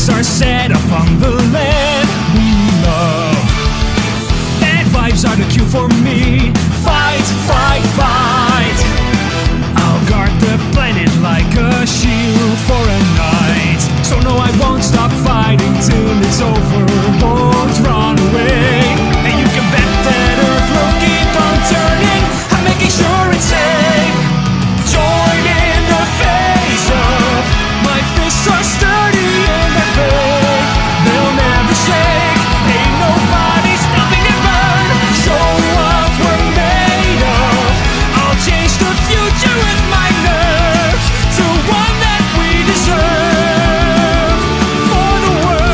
sights are set upon the land we love. And vibes are the cue for me. Fight, fight, fight. I'll guard the planet like a shield for a night. So no, I won't stop fighting till it's over. Won't run away. And you can bet that Earth will keep on turning. I'm making sure it's safe. Join in the face of my fists are sturdy in their faith. They'll never shake. Ain't nobody stopping their burn. Show what we're made of. I'll change the future with my nerves to one that we deserve for the world.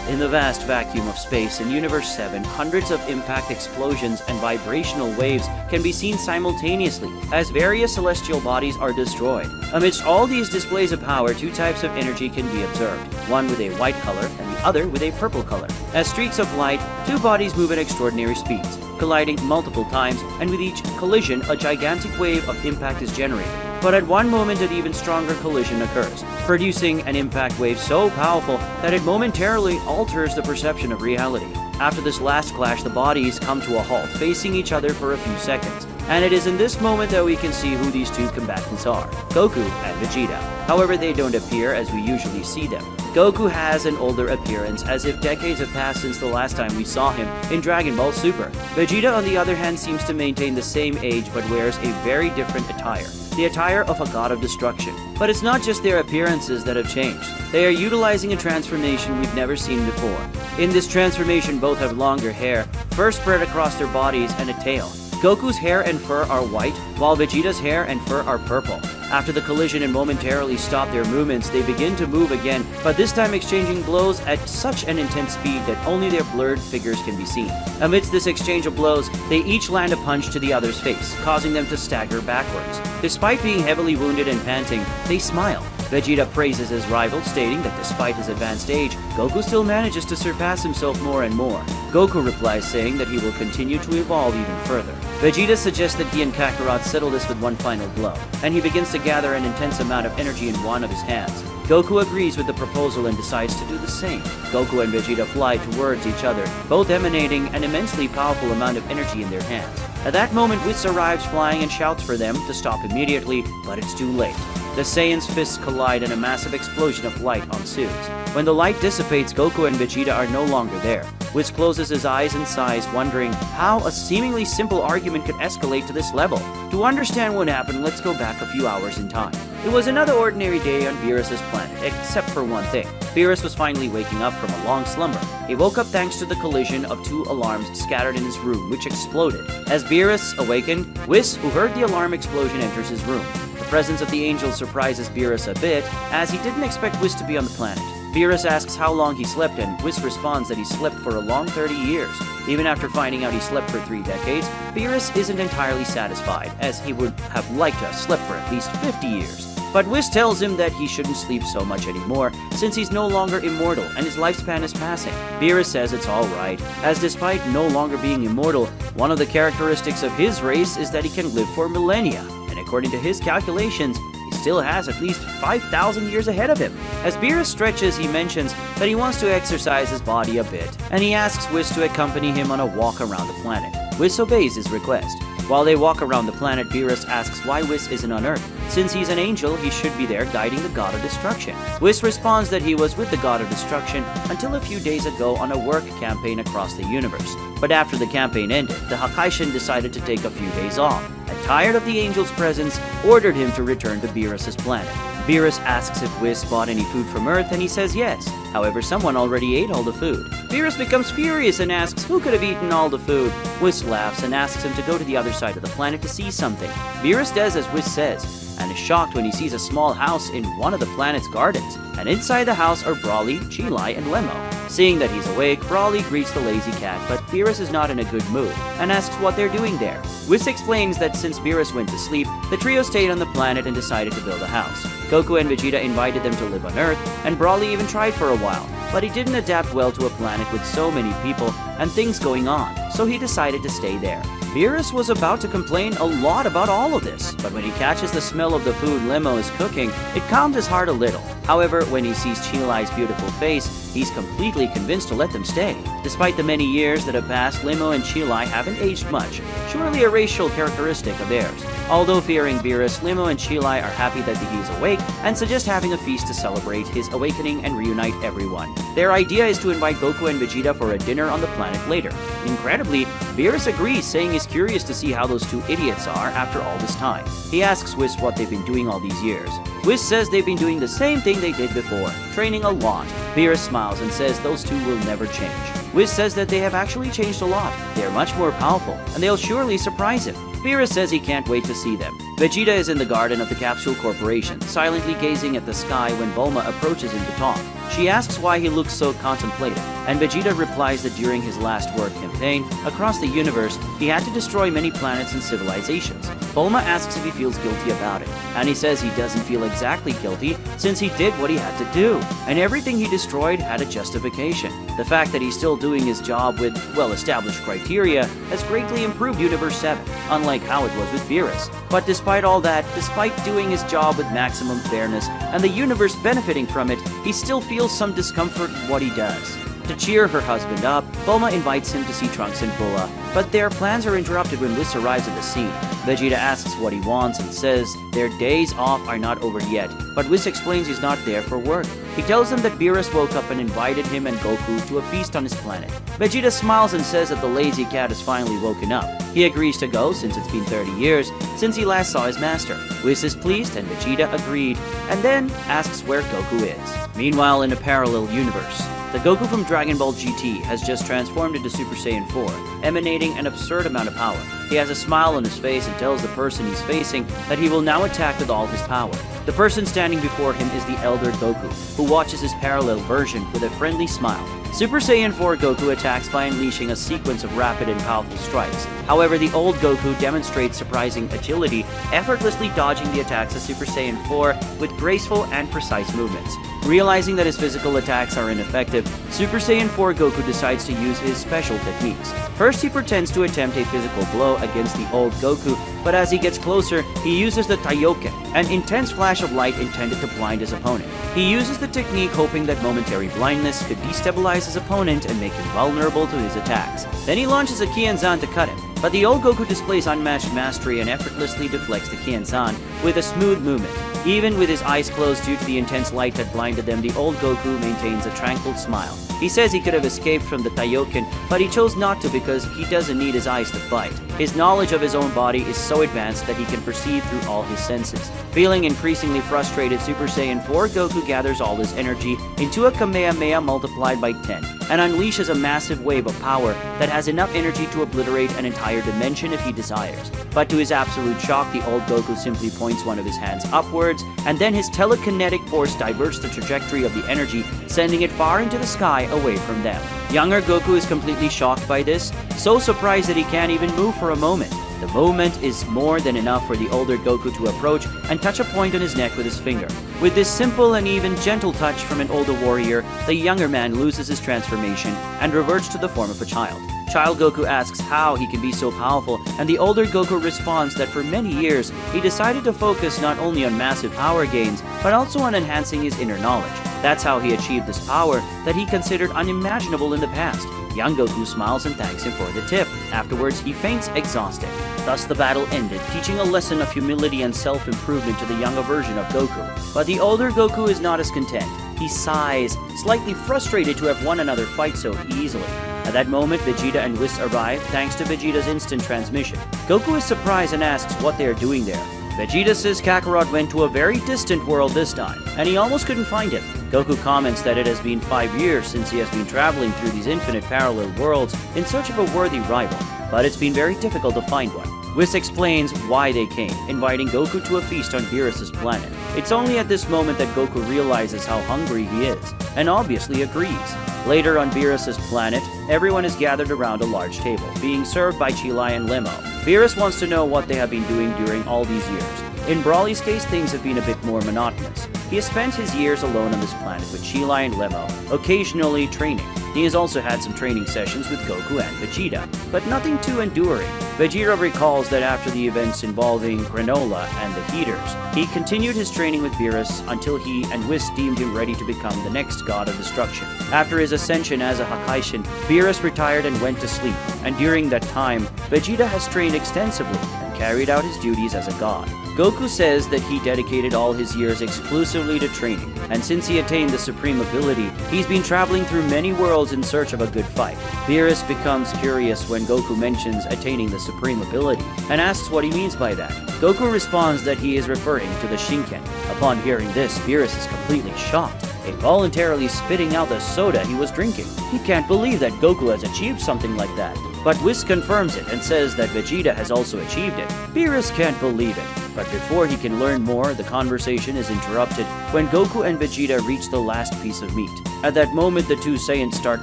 In the vast vacuum of space in Universe 7, hundreds of impact explosions and vibrational waves can be seen simultaneously as various celestial bodies are destroyed. Amidst all these displays of power, two types of energy can be observed, one with a white color and the other with a purple color. As streaks of light, two bodies move at extraordinary speeds, colliding multiple times, and with each collision, a gigantic wave of impact is generated. But at one moment, an even stronger collision occurs, producing an impact wave so powerful that it momentarily alters the perception of reality. After this last clash, the bodies come to a halt, facing each other for a few seconds. And it is in this moment that we can see who these two combatants are, Goku and Vegeta. However, they don't appear as we usually see them. Goku has an older appearance, as if decades have passed since the last time we saw him in Dragon Ball Super. Vegeta, on the other hand, seems to maintain the same age but wears a very different attire, the attire of a god of destruction. But it's not just their appearances that have changed. They are utilizing a transformation we've never seen before. In this transformation, both have longer hair, fur spread across their bodies, and a tail. Goku's hair and fur are white, while Vegeta's hair and fur are purple. After the collision and momentarily stop their movements, they begin to move again, but this time exchanging blows at such an intense speed that only their blurred figures can be seen. Amidst this exchange of blows, they each land a punch to the other's face, causing them to stagger backwards. Despite being heavily wounded and panting, they smile. Vegeta praises his rival, stating that despite his advanced age, Goku still manages to surpass himself more and more. Goku replies saying that he will continue to evolve even further. Vegeta suggests that he and Kakarot settle this with one final blow, and he begins to gather an intense amount of energy in one of his hands. Goku agrees with the proposal and decides to do the same. Goku and Vegeta fly towards each other, both emanating an immensely powerful amount of energy in their hands. At that moment, Whis arrives flying and shouts for them to stop immediately, but it's too late. The Saiyan's fists collide and a massive explosion of light ensues. When the light dissipates, Goku and Vegeta are no longer there. Whis closes his eyes and sighs, wondering how a seemingly simple argument could escalate to this level. To understand what happened, let's go back a few hours in time. It was another ordinary day on Beerus' planet, except for one thing. Beerus was finally waking up from a long slumber. He woke up thanks to the collision of two alarms scattered in his room, which exploded. As Beerus awakened, Whis, who heard the alarm explosion, enters his room. The presence of the angel surprises Beerus a bit, as he didn't expect Whis to be on the planet. Beerus asks how long he slept, and Whis responds that he slept for a long 30 years. Even after finding out he slept for 3 decades, Beerus isn't entirely satisfied, as he would have liked to have slept for at least 50 years. But Whis tells him that he shouldn't sleep so much anymore, since he's no longer immortal and his lifespan is passing. Beerus says it's alright, as despite no longer being immortal, one of the characteristics of his race is that he can live for millennia, and according to his calculations, he still has at least 5,000 years ahead of him. As Beerus stretches, he mentions that he wants to exercise his body a bit, and he asks Whis to accompany him on a walk around the planet. Whis obeys his request. While they walk around the planet, Beerus asks why Whis isn't on Earth. Since he's an angel, he should be there guiding the God of Destruction. Whis responds that he was with the God of Destruction until a few days ago on a work campaign across the universe. But after the campaign ended, the Hakaishin decided to take a few days off, and tired of the angel's presence, ordered him to return to Beerus' planet. Beerus asks if Whis bought any food from Earth, and he says yes. However, someone already ate all the food. Beerus becomes furious and asks who could have eaten all the food. Whis laughs and asks him to go to the other side of the planet to see something. Beerus does as Whis says, and is shocked when he sees a small house in one of the planet's gardens, and inside the house are Brawly, Cheelai, and Lemmo. Seeing that he's awake, Brawly greets the lazy cat, but Beerus is not in a good mood and asks what they're doing there. Whis explains that since Beerus went to sleep, the trio stayed on the planet and decided to build a house. Goku and Vegeta invited them to live on Earth, and Brawly even tried for a while, but he didn't adapt well to a planet with so many people and things going on, so he decided to stay there. Beerus was about to complain a lot about all of this, but when he catches the smell of the food Lemo is cooking, it calmed his heart a little. However, when he sees Chilai's beautiful face, he's completely convinced to let them stay. Despite the many years that have passed, Lemo and Chilai haven't aged much, surely a racial characteristic of theirs. Although fearing Beerus, Lemo and Chilai are happy that he is awake and suggest having a feast to celebrate his awakening and reunite everyone. Their idea is to invite Goku and Vegeta for a dinner on the planet later. Incredibly, Beerus agrees, saying he's curious to see how those two idiots are after all this time. He asks Whis what they've been doing all these years. Whis says they've been doing the same thing they did before, training a lot. Beerus smiles and says those two will never change. Whis says that they have actually changed a lot. They're much more powerful, and they'll surely surprise him. Beerus says he can't wait to see them. Vegeta is in the garden of the Capsule Corporation, silently gazing at the sky when Bulma approaches him to talk. She asks why he looks so contemplative, and Vegeta replies that during his last war campaign across the universe, he had to destroy many planets and civilizations. Bulma asks if he feels guilty about it, and he says he doesn't feel exactly guilty since he did what he had to do, and everything he destroyed had a justification. The fact that he's still doing his job with well-established criteria has greatly improved Universe 7, unlike how it was with Beerus. But despite all that, despite doing his job with maximum fairness and the universe benefiting from it, he still feels some discomfort with what he does. To cheer her husband up, Bulma invites him to see Trunks and Bulla, but their plans are interrupted when Whis arrives at the scene. Vegeta asks what he wants and says their days off are not over yet, but Whis explains he's not there for work. He tells them that Beerus woke up and invited him and Goku to a feast on his planet. Vegeta smiles and says that the lazy cat has finally woken up. He agrees to go since it's been 30 years since he last saw his master. Whis is pleased and Vegeta agreed, and then asks where Goku is. Meanwhile, in a parallel universe, the Goku from Dragon Ball GT has just transformed into Super Saiyan 4, emanating an absurd amount of power. He has a smile on his face and tells the person he's facing that he will now attack with all his power. The person standing before him is the elder Goku, who watches his parallel version with a friendly smile. Super Saiyan 4 Goku attacks by unleashing a sequence of rapid and powerful strikes. However, the old Goku demonstrates surprising agility, effortlessly dodging the attacks of Super Saiyan 4 with graceful and precise movements. Realizing that his physical attacks are ineffective, Super Saiyan 4 Goku decides to use his special techniques. First, he pretends to attempt a physical blow against the old Goku, but as he gets closer, he uses the Taioken, an intense flash of light intended to blind his opponent. He uses the technique hoping that momentary blindness could destabilize his opponent and make him vulnerable to his attacks. Then he launches a Kienzan to cut him, but the old Goku displays unmatched mastery and effortlessly deflects the Kienzan with a smooth movement. Even with his eyes closed due to the intense light that blinded them, the old Goku maintains a tranquil smile. He says he could have escaped from the Taioken, but he chose not to because he doesn't need his eyes to fight. His knowledge of his own body is so advanced that he can perceive through all his senses. Feeling increasingly frustrated, Super Saiyan 4 Goku gathers all his energy into a Kamehameha multiplied by 10 and unleashes a massive wave of power that has enough energy to obliterate an entire dimension if he desires. But to his absolute shock, the old Goku simply points one of his hands upwards, and then his telekinetic force diverts the trajectory of the energy, sending it far into the sky away from them. Younger Goku is completely shocked by this, so surprised that he can't even move for a moment. The moment is more than enough for the older Goku to approach and touch a point on his neck with his finger. With this simple and even gentle touch from an older warrior, the younger man loses his transformation and reverts to the form of a child. Child Goku asks how he can be so powerful, and the older Goku responds that for many years, he decided to focus not only on massive power gains, but also on enhancing his inner knowledge. That's how he achieved this power that he considered unimaginable in the past. Young Goku smiles and thanks him for the tip. Afterwards, he faints exhausted. Thus the battle ended, teaching a lesson of humility and self-improvement to the younger version of Goku. But the older Goku is not as content. He sighs, slightly frustrated to have won another fight so easily. At that moment, Vegeta and Whis arrive thanks to Vegeta's instant transmission. Goku is surprised and asks what they are doing there. Vegeta says Kakarot went to a very distant world this time, and he almost couldn't find him. Goku comments that it has been 5 years since he has been traveling through these infinite parallel worlds in search of a worthy rival, but it's been very difficult to find one. Whis explains why they came, inviting Goku to a feast on Beerus' planet. It's only at this moment that Goku realizes how hungry he is, and obviously agrees. Later on Beerus' planet, everyone is gathered around a large table, being served by Chilai and Limo. Beerus wants to know what they have been doing during all these years. In Brawly's case, things have been a bit more monotonous. He has spent his years alone on this planet with Chilai and Limo, occasionally training. He has also had some training sessions with Goku and Vegeta, but nothing too enduring. Vegeta recalls that after the events involving Granola and the Heaters, he continued his training with Beerus until he and Whis deemed him ready to become the next god of destruction. After his ascension as a Hakaishin, Beerus retired and went to sleep, and during that time, Vegeta has trained extensively and carried out his duties as a god. Goku says that he dedicated all his years exclusively to training, and since he attained the supreme ability, he's been traveling through many worlds in search of a good fight. Beerus becomes curious when Goku mentions attaining the supreme ability, and asks what he means by that. Goku responds that he is referring to the Shinken. Upon hearing this, Beerus is completely shocked, involuntarily spitting out the soda he was drinking. He can't believe that Goku has achieved something like that. But Whis confirms it and says that Vegeta has also achieved it. Beerus can't believe it. But before he can learn more, the conversation is interrupted when Goku and Vegeta reach the last piece of meat. At that moment, the two Saiyans start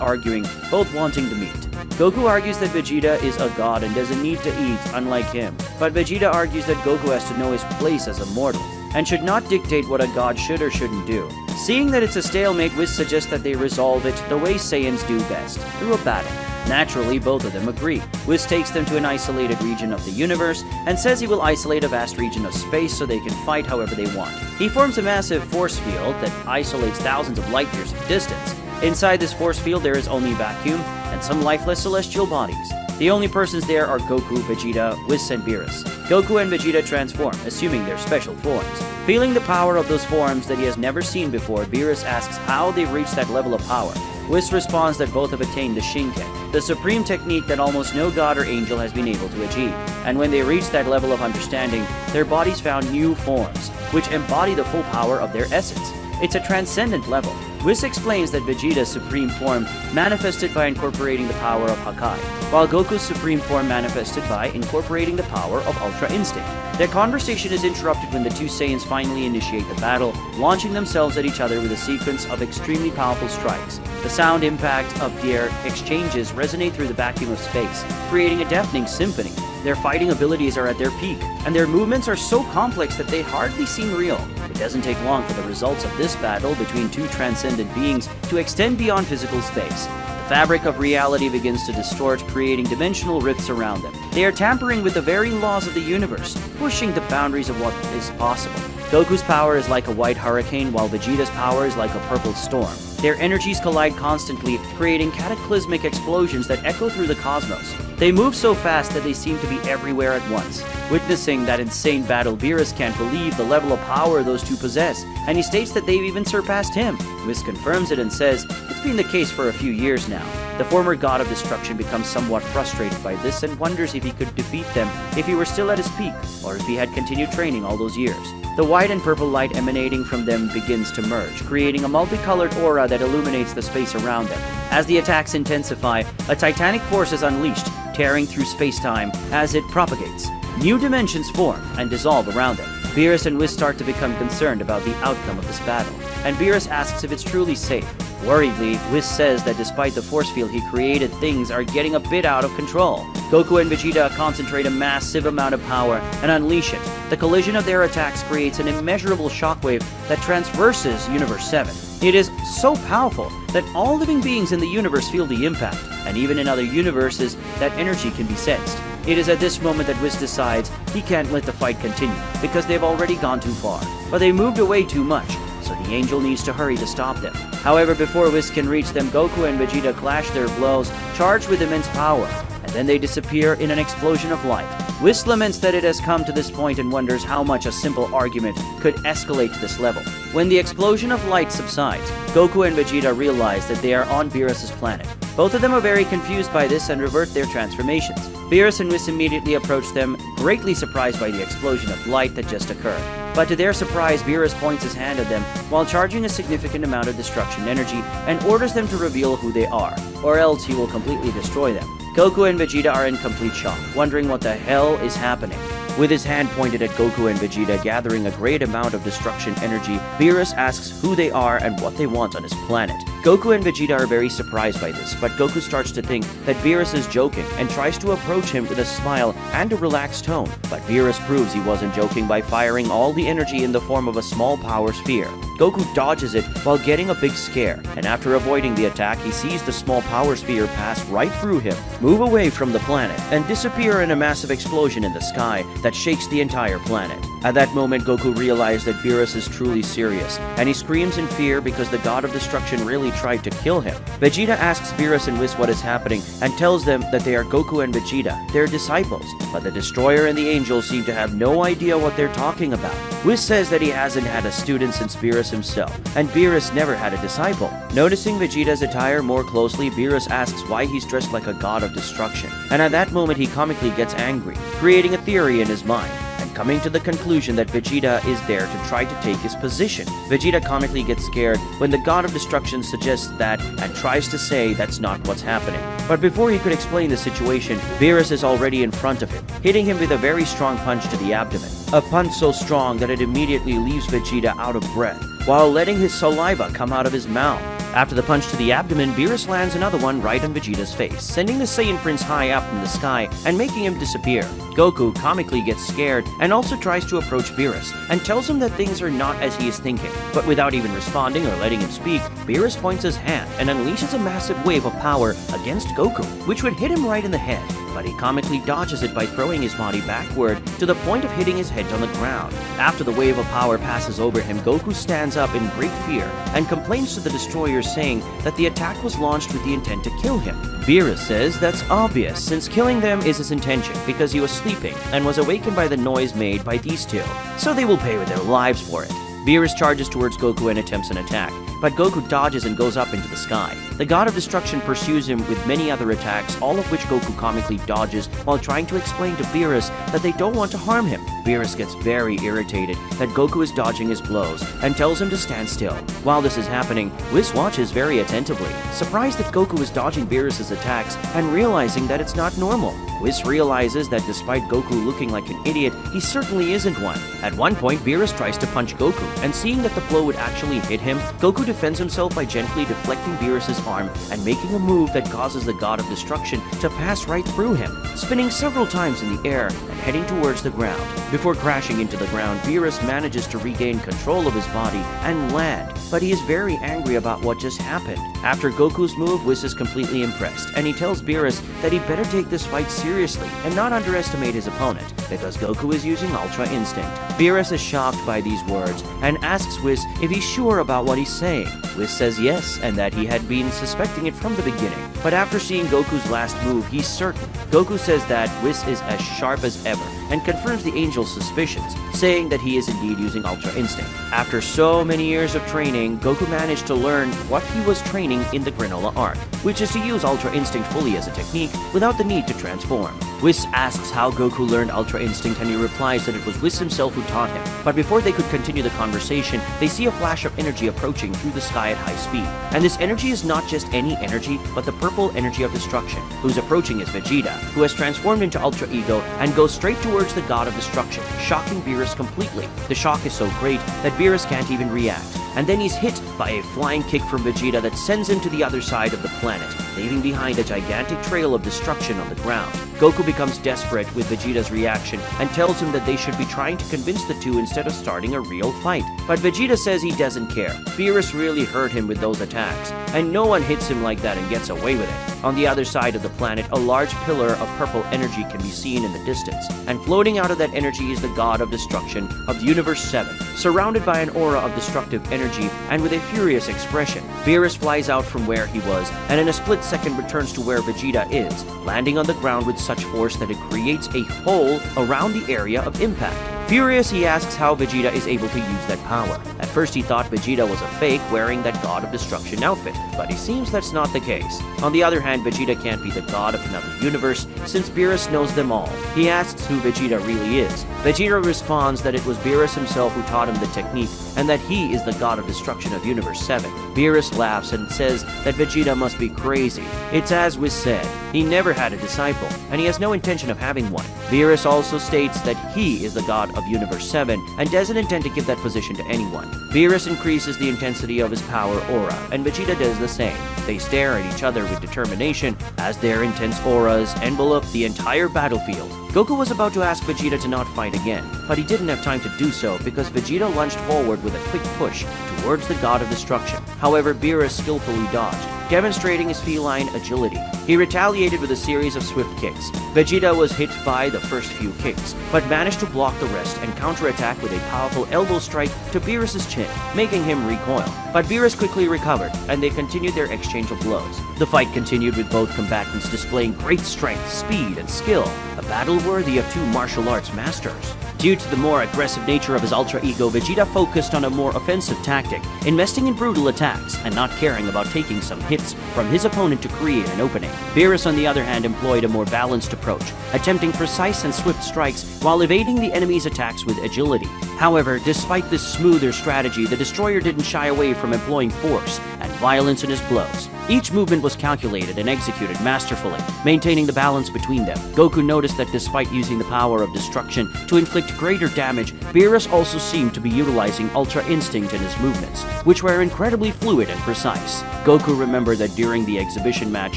arguing, both wanting the meat. Goku argues that Vegeta is a god and doesn't need to eat, unlike him. But Vegeta argues that Goku has to know his place as a mortal, and should not dictate what a god should or shouldn't do. Seeing that it's a stalemate, Whis suggests that they resolve it the way Saiyans do best, through a battle. Naturally, both of them agree. Whis takes them to an isolated region of the universe and says he will isolate a vast region of space so they can fight however they want. He forms a massive force field that isolates thousands of light years of distance. Inside this force field there is only vacuum and some lifeless celestial bodies. The only persons there are Goku, Vegeta, Whis, and Beerus. Goku and Vegeta transform, assuming their special forms. Feeling the power of those forms that he has never seen before, Beerus asks how they've reached that level of power. Whis responds that both have attained the Shinken, the supreme technique that almost no god or angel has been able to achieve. And when they reach that level of understanding, their bodies found new forms, which embody the full power of their essence. It's a transcendent level. Whis explains that Vegeta's supreme form manifested by incorporating the power of Hakai, while Goku's supreme form manifested by incorporating the power of Ultra Instinct. Their conversation is interrupted when the two Saiyans finally initiate the battle, launching themselves at each other with a sequence of extremely powerful strikes. The sound impact of their exchanges resonate through the vacuum of space, creating a deafening symphony. Their fighting abilities are at their peak, and their movements are so complex that they hardly seem real. It doesn't take long for the results of this battle between two transcendent beings to extend beyond physical space. The fabric of reality begins to distort, creating dimensional rifts around them. They are tampering with the very laws of the universe, pushing the boundaries of what is possible. Goku's power is like a white hurricane, while Vegeta's power is like a purple storm. Their energies collide constantly, creating cataclysmic explosions that echo through the cosmos. They move so fast that they seem to be everywhere at once. Witnessing that insane battle, Beerus can't believe the level of power those two possess, and he states that they've even surpassed him. Whis confirms it and says it's been the case for a few years now. The former god of destruction becomes somewhat frustrated by this and wonders if he could defeat them if he were still at his peak, or if he had continued training all those years. The white and purple light emanating from them begins to merge, creating a multicolored aura that illuminates the space around them. As the attacks intensify, a titanic force is unleashed, tearing through space-time as it propagates. New dimensions form and dissolve around them. Beerus and Whis start to become concerned about the outcome of this battle, and Beerus asks if it's truly safe. Worriedly, Whis says that despite the force field he created, things are getting a bit out of control. Goku and Vegeta concentrate a massive amount of power and unleash it. The collision of their attacks creates an immeasurable shockwave that transverses Universe 7. It is so powerful that all living beings in the universe feel the impact, and even in other universes, that energy can be sensed. It is at this moment that Whis decides he can't let the fight continue, because they've already gone too far. But they moved away too much, so the angel needs to hurry to stop them. However, before Whis can reach them, Goku and Vegeta clash their blows, charged with immense power, and then they disappear in an explosion of light. Whis laments that it has come to this point and wonders how much a simple argument could escalate to this level. When the explosion of light subsides, Goku and Vegeta realize that they are on Beerus' planet. Both of them are very confused by this and revert their transformations. Beerus and Whis immediately approach them, greatly surprised by the explosion of light that just occurred. But to their surprise, Beerus points his hand at them while charging a significant amount of destruction energy and orders them to reveal who they are, or else he will completely destroy them. Goku and Vegeta are in complete shock, wondering what the hell is happening. With his hand pointed at Goku and Vegeta gathering a great amount of destruction energy, Beerus asks who they are and what they want on his planet. Goku and Vegeta are very surprised by this, but Goku starts to think that Beerus is joking and tries to approach him with a smile and a relaxed tone. But Beerus proves he wasn't joking by firing all the energy in the form of a small power sphere. Goku dodges it while getting a big scare, and after avoiding the attack, he sees the small power sphere pass right through him, move away from the planet, and disappear in a massive explosion in the sky that shakes the entire planet. At that moment, Goku realized that Beerus is truly serious, and he screams in fear because the god of destruction really tried to kill him. Vegeta asks Beerus and Whis what is happening and tells them that they are Goku and Vegeta, their disciples, but the Destroyer and the Angel seem to have no idea what they're talking about. Whis says that he hasn't had a student since Beerus himself, and Beerus never had a disciple. Noticing Vegeta's attire more closely, Beerus asks why he's dressed like a god of destruction, and at that moment he comically gets angry, creating a theory in his mind, and coming to the conclusion that Vegeta is there to try to take his position. Vegeta comically gets scared when the god of destruction suggests that and tries to say that's not what's happening. But before he could explain the situation, Beerus is already in front of him, hitting him with a very strong punch to the abdomen. A punch so strong that it immediately leaves Vegeta out of breath, while letting his saliva come out of his mouth. After the punch to the abdomen, Beerus lands another one right on Vegeta's face, sending the Saiyan Prince high up in the sky and making him disappear. Goku comically gets scared and also tries to approach Beerus and tells him that things are not as he is thinking. But without even responding or letting him speak, Beerus points his hand and unleashes a massive wave of power against Goku, which would hit him right in the head. But he comically dodges it by throwing his body backward to the point of hitting his head on the ground. After the wave of power passes over him, Goku stands up in great fear and complains to the Destroyer, saying that the attack was launched with the intent to kill him. Beerus says that's obvious, since killing them is his intention because he was sleeping and was awakened by the noise made by these two, so they will pay with their lives for it. Beerus charges towards Goku and attempts an attack, but Goku dodges and goes up into the sky. The god of destruction pursues him with many other attacks, all of which Goku comically dodges while trying to explain to Beerus that they don't want to harm him. Beerus gets very irritated that Goku is dodging his blows and tells him to stand still. While this is happening, Whis watches very attentively, surprised that Goku is dodging Beerus' attacks and realizing that it's not normal. Whis realizes that despite Goku looking like an idiot, he certainly isn't one. At one point, Beerus tries to punch Goku, and seeing that the blow would actually hit him, Goku defends himself by gently deflecting Beerus' arm and making a move that causes the god of destruction to pass right through him, spinning several times in the air and heading towards the ground. Before crashing into the ground, Beerus manages to regain control of his body and land, but he is very angry about what just happened. After Goku's move, Whis is completely impressed, and he tells Beerus that he better take this fight seriously and not underestimate his opponent, because Goku is using Ultra Instinct. Beerus is shocked by these words and asks Whis if he's sure about what he's saying. Whis says yes, and that he had been suspecting it from the beginning. But after seeing Goku's last move, he's certain. Goku says that Whis is as sharp as ever, and confirms the Angel's suspicions, saying that he is indeed using Ultra Instinct. After so many years of training, Goku managed to learn what he was training in the Granola arc, which is to use Ultra Instinct fully as a technique without the need to transform. Whis asks how Goku learned Ultra Instinct, and he replies that it was Whis himself who taught him. But before they could continue the conversation, they see a flash of energy approaching through the sky at high speed. And this energy is not just any energy, but the purple energy of destruction. Who's approaching is Vegeta, who has transformed into Ultra Ego and goes straight towards the god of destruction, shocking Beerus completely. The shock is so great that Beerus can't even react, and then he's hit by a flying kick from Vegeta that sends him to the other side of the planet, leaving behind a gigantic trail of destruction on the ground. Goku becomes desperate with Vegeta's reaction and tells him that they should be trying to convince the two instead of starting a real fight. But Vegeta says he doesn't care. Beerus really hurt him with those attacks, and no one hits him like that and gets away with it. On the other side of the planet, a large pillar of purple energy can be seen in the distance, and floating out of that energy is the god of destruction of the Universe 7, surrounded by an aura of destructive energy and with a furious expression. Beerus flies out from where he was, and in a split second returns to where Vegeta is, landing on the ground with such force that it creates a hole around the area of impact. Furious, he asks how Vegeta is able to use that power. At first he thought Vegeta was a fake wearing that god of destruction outfit, but it seems that's not the case. On the other hand, Vegeta can't be the god of another universe since Beerus knows them all. He asks who Vegeta really is. Vegeta responds that it was Beerus himself who taught him the technique and that he is the god of destruction of Universe 7. Beerus laughs and says that Vegeta must be crazy. It's as was said. He never had a disciple, and he has no intention of having one. Beerus also states that he is the god of Universe 7 and doesn't intend to give that position to anyone. Beerus increases the intensity of his power aura, and Vegeta does the same. They stare at each other with determination as their intense auras envelop the entire battlefield. Goku was about to ask Vegeta to not fight again, but he didn't have time to do so because Vegeta lunged forward with a quick push towards the God of Destruction. However, Beerus skillfully dodged, demonstrating his feline agility. He retaliated with a series of swift kicks. Vegeta was hit by the first few kicks, but managed to block the rest and counterattack with a powerful elbow strike to Beerus' chin, making him recoil. But Beerus quickly recovered, and they continued their exchange of blows. The fight continued with both combatants displaying great strength, speed, and skill, a battle worthy of two martial arts masters. Due to the more aggressive nature of his alter ego, Vegeta focused on a more offensive tactic, investing in brutal attacks and not caring about taking some hits from his opponent to create an opening. Beerus, on the other hand, employed a more balanced approach, attempting precise and swift strikes while evading the enemy's attacks with agility. However, despite this smoother strategy, the destroyer didn't shy away from employing force and violence in his blows. Each movement was calculated and executed masterfully, maintaining the balance between them. Goku noticed that despite using the power of destruction to inflict greater damage, Beerus also seemed to be utilizing Ultra Instinct in his movements, which were incredibly fluid and precise. Goku remembered that during the exhibition match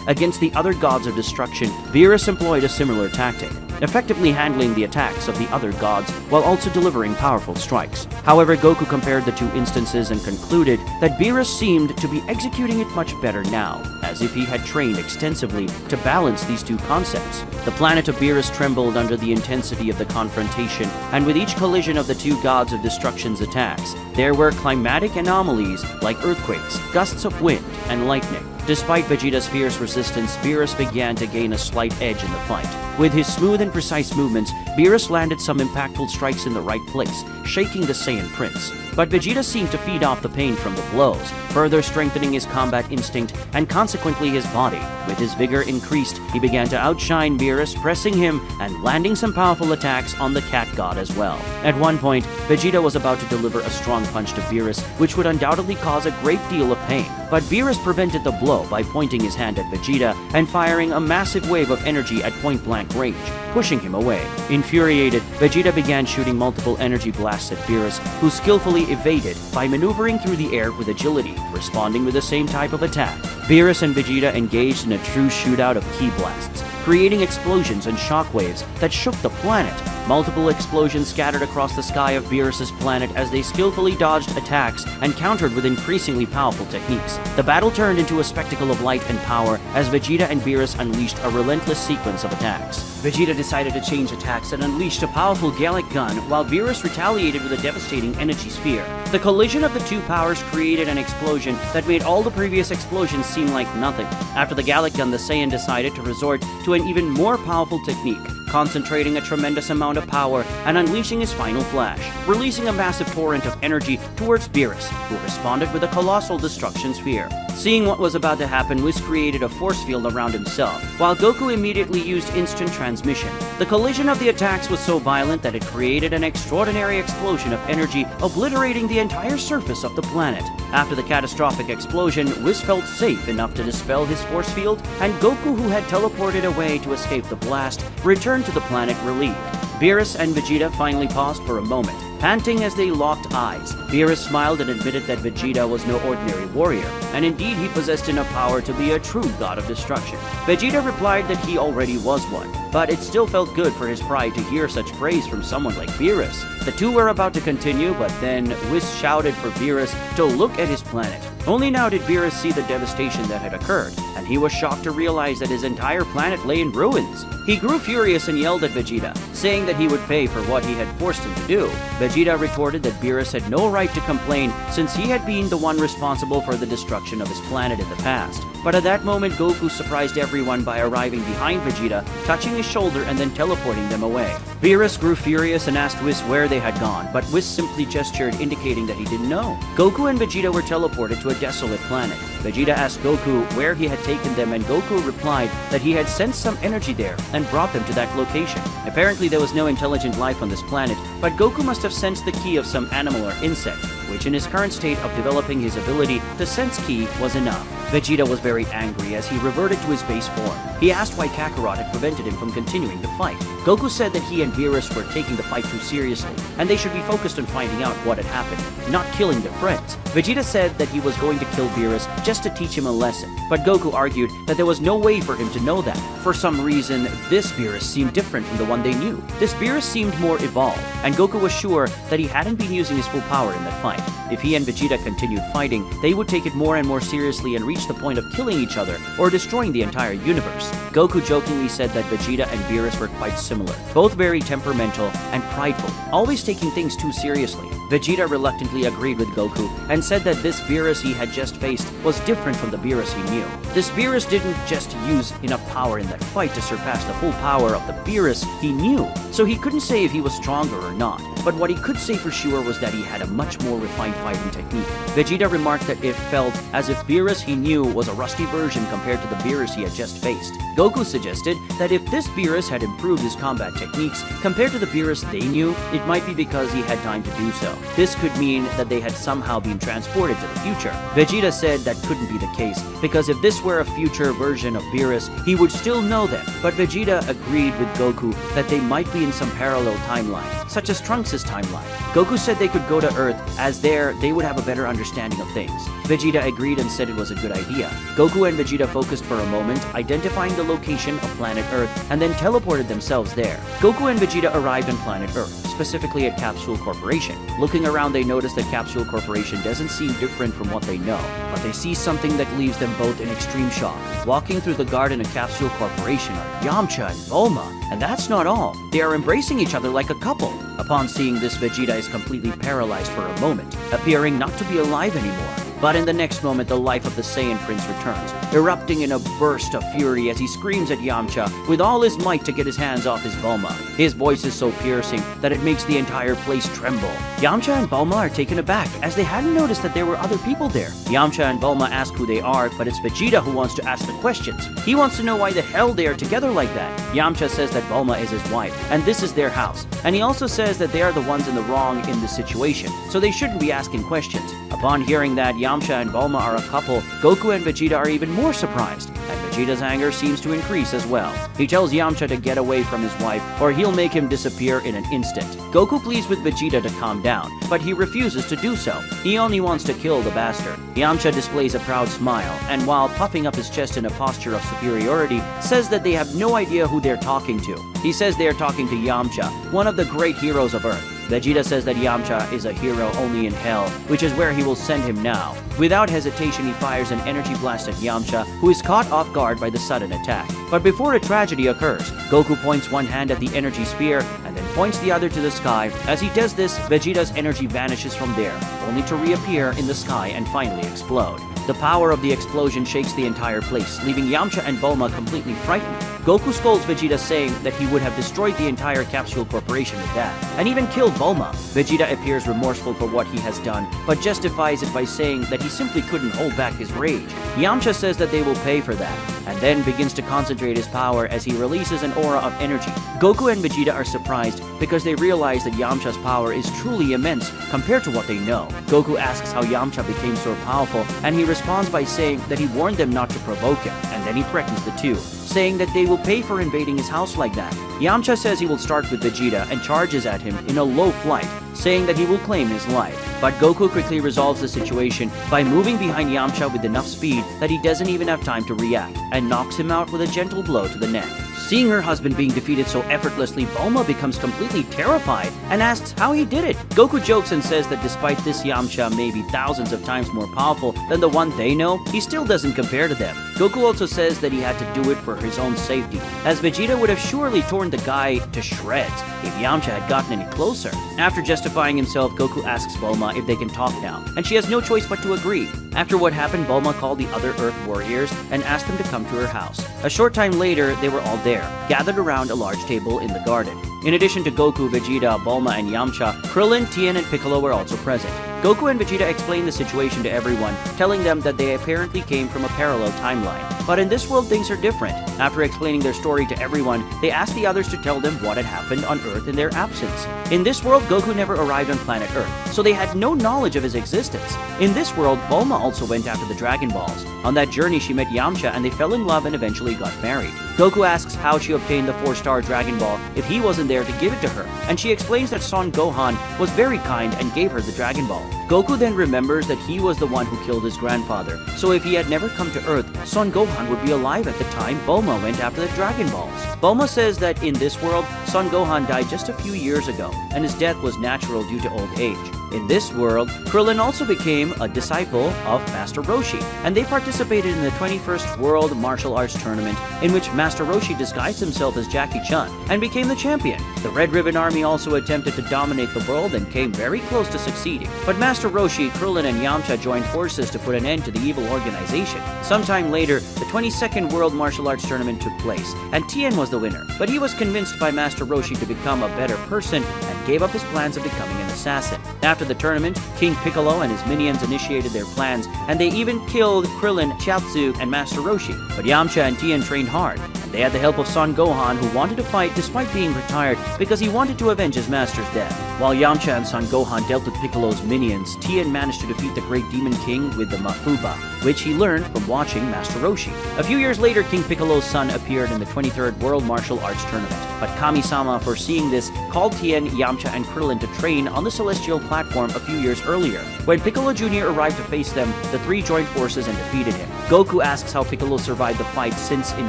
against the other gods of destruction, Beerus employed a similar tactic, effectively handling the attacks of the other gods while also delivering powerful strikes. However, Goku compared the two instances and concluded that Beerus seemed to be executing it much better now, as if he had trained extensively to balance these two concepts. The planet of Beerus trembled under the intensity of the confrontation, and with each collision of the two gods of destruction's attacks, there were climatic anomalies like earthquakes, gusts of wind, and lightning. Despite Vegeta's fierce resistance, Beerus began to gain a slight edge in the fight. With his smooth and precise movements, Beerus landed some impactful strikes in the right place, shaking the Saiyan Prince. But Vegeta seemed to feed off the pain from the blows, further strengthening his combat instinct and consequently his body. With his vigor increased, he began to outshine Beerus, pressing him and landing some powerful attacks on the Cat God as well. At one point, Vegeta was about to deliver a strong punch to Beerus, which would undoubtedly cause a great deal of pain. But Beerus prevented the blow by pointing his hand at Vegeta and firing a massive wave of energy at point-blank range, pushing him away. Infuriated, Vegeta began shooting multiple energy blasts at Beerus, who skillfully evaded by maneuvering through the air with agility, responding with the same type of attack. Beerus and Vegeta engaged in a true shootout of ki blasts, creating explosions and shockwaves that shook the planet. Multiple explosions scattered across the sky of Beerus' planet as they skillfully dodged attacks and countered with increasingly powerful techniques. The battle turned into a spectacle of light and power as Vegeta and Beerus unleashed a relentless sequence of attacks. Vegeta decided to change attacks and unleashed a powerful Gallic gun, while Beerus retaliated with a devastating energy sphere. The collision of the two powers created an explosion that made all the previous explosions seem like nothing. After the Gallic gun, the Saiyan decided to resort to an even more powerful technique, concentrating a tremendous amount of power and unleashing his final flash, releasing a massive torrent of energy towards Beerus, who responded with a colossal destruction sphere. Seeing what was about to happen, Whis created a force field around himself, while Goku immediately used instant transmission. The collision of the attacks was so violent that it created an extraordinary explosion of energy, obliterating the entire surface of the planet. After the catastrophic explosion, Whis felt safe enough to dispel his force field, and Goku, who had teleported away to escape the blast, returned to the planet relieved. Beerus and Vegeta finally paused for a moment, panting as they locked eyes. Beerus smiled and admitted that Vegeta was no ordinary warrior, and indeed he possessed enough power to be a true god of destruction. Vegeta replied that he already was one, but it still felt good for his pride to hear such praise from someone like Beerus. The two were about to continue, but then Whis shouted for Beerus to look at his planet. Only now did Beerus see the devastation that had occurred, and he was shocked to realize that his entire planet lay in ruins. He grew furious and yelled at Vegeta, saying that he would pay for what he had forced him to do. Vegeta retorted that Beerus had no right to complain since he had been the one responsible for the destruction of his planet in the past. But at that moment, Goku surprised everyone by arriving behind Vegeta, touching his shoulder and then teleporting them away. Beerus grew furious and asked Whis where they had gone, but Whis simply gestured, indicating that he didn't know. Goku and Vegeta were teleported to a desolate planet. Vegeta asked Goku where he had taken them, and Goku replied that he had sensed some energy there and brought them to that location. Apparently there was no intelligent life on this planet, but Goku must have sensed the ki of some animal or insect. which in his current state of developing his ability to sense ki was enough. Vegeta was very angry as he reverted to his base form. He asked why Kakarot had prevented him from continuing the fight. Goku said that he and Beerus were taking the fight too seriously, and they should be focused on finding out what had happened, not killing their friends. Vegeta said that he was going to kill Beerus just to teach him a lesson, but Goku argued that there was no way for him to know that. For some reason, this Beerus seemed different from the one they knew. This Beerus seemed more evolved, and Goku was sure that he hadn't been using his full power in that fight. If he and Vegeta continued fighting, they would take it more and more seriously and reach the point of killing each other or destroying the entire universe. Goku jokingly said that Vegeta and Beerus were quite similar, both very temperamental and prideful, always taking things too seriously. Vegeta reluctantly agreed with Goku and said that this Beerus he had just faced was different from the Beerus he knew. This Beerus didn't just use enough power in that fight to surpass the full power of the Beerus he knew, so he couldn't say if he was stronger or not. But what he could say for sure was that he had a much more refined fighting technique. Vegeta remarked that it felt as if Beerus he knew was a rusty version compared to the Beerus he had just faced. Goku suggested that if this Beerus had improved his combat techniques compared to the Beerus they knew, it might be because he had time to do so. This could mean that they had somehow been transported to the future. Vegeta said that couldn't be the case, because if this were a future version of Beerus, he would still know them. But Vegeta agreed with Goku that they might be in some parallel timeline, such as Trunks' timeline. Goku said they could go to Earth, as there they would have a better understanding of things. Vegeta agreed and said it was a good idea. Goku and Vegeta focused for a moment, identifying the location of planet Earth, and then teleported themselves there. Goku and Vegeta arrived on planet Earth, specifically at Capsule Corporation. Looking around, they notice that Capsule Corporation doesn't seem different from what they know, but they see something that leaves them both in extreme shock. Walking through the garden of Capsule Corporation are Yamcha and Bulma, and that's not all. They are embracing each other like a couple. Upon seeing this, Vegeta is completely paralyzed for a moment, appearing not to be alive anymore. But in the next moment, the life of the Saiyan Prince returns, erupting in a burst of fury as he screams at Yamcha with all his might to get his hands off his Bulma. His voice is so piercing that it makes the entire place tremble. Yamcha and Bulma are taken aback as they hadn't noticed that there were other people there. Yamcha and Bulma ask who they are, but it's Vegeta who wants to ask the questions. He wants to know why the hell they are together like that. Yamcha says that Bulma is his wife, and this is their house. And he also says that they are the ones in the wrong in this situation, so they shouldn't be asking questions. Upon hearing that Yamcha and Bulma are a couple, Goku and Vegeta are even more surprised, and Vegeta's anger seems to increase as well. He tells Yamcha to get away from his wife, or he'll make him disappear in an instant. Goku pleads with Vegeta to calm down, but he refuses to do so. He only wants to kill the bastard. Yamcha displays a proud smile, and while puffing up his chest in a posture of superiority, says that they have no idea who they're talking to. He says they are talking to Yamcha, one of the great heroes of Earth. Vegeta says that Yamcha is a hero only in Hell, which is where he will send him now. Without hesitation, he fires an energy blast at Yamcha, who is caught off guard by the sudden attack. But before a tragedy occurs, Goku points one hand at the energy spear and then points the other to the sky. As he does this, Vegeta's energy vanishes from there, only to reappear in the sky and finally explode. The power of the explosion shakes the entire place, leaving Yamcha and Bulma completely frightened. Goku scolds Vegeta, saying that he would have destroyed the entire Capsule Corporation with that, and even killed Bulma. Vegeta appears remorseful for what he has done, but justifies it by saying that he simply couldn't hold back his rage. Yamcha says that they will pay for that, and then begins to concentrate his power as he releases an aura of energy. Goku and Vegeta are surprised because they realize that Yamcha's power is truly immense compared to what they know. Goku asks how Yamcha became so powerful, and he responds by saying that he warned them not to provoke him, and then he threatens the two, saying that they will pay for invading his house like that. Yamcha says he will start with Vegeta and charges at him in a low flight, saying that he will claim his life. But Goku quickly resolves the situation by moving behind Yamcha with enough speed that he doesn't even have time to react, and knocks him out with a gentle blow to the neck. Seeing her husband being defeated so effortlessly, Bulma becomes completely terrified and asks how he did it. Goku jokes and says that despite this, Yamcha may be thousands of times more powerful than the one they know, he still doesn't compare to them. Goku also says that he had to do it for his own safety, as Vegeta would have surely torn the guy to shreds if Yamcha had gotten any closer. After justifying himself, Goku asks Bulma if they can talk now, and she has no choice but to agree. After what happened, Bulma called the other Earth warriors and asked them to come to her house. A short time later, they were all there, gathered around a large table in the garden. In addition to Goku, Vegeta, Bulma, and Yamcha, Krillin, Tien, and Piccolo were also present. Goku and Vegeta explain the situation to everyone, telling them that they apparently came from a parallel timeline. But in this world, things are different. After explaining their story to everyone, they ask the others to tell them what had happened on Earth in their absence. In this world, Goku never arrived on planet Earth, so they had no knowledge of his existence. In this world, Bulma also went after the Dragon Balls. On that journey, she met Yamcha and they fell in love and eventually got married. Goku asks how she obtained the 4-star Dragon Ball if he wasn't there to give it to her, and she explains that Son Gohan was very kind and gave her the Dragon Ball. Goku then remembers that he was the one who killed his grandfather, so if he had never come to Earth, Son Gohan would be alive at the time Bulma went after the Dragon Balls. Bulma says that in this world, Son Gohan died just a few years ago, and his death was natural due to old age. In this world, Krillin also became a disciple of Master Roshi, and they participated in the 21st World Martial Arts Tournament, in which Master Roshi disguised himself as Jackie Chan and became the champion. The Red Ribbon Army also attempted to dominate the world and came very close to succeeding. But Master Roshi, Krillin, and Yamcha joined forces to put an end to the evil organization. Sometime later, the 22nd World Martial Arts Tournament took place, and Tien was the winner, but he was convinced by Master Roshi to become a better person and gave up his plans of becoming an assassin. After the tournament, King Piccolo and his minions initiated their plans, and they even killed Krillin, Chiaotzu, and Master Roshi. But Yamcha and Tien trained hard, and they had the help of Son Gohan, who wanted to fight despite being retired because he wanted to avenge his master's death. While Yamcha and Son Gohan dealt with Piccolo's minions, Tien managed to defeat the Great Demon King with the Mafuba, which he learned from watching Master Roshi. A few years later, King Piccolo's son appeared in the 23rd World Martial Arts Tournament, but Kami-sama, foreseeing this, called Tien, Yamcha, and Krillin to train on the Celestial platform a few years earlier. When Piccolo Jr. arrived to face them, the three joined forces and defeated him. Goku asks how Piccolo survived the fight since, in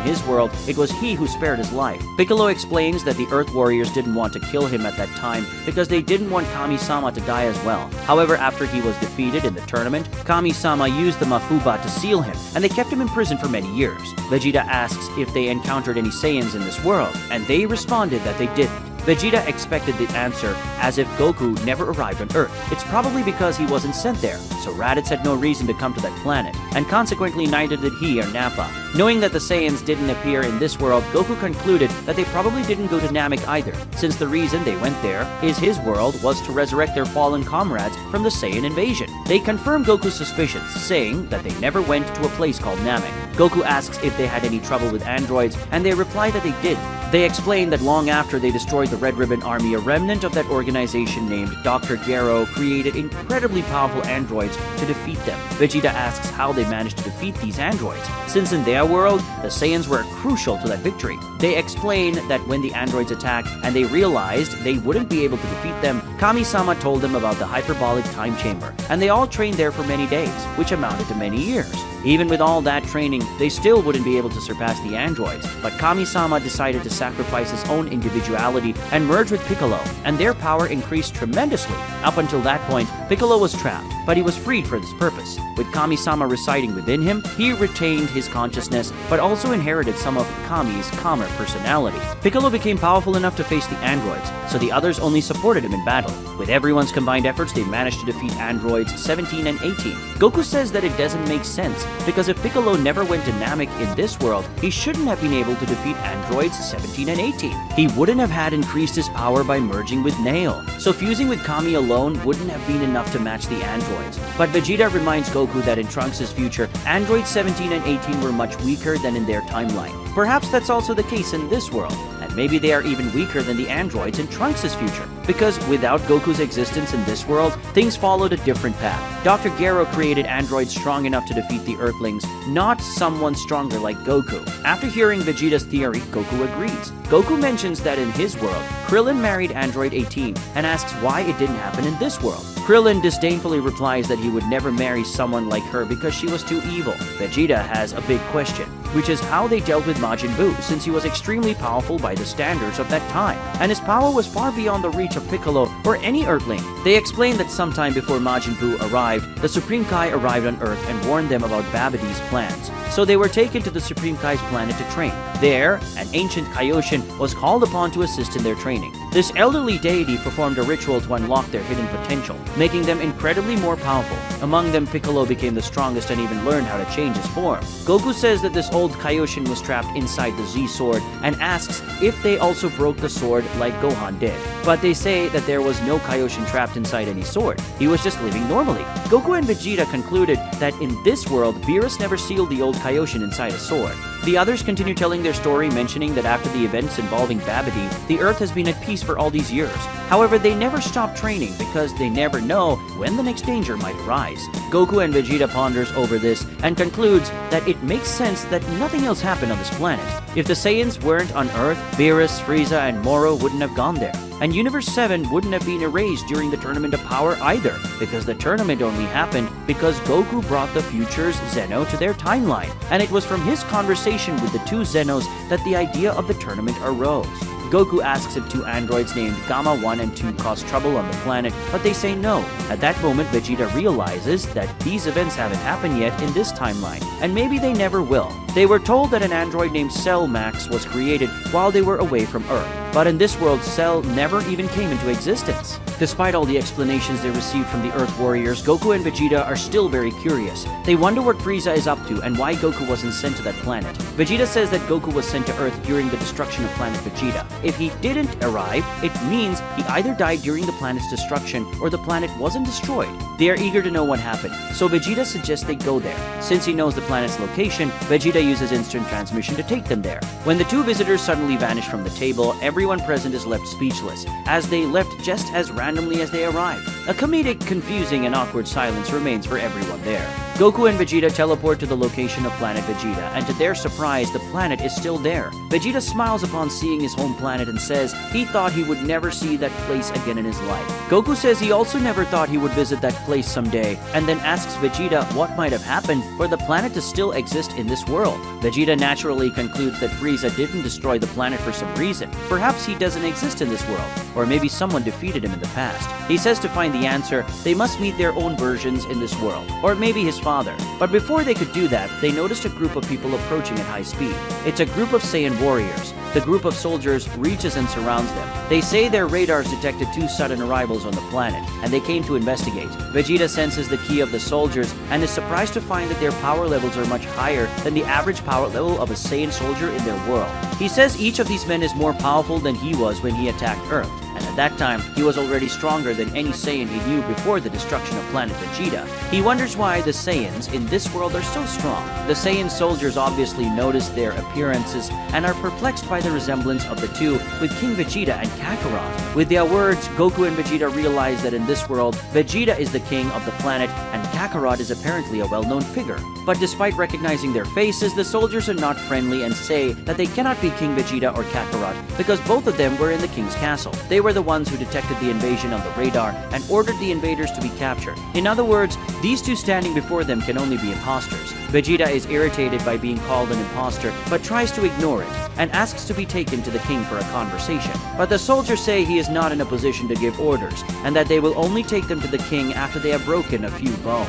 his world, it was he who spared his life. Piccolo explains that the Earth Warriors didn't want to kill him at that time because they didn't want Kami-sama to die as well. However, after he was defeated in the tournament, Kami-sama used the Mafuba to seal him, and they kept him in prison for many years. Vegeta asks if they encountered any Saiyans in this world, and they responded that they didn't. Vegeta expected the answer, as if Goku never arrived on Earth. It's probably because he wasn't sent there, so Raditz had no reason to come to that planet, and consequently neither did he or Nappa. Knowing that the Saiyans didn't appear in this world, Goku concluded that they probably didn't go to Namek either, since the reason they went there is his world was to resurrect their fallen comrades from the Saiyan invasion. They confirm Goku's suspicions, saying that they never went to a place called Namek. Goku asks if they had any trouble with androids, and they reply that they did. They explain that long after they destroyed the Red Ribbon Army, a remnant of that organization named Dr. Gero created incredibly powerful androids to defeat them. Vegeta asks how they managed to defeat these androids, since in their world, the Saiyans were crucial to that victory. They explain that when the androids attacked and they realized they wouldn't be able to defeat them, Kami-sama told them about the hyperbolic time chamber, and they all trained there for many days, which amounted to many years. Even with all that training, they still wouldn't be able to surpass the androids, but Kami-sama decided to sacrifice his own individuality and merge with Piccolo, and their power increased tremendously. Up until that point, Piccolo was trapped, but he was freed for this purpose. With Kami-sama residing within him, he retained his consciousness, but also inherited some of Kami's calmer personality. Piccolo became powerful enough to face the androids, so the others only supported him in battle. With everyone's combined efforts, they managed to defeat androids 17 and 18. Goku says that it doesn't make sense, because if Piccolo never went to Namek in this world, he shouldn't have been able to defeat androids 17 and 18. He wouldn't have had increased his power by merging with Nail, so fusing with Kami alone wouldn't have been enough to match the androids. But Vegeta reminds Goku that in Trunks' future, androids 17 and 18 were much weaker than in their timeline. Perhaps that's also the case in this world, and maybe they are even weaker than the androids in Trunks' future, because without Goku's existence in this world, things followed a different path. Dr. Gero created androids strong enough to defeat the Earthlings, not someone stronger like Goku. After hearing Vegeta's theory, Goku agrees. Goku mentions that in his world, Krillin married Android 18 and asks why it didn't happen in this world. Krillin disdainfully replies that he would never marry someone like her because she was too evil. Vegeta has a big question, which is how they dealt with Majin Buu, since he was extremely powerful by the standards of that time, and his power was far beyond the reach of Piccolo or any Earthling. They explain that sometime before Majin Buu arrived, the Supreme Kai arrived on Earth and warned them about Babidi's plans. so they were taken to the Supreme Kai's planet to train. There, an ancient Kaioshin was called upon to assist in their training. This elderly deity performed a ritual to unlock their hidden potential, making them incredibly more powerful. Among them, Piccolo became the strongest and even learned how to change his form. Goku says that this old Kaioshin was trapped inside the Z sword and asks if they also broke the sword like Gohan did. But they say that there was no Kaioshin trapped inside any sword. He was just living normally. Goku and Vegeta concluded that in this world, Beerus never sealed the old Kaioshin inside a sword. The others continue telling their story, mentioning that after the events involving Babidi, the Earth has been at peace for all these years. However, they never stop training because they never know when the next danger might arise. Goku and Vegeta ponders over this and concludes that it makes sense that nothing else happened on this planet. If the Saiyans weren't on Earth, Beerus, Frieza, and Moro wouldn't have gone there. And Universe 7 wouldn't have been erased during the Tournament of Power either, because the tournament only happened because Goku brought the future's Zeno to their timeline, and it was from his conversation with the two Zenos that the idea of the tournament arose. Goku asks if two androids named Gamma 1 and 2 cause trouble on the planet, but they say no. At that moment, Vegeta realizes that these events haven't happened yet in this timeline, and maybe they never will. They were told that an android named Cell Max was created while they were away from Earth, but in this world, Cell never even came into existence. Despite all the explanations they received from the Earth Warriors, Goku and Vegeta are still very curious. They wonder what Frieza is up to and why Goku wasn't sent to that planet. Vegeta says that Goku was sent to Earth during the destruction of planet Vegeta. If he didn't arrive, it means he either died during the planet's destruction or the planet wasn't destroyed. They are eager to know what happened, so Vegeta suggests they go there. Since he knows the planet's location, Vegeta uses instant transmission to take them there. When the two visitors suddenly vanish from the table, everyone present is left speechless, as they left just as randomly as they arrived. A comedic, confusing, and awkward silence remains for everyone there. Goku and Vegeta teleport to the location of planet Vegeta, and to their surprise, the planet is still there. Vegeta smiles upon seeing his home planet and says he thought he would never see that place again in his life. Goku says he also never thought he would visit that place someday, and then asks Vegeta what might have happened for the planet to still exist in this world. Vegeta naturally concludes that Frieza didn't destroy the planet for some reason. Perhaps he doesn't exist in this world, or maybe someone defeated him in the past. He says to find the answer, they must meet their own versions in this world, or maybe his father. But before they could do that, they noticed a group of people approaching at high speed. It's a group of Saiyan warriors. The group of soldiers reaches and surrounds them. They say their radars detected two sudden arrivals on the planet, and they came to investigate. Vegeta senses the key of the soldiers and is surprised to find that their power levels are much higher than the average power level of a Saiyan soldier in their world. He says each of these men is more powerful than he was when he attacked Earth, and at that time, he was already stronger than any Saiyan he knew before the destruction of planet Vegeta. He wonders why the Saiyans in this world are so strong. The Saiyan soldiers obviously notice their appearances and are perplexed by the resemblance of the two with King Vegeta and Kakarot. With their words, Goku and Vegeta realize that in this world, Vegeta is the king of the planet and Kakarot is apparently a well-known figure. But despite recognizing their faces, the soldiers are not friendly and say that they cannot be King Vegeta or Kakarot because both of them were in the king's castle. They were the ones who detected the invasion on the radar and ordered the invaders to be captured. In other words, these two standing before them can only be imposters. Vegeta is irritated by being called an imposter, but tries to ignore it and asks to be taken to the king for a conversation. But the soldiers say he is not in a position to give orders and that they will only take them to the king after they have broken a few bones.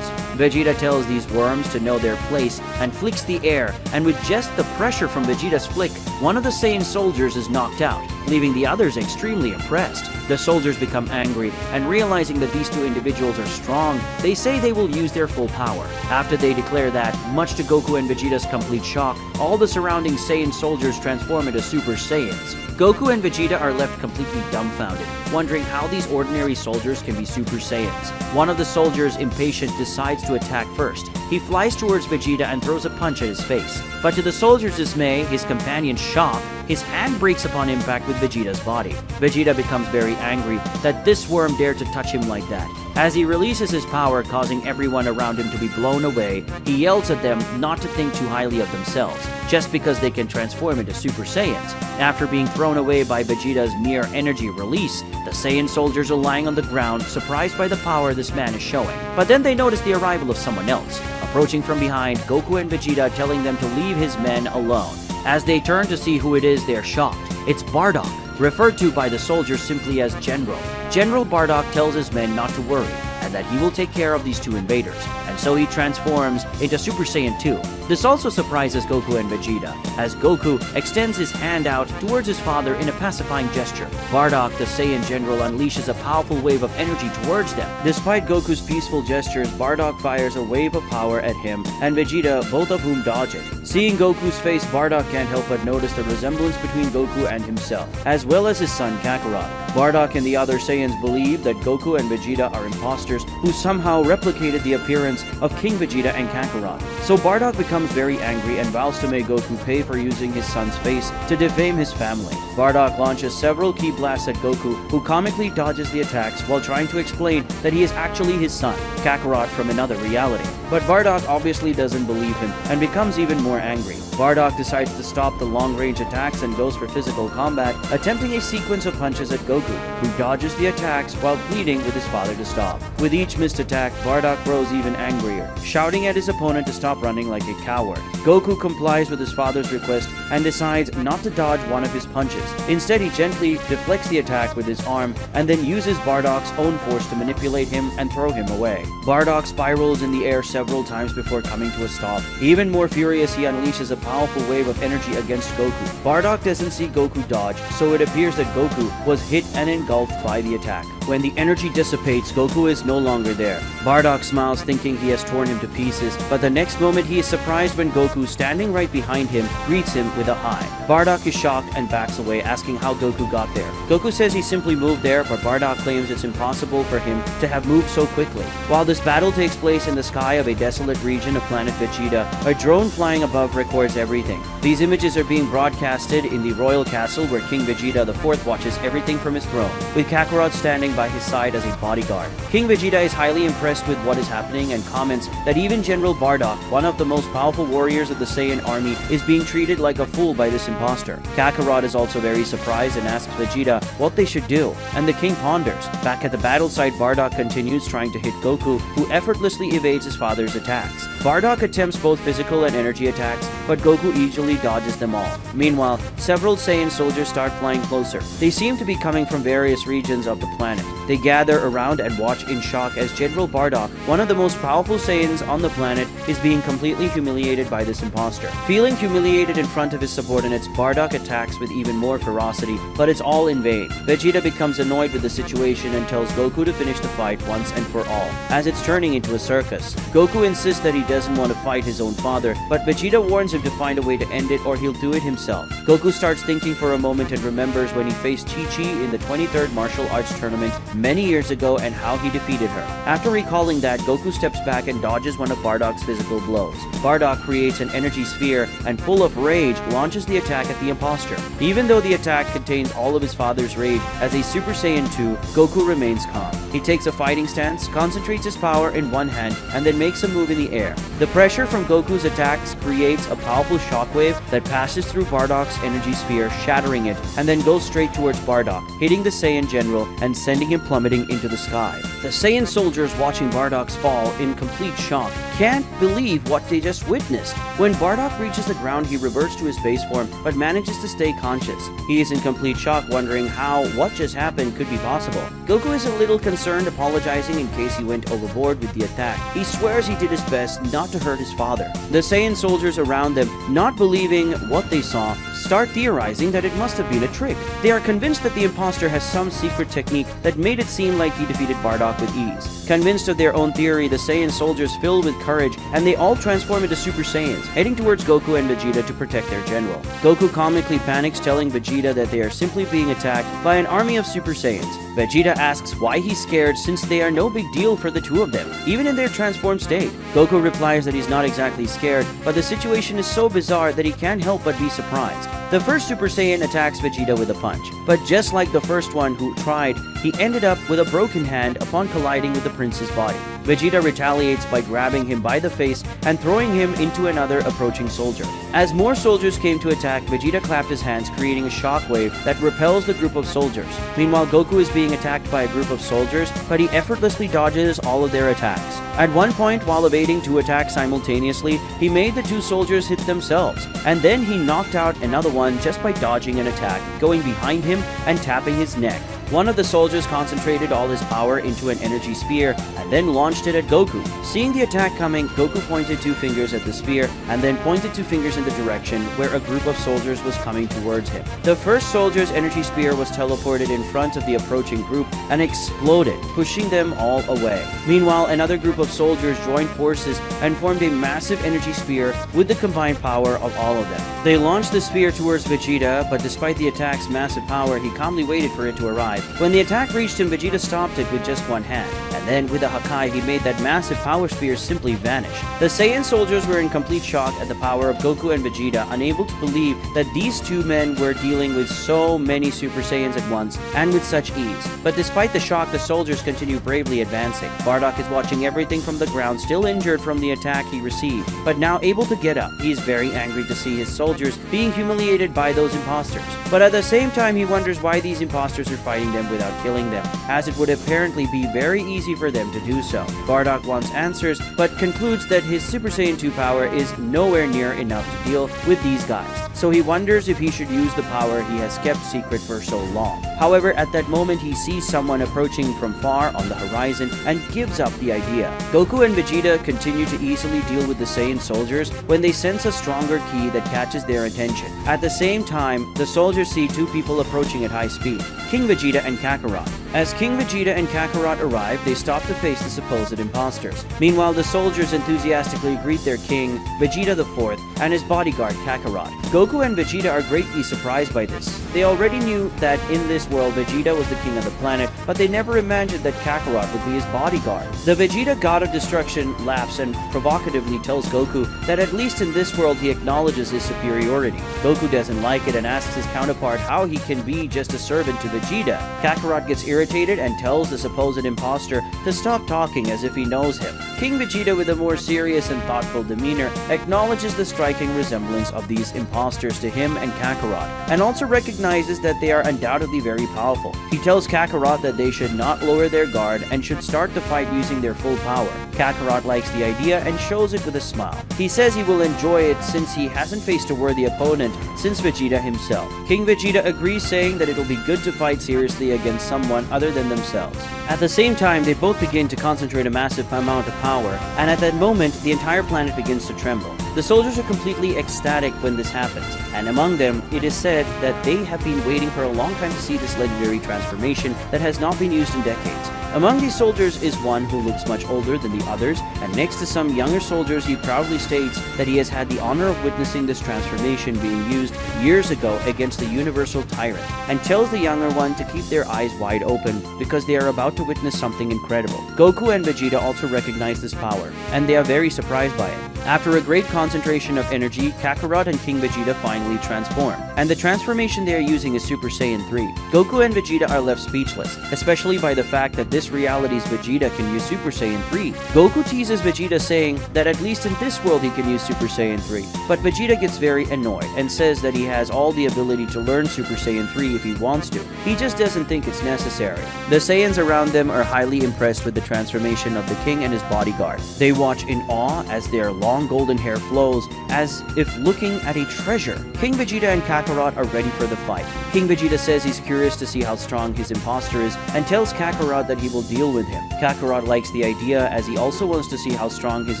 Vegeta tells these worms to know their place and flicks the air, and with just the pressure from Vegeta's flick, one of the Saiyan soldiers is knocked out, leaving the others extremely impressed. The soldiers become angry, and realizing that these two individuals are strong, they say they will use their full power. After they declare that, much to Goku and Vegeta's complete shock, all the surrounding Saiyan soldiers transform into Super Saiyans. Goku and Vegeta are left completely dumbfounded, wondering how these ordinary soldiers can be Super Saiyans. One of the soldiers, impatient, decides to attack first. He flies towards Vegeta and throws a punch at his face. But to the soldier's dismay, his companion's shock, his hand breaks upon impact with Vegeta's body. Vegeta becomes very angry that this worm dared to touch him like that. As he releases his power, causing everyone around him to be blown away, he yells at them not to think too highly of themselves, just because they can transform into Super Saiyans. After being thrown away by Vegeta's mere energy release, the Saiyan soldiers are lying on the ground, surprised by the power this man is showing. But then they notice the arrival of someone else. Approaching from behind, Goku and Vegeta telling them to leave his men alone. As they turn to see who it is, they are shocked. It's Bardock, referred to by the soldiers simply as General. General Bardock tells his men not to worry, and that he will take care of these two invaders. And and so he transforms into Super Saiyan 2. This also surprises Goku and Vegeta, as Goku extends his hand out towards his father in a pacifying gesture. Bardock, the Saiyan General, unleashes a powerful wave of energy towards them. Despite Goku's peaceful gestures, Bardock fires a wave of power at him and Vegeta, both of whom dodge it. Seeing Goku's face, Bardock can't help but notice the resemblance between Goku and himself, as well as his son Kakarot. Bardock and the other Saiyans believe that Goku and Vegeta are imposters who somehow replicated the appearance of King Vegeta and Kakarot. So Bardock becomes very angry and vows to make Goku pay for using his son's face to defame his family. Bardock launches several ki blasts at Goku, who comically dodges the attacks while trying to explain that he is actually his son, Kakarot, from another reality. But Bardock obviously doesn't believe him and becomes even more angry. Bardock decides to stop the long-range attacks and goes for physical combat, attempting a sequence of punches at Goku, who dodges the attacks while pleading with his father to stop. With each missed attack, Bardock grows even angrier, shouting at his opponent to stop running like a coward. Goku complies with his father's request and decides not to dodge one of his punches. Instead, he gently deflects the attack with his arm and then uses Bardock's own force to manipulate him and throw him away. Bardock spirals in the air several times before coming to a stop. Even more furious, he unleashes a powerful wave of energy against Goku. Bardock doesn't see Goku dodge, so it appears that Goku was hit and engulfed by the attack. When the energy dissipates, Goku is no longer there. Bardock smiles, thinking he has torn him to pieces, but the next moment he is surprised when Goku, standing right behind him, greets him with a hi. Bardock is shocked and backs away, asking how Goku got there. Goku says he simply moved there, but Bardock claims it's impossible for him to have moved so quickly. While this battle takes place in the sky of a desolate region of planet Vegeta, a drone flying above records everything. These images are being broadcasted in the royal castle where King Vegeta IV watches everything from his throne, with Kakarot standing by his side as a bodyguard. King Vegeta is highly impressed with what is happening and comments that even General Bardock, one of the most powerful warriors of the Saiyan army, is being treated like a fool by this imposter. Kakarot is also very surprised and asks Vegeta what they should do, and the king ponders. Back at the battle site, Bardock continues trying to hit Goku, who effortlessly evades his father's attacks. Bardock attempts both physical and energy attacks, but Goku easily dodges them all. Meanwhile, several Saiyan soldiers start flying closer. They seem to be coming from various regions of the planet. They gather around and watch in shock as General Bardock, one of the most powerful Saiyans on the planet, is being completely humiliated by this imposter. Feeling humiliated in front of his subordinates, Bardock attacks with even more ferocity, but it's all in vain. Vegeta becomes annoyed with the situation and tells Goku to finish the fight once and for all, as it's turning into a circus. Goku insists that he doesn't want to fight his own father, but Vegeta warns him to find a way to end it or he'll do it himself. Goku starts thinking for a moment and remembers when he faced Chi-Chi in the 23rd martial arts tournament many years ago and how he defeated her. After recalling that, Goku steps back and dodges one of Bardock's physical blows. Bardock creates an energy sphere and, full of rage, launches the attack at the imposter. Even though the attack contains all of his father's rage, as a Super Saiyan 2, Goku remains calm. He takes a fighting stance, concentrates his power in one hand, and then makes a move in the air. The pressure from Goku's attacks creates a powerful shockwave that passes through Bardock's energy sphere, shattering it, and then goes straight towards Bardock, hitting the Saiyan General and sending him plummeting into the sky. The Saiyan soldiers watching Bardock's fall in complete shock can't believe what they just witnessed. When Bardock reaches the ground, he reverts to his base form but manages to stay conscious. He is in complete shock, wondering how what just happened could be possible. Goku is a little concerned, apologizing in case he went overboard with the attack. He swears he did his best not to hurt his father. The Saiyan soldiers around them, not believing what they saw, start theorizing that it must have been a trick. They are convinced that the imposter has some secret technique that made it seem like he defeated Bardock with ease. Convinced of their own theory, the Saiyan soldiers fill with courage and they all transform into Super Saiyans, heading towards Goku and Vegeta to protect their general. Goku comically panics, telling Vegeta that they are simply being attacked by an army of Super Saiyans. Vegeta asks why he's scared since they are no big deal for the two of them, even in their transformed state. Goku replies that he's not exactly scared, but the situation is so bizarre that he can't help but be surprised. The first Super Saiyan attacks Vegeta with a punch, but just like the first one who tried, he ended up with a broken hand upon colliding with the prince's body. Vegeta retaliates by grabbing him by the face and throwing him into another approaching soldier. As more soldiers came to attack, Vegeta clapped his hands, creating a shockwave that repels the group of soldiers. Meanwhile, Goku is being attacked by a group of soldiers, but he effortlessly dodges all of their attacks. At one point, while evading two attacks simultaneously, he made the two soldiers hit themselves, and then he knocked out another one just by dodging an attack, going behind him and tapping his neck. One of the soldiers concentrated all his power into an energy spear and then launched it at Goku. Seeing the attack coming, Goku pointed 2 fingers at the spear and then pointed 2 fingers in the direction where a group of soldiers was coming towards him. The first soldier's energy spear was teleported in front of the approaching group and exploded, pushing them all away. Meanwhile, another group of soldiers joined forces and formed a massive energy spear with the combined power of all of them. They launched the spear towards Vegeta, but despite the attack's massive power, he calmly waited for it to arrive. When the attack reached him, Vegeta stopped it with just one hand, and then with a Hakai, he made that massive power spear simply vanish. The Saiyan soldiers were in complete shock at the power of Goku and Vegeta, unable to believe that these two men were dealing with so many Super Saiyans at once and with such ease. But despite the shock, the soldiers continue bravely advancing. Bardock is watching everything from the ground, still injured from the attack he received, but now able to get up. He is very angry to see his soldiers being humiliated by those imposters. But at the same time, he wonders why these imposters are fighting them without killing them, as it would apparently be very easy for them to do so. Bardock wants answers, but concludes that his Super Saiyan 2 power is nowhere near enough to deal with these guys. So he wonders if he should use the power he has kept secret for so long. However, at that moment, he sees someone approaching from far on the horizon and gives up the idea. Goku and Vegeta continue to easily deal with the Saiyan soldiers when they sense a stronger ki that catches their attention. At the same time, the soldiers see 2 people approaching at high speed, King Vegeta and Kakarot. As King Vegeta and Kakarot arrive, they stop to face the supposed imposters. Meanwhile, the soldiers enthusiastically greet their king, Vegeta IV, and his bodyguard, Kakarot. Goku and Vegeta are greatly surprised by this. They already knew that in this world, Vegeta was the king of the planet, but they never imagined that Kakarot would be his bodyguard. The Vegeta God of Destruction laughs and provocatively tells Goku that at least in this world he acknowledges his superiority. Goku doesn't like it and asks his counterpart how he can be just a servant to Vegeta. Kakarot gets irritated and tells the supposed imposter to stop talking as if he knows him. King Vegeta, with a more serious and thoughtful demeanor, acknowledges the striking resemblance of these imposters to him and Kakarot, and also recognizes that they are undoubtedly very powerful. He tells Kakarot that they should not lower their guard and should start the fight using their full power. Kakarot likes the idea and shows it with a smile. He says he will enjoy it since he hasn't faced a worthy opponent since Vegeta himself. King Vegeta agrees, saying that it will be good to fight seriously against someone other than themselves. At the same time, they both begin to concentrate a massive amount of power, and at that moment, the entire planet begins to tremble. The soldiers are completely ecstatic when this happens, and among them, it is said that they have been waiting for a long time to see this legendary transformation that has not been used in decades. Among these soldiers is one who looks much older than the others, and next to some younger soldiers, he proudly states that he has had the honor of witnessing this transformation being used years ago against the universal tyrant, and tells the younger one to keep their eyes wide open because they are about to witness something incredible. Goku and Vegeta also recognize this power, and they are very surprised by it. After a great concentration of energy, Kakarot and King Vegeta finally transform, and the transformation they are using is Super Saiyan 3. Goku and Vegeta are left speechless, especially by the fact that this reality's Vegeta can use Super Saiyan 3. Goku teases Vegeta, saying that at least in this world he can use Super Saiyan 3, but Vegeta gets very annoyed and says that he has all the ability to learn Super Saiyan 3 if he wants to. He just doesn't think it's necessary. The Saiyans around them are highly impressed with the transformation of the king and his bodyguard. They watch in awe as their long golden hair flows, as if looking at a treasure. King Vegeta and Kakarot are ready for the fight. King Vegeta says he's curious to see how strong his imposter is and tells Kakarot that he will deal with him. Kakarot likes the idea, as he also wants to see how strong his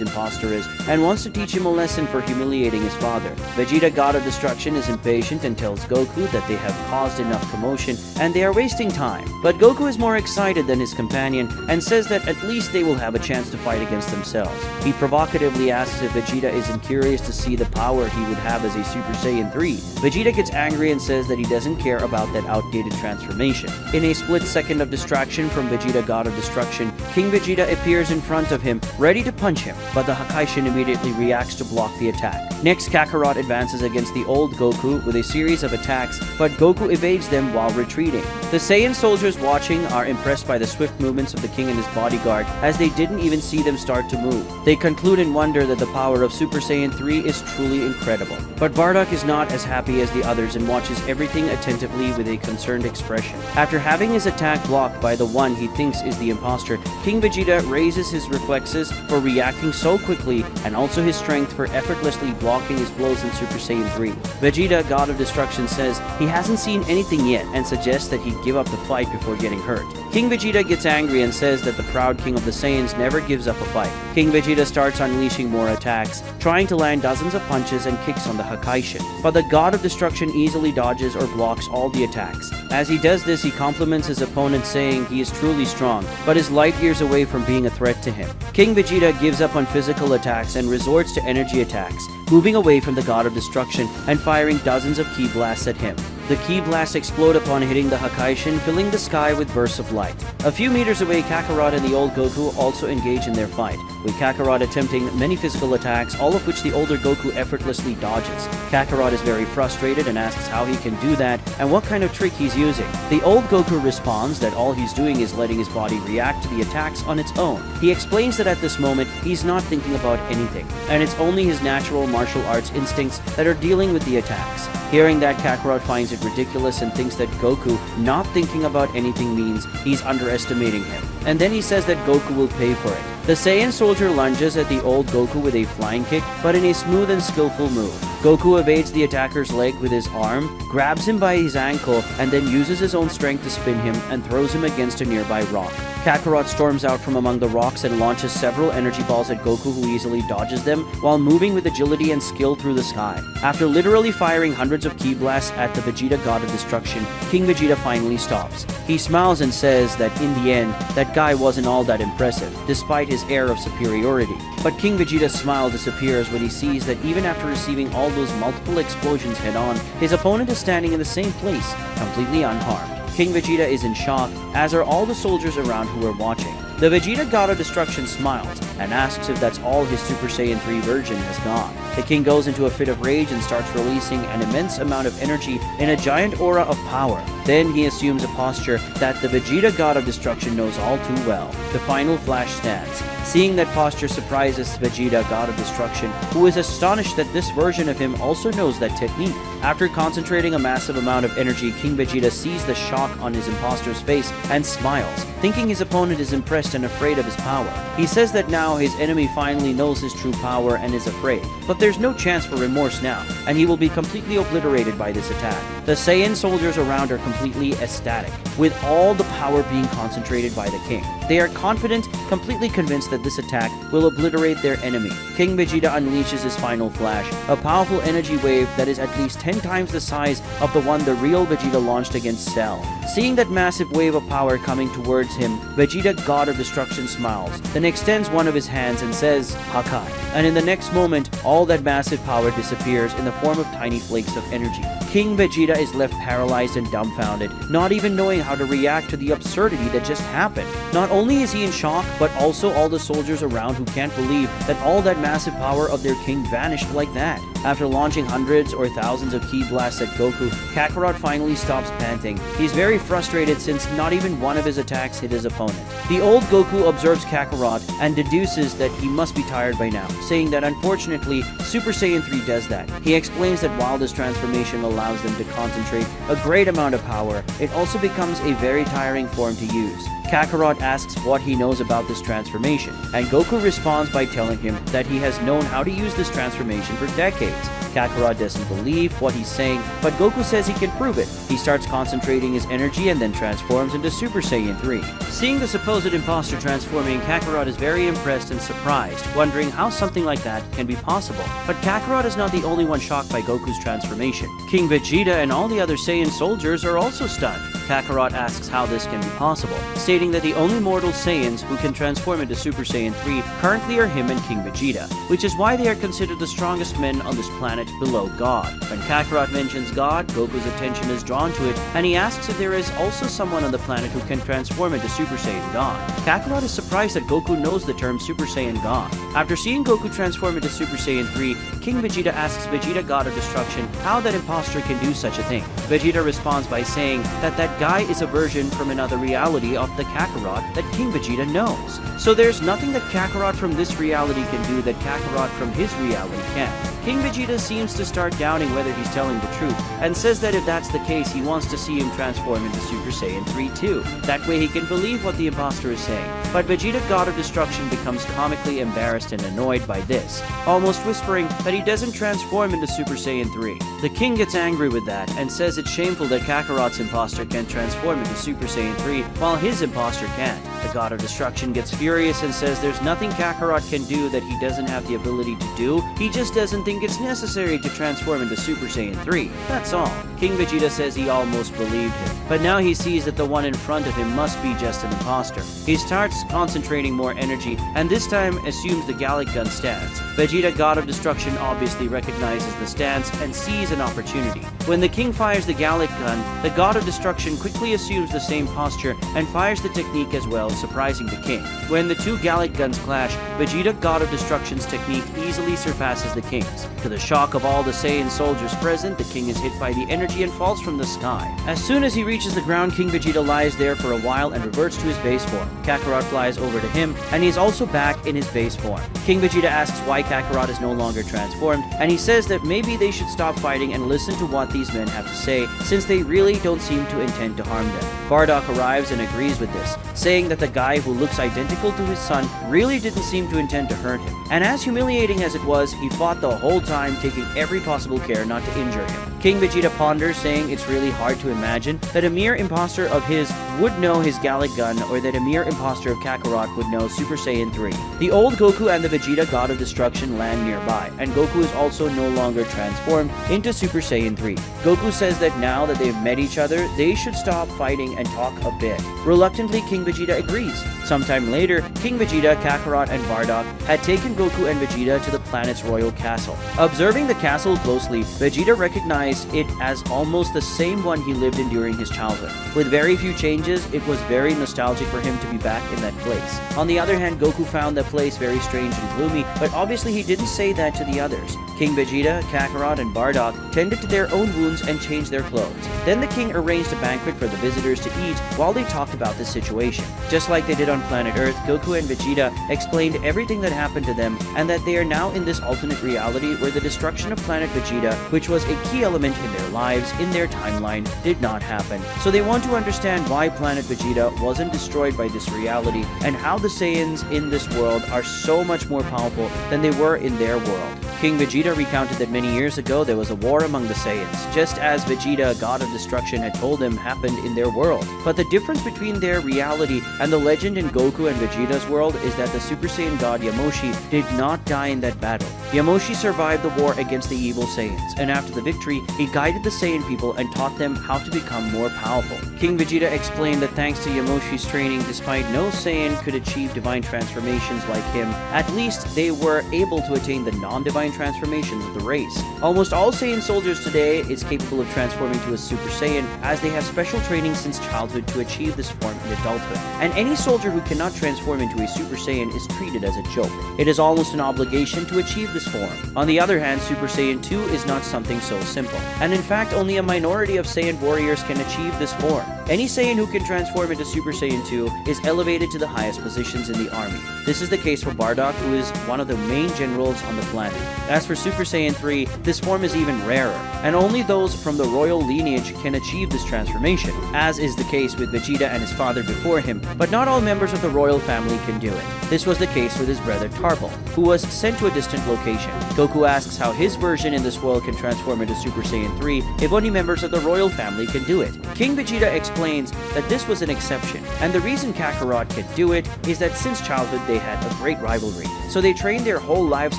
imposter is and wants to teach him a lesson for humiliating his father. Vegeta, God of Destruction, is impatient and tells Goku that they have caused enough commotion and they are wasting time. But Goku is more excited than his companion and says that at least they will have a chance to fight against themselves. He provocatively asks if Vegeta isn't curious to see the power he would have as a Super Saiyan 3. Vegeta gets angry and says that he doesn't care about that outdated transformation. In a split second of distraction from Vegeta, God of Destruction, King Vegeta appears in front of him, ready to punch him, but the Hakaishin immediately reacts to block the attack. Next, Kakarot advances against the old Goku with a series of attacks, but Goku evades them while retreating. The Saiyan soldiers watching are impressed by the swift movements of the king and his bodyguard, as they didn't even see them start to move. They conclude and wonder that the power of Super Saiyan 3 is truly incredible. But Bardock is not as happy as the others and watches everything attentively with a concerned expression. After having his attack blocked by the one he thinks is the imposter, King Vegeta raises his reflexes for reacting so quickly and also his strength for effortlessly blocking his blows in Super Saiyan 3. Vegeta, God of Destruction, says he hasn't seen anything yet and suggests that he give up the fight before getting hurt. King Vegeta gets angry and says that the proud king of the Saiyans never gives up a fight. King Vegeta starts unleashing more attacks, trying to land dozens of punches and kicks on the Hakaishin, but the God of Destruction easily dodges or blocks all the attacks. As he does this, he compliments his opponent, saying he is truly strong, but is light years away from being a threat to him. King Vegeta gives up on physical attacks and resorts to energy attacks, moving away from the God of Destruction and firing dozens of ki blasts at him. The ki blasts explode upon hitting the Hakaishin, filling the sky with bursts of light. A few meters away, Kakarot and the old Goku also engage in their fight, with Kakarot attempting many physical attacks, all of which the older Goku effortlessly dodges. Kakarot is very frustrated and asks how he can do that and what kind of trick he's using. The old Goku responds that all he's doing is letting his body react to the attacks on its own. He explains that at this moment, he's not thinking about anything, and it's only his natural martial arts instincts that are dealing with the attacks. Hearing that, Kakarot finds it ridiculous and thinks that Goku not thinking about anything means he's underestimating him. And then he says that Goku will pay for it. The Saiyan soldier lunges at the old Goku with a flying kick, but in a smooth and skillful move. Goku evades the attacker's leg with his arm, grabs him by his ankle, and then uses his own strength to spin him and throws him against a nearby rock. Kakarot storms out from among the rocks and launches several energy balls at Goku, who easily dodges them while moving with agility and skill through the sky. After literally firing hundreds of ki blasts at the Vegeta God of Destruction, King Vegeta finally stops. He smiles and says that in the end, that guy wasn't all that impressive, despite his air of superiority. But King Vegeta's smile disappears when he sees that even after receiving all those multiple explosions head-on, his opponent is standing in the same place, completely unharmed. King Vegeta is in shock, as are all the soldiers around who are watching. The Vegeta God of Destruction smiles and asks if that's all his Super Saiyan 3 version has gone. The king goes into a fit of rage and starts releasing an immense amount of energy in a giant aura of power. Then he assumes a posture that the Vegeta God of Destruction knows all too well, the final flash stance. Seeing that posture surprises Vegeta God of Destruction, who is astonished that this version of him also knows that technique. After concentrating a massive amount of energy, King Vegeta sees the shock on his imposter's face and smiles, thinking his opponent is impressed and afraid of his power. He says that now his enemy finally knows his true power and is afraid, but there's no chance for remorse now, and he will be completely obliterated by this attack. The Saiyan soldiers around are completely ecstatic, with all the power being concentrated by the king. They are confident, completely convinced that this attack will obliterate their enemy. King Vegeta unleashes his final flash, a powerful energy wave that is at least 10 times the size of the one the real Vegeta launched against Cell. Seeing that massive wave of power coming towards him, Vegeta God of Destruction smiles, then extends one of his hands and says, Hakai. And in the next moment, all that massive power disappears in the form of tiny flakes of energy. King Vegeta is left paralyzed and dumbfounded, not even knowing how to react to the absurdity that just happened. Not only is he in shock, but also all the soldiers around who can't believe that all that massive power of their king vanished like that. After launching hundreds or thousands of ki blasts at Goku, Kakarot finally stops panting. He's very frustrated since not even one of his attacks hit his opponent. The old Goku observes Kakarot and deduces that he must be tired by now, saying that unfortunately, Super Saiyan 3 does that. He explains that while this transformation allows them to concentrate a great amount of power, it also becomes a very tiring form to use. Kakarot asks what he knows about this transformation, and Goku responds by telling him that he has known how to use this transformation for decades. Kakarot doesn't believe what he's saying, but Goku says he can prove it. He starts concentrating his energy and then transforms into Super Saiyan 3. Seeing the supposed imposter transforming, Kakarot is very impressed and surprised, wondering how something like that can be possible. But Kakarot is not the only one shocked by Goku's transformation. King Vegeta and all the other Saiyan soldiers are also stunned. Kakarot asks how this can be possible, stating that the only mortal Saiyans who can transform into Super Saiyan 3 currently are him and King Vegeta, which is why they are considered the strongest men on this planet below God. When Kakarot mentions God, Goku's attention is drawn to it, and he asks if there is also someone on the planet who can transform into Super Saiyan God. Kakarot is surprised that Goku knows the term Super Saiyan God. After seeing Goku transform into Super Saiyan 3, King Vegeta asks Vegeta God of Destruction how that imposter can do such a thing. Vegeta responds by saying that Guy is a version from another reality of the Kakarot that King Vegeta knows. So there's nothing that Kakarot from this reality can do that Kakarot from his reality can. King Vegeta seems to start doubting whether he's telling the truth, and says that if that's the case, he wants to see him transform into Super Saiyan 3 too. That way he can believe what the imposter is saying. But Vegeta, God of Destruction, becomes comically embarrassed and annoyed by this, almost whispering that he doesn't transform into Super Saiyan 3. The king gets angry with that, and says it's shameful that Kakarot's imposter can transform into Super Saiyan 3, while his imposter can't. The God of Destruction gets furious and says there's nothing Kakarot can do that he doesn't have the ability to do, he just doesn't think it's necessary to transform into Super Saiyan 3. That's all. King Vegeta says he almost believed him, but now he sees that the one in front of him must be just an imposter. He starts concentrating more energy, and this time assumes the Gallic Gun stance. Vegeta, God of Destruction, obviously recognizes the stance and sees an opportunity. When the king fires the Gallic Gun, the God of Destruction quickly assumes the same posture and fires the technique as well, surprising the king. When the two Gallic Guns clash, Vegeta, God of Destruction's technique easily surpasses the king's. To the shock of all the Saiyan soldiers present, the king is hit by the energy and falls from the sky. As soon as he reaches the ground, King Vegeta lies there for a while and reverts to his base form. Kakarot flies over to him, and he is also back in his base form. King Vegeta asks why Kakarot is no longer transformed, and he says that maybe they should stop fighting and listen to what these men have to say, since they really don't seem to intend to harm them. Bardock arrives and agrees with this, saying that the guy who looks identical to his son really didn't seem to intend to hurt him. And as humiliating as it was, he fought the whole time, taking every possible care not to injure him. King Vegeta ponders, saying it's really hard to imagine that a mere imposter of his would know his Gallic Gun, or that a mere imposter of Kakarot would know Super Saiyan 3. The old Goku and the Vegeta, God of Destruction, land nearby, and Goku is also no longer transformed into Super Saiyan 3. Goku says that now that they've met each other, they should stop fighting and talk a bit. Reluctantly, King Vegeta agrees. Sometime later, King Vegeta, Kakarot, and Bardock had taken Goku and Vegeta to the planet's royal castle. Observing the castle closely, Vegeta recognized it as almost the same one he lived in during his childhood. With very few changes, it was very nostalgic for him to be back in that place. On the other hand, Goku found that place very strange and gloomy, but obviously he didn't say that to the others. King Vegeta, Kakarot, and Bardock tended to their own wounds and changed their clothes. Then the king arranged a banquet for the visitors to eat while they talked about the situation. Just like they did on planet Earth, Goku and Vegeta explained everything that happened to them, and that they are now in this alternate reality where the destruction of planet Vegeta, which was a key element in their lives, in their timeline, did not happen. So they want to understand why planet Vegeta wasn't destroyed by this reality, and how the Saiyans in this world are so much more powerful than they were in their world. King Vegeta recounted that many years ago there was a war among the Saiyans, just as Vegeta, God of Destruction, had told him happened in their world. But the difference between their reality and the legend in Goku and Vegeta's world is that the Super Saiyan God Yamoshi did not die in that battle. Yamoshi survived the war against the evil Saiyans, and after the victory, he guided the Saiyan people and taught them how to become more powerful. King Vegeta explained that thanks to Yamoshi's training, despite no Saiyan could achieve divine transformations like him, at least they were able to attain the non-divine transformations of the race. Almost all Saiyan soldiers today is capable of transforming to a Super Saiyan, as they have special training since childhood to achieve this form in adulthood. And any soldier who cannot transform into a Super Saiyan is treated as a joke. It is almost an obligation to achieve this form. On the other hand, Super Saiyan 2 is not something so simple. And in fact, only a minority of Saiyan warriors can achieve this form. Any Saiyan who can transform into Super Saiyan 2 is elevated to the highest positions in the army. This is the case for Bardock, who is one of the main generals on the planet. As for Super Saiyan 3, this form is even rarer, and only those from the royal lineage can achieve this transformation, as is the case with Vegeta and his father before him, but not all members of the royal family can do it. This was the case with his brother Tarple, who was sent to a distant location. Goku asks how his version in this world can transform into Super Saiyan 3 if only members of the royal family can do it. King Vegeta explains that this was an exception, and the reason Kakarot could do it is that since childhood they had a great rivalry, so they trained their whole lives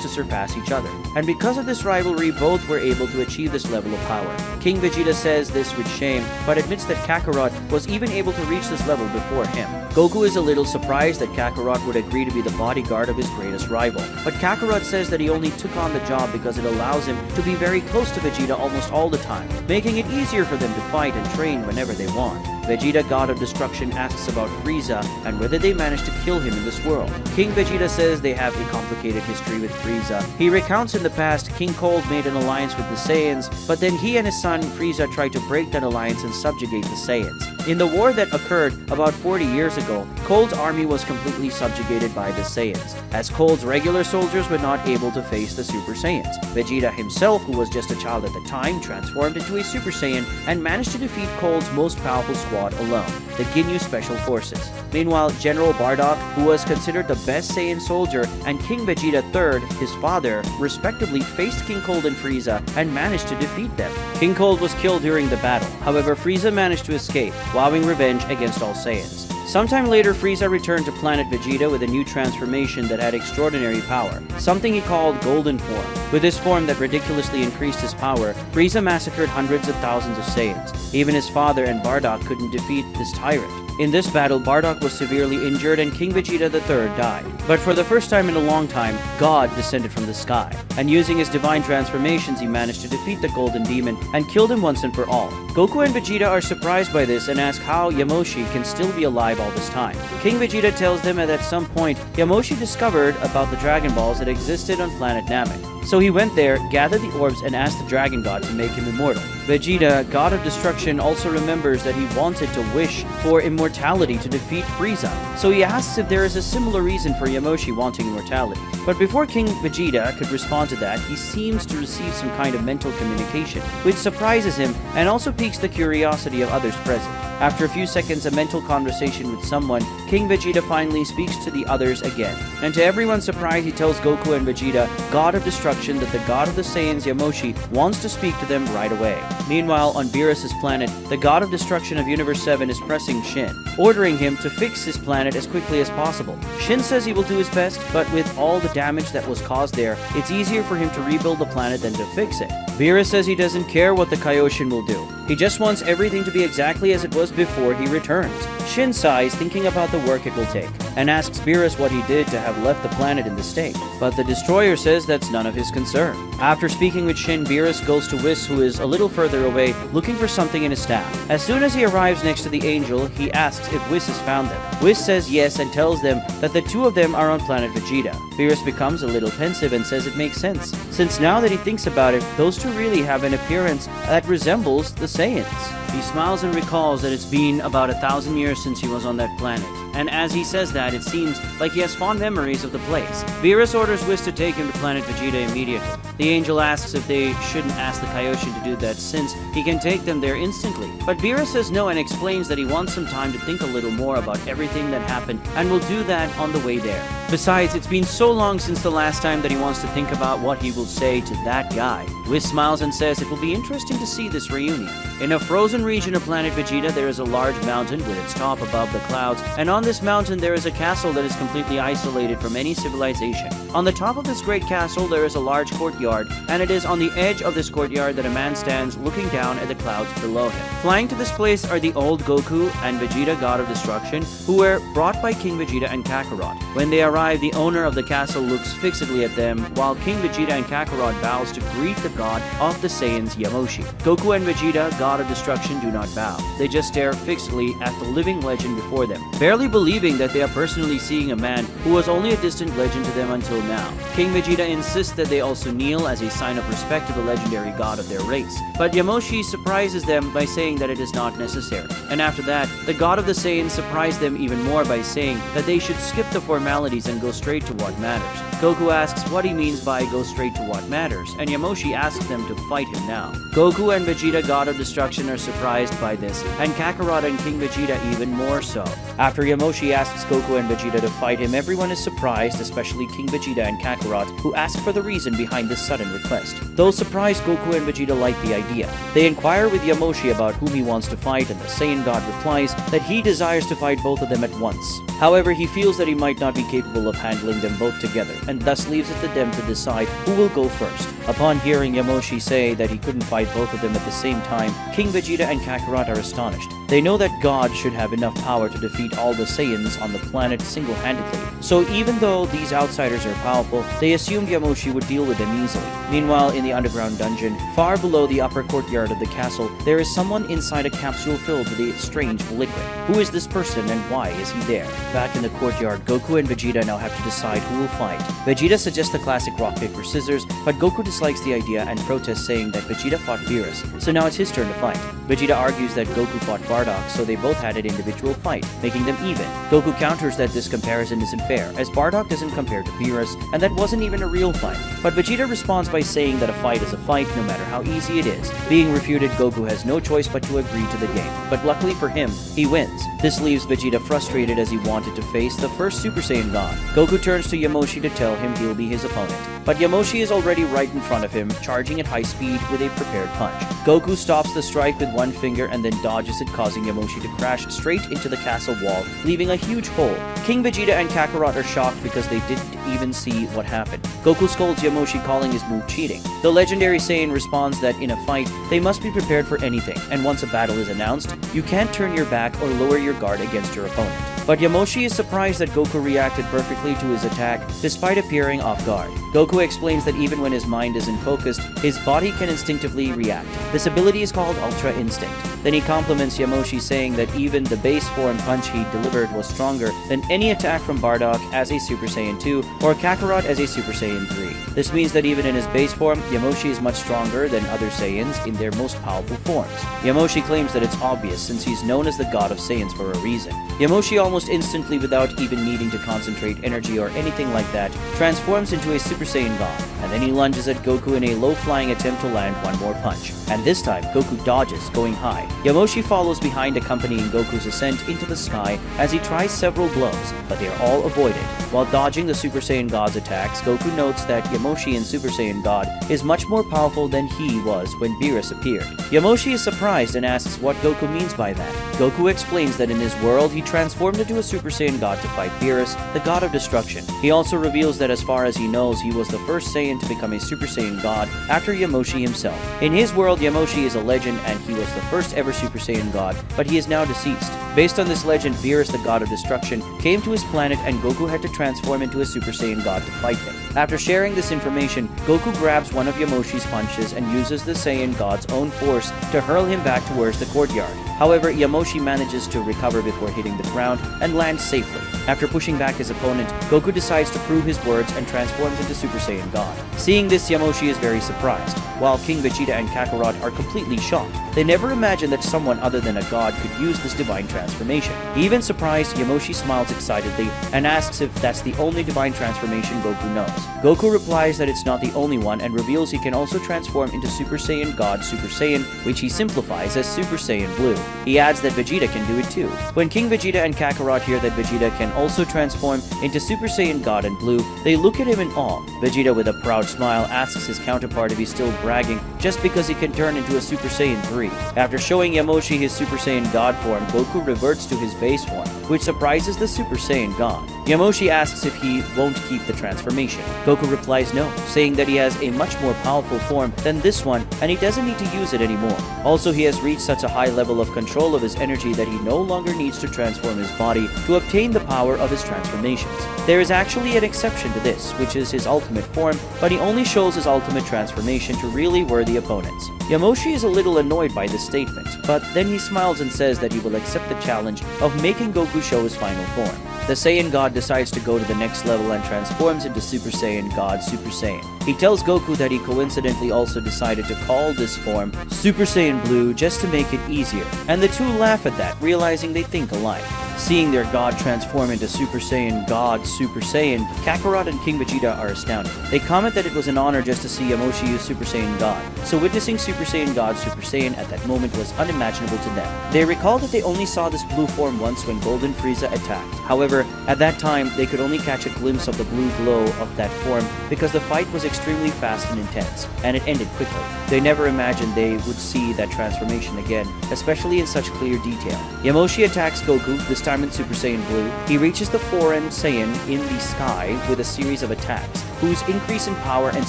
to surpass each other. And because of this rivalry, both were able to achieve this level of power. King Vegeta says this with shame, but admits that Kakarot was even able to reach this level before him. Goku is a little surprised that Kakarot would agree to be the bodyguard of his greatest rival, but Kakarot says that he only took on the job because it allows him to be very close to Vegeta almost all the time, making it easier for them to fight and train whenever they want. Vegeta, God of Destruction, asks about Frieza and whether they managed to kill him in this world. King Vegeta says they have a complicated history with Frieza. He recounts in the past King Cold made an alliance with the Saiyans, but then he and his son Frieza tried to break that alliance and subjugate the Saiyans. In the war that occurred about 40 years ago, Cold's army was completely subjugated by the Saiyans, as Cold's regular soldiers were not able to face the Super Saiyans. Vegeta himself, who was just a child at the time, transformed into a Super Saiyan and managed to defeat Cold's most powerful squad alone, the Ginyu Special Forces. Meanwhile, General Bardock, who was considered the best Saiyan soldier, and King Vegeta III, his father, respectively faced King Cold and Frieza and managed to defeat them. King Cold was killed during the battle. However, Frieza managed to escape, vowing revenge against all Saiyans. Sometime later, Frieza returned to planet Vegeta with a new transformation that had extraordinary power, something he called Golden Form. With this form that ridiculously increased his power, Frieza massacred hundreds of thousands of Saiyans. Even his father and Bardock couldn't defeat this tyrant. In this battle, Bardock was severely injured and King Vegeta III died. But for the first time in a long time, God descended from the sky, and using his divine transformations, he managed to defeat the Golden Demon and killed him once and for all. Goku and Vegeta are surprised by this and ask how Yamoshi can still be alive all this time. King Vegeta tells them that at some point, Yamoshi discovered about the Dragon Balls that existed on planet Namek. So he went there, gathered the orbs, and asked the Dragon God to make him immortal. Vegeta, God of Destruction, also remembers that he wanted to wish for immortality to defeat Frieza. So he asks if there is a similar reason for Yamoshi wanting immortality. But before King Vegeta could respond to that, he seems to receive some kind of mental communication, which surprises him and also piques the curiosity of others present. After a few seconds of mental conversation with someone, King Vegeta finally speaks to the others again. And to everyone's surprise, he tells Goku and Vegeta, God of Destruction, that the God of the Saiyans, Yamoshi, wants to speak to them right away. Meanwhile, on Beerus' planet, the God of Destruction of Universe 7 is pressing Shin, ordering him to fix his planet as quickly as possible. Shin says he will do his best, but with all the damage that was caused there, it's easier for him to rebuild the planet than to fix it. Beerus says he doesn't care what the Kaioshin will do. He just wants everything to be exactly as it was before he returns. Shin sighs, thinking about the work it will take, and asks Beerus what he did to have left the planet in this state. But the Destroyer says that's none of his concern. After speaking with Shin, Beerus goes to Whis, who is a little further away, looking for something in his staff. As soon as he arrives next to the Angel, he asks if Whis has found them. Whis says yes and tells them that the two of them are on planet Vegeta. Beerus becomes a little pensive and says it makes sense, since now that he thinks about it, those two really have an appearance that resembles the Saiyans. He smiles and recalls that it's been about 1,000 years since he was on that planet, and as he says that, it seems like he has fond memories of the place. Beerus orders Whis to take him to planet Vegeta immediately. The Angel asks if they shouldn't ask the Kaioshin to do that since he can take them there instantly. But Beerus says no and explains that he wants some time to think a little more about everything that happened and will do that on the way there. Besides, it's been so long since the last time that he wants to think about what he will say to that guy. Whis smiles and says it will be interesting to see this reunion. In a frozen region of planet Vegeta, there is a large mountain with its top above the clouds, and on this mountain there is a castle that is completely isolated from any civilization. On the top of this great castle there is a large courtyard, and it is on the edge of this courtyard that a man stands looking down at the clouds below him. Flying to this place are the old Goku and Vegeta, God of Destruction, who were brought by King Vegeta and Kakarot. When they arrive, the owner of the castle looks fixedly at them, while King Vegeta and Kakarot bows to greet the god of the Saiyans, Yamoshi. Goku and Vegeta, God of Destruction, do not bow. They just stare fixedly at the living legend before them, barely believing that they are personally seeing a man who was only a distant legend to them until now. King Vegeta insists that they also kneel as a sign of respect to the legendary god of their race, but Yamoshi surprises them by saying that it is not necessary. And after that, the god of the Saiyans surprised them even more by saying that they should skip the formalities and go straight to what matters. Goku asks what he means by go straight to what matters, and Yamoshi asks them to fight him now. Goku and Vegeta, God of Destruction, are surprised by this, and Kakarot and King Vegeta even more so. After Yamoshi asks Goku and Vegeta to fight him, everyone is surprised, especially King Vegeta and Kakarot, who ask for the reason behind this sudden request. Though surprised, Goku and Vegeta like the idea. They inquire with Yamoshi about whom he wants to fight, and the Saiyan God replies that he desires to fight both of them at once. However, he feels that he might not be capable of handling them both together, and thus leaves it to them to decide who will go first. Upon hearing Yamoshi say that he couldn't fight both of them at the same time, King Vegeta and Kakarot are astonished. They know that God should have enough power to defeat all the Saiyans on the planet single-handedly. So even though these outsiders are powerful, they assumed Yamoshi would deal with them easily. Meanwhile, in the underground dungeon, far below the upper courtyard of the castle, there is someone inside a capsule filled with a strange liquid. Who is this person and why is he there? Back in the courtyard, Goku and Vegeta now have to decide who will fight. Vegeta suggests the classic rock, paper, scissors, but Goku dislikes the idea and protests, saying that Vegeta fought Beerus, so now it's his turn to fight. Vegeta argues that Goku fought Bardock, so they both had an individual fight, making them even. Goku counters that this comparison isn't fair, as Bardock doesn't compare to Beerus, and that wasn't even a real fight. But Vegeta responds by saying that a fight is a fight no matter how easy it is. Being refuted, Goku has no choice but to agree to the game, but luckily for him, he wins. This leaves Vegeta frustrated as he wanted to face the first Super Saiyan God. Goku turns to Yamoshi to tell him he'll be his opponent, but Yamoshi is already right in front of him, charging at high speed with a prepared punch. Goku stops the strike with one finger and then dodges it, causing Yamoshi to crash straight into the castle wall, leaving a huge hole. King Vegeta and Kakarot are shocked because they didn't even see what happened. Goku scolds Yamoshi, calling his move cheating. The legendary Saiyan responds that in a fight, they must be prepared for anything, and once a battle is announced, you can't turn your back or lower your guard against your opponent. But Yamoshi is surprised that Goku reacted perfectly to his attack, despite appearing off guard. Goku explains that even when his mind isn't focused, his body can instinctively react. This ability is called Ultra Instinct. Then he compliments Yamoshi, saying that even the base form punch he delivered was stronger than any attack from Bardock as a Super Saiyan 2 or Kakarot as a Super Saiyan 3. This means that even in his base form, Yamoshi is much stronger than other Saiyans in their most powerful forms. Yamoshi claims that it's obvious since he's known as the god of Saiyans for a reason. Yamoshi almost instantly, without even needing to concentrate energy or anything like that, transforms into a Super Saiyan God, and then he lunges at Goku in a low-flying attempt to land one more punch. And this time, Goku dodges, going high. Yamoshi follows behind, accompanying Goku's ascent into the sky as he tries several blows, but they are all avoided. While dodging the Super Saiyan God's attacks, Goku notes that Yamoshi in Super Saiyan God is much more powerful than he was when Beerus appeared. Yamoshi is surprised and asks what Goku means by that. Goku explains that in his world, he transformed into a Super Saiyan God to fight Beerus, the god of destruction. He also reveals that as far as he knows, he was the first Saiyan to become a Super Saiyan God after Yamoshi himself. In his world, Yamoshi is a legend and he was the first ever Super Saiyan God, but he is now deceased. Based on this legend, Beerus, the god of destruction, came to his planet and Goku had to transform into a Super Saiyan God to fight him. After sharing this information, Goku grabs one of Yamoshi's punches and uses the Saiyan God's own force to hurl him back towards the courtyard. However, Yamoshi manages to recover before hitting the ground and lands safely. After pushing back his opponent, Goku decides to prove his words and transforms into Super Saiyan God. Seeing this, Yamoshi is very surprised, while King Vegeta and Kakarot are completely shocked. They never imagined that someone other than a god could use this divine transformation. Even surprised, Yamoshi smiles excitedly and asks if that's the only divine transformation Goku knows. Goku replies that it's not the only one and reveals he can also transform into Super Saiyan God Super Saiyan, which he simplifies as Super Saiyan Blue. He adds that Vegeta can do it too. When King Vegeta and Kakarot hear that Vegeta can also transform into Super Saiyan God and Blue, they look at him in awe. Vegeta, with a proud smile, asks his counterpart if he's still bragging just because he can turn into a Super Saiyan 3. After showing Yamoshi his Super Saiyan God form, Goku reverts to his base form, which surprises the Super Saiyan God. Yamoshi asks if he won't keep the transformation. Goku replies no, saying that he has a much more powerful form than this one and he doesn't need to use it anymore. Also, he has reached such a high level of control of his energy that he no longer needs to transform his body to obtain the power of his transformations. There is actually an exception to this, which is his ultimate form, but he only shows his ultimate transformation to really worthy opponents. Yamoshi is a little annoyed by this statement, but then he smiles and says that he will accept the challenge of making Goku show his final form. The Saiyan God decides to go to the next level and transforms into Super Saiyan God Super Saiyan. He tells Goku that he coincidentally also decided to call this form Super Saiyan Blue just to make it easier, and the two laugh at that, realizing they think alike. Seeing their god transform into Super Saiyan God Super Saiyan, Kakarot and King Vegeta are astounded. They comment that it was an honor just to see Yamoshi use Super Saiyan God, so witnessing Super Saiyan God Super Saiyan at that moment was unimaginable to them. They recall that they only saw this blue form once when Golden Frieza attacked. However, at that time, they could only catch a glimpse of the blue glow of that form because the fight was extremely fast and intense, and it ended quickly. They never imagined they would see that transformation again, especially in such clear detail. Yamoshi attacks Goku, this time in Super Saiyan Blue, he reaches the foreign Saiyan in the sky with a series of attacks, whose increase in power and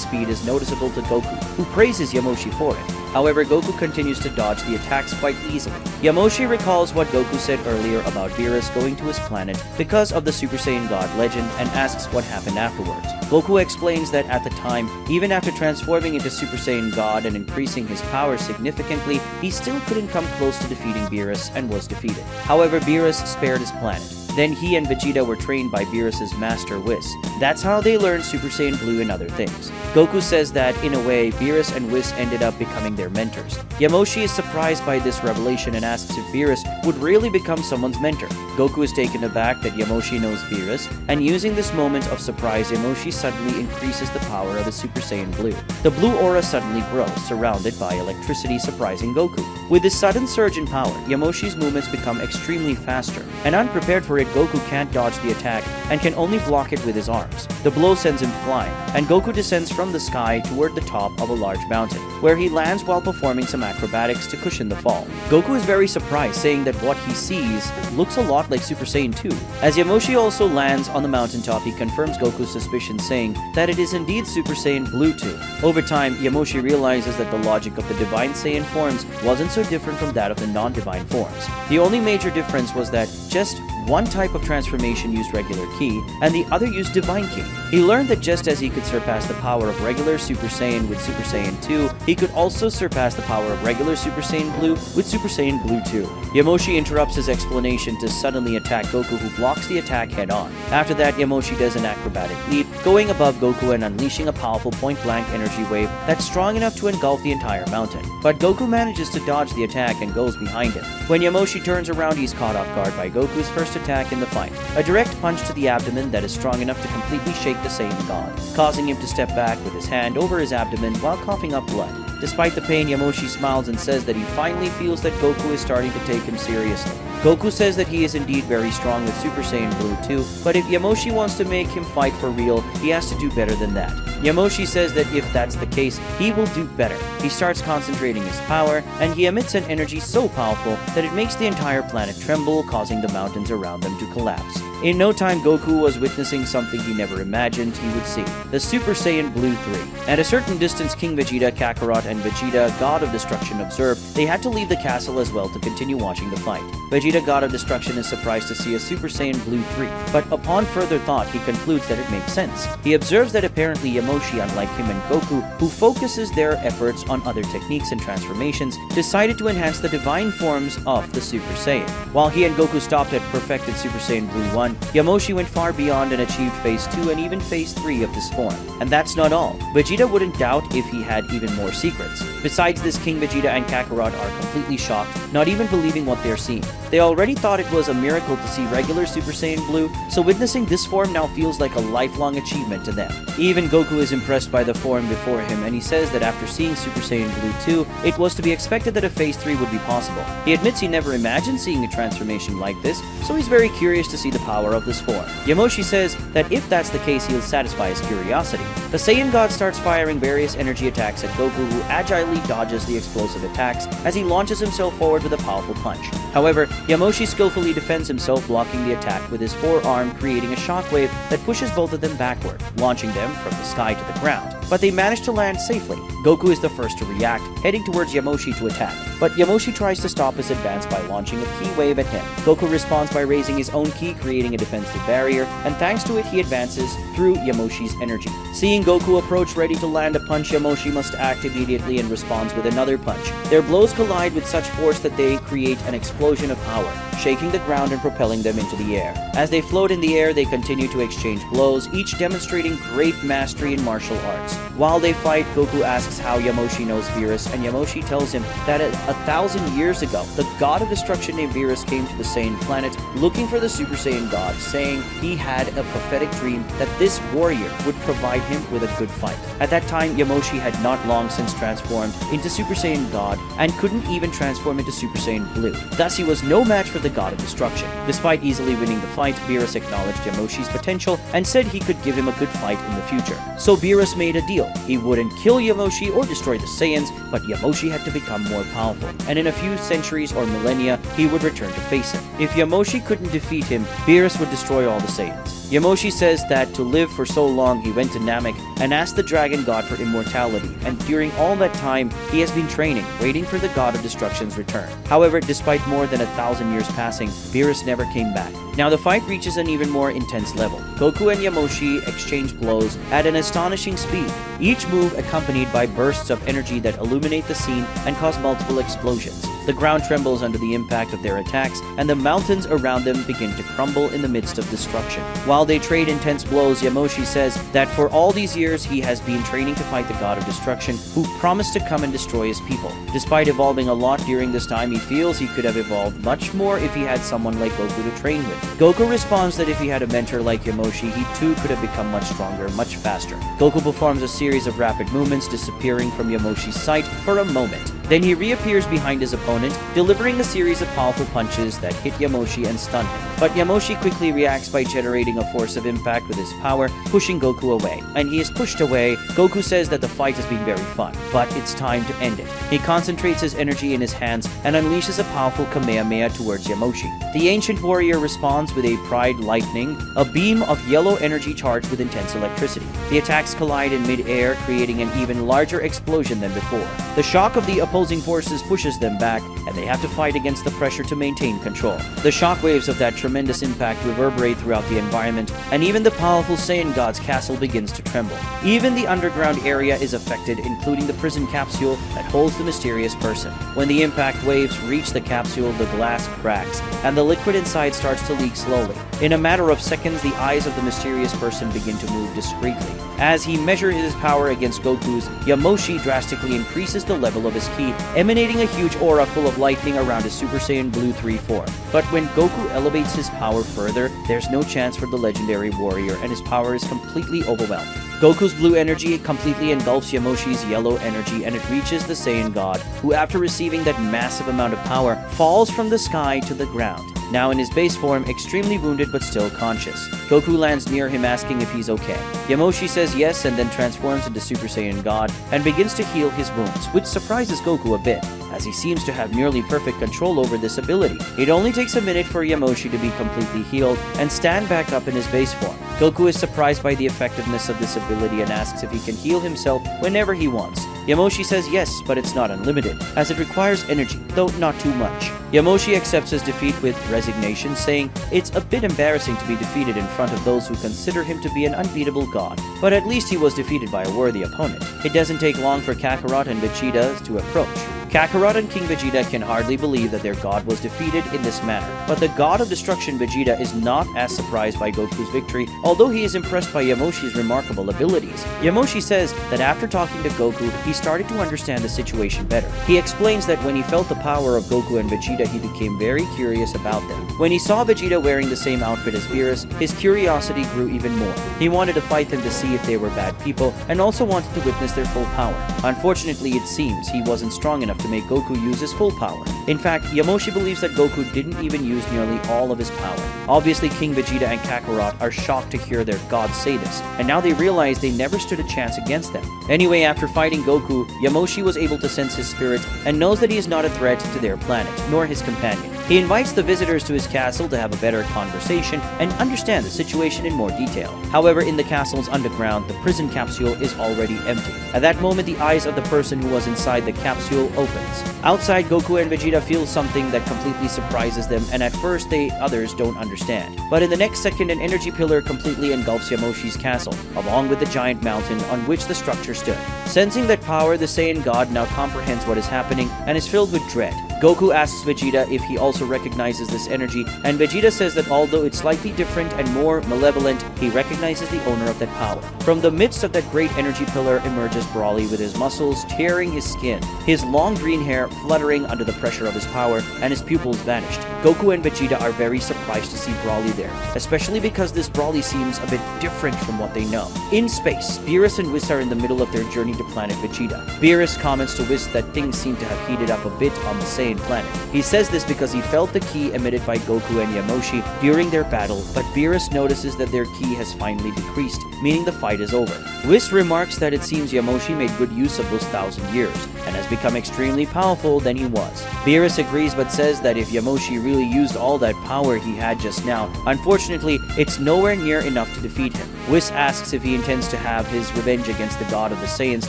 speed is noticeable to Goku, who praises Yamoshi for it. However, Goku continues to dodge the attacks quite easily. Yamoshi recalls what Goku said earlier about Beerus going to his planet because of the Super Saiyan God legend and asks what happened afterwards. Goku explains that at the time, even after transforming into Super Saiyan God and increasing his power significantly, he still couldn't come close to defeating Beerus and was defeated. However, Beerus spared his planet. Then he and Vegeta were trained by Beerus' master Whis. That's how they learned Super Saiyan Blue and other things. Goku says that, in a way, Beerus and Whis ended up becoming their mentors. Yamoshi is surprised by this revelation and asks if Beerus would really become someone's mentor. Goku is taken aback that Yamoshi knows Beerus, and using this moment of surprise, Yamoshi suddenly increases the power of his Super Saiyan Blue. The blue aura suddenly grows, surrounded by electricity, surprising Goku. With this sudden surge in power, Yamoshi's movements become extremely faster, and unprepared for it, Goku can't dodge the attack and can only block it with his arms. The blow sends him flying, and Goku descends from the sky toward the top of a large mountain, where he lands while performing some acrobatics to cushion the fall. Goku is very surprised, saying that what he sees looks a lot like Super Saiyan 2. As Yamoshi also lands on the mountaintop, he confirms Goku's suspicion, saying that it is indeed Super Saiyan Blue 2. Over time, Yamoshi realizes that the logic of the Divine Saiyan forms wasn't so different from that of the non-divine forms. The only major difference was that just one type of transformation used regular ki, and the other used divine ki. He learned that just as he could surpass the power of regular Super Saiyan with Super Saiyan 2, he could also surpass the power of regular Super Saiyan Blue with Super Saiyan Blue 2. Yamoshi interrupts his explanation to suddenly attack Goku, who blocks the attack head-on. After that, Yamoshi does an acrobatic leap, going above Goku and unleashing a powerful point-blank energy wave that's strong enough to engulf the entire mountain. But Goku manages to dodge the attack and goes behind him. When Yamoshi turns around, he's caught off guard by Goku's first attack in the fight, a direct punch to the abdomen that is strong enough to completely shake the Saiyan God, causing him to step back with his hand over his abdomen while coughing up blood. Despite the pain, Yamoshi smiles and says that he finally feels that Goku is starting to take him seriously. Goku says that he is indeed very strong with Super Saiyan Blue 2, but if Yamoshi wants to make him fight for real, he has to do better than that. Yamoshi says that if that's the case, he will do better. He starts concentrating his power, and he emits an energy so powerful that it makes the entire planet tremble, causing the mountains around them to collapse. In no time, Goku was witnessing something he never imagined he would see, the Super Saiyan Blue 3. At a certain distance, King Vegeta, Kakarot, and Vegeta, God of Destruction, observe they had to leave the castle as well to continue watching the fight. Vegeta, God of Destruction, is surprised to see a Super Saiyan Blue 3, but upon further thought, he concludes that it makes sense. He observes that apparently Yamoshi, unlike him and Goku, who focuses their efforts on other techniques and transformations, decided to enhance the divine forms of the Super Saiyan. While he and Goku stopped at perfected Super Saiyan Blue 1, Yamoshi went far beyond and achieved Phase 2 and even Phase 3 of this form. And that's not all. Vegeta wouldn't doubt if he had even more secrets. Besides this, King Vegeta and Kakarot are completely shocked, not even believing what they're seeing. They already thought it was a miracle to see regular Super Saiyan Blue, so witnessing this form now feels like a lifelong achievement to them. Even Goku is impressed by the form before him, and he says that after seeing Super Saiyan Blue 2, it was to be expected that a Phase 3 would be possible. He admits he never imagined seeing a transformation like this, so he's very curious to see the power of this form. Yamoshi says that if that's the case, he'll satisfy his curiosity. The Saiyan God starts firing various energy attacks at Goku, who agilely dodges the explosive attacks as he launches himself forward with a powerful punch. However, Yamoshi skillfully defends himself, blocking the attack with his forearm, creating a shockwave that pushes both of them backward, launching them from the sky to the ground. But they manage to land safely. Goku is the first to react, heading towards Yamoshi to attack. But Yamoshi tries to stop his advance by launching a ki wave at him. Goku responds by raising his own ki, creating a defensive barrier, and thanks to it, he advances through Yamoshi's energy. Seeing Goku approach ready to land a punch, Yamoshi must act immediately and responds with another punch. Their blows collide with such force that they create an explosion of power, shaking the ground and propelling them into the air. As they float in the air, they continue to exchange blows, each demonstrating great mastery in martial arts. While they fight, Goku asks how Yamoshi knows Beerus, and Yamoshi tells him that 1,000 years ago, the God of Destruction named Beerus came to the Saiyan planet looking for the Super Saiyan God, saying he had a prophetic dream that this warrior would provide him with a good fight. At that time, Yamoshi had not long since transformed into Super Saiyan God and couldn't even transform into Super Saiyan Blue. Thus, he was no match for the God of Destruction. Despite easily winning the fight, Beerus acknowledged Yamoshi's potential and said he could give him a good fight in the future. So Beerus made a deal. He wouldn't kill Yamoshi or destroy the Saiyans, but Yamoshi had to become more powerful, and in a few centuries or millennia, he would return to face him. If Yamoshi couldn't defeat him, Beerus would destroy all the Saiyans. Yamoshi says that to live for so long, he went to Namek and asked the Dragon God for immortality, and during all that time, he has been training, waiting for the God of Destruction's return. However, despite more than 1,000 years passing, Beerus never came back. Now the fight reaches an even more intense level. Goku and Yamoshi exchange blows at an astonishing speed, each move accompanied by bursts of energy that illuminate the scene and cause multiple explosions. The ground trembles under the impact of their attacks, and the mountains around them begin to crumble in the midst of destruction. While they trade intense blows, Yamoshi says that for all these years he has been training to fight the God of Destruction, who promised to come and destroy his people. Despite evolving a lot during this time, he feels he could have evolved much more if he had someone like Goku to train with. Goku responds that if he had a mentor like Yamoshi, he too could have become much stronger, much faster. Goku performs a series of rapid movements, disappearing from Yamoshi's sight for a moment. Then he reappears behind his opponent, delivering a series of powerful punches that hit Yamoshi and stun him. But Yamoshi quickly reacts by generating a force of impact with his power, pushing Goku away. And he is pushed away. Goku says that the fight has been very fun, but it's time to end it. He concentrates his energy in his hands and unleashes a powerful Kamehameha towards Yamoshi. The ancient warrior responds with a Pride Lightning, a beam of yellow energy charged with intense electricity. The attacks collide in mid-air, creating an even larger explosion than before. The shock of the opposing forces pushes them back, and they have to fight against the pressure to maintain control. The shockwaves of that tremendous impact reverberate throughout the environment, and even the powerful Saiyan God's castle begins to tremble. Even the underground area is affected, including the prison capsule that holds the mysterious person. When the impact waves reach the capsule, the glass cracks, and the liquid inside starts to leak slowly. In a matter of seconds, the eyes of the mysterious person begin to move discreetly. As he measures his power against Goku's, Yamoshi drastically increases the level of his ki, emanating a huge aura full of lightning around his Super Saiyan Blue 3 form. But when Goku elevates his power further, there's no chance for the legendary warrior, and his power is completely overwhelmed. Goku's blue energy completely engulfs Yamoshi's yellow energy, and it reaches the Saiyan God, who after receiving that massive amount of power, falls from the sky to the ground. Now in his base form, extremely wounded but still conscious. Goku lands near him asking if he's okay. Yamoshi says yes and then transforms into Super Saiyan God and begins to heal his wounds, which surprises Goku a bit, as he seems to have nearly perfect control over this ability. It only takes a minute for Yamoshi to be completely healed and stand back up in his base form. Goku is surprised by the effectiveness of this ability and asks if he can heal himself whenever he wants. Yamoshi says yes, but it's not unlimited, as it requires energy, though not too much. Yamoshi accepts his defeat with resignation, saying it's a bit embarrassing to be defeated in front of those who consider him to be an unbeatable god, but at least he was defeated by a worthy opponent. It doesn't take long for Kakarot and Vegeta to approach. Kakarot and King Vegeta can hardly believe that their god was defeated in this manner, but the God of Destruction Vegeta is not as surprised by Goku's victory, although he is impressed by Yamoshi's remarkable abilities. Yamoshi says that after talking to Goku, he started to understand the situation better. He explains that when he felt the power of Goku and Vegeta, he became very curious about them. When he saw Vegeta wearing the same outfit as Beerus, his curiosity grew even more. He wanted to fight them to see if they were bad people, and also wanted to witness their full power. Unfortunately, it seems he wasn't strong enough to make Goku use his full power. In fact, Yamoshi believes that Goku didn't even use nearly all of his power. Obviously, King Vegeta and Kakarot are shocked to hear their gods say this, and now they realize they never stood a chance against them. Anyway, after fighting Goku, Yamoshi was able to sense his spirit and knows that he is not a threat to their planet, nor his companion. He invites the visitors to his castle to have a better conversation and understand the situation in more detail. However, in the castle's underground, the prison capsule is already empty. At that moment, the eyes of the person who was inside the capsule opens. Outside, Goku and Vegeta feel something that completely surprises them, and at first the others don't understand. But in the next second, an energy pillar completely engulfs Yamoshi's castle, along with the giant mountain on which the structure stood. Sensing that power, the Saiyan God now comprehends what is happening and is filled with dread. Goku asks Vegeta if he also recognizes this energy, and Vegeta says that although it's slightly different and more malevolent, he recognizes the owner of that power. From the midst of that great energy pillar emerges Broly with his muscles tearing his skin, his long green hair fluttering under the pressure of his power, and his pupils vanished. Goku and Vegeta are very surprised to see Broly there, especially because this Broly seems a bit different from what they know. In space, Beerus and Whis are in the middle of their journey to planet Vegeta. Beerus comments to Whis that things seem to have heated up a bit on the Saiyan Saiyan planet. He says this because he felt the ki emitted by Goku and Yamoshi during their battle, but Beerus notices that their ki has finally decreased, meaning the fight is over. Whis remarks that it seems Yamoshi made good use of those 1,000 years, and has become extremely powerful than he was. Beerus agrees but says that if Yamoshi really used all that power he had just now, unfortunately, it's nowhere near enough to defeat him. Whis asks if he intends to have his revenge against the god of the Saiyans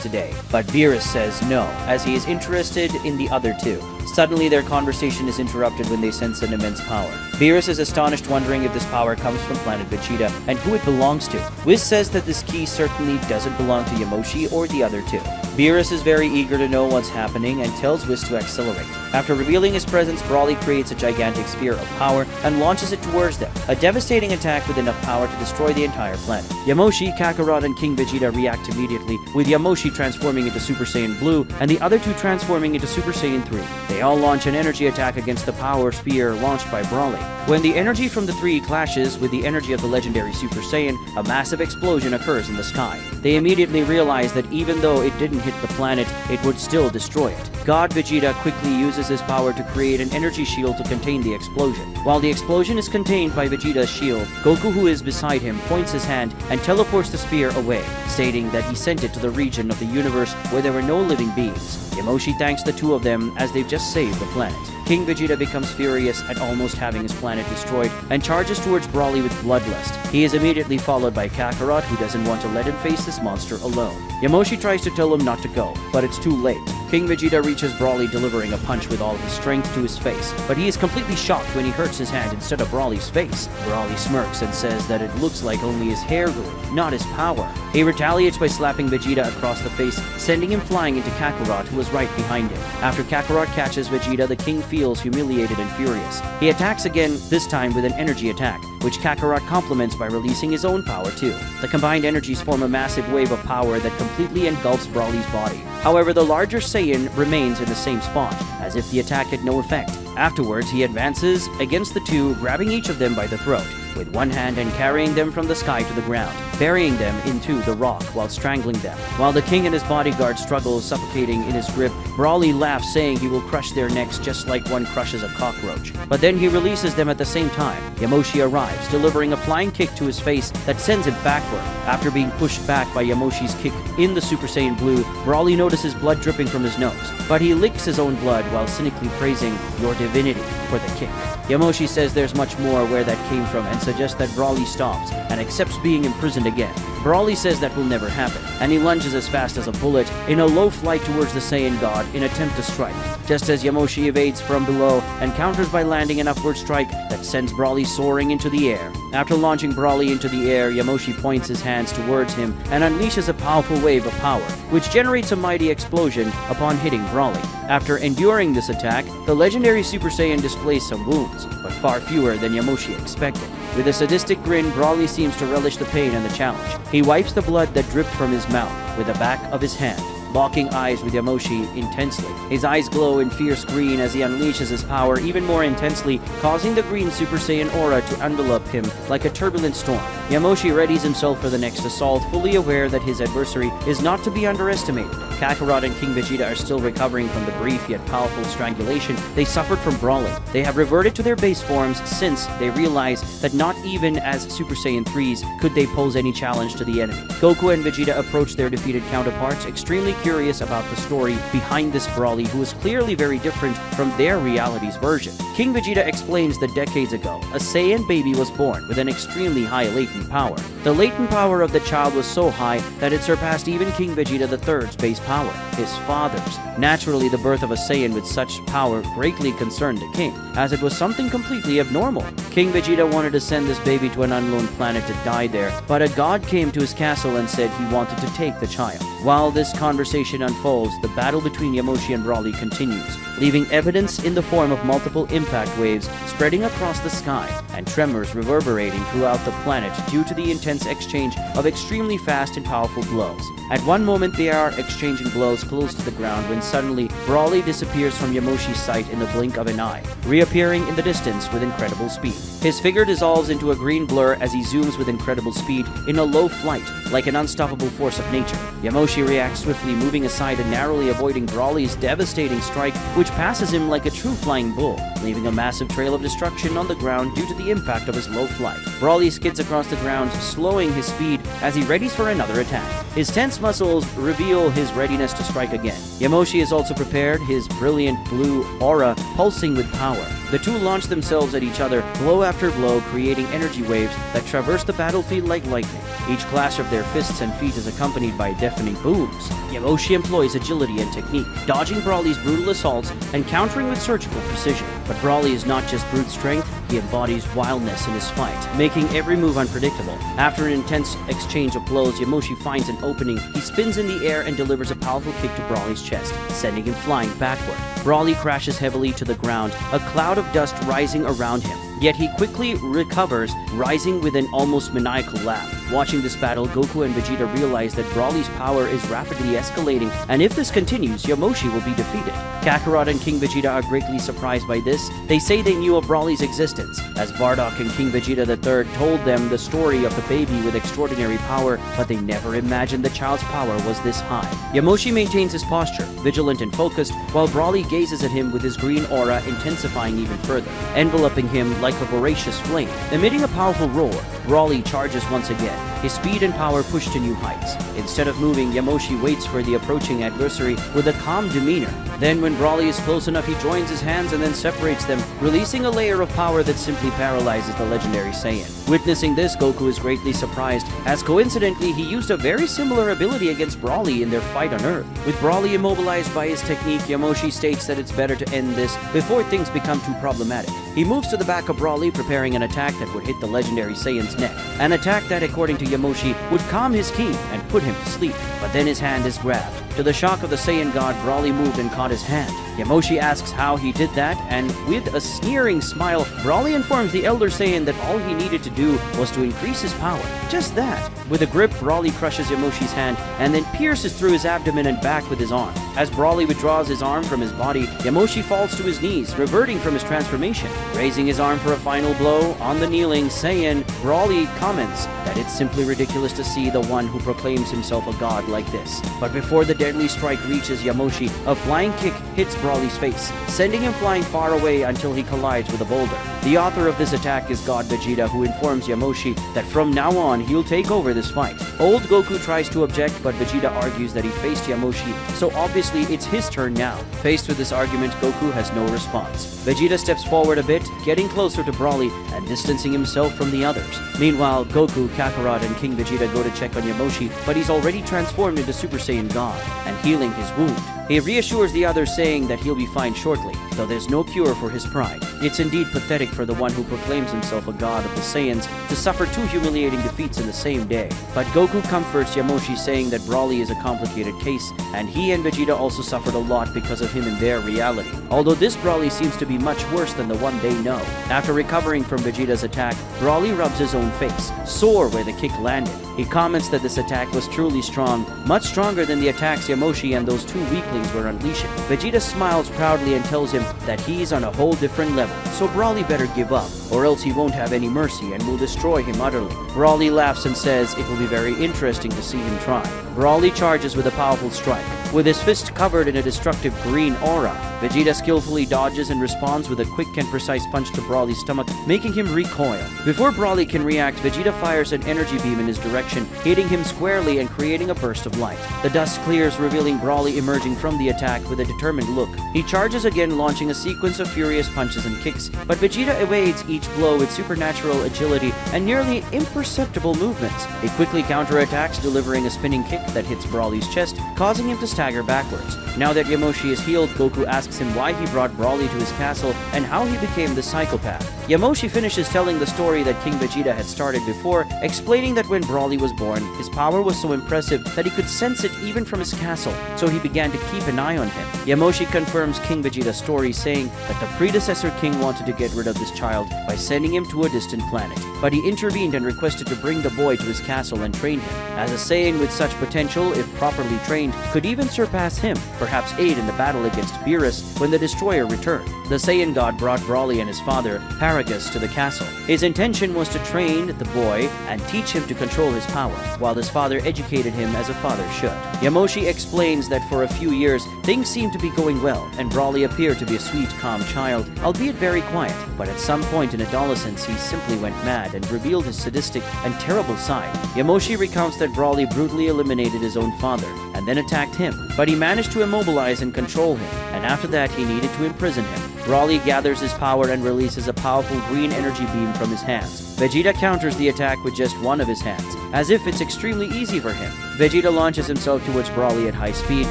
today, but Beerus says no, as he is interested in the other two. Suddenly, their conversation is interrupted when they sense an immense power. Beerus is astonished, wondering if this power comes from planet Vegeta and who it belongs to. Whis says that this ki certainly doesn't belong to Yamoshi or the other two. Beerus is very eager to know what's happening and tells Whis to accelerate. After revealing his presence, Broly creates a gigantic sphere of power and launches it towards them, a devastating attack with enough power to destroy the entire planet. Yamoshi, Kakarot, and King Vegeta react immediately, with Yamoshi transforming into Super Saiyan Blue and the other two transforming into Super Saiyan 3. They all launch an energy attack against the power sphere launched by Broly. When the energy from the three clashes with the energy of the legendary Super Saiyan, a massive explosion occurs in the sky. They immediately realize that even though it didn't hit the planet, it would still destroy it. God Vegeta quickly uses his power to create an energy shield to contain the explosion. While the explosion is contained by Vegeta's shield, Goku, who is beside him, points his hand and teleports the spear away, stating that he sent it to the region of the universe where there were no living beings. Yamoshi thanks the two of them as they've just saved the planet. King Vegeta becomes furious at almost having his planet destroyed and charges towards Broly with bloodlust. He is immediately followed by Kakarot, who doesn't want to let him face this monster alone. Yamoshi tries to tell him not to go, but it's too late. King Vegeta reaches Broly, delivering a punch with all of his strength to his face, but he is completely shocked when he hurts his hand instead of Broly's face. Broly smirks and says that it looks like only his hair grew, not his power. He retaliates by slapping Vegeta across the face, sending him flying into Kakarot, who is right behind him. After Kakarot catches Vegeta, the king feels humiliated and furious. He attacks again, this time with an energy attack, which Kakarot complements by releasing his own power too. The combined energies form a massive wave of power that completely engulfs Broly's body. However, the larger Saiyan remains in the same spot, as if the attack had no effect. Afterwards, he advances against the two, grabbing each of them by the throat with one hand and carrying them from the sky to the ground, burying them into the rock while strangling them. While the king and his bodyguard struggle, suffocating in his grip, Broly laughs, saying he will crush their necks just like one crushes a cockroach. But then he releases them at the same time. Yamoshi arrives, delivering a flying kick to his face that sends him backward. After being pushed back by Yamoshi's kick in the Super Saiyan Blue, Broly notices blood dripping from his nose, but he licks his own blood while cynically praising your divinity for the kick. Yamoshi says there's much more where that came from and suggests that Broly stops and accepts being imprisoned again. Broly says that will never happen, and he lunges as fast as a bullet in a low flight towards the Saiyan God in attempt to strike, just as Yamoshi evades from below and counters by landing an upward strike that sends Broly soaring into the air. After launching Broly into the air, Yamoshi points his hands towards him and unleashes a powerful wave of power, which generates a mighty explosion upon hitting Broly. After enduring this attack, the legendary Super Saiyan displays some wounds, but far fewer than Yamoshi expected. With a sadistic grin, Broly seems to relish the pain and the challenge. He wipes the blood that dripped from his mouth with the back of his hand, locking eyes with Yamoshi intensely. His eyes glow in fierce green as he unleashes his power even more intensely, causing the green Super Saiyan aura to envelop him like a turbulent storm. Yamoshi readies himself for the next assault, fully aware that his adversary is not to be underestimated. Kakarot and King Vegeta are still recovering from the brief yet powerful strangulation they suffered from Broly. They have reverted to their base forms since they realize that not even as Super Saiyan 3s could they pose any challenge to the enemy. Goku and Vegeta approach their defeated counterparts, extremely curious about the story behind this Broly, who is clearly very different from their reality's version. King Vegeta explains that decades ago, a Saiyan baby was born with an extremely high latent power. The latent power of the child was so high that it surpassed even King Vegeta III's base power, his father's. Naturally, the birth of a Saiyan with such power greatly concerned the king, as it was something completely abnormal. King Vegeta wanted to send this baby to an unknown planet to die there, but a god came to his castle and said he wanted to take the child. While this conversation unfolds, the battle between Yamoshi and Broly continues, leaving evidence in the form of multiple impact waves spreading across the sky and tremors reverberating throughout the planet due to the intense exchange of extremely fast and powerful blows. At one moment, they are exchanging blows close to the ground when suddenly Broly disappears from Yamoshi's sight in the blink of an eye, reappearing in the distance with incredible speed. His figure dissolves into a green blur as he zooms with incredible speed in a low flight, like an unstoppable force of nature. Yamoshi Yamoshi reacts swiftly, moving aside and narrowly avoiding Brawly's devastating strike, which passes him like a true flying bull, leaving a massive trail of destruction on the ground due to the impact of his low flight. Brawly skids across the ground, slowing his speed as he readies for another attack. His tense muscles reveal his readiness to strike again. Yamoshi is also prepared, his brilliant blue aura pulsing with power. The two launch themselves at each other, blow after blow, creating energy waves that traverse the battlefield like lightning. Each clash of their fists and feet is accompanied by deafening booms. Yamoshi employs agility and technique, dodging Brawly's brutal assaults and countering with surgical precision. But Brawly is not just brute strength, he embodies wildness in his fight, making every move unpredictable. After an intense exchange of blows, Yamoshi finds an opening. He spins in the air and delivers a powerful kick to Brawly's chest, sending him flying backward. Brawly crashes heavily to the ground, a cloud of dust rising around him. Yet he quickly recovers, rising with an almost maniacal laugh. Watching this battle, Goku and Vegeta realize that Brawly's power is rapidly escalating, and if this continues, Yamoshi will be defeated. Kakarot and King Vegeta are greatly surprised by this. They say they knew of Brawly's existence, as Bardock and King Vegeta III told them the story of the baby with extraordinary power, but they never imagined the child's power was this high. Yamoshi maintains his posture, vigilant and focused, while Brawly gazes at him with his green aura intensifying even further, enveloping him like a voracious flame. Emitting a powerful roar, Brawly charges once again, his speed and power pushed to new heights. Instead of moving, Yamoshi waits for the approaching adversary with a calm demeanor. Then when Brawly is close enough, he joins his hands and then separates them, releasing a layer of power that simply paralyzes the legendary Saiyan. Witnessing this, Goku is greatly surprised, as coincidentally he used a very similar ability against Brawly in their fight on Earth. With Brawly immobilized by his technique, Yamoshi states that it's better to end this before things become too problematic. He moves to the back of Brawly, preparing an attack that would hit the legendary Saiyan's neck. An attack that, according to Yamoshi, would calm his ki and put him to sleep. But then his hand is grabbed. To the shock of the Saiyan god, Brawly moved and caught his hand. Yamoshi asks how he did that, and with a sneering smile, Brawly informs the Elder Saiyan that all he needed to do was to increase his power. Just that. With a grip, Brawly crushes Yamoshi's hand and then pierces through his abdomen and back with his arm. As Brawly withdraws his arm from his body, Yamoshi falls to his knees, reverting from his transformation. Raising his arm for a final blow on the kneeling Saiyan, Brawly comments that it's simply ridiculous to see the one who proclaims himself a god like this. But before the deadly strike reaches Yamoshi, a flying kick hits Brawly's face, sending him flying far away until he collides with a boulder. The author of this attack is God Vegeta, who informs Yamoshi that from now on he'll take over this fight. Old Goku tries to object, but Vegeta argues that he faced Yamoshi, so obviously it's his turn now. Faced with this argument, Goku has no response. Vegeta steps forward a bit, getting closer to Brawly and distancing himself from the others. Meanwhile, Goku, Kakarot, and King Vegeta go to check on Yamoshi, but he's already transformed into Super Saiyan God and healing his wound. He reassures the others, saying that he'll be fine shortly, though there's no cure for his pride. It's indeed pathetic for the one who proclaims himself a god of the Saiyans to suffer two humiliating defeats in the same day. But Goku comforts Yamoshi, saying that Brawly is a complicated case, and he and Vegeta also suffered a lot because of him in their reality. Although this Brawly seems to be much worse than the one they know. After recovering from Vegeta's attack, Brawly rubs his own face, sore where the kick landed. He comments that this attack was truly strong, much stronger than the attacks Yamoshi and those two weaklings were unleashing. Vegeta smiles proudly and tells him that he's on a whole different level, so Brawly better give up, or else he won't have any mercy and will destroy him utterly. Brawly laughs and says it will be very interesting to see him try. Brawly charges with a powerful strike. With his fist covered in a destructive green aura, Vegeta skillfully dodges and responds with a quick and precise punch to Brawly's stomach, making him recoil. Before Brawly can react, Vegeta fires an energy beam in his direction, hitting him squarely and creating a burst of light. The dust clears, revealing Brawly emerging from the attack with a determined look. He charges again, launching a sequence of furious punches and kicks, but Vegeta evades each blow with supernatural agility and nearly imperceptible movements. He quickly counterattacks, delivering a spinning kick that hits Brawly's chest, causing him to stagger backwards. Now that Yamoshi is healed, Goku asks him why he brought Brawly to his castle and how he became the psychopath. Yamoshi finishes telling the story that King Vegeta had started before, explaining that when Brawly was born, his power was so impressive that he could sense it even from his castle, so he began to keep an eye on him. Yamoshi confirms King Vegeta's story, saying that the predecessor king wanted to get rid of this child by sending him to a distant planet, but he intervened and requested to bring the boy to his castle and train him, as a Saiyan with such potential, if properly trained, could even surpass him, perhaps aid in the battle against Beerus when the destroyer returned. The Saiyan god brought Brawly and his father, Paragus, to the castle. His intention was to train the boy and teach him to control his power, while his father educated him as a father should. Yamoshi explains that for a few years, things seemed to be going well, and Brawly appeared to be a sweet, calm child, albeit very quiet. But at some point in adolescence, he simply went mad and revealed his sadistic and terrible side. Yamoshi recounts that Brawly brutally eliminated his own father, and then attacked him, but he managed to immobilize and control him, and after that he needed to imprison him. Brawly gathers his power and releases a powerful green energy beam from his hands. Vegeta counters the attack with just one of his hands, as if it's extremely easy for him. Vegeta launches himself towards Brawly at high speed,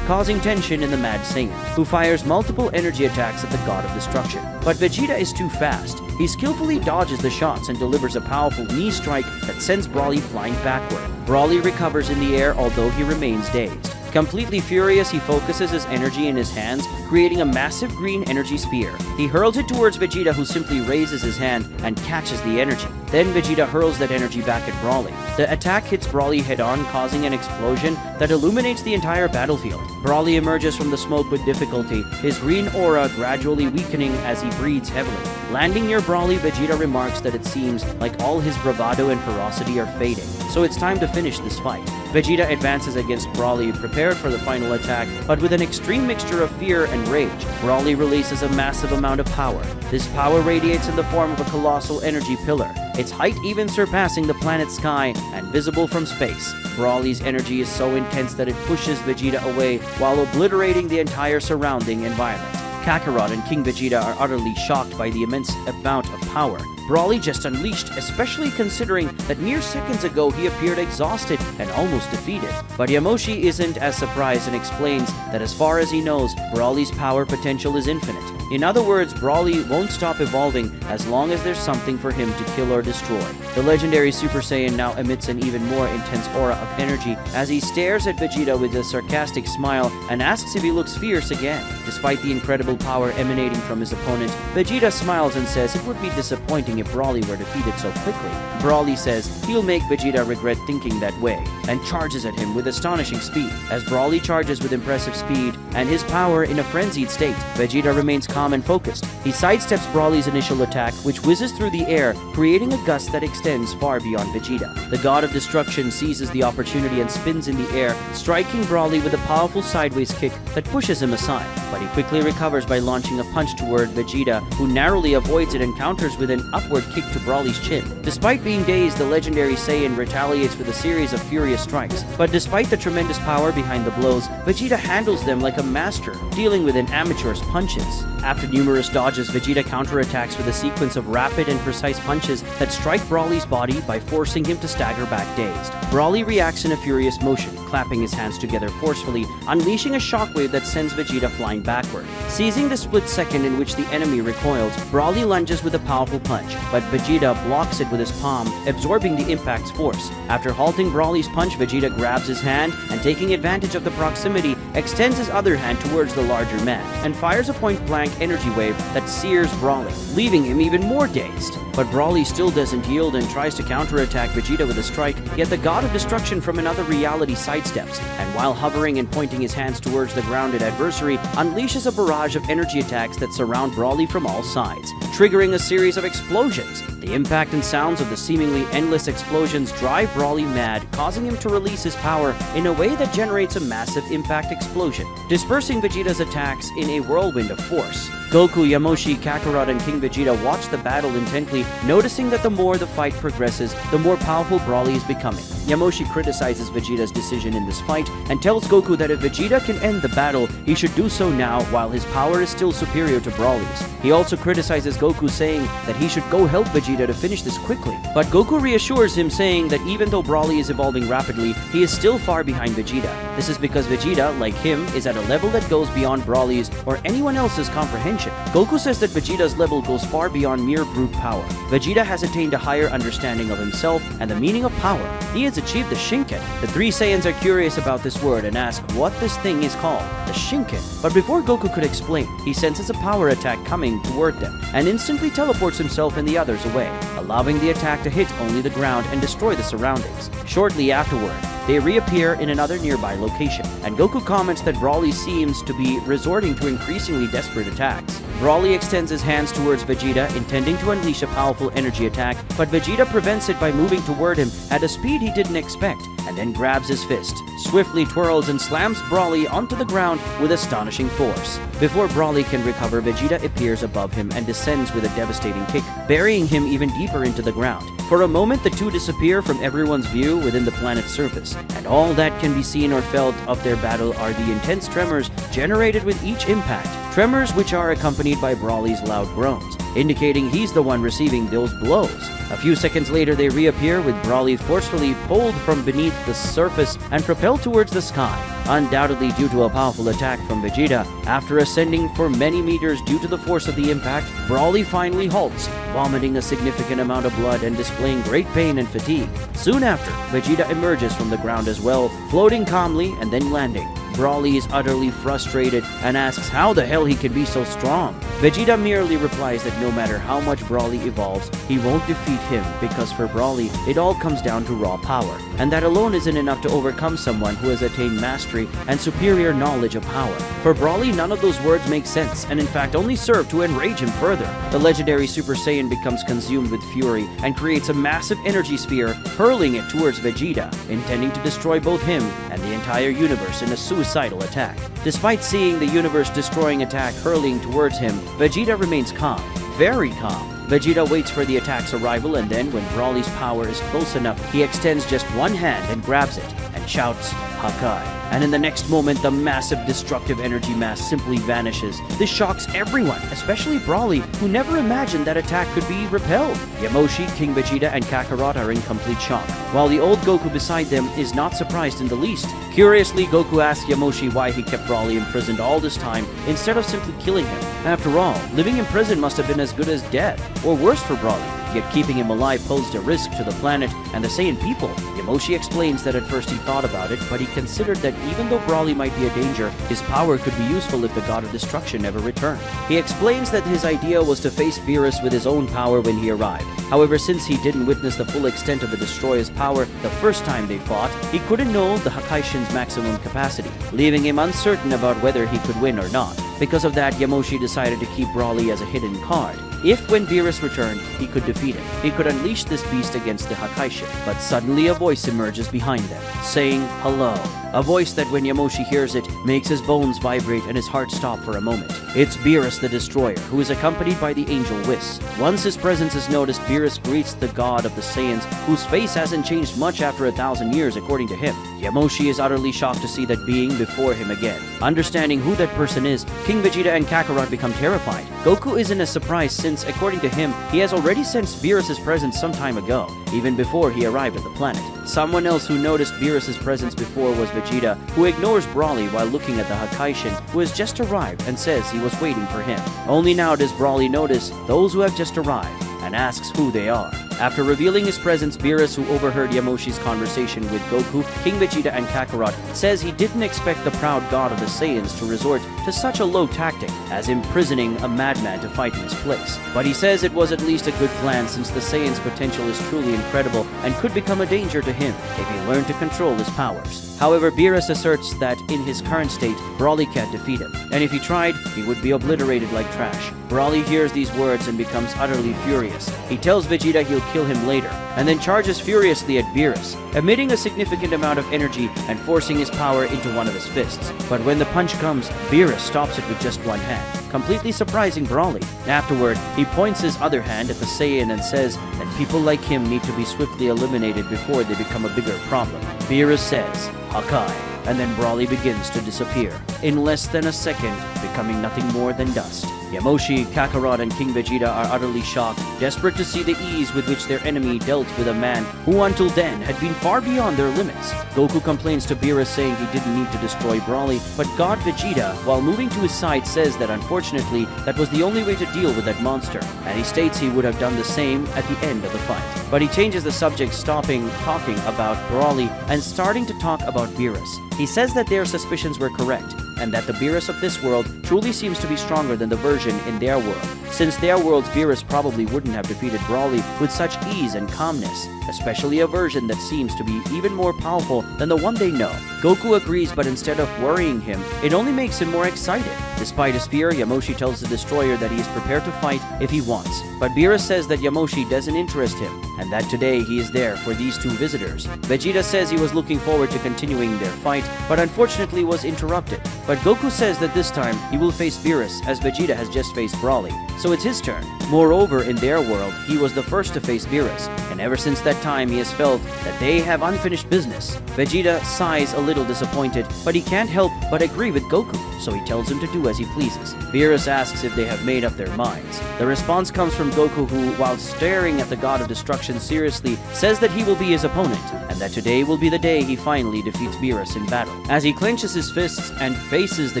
causing tension in the Mad Saiyan, who fires multiple energy attacks at the God of Destruction. But Vegeta is too fast. He skillfully dodges the shots and delivers a powerful knee strike that sends Brawly flying backward. Brawly recovers in the air, although he remains dazed. Completely furious, he focuses his energy in his hands, creating a massive green energy spear. He hurls it towards Vegeta, who simply raises his hand and catches the energy. Then Vegeta hurls that energy back at Brawly. The attack hits Brawly head-on, causing an explosion that illuminates the entire battlefield. Brawly emerges from the smoke with difficulty, his green aura gradually weakening as he breathes heavily. Landing near Brawly, Vegeta remarks that it seems like all his bravado and ferocity are fading, so it's time to finish this fight. Vegeta advances against Brawly, prepared for the final attack, but with an extreme mixture of fear and rage. Brawly releases a massive amount of power. This power radiates in the form of a colossal energy pillar, its height even surpassing the planet's sky and visible from space. Brawly's energy is so intense that it pushes Vegeta away while obliterating the entire surrounding environment. Kakarot and King Vegeta are utterly shocked by the immense amount of power Brawly just unleashed, especially considering that mere seconds ago he appeared exhausted and almost defeated. But Yamoshi isn't as surprised and explains that as far as he knows, Brawly's power potential is infinite. In other words, Brawly won't stop evolving as long as there's something for him to kill or destroy. The legendary Super Saiyan now emits an even more intense aura of energy as he stares at Vegeta with a sarcastic smile and asks if he looks fierce again. Despite the incredible power emanating from his opponent, Vegeta smiles and says it would be disappointing if Brawly were defeated so quickly. Brawly says he'll make Vegeta regret thinking that way, and charges at him with astonishing speed. As Brawly charges with impressive speed and his power in a frenzied state, Vegeta remains calm and focused. He sidesteps Brawly's initial attack, which whizzes through the air, creating a gust that extends far beyond Vegeta. The God of Destruction seizes the opportunity and spins in the air, striking Brawly with a powerful sideways kick that pushes him aside. But he quickly recovers by launching a punch toward Vegeta, who narrowly avoids it and counters with an upward kick to Brawly's chin. Despite being dazed, the legendary Saiyan retaliates with a series of furious strikes. But despite the tremendous power behind the blows, Vegeta handles them like a master, dealing with an amateur's punches. After numerous dodges, Vegeta counterattacks with a sequence of rapid and precise punches that strike Brawly's body by forcing him to stagger back dazed. Brawly reacts in a furious motion, clapping his hands together forcefully, unleashing a shockwave that sends Vegeta flying backward. Seizing the split second in which the enemy recoils, Brawly lunges with a powerful punch, but Vegeta blocks it with his palm, absorbing the impact's force. After halting Brawly's punch, Vegeta grabs his hand and, taking advantage of the proximity, extends his other hand towards the larger man and fires a point-blank energy wave that sears Brawly, leaving him even more dazed. But Brawly still doesn't yield and tries to counterattack Vegeta with a strike, yet the God of Destruction from another reality sidesteps, and while hovering and pointing his hands towards the grounded adversary, unleashes a barrage of energy attacks that surround Brawly from all sides, triggering a series of explosions. The impact and sounds of the seemingly endless explosions drive Brawly mad, causing him to release his power in a way that generates a massive impact explosion, dispersing Vegeta's attacks in a whirlwind of force. Goku, Yamoshi, Kakarot, and King Vegeta watch the battle intently, noticing that the more the fight progresses, the more powerful Brawly is becoming. Yamoshi criticizes Vegeta's decision in this fight and tells Goku that if Vegeta can end the battle, he should do so now while his power is still superior to Brawly's. He also criticizes Goku, saying that he should go help Vegeta to finish this quickly. But Goku reassures him, saying that even though Brawly is evolving rapidly, he is still far behind Vegeta. This is because Vegeta, like him, is at a level that goes beyond Brawly's or anyone else's comprehension. Goku says that Vegeta's level goes far beyond mere brute power. Vegeta has attained a higher understanding of himself and the meaning of power. He has achieved the Shinken. The three Saiyans are curious about this word and ask what this thing is called, the Shinken. But before Goku could explain, he senses a power attack coming toward them and instantly teleports himself and the others away, allowing the attack to hit only the ground and destroy the surroundings. Shortly afterward, they reappear in another nearby location, and Goku comments that Broly seems to be resorting to increasingly desperate attacks. Broly extends his hands towards Vegeta, intending to unleash a powerful energy attack, but Vegeta prevents it by moving toward him at a speed he didn't expect, and then grabs his fist, swiftly twirls and slams Broly onto the ground with astonishing force. Before Broly can recover, Vegeta appears above him and descends with a devastating kick, burying him even deeper into the ground. For a moment, the two disappear from everyone's view within the planet's surface, and all that can be seen or felt of their battle are the intense tremors generated with each impact, tremors which are accompanied by Broly's loud groans, indicating he's the one receiving those blows. A few seconds later, they reappear with Broly forcefully pulled from beneath the surface and propelled towards the sky, undoubtedly due to a powerful attack from Vegeta. After ascending for many meters due to the force of the impact, Broly finally halts, vomiting a significant amount of blood and displaying great pain and fatigue. Soon after, Vegeta emerges from the ground as well, floating calmly and then landing. Broly is utterly frustrated and asks how the hell he can be so strong. Vegeta merely replies that no matter how much Broly evolves, he won't defeat him because for Broly, it all comes down to raw power, and that alone isn't enough to overcome someone who has attained mastery and superior knowledge of power. For Broly, none of those words make sense, and in fact only serve to enrage him further. The legendary Super Saiyan becomes consumed with fury and creates a massive energy sphere, hurling it towards Vegeta, intending to destroy both him and the entire universe in a suicidal attack. Despite seeing the universe-destroying attack hurling towards him, Vegeta remains calm, very calm. Vegeta waits for the attack's arrival, and then when Broly's power is close enough, he extends just one hand and grabs it, and shouts, Hakai. And in the next moment, the massive destructive energy mass simply vanishes. This shocks everyone, especially Broly, who never imagined that attack could be repelled. Yamoshi, King Vegeta, and Kakarot are in complete shock, while the old Goku beside them is not surprised in the least. Curiously, Goku asks Yamoshi why he kept Broly imprisoned all this time instead of simply killing him. After all, living in prison must have been as good as death, or worse for Broly. Yet keeping him alive posed a risk to the planet and the Saiyan people. Yamoshi explains that at first he thought about it, but he considered that even though Broly might be a danger, his power could be useful if the God of Destruction never returned. He explains that his idea was to face Beerus with his own power when he arrived. However, since he didn't witness the full extent of the Destroyer's power the first time they fought, he couldn't know the Hakaishin's maximum capacity, leaving him uncertain about whether he could win or not. Because of that, Yamoshi decided to keep Broly as a hidden card. If when Beerus returned, he could defeat him, he could unleash this beast against the Hakaishin. But suddenly a voice emerges behind them, saying, hello. A voice that when Yamoshi hears it, makes his bones vibrate and his heart stop for a moment. It's Beerus the Destroyer, who is accompanied by the angel Whis. Once his presence is noticed, Beerus greets the god of the Saiyans, whose face hasn't changed much after 1,000 years according to him. Yamoshi is utterly shocked to see that being before him again. Understanding who that person is, King Vegeta and Kakarot become terrified. Goku isn't as surprised since, according to him, he has already sensed Beerus' presence some time ago, even before he arrived at the planet. Someone else who noticed Beerus' presence before was Vegeta, who ignores Broly while looking at the Hakaishin, who has just arrived and says he was waiting for him. Only now does Broly notice those who have just arrived and asks who they are. After revealing his presence, Beerus, who overheard Yamoshi's conversation with Goku, King Vegeta, and Kakarot, says he didn't expect the proud god of the Saiyans to resort to such a low tactic as imprisoning a madman to fight in his place. But he says it was at least a good plan since the Saiyan's potential is truly incredible and could become a danger to him if he learned to control his powers. However, Beerus asserts that in his current state, Broly can't defeat him, and if he tried, he would be obliterated like trash. Broly hears these words and becomes utterly furious. He tells Vegeta he'll kill him later, and then charges furiously at Beerus, emitting a significant amount of energy and forcing his power into one of his fists. But when the punch comes, Beerus stops it with just one hand, completely surprising Broly. Afterward, he points his other hand at the Saiyan and says that people like him need to be swiftly eliminated before they become a bigger problem. Beerus says, Hakai, and then Broly begins to disappear, in less than a second, becoming nothing more than dust. Yamoshi, Kakarot, and King Vegeta are utterly shocked, desperate to see the ease with which their enemy dealt with a man who until then had been far beyond their limits. Goku complains to Beerus saying he didn't need to destroy Broly, but God Vegeta, while moving to his side, says that unfortunately that was the only way to deal with that monster, and he states he would have done the same at the end of the fight. But he changes the subject, stopping talking about Broly and starting to talk about Beerus. He says that their suspicions were correct, and that the Beerus of this world truly seems to be stronger than the version in their world, since their world's Beerus probably wouldn't have defeated Brawly with such ease and calmness, especially a version that seems to be even more powerful than the one they know. Goku agrees, but instead of worrying him, it only makes him more excited. Despite his fear, Yamoshi tells the destroyer that he is prepared to fight if he wants, but Beerus says that Yamoshi doesn't interest him, and that today he is there for these two visitors. Vegeta says he was looking forward to continuing their fight, but unfortunately was interrupted. But Goku says that this time he will face Beerus, as Vegeta has just faced Brawly, so it's his turn. Moreover, in their world, he was the first to face Beerus, and ever since that time he has felt that they have unfinished business. Vegeta sighs a little disappointed, but he can't help but agree with Goku, so he tells him to do as he pleases. Beerus asks if they have made up their minds. The response comes from Goku, who, while staring at the God of Destruction seriously, says that he will be his opponent, and that today will be the day he finally defeats Beerus in battle. As he clenches his fists and faces the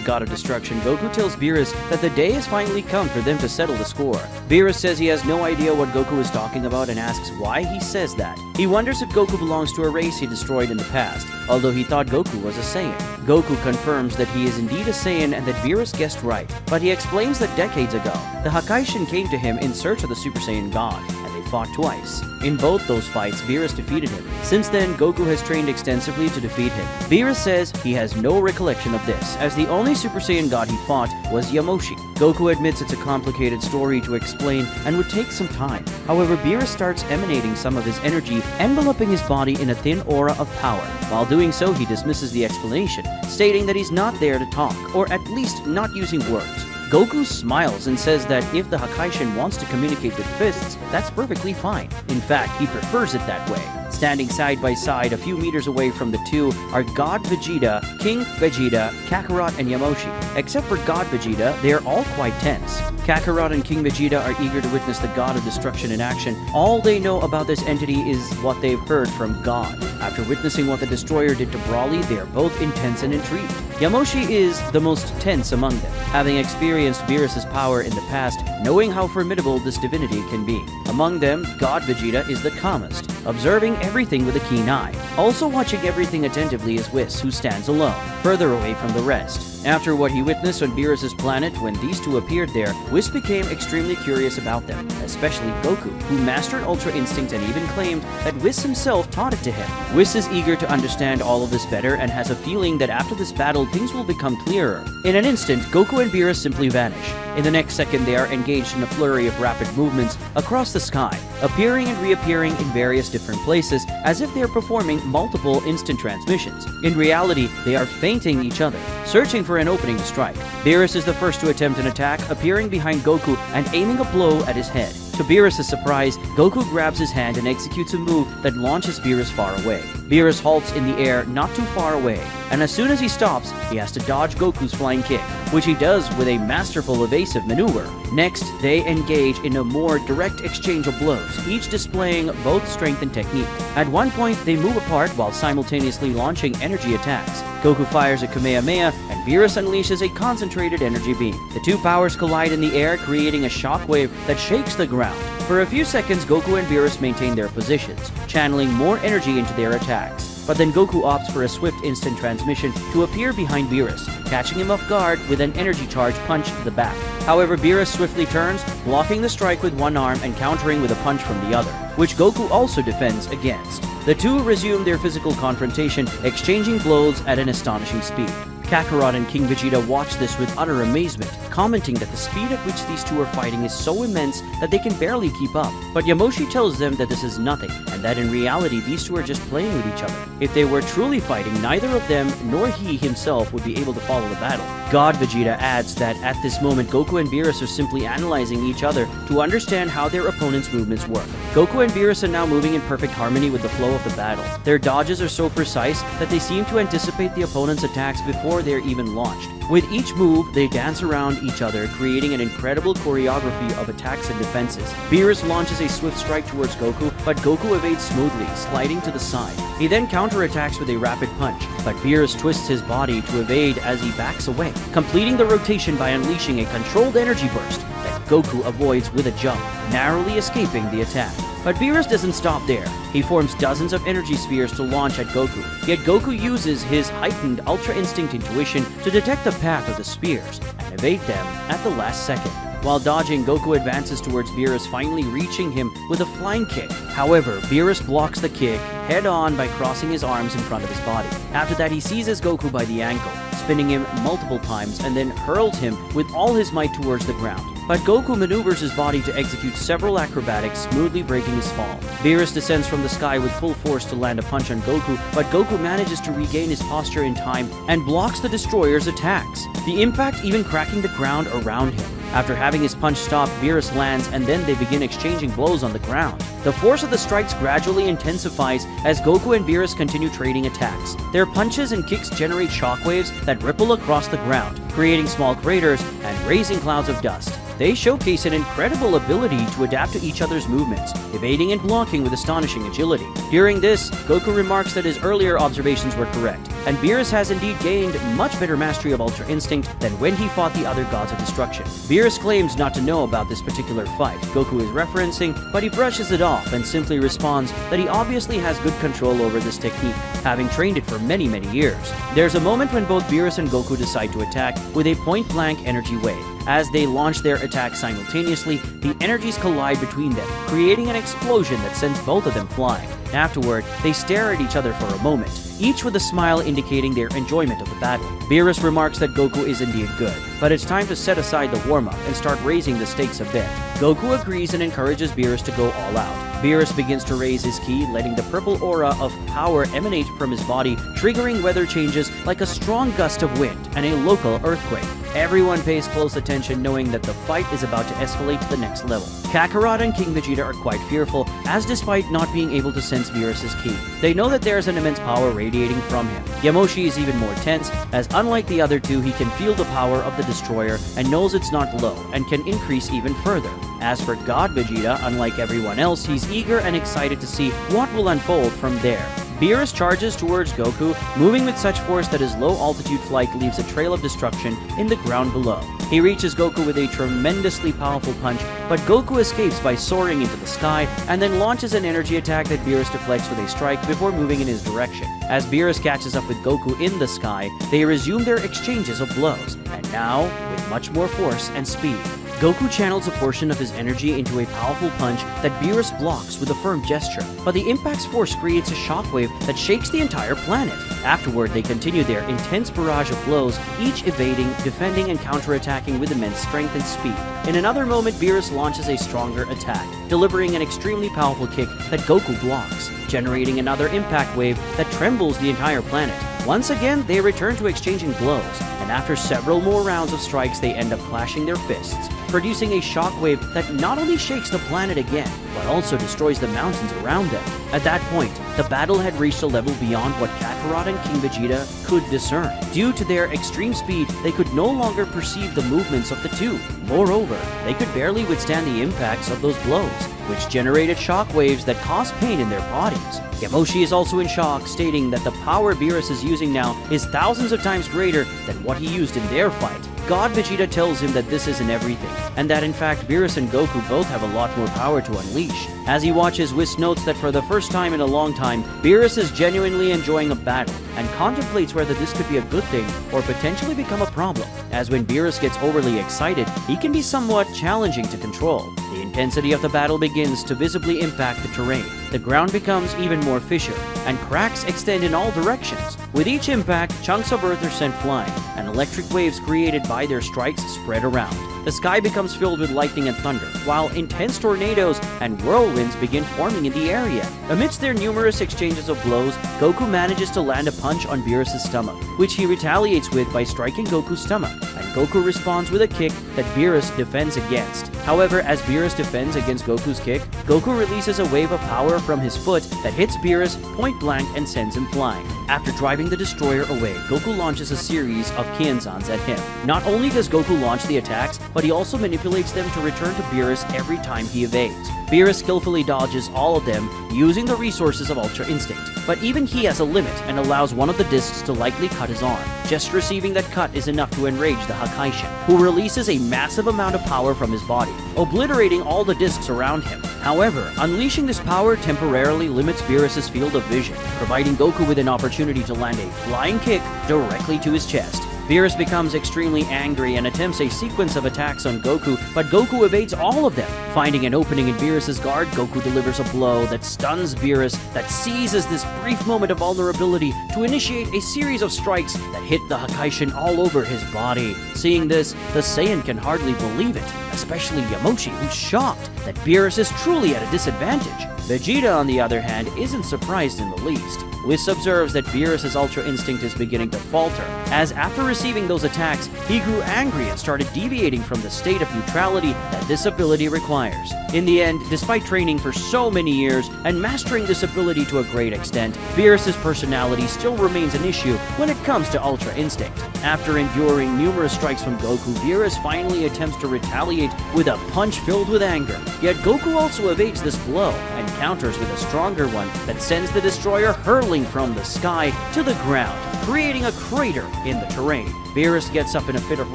God of Destruction, Goku tells Beerus that the day has finally come for them to settle the score. Beerus says he has no idea what Goku is talking about and asks why he says that. He wonders if Goku belongs to a race he destroyed in the past, although he thought Goku was a Saiyan. Goku confirms that he is indeed a Saiyan and that Beerus guessed right, but he explains that decades ago, the Hakaishin came to him in search of the Super Saiyan God, and they fought twice. In both those fights, Beerus defeated him. Since then, Goku has trained extensively to defeat him. Beerus says he has no recollection of this, as the only Super Saiyan God he fought was Yamoshi. Goku admits it's a complicated story to explain and would take some time. However, Beerus starts emanating some of his energy, enveloping his body in a thin aura of power. While doing so, he dismisses the explanation, stating that he's not there to talk, or at least not using words. Goku smiles and says that if the Hakaishin wants to communicate with fists, that's perfectly fine. In fact, he prefers it that way. Standing side by side a few meters away from the two are God Vegeta, King Vegeta, Kakarot, and Yamoshi. Except for God Vegeta, they are all quite tense. Kakarot and King Vegeta are eager to witness the God of Destruction in action. All they know about this entity is what they've heard from God. After witnessing what the Destroyer did to Brawly, they are both intense and intrigued. Yamoshi is the most tense among them, having experienced Beerus' power in the past, knowing how formidable this divinity can be. Among them, God Vegeta is the calmest, observing everything with a keen eye. Also watching everything attentively is Whis, who stands alone, further away from the rest. After what he witnessed on Beerus' planet when these two appeared there, Whis became extremely curious about them, especially Goku, who mastered Ultra Instinct and even claimed that Whis himself taught it to him. Whis is eager to understand all of this better and has a feeling that after this battle things will become clearer. In an instant, Goku and Beerus simply vanish. In the next second, they are engaged in a flurry of rapid movements across the sky, appearing and reappearing in various different places as if they are performing multiple instant transmissions. In reality, they are feinting each other, searching for an opening to strike. Beerus is the first to attempt an attack, appearing behind Goku and aiming a blow at his head. To Beerus' surprise, Goku grabs his hand and executes a move that launches Beerus far away. Beerus halts in the air not too far away, and as soon as he stops, he has to dodge Goku's flying kick, which he does with a masterful evasive maneuver. Next, they engage in a more direct exchange of blows, each displaying both strength and technique. At one point, they move apart while simultaneously launching energy attacks. Goku fires a Kamehameha, and Beerus unleashes a concentrated energy beam. The two powers collide in the air, creating a shockwave that shakes the ground. For a few seconds, Goku and Beerus maintain their positions, channeling more energy into their attacks. But then Goku opts for a swift instant transmission to appear behind Beerus, catching him off guard with an energy charge punch to the back. However, Beerus swiftly turns, blocking the strike with one arm and countering with a punch from the other, which Goku also defends against. The two resume their physical confrontation, exchanging blows at an astonishing speed. Kakarot and King Vegeta watch this with utter amazement, commenting that the speed at which these two are fighting is so immense that they can barely keep up. But Yamoshi tells them that this is nothing, and that in reality these two are just playing with each other. If they were truly fighting, neither of them nor he himself would be able to follow the battle. God Vegeta adds that at this moment Goku and Beerus are simply analyzing each other to understand how their opponent's movements work. Goku and Beerus are now moving in perfect harmony with the flow of the battle. Their dodges are so precise that they seem to anticipate the opponent's attacks before they're even launched. With each move, they dance around each other, creating an incredible choreography of attacks and defenses. Beerus launches a swift strike towards Goku, but Goku evades smoothly, sliding to the side. He then counterattacks with a rapid punch, but Beerus twists his body to evade as he backs away, completing the rotation by unleashing a controlled energy burst that Goku avoids with a jump, narrowly escaping the attack. But Beerus doesn't stop there. He forms dozens of energy spheres to launch at Goku, yet Goku uses his heightened Ultra Instinct intuition to detect the path of the spears and evade them at the last second. While dodging, Goku advances towards Beerus, finally reaching him with a flying kick. However, Beerus blocks the kick head-on by crossing his arms in front of his body. After that, he seizes Goku by the ankle, spinning him multiple times, and then hurls him with all his might towards the ground. But Goku maneuvers his body to execute several acrobatics, smoothly breaking his fall. Beerus descends from the sky with full force to land a punch on Goku, but Goku manages to regain his posture in time and blocks the destroyer's attacks, the impact even cracking the ground around him. After having his punch stopped, Beerus lands, and then they begin exchanging blows on the ground. The force of the strikes gradually intensifies as Goku and Beerus continue trading attacks. Their punches and kicks generate shockwaves that ripple across the ground, creating small craters and raising clouds of dust. They showcase an incredible ability to adapt to each other's movements, evading and blocking with astonishing agility. During this, Goku remarks that his earlier observations were correct, and Beerus has indeed gained much better mastery of Ultra Instinct than when he fought the other gods of destruction. Beerus claims not to know about this particular fight Goku is referencing, but he brushes it off and simply responds that he obviously has good control over this technique, having trained it for many years. There's a moment when both Beerus and Goku decide to attack with a point-blank energy wave. As they launch their attacks simultaneously, the energies collide between them, creating an explosion that sends both of them flying. Afterward, they stare at each other for a moment, each with a smile indicating their enjoyment of the battle. Beerus remarks that Goku is indeed good, but it's time to set aside the warm-up and start raising the stakes a bit. Goku agrees and encourages Beerus to go all out. Beerus begins to raise his ki, letting the purple aura of power emanate from his body, triggering weather changes like a strong gust of wind and a local earthquake. Everyone pays close attention, knowing that the fight is about to escalate to the next level. Kakarot and King Vegeta are quite fearful, as despite not being able to sense Beerus' ki, they know that there's an immense power radiating from him. Yamoshi is even more tense, as unlike the other two, he can feel the power of the destroyer and knows it's not low and can increase even further. As for God Vegeta, unlike everyone else, he's eager and excited to see what will unfold from there. Beerus charges towards Goku, moving with such force that his low-altitude flight leaves a trail of destruction in the ground below. He reaches Goku with a tremendously powerful punch, but Goku escapes by soaring into the sky and then launches an energy attack that Beerus deflects with a strike before moving in his direction. As Beerus catches up with Goku in the sky, they resume their exchanges of blows, and now with much more force and speed. Goku channels a portion of his energy into a powerful punch that Beerus blocks with a firm gesture, but the impact's force creates a shockwave that shakes the entire planet. Afterward, they continue their intense barrage of blows, each evading, defending, and counterattacking with immense strength and speed. In another moment, Beerus launches a stronger attack, delivering an extremely powerful kick that Goku blocks, generating another impact wave that trembles the entire planet. Once again, they return to exchanging blows, and after several more rounds of strikes, they end up clashing their fists, producing a shockwave that not only shakes the planet again, but also destroys the mountains around them. At that point, the battle had reached a level beyond what Kakarot and King Vegeta could discern. Due to their extreme speed, they could no longer perceive the movements of the two. Moreover, they could barely withstand the impacts of those blows, which generated shockwaves that caused pain in their bodies. Yamoshi is also in shock, stating that the power Beerus is using now is thousands of times greater than what he used in their fight. God Vegeta tells him that this isn't everything, and that in fact Beerus and Goku both have a lot more power to unleash. As he watches, Whis notes that for the first time in a long time, Beerus is genuinely enjoying a battle, and contemplates whether this could be a good thing or potentially become a problem, as when Beerus gets overly excited, he can be somewhat challenging to control. The intensity of the battle begins to visibly impact the terrain. The ground becomes even more fissured, and cracks extend in all directions. With each impact, chunks of earth are sent flying, and electric waves created by their strikes spread around. The sky becomes filled with lightning and thunder, while intense tornadoes and whirlwinds begin forming in the area. Amidst their numerous exchanges of blows, Goku manages to land a punch on Beerus' stomach, which he retaliates with by striking Goku's stomach, and Goku responds with a kick that Beerus defends against. However, as Beerus defends against Goku's kick, Goku releases a wave of power from his foot that hits Beerus point blank and sends him flying. After driving the destroyer away, Goku launches a series of Kienzans at him. Not only does Goku launch the attacks, but he also manipulates them to return to Beerus every time he evades. Beerus skillfully dodges all of them, using the resources of Ultra Instinct. But even he has a limit and allows one of the discs to likely cut his arm. Just receiving that cut is enough to enrage the Hakaishin, who releases a massive amount of power from his body, obliterating all the discs around him. However, unleashing this power temporarily limits Beerus's field of vision, providing Goku with an opportunity to land a flying kick directly to his chest. Beerus becomes extremely angry and attempts a sequence of attacks on Goku, but Goku evades all of them. Finding an opening in Beerus's guard, Goku delivers a blow that stuns Beerus, that seizes this brief moment of vulnerability to initiate a series of strikes that hit the Hakaishin all over his body. Seeing this, the Saiyan can hardly believe it, especially Yamoshi, who's shocked that Beerus is truly at a disadvantage. Vegeta, on the other hand, isn't surprised in the least. Whis observes that Beerus's Ultra Instinct is beginning to falter, as after receiving those attacks, he grew angry and started deviating from the state of neutrality that this ability requires. In the end, despite training for so many years and mastering this ability to a great extent, Beerus's personality still remains an issue when it comes to Ultra Instinct. After enduring numerous strikes from Goku, Beerus finally attempts to retaliate with a punch filled with anger. Yet Goku also evades this blow and counters with a stronger one that sends the destroyer hurling from the sky to the ground, creating a crater in the terrain. Beerus gets up in a fit of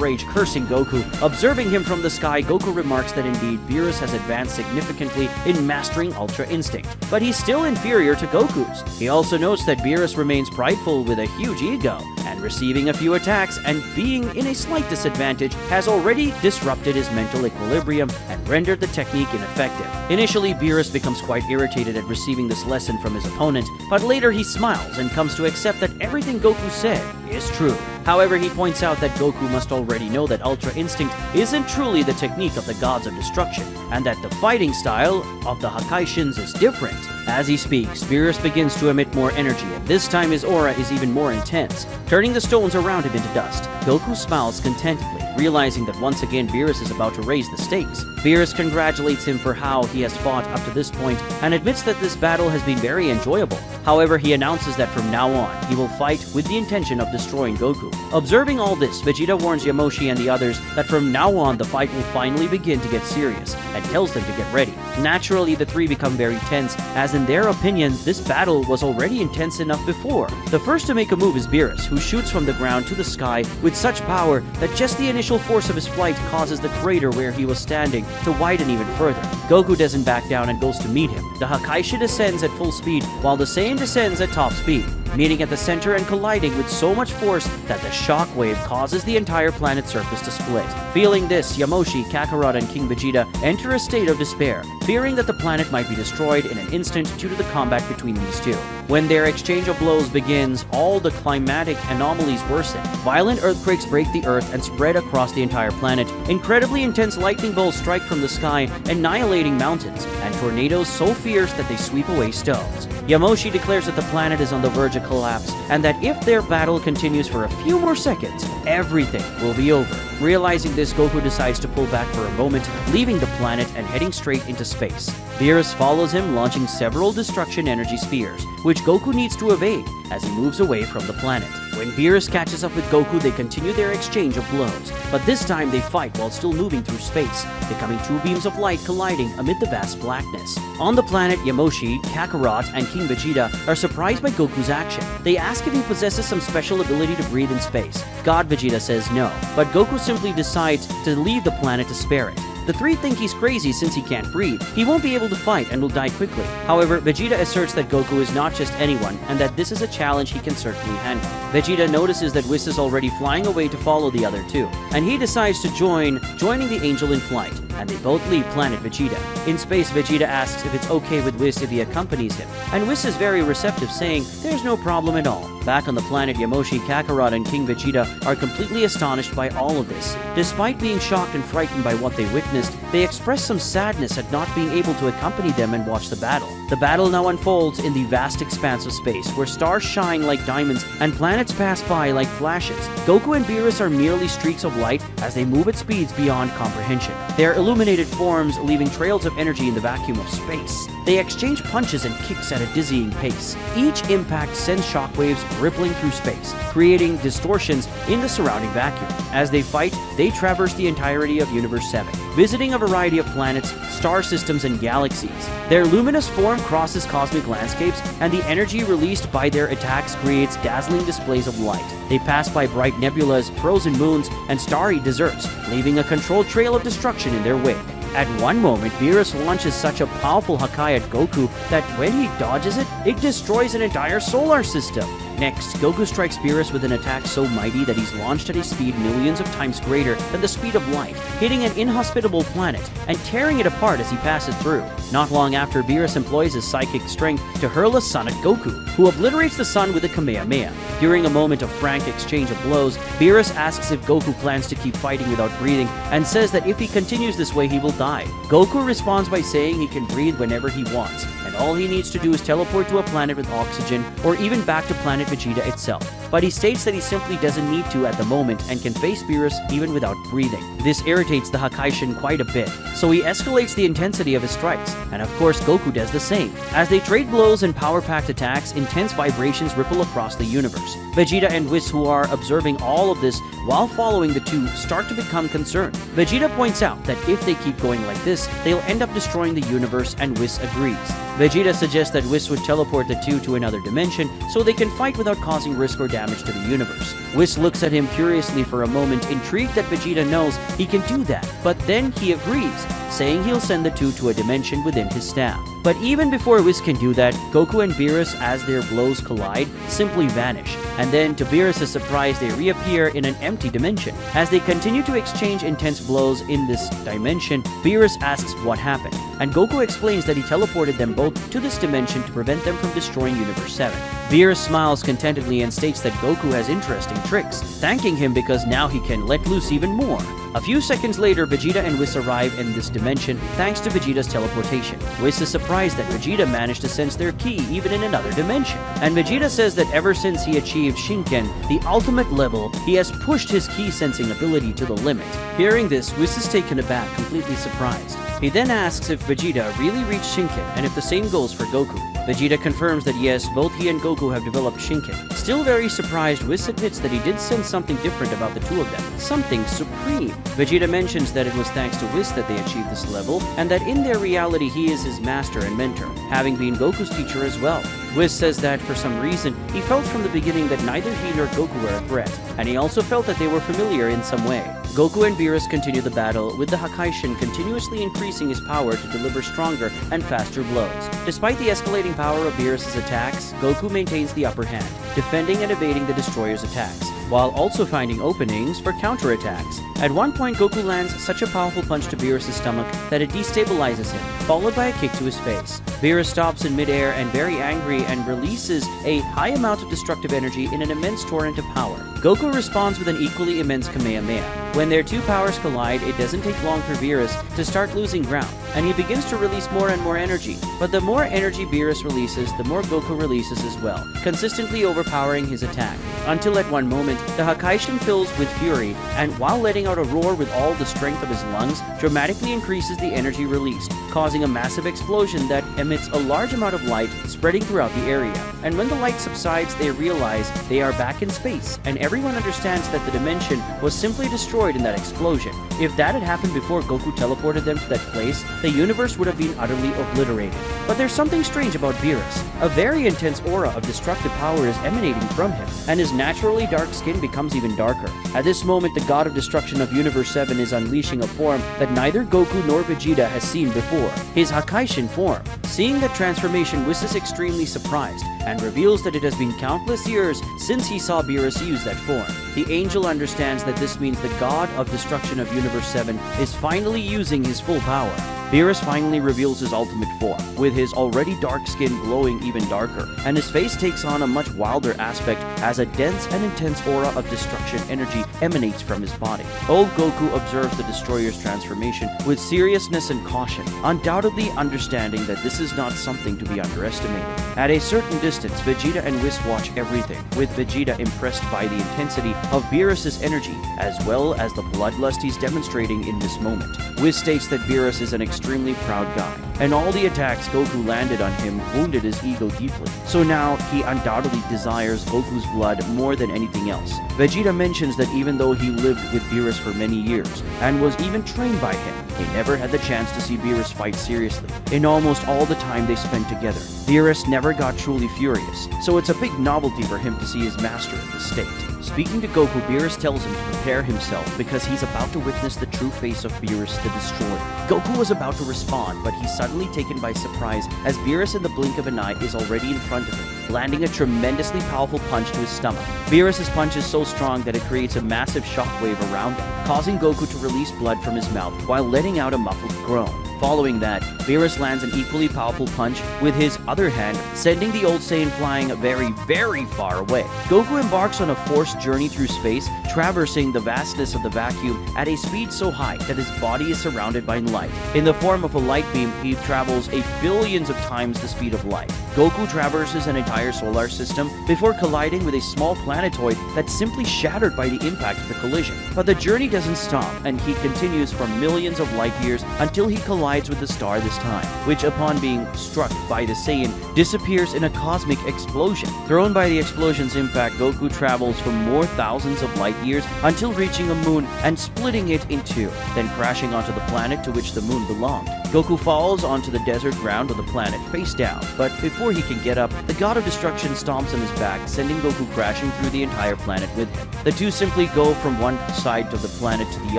rage, cursing Goku. Observing him from the sky, Goku remarks that indeed Beerus has advanced significantly in mastering Ultra Instinct, but he's still inferior to Goku's. He also notes that Beerus remains prideful with a huge ego, and receiving a few attacks and being in a slight disadvantage has already disrupted his mental equilibrium and rendered the technique ineffective. Initially, Beerus becomes quite irritated at receiving this lesson from his opponent, but later he smiles and comes to accept that everything Goku said is true. However, he points out that Goku must already know that Ultra Instinct isn't truly the technique of the gods of destruction, and that the fighting style of the Hakaishins is different. As he speaks, Beerus begins to emit more energy, and this time his aura is even more intense, turning the stones around him into dust. Goku smiles contentedly, realizing that once again Beerus is about to raise the stakes. Beerus congratulates him for how he has fought up to this point, and admits that this battle has been very enjoyable. However, he announces that from now on, he will fight with the intention of destroying Goku. Observing all this, Vegeta warns Yamoshi and the others that from now on the fight will finally begin to get serious, and tells them to get ready. Naturally, the three become very tense, as in their opinion, this battle was already intense enough before. The first to make a move is Beerus, who shoots from the ground to the sky with such power that just the initial force of his flight causes the crater where he was standing to widen even further. Goku doesn't back down and goes to meet him. The Hakaishin descends at full speed, while the Saiyan descends at top speed, meeting at the center and colliding with so much force that the shockwave causes the entire planet's surface to split. Feeling this, Yamoshi, Kakarot, and King Vegeta enter a state of despair, fearing that the planet might be destroyed in an instant due to the combat between these two. When their exchange of blows begins, all the climatic anomalies worsen. Violent earthquakes break the earth and spread across the entire planet. Incredibly intense lightning bolts strike from the sky, annihilating mountains, and tornadoes so fierce that they sweep away stones. Yamoshi declares that the planet is on the verge of collapse, and that if their battle continues for a few more seconds, everything will be over. Realizing this, Goku decides to pull back for a moment, leaving the planet and heading straight into space. Beerus follows him, launching several destruction energy spheres, which Goku needs to evade as he moves away from the planet. When Beerus catches up with Goku, they continue their exchange of blows, but this time they fight while still moving through space, becoming two beams of light colliding amid the vast blackness. On the planet, Yamoshi, Kakarot, and King Vegeta are surprised by Goku's action. They ask if he possesses some special ability to breathe in space. God Vegeta says no, but Goku simply decides to leave the planet to spare it. The three think he's crazy since he can't breathe. He won't be able to fight and will die quickly. However, Vegeta asserts that Goku is not just anyone and that this is a challenge he can certainly handle. Vegeta notices that Whis is already flying away to follow the other two, and he decides to joining the Angel in flight, and they both leave planet Vegeta. In space, Vegeta asks if it's okay with Whis if he accompanies him, and Whis is very receptive, saying there's no problem at all. Back on the planet, Yamoshi, Kakarot, and King Vegeta are completely astonished by all of this. Despite being shocked and frightened by what they witnessed, they express some sadness at not being able to accompany them and watch the battle. The battle now unfolds in the vast expanse of space, where stars shine like diamonds and planets pass by like flashes. Goku and Beerus are merely streaks of light as they move at speeds beyond comprehension, their illuminated forms leaving trails of energy in the vacuum of space. They exchange punches and kicks at a dizzying pace. Each impact sends shockwaves rippling through space, creating distortions in the surrounding vacuum. As they fight, they traverse the entirety of Universe 7, visiting a variety of planets, star systems, and galaxies. Their luminous form crosses cosmic landscapes, and the energy released by their attacks creates dazzling displays of light. They pass by bright nebulas, frozen moons, and starry deserts, leaving a controlled trail of destruction in their wake. At one moment, Beerus launches such a powerful Hakai at Goku that when he dodges it, it destroys an entire solar system. Next, Goku strikes Beerus with an attack so mighty that he's launched at a speed millions of times greater than the speed of light, hitting an inhospitable planet and tearing it apart as he passes through. Not long after, Beerus employs his psychic strength to hurl a sun at Goku, who obliterates the sun with a Kamehameha. During a moment of frank exchange of blows, Beerus asks if Goku plans to keep fighting without breathing and says that if he continues this way, he will die. Goku responds by saying he can breathe whenever he wants, and all he needs to do is teleport to a planet with oxygen or even back to planet Vegeta itself. But he states that he simply doesn't need to at the moment and can face Beerus even without breathing. This irritates the Hakaishin quite a bit, so he escalates the intensity of his strikes, and of course Goku does the same. As they trade blows and power-packed attacks, intense vibrations ripple across the universe. Vegeta and Whis, who are observing all of this while following the two, start to become concerned. Vegeta points out that if they keep going like this, they'll end up destroying the universe, and Whis agrees. Vegeta suggests that Whis would teleport the two to another dimension so they can fight without causing risk or damage to the universe. Whis looks at him curiously for a moment, intrigued that Vegeta knows he can do that, but then he agrees, saying he'll send the two to a dimension within his staff. But even before Whis can do that, Goku and Beerus, as their blows collide, simply vanish, and then to Beerus' surprise they reappear in an empty dimension. As they continue to exchange intense blows in this dimension, Beerus asks what happened, and Goku explains that he teleported them both to this dimension to prevent them from destroying Universe 7. Beerus smiles contentedly and states that Goku has interesting tricks, thanking him because now he can let loose even more. A few seconds later, Vegeta and Whis arrive in this dimension thanks to Vegeta's teleportation. Whis is surprised that Vegeta managed to sense their ki even in another dimension, and Vegeta says that ever since he achieved Shinken, the ultimate level, he has pushed his ki sensing ability to the limit. Hearing this, Whis is taken aback, completely surprised. He then asks if Vegeta really reached Shinken and if the same goes for Goku. Vegeta confirms that yes, both he and Goku have developed Shinken. Still very surprised, Whis admits that he did sense something different about the two of them, something supreme. Vegeta mentions that it was thanks to Whis that they achieved this level, and that in their reality he is his master and mentor, having been Goku's teacher as well. Whis says that for some reason, he felt from the beginning that neither he nor Goku were a threat, and he also felt that they were familiar in some way. Goku and Beerus continue the battle, with the Hakaishin continuously increasing his power to deliver stronger and faster blows. Despite the escalating power of Beerus' attacks, Goku maintains the upper hand, defending and evading the destroyer's attacks, while also finding openings for counterattacks. At one point, Goku lands such a powerful punch to Beerus' stomach that it destabilizes him, followed by a kick to his face. Beerus stops in midair and, very angry, and releases a high amount of destructive energy in an immense torrent of power. Goku responds with an equally immense Kamehameha. When their two powers collide, it doesn't take long for Beerus to start losing ground, and he begins to release more and more energy. But the more energy Beerus releases, the more Goku releases as well, consistently overpowering his attack, until at one moment, the Hakaishin fills with fury, and while letting out a roar with all the strength of his lungs, dramatically increases the energy released, causing a massive explosion that emits a large amount of light spreading throughout the area. And when the light subsides, they realize they are back in space, and everyone understands that the dimension was simply destroyed in that explosion. If that had happened before Goku teleported them to that place, the universe would have been utterly obliterated. But there's something strange about Beerus. A very intense aura of destructive power is emanating from him, and his naturally dark skin becomes even darker. At this moment, the god of destruction of Universe 7 is unleashing a form that neither Goku nor Vegeta has seen before, his Hakaishin form. Seeing that transformation, Whis is extremely surprised, and reveals that it has been countless years since he saw Beerus use that form. The angel understands that this means the god of destruction of Universe 7 is finally using his full power. Beerus finally reveals his ultimate form, with his already dark skin glowing even darker, and his face takes on a much wilder aspect as a dense and intense aura of destruction energy emanates from his body. Old Goku observes the destroyer's transformation with seriousness and caution, undoubtedly understanding that this is not something to be underestimated. At a certain distance, Vegeta and Whis watch everything, with Vegeta impressed by the intensity of Beerus' energy, as well as the bloodlust he's demonstrating in this moment. Whis states that Beerus is an extremely proud guy, and all the attacks Goku landed on him wounded his ego deeply. So now, he undoubtedly desires Goku's blood more than anything else. Vegeta mentions that even though he lived with Beerus for many years, and was even trained by him, he never had the chance to see Beerus fight seriously. In almost all the time they spent together, Beerus never got truly furious, so it's a big novelty for him to see his master in this state. Speaking to Goku, Beerus tells him to prepare himself because he's about to witness the true face of Beerus the Destroyer. Goku was about to respond, but he's suddenly taken by surprise as Beerus in the blink of an eye is already in front of him, landing a tremendously powerful punch to his stomach. Beerus' punch is so strong that it creates a massive shockwave around him, causing Goku to release blood from his mouth while letting out a muffled groan. Following that, Beerus lands an equally powerful punch with his other hand, sending the old Saiyan flying very, very far away. Goku embarks on a forced journey through space, traversing the vastness of the vacuum at a speed so high that his body is surrounded by light. In the form of a light beam, he travels billions of times the speed of light. Goku traverses an entire solar system before colliding with a small planetoid that's simply shattered by the impact of the collision. But the journey doesn't stop, and he continues for millions of light years until he collides with the star this time, which upon being struck by the Saiyan, disappears in a cosmic explosion. Thrown by the explosion's impact, Goku travels for more thousands of light years until reaching a moon and splitting it in two, then crashing onto the planet to which the moon belonged. Goku falls onto the desert ground of the planet face down, but before he can get up, the God of Destruction stomps on his back, sending Goku crashing through the entire planet with him. The two simply go from one side of the planet to the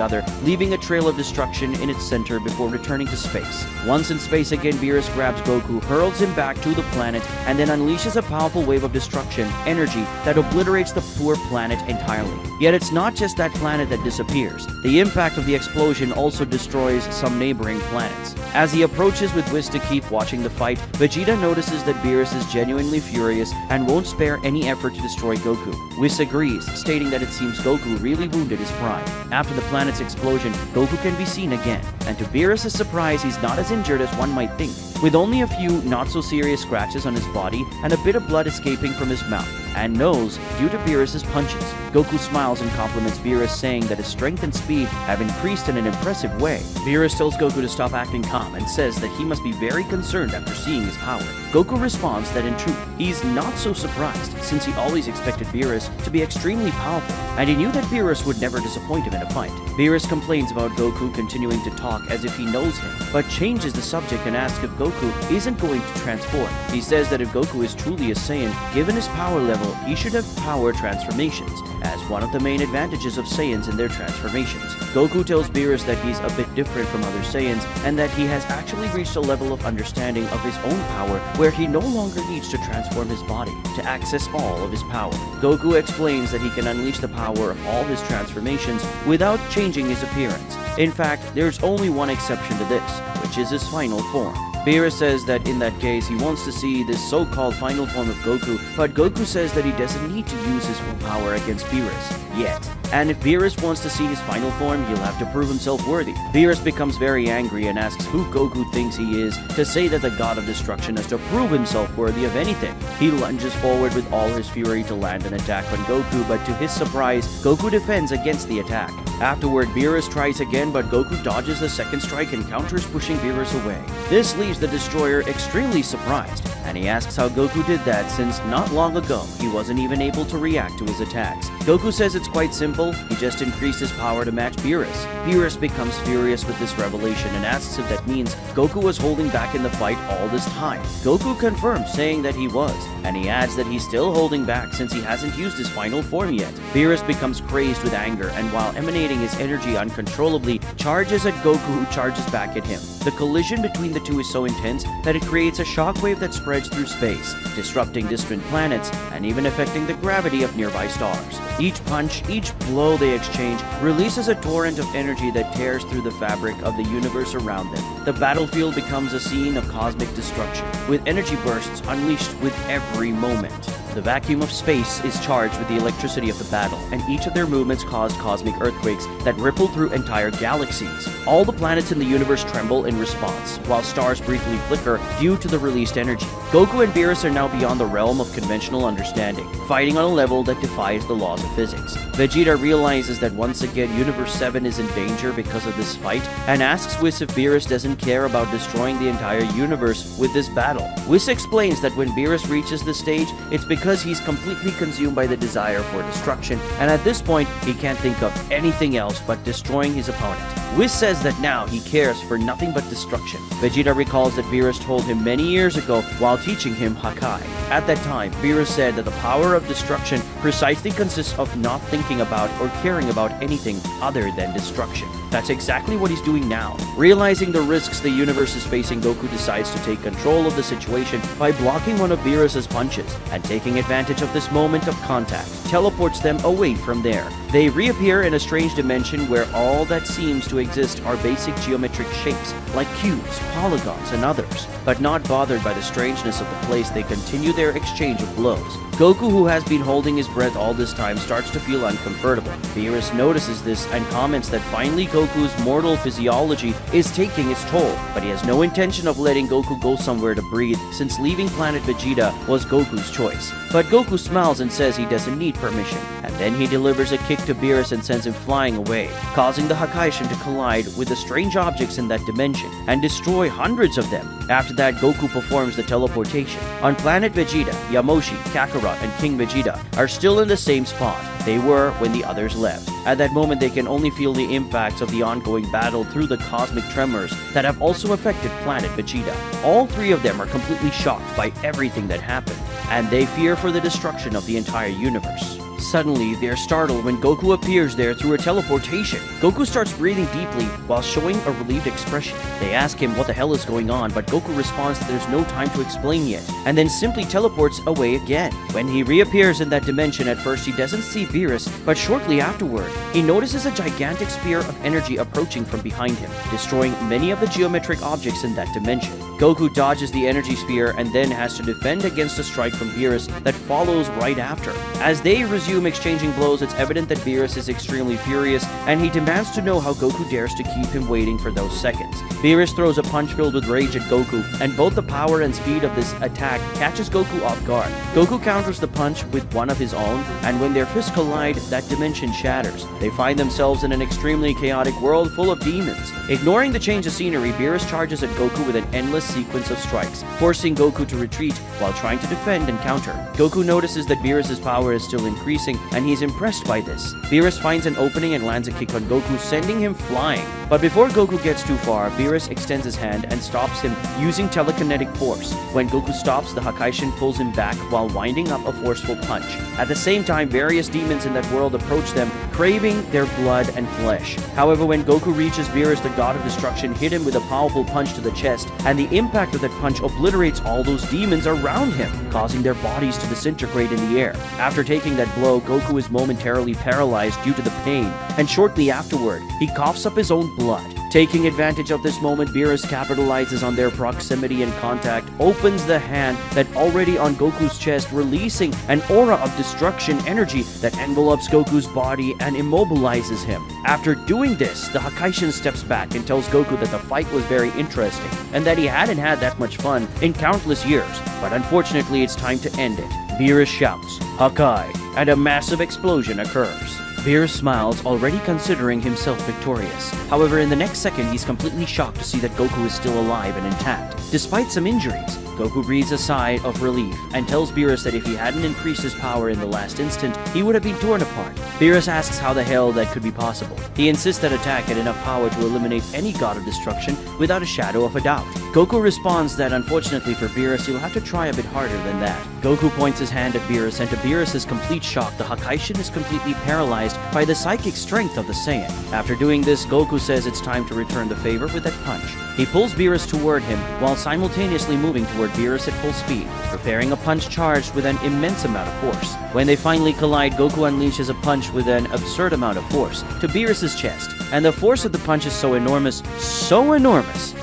other, leaving a trail of destruction in its center before returning to space. Once in space again, Beerus grabs Goku, hurls him back to the planet, and then unleashes a powerful wave of destruction energy that obliterates the poor planet entirely. Yet it's not just that planet that disappears. The impact of the explosion also destroys some neighboring planets. As he approaches with Whis to keep watching the fight, Vegeta notices that Beerus is genuinely furious and won't spare any effort to destroy Goku. Whis agrees, stating that it seems Goku really wounded his pride. After the planet's explosion, Goku can be seen again, and to Beerus' surprise, he's not as injured as one might think, with only a few not-so-serious scratches on his body and a bit of blood escaping from his mouth and nose due to Beerus' punches. Goku smiles and compliments Beerus, saying that his strength and speed have increased in an impressive way. Beerus tells Goku to stop acting calm and says that he must be very concerned after seeing his power. Goku responds that in truth, he's not so surprised, since he always expected Beerus to be extremely powerful, and he knew that Beerus would never disappoint him in a fight. Beerus complains about Goku continuing to talk as if he knows him, but changes the subject and asks if Goku isn't going to transform. He says that if Goku is truly a Saiyan, given his power level, he should have power transformations, as one of the main advantages of Saiyans in their transformations. Goku tells Beerus that he's a bit different from other Saiyans, and that he has actually reached a level of understanding of his own power where he no longer needs to transform his body to access all of his power. Goku explains that he can unleash the power of all his transformations without changing his appearance. In fact, there's only one exception to this, which is his final form. Beerus says that in that case, he wants to see this so-called final form of Goku, but Goku says that he doesn't need to use his full power against Beerus yet. And if Beerus wants to see his final form, he'll have to prove himself worthy. Beerus becomes very angry and asks who Goku thinks he is to say that the God of Destruction has to prove himself worthy of anything. He lunges forward with all his fury to land an attack on Goku, but to his surprise, Goku defends against the attack. Afterward, Beerus tries again, but Goku dodges the second strike and counters, pushing Beerus away. This leaves the Destroyer extremely surprised, and he asks how Goku did that, since not long ago, he wasn't even able to react to his attacks. Goku says it's quite simple, he just increased his power to match Beerus. Beerus becomes furious with this revelation and asks if that means Goku was holding back in the fight all this time. Goku confirms, saying that he was, and he adds that he's still holding back since he hasn't used his final form yet. Beerus becomes crazed with anger, and while emanating his energy uncontrollably, charges at Goku, who charges back at him. The collision between the two is so intense that it creates a shockwave that spreads through space, disrupting distant planets and even affecting the gravity of nearby stars. Each punch, each blow they exchange, releases a torrent of energy that tears through the fabric of the universe around them. The battlefield becomes a scene of cosmic destruction, with energy bursts unleashed with every moment. The vacuum of space is charged with the electricity of the battle, and each of their movements caused cosmic earthquakes that rippled through entire galaxies. All the planets in the universe tremble in response, while stars briefly flicker due to the released energy. Goku and Beerus are now beyond the realm of conventional understanding, fighting on a level that defies the laws of physics. Vegeta realizes that once again Universe 7 is in danger because of this fight, and asks Whis if Beerus doesn't care about destroying the entire universe with this battle. Whis explains that when Beerus reaches this stage, it's because he's completely consumed by the desire for destruction, and at this point, he can't think of anything else but destroying his opponent. Whis says that now he cares for nothing but destruction. Vegeta recalls that Beerus told him many years ago while teaching him Hakai. At that time, Beerus said that the power of destruction precisely consists of not thinking about or caring about anything other than destruction. That's exactly what he's doing now. Realizing the risks the universe is facing, Goku decides to take control of the situation by blocking one of Beerus's punches, and taking advantage of this moment of contact, teleports them away from there. They reappear in a strange dimension where all that seems to exist are basic geometric shapes, like cubes, polygons, and others. But not bothered by the strangeness of the place, they continue their exchange of blows. Goku, who has been holding his breath all this time, starts to feel uncomfortable. Beerus notices this and comments that finally Goku's mortal physiology is taking its toll, but he has no intention of letting Goku go somewhere to breathe, since leaving planet Vegeta was Goku's choice. But Goku smiles and says he doesn't need permission, and then he delivers a kick to Beerus and sends him flying away, causing the Hakaishin to collide with the strange objects in that dimension and destroy hundreds of them. After that, Goku performs the teleportation. On planet Vegeta, Yamoshi, Kakarot, and King Vegeta are still in the same spot they were when the others left. At that moment, they can only feel the impacts of the ongoing battle through the cosmic tremors that have also affected planet Vegeta. All three of them are completely shocked by everything that happened, and they fear for the destruction of the entire universe. Suddenly, they're startled when Goku appears there through a teleportation. Goku starts breathing deeply while showing a relieved expression. They ask him what the hell is going on, but Goku responds that there's no time to explain yet, and then simply teleports away again. When he reappears in that dimension, at first he doesn't see Beerus, but shortly afterward, he notices a gigantic spear of energy approaching from behind him, destroying many of the geometric objects in that dimension. Goku dodges the energy spear and then has to defend against a strike from Beerus that follows right after. As they resume exchanging blows, it's evident that Beerus is extremely furious, and he demands to know how Goku dares to keep him waiting for those seconds. Beerus throws a punch filled with rage at Goku, and both the power and speed of this attack catches Goku off guard. Goku counters the punch with one of his own, and when their fists collide, that dimension shatters. They find themselves in an extremely chaotic world full of demons. Ignoring the change of scenery, Beerus charges at Goku with an endless sequence of strikes, forcing Goku to retreat while trying to defend and counter. Goku notices that Beerus's power is still increasing, and he's impressed by this. Beerus finds an opening and lands a kick on Goku, sending him flying. But before Goku gets too far, Beerus extends his hand and stops him using telekinetic force. When Goku stops, the Hakaishin pulls him back while winding up a forceful punch. At the same time, various demons in that world approach them, craving their blood and flesh. However, when Goku reaches Beerus, the god of destruction hit him with a powerful punch to the chest, and the impact of that punch obliterates all those demons around him, causing their bodies to disintegrate in the air. After taking that blow, Goku is momentarily paralyzed due to the pain, and shortly afterward, he coughs up his own blood. Taking advantage of this moment, Beerus capitalizes on their proximity and contact, opens the hand that already on Goku's chest, releasing an aura of destruction energy that envelopes Goku's body and immobilizes him. After doing this, the Hakaishin steps back and tells Goku that the fight was very interesting, and that he hadn't had that much fun in countless years, but unfortunately it's time to end it. Beerus shouts, "Hakai," and a massive explosion occurs. Beerus smiles, already considering himself victorious. However, in the next second, he's completely shocked to see that Goku is still alive and intact, despite some injuries. Goku breathes a sigh of relief and tells Beerus that if he hadn't increased his power in the last instant, he would have been torn apart. Beerus asks how the hell that could be possible. He insists that attack had enough power to eliminate any god of destruction without a shadow of a doubt. Goku responds that unfortunately for Beerus, he'll have to try a bit harder than that. Goku points his hand at Beerus, and to Beerus' complete shock, the Hakaishin is completely paralyzed by the psychic strength of the Saiyan. After doing this, Goku says it's time to return the favor with that punch. He pulls Beerus toward him while simultaneously moving toward Beerus at full speed, preparing a punch charged with an immense amount of force. When they finally collide, Goku unleashes a punch with an absurd amount of force to Beerus' chest, and the force of the punch is so enormous,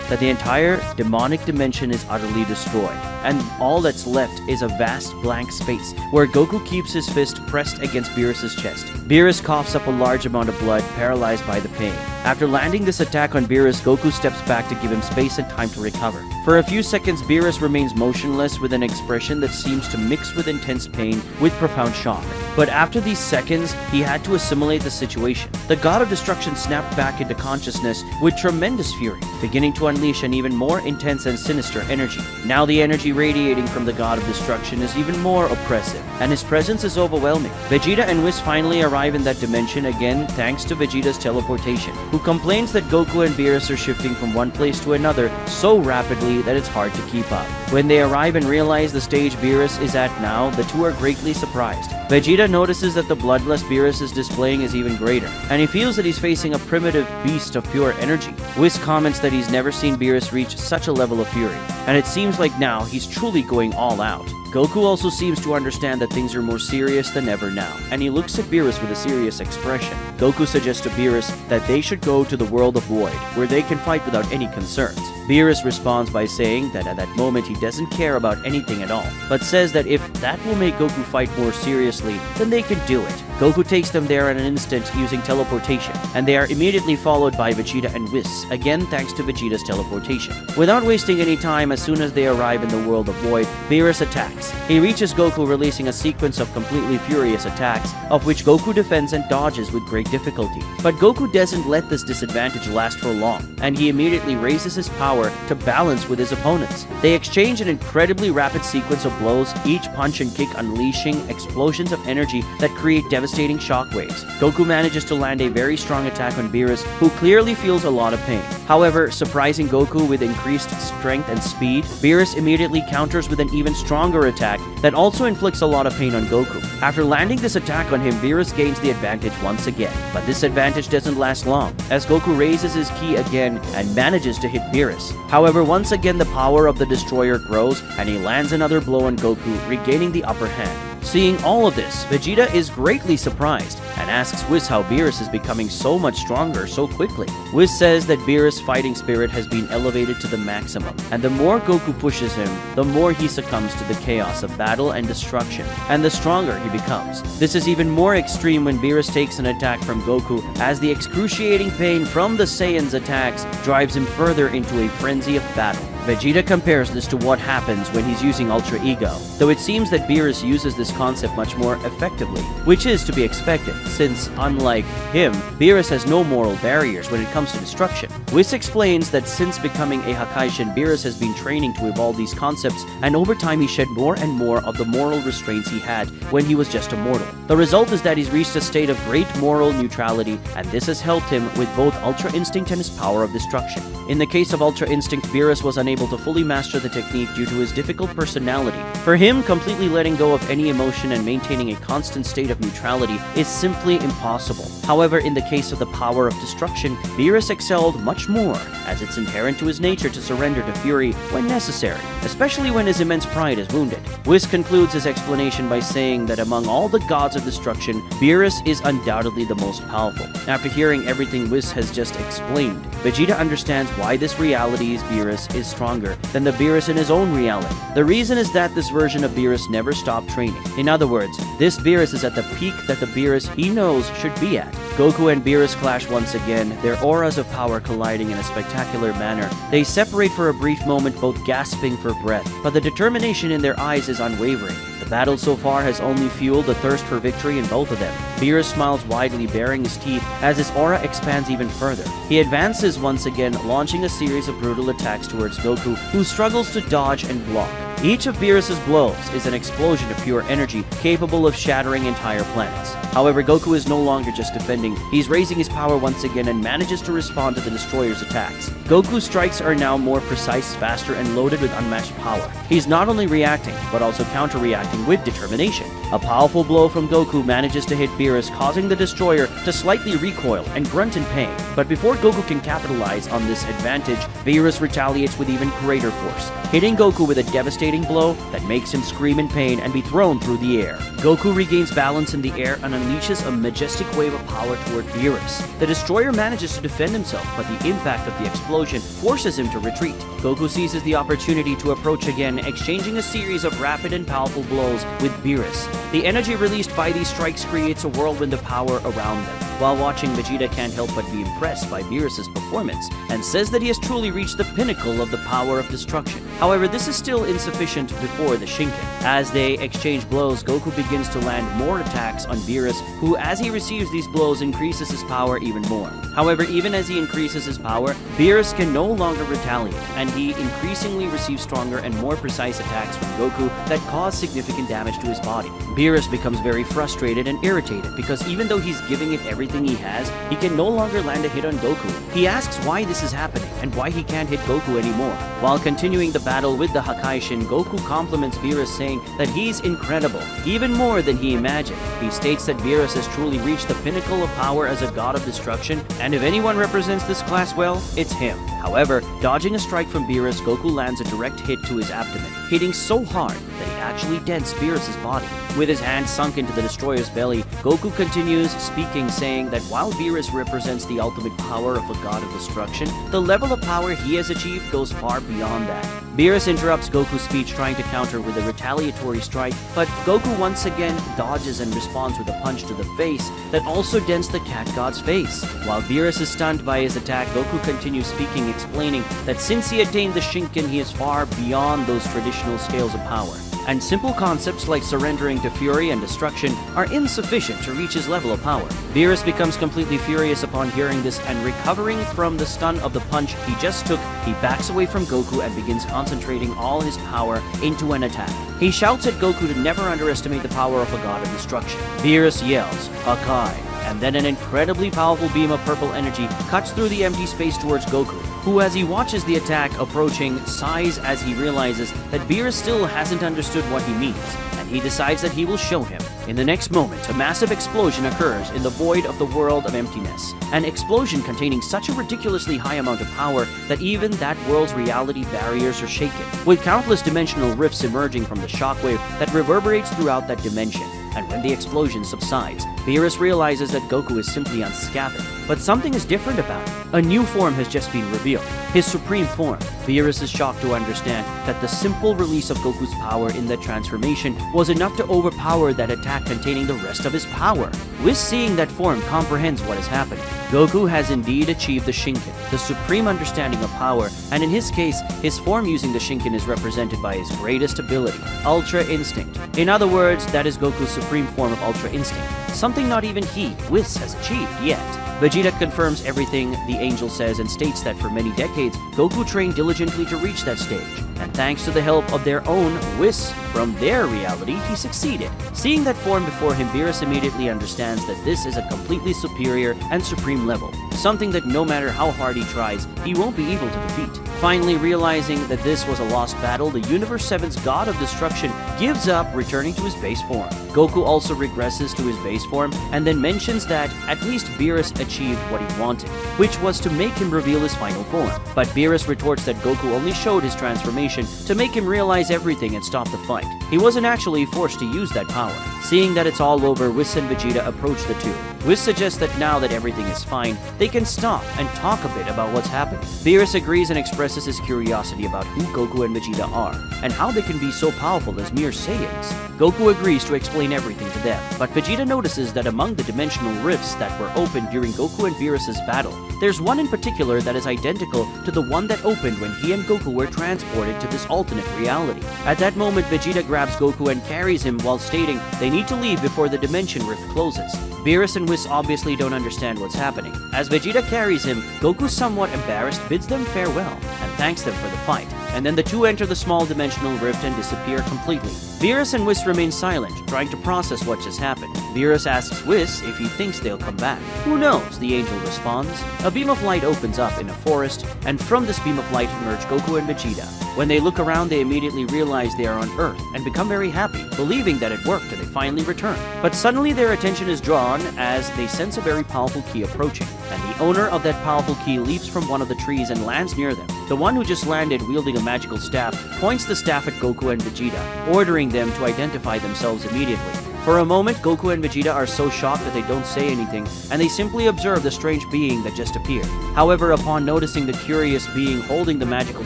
that the entire demonic dimension is utterly destroyed, and all that's left is a vast blank space where Goku keeps his fist pressed against Beerus's chest. Beerus coughs up a large amount of blood, paralyzed by the pain. After landing this attack on Beerus, Goku steps back to give him space and time to recover. For a few seconds, Beerus remains motionless with an expression that seems to mix with intense pain with profound shock. But after these seconds, he had to assimilate the situation. The God of Destruction snapped back into consciousness with tremendous fury, beginning to unleash an even more intense and sinister energy. Now the energy radiating from the God of Destruction is even more oppressive, and his presence is overwhelming. Vegeta and Whis finally arrive in that dimension again thanks to Vegeta's teleportation, who complains that Goku and Beerus are shifting from one place to another so rapidly that it's hard to keep up. When they arrive and realize the stage Beerus is at now, the two are greatly surprised. Vegeta notices that the bloodlust Beerus is displaying is even greater, and he feels that he's facing a primitive beast of pure energy. Whis comments that he's never seen Beerus reach such a level of fury, and it seems like now he's truly going all out. Goku also seems to understand that things are more serious than ever now, and he looks at Beerus with a serious expression. Goku suggests to Beerus that they should go to the world of Void, where they can fight without any concerns. Beerus responds by saying that at that moment he doesn't care about anything at all, but says that if that will make Goku fight more seriously, then they can do it. Goku takes them there in an instant using teleportation, and they are immediately followed by Vegeta and Whis, again thanks to Vegeta's teleportation. Without wasting any time, as soon as they arrive in the world of Void, Beerus attacks. He reaches Goku, releasing a sequence of completely furious attacks, of which Goku defends and dodges with great difficulty. But Goku doesn't let this disadvantage last for long, and he immediately raises his power to balance with his opponents. They exchange an incredibly rapid sequence of blows, each punch and kick unleashing explosions of energy that create devastating shockwaves. Goku manages to land a very strong attack on Beerus, who clearly feels a lot of pain. However, surprising Goku with increased strength and speed, Beerus immediately counters with an even stronger attack that also inflicts a lot of pain on Goku. After landing this attack on him, Beerus gains the advantage once again. But this advantage doesn't last long, as Goku raises his ki again and manages to hit Beerus. However, once again the power of the Destroyer grows, and he lands another blow on Goku, regaining the upper hand. Seeing all of this, Vegeta is greatly surprised and asks Whis how Beerus is becoming so much stronger so quickly. Whis says that Beerus' fighting spirit has been elevated to the maximum, and the more Goku pushes him, the more he succumbs to the chaos of battle and destruction, and the stronger he becomes. This is even more extreme when Beerus takes an attack from Goku, as the excruciating pain from the Saiyan's attacks drives him further into a frenzy of battle. Vegeta compares this to what happens when he's using Ultra Ego, though it seems that Beerus uses this concept much more effectively, which is to be expected, since, unlike him, Beerus has no moral barriers when it comes to destruction. Whis explains that since becoming a Hakaishin, Beerus has been training to evolve these concepts, and over time he shed more and more of the moral restraints he had when he was just a mortal. The result is that he's reached a state of great moral neutrality, and this has helped him with both Ultra Instinct and his power of destruction. In the case of Ultra Instinct, Beerus was unable to fully master the technique due to his difficult personality. For him, completely letting go of any emotion and maintaining a constant state of neutrality is simply impossible. However, in the case of the power of destruction, Beerus excelled much more, as it's inherent to his nature to surrender to fury when necessary, especially when his immense pride is wounded. Whis concludes his explanation by saying that among all the gods of destruction, Beerus is undoubtedly the most powerful. After hearing everything Whis has just explained, Vegeta understands why this reality's Beerus is stronger than the Beerus in his own reality. The reason is that this version of Beerus never stopped training. In other words, this Beerus is at the peak that the Beerus he knows should be at. Goku and Beerus clash once again, their auras of power colliding in a spectacular manner. They separate for a brief moment, both gasping for breath, but the determination in their eyes is unwavering. The battle so far has only fueled the thirst for victory in both of them. Beerus smiles widely, baring his teeth as his aura expands even further. He advances once again, launching a series of brutal attacks towards Goku, who struggles to dodge and block. Each of Beerus' blows is an explosion of pure energy capable of shattering entire planets. However, Goku is no longer just defending, he's raising his power once again and manages to respond to the Destroyer's attacks. Goku's strikes are now more precise, faster, and loaded with unmatched power. He's not only reacting, but also counter-reacting with determination. A powerful blow from Goku manages to hit Beerus, causing the destroyer to slightly recoil and grunt in pain. But before Goku can capitalize on this advantage, Beerus retaliates with even greater force, hitting Goku with a devastating blow that makes him scream in pain and be thrown through the air. Goku regains balance in the air and unleashes a majestic wave of power toward Beerus. The destroyer manages to defend himself, but the impact of the explosion forces him to retreat. Goku seizes the opportunity to approach again, exchanging a series of rapid and powerful blows with Beerus. The energy released by these strikes creates a whirlwind of power around them. While watching, Vegeta can't help but be impressed by Beerus' performance and says that he has truly reached the pinnacle of the power of destruction. However, this is still insufficient before the Shinken. As they exchange blows, Goku begins to land more attacks on Beerus, who, as he receives these blows, increases his power even more. However, even as he increases his power, Beerus can no longer retaliate, and he increasingly receives stronger and more precise attacks from Goku that cause significant damage to his body. Beerus becomes very frustrated and irritated because even though he's giving it everything he has, he can no longer land a hit on Goku. He asks why this is happening and why he can't hit Goku anymore. While continuing the battle with the Hakaishin, Goku compliments Beerus, saying that he's incredible, even more than he imagined. He states that Beerus has truly reached the pinnacle of power as a god of destruction, and if anyone represents this class well, it's him. However, dodging a strike from Beerus, Goku lands a direct hit to his abdomen, hitting so hard that he actually dents Beerus' body. With his hand sunk into the destroyer's belly, Goku continues speaking, saying that while Beerus represents the ultimate power of a god of destruction, the level of power he has achieved goes far beyond that. Beerus interrupts Goku's speech, trying to counter with a retaliatory strike, but Goku once again dodges and responds with a punch to the face that also dents the cat god's face. While Beerus is stunned by his attack, Goku continues speaking, explaining that since he attained the Shinken, he is far beyond those traditional scales of power, and simple concepts like surrendering to fury and destruction are insufficient to reach his level of power. Beerus becomes completely furious upon hearing this, and recovering from the stun of the punch he just took, he backs away from Goku and begins concentrating all his power into an attack. He shouts at Goku to never underestimate the power of a god of destruction. Beerus yells, "Hakai!" and then an incredibly powerful beam of purple energy cuts through the empty space towards Goku, who, as he watches the attack approaching, sighs as he realizes that Beerus still hasn't understood what he means, and he decides that he will show him. In the next moment, a massive explosion occurs in the void of the world of emptiness, an explosion containing such a ridiculously high amount of power that even that world's reality barriers are shaken, with countless dimensional rifts emerging from the shockwave that reverberates throughout that dimension. And when the explosion subsides, Beerus realizes that Goku is simply unscathed. But something is different about it. A new form has just been revealed, his supreme form. Beerus is shocked to understand that the simple release of Goku's power in that transformation was enough to overpower that attack containing the rest of his power. Whis, seeing that form, comprehends what is happening. Goku has indeed achieved the Shinken, the supreme understanding of power, and in his case, his form using the Shinken is represented by his greatest ability, Ultra Instinct. In other words, that is Goku's supreme form of Ultra Instinct, something not even he, Whis, has achieved yet. Vegeta confirms everything the angel says and states that for many decades, Goku trained diligently to reach that stage, and thanks to the help of their own Whis from their reality, he succeeded. Seeing that form before him, Beerus immediately understands that this is a completely superior and supreme level, something that no matter how hard he tries, he won't be able to defeat. Finally realizing that this was a lost battle, the Universe 7's God of Destruction gives up, returning to his base form. Goku also regresses to his base form and then mentions that at least Beerus achieved what he wanted, which was to make him reveal his final form. But Beerus retorts that Goku only showed his transformation to make him realize everything and stop the fight. He wasn't actually forced to use that power. Seeing that it's all over, Whis and Vegeta approach the two. Whis suggests that now that everything is fine, they can stop and talk a bit about what's happening. Beerus agrees and expresses his curiosity about who Goku and Vegeta are, and how they can be so powerful as mere Saiyans. Goku agrees to explain everything to them, but Vegeta notices that among the dimensional rifts that were opened during Goku and Beerus' battle, there's one in particular that is identical to the one that opened when he and Goku were transported to this alternate reality. At that moment, Vegeta grabs Goku and carries him while stating they need to leave before the dimension rift closes. Beerus and Whis obviously don't understand what's happening. As Vegeta carries him, Goku, somewhat embarrassed, bids them farewell and thanks them for the fight. And then the two enter the small dimensional rift and disappear completely. Beerus and Whis remain silent, trying to process what just happened. Beerus asks Whis if he thinks they'll come back. "Who knows?" the angel responds. A beam of light opens up in a forest, and from this beam of light emerge Goku and Vegeta. When they look around, they immediately realize they are on Earth and become very happy, believing that it worked and they finally return. But suddenly their attention is drawn as they sense a very powerful key approaching, and the owner of that powerful key leaps from one of the trees and lands near them. The one who just landed wielding a magical staff points the staff at Goku and Vegeta, ordering them to identify themselves immediately. For a moment, Goku and Vegeta are so shocked that they don't say anything, and they simply observe the strange being that just appeared. However, upon noticing the curious being holding the magical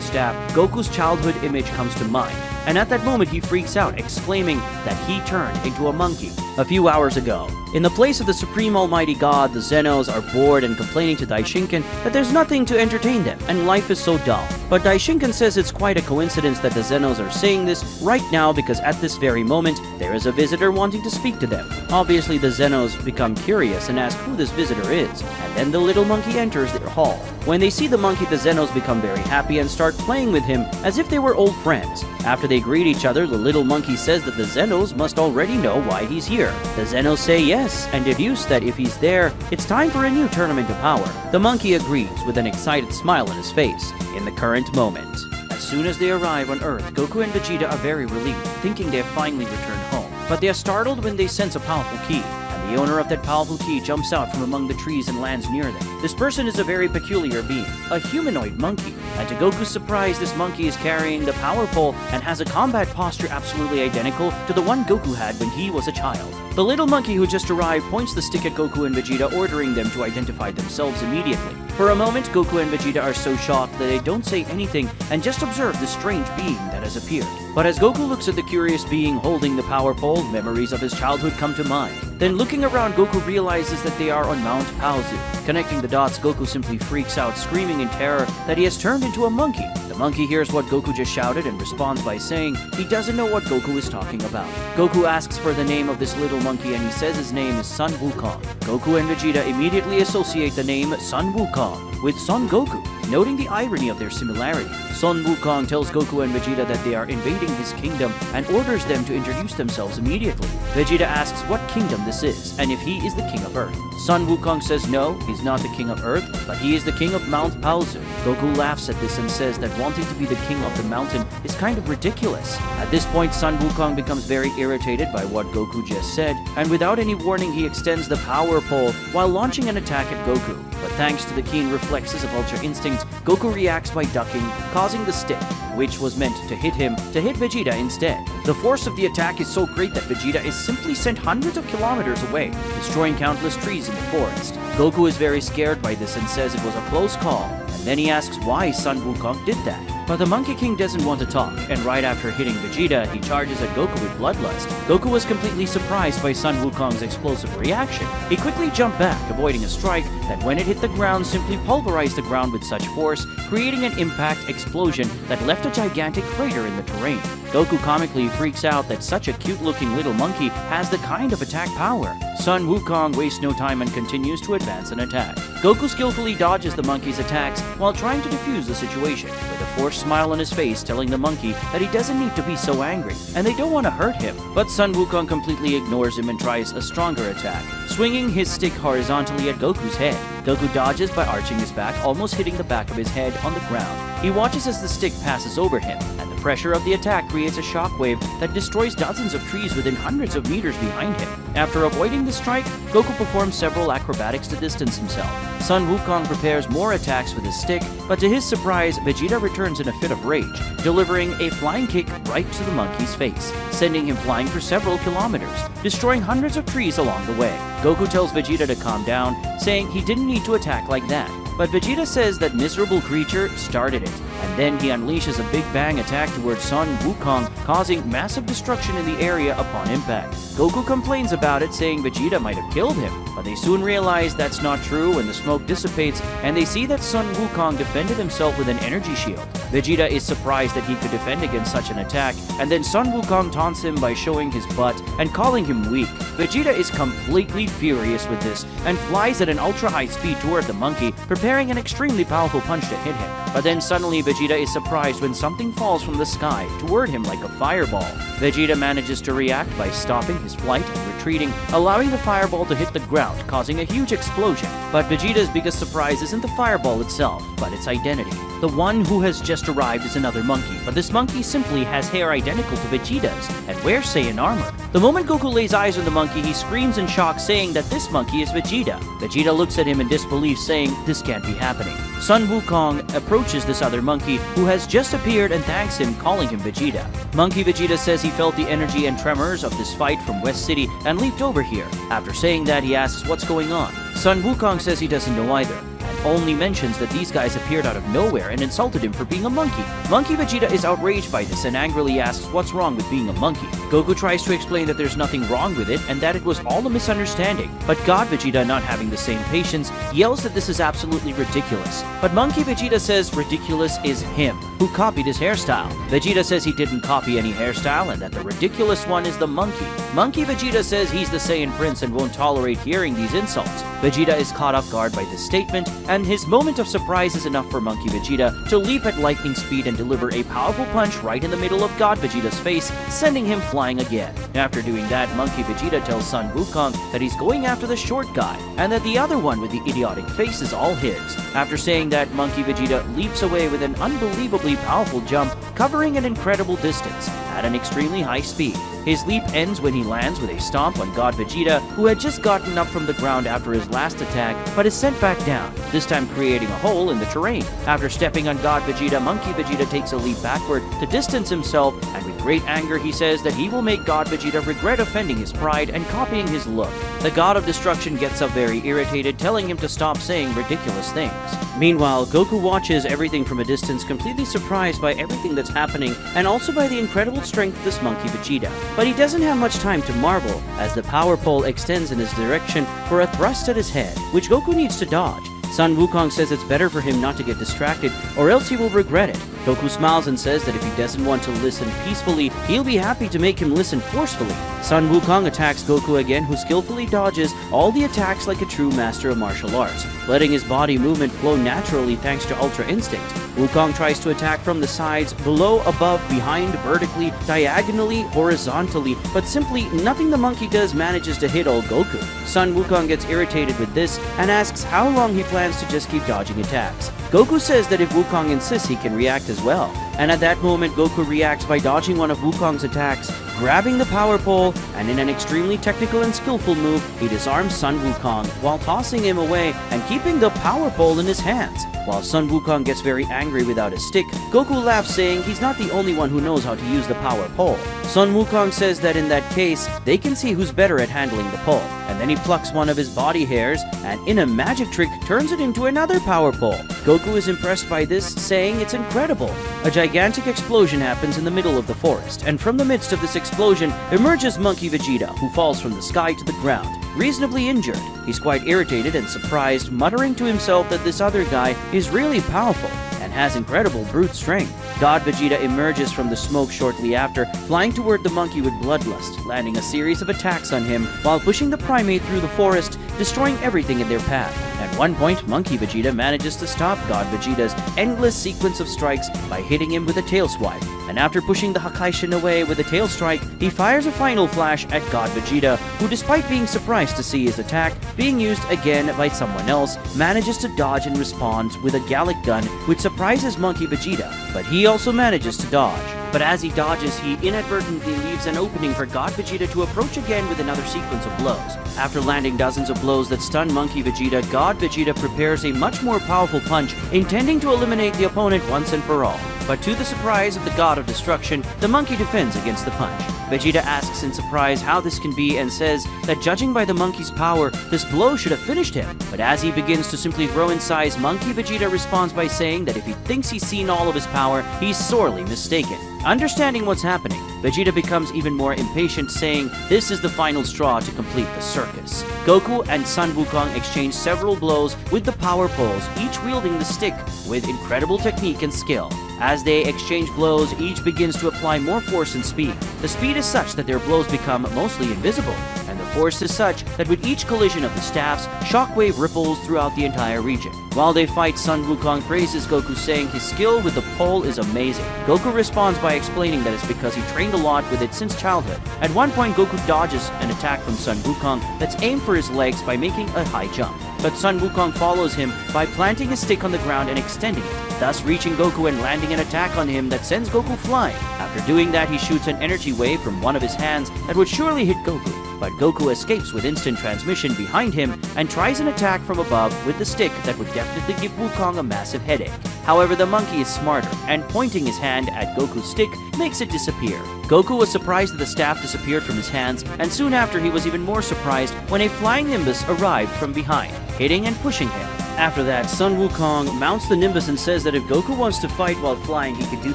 staff, Goku's childhood image comes to mind, and at that moment he freaks out, exclaiming that he turned into a monkey. A few hours ago, in the place of the Supreme Almighty God, the Zenos are bored and complaining to Daishinkan that there's nothing to entertain them, and life is so dull. But Daishinkan says it's quite a coincidence that the Zenos are saying this right now because at this very moment, there is a visitor wanting to speak to them. Obviously, the Zenos become curious and ask who this visitor is, and then the little monkey enters their hall. When they see the monkey, the Zenos become very happy and start playing with him as if they were old friends. After they greet each other, the little monkey says that the Zenos must already know why he's here. The Zenos say yes, and deduce that if he's there, it's time for a new tournament of power. The monkey agrees with an excited smile on his face in the current moment. As soon as they arrive on Earth, Goku and Vegeta are very relieved, thinking they have finally returned home. But they are startled when they sense a powerful key. The owner of that powerful key jumps out from among the trees and lands near them. This person is a very peculiar being, a humanoid monkey, and to Goku's surprise, this monkey is carrying the power pole and has a combat posture absolutely identical to the one Goku had when he was a child. The little monkey who just arrived points the stick at Goku and Vegeta, ordering them to identify themselves immediately. For a moment, Goku and Vegeta are so shocked that they don't say anything and just observe this strange being that has appeared. But as Goku looks at the curious being holding the power pole, memories of his childhood come to mind. Then looking around, Goku realizes that they are on Mount Paozu. Connecting the dots, Goku simply freaks out, screaming in terror that he has turned into a monkey. The monkey hears what Goku just shouted and responds by saying he doesn't know what Goku is talking about. Goku asks for the name of this little monkey and he says his name is Sun Wukong. Goku and Vegeta immediately associate the name Sun Wukong with Son Goku, noting the irony of their similarity. Son Wukong tells Goku and Vegeta that they are invading his kingdom and orders them to introduce themselves immediately. Vegeta asks what kingdom this is and if he is the king of Earth. Son Wukong says no, he's not the king of Earth, but he is the king of Mount Paozu. Goku laughs at this and says that wanting to be the king of the mountain is kind of ridiculous. At this point, Son Wukong becomes very irritated by what Goku just said, and without any warning he extends the power pole while launching an attack at Goku. But thanks to the keen reflexes of Ultra Instinct, Goku reacts by ducking, causing the stick, which was meant to hit him, to hit Vegeta instead. The force of the attack is so great that Vegeta is simply sent hundreds of kilometers away, destroying countless trees in the forest. Goku is very scared by this and says it was a close call, and then he asks why Son Wukong did that. But the Monkey King doesn't want to talk, and right after hitting Vegeta, he charges at Goku with Bloodlust. Goku was completely surprised by Son Wukong's explosive reaction. He quickly jumped back, avoiding a strike that when it hit the ground simply pulverized the ground with such force, creating an impact explosion that left a gigantic crater in the terrain. Goku comically freaks out that such a cute-looking little monkey has the kind of attack power. Son Wukong wastes no time and continues to advance an attack. Goku skillfully dodges the monkey's attacks while trying to defuse the situation, with a forced smile on his face telling the monkey that he doesn't need to be so angry, and they don't want to hurt him. But Son Wukong completely ignores him and tries a stronger attack, swinging his stick horizontally at Goku's head. Goku dodges by arching his back, almost hitting the back of his head on the ground. He watches as the stick passes over him, and the pressure of the attack creates a shockwave that destroys dozens of trees within hundreds of meters behind him. After avoiding the strike, Goku performs several acrobatics to distance himself. Son Wukong prepares more attacks with his stick, but to his surprise, Vegeta returns in a fit of rage, delivering a flying kick right to the monkey's face, sending him flying for several kilometers, destroying hundreds of trees along the way. Goku tells Vegeta to calm down, saying he didn't need to attack like that. But Vegeta says that miserable creature started it, and then he unleashes a Big Bang attack towards Son Wukong, causing massive destruction in the area upon impact. Goku complains about it, saying Vegeta might have killed him, but they soon realize that's not true when the smoke dissipates and they see that Son Wukong defended himself with an energy shield. Vegeta is surprised that he could defend against such an attack, and then Son Wukong taunts him by showing his butt and calling him weak. Vegeta is completely furious with this and flies at an ultra-high speed toward the monkey, preparing an extremely powerful punch to hit him. But then suddenly Vegeta is surprised when something falls from the sky toward him like a fireball. Vegeta manages to react by stopping his flight and retreating, allowing the fireball to hit the ground, causing a huge explosion. But Vegeta's biggest surprise isn't the fireball itself, but its identity. The one who has just arrived is another monkey, but this monkey simply has hair identical to Vegeta's and wears Saiyan armor. The moment Goku lays eyes on the monkey, he screams in shock, saying that this monkey is Vegeta. Vegeta looks at him in disbelief, saying, "This can't be happening." Sun Wukong approaches this other monkey who has just appeaed and thanks him, calling him Vegeta. Monkey Vegeta says he felt the energy and tremors of this fight from West City and leaped over here. After saying that, he asks what's going on. Sun Wukong says he doesn't know either, only mentions that these guys appeared out of nowhere and insulted him for being a monkey. Monkey Vegeta is outraged by this and angrily asks what's wrong with being a monkey. Goku tries to explain that there's nothing wrong with it and that it was all a misunderstanding, but God Vegeta, not having the same patience, yells that this is absolutely ridiculous. But Monkey Vegeta says ridiculous is him, who copied his hairstyle. Vegeta says he didn't copy any hairstyle and that the ridiculous one is the monkey. Monkey Vegeta says he's the Saiyan Prince and won't tolerate hearing these insults. Vegeta is caught off guard by this statement, and his moment of surprise is enough for Monkey Vegeta to leap at lightning speed and deliver a powerful punch right in the middle of God Vegeta's face, sending him flying again. After doing that, Monkey Vegeta tells Sun Wukong that he's going after the short guy, and that the other one with the idiotic face is all his. After saying that, Monkey Vegeta leaps away with an unbelievably powerful jump, covering an incredible distance at an extremely high speed. His leap ends when he lands with a stomp on God Vegeta, who had just gotten up from the ground after his last attack, but is sent back down, this time creating a hole in the terrain. After stepping on God Vegeta, Monkey Vegeta takes a leap backward to distance himself, and with great anger he says that he will make God Vegeta regret offending his pride and copying his look. The God of Destruction gets up very irritated, telling him to stop saying ridiculous things. Meanwhile, Goku watches everything from a distance, completely surprised by everything that's happening, and also by the incredible strength of this Monkey Vegeta. But he doesn't have much time to marvel, as the power pole extends in his direction for a thrust at his head, which Goku needs to dodge. Sun Wukong says it's better for him not to get distracted, or else he will regret it. Goku smiles and says that if he doesn't want to listen peacefully, he'll be happy to make him listen forcefully. Sun Wukong attacks Goku again, who skillfully dodges all the attacks like a true master of martial arts, letting his body movement flow naturally thanks to Ultra Instinct. Wukong tries to attack from the sides, below, above, behind, vertically, diagonally, horizontally, but simply nothing the monkey does manages to hit old Goku. Sun Wukong gets irritated with this and asks how long he plans to just keep dodging attacks. Goku says that if Wukong insists, he can react as well. And at that moment, Goku reacts by dodging one of Wukong's attacks, grabbing the power pole, and in an extremely technical and skillful move, he disarms Sun Wukong while tossing him away and keeping the power pole in his hands. While Sun Wukong gets very angry without his stick, Goku laughs, saying he's not the only one who knows how to use the power pole. Sun Wukong says that in that case, they can see who's better at handling the pole, and then he plucks one of his body hairs and in a magic trick turns it into another power pole. Goku is impressed by this, saying it's incredible. A gigantic explosion happens in the middle of the forest, and from the midst of this explosion emerges Monkey Vegeta, who falls from the sky to the ground, reasonably injured. He's quite irritated and surprised, muttering to himself that this other guy is really powerful and has incredible brute strength. God Vegeta emerges from the smoke shortly after, flying toward the monkey with bloodlust, landing a series of attacks on him while pushing the primate through the forest, destroying everything in their path. At one point, Monkey Vegeta manages to stop God Vegeta's endless sequence of strikes by hitting him with a tail swipe, and after pushing the Hakaishin away with a tail strike, he fires a final flash at God Vegeta, who, despite being surprised to see his attack being used again by someone else, manages to dodge and responds with a Gallic gun, which surprises Monkey Vegeta, but he also manages to dodge. But as he dodges, he inadvertently leaves an opening for God Vegeta to approach again with another sequence of blows. After landing dozens of blows that stun Monkey Vegeta, God Vegeta prepares a much more powerful punch, intending to eliminate the opponent once and for all. But to the surprise of the God of Destruction, the monkey defends against the punch. Vegeta asks in surprise how this can be and says that judging by the monkey's power, this blow should have finished him. But as he begins to simply grow in size, Monkey Vegeta responds by saying that if he thinks he's seen all of his power, he's sorely mistaken. Understanding what's happening, Vegeta becomes even more impatient, saying this is the final straw to complete the circus. Goku and Sun Wukong exchange several blows with the power poles, each wielding the stick with incredible technique and skill. As they exchange blows, each begins to apply more force and speed. The speed is such that their blows become mostly invisible, and the force is such that with each collision of the staffs, shockwave ripples throughout the entire region. While they fight, Sun Wukong praises Goku, saying his skill with the pole is amazing. Goku responds by explaining that it's because he trained a lot with it since childhood. At one point, Goku dodges an attack from Sun Wukong that's aimed for his legs by making a high jump. But Sun Wukong follows him by planting a stick on the ground and extending it, thus reaching Goku and landing an attack on him that sends Goku flying. After doing that, he shoots an energy wave from one of his hands that would surely hit Goku. But Goku escapes with instant transmission behind him and tries an attack from above with the stick that would definitely give Wukong a massive headache. However, the monkey is smarter, and pointing his hand at Goku's stick makes it disappear. Goku was surprised that the staff disappeared from his hands, and soon after he was even more surprised when a flying Nimbus arrived from behind, hitting and pushing him. After that, Sun Wukong mounts the Nimbus and says that if Goku wants to fight while flying, he could do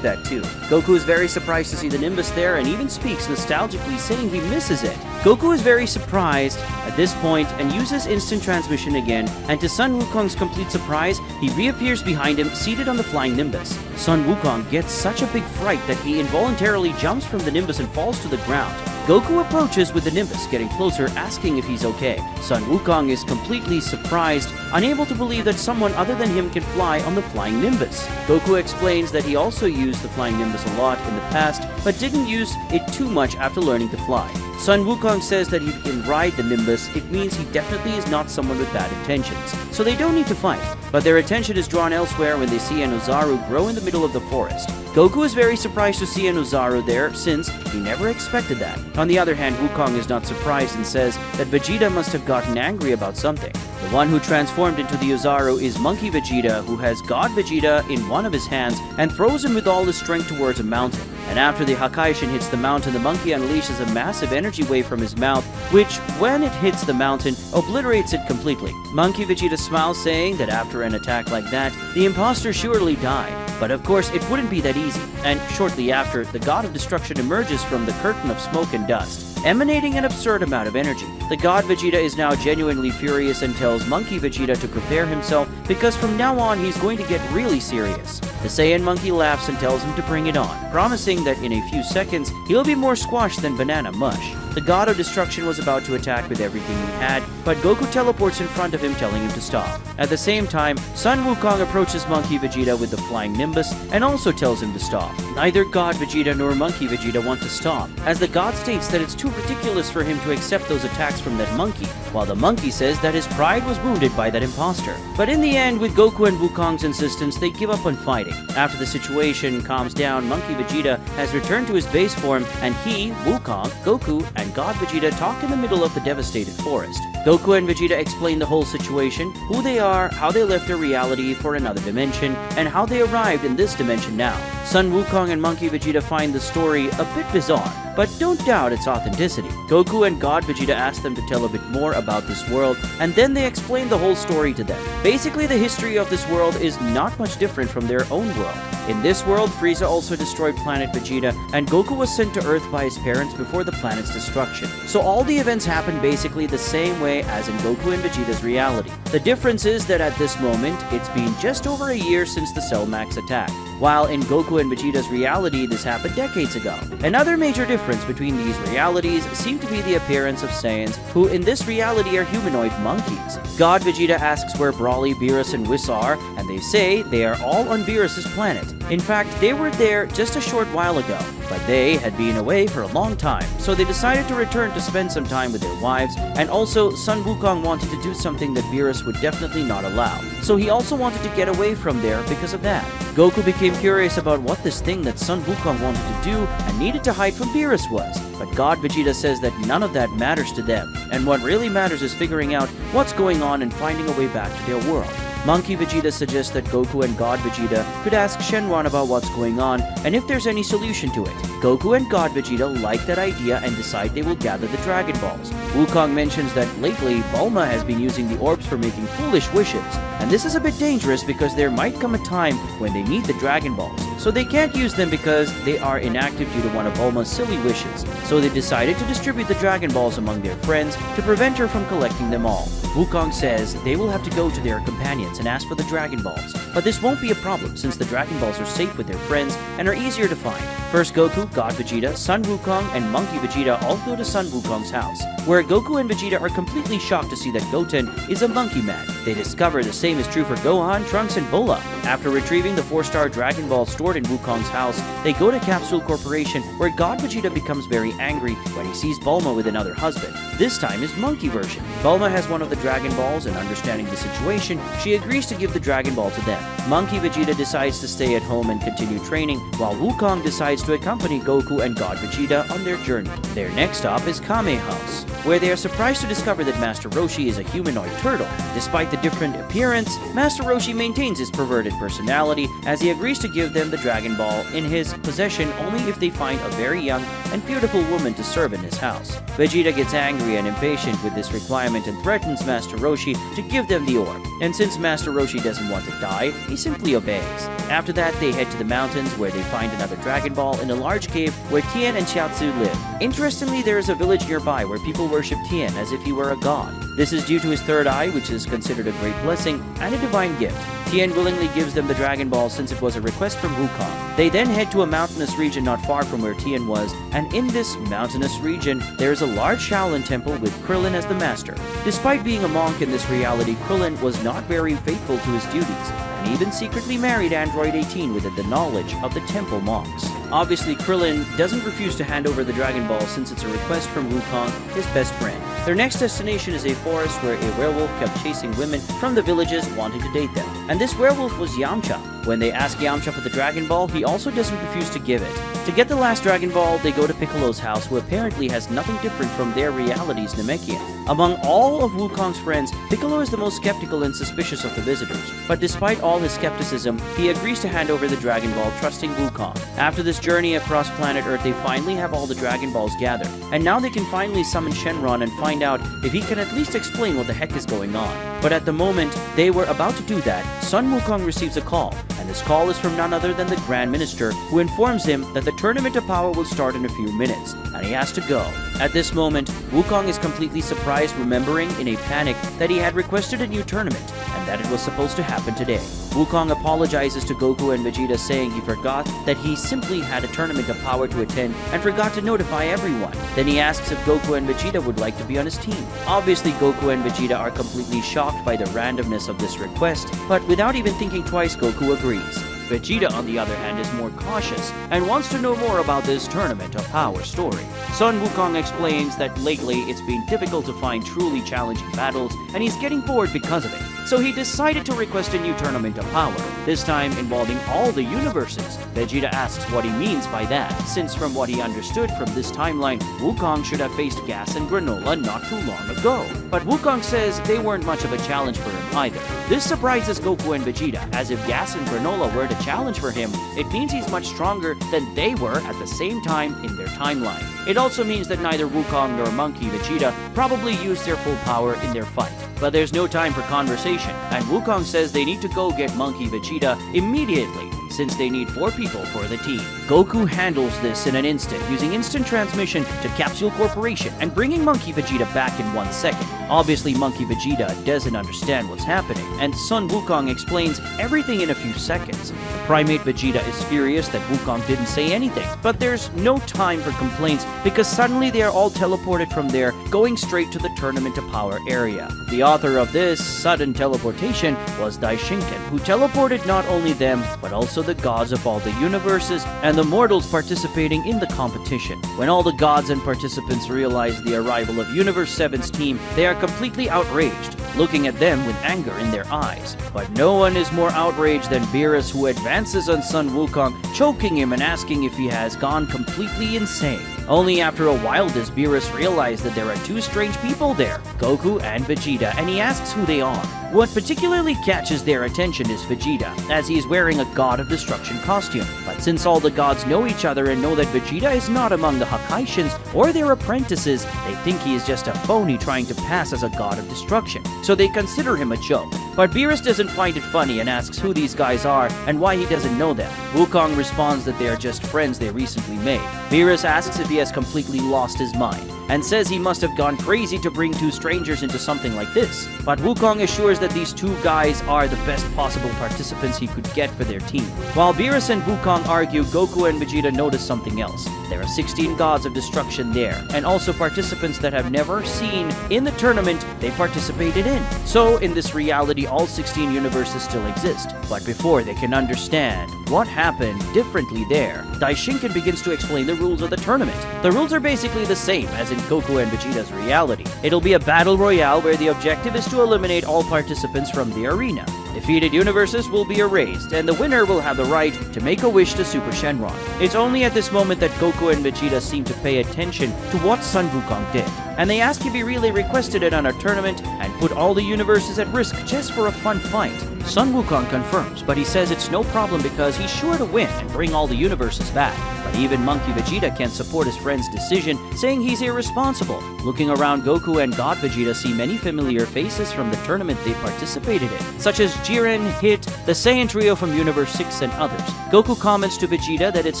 that too. Goku is very surprised to see the Nimbus there and even speaks nostalgically, saying he misses it. Goku is very surprised at this point and uses instant transmission again, and to Sun Wukong's complete surprise, he reappears behind him, seated on the flying Nimbus. Sun Wukong gets such a big fright that he involuntarily jumps from the Nimbus and falls to the ground. Goku approaches with the Nimbus, getting closer, asking if he's okay. Sun Wukong is completely surprised, unable to believe that someone other than him can fly on the flying Nimbus. Goku explains that he also used the flying Nimbus a lot in the past, but didn't use it too much after learning to fly. Sun Wukong says that if he can ride the Nimbus, it means he definitely is not someone with bad intentions, so they don't need to fight. But their attention is drawn elsewhere when they see an Ozaru grow in the middle of the forest. Goku is very surprised to see an Ozaru there, since he never expected that. On the other hand, Wukong is not surprised and says that Vegeta must have gotten angry about something. The one who transformed into the Ozaru is Monkey Vegeta, who has God Vegeta in one of his hands and throws him with all his strength towards a mountain. And after the Hakaishin hits the mountain, the monkey unleashes a massive energy wave from his mouth, which, when it hits the mountain, obliterates it completely. Monkey Vegeta smiles, saying that after an attack like that, the imposter surely died. But of course, it wouldn't be that easy, and shortly after, the God of Destruction emerges from the curtain of smoke and dust, emanating an absurd amount of energy. The God Vegeta is now genuinely furious and tells Monkey Vegeta to prepare himself, because from now on he's going to get really serious. The Saiyan Monkey laughs and tells him to bring it on, promising that in a few seconds he'll be more squashed than banana mush. The God of Destruction was about to attack with everything he had, but Goku teleports in front of him, telling him to stop. At the same time, Sun Wukong approaches Monkey Vegeta with the flying Nimbus and also tells him to stop. Neither God Vegeta nor Monkey Vegeta want to stop, as the God states that it's too ridiculous for him to accept those attacks from that monkey, while the monkey says that his pride was wounded by that imposter. But in the end, with Goku and Wukong's insistence, they give up on fighting. After the situation calms down, Monkey Vegeta has returned to his base form, and he, Wukong, Goku, and God Vegeta talk in the middle of the devastated forest. Goku and Vegeta explain the whole situation, who they are, how they left their reality for another dimension, and how they arrived in this dimension now. Sun Wukong and Monkey Vegeta find the story a bit bizarre, but don't doubt its authenticity. Goku and God Vegeta ask them to tell a bit more about this world, and then they explain the whole story to them. Basically, the history of this world is not much different from their own world. In this world, Frieza also destroyed planet Vegeta, and Goku was sent to Earth by his parents before the planet's destruction. So all the events happen basically the same way as in Goku and Vegeta's reality. The difference is that at this moment, it's been just over a year since the Cell Max attack, while in Goku and Vegeta's reality, this happened decades ago. Another major difference between these realities seem to be the appearance of Saiyans, who in this reality are humanoid monkeys. God Vegeta asks where Broly, Beerus, and Whis are, and they say they are all on Beerus' planet. In fact, they were there just a short while ago, but they had been away for a long time, so they decided to return to spend some time with their wives, and also Sun Wukong wanted to do something that Beerus would definitely not allow, so he also wanted to get away from there because of that. Goku became curious about what this thing that Sun Wukong wanted to do and needed to hide from Beerus was, but God Vegeta says that none of that matters to them, and what really matters is figuring out what's going on and finding a way back to their world. Monkey Vegeta suggests that Goku and God Vegeta could ask Shenron about what's going on and if there's any solution to it. Goku and God Vegeta like that idea and decide they will gather the Dragon Balls. Wukong mentions that lately, Bulma has been using the orbs for making foolish wishes, and this is a bit dangerous because there might come a time when they need the Dragon Balls, so they can't use them because they are inactive due to one of Bulma's silly wishes. So they decided to distribute the Dragon Balls among their friends to prevent her from collecting them all. Wukong says they will have to go to their companions and ask for the Dragon Balls, but this won't be a problem since the Dragon Balls are safe with their friends and are easier to find. First, Goku, God Vegeta, Son Wukong, and Monkey Vegeta all go to Son Wukong's house, where Goku and Vegeta are completely shocked to see that Goten is a monkey man. They discover the same is true for Gohan, Trunks, and Bola. After retrieving the 4-star Dragon Ball stored in Wukong's house, they go to Capsule Corporation, where God Vegeta becomes very angry when he sees Bulma with another husband. This time is monkey version. Bulma has one of the Dragon Balls, and understanding the situation, she agrees to give the Dragon Ball to them. Monkey Vegeta decides to stay at home and continue training, while Wukong decides to accompany Goku and God Vegeta on their journey. Their next stop is Kame House, where they are surprised to discover that Master Roshi is a humanoid turtle. Despite the different appearance, Master Roshi maintains his perverted personality as he agrees to give them the Dragon Ball in his possession only if they find a very young and beautiful woman to serve in his house. Vegeta gets angry and impatient with this requirement and threatens Master Roshi to give them the orb. And since Master Roshi doesn't want to die, he simply obeys. After that, they head to the mountains where they find another Dragon Ball in a large cave where Tien and Chiaotzu live. Interestingly, there is a village nearby where people worship Tien as if he were a god. This is due to his third eye, which is considered a great blessing and a divine gift. Tien willingly gives them the Dragon Ball since it was a request from Wukong. They then head to a mountainous region not far from where Tien was, and in this mountainous region, there is a large Shaolin temple with Krillin as the master. Despite being a monk in this reality, Krillin was not very faithful to his duties, and even secretly married Android 18 with the knowledge of the temple monks. Obviously, Krillin doesn't refuse to hand over the Dragon Ball since it's a request from Wukong, his best friend. Their next destination is a forest where a werewolf kept chasing women from the villages wanting to date them. And this werewolf was Yamcha. When they ask Yamcha for the Dragon Ball, he also doesn't refuse to give it. To get the last Dragon Ball, they go to Piccolo's house, who apparently has nothing different from their reality's Namekian. Among all of Wukong's friends, Piccolo is the most skeptical and suspicious of the visitors. But despite all his skepticism, he agrees to hand over the Dragon Ball, trusting Wukong. After this journey across planet Earth, they finally have all the Dragon Balls gathered. And now they can finally summon Shenron and find out if he can at least explain what the heck is going on. But at the moment they were about to do that, Son Wukong receives a call, and this call is from none other than the Grand Minister, who informs him that the Tournament of Power will start in a few minutes, and he has to go. At this moment, Wukong is completely surprised, remembering in a panic that he had requested a new tournament, and that it was supposed to happen today. Wukong apologizes to Goku and Vegeta, saying he forgot that he simply had a Tournament of Power to attend and forgot to notify everyone. Then he asks if Goku and Vegeta would like to be on his team. Obviously, Goku and Vegeta are completely shocked by the randomness of this request, but without even thinking twice, Goku agrees. Vegeta, on the other hand, is more cautious and wants to know more about this Tournament of Power story. Son Wukong explains that lately it's been difficult to find truly challenging battles, and he's getting bored because of it. So he decided to request a new Tournament of Power, this time involving all the universes. Vegeta asks what he means by that, since from what he understood from this timeline, Wukong should have faced Gas and Granola not too long ago. But Wukong says they weren't much of a challenge for him either. This surprises Goku and Vegeta, as if Gas and Granola were to challenge for him, it means he's much stronger than they were at the same time in their timeline. It also means that neither Wukong nor Monkey Vegeta probably used their full power in their fight. But there's no time for conversation, and Wukong says they need to go get Monkey Vegeta immediately, since they need 4 people for the team. Goku handles this in an instant, using instant transmission to Capsule Corporation and bringing Monkey Vegeta back in 1 second. Obviously, Monkey Vegeta doesn't understand what's happening, and Son Wukong explains everything in a few seconds. The Primate Vegeta is furious that Wukong didn't say anything, but there's no time for complaints because suddenly they are all teleported from there, going straight to the Tournament of Power area. The author of this sudden teleportation was Daishinken, who teleported not only them, but also the gods of all the universes and the mortals participating in the competition. When all the gods and participants realize the arrival of Universe 7's team, they are completely outraged, looking at them with anger in their eyes. But no one is more outraged than Beerus, who advances on Son Wukong, choking him and asking if he has gone completely insane. Only after a while does Beerus realize that there are two strange people there, Goku and Vegeta, and he asks who they are. What particularly catches their attention is Vegeta, as he is wearing a God of Destruction costume. But since all the gods know each other and know that Vegeta is not among the Hakaishins or their apprentices, they think he is just a phony trying to pass as a God of Destruction, so they consider him a joke. But Beerus doesn't find it funny and asks who these guys are and why he doesn't know them. Wukong responds that they are just friends they recently made. Beerus asks if he has completely lost his mind, and says he must have gone crazy to bring two strangers into something like this. But Wukong assures that these two guys are the best possible participants he could get for their team. While Beerus and Wukong argue, Goku and Vegeta notice something else. There are 16 gods of destruction there, and also participants that have never seen in the tournament they participated in. So, in this reality, all 16 universes still exist. But before they can understand what happened differently there, Daishinkan begins to explain the rules of the tournament. The rules are basically the same as in Goku and Vegeta's reality. It'll be a battle royale where the objective is to eliminate all participants from the arena. Defeated universes will be erased, and the winner will have the right to make a wish to Super Shenron. It's only at this moment that Goku and Vegeta seem to pay attention to what Sun Wukong did, and they ask if he really requested it on a tournament and put all the universes at risk just for a fun fight. Sun Wukong confirms, but he says it's no problem because he's sure to win and bring all the universes back. But even Monkey Vegeta can't support his friend's decision, saying he's irresponsible. Looking around, Goku and God Vegeta see many familiar faces from the tournament they participated in, such as Jiren, Hit, the Saiyan trio from Universe 6 and others. Goku comments to Vegeta that it's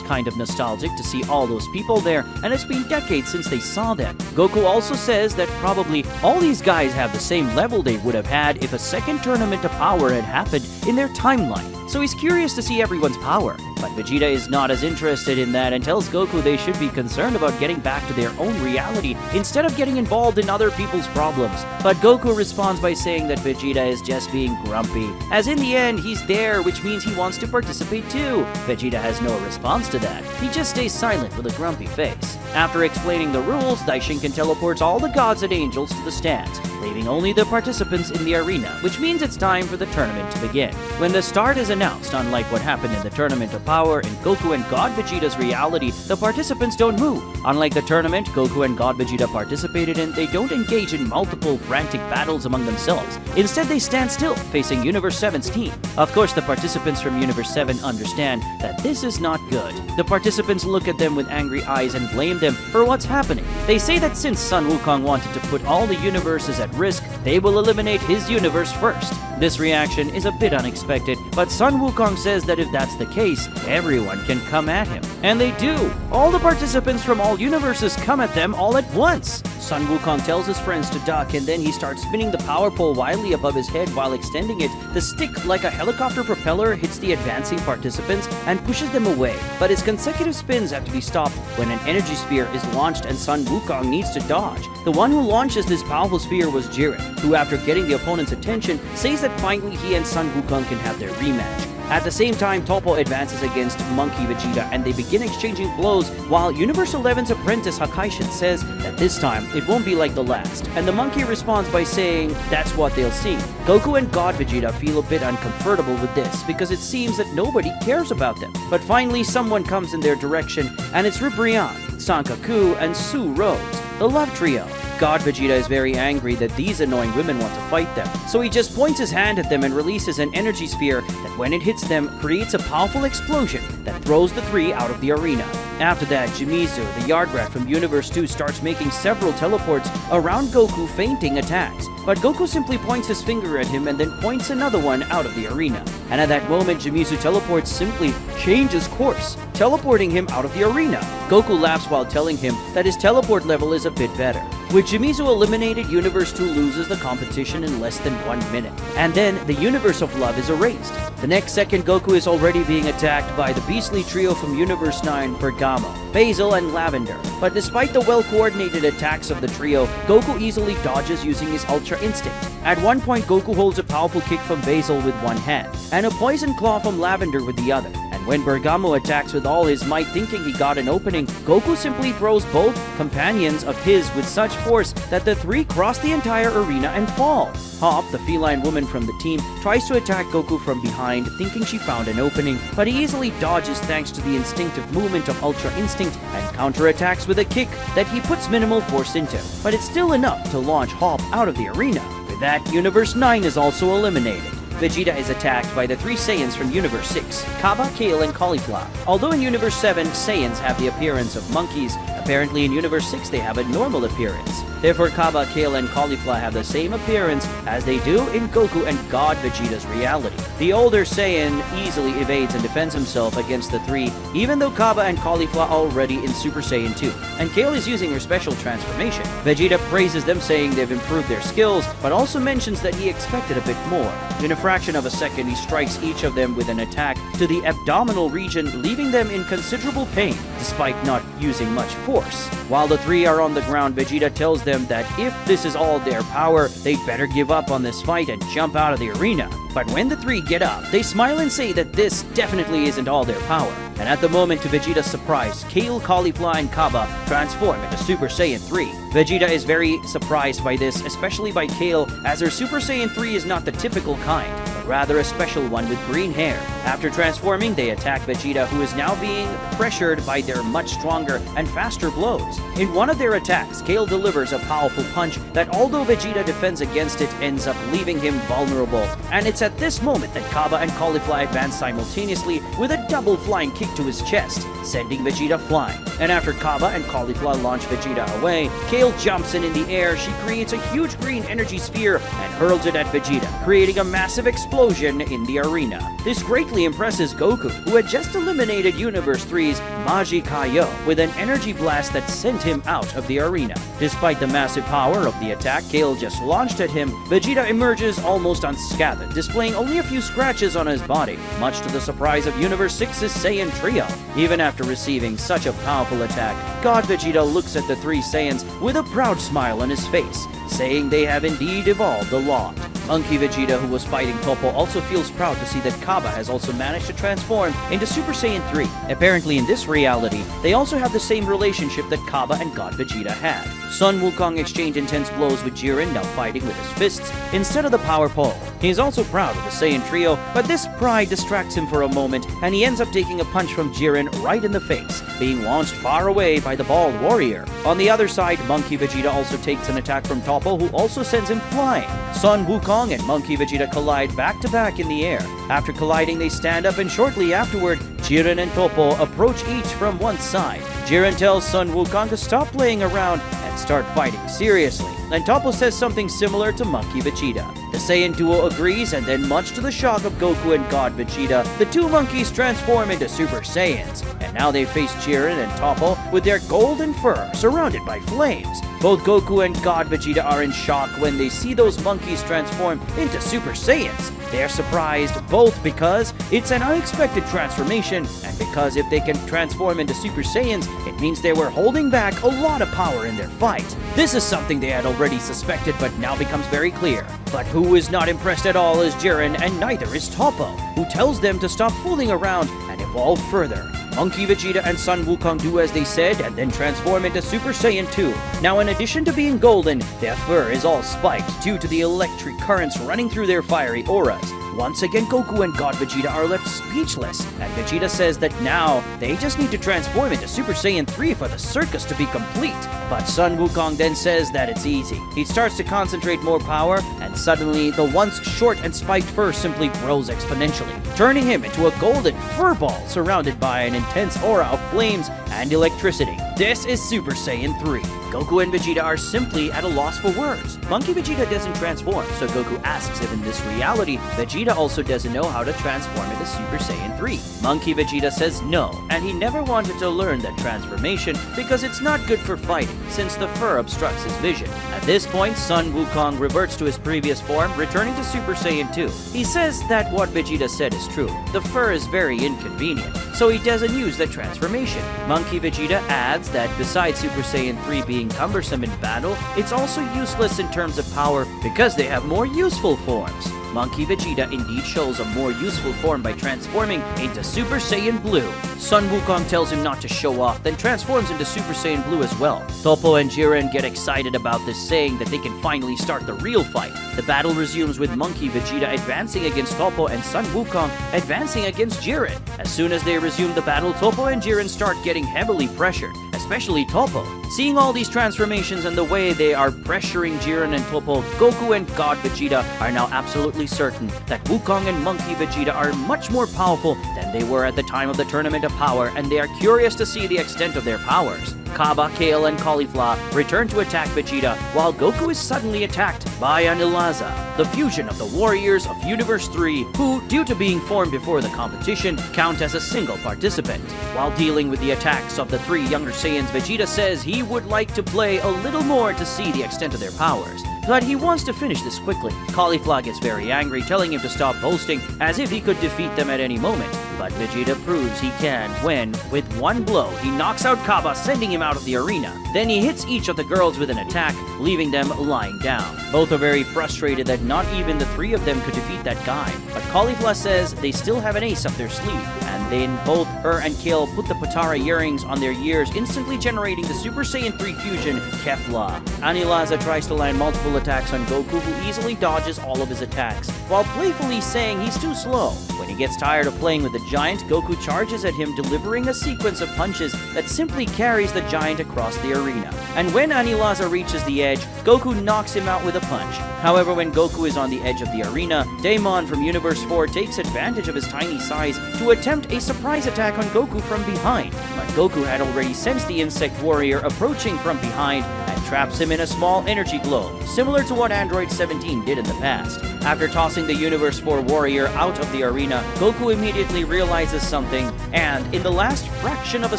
kind of nostalgic to see all those people there, and it's been decades since they saw them. Goku also says that probably all these guys have the same level they would have had if a second tournament of power had happened in their timeline. So he's curious to see everyone's power. But Vegeta is not as interested in that and tells Goku they should be concerned about getting back to their own reality instead of getting involved in other people's problems. But Goku responds by saying that Vegeta is just being grumpy, as in the end he's there, which means he wants to participate too. Vegeta has no response to that. He just stays silent with a grumpy face. After explaining the rules, Daishinkan teleports all the gods and angels to the stands, leaving only the participants in the arena, which means it's time for the tournament to begin. When the start is announced, unlike what happened in the Tournament of Power in Goku and God Vegeta's reality, the participants don't move. Unlike the tournament Goku and God Vegeta participated in, they don't engage in multiple frantic battles among themselves. Instead, they stand still, facing Universe 7's team. Of course, the participants from Universe 7 understand that this is not good. The participants look at them with angry eyes and blame them for what's happening. They say that since Sun Wukong wanted to put all the universes at risk, they will eliminate his universe first. This reaction is a bit unexpected, but Sun Wukong says that if that's the case, everyone can come at him. And they do! All the participants from all universes come at them all at once! Sun Wukong tells his friends to duck, and then he starts spinning the power pole wildly above his head while extending it. The stick, like a helicopter propeller, hits the advancing participants and pushes them away. But his consecutive spins have to be stopped when an energy sphere is launched and Sun Wukong needs to dodge. The one who launches this powerful sphere was Jiren, who after getting the opponent's attention, says that finally he and Sun Wukong can have their rematch. At the same time, Toppo advances against Monkey Vegeta and they begin exchanging blows, while Universe 11's apprentice Hakaishin says that this time it won't be like the last, and the monkey responds by saying that's what they'll see. Goku and God Vegeta feel a bit uncomfortable with this because it seems that nobody cares about them. But finally someone comes in their direction, and it's Ribrianne, Sankaku, and Su Rose, the love trio. God Vegeta is very angry that these annoying women want to fight them, so he just points his hand at them and releases an energy sphere that when it hits them creates a powerful explosion that throws the three out of the arena. After that, Jimizu, the yard rat from Universe 2, starts making several teleports around Goku, feinting attacks. But Goku simply points his finger at him and then points another one out of the arena. And at that moment, Jimizu teleports simply changes course, teleporting him out of the arena. Goku laughs while telling him that his teleport level is a bit better. With Jimizu eliminated, Universe 2 loses the competition in less than 1 minute. And then, the Universe of Love is erased. The next second, Goku is already being attacked by the beastly trio from Universe 9, Bergamo, Basil, and Lavender. But despite the well-coordinated attacks of the trio, Goku easily dodges using his Ultra Instinct. At one point, Goku holds a powerful kick from Basil with one hand, and a poison claw from Lavender with the other. And When Bergamo attacks with all his might thinking he got an opening, Goku simply throws both companions of his with such force that the three cross the entire arena and fall. Hop, the feline woman from the team, tries to attack Goku from behind, thinking she found an opening, but he easily dodges thanks to the instinctive movement of Ultra Instinct and counterattacks with a kick that he puts minimal force into. But it's still enough to launch Hop out of the arena. With that, Universe 9 is also eliminated. Vegeta is attacked by the three Saiyans from Universe 6, Kaba, Kale, and Caulifla. Although in Universe 7, Saiyans have the appearance of monkeys, apparently in Universe 6 they have a normal appearance. Therefore, Kaba, Kale, and Caulifla have the same appearance as they do in Goku and God Vegeta's reality. The older Saiyan easily evades and defends himself against the three, even though Kaba and Caulifla are already in Super Saiyan 2, and Kale is using her special transformation. Vegeta praises them, saying they've improved their skills, but also mentions that he expected a bit more. In a fraction of a second, he strikes each of them with an attack to the abdominal region, leaving them in considerable pain, despite not using much force. While the three are on the ground, Vegeta tells them that if this is all their power, they'd better give up on this fight and jump out of the arena. But when the three get up, they smile and say that this definitely isn't all their power. And at the moment, to Vegeta's surprise, Kale, Caulifla, and Kaba transform into Super Saiyan 3. Vegeta is very surprised by this, especially by Kale, as her Super Saiyan 3 is not the typical kind, but rather a special one with green hair. After transforming, they attack Vegeta, who is now being pressured by their much stronger and faster blows. In one of their attacks, Kale delivers a powerful punch that, although Vegeta defends against it, ends up leaving him vulnerable. And it's at this moment that Kaba and Caulifla advance simultaneously with a double flying kick to his chest, sending Vegeta flying. And after Kaba and Caulifla launch Vegeta away, Kale jumps in the air. She creates a huge green energy sphere and hurls it at Vegeta, creating a massive explosion in the arena. This greatly impresses Goku, who had just eliminated Universe 3's Maji Kaio with an energy blast that sent him out of the arena. Despite the massive power of the attack Kale just launched at him, Vegeta emerges almost unscathed, displaying only a few scratches on his body, much to the surprise of Universe 6's Saiyan trio. Even after receiving such a powerful attack, God Vegeta looks at the three Saiyans with a proud smile on his face, saying they have indeed evolved a lot. Monkey Vegeta, who was fighting Topo, also feels proud to see that Kaba has also managed to transform into Super Saiyan 3. Apparently in this reality, they also have the same relationship that Kaba and God Vegeta had. Sun Wukong exchanged intense blows with Jiren, now fighting with his fists instead of the power pole. He is also proud of the Saiyan trio, but this pride distracts him for a moment, and he ends up taking a punch from Jiren right in the face, being launched far away by the bald warrior. On the other side, Monkey Vegeta also takes an attack from Topo, who also sends him flying. Sun Wukong and Monkey Vegeta collide back to back in the air. After colliding, they stand up, and shortly afterward, Jiren and Topo approach each from one side. Jiren tells Sun Wukong to stop playing around and start fighting seriously, and Topo says something similar to Monkey Vegeta. The Saiyan duo agrees, and then much to the shock of Goku and God Vegeta, the two monkeys transform into Super Saiyans, and now they face Jiren and Topo with their golden fur surrounded by flames. Both Goku and God Vegeta are in shock when they see those monkeys transform into Super Saiyans. They're surprised both because it's an unexpected transformation, and because if they can transform into Super Saiyans, it means they were holding back a lot of power in their fight. This is something they had already suspected, but now becomes very clear. But who is not impressed at all is Jiren, and neither is Topo, who tells them to stop fooling around and evolve further. Monkey Vegeta and Sun Wukong do as they said and then transform into Super Saiyan 2. Now, in addition to being golden, their fur is all spiked due to the electric currents running through their fiery auras. Once again, Goku and God Vegeta are left speechless, and Vegeta says that now they just need to transform into Super Saiyan 3 for the circus to be complete. But Sun Wukong then says that it's easy. He starts to concentrate more power, and suddenly the once short and spiked fur simply grows exponentially, turning him into a golden fur ball surrounded by an intense aura of flames and electricity. This is Super Saiyan 3. Goku and Vegeta are simply at a loss for words. Monkey Vegeta doesn't transform, so Goku asks if in this reality, Vegeta also doesn't know how to transform into Super Saiyan 3. Monkey Vegeta says no, and he never wanted to learn that transformation because it's not good for fighting, since the fur obstructs his vision. At this point, Sun Wukong reverts to his previous form, returning to Super Saiyan 2. He says that what Vegeta said is true. The fur is very inconvenient, so he doesn't use the transformation. Monkey Vegeta adds that besides Super Saiyan 3 being cumbersome in battle, it's also useless in terms of power because they have more useful forms. Monkey Vegeta indeed shows a more useful form by transforming into Super Saiyan Blue. Sun Wukong tells him not to show off, then transforms into Super Saiyan Blue as well. Toppo and Jiren get excited about this, saying that they can finally start the real fight. The battle resumes with Monkey Vegeta advancing against Toppo and Sun Wukong advancing against Jiren. As soon as they resume the battle, Toppo and Jiren start getting heavily pressured, especially Toppo. Seeing all these transformations and the way they are pressuring Jiren and Toppo, Goku and God Vegeta are now absolutely certain that Wukong and Monkey Vegeta are much more powerful than they were at the time of the Tournament of Power, and they are curious to see the extent of their powers. Kaba, Kale, and Caulifla return to attack Vegeta, while Goku is suddenly attacked by analyses, the fusion of the warriors of Universe 3, who, due to being formed before the competition, count as a single participant. While dealing with the attacks of the three younger Saiyans, Vegeta says he would like to play a little more to see the extent of their powers, but he wants to finish this quickly. Caulifla gets very angry, telling him to stop boasting, as if he could defeat them at any moment. But Vegeta proves he can when, with one blow, he knocks out Kaba, sending him out of the arena. Then he hits each of the girls with an attack, leaving them lying down. Both are very frustrated that not even the three of them could defeat that guy. But Caulifla says they still have an ace up their sleeve, and then both her and Kale put the Potara earrings on their ears, instantly generating the Super Saiyan 3 fusion, Kefla. Analyses tries to land multiple attacks on Goku, who easily dodges all of his attacks, while playfully saying he's too slow. When he gets tired of playing with the giant, Goku charges at him, delivering a sequence of punches that simply carries the giant across the arena. And when Analyses reaches the edge, Goku knocks him out with a punch. However, when Goku is on the edge of the arena, Daemon from Universe 4 takes advantage of his tiny size to attempt a surprise attack on Goku from behind. But Goku had already sensed the insect warrior approaching from behind and traps him in a small energy globe, similar to what Android 17 did in the past. After tossing the Universe 4 warrior out of the arena, Goku immediately realizes something and, in the last fraction of a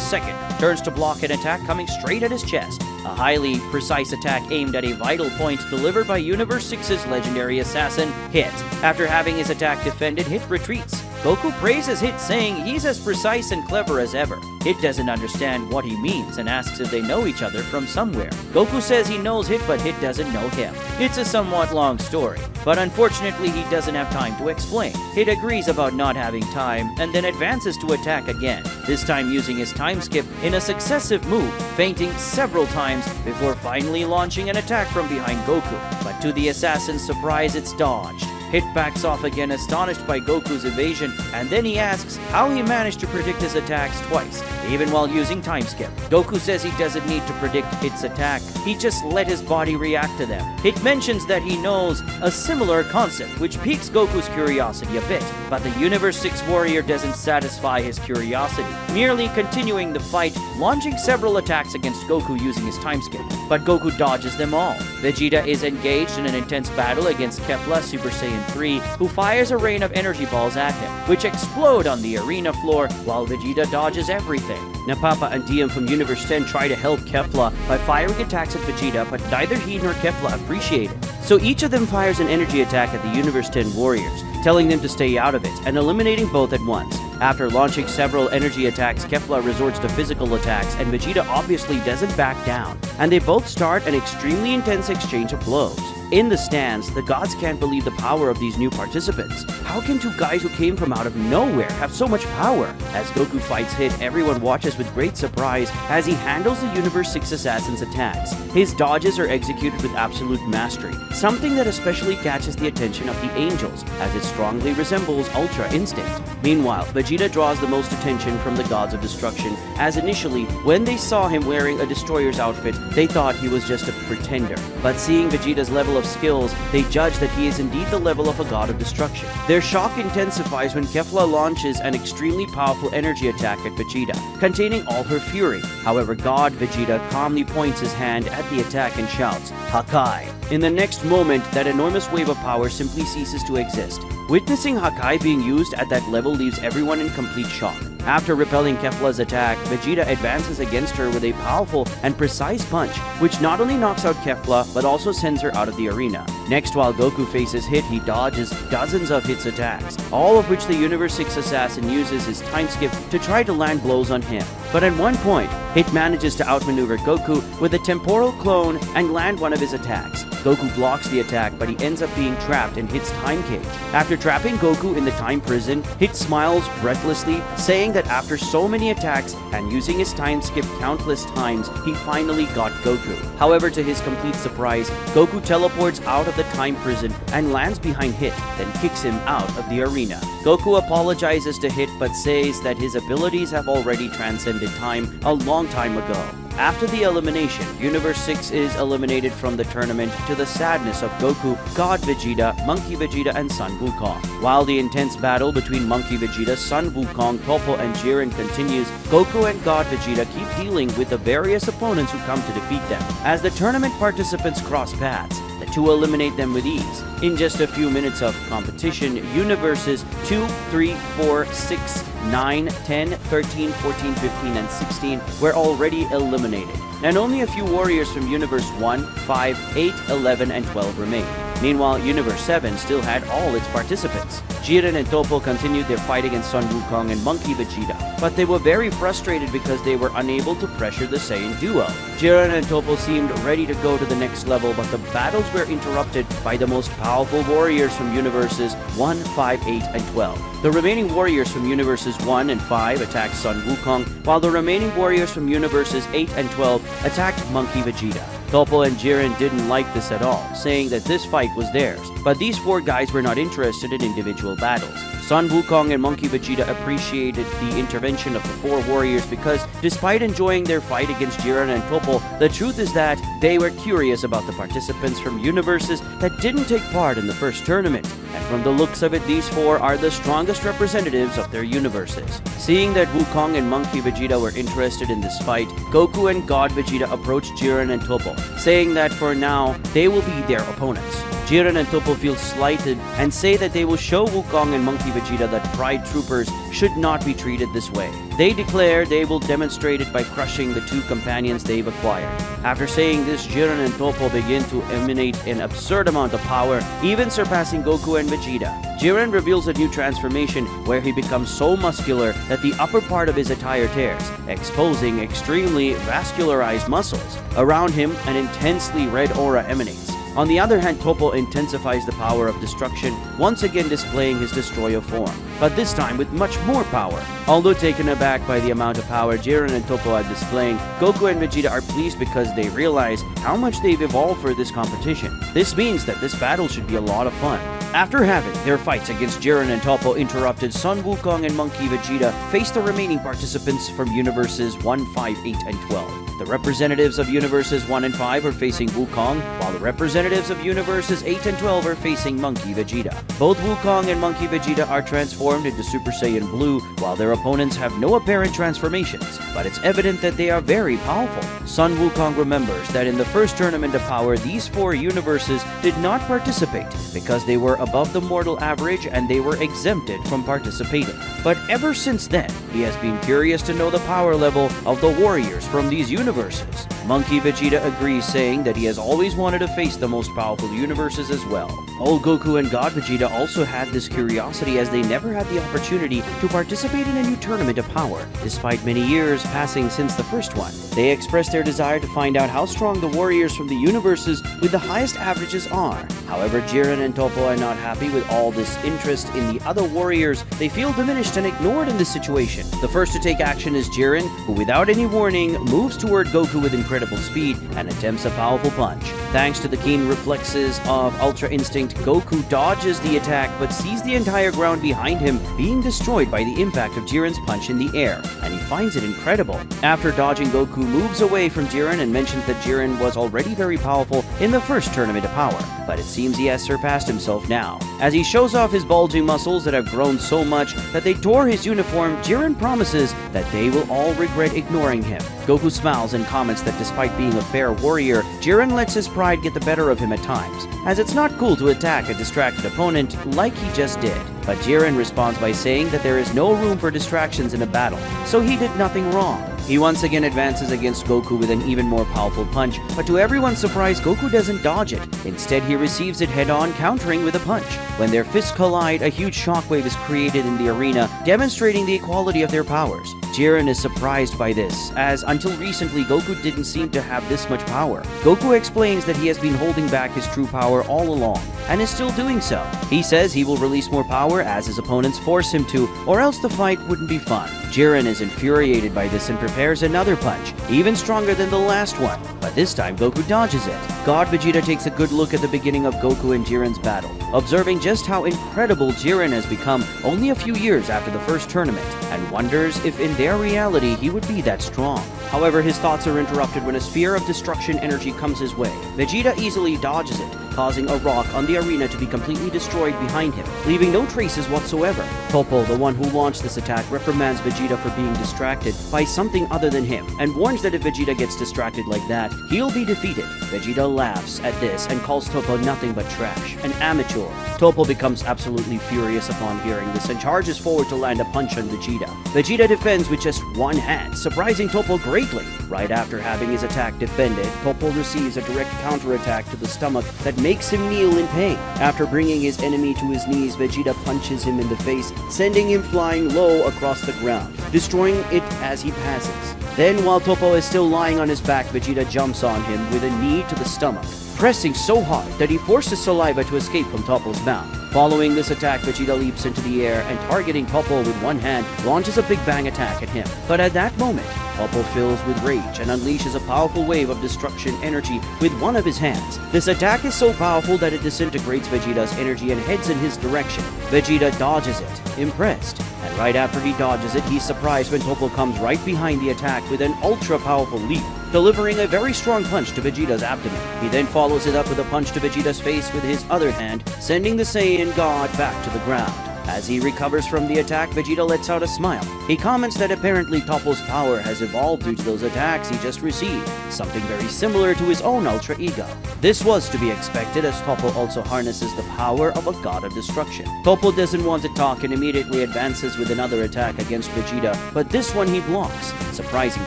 second, turns to block an attack coming straight at his chest. A highly precise attack aimed at a vital point delivered by Universe 6's legendary assassin, Hit. After having his attack defended, Hit retreats. Goku praises Hit, saying he's as precise and clever as ever. Hit doesn't understand what he means and asks if they know each other from somewhere. Goku says he knows Hit, but Hit doesn't know him. It's a somewhat long story, but unfortunately he doesn't have time to explain. Hit agrees about not having time and then advances to attack again, this time using his time skip in a successive move, feinting several times before finally launching an attack from behind Goku. But to the assassin's surprise, it's dodged. Hit backs off again, astonished by Goku's evasion, and then he asks how he managed to predict his attacks twice, even while using time skip. Goku says he doesn't need to predict Hit's attack, he just let his body react to them. Hit mentions that he knows a similar concept, which piques Goku's curiosity a bit, but the Universe 6 warrior doesn't satisfy his curiosity, merely continuing the fight, launching several attacks against Goku using his time skip. But Goku dodges them all. Vegeta is engaged in an intense battle against Kefla, Super Saiyan 3, who fires a rain of energy balls at him, which explode on the arena floor while Vegeta dodges everything. Napapa and Diem from Universe 10 try to help Kefla by firing attacks at Vegeta, but neither he nor Kefla appreciate it. So each of them fires an energy attack at the Universe 10 warriors, telling them to stay out of it and eliminating both at once. After launching several energy attacks, Kefla resorts to physical attacks, and Vegeta obviously doesn't back down, and they both start an extremely intense exchange of blows. In the stands, the gods can't believe the power of these new participants. How can two guys who came from out of nowhere have so much power? As Goku fights Hit, everyone watches with great surprise as he handles the Universe 6 assassin's attacks. His dodges are executed with absolute mastery, something that especially catches the attention of the angels, as it strongly resembles Ultra Instinct. Meanwhile, Vegeta draws the most attention from the gods of destruction, as initially, when they saw him wearing a destroyer's outfit, they thought he was just a pretender. But seeing Vegeta's level of skills, they judge that he is indeed the level of a god of destruction. Their shock intensifies when Kefla launches an extremely powerful energy attack at Vegeta, containing all her fury. However, God Vegeta calmly points his hand at the attack and shouts, Hakai. In the next moment, that enormous wave of power simply ceases to exist. Witnessing Hakai being used at that level leaves everyone in complete shock. After repelling Kefla's attack, Vegeta advances against her with a powerful and precise punch, which not only knocks out Kefla, but also sends her out of the arena. Next, while Goku faces Hit, he dodges dozens of Hit's attacks, all of which the Universe 6 assassin uses his time skip to try to land blows on him. But at one point, Hit manages to outmaneuver Goku with a temporal clone and land one of his attacks. Goku blocks the attack, but he ends up being trapped in Hit's time cage. After trapping Goku in the time prison, Hit smiles breathlessly, saying that after so many attacks and using his time skip countless times, he finally got Goku. However, to his complete surprise, Goku teleports out of the time prison and lands behind Hit, then kicks him out of the arena. Goku apologizes to Hit but says that his abilities have already transcended time a long time ago. After the elimination, Universe 6 is eliminated from the tournament to the sadness of Goku, God Vegeta, Monkey Vegeta, and Son Wukong. While the intense battle between Monkey Vegeta, Son Wukong, Toppo, and Jiren continues, Goku and God Vegeta keep dealing with the various opponents who come to defeat them. As the tournament participants cross paths, the two eliminate them with ease. In just a few minutes of competition, Universes 2, 3, 4, 6, 9, 10, 13, 14, 15, and 16 were already eliminated, and only a few warriors from Universe 1, 5, 8, 11, and 12 remained. Meanwhile, Universe 7 still had all its participants. Jiren and Toppo continued their fight against Son Wukong and Monkey Vegeta, but they were very frustrated because they were unable to pressure the Saiyan duo. Jiren and Toppo seemed ready to go to the next level, but the battles were interrupted by the most powerful warriors from Universes 1, 5, 8, and 12. The remaining warriors from Universes 1 and 5 attacked Son Wukong, while the remaining warriors from Universes 8 and 12 attacked Monkey Vegeta. Toppo and Jiren didn't like this at all, saying that this fight was theirs, but these four guys were not interested in individual battles. Son Wukong and Monkey Vegeta appreciated the intervention of the four warriors because, despite enjoying their fight against Jiren and Toppo, the truth is that they were curious about the participants from universes that didn't take part in the first tournament, and from the looks of it, these four are the strongest representatives of their universes. Seeing that Wukong and Monkey Vegeta were interested in this fight, Goku and God Vegeta approached Jiren and Toppo, saying that for now, they will be their opponents. Jiren and Toppo feel slighted and say that they will show Wukong and Monkey Vegeta that Pride Troopers should not be treated this way. They declare they will demonstrate it by crushing the two companions they've acquired. After saying this, Jiren and Toppo begin to emanate an absurd amount of power, even surpassing Goku and Vegeta. Jiren reveals a new transformation where he becomes so muscular that the upper part of his attire tears, exposing extremely vascularized muscles. Around him, an intensely red aura emanates. On the other hand, Toppo intensifies the power of destruction, once again displaying his destroyer form, but this time with much more power. Although taken aback by the amount of power Jiren and Toppo are displaying, Goku and Vegeta are pleased because they realize how much they've evolved for this competition. This means that this battle should be a lot of fun. After having their fights against Jiren and Toppo interrupted, Son Wukong and Monkey Vegeta face the remaining participants from Universes 1, 5, 8, and 12. The representatives of Universes 1 and 5 are facing Wukong, while the representatives of Universes 8 and 12 are facing Monkey Vegeta. Both Wukong and Monkey Vegeta are transformed into Super Saiyan Blue, while their opponents have no apparent transformations, but it's evident that they are very powerful. Son Wukong remembers that in the first tournament of power, these four universes did not participate because they were above the mortal average and they were exempted from participating. But ever since then, he has been curious to know the power level of the warriors from these universes. Monkey Vegeta agrees, saying that he has always wanted to face the most powerful universes as well. Old Goku and God Vegeta also had this curiosity as they never had the opportunity to participate in a new tournament of power, despite many years passing since the first one. They expressed their desire to find out how strong the warriors from the universes with the highest averages are. However, Jiren and Toppo are not happy with all this interest in the other warriors. They feel diminished and ignored in this situation. The first to take action is Jiren, who without any warning moves toward Goku with incredible speed and attempts a powerful punch. Thanks to the keen reflexes of Ultra Instinct, Goku dodges the attack but sees the entire ground behind him being destroyed by the impact of Jiren's punch in the air, and he finds it incredible. After dodging, Goku moves away from Jiren and mentions that Jiren was already very powerful in the first tournament of power, but it seems he has surpassed himself now. As he shows off his bulging muscles that have grown so much that they tore his uniform, Jiren promises that they will all regret ignoring him. Goku smiles and comments that despite being a fair warrior, Jiren lets his pride get the better of him at times, as it's not cool to attack a distracted opponent like he just did. But Jiren responds by saying that there is no room for distractions in a battle, so he did nothing wrong. He once again advances against Goku with an even more powerful punch, but to everyone's surprise, Goku doesn't dodge it. Instead, he receives it head-on, countering with a punch. When their fists collide, a huge shockwave is created in the arena, demonstrating the equality of their powers. Jiren is surprised by this, as until recently, Goku didn't seem to have this much power. Goku explains that he has been holding back his true power all along, and is still doing so. He says he will release more power as his opponents force him to, or else the fight wouldn't be fun. Jiren is infuriated by this and prepares another punch, even stronger than the last one, but this time Goku dodges it. God Vegeta takes a good look at the beginning of Goku and Jiren's battle, observing just how incredible Jiren has become only a few years after the first tournament, and wonders if in their reality he would be that strong. However, his thoughts are interrupted when a sphere of destruction energy comes his way. Vegeta easily dodges it, causing a rock on the arena to be completely destroyed behind him, leaving no traces whatsoever. Toppo, the one who launched this attack, reprimands Vegeta for being distracted by something other than him, and warns that if Vegeta gets distracted like that, he'll be defeated. Vegeta laughs at this and calls Toppo nothing but trash, an amateur. Toppo becomes absolutely furious upon hearing this and charges forward to land a punch on Vegeta. Vegeta defends with just one hand, surprising Toppo greatly. Right after having his attack defended, Toppo receives a direct counterattack to the stomach that makes him kneel in pain. After bringing his enemy to his knees, Vegeta punches him in the face, sending him flying low across the ground, destroying it as he passes. Then, while Toppo is still lying on his back, Vegeta jumps on him with a knee to the stomach, pressing so hard that he forces saliva to escape from Toppo's mouth. Following this attack, Vegeta leaps into the air and, targeting Toppo with one hand, launches a big bang attack at him. But at that moment, Toppo fills with rage and unleashes a powerful wave of destruction energy with one of his hands. This attack is so powerful that it disintegrates Vegeta's energy and heads in his direction. Vegeta dodges it, impressed. And right after he dodges it, he's surprised when Toppo comes right behind the attack with an ultra-powerful leap, delivering a very strong punch to Vegeta's abdomen. He then follows it up with a punch to Vegeta's face with his other hand, sending the Saiyan God back to the ground. As he recovers from the attack, Vegeta lets out a smile. He comments that apparently Toppo's power has evolved due to those attacks he just received, something very similar to his own Ultra Ego. This was to be expected, as Toppo also harnesses the power of a god of destruction. Toppo doesn't want to talk and immediately advances with another attack against Vegeta, but this one he blocks, surprising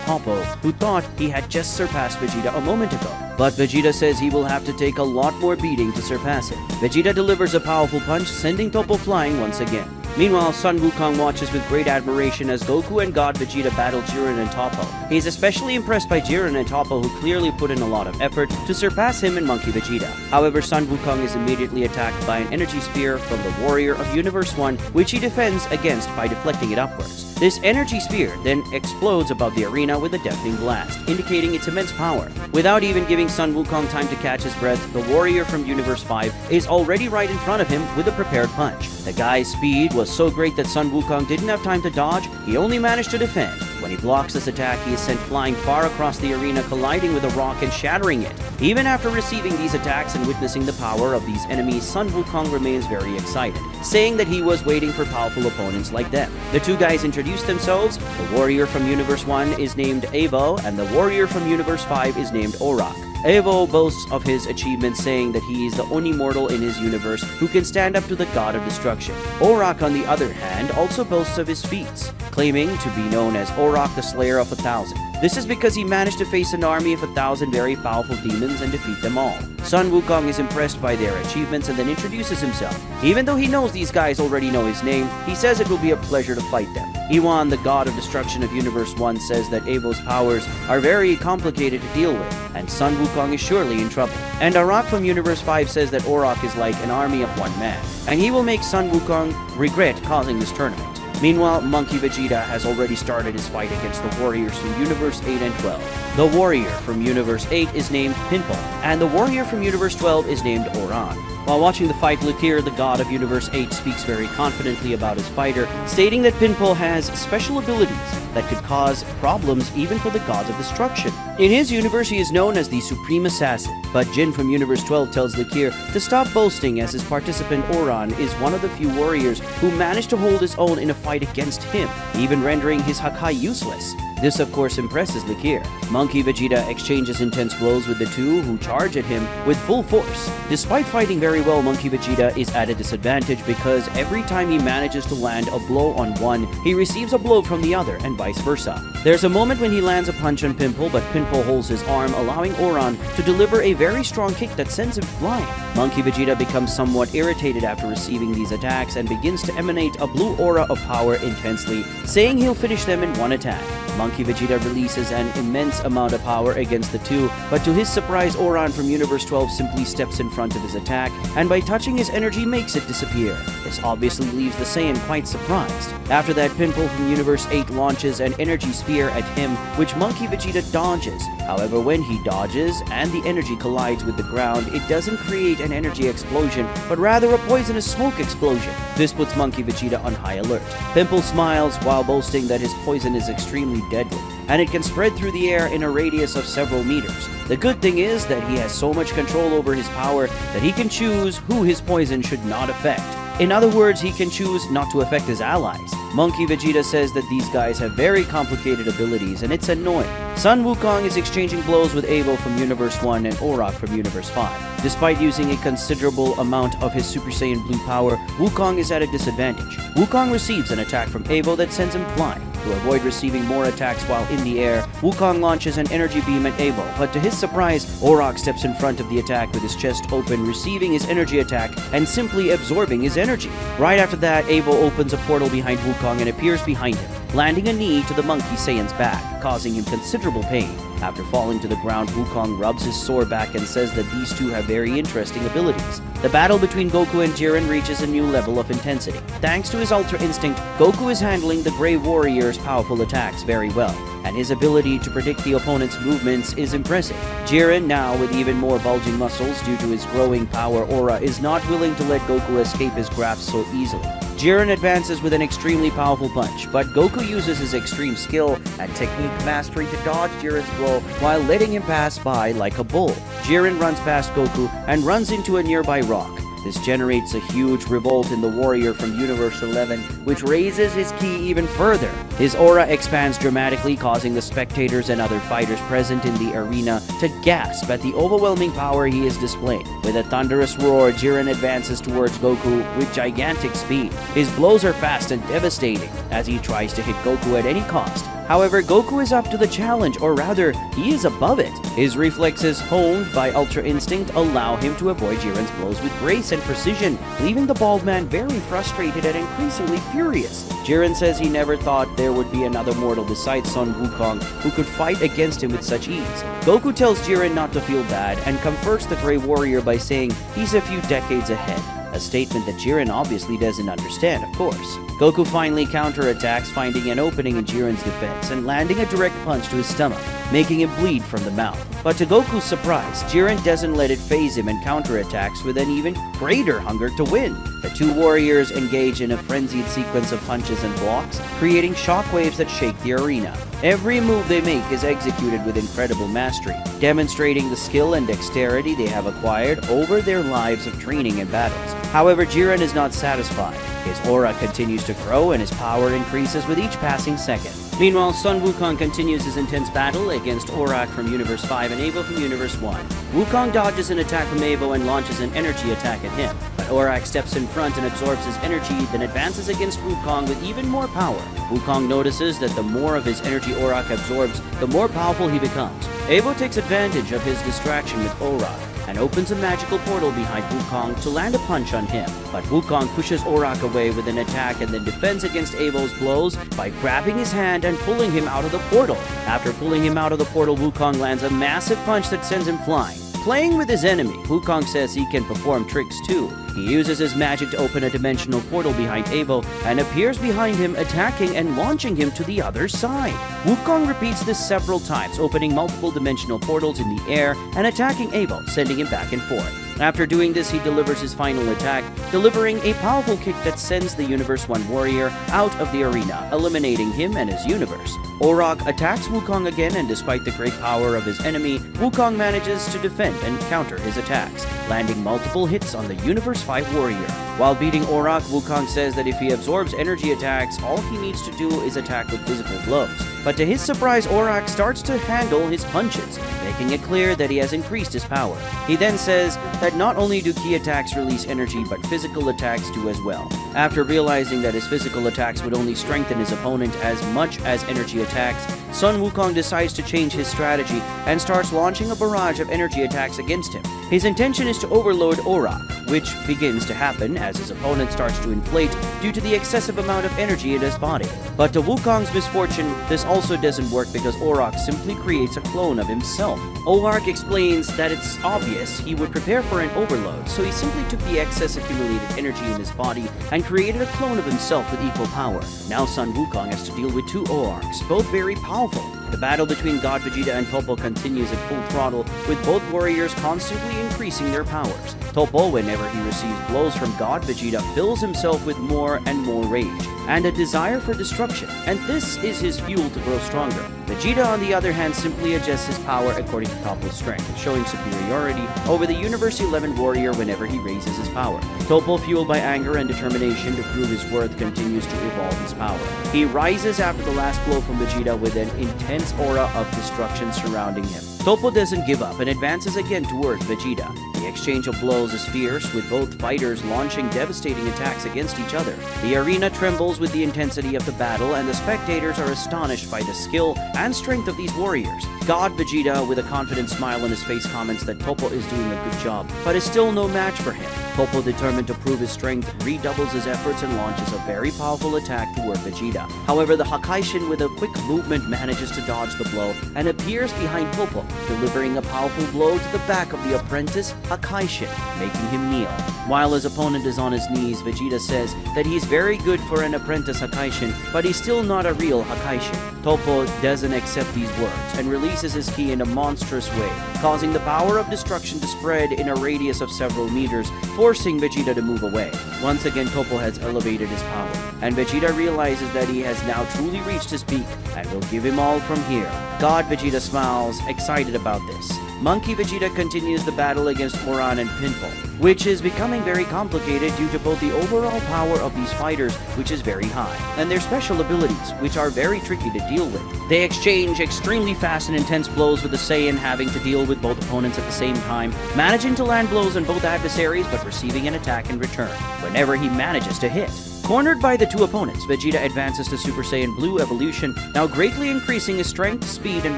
Toppo, who thought he had just surpassed Vegeta a moment ago. But Vegeta says he will have to take a lot more beating to surpass him. Vegeta delivers a powerful punch, sending Toppo flying once again. Meanwhile, Sun Wukong watches with great admiration as Goku and God Vegeta battle Jiren and Toppo. He is especially impressed by Jiren and Toppo, who clearly put in a lot of effort to surpass him and Monkey Vegeta. However, Sun Wukong is immediately attacked by an energy spear from the Warrior of Universe 1, which he defends against by deflecting it upwards. This energy spear then explodes above the arena with a deafening blast, indicating its immense power. Without even giving Sun Wukong time to catch his breath, the Warrior from Universe 5 is already right in front of him with a prepared punch. The guy's speed was so great that Sun Wukong didn't have time to dodge, he only managed to defend. When he blocks this attack, he is sent flying far across the arena, colliding with a rock and shattering it. Even after receiving these attacks and witnessing the power of these enemies, Sun Wukong remains very excited, saying that he was waiting for powerful opponents like them. The two guys introduce themselves. The Warrior from Universe 1 is named Evo, and the Warrior from Universe 5 is named Orak. Evo boasts of his achievements, saying that he is the only mortal in his universe who can stand up to the god of destruction. Orak, on the other hand, also boasts of his feats, claiming to be known as Orak the Slayer of 1,000. This is because he managed to face an army of 1,000 very powerful demons and defeat them all. Sun Wukong is impressed by their achievements and then introduces himself. Even though he knows these guys already know his name, he says it will be a pleasure to fight them. Iwan, the god of destruction of Universe 1, says that Evo's powers are very complicated to deal with, and Sun Wukong is surely in trouble. And Orak from Universe 5 says that Orak is like an army of one man, and he will make Sun Wukong regret causing this tournament. Meanwhile, Monkey Vegeta has already started his fight against the Warriors from Universe 8 and 12. The Warrior from Universe 8 is named Pinpo, and the Warrior from Universe 12 is named Oran. While watching the fight, Lakir, the god of Universe 8, speaks very confidently about his fighter, stating that Pinpo has special abilities that could cause problems even for the gods of destruction. In his universe, he is known as the Supreme Assassin, but Jin from Universe 12 tells Lakir to stop boasting, as his participant Oran is one of the few warriors who managed to hold his own in a fight against him, even rendering his Hakai useless. This of course impresses Lakir. Monkey Vegeta exchanges intense blows with the two, who charge at him with full force. Despite fighting very well, Monkey Vegeta is at a disadvantage because every time he manages to land a blow on one, he receives a blow from the other, and vice versa. There's a moment when he lands a punch on Pimple, but Pimple holds his arm, allowing Oran to deliver a very strong kick that sends him flying. Monkey Vegeta becomes somewhat irritated after receiving these attacks and begins to emanate a blue aura of power intensely, saying he'll finish them in one attack. Monkey Vegeta releases an immense amount of power against the two, but to his surprise, Oran from Universe 12 simply steps in front of his attack, and by touching his energy makes it disappear. This obviously leaves the Saiyan quite surprised. After that, Pimple from Universe 8 launches an energy spear at him, which Monkey Vegeta dodges. However, when he dodges and the energy collides with the ground, it doesn't create an energy explosion, but rather a poisonous smoke explosion. This puts Monkey Vegeta on high alert. Pimple smiles while boasting that his poison is extremely deadly, and it can spread through the air in a radius of several meters. The good thing is that he has so much control over his power that he can choose who his poison should not affect. In other words, he can choose not to affect his allies. Monkey Vegeta says that these guys have very complicated abilities, and it's annoying. Sun Wukong is exchanging blows with Avo from Universe 1 and Orak from Universe 5. Despite using a considerable amount of his Super Saiyan Blue power, Wukong is at a disadvantage. Wukong receives an attack from Avo that sends him flying. To avoid receiving more attacks while in the air, Wukong launches an energy beam at Avo, but to his surprise, Orak steps in front of the attack with his chest open, receiving his energy attack and simply absorbing his energy. Right after that, Avo opens a portal behind Wukong and appears behind him, landing a knee to the Monkey Saiyan's back, causing him considerable pain. After falling to the ground, Wukong rubs his sore back and says that these two have very interesting abilities. The battle between Goku and Jiren reaches a new level of intensity. Thanks to his Ultra Instinct, Goku is handling the Grey Warrior's powerful attacks very well, and his ability to predict the opponent's movements is impressive. Jiren, now with even more bulging muscles due to his growing power aura, is not willing to let Goku escape his grasp so easily. Jiren advances with an extremely powerful punch, but Goku uses his extreme skill and technique mastery to dodge Jiren's blow while letting him pass by like a bull. Jiren runs past Goku and runs into a nearby rock. This generates a huge revolt in the warrior from Universe 11, which raises his ki even further. His aura expands dramatically, causing the spectators and other fighters present in the arena to gasp at the overwhelming power he is displaying. With a thunderous roar, Jiren advances towards Goku with gigantic speed. His blows are fast and devastating as he tries to hit Goku at any cost. However, Goku is up to the challenge, or rather, he is above it. His reflexes, honed by Ultra Instinct, allow him to avoid Jiren's blows with grace and precision, leaving the bald man very frustrated and increasingly furious. Jiren says he never thought there would be another mortal besides Sun Wukong who could fight against him with such ease. Goku tells Jiren not to feel bad and comforts the Grey Warrior by saying he's a few decades ahead. A statement that Jiren obviously doesn't understand, of course. Goku finally counterattacks, finding an opening in Jiren's defense and landing a direct punch to his stomach, making him bleed from the mouth. But to Goku's surprise, Jiren doesn't let it faze him and counterattacks with an even greater hunger to win. The two warriors engage in a frenzied sequence of punches and blocks, creating shockwaves that shake the arena. Every move they make is executed with incredible mastery, demonstrating the skill and dexterity they have acquired over their lives of training and battles. However, Jiren is not satisfied. His aura continues to grow and his power increases with each passing second. Meanwhile, Sun Wukong continues his intense battle against Orak from Universe 5 and Avo from Universe 1. Wukong dodges an attack from Avo and launches an energy attack at him, but Orak steps in front and absorbs his energy, then advances against Wukong with even more power. Wukong notices that the more of his energy Orak absorbs, the more powerful he becomes. Avo takes advantage of his distraction with Orak and opens a magical portal behind Wukong to land a punch on him. But Wukong pushes Orak away with an attack and then defends against Avo's blows by grabbing his hand and pulling him out of the portal. After pulling him out of the portal, Wukong lands a massive punch that sends him flying. Playing with his enemy, Wukong says he can perform tricks too. He uses his magic to open a dimensional portal behind Avo and appears behind him, attacking and launching him to the other side. Wukong repeats this several times, opening multiple dimensional portals in the air and attacking Avo, sending him back and forth. After doing this, he delivers his final attack, delivering a powerful kick that sends the Universe 1 warrior out of the arena, eliminating him and his universe. Orak attacks Wukong again, and despite the great power of his enemy, Wukong manages to defend and counter his attacks, landing multiple hits on the Universe 5 warrior. While beating Orak, Wukong says that if he absorbs energy attacks, all he needs to do is attack with physical blows. but to his surprise, Orak starts to handle his punches, making it clear that he has increased his power. He then says that not only do ki attacks release energy, but physical attacks do as well. After realizing that his physical attacks would only strengthen his opponent as much as energy attacks, Sun Wukong decides to change his strategy and starts launching a barrage of energy attacks against him. His intention is to overload Orak, which begins to happen as his opponent starts to inflate due to the excessive amount of energy in his body. But to Wukong's misfortune, this also doesn't work because Orak simply creates a clone of himself. Orak explains that it's obvious he would prepare for an overload, so he simply took the excess accumulated energy in his body and created a clone of himself with equal power. Now Sun Wukong has to deal with two Oraks, both very powerful. The battle between God Vegeta and Toppo continues at full throttle, with both warriors constantly increasing their powers. Toppo, whenever he receives blows from God Vegeta, fills himself with more and more rage and a desire for destruction, and this is his fuel to grow stronger. Vegeta, on the other hand, simply adjusts his power according to Toppo's strength, showing superiority over the Universe 11 warrior whenever he raises his power. Toppo, fueled by anger and determination to prove his worth, continues to evolve his power. He rises after the last blow from Vegeta with an intense aura of destruction surrounding him. Toppo doesn't give up and advances again towards Vegeta. The exchange of blows is fierce, with both fighters launching devastating attacks against each other. The arena trembles with the intensity of the battle, and the spectators are astonished by the skill and strength of these warriors. God Vegeta, with a confident smile on his face, comments that Toppo is doing a good job, but is still no match for him. Toppo, determined to prove his strength, redoubles his efforts and launches a very powerful attack toward Vegeta. However, the Hakaishin, with a quick movement, manages to dodge the blow and appears behind Toppo, delivering a powerful blow to the back of the apprentice Hakaishin, making him kneel. While his opponent is on his knees, Vegeta says that he's very good for an apprentice Hakaishin, but he's still not a real Hakaishin. Toppo doesn't accept these words and releases his ki in a monstrous way, causing the power of destruction to spread in a radius of several meters, forcing Vegeta to move away. Once again, Toppo has elevated his power, and Vegeta realizes that he has now truly reached his peak and will give him all from here. God Vegeta smiles, excited about this. Monkey Vegeta continues the battle against Oran and Pinpo, which is becoming very complicated due to both the overall power of these fighters, which is very high, and their special abilities, which are very tricky to deal with. They exchange extremely fast and intense blows, with the Saiyan having to deal with both opponents at the same time, managing to land blows on both adversaries but receiving an attack in return whenever he manages to hit. Cornered by the two opponents, Vegeta advances to Super Saiyan Blue evolution, now greatly increasing his strength, speed, and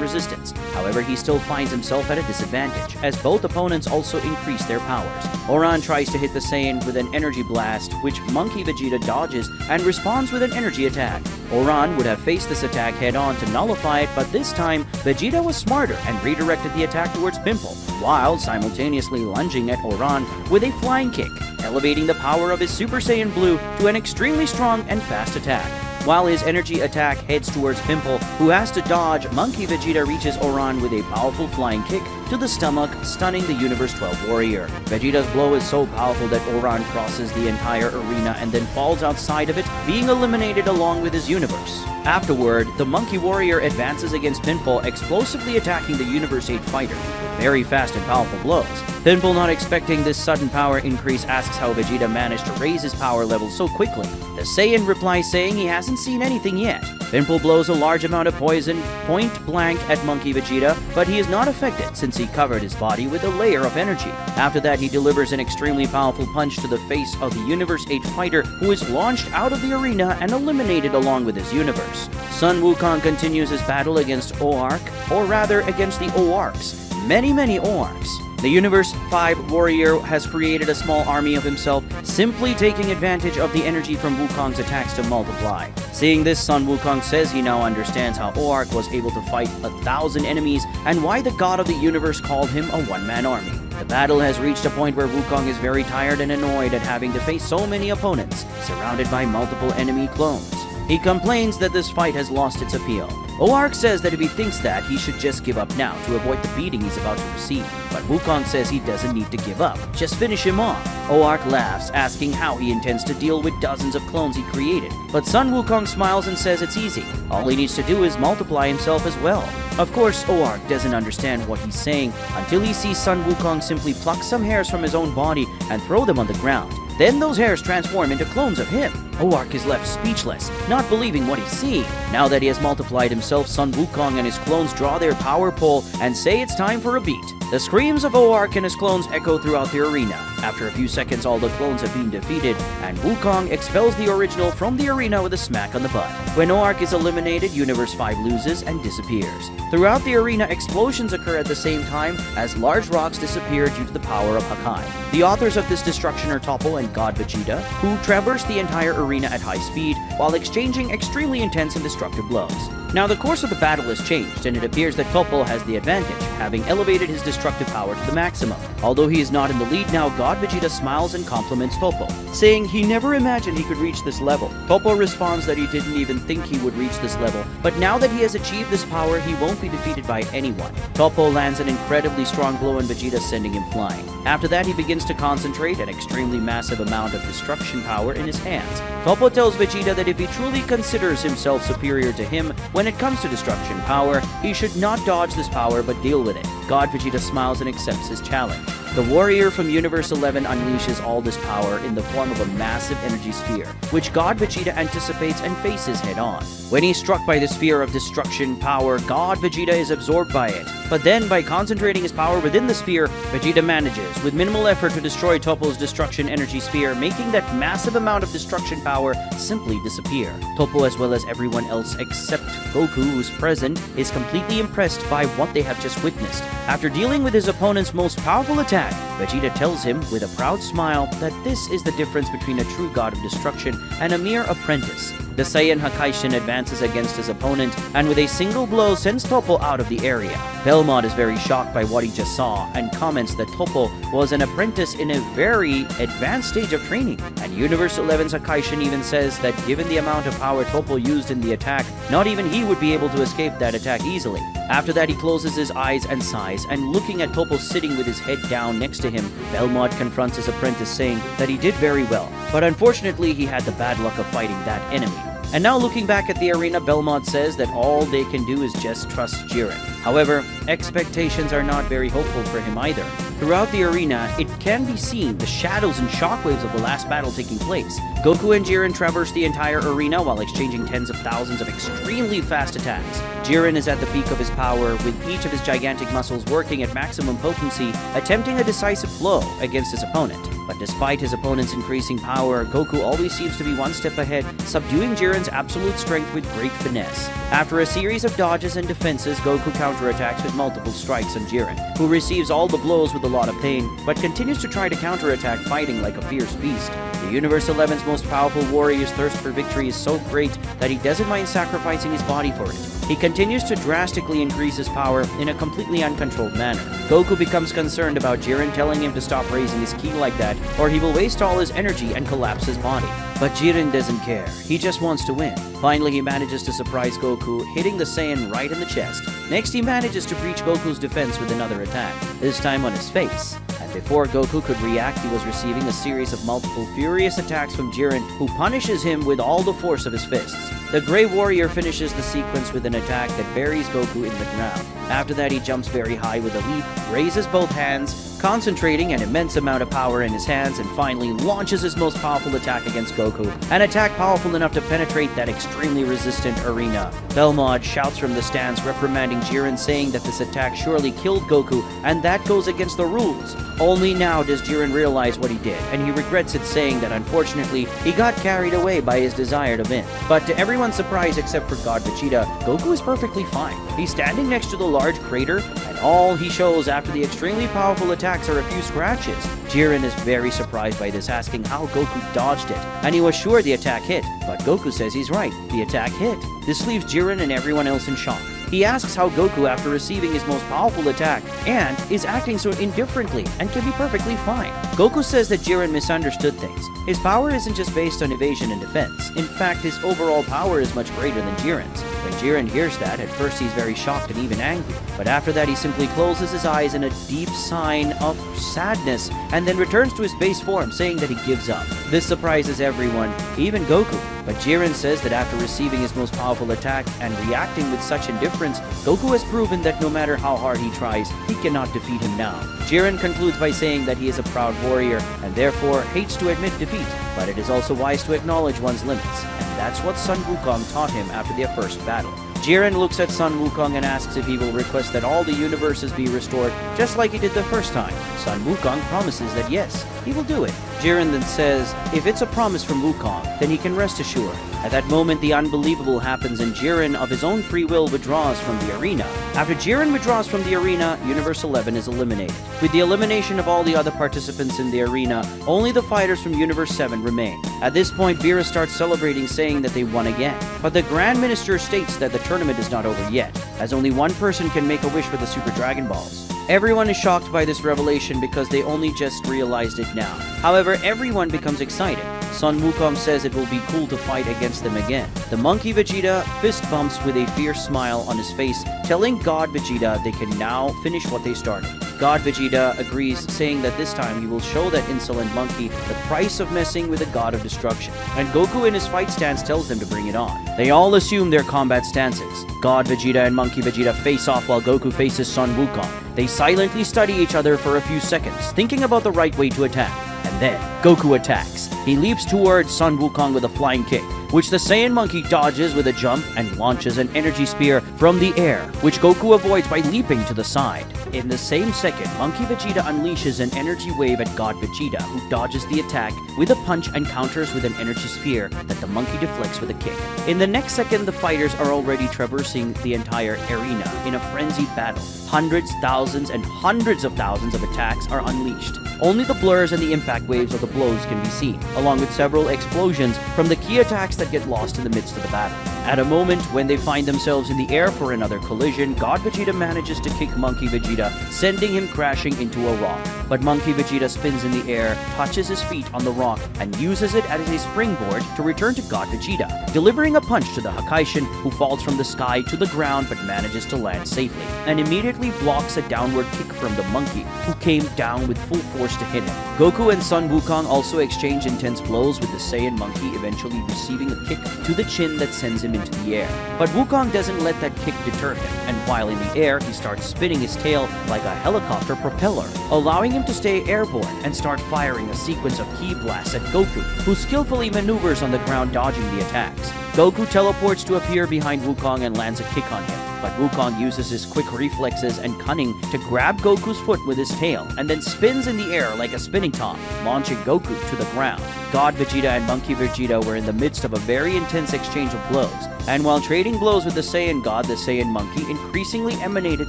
resistance. However, he still finds himself at a disadvantage, as both opponents also increase their powers. Oran tries to hit the Saiyan with an energy blast, which Monkey Vegeta dodges and responds with an energy attack. Oran would have faced this attack head-on to nullify it, but this time, Vegeta was smarter and redirected the attack towards Pimple, while simultaneously lunging at Oran with a flying kick, elevating the power of his Super Saiyan Blue to an extremely strong and fast attack. While his energy attack heads towards Pimple, who has to dodge, Monkey Vegeta reaches Oran with a powerful flying kick to the stomach, stunning the Universe 12 warrior. Vegeta's blow is so powerful that Oran crosses the entire arena and then falls outside of it, being eliminated along with his universe. Afterward, the Monkey Warrior advances against Pinpo, explosively attacking the Universe 8 fighter with very fast and powerful blows. Pinpo, not expecting this sudden power increase, asks how Vegeta managed to raise his power level so quickly. The Saiyan replies saying he hasn't seen anything yet. Pinpo blows a large amount of poison point blank at Monkey Vegeta, but he is not affected since he covered his body with a layer of energy. After that, he delivers an extremely powerful punch to the face of the Universe 8 fighter, who is launched out of the arena and eliminated along with his universe. Sun Wukong continues his battle against Oark, or rather against the Oarks. Many Oarks. The Universe 5 warrior has created a small army of himself, simply taking advantage of the energy from Wukong's attacks to multiply. Seeing this, Sun Wukong says he now understands how Oark was able to fight 1,000 enemies and why the god of the universe called him a one-man army. The battle has reached a point where Wukong is very tired and annoyed at having to face so many opponents, surrounded by multiple enemy clones. He complains that this fight has lost its appeal. Oark says that if he thinks that, he should just give up now to avoid the beating he's about to receive. But Wukong says he doesn't need to give up, just finish him off. Oark laughs, asking how he intends to deal with dozens of clones he created. But Sun Wukong smiles and says it's easy. All he needs to do is multiply himself as well. Of course, Oark doesn't understand what he's saying until he sees Sun Wukong simply pluck some hairs from his own body and throw them on the ground. Then those hairs transform into clones of him. Oark is left speechless, not believing what he's seeing. Now that he has multiplied himself, Sun Wukong and his clones draw their power pole and say it's time for a beat. The screams of Oark and his clones echo throughout the arena. After a few seconds, all the clones have been defeated, and Wukong expels the original from the arena with a smack on the butt. When Oark is eliminated, Universe 5 loses and disappears. Throughout the arena, explosions occur at the same time as large rocks disappear due to the power of Hakai. The authors of this destruction are Toppo and God Vegeta, who traverse the entire arena at high speed while exchanging extremely intense and destructive blows. Now the course of the battle has changed, and it appears that Toppo has the advantage, having elevated his destructive power to the maximum. Although he is not in the lead now, God Vegeta smiles and compliments Toppo, saying he never imagined he could reach this level. Toppo responds that he didn't even think he would reach this level, but now that he has achieved this power, he won't be defeated by anyone. Toppo lands an incredibly strong blow on Vegeta, sending him flying. After that, he begins to concentrate an extremely massive amount of destruction power in his hands. Toppo tells Vegeta that if he truly considers himself superior to him when it comes to destruction power, he should not dodge this power but deal with it. God Vegeta smiles and accepts his challenge. The warrior from Universe 11 unleashes all this power in the form of a massive energy sphere, which God Vegeta anticipates and faces head-on. When he's struck by the sphere of destruction power, God Vegeta is absorbed by it. But then, by concentrating his power within the sphere, Vegeta manages, with minimal effort, to destroy Toppo's destruction energy sphere, making that massive amount of destruction power simply disappear. Toppo, as well as everyone else except Goku, who's present, is completely impressed by what they have just witnessed. After dealing with his opponent's most powerful attack, Vegeta tells him, with a proud smile, that this is the difference between a true god of destruction and a mere apprentice. The Saiyan Hakaishin advances against his opponent, and with a single blow sends Toppo out of the area. Belmont is very shocked by what he just saw, and comments that Toppo was an apprentice in a very advanced stage of training. And Universe 11's Hakaishin even says that given the amount of power Toppo used in the attack, not even he would be able to escape that attack easily. After that, he closes his eyes and sighs, and looking at Toppo sitting with his head down next to him, Belmont confronts his apprentice, saying that he did very well, but unfortunately he had the bad luck of fighting that enemy. And now, looking back at the arena, Belmont says that all they can do is just trust Jiren. However, expectations are not very hopeful for him either. Throughout the arena, it can be seen the shadows and shockwaves of the last battle taking place. Goku and Jiren traverse the entire arena while exchanging tens of thousands of extremely fast attacks. Jiren is at the peak of his power, with each of his gigantic muscles working at maximum potency, attempting a decisive blow against his opponent. But despite his opponent's increasing power, Goku always seems to be one step ahead, subduing Jiren's absolute strength with great finesse. After a series of dodges and defenses, Goku counterattacks with multiple strikes on Jiren, who receives all the blows with a lot of pain, but continues to try to counterattack, fighting like a fierce beast. The Universe 11's most powerful warrior's thirst for victory is so great that he doesn't mind sacrificing his body for it. He continues to drastically increase his power in a completely uncontrolled manner. Goku becomes concerned about Jiren, telling him to stop raising his ki like that, or he will waste all his energy and collapse his body. But Jiren doesn't care. He just wants to win. Finally, he manages to surprise Goku, hitting the Saiyan right in the chest. Next, he manages to breach Goku's defense with another attack, this time on his face. And before Goku could react, he was receiving a series of multiple furious attacks from Jiren, who punishes him with all the force of his fists. The Grey Warrior finishes the sequence with an attack that buries Goku in the ground. After that, he jumps very high with a leap, raises both hands, concentrating an immense amount of power in his hands, and finally launches his most powerful attack against Goku, an attack powerful enough to penetrate that extremely resistant arena. Belmont shouts from the stands, reprimanding Jiren, saying that this attack surely killed Goku, and that goes against the rules. Only now does Jiren realize what he did, and he regrets it, saying that unfortunately, he got carried away by his desire to win. But to everyone's surprise except for God Vegeta, Goku is perfectly fine. He's standing next to the large crater, and all he shows after the extremely powerful attacks are a few scratches. Jiren is very surprised by this, asking how Goku dodged it, and he was sure the attack hit, but Goku says he's right, the attack hit. This leaves Jiren and everyone else in shock. He asks how Goku, after receiving his most powerful attack, and is acting so indifferently and can be perfectly fine. Goku says that Jiren misunderstood things. His power isn't just based on evasion and defense. In fact, his overall power is much greater than Jiren's. When Jiren hears that, at first he's very shocked and even angry, but after that he simply closes his eyes in a deep sign of sadness and then returns to his base form, saying that he gives up. This surprises everyone, even Goku, but Jiren says that after receiving his most powerful attack and reacting with such indifference, Goku has proven that no matter how hard he tries, he cannot defeat him now. Jiren concludes by saying that he is a proud warrior and therefore hates to admit defeat, but it is also wise to acknowledge one's limits, and that's what Sun Wukong taught him after their first battle. Jiren looks at Sun Wukong and asks if he will request that all the universes be restored just like he did the first time. Sun Wukong promises that yes, he will do it. Jiren then says if it's a promise from Wukong, then he can rest assured. At that moment, the unbelievable happens and Jiren of his own free will withdraws from the arena. After Jiren withdraws from the arena, Universe 11 is eliminated. With the elimination of all the other participants in the arena, only the fighters from Universe 7 remain. At this point, Beerus starts celebrating, saying that they won again. But the Grand Minister states that the tournament is not over yet, as only one person can make a wish for the Super Dragon Balls. Everyone is shocked by this revelation because they only just realized it now. However, everyone becomes excited. Sun Wukong says it will be cool to fight against them again. The monkey Vegeta fist bumps with a fierce smile on his face, telling God Vegeta they can now finish what they started. God Vegeta agrees, saying that this time he will show that insolent monkey the price of messing with the god of destruction. And Goku in his fight stance tells them to bring it on. They all assume their combat stances. God Vegeta and monkey Vegeta face off while Goku faces Sun Wukong. They silently study each other for a few seconds, thinking about the right way to attack. And then, Goku attacks. He leaps towards Sun Wukong with a flying kick, which the Saiyan monkey dodges with a jump and launches an energy spear from the air, which Goku avoids by leaping to the side. In the same second, Monkey Vegeta unleashes an energy wave at God Vegeta, who dodges the attack with a punch and counters with an energy spear that the monkey deflects with a kick. In the next second, the fighters are already traversing the entire arena in a frenzied battle. Hundreds, thousands, and hundreds of thousands of attacks are unleashed. Only the blurs and the impact waves of the blows can be seen, along with several explosions from the key attacks that get lost in the midst of the battle. At a moment when they find themselves in the air for another collision, God Vegeta manages to kick Monkey Vegeta, sending him crashing into a rock. But Monkey Vegeta spins in the air, touches his feet on the rock, and uses it as a springboard to return to God Vegeta, delivering a punch to the Hakaishin, who falls from the sky to the ground but manages to land safely, and immediately blocks a downward kick from the monkey, who came down with full force to hit him. Goku and Sun Wukong also exchange intense blows, with the Saiyan monkey eventually receiving a kick to the chin that sends him into the air. But Wukong doesn't let that kick deter him, and while in the air, he starts spinning his tail like a helicopter propeller, allowing him to stay airborne and start firing a sequence of ki blasts at Goku, who skillfully maneuvers on the ground, dodging the attacks. Goku teleports to appear behind Wukong and lands a kick on him. But Wukong uses his quick reflexes and cunning to grab Goku's foot with his tail, and then spins in the air like a spinning top, launching Goku to the ground. God Vegeta and Monkey Vegeta were in the midst of a very intense exchange of blows, and while trading blows with the Saiyan God, the Saiyan Monkey increasingly emanated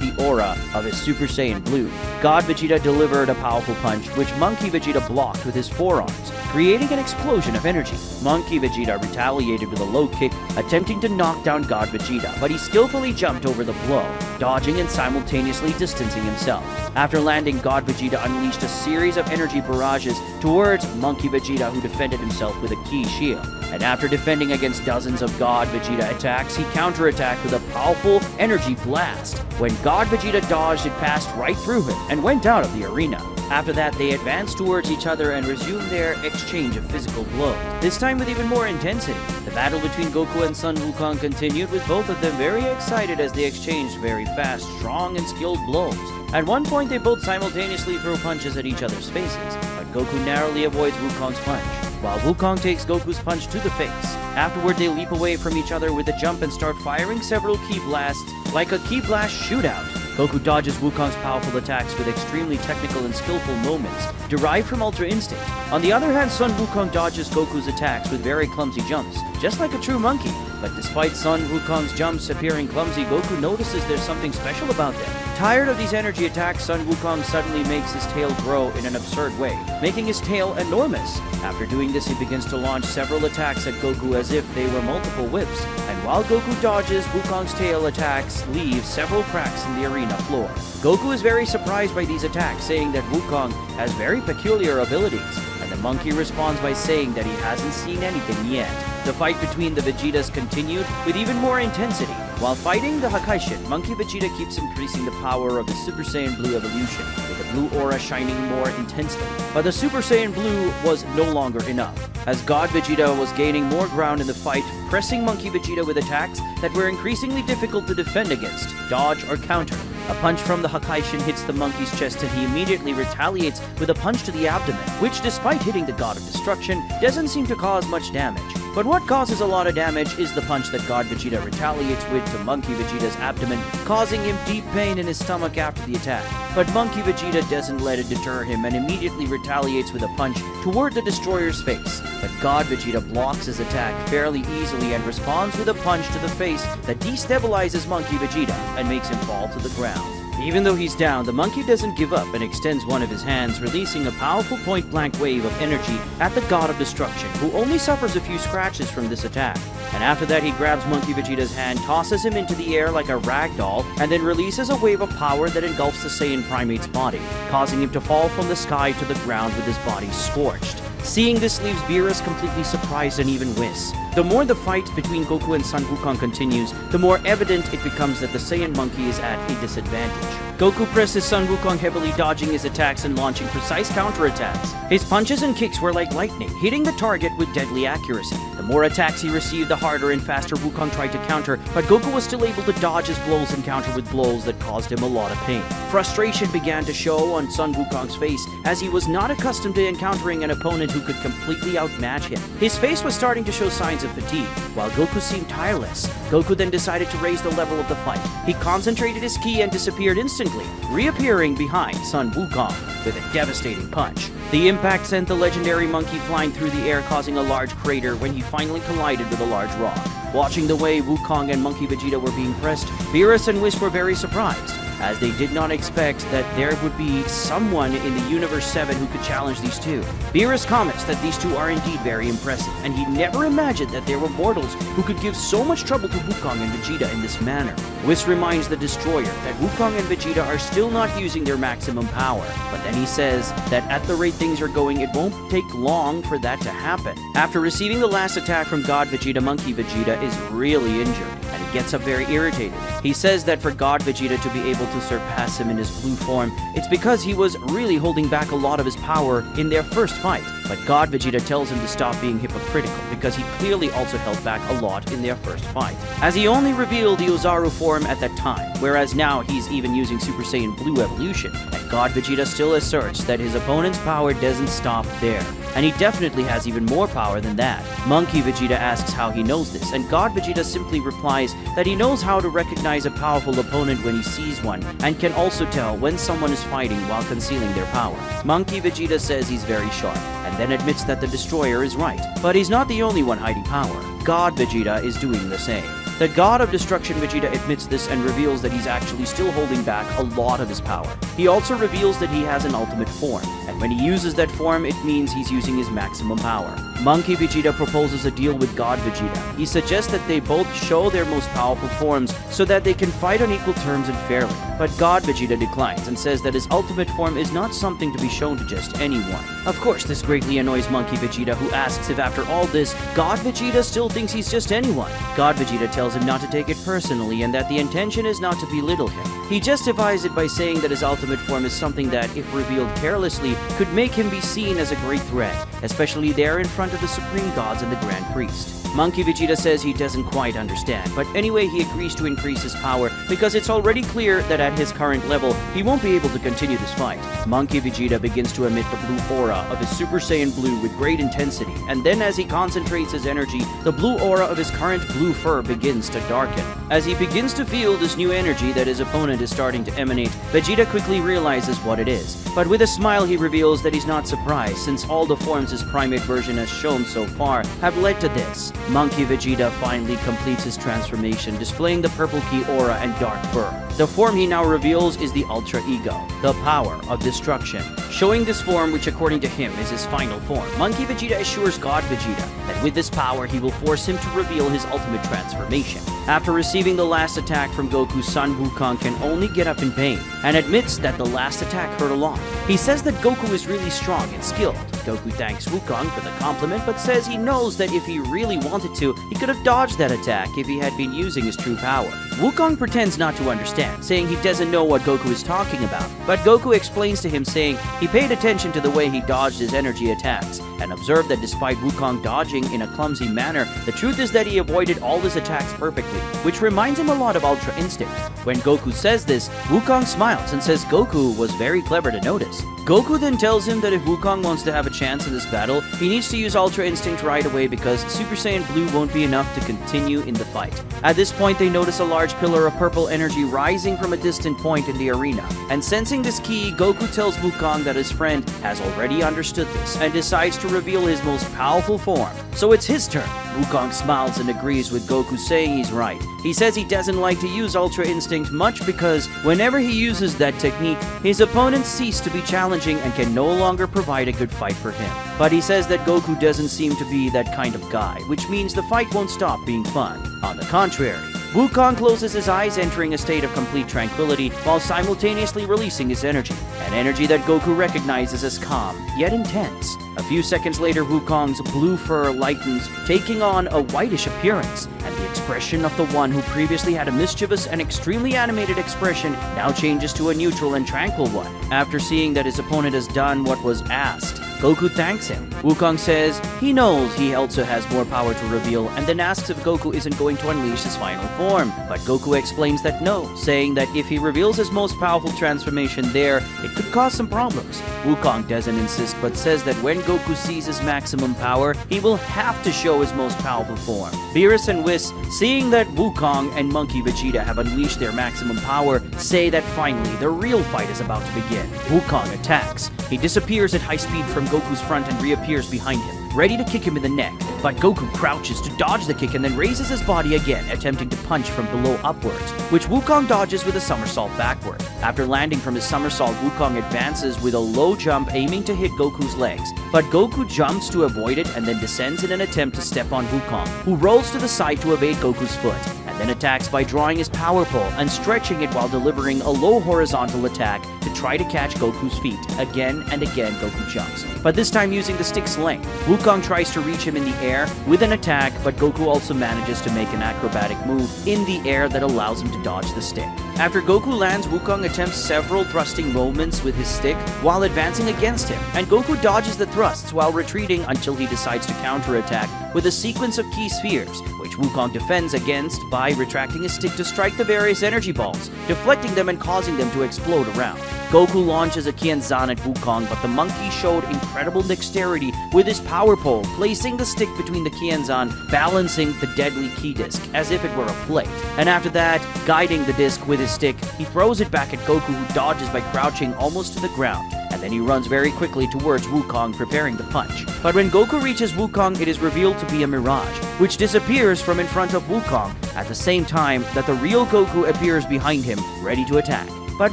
the aura of his Super Saiyan Blue. God Vegeta delivered a powerful punch, which Monkey Vegeta blocked with his forearms, creating an explosion of energy. Monkey Vegeta retaliated with a low kick, attempting to knock down God Vegeta, but he skillfully jumped over the blow, dodging and simultaneously distancing himself. After landing, God Vegeta unleashed a series of energy barrages towards Monkey Vegeta, who defended himself with a ki shield. And after defending against dozens of God Vegeta attacks, he counterattacked with a powerful energy blast. When God Vegeta dodged, it passed right through him and went out of the arena. After that, they advanced towards each other and resumed their exchange of physical blows, this time with even more intensity. The battle between Goku and Sun Wukong continued, with both of them very excited as they exchanged very fast, strong, and skilled blows. At one point, they both simultaneously throw punches at each other's faces, but Goku narrowly avoids Wukong's punch, while Wukong takes Goku's punch to the face. Afterward, they leap away from each other with a jump and start firing several ki blasts, like a ki blast shootout. Goku dodges Wukong's powerful attacks with extremely technical and skillful movements, derived from Ultra Instinct. On the other hand, Sun Wukong dodges Goku's attacks with very clumsy jumps, just like a true monkey. But despite Sun Wukong's jumps appearing clumsy, Goku notices there's something special about them. Tired of these energy attacks, Sun Wukong suddenly makes his tail grow in an absurd way, making his tail enormous. After doing this, he begins to launch several attacks at Goku as if they were multiple whips. And while Goku dodges, Wukong's tail attacks leave several cracks in the arena floor. Goku is very surprised by these attacks, saying that Wukong has very peculiar abilities, and the monkey responds by saying that he hasn't seen anything yet. The fight between the Vegetas continued with even more intensity, While fighting the Hakaishin, Monkey Vegeta keeps increasing the power of the Super Saiyan Blue evolution, with the blue aura shining more intensely. But the Super Saiyan Blue was no longer enough, as God Vegeta was gaining more ground in the fight, pressing Monkey Vegeta with attacks that were increasingly difficult to defend against, dodge, or counter. A punch from the Hakaishin hits the monkey's chest and he immediately retaliates with a punch to the abdomen, which despite hitting the God of Destruction, doesn't seem to cause much damage. But what causes a lot of damage is the punch that God Vegeta retaliates with to Monkey Vegeta's abdomen, causing him deep pain in his stomach after the attack. But Monkey Vegeta doesn't let it deter him and immediately retaliates with a punch toward the Destroyer's face. But God Vegeta blocks his attack fairly easily and responds with a punch to the face that destabilizes Monkey Vegeta and makes him fall to the ground. Even though he's down, the monkey doesn't give up and extends one of his hands, releasing a powerful point-blank wave of energy at the God of Destruction, who only suffers a few scratches from this attack. And after that, he grabs Monkey Vegeta's hand, tosses him into the air like a rag doll, and then releases a wave of power that engulfs the Saiyan Primate's body, causing him to fall from the sky to the ground with his body scorched. Seeing this leaves Beerus completely surprised and even Whis. The more the fight between Goku and Son Wukong continues, the more evident it becomes that the Saiyan monkey is at a disadvantage. Goku presses Son Wukong heavily, dodging his attacks and launching precise counterattacks. His punches and kicks were like lightning, hitting the target with deadly accuracy. The more attacks he received, the harder and faster Wukong tried to counter, but Goku was still able to dodge his blows and counter with blows that caused him a lot of pain. Frustration began to show on Son Wukong's face, as he was not accustomed to encountering an opponent who could completely outmatch him. His face was starting to show signs of fatigue, while Goku seemed tireless. Goku then decided to raise the level of the fight. He concentrated his ki and disappeared instantly, reappearing behind Son Wukong with a devastating punch. The impact sent the legendary monkey flying through the air, causing a large crater when he finally collided with a large rock. Watching the way Wukong and Monkey Vegeta were being pressed, Beerus and Whis were very surprised, as they did not expect that there would be someone in the Universe 7 who could challenge these two. Beerus comments that these two are indeed very impressive, and he never imagined that there were mortals who could give so much trouble to Wukong and Vegeta in this manner. Whis reminds the Destroyer that Wukong and Vegeta are still not using their maximum power, but then he says that at the rate things are going, it won't take long for that to happen. After receiving the last attack from God Vegeta, Monkey Vegeta is really injured, and he gets up very irritated. He says that for God Vegeta to be able to surpass him in his blue form, it's because he was really holding back a lot of his power in their first fight. But God Vegeta tells him to stop being hypocritical, because he clearly also held back a lot in their first fight, as he only revealed the Ozaru form at that time, whereas now he's even using Super Saiyan Blue evolution, and God Vegeta still asserts that his opponent's power doesn't stop there, and he definitely has even more power than that. Monkey Vegeta asks how he knows this, and God Vegeta simply replies that he knows how to recognize a powerful opponent when he sees one, and can also tell when someone is fighting while concealing their power. Monkey Vegeta says he's very sharp, and then admits that the Destroyer is right. But he's not the only one hiding power. God Vegeta is doing the same. The God of Destruction Vegeta admits this and reveals that he's actually still holding back a lot of his power. He also reveals that he has an ultimate form, and when he uses that form, it means he's using his maximum power. Monkey Vegeta proposes a deal with God Vegeta. He suggests that they both show their most powerful forms so that they can fight on equal terms and fairly. But God Vegeta declines and says that his ultimate form is not something to be shown to just anyone. Of course, this greatly annoys Monkey Vegeta, who asks if after all this, God Vegeta still thinks he's just anyone. God Vegeta tells him not to take it personally and that the intention is not to belittle him. He justifies it by saying that his ultimate form is something that, if revealed carelessly, could make him be seen as a great threat, especially there in front of the Supreme Gods and the Grand Priest. Monkey Vegeta says he doesn't quite understand, but anyway he agrees to increase his power because it's already clear that at his current level, he won't be able to continue this fight. Monkey Vegeta begins to emit the blue aura of his Super Saiyan Blue with great intensity, and then as he concentrates his energy, the blue aura of his current blue fur begins to darken. As he begins to feel this new energy that his opponent is starting to emanate, Vegeta quickly realizes what it is. But with a smile he reveals that he's not surprised, since all the forms his primate version has shown so far have led to this. Monkey Vegeta finally completes his transformation, displaying the purple ki aura and dark fur. The form he now reveals is the Ultra Ego, the power of destruction. Showing this form, which according to him is his final form, Monkey Vegeta assures God Vegeta that with this power he will force him to reveal his ultimate transformation. After receiving the last attack from Goku, Son Wukong can only get up in pain, and admits that the last attack hurt a lot. He says that Goku is really strong and skilled. Goku thanks Wukong for the compliment, but says he knows that if he really wanted to, he could have dodged that attack if he had been using his true power. Wukong pretends not to understand, saying he doesn't know what Goku is talking about. But Goku explains to him, saying he paid attention to the way he dodged his energy attacks, and observed that despite Wukong dodging in a clumsy manner, the truth is that he avoided all his attacks perfectly, which reminds him a lot of Ultra Instinct. When Goku says this, Wukong smiles and says Goku was very clever to notice. Goku then tells him that if Wukong wants to have a chance in this battle, he needs to use Ultra Instinct right away because Super Saiyan Blue won't be enough to continue in the fight. At this point, they notice a large pillar of purple energy rising from a distant point in the arena. And sensing this key, Goku tells Wukong that his friend has already understood this and decides to reveal his most powerful form. So it's his turn. Wukong smiles and agrees with Goku, saying he's right. He says he doesn't like to use Ultra Instinct much because whenever he uses that technique, his opponents cease to be challenging and can no longer provide a good fight for him. But he says that Goku doesn't seem to be that kind of guy, which means the fight won't stop being fun. On the contrary, Wukong closes his eyes, entering a state of complete tranquility while simultaneously releasing his energy, an energy that Goku recognizes as calm, yet intense. A few seconds later, Wukong's blue fur lightens, taking on a whitish appearance, and the expression of the one who previously had a mischievous and extremely animated expression now changes to a neutral and tranquil one. After seeing that his opponent has done what was asked, Goku thanks him. Wukong says he knows he also has more power to reveal, and then asks if Goku isn't going to unleash his final form. But Goku explains that no, saying that if he reveals his most powerful transformation there, it could cause some problems. Wukong doesn't insist, but says that when Goku sees his maximum power, he will have to show his most powerful form. Beerus and Whis, seeing that Wukong and Monkey Vegeta have unleashed their maximum power, say that finally the real fight is about to begin. Wukong attacks. He disappears at high speed from Goku's front and reappears behind him, ready to kick him in the neck. But Goku crouches to dodge the kick and then raises his body again, attempting to punch from below upwards, which Wukong dodges with a somersault backward. After landing from his somersault, Wukong advances with a low jump, aiming to hit Goku's legs. But Goku jumps to avoid it and then descends in an attempt to step on Wukong, who rolls to the side to evade Goku's foot, and then attacks by drawing his power pole and stretching it while delivering a low horizontal attack to try to catch Goku's feet. Again and again, Goku jumps, but this time using the stick's length. Wukong tries to reach him in the air with an attack, but Goku also manages to make an acrobatic move in the air that allows him to dodge the stick. After Goku lands, Wukong attempts several thrusting movements with his stick while advancing against him, and Goku dodges the thrusts while retreating until he decides to counterattack with a sequence of key spheres, which Wukong defends against by retracting his stick to strike the various energy balls, deflecting them and causing them to explode around. Goku launches a Kienzan at Wukong, but the monkey showed incredible dexterity with his power pole, placing the stick between the Kienzan, balancing the deadly key disc as if it were a plate. And after that, guiding the disc with his stick, he throws it back at Goku, who dodges by crouching almost to the ground. And then he runs very quickly towards Wukong, preparing the punch. But when Goku reaches Wukong, it is revealed to be a mirage, which disappears from in front of Wukong at the same time that the real Goku appears behind him, ready to attack. But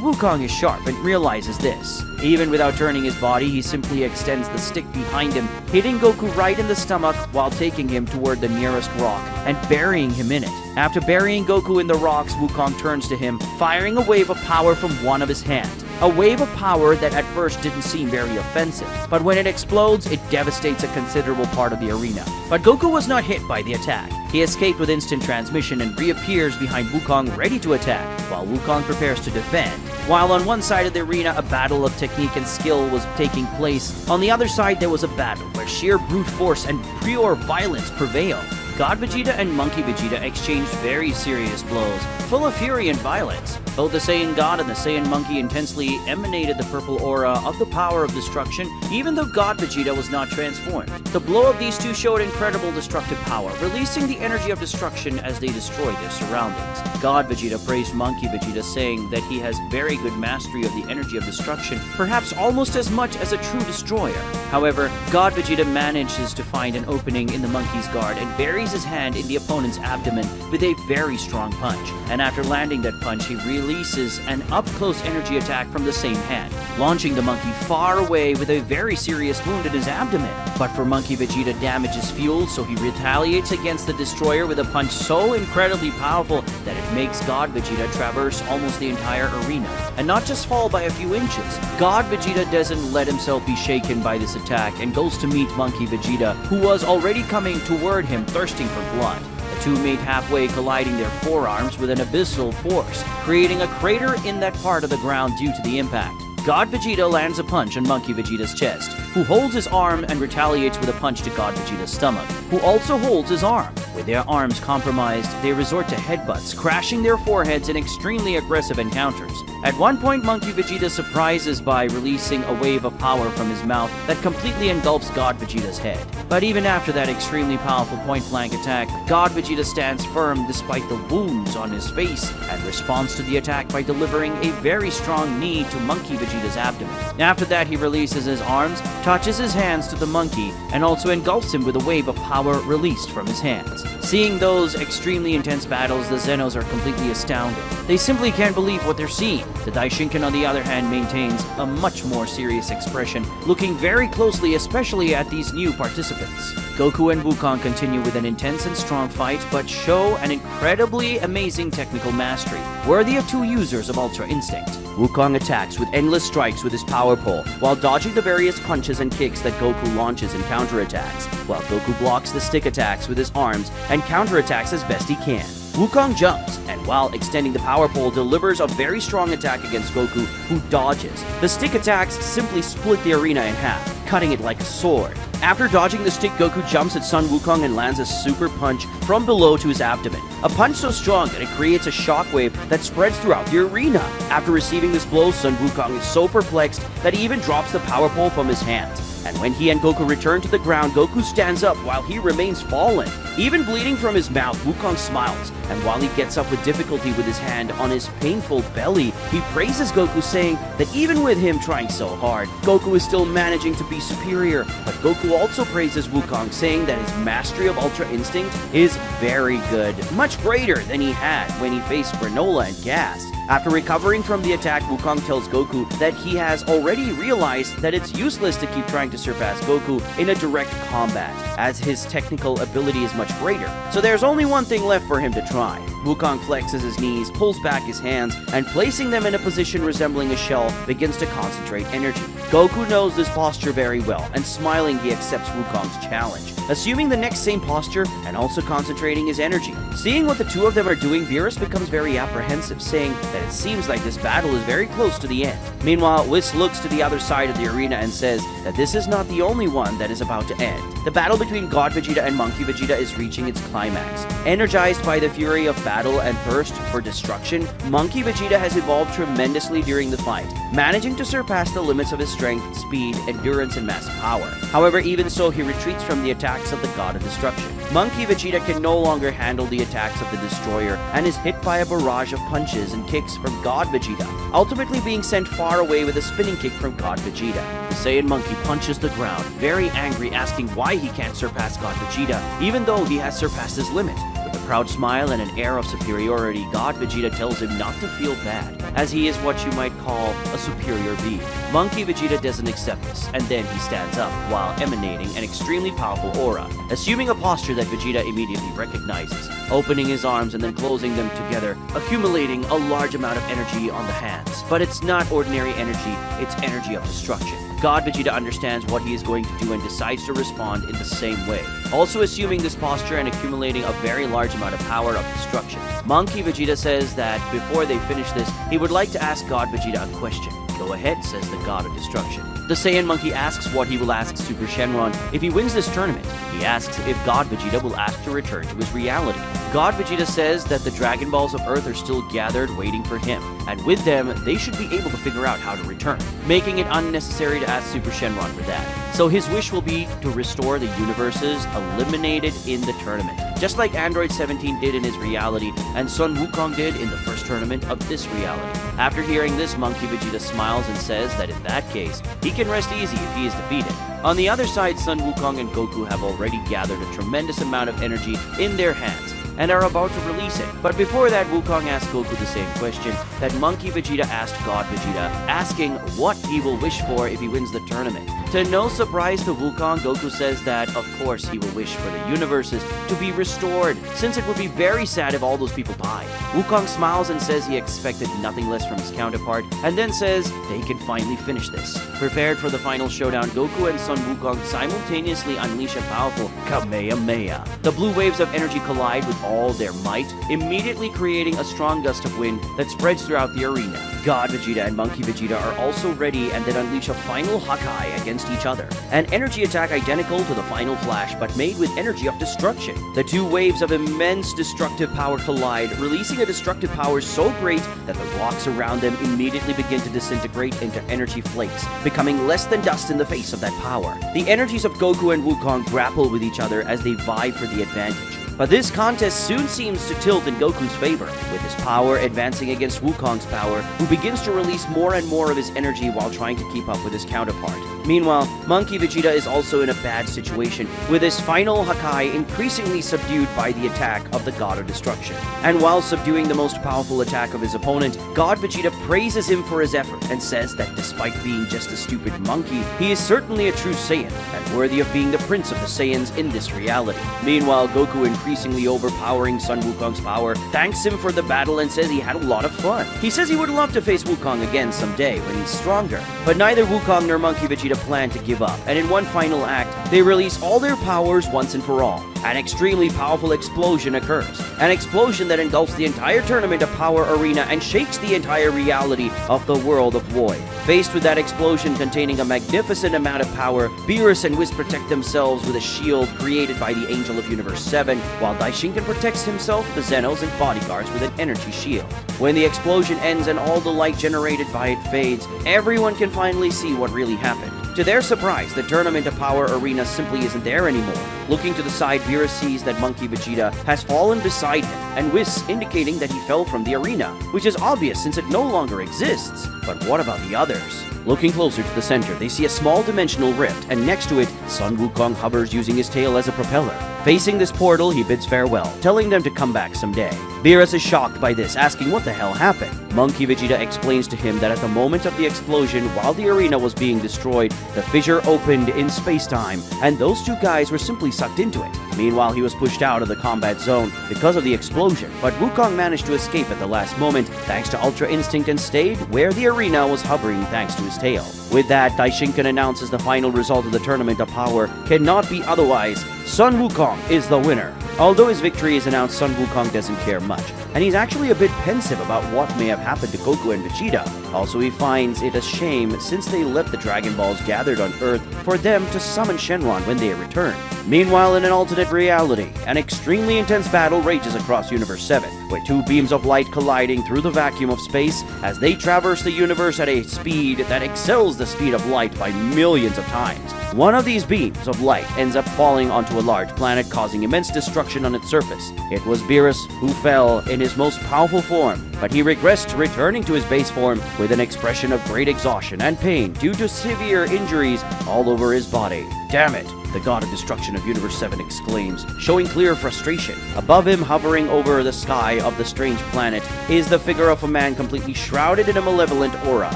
Wukong is sharp and realizes this. Even without turning his body, he simply extends the stick behind him, hitting Goku right in the stomach while taking him toward the nearest rock and burying him in it. After burying Goku in the rocks, Wukong turns to him, firing a wave of power from one of his hands. A wave of power that at first didn't seem very offensive, but when it explodes, it devastates a considerable part of the arena. But Goku was not hit by the attack. He escaped with instant transmission and reappears behind Wukong, ready to attack, while Wukong prepares to defend. While on one side of the arena, a battle of technique and skill was taking place, on the other side there was a battle where sheer brute force and pure violence prevailed. God Vegeta and Monkey Vegeta exchanged very serious blows, full of fury and violence. Both the Saiyan God and the Saiyan Monkey intensely emanated the purple aura of the power of destruction, even though God Vegeta was not transformed. The blow of these two showed incredible destructive power, releasing the energy of destruction as they destroyed their surroundings. God Vegeta praised Monkey Vegeta, saying that he has very good mastery of the energy of destruction, perhaps almost as much as a true destroyer. However, God Vegeta manages to find an opening in the monkey's guard and buries his hand in the opponent's abdomen with a very strong punch. And after landing that punch, he releases an up-close energy attack from the same hand, launching the monkey far away with a very serious wound in his abdomen. But for Monkey Vegeta, damage is fueled, so he retaliates against the destroyer with a punch so incredibly powerful that it makes God Vegeta traverse almost the entire arena, and not just fall by a few inches. God Vegeta doesn't let himself be shaken by this attack and goes to meet Monkey Vegeta, who was already coming toward him thirsting for blood. The two meet halfway, colliding their forearms with an abyssal force, creating a crater in that part of the ground due to the impact. God Vegeta lands a punch on Monkey Vegeta's chest, who holds his arm and retaliates with a punch to God Vegeta's stomach, who also holds his arm. With their arms compromised, they resort to headbutts, crashing their foreheads in extremely aggressive encounters. At one point, Monkey Vegeta surprises by releasing a wave of power from his mouth that completely engulfs God Vegeta's head. But even after that extremely powerful point-blank attack, God Vegeta stands firm despite the wounds on his face and responds to the attack by delivering a very strong knee to Monkey Vegeta's abdomen. After that, he releases his arms, touches his hands to the monkey, and also engulfs him with a wave of power released from his hands. Seeing those extremely intense battles, the Zenos are completely astounded. They simply can't believe what they're seeing. The Daishinkan, on the other hand, maintains a much more serious expression, looking very closely especially at these new participants. Goku and Wukong continue with an intense and strong fight, but show an incredibly amazing technical mastery, worthy of two users of Ultra Instinct. Wukong attacks with endless strikes with his power pole, while dodging the various punches and kicks that Goku launches in counterattacks, while Goku blocks the stick attacks with his arms and counterattacks as best he can. Wukong jumps, and while extending the power pole, delivers a very strong attack against Goku, who dodges. The stick attacks simply split the arena in half, cutting it like a sword. After dodging the stick, Goku jumps at Son Wukong and lands a super punch from below to his abdomen. A punch so strong that it creates a shockwave that spreads throughout the arena. After receiving this blow, Son Wukong is so perplexed that he even drops the power pole from his hands. And when he and Goku return to the ground, Goku stands up while he remains fallen. Even bleeding from his mouth, Wukong smiles, and while he gets up with difficulty with his hand on his painful belly, he praises Goku, saying that even with him trying so hard, Goku is still managing to be superior. But Goku also praises Wukong, saying that his mastery of Ultra Instinct is very good, much greater than he had when he faced Granola and Gas. After recovering from the attack, Wukong tells Goku that he has already realized that it's useless to keep trying to surpass Goku in a direct combat, as his technical ability is much greater. So there's only one thing left for him to try. Wukong flexes his knees, pulls back his hands, and placing them in a position resembling a shell, begins to concentrate energy. Goku knows this posture very well, and smiling, he accepts Wukong's challenge, assuming the next same posture and also concentrating his energy. Seeing what the two of them are doing, Beerus becomes very apprehensive, saying that it seems like this battle is very close to the end. Meanwhile, Whis looks to the other side of the arena and says that this is not the only one that is about to end. The battle between God Vegeta and Monkey Vegeta is reaching its climax. Energized by the fury of battle and thirst for destruction, Monkey Vegeta has evolved tremendously during the fight, managing to surpass the limits of his strength, speed, endurance, and massive power. However, even so, he retreats from the attacks of the God of Destruction. Monkey Vegeta can no longer handle the attacks of the Destroyer and is hit by a barrage of punches and kicks from God Vegeta, ultimately being sent far away with a spinning kick from God Vegeta. The Saiyan Monkey punches the ground, very angry, asking why he can't surpass God Vegeta, even though he has surpassed his limit. With a proud smile and an air of superiority, God Vegeta tells him not to feel bad, as he is what you might call a superior being. Monkey Vegeta doesn't accept this, and then he stands up while emanating an extremely powerful aura, assuming a posture that Vegeta immediately recognizes, opening his arms and then closing them together, accumulating a large amount of energy on the hands. But it's not ordinary energy, it's energy of destruction. God Vegeta understands what he is going to do and decides to respond in the same way, also assuming this posture and accumulating a very large amount of power of destruction. Monkey Vegeta says that before they finish this, he would like to ask God Vegeta a question. Go ahead, says the God of Destruction. The Saiyan Monkey asks what he will ask Super Shenron if he wins this tournament. He asks if God Vegeta will ask to return to his reality. God Vegeta says that the Dragon Balls of Earth are still gathered waiting for him, and with them, they should be able to figure out how to return, making it unnecessary to ask Super Shenron for that. So his wish will be to restore the universes eliminated in the tournament, just like Android 17 did in his reality, and Son Wukong did in the first tournament of this reality. After hearing this, Monkey Vegeta smiles and says that in that case, he can rest easy if he is defeated. On the other side, Son Wukong and Goku have already gathered a tremendous amount of energy in their hands, and are about to release it. But before that, Wukong asks Goku the same question that Monkey Vegeta asked God Vegeta, asking what he will wish for if he wins the tournament. To no surprise to Wukong, Goku says that, of course, he will wish for the universes to be restored, since it would be very sad if all those people died. Wukong smiles and says he expected nothing less from his counterpart, and then says they can finally finish this. Prepared for the final showdown, Goku and Son Wukong simultaneously unleash a powerful Kamehameha. The blue waves of energy collide with all their might, immediately creating a strong gust of wind that spreads throughout the arena. God Vegeta and Monkey Vegeta are also ready and then unleash a final Hakai against each other. An energy attack identical to the final Flash, but made with energy of destruction. The two waves of immense destructive power collide, releasing a destructive power so great that the rocks around them immediately begin to disintegrate into energy flakes, becoming less than dust in the face of that power. The energies of Goku and Wukong grapple with each other as they vie for the advantage. But this contest soon seems to tilt in Goku's favor, with his power advancing against Wukong's power, who begins to release more and more of his energy while trying to keep up with his counterpart. Meanwhile, Monkey Vegeta is also in a bad situation, with his final Hakai increasingly subdued by the attack of the God of Destruction. And while subduing the most powerful attack of his opponent, God Vegeta praises him for his effort and says that despite being just a stupid monkey, he is certainly a true Saiyan and worthy of being the prince of the Saiyans in this reality. Meanwhile, Goku, increasingly overpowering Son Wukong's power, thanks him for the battle and says he had a lot of fun. He says he would love to face Wukong again someday when he's stronger, but neither Wukong nor Monkey Vegeta plan to give up, and in one final act, they release all their powers once and for all. An extremely powerful explosion occurs, an explosion that engulfs the entire tournament of Power Arena and shakes the entire reality of the world of Void. Faced with that explosion containing a magnificent amount of power, Beerus and Whis protect themselves with a shield created by the Angel of Universe 7, while Daishinkan protects himself, the Zenos, and bodyguards with an energy shield. When the explosion ends and all the light generated by it fades, everyone can finally see what really happened. To their surprise, the Tournament of Power Arena simply isn't there anymore. Looking to the side, Beerus sees that Monkey Vegeta has fallen beside him, and Whis indicating that he fell from the arena, which is obvious since it no longer exists. But what about the others? Looking closer to the center, they see a small dimensional rift, and next to it, Son Wukong hovers using his tail as a propeller. Facing this portal, he bids farewell, telling them to come back someday. Beerus is shocked by this, asking what the hell happened. Monkey Vegeta explains to him that at the moment of the explosion, while the arena was being destroyed, the fissure opened in space-time, and those two guys were simply sucked into it. Meanwhile, he was pushed out of the combat zone because of the explosion, but Wukong managed to escape at the last moment thanks to Ultra Instinct and stayed where the arena was hovering thanks to his tail. With that, Daishinkan announces the final result of the Tournament of Power cannot be otherwise. Son Wukong is the winner. Although his victory is announced, Son Wukong doesn't care much, and he's actually a bit pensive about what may have happened to Goku and Vegeta. Also, he finds it a shame since they left the Dragon Balls gathered on Earth for them to summon Shenron when they return. Meanwhile, in an alternate reality, an extremely intense battle rages across Universe 7, with two beams of light colliding through the vacuum of space as they traverse the universe at a speed that excels the speed of light by millions of times. One of these beams of light ends up falling onto a large planet, causing immense destruction on its surface. It was Beerus who fell in his most powerful form, but he regressed, returning to his base form with an expression of great exhaustion and pain due to severe injuries all over his body. Damn it! The God of Destruction of Universe 7 exclaims, showing clear frustration. Above him, hovering over the sky of the strange planet, is the figure of a man completely shrouded in a malevolent aura.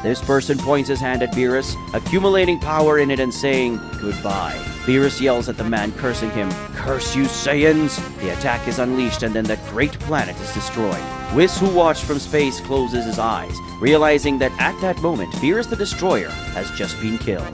This person points his hand at Beerus, accumulating power in it and saying, "Goodbye." Beerus yells at the man, cursing him, "Curse you, Saiyans!" The attack is unleashed and then the great planet is destroyed. Whis, who watched from space, closes his eyes, realizing that at that moment, Beerus the Destroyer has just been killed.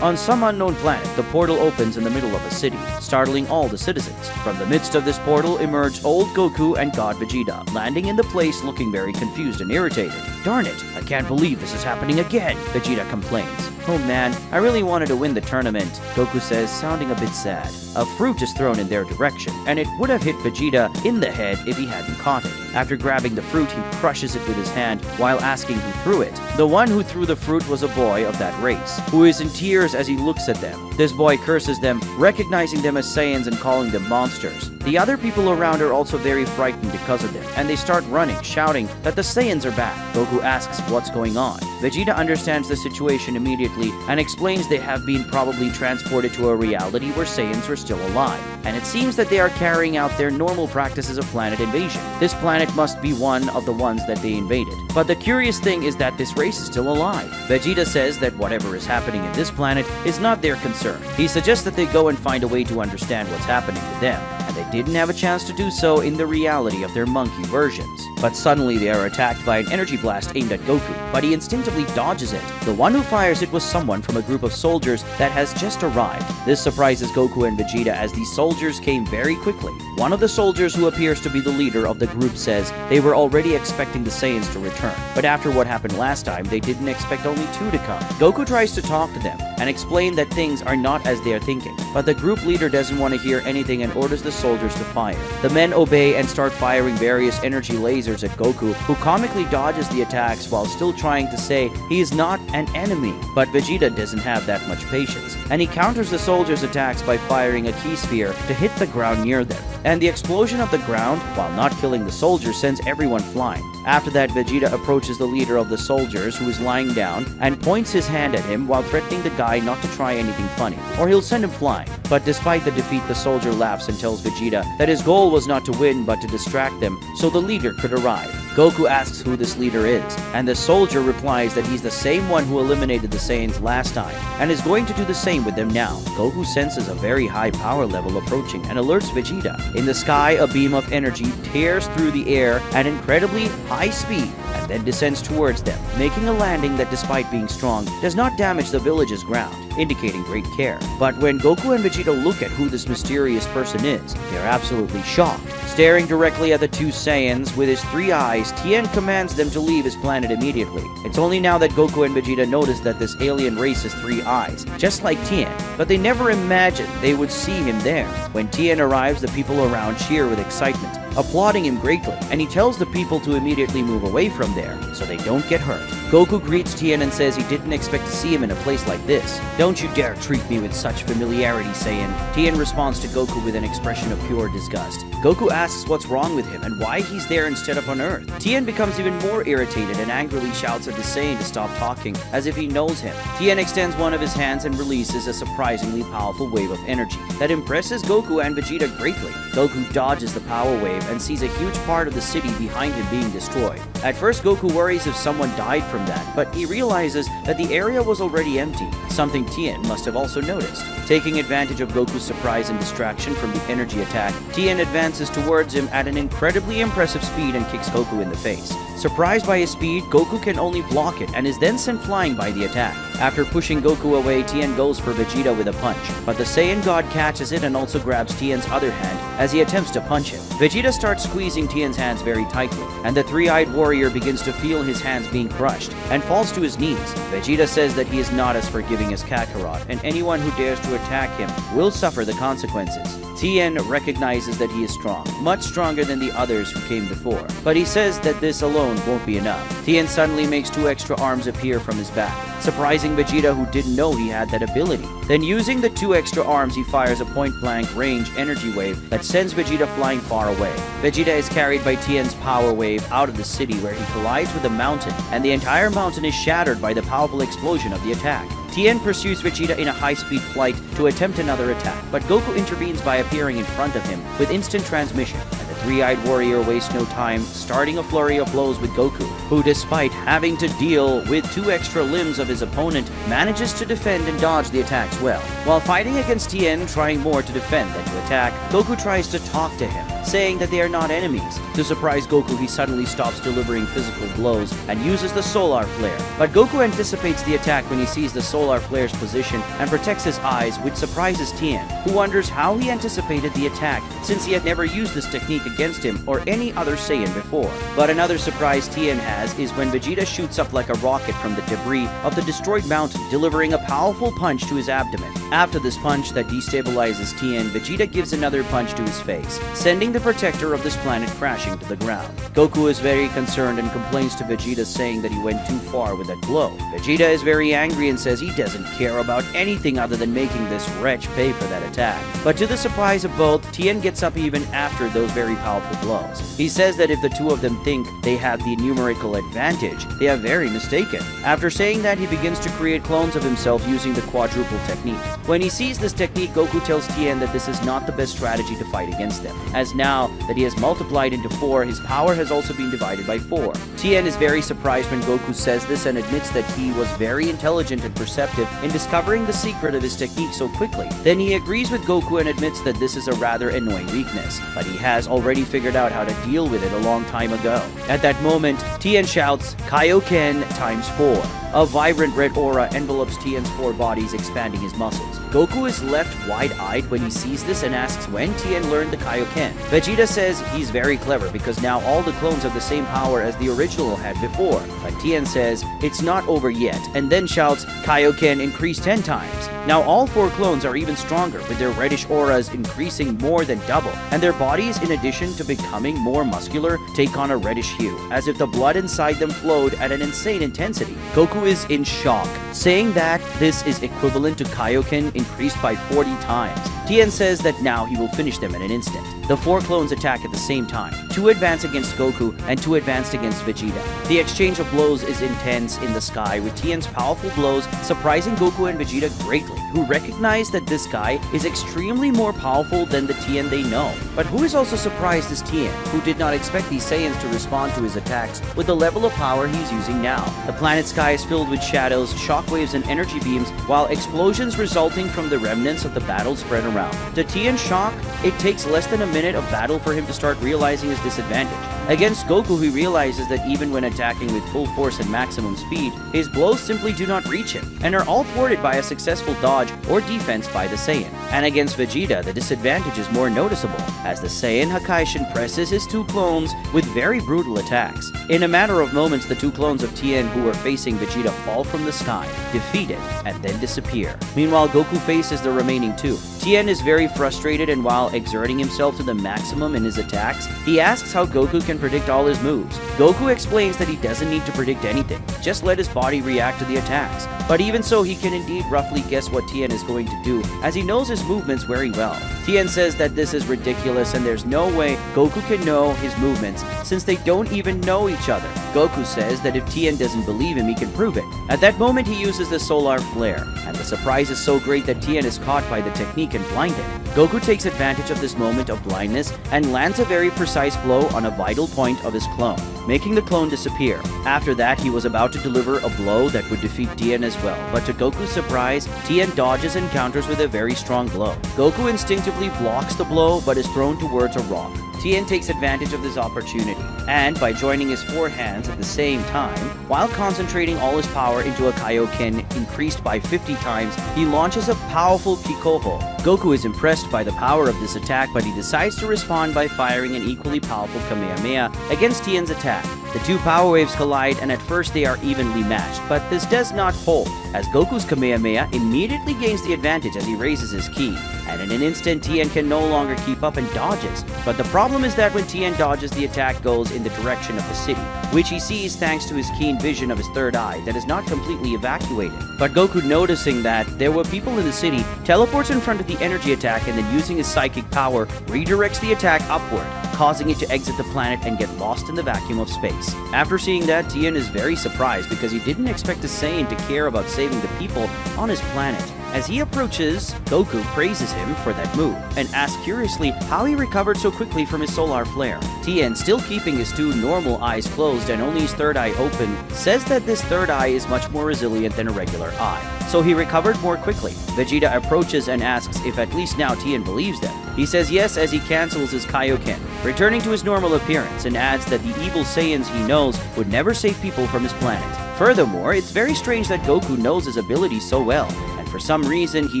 On some unknown planet, the portal opens in the middle of a city, startling all the citizens. From the midst of this portal emerge old Goku and God Vegeta, landing in the place looking very confused and irritated. "Darn it, I can't believe this is happening again," Vegeta complains. "Oh man, I really wanted to win the tournament," Goku says, sounding a bit sad. A fruit is thrown in their direction, and it would have hit Vegeta in the head if he hadn't caught it. After grabbing the fruit, he crushes it with his hand while asking who threw it. The one who threw the fruit was a boy of that race, who is in tears as he looks at them. This boy curses them, recognizing them as Saiyans and calling them monsters. The other people around are also very frightened because of them, and they start running, shouting that the Saiyans are back. Goku asks what's going on. Vegeta understands the situation immediately and explains they have been probably transported to a reality where Saiyans were still alive, and it seems that they are carrying out their normal practices of planet invasion. This planet must be one of the ones that they invaded. But the curious thing is that this race is still alive. Vegeta says that whatever is happening in this planet is not their concern. He suggests that they go and find a way to understand what's happening to them, and they didn't have a chance to do so in the reality of their monkey versions. But suddenly they are attacked by an energy blast aimed at Goku, but he instinctively dodges it. The one who fires it was someone from a group of soldiers that has just arrived. This surprises Goku and Vegeta as these soldiers came very quickly. One of the soldiers, who appears to be the leader of the group, says they were already expecting the Saiyans to return, but after what happened last time, they didn't expect only 2 to come. Goku tries to talk to them and explain that things are not as they are thinking, but the group leader doesn't want to hear anything and orders the soldiers to fire. The men obey and start firing various energy lasers at Goku, who comically dodges the attacks while still trying to say he is not an enemy. But Vegeta doesn't have that much patience, and he counters the soldiers' attacks by firing a key sphere to hit the ground near them. And the explosion of the ground, while not killing the soldiers, sends everyone flying. After that, Vegeta approaches the leader of the soldiers, who is lying down, and points his hand at him while threatening the guy not to try anything funny, or he'll send him flying. But despite the defeat, the soldier laughs and tells Vegeta that his goal was not to win but to distract them so the leader could arrive. Goku asks who this leader is, and the soldier replies that he's the same one who eliminated the Saiyans last time, and is going to do the same with them now. Goku senses a very high power level approaching and alerts Vegeta. In the sky, a beam of energy tears through the air at incredibly high speed, and then descends towards them, making a landing that, despite being strong, does not damage the village's ground, indicating great care. But when Goku and Vegeta look at who this mysterious person is, they are absolutely shocked. Staring directly at the 2 Saiyans with his 3 eyes, Tien commands them to leave his planet immediately. It's only now that Goku and Vegeta notice that this alien race has 3 eyes, just like Tien, but they never imagined they would see him there. When Tien arrives, the people around cheer with excitement, applauding him greatly, and he tells the people to immediately move away from there so they don't get hurt. Goku greets Tien and says he didn't expect to see him in a place like this. "Don't you dare treat me with such familiarity, Saiyan." Tien responds to Goku with an expression of pure disgust. Goku asks what's wrong with him and why he's there instead of on Earth. Tien becomes even more irritated and angrily shouts at the Saiyan to stop talking, as if he knows him. Tien extends one of his hands and releases a surprisingly powerful wave of energy that impresses Goku and Vegeta greatly. Goku dodges the power wave and sees a huge part of the city behind him being destroyed. At first, Goku worries if someone died from that, but he realizes that the area was already empty, something Tien must have also noticed. Taking advantage of Goku's surprise and distraction from the energy attack, Tien advances towards him at an incredibly impressive speed and kicks Goku in the face. Surprised by his speed, Goku can only block it and is then sent flying by the attack. After pushing Goku away, Tien goes for Vegeta with a punch, but the Saiyan God catches it and also grabs Tien's other hand as he attempts to punch him. Vegeta starts squeezing Tien's hands very tightly, and the 3-eyed warrior begins to feel his hands being crushed and falls to his knees. Vegeta says that he is not as forgiving as Kakarot, and anyone who dares to attack him will suffer the consequences. Tien recognizes that he is strong, much stronger than the others who came before, but he says that this alone won't be enough. Tien suddenly makes 2 extra arms appear from his back, surprising Vegeta, who didn't know he had that ability. Then, using the 2 extra arms, he fires a point-blank range energy wave that sends Vegeta flying far away. Vegeta is carried by Tien's power wave out of the city, where he collides with a mountain, and the entire mountain is shattered by the powerful explosion of the attack. Tien pursues Vegeta in a high-speed flight to attempt another attack, but Goku intervenes by appearing in front of him with instant transmission, and the 3-eyed warrior wastes no time, starting a flurry of blows with Goku, who, despite having to deal with 2 extra limbs of his opponent, manages to defend and dodge the attacks well. While fighting against Tien, trying more to defend than to attack, Goku tries to talk to him, saying that they are not enemies. To surprise Goku, he suddenly stops delivering physical blows and uses the solar flare. But Goku anticipates the attack when he sees the solar flare's position and protects his eyes, which surprises Tien, who wonders how he anticipated the attack since he had never used this technique against him or any other Saiyan before. But another surprise Tien has is when Vegeta shoots up like a rocket from the debris of the destroyed mountain, delivering a powerful punch to his abdomen. After this punch that destabilizes Tien, Vegeta gives another punch to his face, sending the protector of this planet crashing to the ground. Goku is very concerned and complains to Vegeta, saying that he went too far with that blow. Vegeta is very angry and says he doesn't care about anything other than making this wretch pay for that attack. But to the surprise of both, Tien gets up even after those very powerful blows. He says that if the 2 of them think they have the numerical advantage, they are very mistaken. After saying that, he begins to create clones of himself using the quadruple technique. When he sees this technique, Goku tells Tien that this is not the best strategy to fight against them, as now now that he has multiplied into 4, his power has also been divided by 4. Tien is very surprised when Goku says this and admits that he was very intelligent and perceptive in discovering the secret of his technique so quickly. Then he agrees with Goku and admits that this is a rather annoying weakness, but he has already figured out how to deal with it a long time ago. At that moment, Tien shouts, Kaioken times 4. A vibrant red aura envelopes Tien's 4 bodies, expanding his muscles. Goku is left wide-eyed when he sees this and asks when Tien learned the Kaioken. Vegeta says he's very clever because now all the clones have the same power as the original had before. But Tien says it's not over yet, and then shouts, Kaioken increased 10 times. Now all 4 clones are even stronger, with their reddish auras increasing more than double, and their bodies, in addition to becoming more muscular, take on a reddish hue, as if the blood inside them flowed at an insane intensity. Goku is in shock, saying that this is equivalent to Kaioken increased by 40 times. Tien says that now he will finish them in an instant. The 4 clones attack at the same time. 2 advance against Goku and 2 advanced against Vegeta. The exchange of blows is intense in the sky, with Tien's powerful blows surprising Goku and Vegeta greatly, who recognize that this guy is extremely more powerful than the Tien they know. But who is also surprised is Tien, who did not expect these Saiyans to respond to his attacks with the level of power he's using now. The planet sky is filled with shadows, shockwaves, and energy beams, while explosions resulting from the remnants of the battle spread around. To Tien's shock, it takes less than a minute of battle for him to start realizing his disadvantage. Against Goku, he realizes that even when attacking with full force and maximum speed, his blows simply do not reach him, and are all thwarted by a successful dodge or defense by the Saiyan. And against Vegeta, the disadvantage is more noticeable, as the Saiyan Hakaishin presses his 2 clones with very brutal attacks. In a matter of moments, the 2 clones of Tien who were facing Vegeta fall from the sky, defeated, and then disappear. Meanwhile, Goku faces the remaining 2. Tien is very frustrated, and while exerting himself to the maximum in his attacks, he asks how Goku can predict all his moves. Goku explains that he doesn't need to predict anything, just let his body react to the attacks. But even so, he can indeed roughly guess what Tien is going to do, as he knows his movements very well. Tien says that this is ridiculous and there's no way Goku can know his movements since they don't even know each other. Goku says that if Tien doesn't believe him, he can prove it. At that moment, he uses the solar flare, and the surprise is so great that Tien is caught by the technique and blinded. Goku takes advantage of this moment of blindness and lands a very precise blow on a vital point of his clone, making the clone disappear. After that, he was about to deliver a blow that would defeat Tien as well, but to Goku's surprise, Tien dodges and counters with a very strong blow. Goku instinctively blocks the blow but is thrown towards a rock. Tien takes advantage of this opportunity, and by joining his 4 hands at the same time, while concentrating all his power into a Kaioken increased by 50 times, he launches a powerful Kikoho. Goku is impressed by the power of this attack, but he decides to respond by firing an equally powerful Kamehameha against Tien's attack. The 2 power waves collide, and at first they are evenly matched, but this does not hold, as Goku's Kamehameha immediately gains the advantage as he raises his ki, and in an instant Tien can no longer keep up and dodges. But the problem is that when Tien dodges, the attack goes in the direction of the city, which he sees thanks to his keen vision of his 3rd eye that is not completely evacuated. But Goku, noticing that there were people in the city, teleports in front of the energy attack and then using his psychic power, redirects the attack upward, causing it to exit the planet and get lost in the vacuum of space. After seeing that, Tien is very surprised because he didn't expect a Saiyan to care about saving the people on his planet. As he approaches, Goku praises him for that move and asks curiously how he recovered so quickly from his solar flare. Tien, still keeping his 2 normal eyes closed and only his 3rd eye open, says that this 3rd eye is much more resilient than a regular eye, so he recovered more quickly. Vegeta approaches and asks if at least now Tien believes them. He says yes as he cancels his Kaioken, returning to his normal appearance, and adds that the evil Saiyans he knows would never save people from his planet. Furthermore, it's very strange that Goku knows his abilities so well, and for some reason he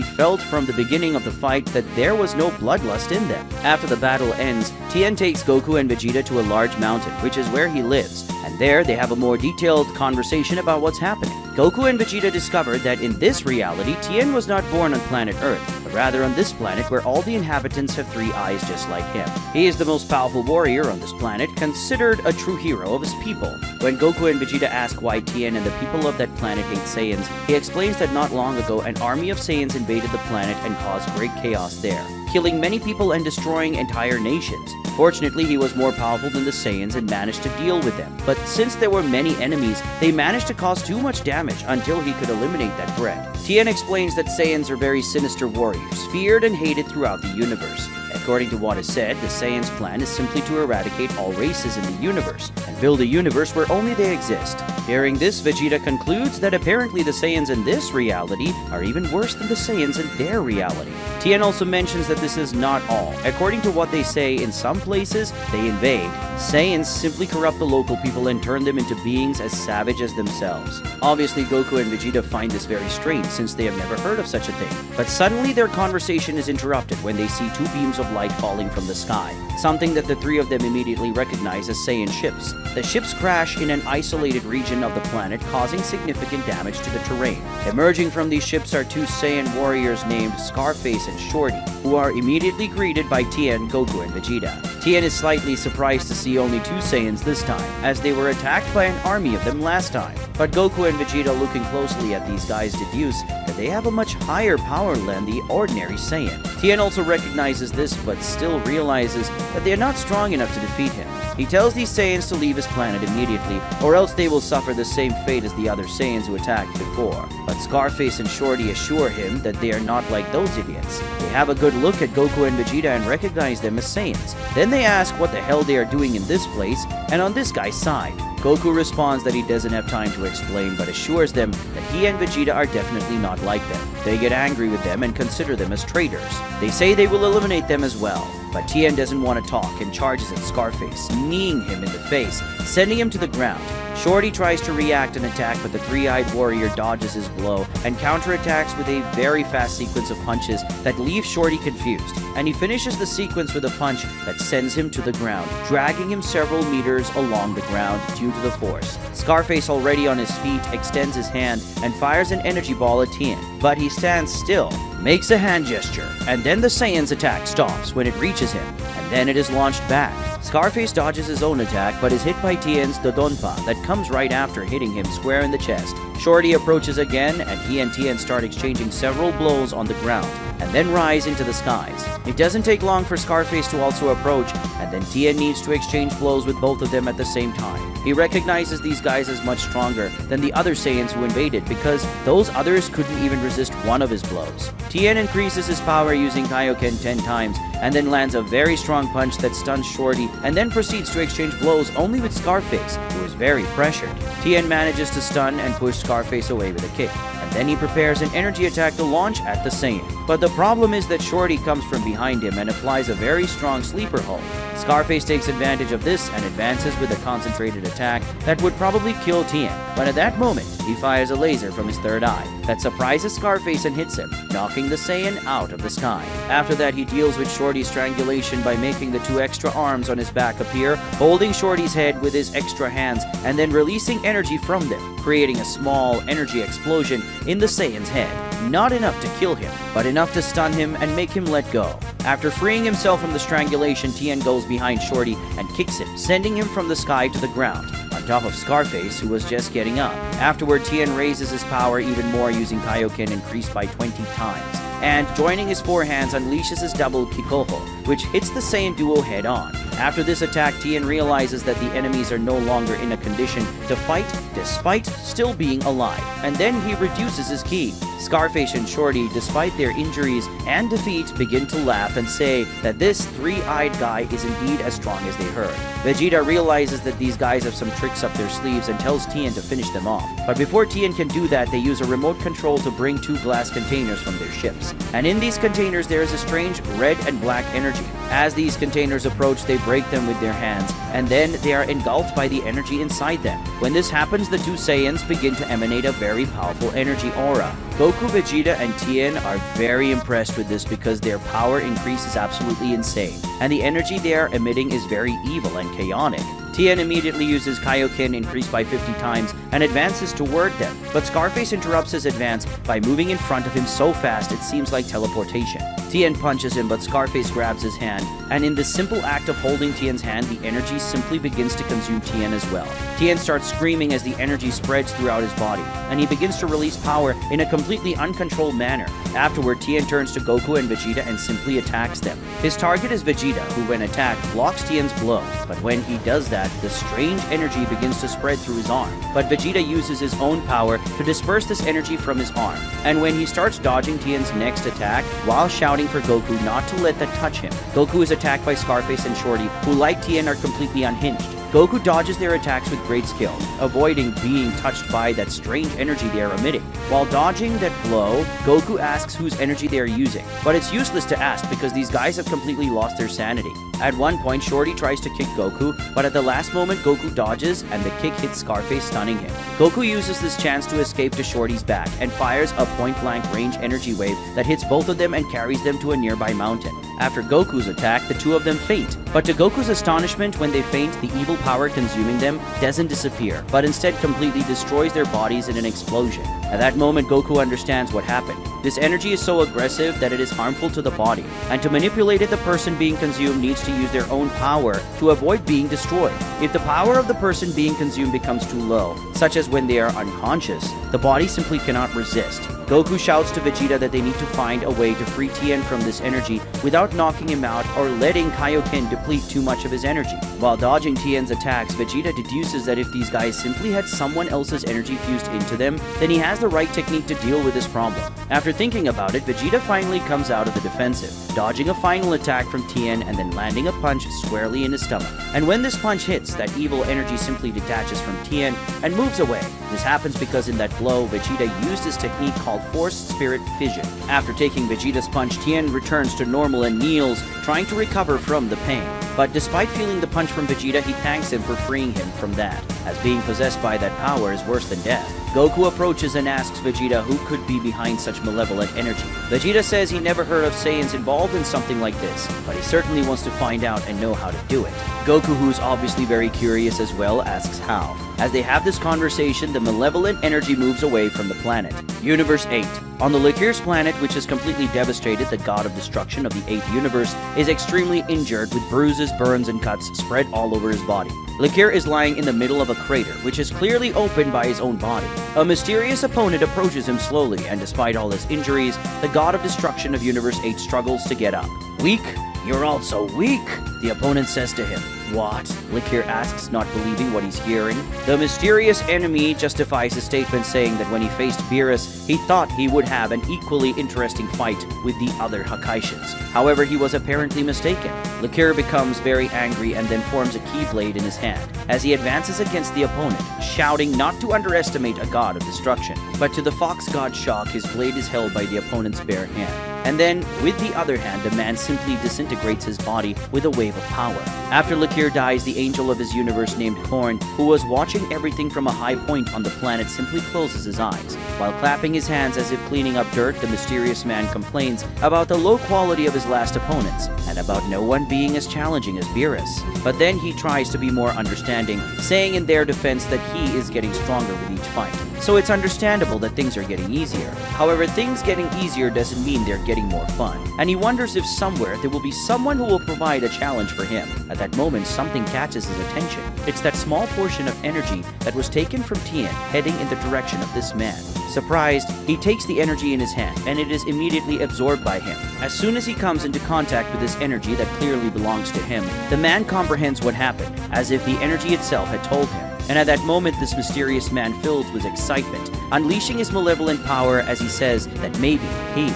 felt from the beginning of the fight that there was no bloodlust in them. After the battle ends, Tien takes Goku and Vegeta to a large mountain, which is where he lives, and there they have a more detailed conversation about what's happening. Goku and Vegeta discovered that in this reality, Tien was not born on planet Earth, but rather on this planet where all the inhabitants have 3 eyes just like him. He is the most powerful warrior on this planet, considered a true hero of his people. When Goku and Vegeta ask why Tien and the people of that planet hate Saiyans, he explains that not long ago an army of Saiyans invaded the planet and caused great chaos there, killing many people and destroying entire nations. Fortunately, he was more powerful than the Saiyans and managed to deal with them. But since there were many enemies, they managed to cause too much damage until he could eliminate that threat. Tien explains that Saiyans are very sinister warriors, feared and hated throughout the universe. According to what is said, the Saiyans' plan is simply to eradicate all races in the universe and build a universe where only they exist. Hearing this, Vegeta concludes that apparently the Saiyans in this reality are even worse than the Saiyans in their reality. Tien also mentions that this is not all. According to what they say, in some places, they invade. Saiyans simply corrupt the local people and turn them into beings as savage as themselves. Obviously, Goku and Vegeta find this very strange since they have never heard of such a thing. But suddenly their conversation is interrupted when they see two beams of light falling from the sky, something that the three of them immediately recognize as Saiyan ships. The ships crash in an isolated region of the planet, causing significant damage to the terrain. Emerging from these ships are two Saiyan warriors named Scarface and Shorty, who are immediately greeted by Tien, Goku, and Vegeta. Tien is slightly surprised to see only two Saiyans this time, as they were attacked by an army of them last time. But Goku and Vegeta, looking closely at these guys, deduce that they have a much higher power than the ordinary Saiyan. Tien also recognizes this, but still realizes that they are not strong enough to defeat him. He tells these Saiyans to leave his planet immediately, or else they will suffer the same fate as the other Saiyans who attacked before. But Scarface and Shorty assure him that they are not like those idiots. They have a good look at Goku and Vegeta and recognize them as Saiyans. Then they ask what the hell they are doing in this place and on this guy's side. Goku responds that he doesn't have time to explain, but assures them that he and Vegeta are definitely not like them. They get angry with them and consider them as traitors. They say they will eliminate them as well. But Tien doesn't want to talk and charges at Scarface, kneeing him in the face, sending him to the ground. Shorty tries to react and attack, but the three-eyed warrior dodges his blow and counterattacks with a very fast sequence of punches that leave Shorty confused. And he finishes the sequence with a punch that sends him to the ground, dragging him several meters along the ground due to the force. Scarface, already on his feet, extends his hand and fires an energy ball at Tien, but he stands still, makes a hand gesture, and then the Saiyan's attack stops when it reaches him, and then it is launched back. Scarface dodges his own attack, but is hit by Tien's Dodonpa that comes right after, hitting him square in the chest. Shorty approaches again, and he and Tien start exchanging several blows on the ground, and then rise into the skies. It doesn't take long for Scarface to also approach, and then Tien needs to exchange blows with both of them at the same time. He recognizes these guys as much stronger than the other Saiyans who invaded, because those others couldn't even resist one of his blows. Tien increases his power using Kaioken 10 times, and then lands a very strong punch that stuns Shorty, and then proceeds to exchange blows only with Scarface, who is very pressured. Tien manages to stun and push Scarface away with a kick, and then he prepares an energy attack to launch at the Saiyan. But the problem is that Shorty comes from behind him and applies a very strong sleeper hold. Scarface takes advantage of this and advances with a concentrated attack that would probably kill Tien. But at that moment, he fires a laser from his third eye that surprises Scarface and hits him, knocking the Saiyan out of the sky. After that, he deals with Shorty's strangulation by making the two extra arms on his back appear, holding Shorty's head with his extra hands, and then releasing energy from them, creating a small energy explosion in the Saiyan's head. Not enough to kill him, but enough to stun him and make him let go. After freeing himself from the strangulation, Tien goes behind Shorty and kicks him, sending him from the sky to the ground, on top of Scarface, who was just getting up. Afterward, Tien raises his power even more using Kaioken increased by 20 times, and joining his four hands unleashes his double Kikoho, which hits the Saiyan duo head on. After this attack, Tien realizes that the enemies are no longer in a condition to fight despite still being alive, and then he reduces his ki. Scarface and Shorty, despite their injuries and defeat, begin to laugh and say that this three-eyed guy is indeed as strong as they heard. Vegeta realizes that these guys have some tricks up their sleeves and tells Tien to finish them off. But before Tien can do that, they use a remote control to bring two glass containers from their ships. And in these containers, there is a strange red and black energy. As these containers approach, they break them with their hands, and then they are engulfed by the energy inside them. When this happens, the two Saiyans begin to emanate a very powerful energy aura. Goku, Vegeta, and Tien are very impressed with this because their power increase is absolutely insane, and the energy they are emitting is very evil and chaotic. Tien immediately uses Kaioken increased by 50 times and advances toward them, but Scarface interrupts his advance by moving in front of him so fast it seems like teleportation. Tien punches him, but Scarface grabs his hand, and in this simple act of holding Tien's hand, the energy simply begins to consume Tien as well. Tien starts screaming as the energy spreads throughout his body, and he begins to release power in a completely uncontrolled manner. Afterward, Tien turns to Goku and Vegeta and simply attacks them. His target is Vegeta, who when attacked, blocks Tien's blow, but when he does that, the strange energy begins to spread through his arm. But Vegeta uses his own power to disperse this energy from his arm, and when he starts dodging Tien's next attack, while shouting shouting for Goku not to let that touch him. Goku is attacked by Scarface and Shorty, who like Tien are completely unhinged. Goku dodges their attacks with great skill, avoiding being touched by that strange energy they are emitting. While dodging that blow, Goku asks whose energy they are using, but it's useless to ask because these guys have completely lost their sanity. At one point, Shorty tries to kick Goku, but at the last moment, Goku dodges and the kick hits Scarface, stunning him. Goku uses this chance to escape to Shorty's back and fires a point-blank range energy wave that hits both of them and carries them to a nearby mountain. After Goku's attack, the two of them faint, but to Goku's astonishment, when they faint, the evil power consuming them doesn't disappear, but instead completely destroys their bodies in an explosion. At that moment, Goku understands what happened. This energy is so aggressive that it is harmful to the body, and to manipulate it, the person being consumed needs to use their own power to avoid being destroyed. If the power of the person being consumed becomes too low, such as when they are unconscious, the body simply cannot resist. Goku shouts to Vegeta that they need to find a way to free Tien from this energy without knocking him out or letting Kaioken deplete too much of his energy. While dodging Tien's attacks, Vegeta deduces that if these guys simply had someone else's energy fused into them, then he has the right technique to deal with this problem. After thinking about it, Vegeta finally comes out of the defensive, dodging a final attack from Tien and then landing a punch squarely in his stomach. And when this punch hits, that evil energy simply detaches from Tien and moves away. This happens because in that blow, Vegeta used his technique called Forced Spirit Fission. After taking Vegeta's punch, Tien returns to normal and kneels, trying to recover from the pain. But despite feeling the punch from Vegeta, he thanks him for freeing him from that, as being possessed by that power is worse than death. Goku approaches and asks Vegeta who could be behind such malevolent energy. Vegeta says he never heard of Saiyans involved in something like this, but he certainly wants to find out and know how to do it. Goku, who's obviously very curious as well, asks how. As they have this conversation, the malevolent energy moves away from the planet. Universe 8. On the Likir's planet, which is completely devastated, the god of destruction of the 8th universe is extremely injured with bruises, burns, and cuts spread all over his body. Likir is lying in the middle of a crater, which is clearly opened by his own body. A mysterious opponent approaches him slowly, and despite all his injuries, the god of destruction of Universe 8 struggles to get up. Weak? You're all so weak, the opponent says to him. What? Likir asks, not believing what he's hearing. The mysterious enemy justifies his statement, saying that when he faced Beerus, he thought he would have an equally interesting fight with the other Hakaishans. However, he was apparently mistaken. Likir becomes very angry and then forms a keyblade in his hand as he advances against the opponent, shouting not to underestimate a god of destruction. But to the fox god's shock, his blade is held by the opponent's bare hand. And then, with the other hand, the man simply disintegrates his body with a wave of power. After Likir dies, the angel of his universe named Horn, who was watching everything from a high point on the planet, simply closes his eyes. While clapping his hands as if cleaning up dirt, the mysterious man complains about the low quality of his last opponents, and about no one being as challenging as Beerus. But then he tries to be more understanding, saying in their defense that he is getting stronger with each fight. So it's understandable that things are getting easier. However, things getting easier doesn't mean they're getting more fun, and he wonders if somewhere there will be someone who will provide a challenge for him. At that moment, something catches his attention. It's that small portion of energy that was taken from Tien, heading in the direction of this man. Surprised, he takes the energy in his hand, and it is immediately absorbed by him. As soon as he comes into contact with this energy that clearly belongs to him, the man comprehends what happened, as if the energy itself had told him. And at that moment, this mysterious man fills with excitement, unleashing his malevolent power as he says that maybe he,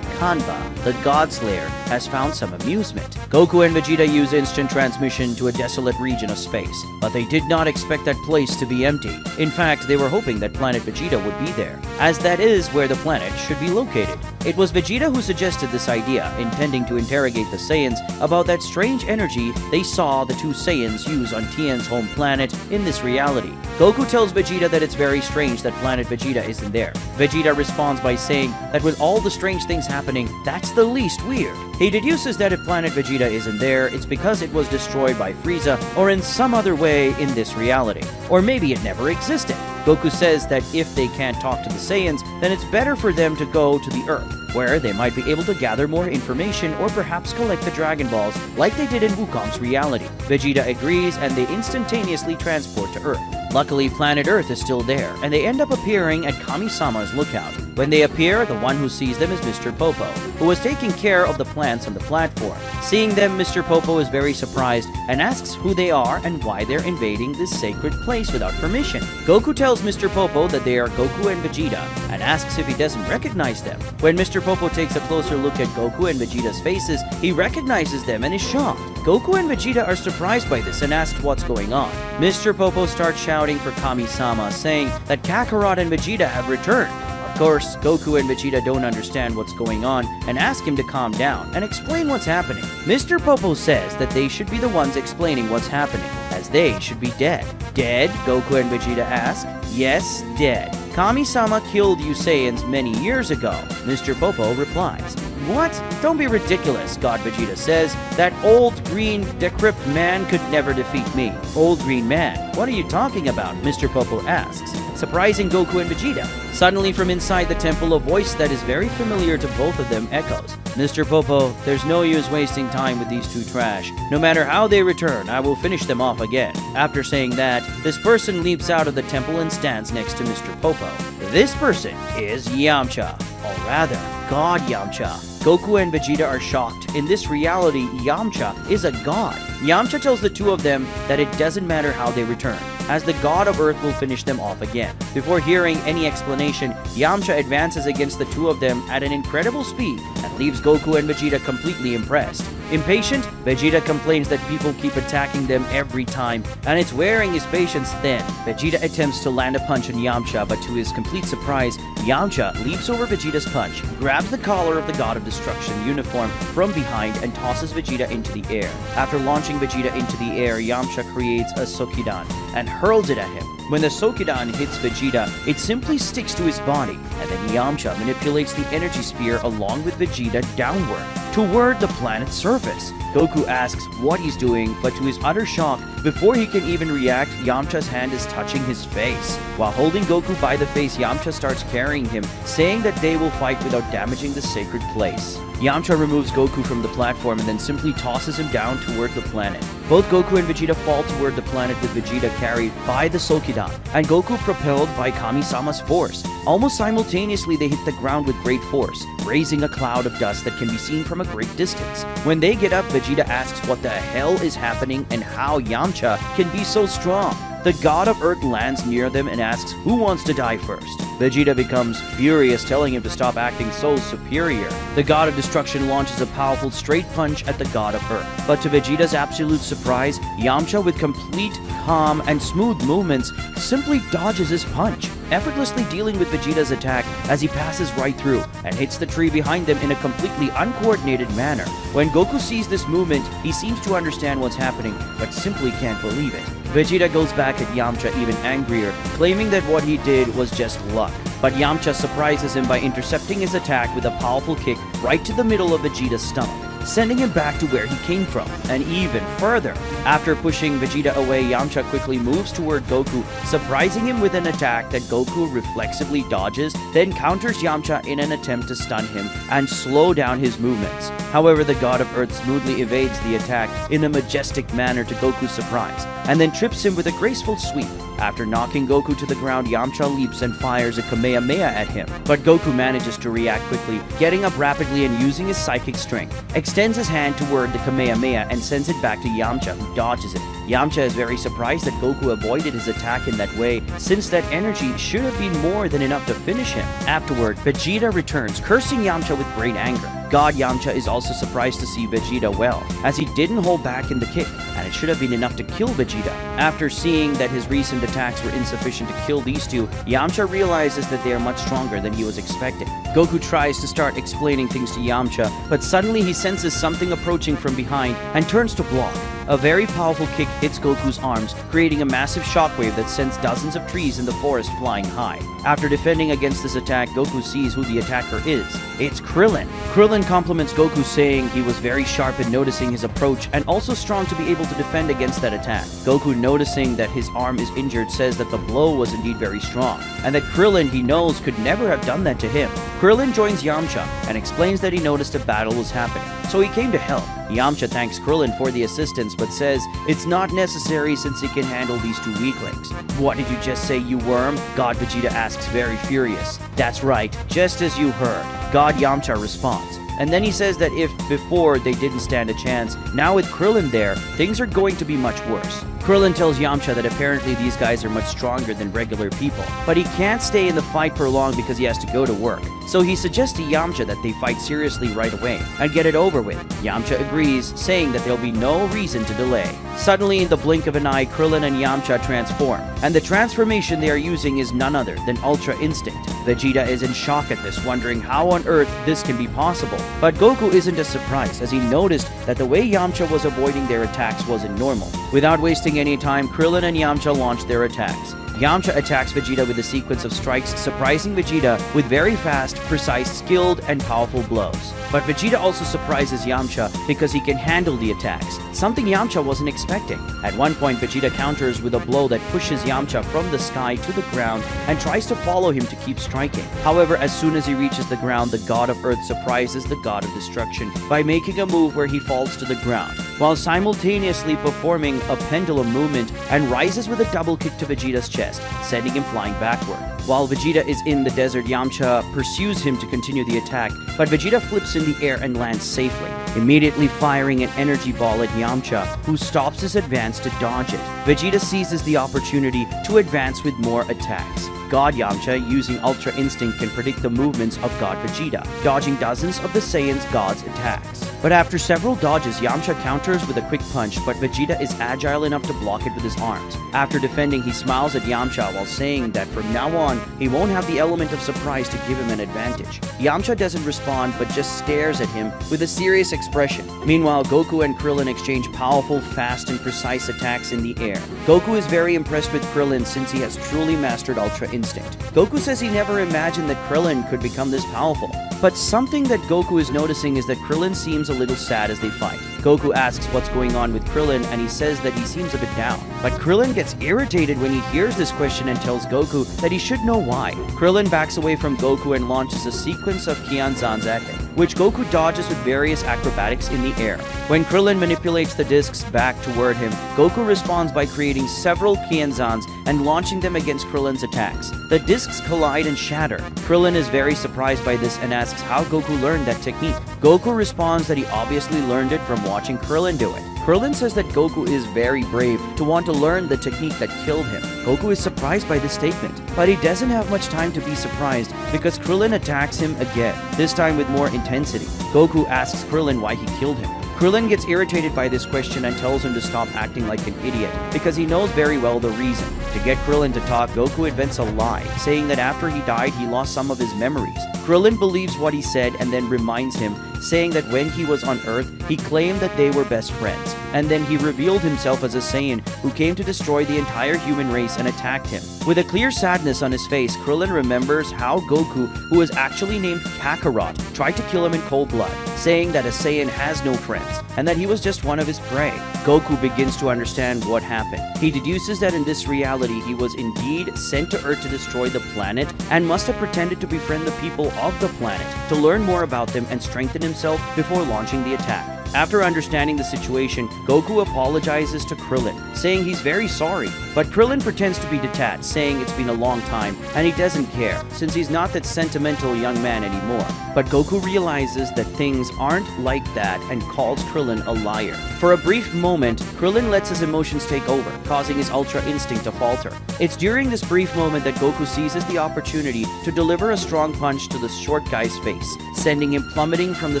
Kanba, the God Slayer, has found some amusement. Goku and Vegeta use instant transmission to a desolate region of space, but they did not expect that place to be empty. In fact, they were hoping that planet Vegeta would be there, as that is where the planet should be located. It was Vegeta who suggested this idea, intending to interrogate the Saiyans about that strange energy they saw the two Saiyans use on Tien's home planet in this reality. Goku tells Vegeta that it's very strange that planet Vegeta isn't there. Vegeta responds by saying that with all the strange things happening, that's the least weird. He deduces that if planet Vegeta isn't there, it's because it was destroyed by Frieza or in some other way in this reality. Or maybe it never existed. Goku says that if they can't talk to the Saiyans, then it's better for them to go to the Earth, where they might be able to gather more information or perhaps collect the Dragon Balls like they did in Wukong's reality. Vegeta agrees and they instantaneously transport to Earth. Luckily, planet Earth is still there, and they end up appearing at Kami-sama's lookout. When they appear, the one who sees them is Mr. Popo, who was taking care of the plants on the platform. Seeing them, Mr. Popo is very surprised and asks who they are and why they're invading this sacred place without permission. Goku tells Mr. Popo that they are Goku and Vegeta and asks if he doesn't recognize them. When Mr. Popo takes a closer look at Goku and Vegeta's faces, he recognizes them and is shocked. Goku and Vegeta are surprised by this and ask what's going on. Mr. Popo starts shouting for Kami-sama, saying that Kakarot and Vegeta have returned. Of course, Goku and Vegeta don't understand what's going on and ask him to calm down and explain what's happening. Mr. Popo says that they should be the ones explaining what's happening, as they should be dead. Dead? Goku and Vegeta ask. Yes, dead. Kami-sama killed you Saiyans many years ago, Mr. Popo replies. What? Don't be ridiculous, God Vegeta says. That old green decrepit man could never defeat me. Old green man? What are you talking about? Mr. Popo asks, surprising Goku and Vegeta. Suddenly from inside the temple, a voice that is very familiar to both of them echoes. Mr. Popo, there's no use wasting time with these two trash. No matter how they return, I will finish them off again. After saying that, this person leaps out of the temple and stands next to Mr. Popo. This person is Yamcha, or rather, God Yamcha. Goku and Vegeta are shocked. In this reality, Yamcha is a god. Yamcha tells the two of them that it doesn't matter how they return, as the god of Earth will finish them off again. Before hearing any explanation, Yamcha advances against the two of them at an incredible speed and leaves Goku and Vegeta completely impressed. Impatient, Vegeta complains that people keep attacking them every time, and it's wearing his patience thin. Vegeta attempts to land a punch on Yamcha, but to his complete surprise, Yamcha leaps over Vegeta's punch, grabs the collar of the God of Destruction uniform from behind, and tosses Vegeta into the air. After launching Vegeta into the air, Yamcha creates a Sokidan and hurls it at him. When the Sokidan hits Vegeta, it simply sticks to his body, and then Yamcha manipulates the energy spear along with Vegeta downward toward the planet's surface. Goku asks what he's doing, but to his utter shock, before he can even react, Yamcha's hand is touching his face. While holding Goku by the face, Yamcha starts carrying him, saying that they will fight without damaging the sacred place. Yamcha removes Goku from the platform and then simply tosses him down toward the planet. Both Goku and Vegeta fall toward the planet, with Vegeta carried by the Sokidan, and Goku propelled by Kami-sama's force. Almost simultaneously, they hit the ground with great force, raising a cloud of dust that can be seen from a great distance. When they get up, Vegeta asks what the hell is happening and how Yamcha can be so strong. The god of Earth lands near them and asks who wants to die first. Vegeta becomes furious, telling him to stop acting so superior. The god of Destruction launches a powerful straight punch at the god of Earth. But to Vegeta's absolute surprise, Yamcha, with complete calm and smooth movements, simply dodges his punch, effortlessly dealing with Vegeta's attack as he passes right through and hits the tree behind them in a completely uncoordinated manner. When Goku sees this movement, he seems to understand what's happening, but simply can't believe it. Vegeta goes back at Yamcha even angrier, claiming that what he did was just luck. But Yamcha surprises him by intercepting his attack with a powerful kick right to the middle of Vegeta's stomach, sending him back to where he came from, and even further. After pushing Vegeta away, Yamcha quickly moves toward Goku, surprising him with an attack that Goku reflexively dodges, then counters Yamcha in an attempt to stun him and slow down his movements. However, the god of Earth smoothly evades the attack in a majestic manner to Goku's surprise, and then trips him with a graceful sweep. After knocking Goku to the ground, Yamcha leaps and fires a Kamehameha at him, but Goku manages to react quickly, getting up rapidly and using his psychic strength, extends his hand toward the Kamehameha and sends it back to Yamcha, who dodges it. Yamcha is very surprised that Goku avoided his attack in that way, since that energy should have been more than enough to finish him. Afterward, Vegeta returns, cursing Yamcha with great anger. God Yamcha is also surprised to see Vegeta well, as he didn't hold back in the kick, and it should have been enough to kill Vegeta. After seeing that his recent attacks were insufficient to kill these two, Yamcha realizes that they are much stronger than he was expecting. Goku tries to start explaining things to Yamcha, but suddenly he senses something approaching from behind and turns to block. A very powerful kick hits Goku's arms, creating a massive shockwave that sends dozens of trees in the forest flying high. After defending against this attack, Goku sees who the attacker is. It's Krillin. Krillin compliments Goku, saying he was very sharp in noticing his approach and also strong to be able to defend against that attack. Goku, noticing that his arm is injured, says that the blow was indeed very strong, and that Krillin, he knows, could never have done that to him. Krillin joins Yamcha and explains that he noticed a battle was happening, so he came to help. Yamcha thanks Krillin for the assistance, but says it's not necessary since he can handle these two weaklings. "What did you just say, you worm?" God Vegeta asks, very furious. "That's right, just as you heard," God Yamcha responds. And then he says that if before they didn't stand a chance, now with Krillin there, things are going to be much worse. Krillin tells Yamcha that apparently these guys are much stronger than regular people, but he can't stay in the fight for long because he has to go to work. So he suggests to Yamcha that they fight seriously right away and get it over with. Yamcha agrees, saying that there'll be no reason to delay. Suddenly, in the blink of an eye, Krillin and Yamcha transform, and the transformation they are using is none other than Ultra Instinct. Vegeta is in shock at this, wondering how on earth this can be possible. But Goku isn't as surprised, as he noticed that the way Yamcha was avoiding their attacks wasn't normal. Without wasting any time, Krillin and Yamcha launch their attacks. Yamcha attacks Vegeta with a sequence of strikes, surprising Vegeta with very fast, precise, skilled, and powerful blows. But Vegeta also surprises Yamcha because he can handle the attacks, something Yamcha wasn't expecting. At one point, Vegeta counters with a blow that pushes Yamcha from the sky to the ground and tries to follow him to keep striking. However, as soon as he reaches the ground, the God of Earth surprises the God of Destruction by making a move where he falls to the ground, while simultaneously performing a pendulum movement and rises with a double kick to Vegeta's chest, sending him flying backward. While Vegeta is in the desert, Yamcha pursues him to continue the attack, but Vegeta flips in the air and lands safely, immediately firing an energy ball at Yamcha, who stops his advance to dodge it. Vegeta seizes the opportunity to advance with more attacks. God Yamcha, using Ultra Instinct, can predict the movements of God Vegeta, dodging dozens of the Saiyan's God's attacks. But after several dodges, Yamcha counters with a quick punch, but Vegeta is agile enough to block it with his arms. After defending, he smiles at Yamcha while saying that from now on, he won't have the element of surprise to give him an advantage. Yamcha doesn't respond, but just stares at him with a serious expression. Meanwhile, Goku and Krillin exchange powerful, fast, and precise attacks in the air. Goku is very impressed with Krillin since he has truly mastered Ultra Instinct. Goku says he never imagined that Krillin could become this powerful. But something that Goku is noticing is that Krillin seems a little sad as they fight. Goku asks what's going on with Krillin, and he says that he seems a bit down. But Krillin gets irritated when he hears this question and tells Goku that he should know why. Krillin backs away from Goku and launches a sequence of Kianzans at him, which Goku dodges with various acrobatics in the air. When Krillin manipulates the discs back toward him, Goku responds by creating several Kianzans and launching them against Krillin's attacks. The discs collide and shatter. Krillin is very surprised by this and asks how Goku learned that technique. Goku responds that he obviously learned it from watching Krillin do it. Krillin says that Goku is very brave to want to learn the technique that killed him. Goku is surprised by this statement, but he doesn't have much time to be surprised because Krillin attacks him again, this time with more intensity. Goku asks Krillin why he killed him. Krillin gets irritated by this question and tells him to stop acting like an idiot because he knows very well the reason. To get Krillin to talk, Goku invents a lie, saying that after he died, he lost some of his memories. Krillin believes what he said and then reminds him, saying that when he was on Earth, he claimed that they were best friends. And then he revealed himself as a Saiyan who came to destroy the entire human race and attacked him. With a clear sadness on his face, Krillin remembers how Goku, who was actually named Kakarot, tried to kill him in cold blood, saying that a Saiyan has no friends and that he was just one of his prey. Goku begins to understand what happened. He deduces that in this reality, he was indeed sent to Earth to destroy the planet and must have pretended to befriend the people of the planet to learn more about them and strengthen himself before launching the attack. After understanding the situation, Goku apologizes to Krillin, saying he's very sorry, but Krillin pretends to be detached, saying it's been a long time and he doesn't care, since he's not that sentimental young man anymore. But Goku realizes that things aren't like that and calls Krillin a liar. For a brief moment, Krillin lets his emotions take over, causing his Ultra Instinct to falter. It's during this brief moment that Goku seizes the opportunity to deliver a strong punch to the short guy's face, sending him plummeting from the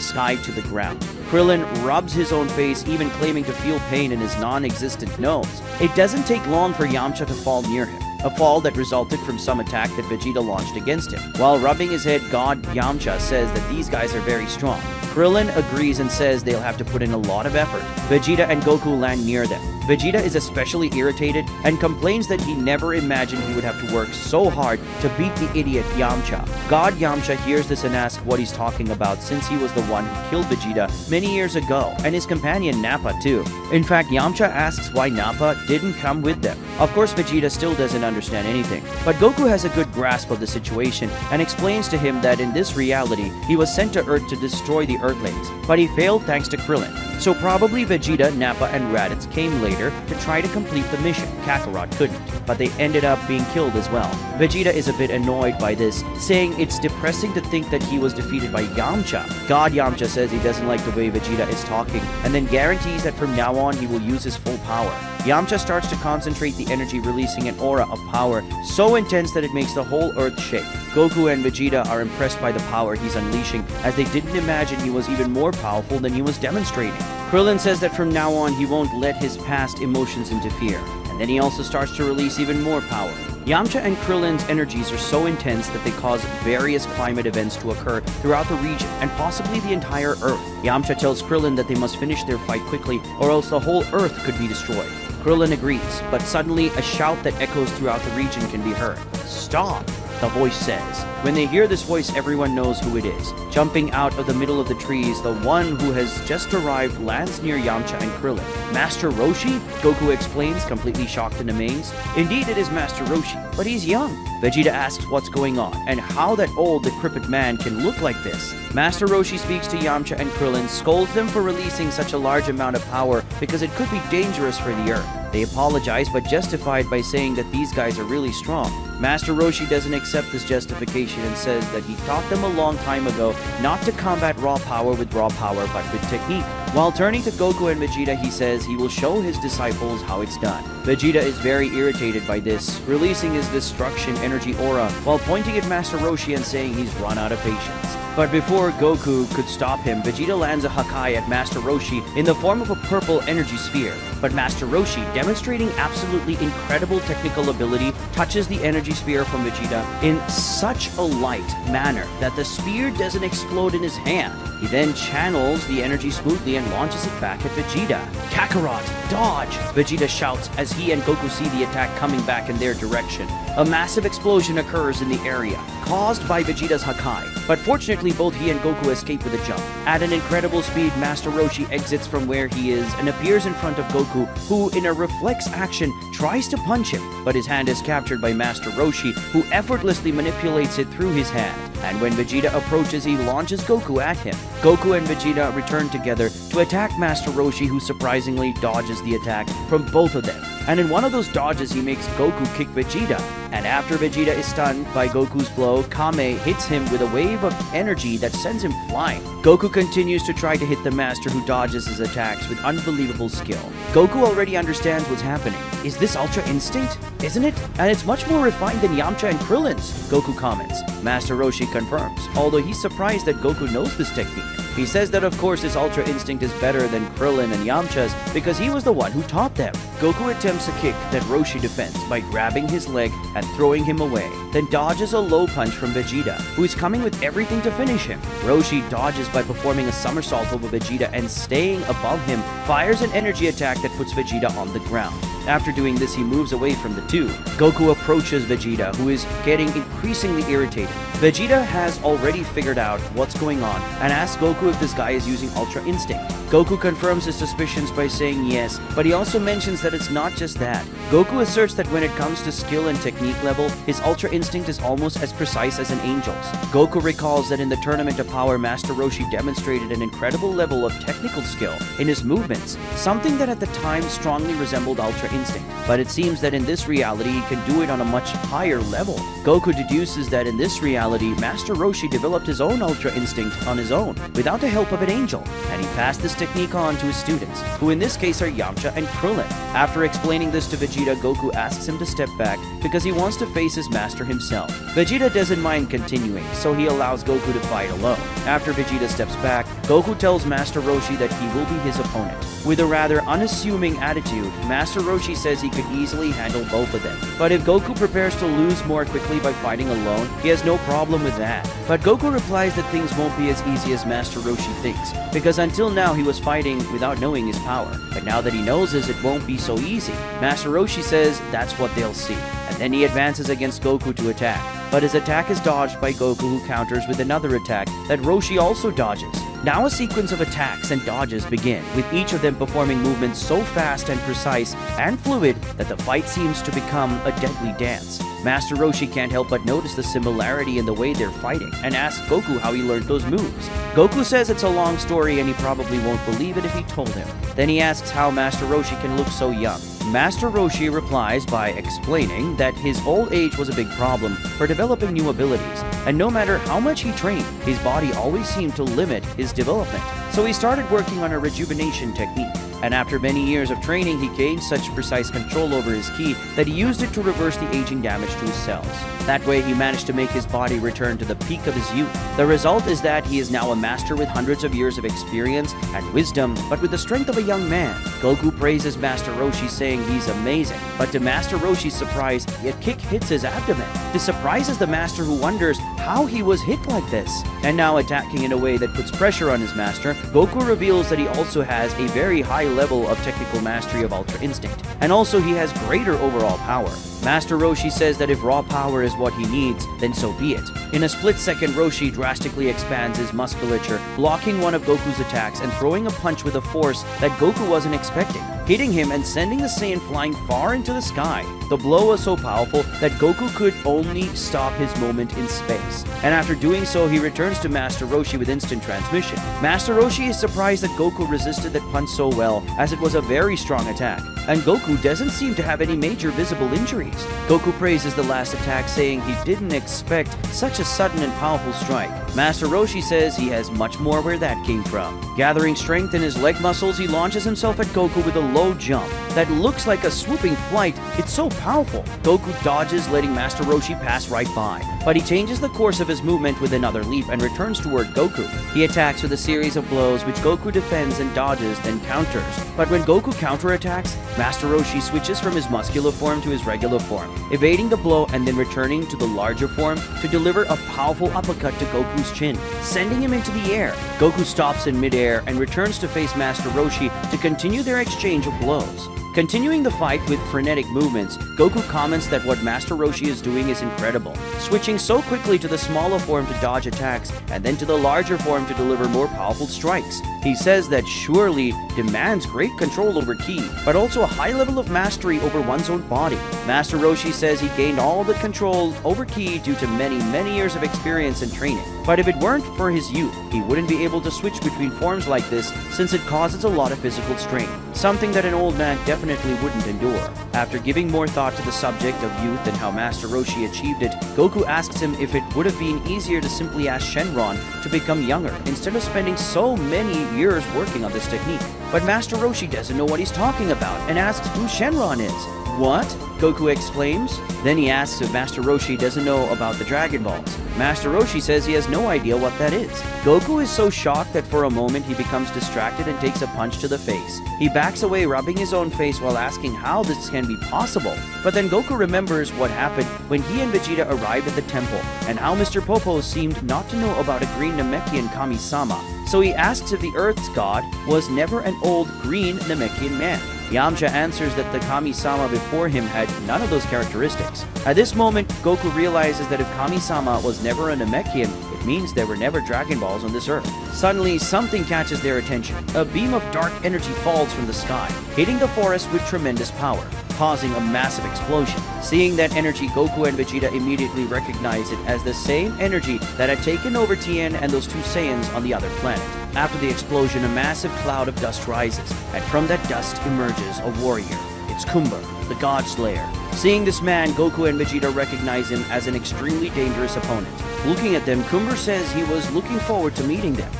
sky to the ground. Krillin rubs his own face, even claiming to feel pain in his non-existent nose. It doesn't take long for Yamcha to fall near him, a fall that resulted from some attack that Vegeta launched against him. While rubbing his head, God Yamcha says that these guys are very strong. Krillin agrees and says they'll have to put in a lot of effort. Vegeta and Goku land near them. Vegeta is especially irritated and complains that he never imagined he would have to work so hard to beat the idiot Yamcha. God Yamcha hears this and asks what he's talking about, since he was the one who killed Vegeta many years ago, and his companion Nappa too. In fact, Yamcha asks why Nappa didn't come with them. Of course, Vegeta still doesn't understand anything, but Goku has a good grasp of the situation and explains to him that in this reality, he was sent to Earth to destroy the Earthlings, but he failed thanks to Krillin. So probably Vegeta, Nappa, and Raditz came later to try to complete the mission. Kakarot couldn't, but they ended up being killed as well. Vegeta is a bit annoyed by this, saying it's depressing to think that he was defeated by Yamcha. God Yamcha says he doesn't like the way Vegeta is talking, and then guarantees that from now on he will use his full power. Yamcha starts to concentrate the energy, releasing an aura of power so intense that it makes the whole Earth shake. Goku and Vegeta are impressed by the power he's unleashing, as they didn't imagine he was even more powerful than he was demonstrating. Krillin says that from now on he won't let his past emotions interfere, and then he also starts to release even more power. Yamcha and Krillin's energies are so intense that they cause various climate events to occur throughout the region and possibly the entire Earth. Yamcha tells Krillin that they must finish their fight quickly or else the whole Earth could be destroyed. Krillin agrees, but suddenly a shout that echoes throughout the region can be heard. "Stop!" the voice says. When they hear this voice, everyone knows who it is. Jumping out of the middle of the trees, the one who has just arrived lands near Yamcha and Krillin. "Master Roshi?" Goku explains, completely shocked and amazed. Indeed, it is Master Roshi, but he's young. Vegeta asks what's going on and how that old, decrepit man can look like this. Master Roshi speaks to Yamcha and Krillin, scolds them for releasing such a large amount of power because it could be dangerous for the Earth. They apologize but justify it by saying that these guys are really strong. Master Roshi doesn't accept this justification and says that he taught them a long time ago not to combat raw power with raw power but with technique. While turning to Goku and Vegeta, he says he will show his disciples how it's done. Vegeta is very irritated by this, releasing his destruction energy aura while pointing at Master Roshi and saying he's run out of patience. But before Goku could stop him, Vegeta lands a Hakai at Master Roshi in the form of a purple energy sphere. But Master Roshi, demonstrating absolutely incredible technical ability, touches the energy sphere from Vegeta in such a light manner that the sphere doesn't explode in his hand. He then channels the energy smoothly and launches it back at Vegeta. "Kakarot, dodge!" Vegeta shouts as he and Goku see the attack coming back in their direction. A massive explosion occurs in the area, caused by Vegeta's Hakai, but fortunately both he and Goku escape with a jump. At an incredible speed, Master Roshi exits from where he is and appears in front of Goku, who in a reflex action tries to punch him, but his hand is captured by Master Roshi, who effortlessly manipulates it through his hand. And when Vegeta approaches, he launches Goku at him. Goku and Vegeta return together to attack Master Roshi, who surprisingly dodges the attack from both of them. And in one of those dodges, he makes Goku kick Vegeta. And after Vegeta is stunned by Goku's blow, Kame hits him with a wave of energy that sends him flying. Goku continues to try to hit the Master, who dodges his attacks with unbelievable skill. Goku already understands what's happening. "Is this Ultra Instinct? Isn't it? And it's much more refined than Yamcha and Krillin's," Goku comments. Master Roshi confirms, although he's surprised that Goku knows this technique. He says that of course his Ultra Instinct is better than Krillin and Yamcha's because he was the one who taught them. Goku attempts a kick that Roshi defends by grabbing his leg and throwing him away, then dodges a low punch from Vegeta, who is coming with everything to finish him. Roshi dodges by performing a somersault over Vegeta and staying above him, fires an energy attack that puts Vegeta on the ground. After doing this, he moves away from the two. Goku approaches Vegeta, who is getting increasingly irritated. Vegeta has already figured out what's going on and asks Goku if this guy is using Ultra Instinct. Goku confirms his suspicions by saying yes, but he also mentions that it's not just that. Goku asserts that when it comes to skill and technique level, his Ultra Instinct is almost as precise as an angel's. Goku recalls that in the Tournament of Power, Master Roshi demonstrated an incredible level of technical skill in his movements, something that at the time strongly resembled Ultra Instinct. But it seems that in this reality, he can do it on a much higher level. Goku deduces that in this reality, Master Roshi developed his own Ultra Instinct on his own, without the help of an angel, and he passed this technique on to his students, who in this case are Yamcha and Krillin. After explaining this to Vegeta, Goku asks him to step back because he wants to face his master himself. Vegeta doesn't mind continuing, so he allows Goku to fight alone. After Vegeta steps back, Goku tells Master Roshi that he will be his opponent. With a rather unassuming attitude, Master Roshi says he could easily handle both of them. But if Goku prepares to lose more quickly by fighting alone, he has no problem with that. But Goku replies that things won't be as easy as Master Roshi thinks, because until now he was fighting without knowing his power. But now that he knows this, it won't be so easy. Master Roshi says that's what they'll see, and then he advances against Goku to attack. But his attack is dodged by Goku, who counters with another attack that Roshi also dodges. Now a sequence of attacks and dodges begin, with each of them performing movements so fast and precise and fluid that the fight seems to become a deadly dance. Master Roshi can't help but notice the similarity in the way they're fighting, and asks Goku how he learned those moves. Goku says it's a long story and he probably won't believe it if he told him. Then he asks how Master Roshi can look so young. Master Roshi replies by explaining that his old age was a big problem for developing new abilities, and no matter how much he trained, his body always seemed to limit his development. So he started working on a rejuvenation technique, and after many years of training, he gained such precise control over his ki that he used it to reverse the aging damage to his cells. That way, he managed to make his body return to the peak of his youth. The result is that he is now a master with hundreds of years of experience and wisdom, but with the strength of a young man. Goku praises Master Roshi, saying he's amazing, but to Master Roshi's surprise, a kick hits his abdomen. This surprises the master, who wonders how he was hit like this. And now, attacking in a way that puts pressure on his master, Goku reveals that he also has a very high level of technical mastery of Ultra Instinct, and also he has greater overall power. Master Roshi says that if raw power is what he needs, then so be it. In a split second, Roshi drastically expands his musculature, blocking one of Goku's attacks and throwing a punch with a force that Goku wasn't expecting, hitting him and sending the Saiyan flying far into the sky. The blow was so powerful that Goku could only stop his moment in space, and after doing so, he returns to Master Roshi with instant transmission. Master Roshi is surprised that Goku resisted that punch so well, as it was a very strong attack, and Goku doesn't seem to have any major visible injuries. Goku praises the last attack, saying he didn't expect such a sudden and powerful strike. Master Roshi says he has much more where that came from. Gathering strength in his leg muscles, he launches himself at Goku with a low jump that looks like a swooping flight. It's so powerful. Goku dodges, letting Master Roshi pass right by, but he changes the course of his movement with another leap and returns toward Goku. He attacks with a series of blows, which Goku defends and dodges, then counters. But when Goku counterattacks, Master Roshi switches from his muscular form to his regular form, evading the blow and then returning to the larger form to deliver a powerful uppercut to Goku's chin, sending him into the air. Goku stops in midair and returns to face Master Roshi to continue their exchange of blows. Continuing the fight with frenetic movements, Goku comments that what Master Roshi is doing is incredible, switching so quickly to the smaller form to dodge attacks and then to the larger form to deliver more powerful strikes. He says that surely demands great control over ki, but also a high level of mastery over one's own body. Master Roshi says he gained all the control over ki due to many years of experience and training. But if it weren't for his youth, he wouldn't be able to switch between forms like this, since it causes a lot of physical strain, something that an old man definitely wouldn't endure. After giving more thought to the subject of youth and how Master Roshi achieved it, Goku asks him if it would have been easier to simply ask Shenron to become younger, instead of spending so many years working on this technique. But Master Roshi doesn't know what he's talking about and asks who Shenron is. What? Goku exclaims. Then he asks if Master Roshi doesn't know about the Dragon Balls. Master Roshi says he has no idea what that is. Goku is so shocked that for a moment he becomes distracted and takes a punch to the face. He backs away, rubbing his own face while asking how this can be possible. But then Goku remembers what happened when he and Vegeta arrived at the temple, and how Mr. Popo seemed not to know about a green Namekian Kami-sama. So he asks if the Earth's god was never an old green Namekian man. Yamcha answers that the Kami-sama before him had none of those characteristics. At this moment, Goku realizes that if Kami-sama was never a Namekian, it means there were never Dragon Balls on this Earth. Suddenly, something catches their attention. A beam of dark energy falls from the sky, hitting the forest with tremendous power, causing a massive explosion. Seeing that energy, Goku and Vegeta immediately recognize it as the same energy that had taken over Tien and those two Saiyans on the other planet. After the explosion, a massive cloud of dust rises, and from that dust emerges a warrior. It's Kumber, the God Slayer. Seeing this man, Goku and Vegeta recognize him as an extremely dangerous opponent. Looking at them, Kumber says he was looking forward to meeting them.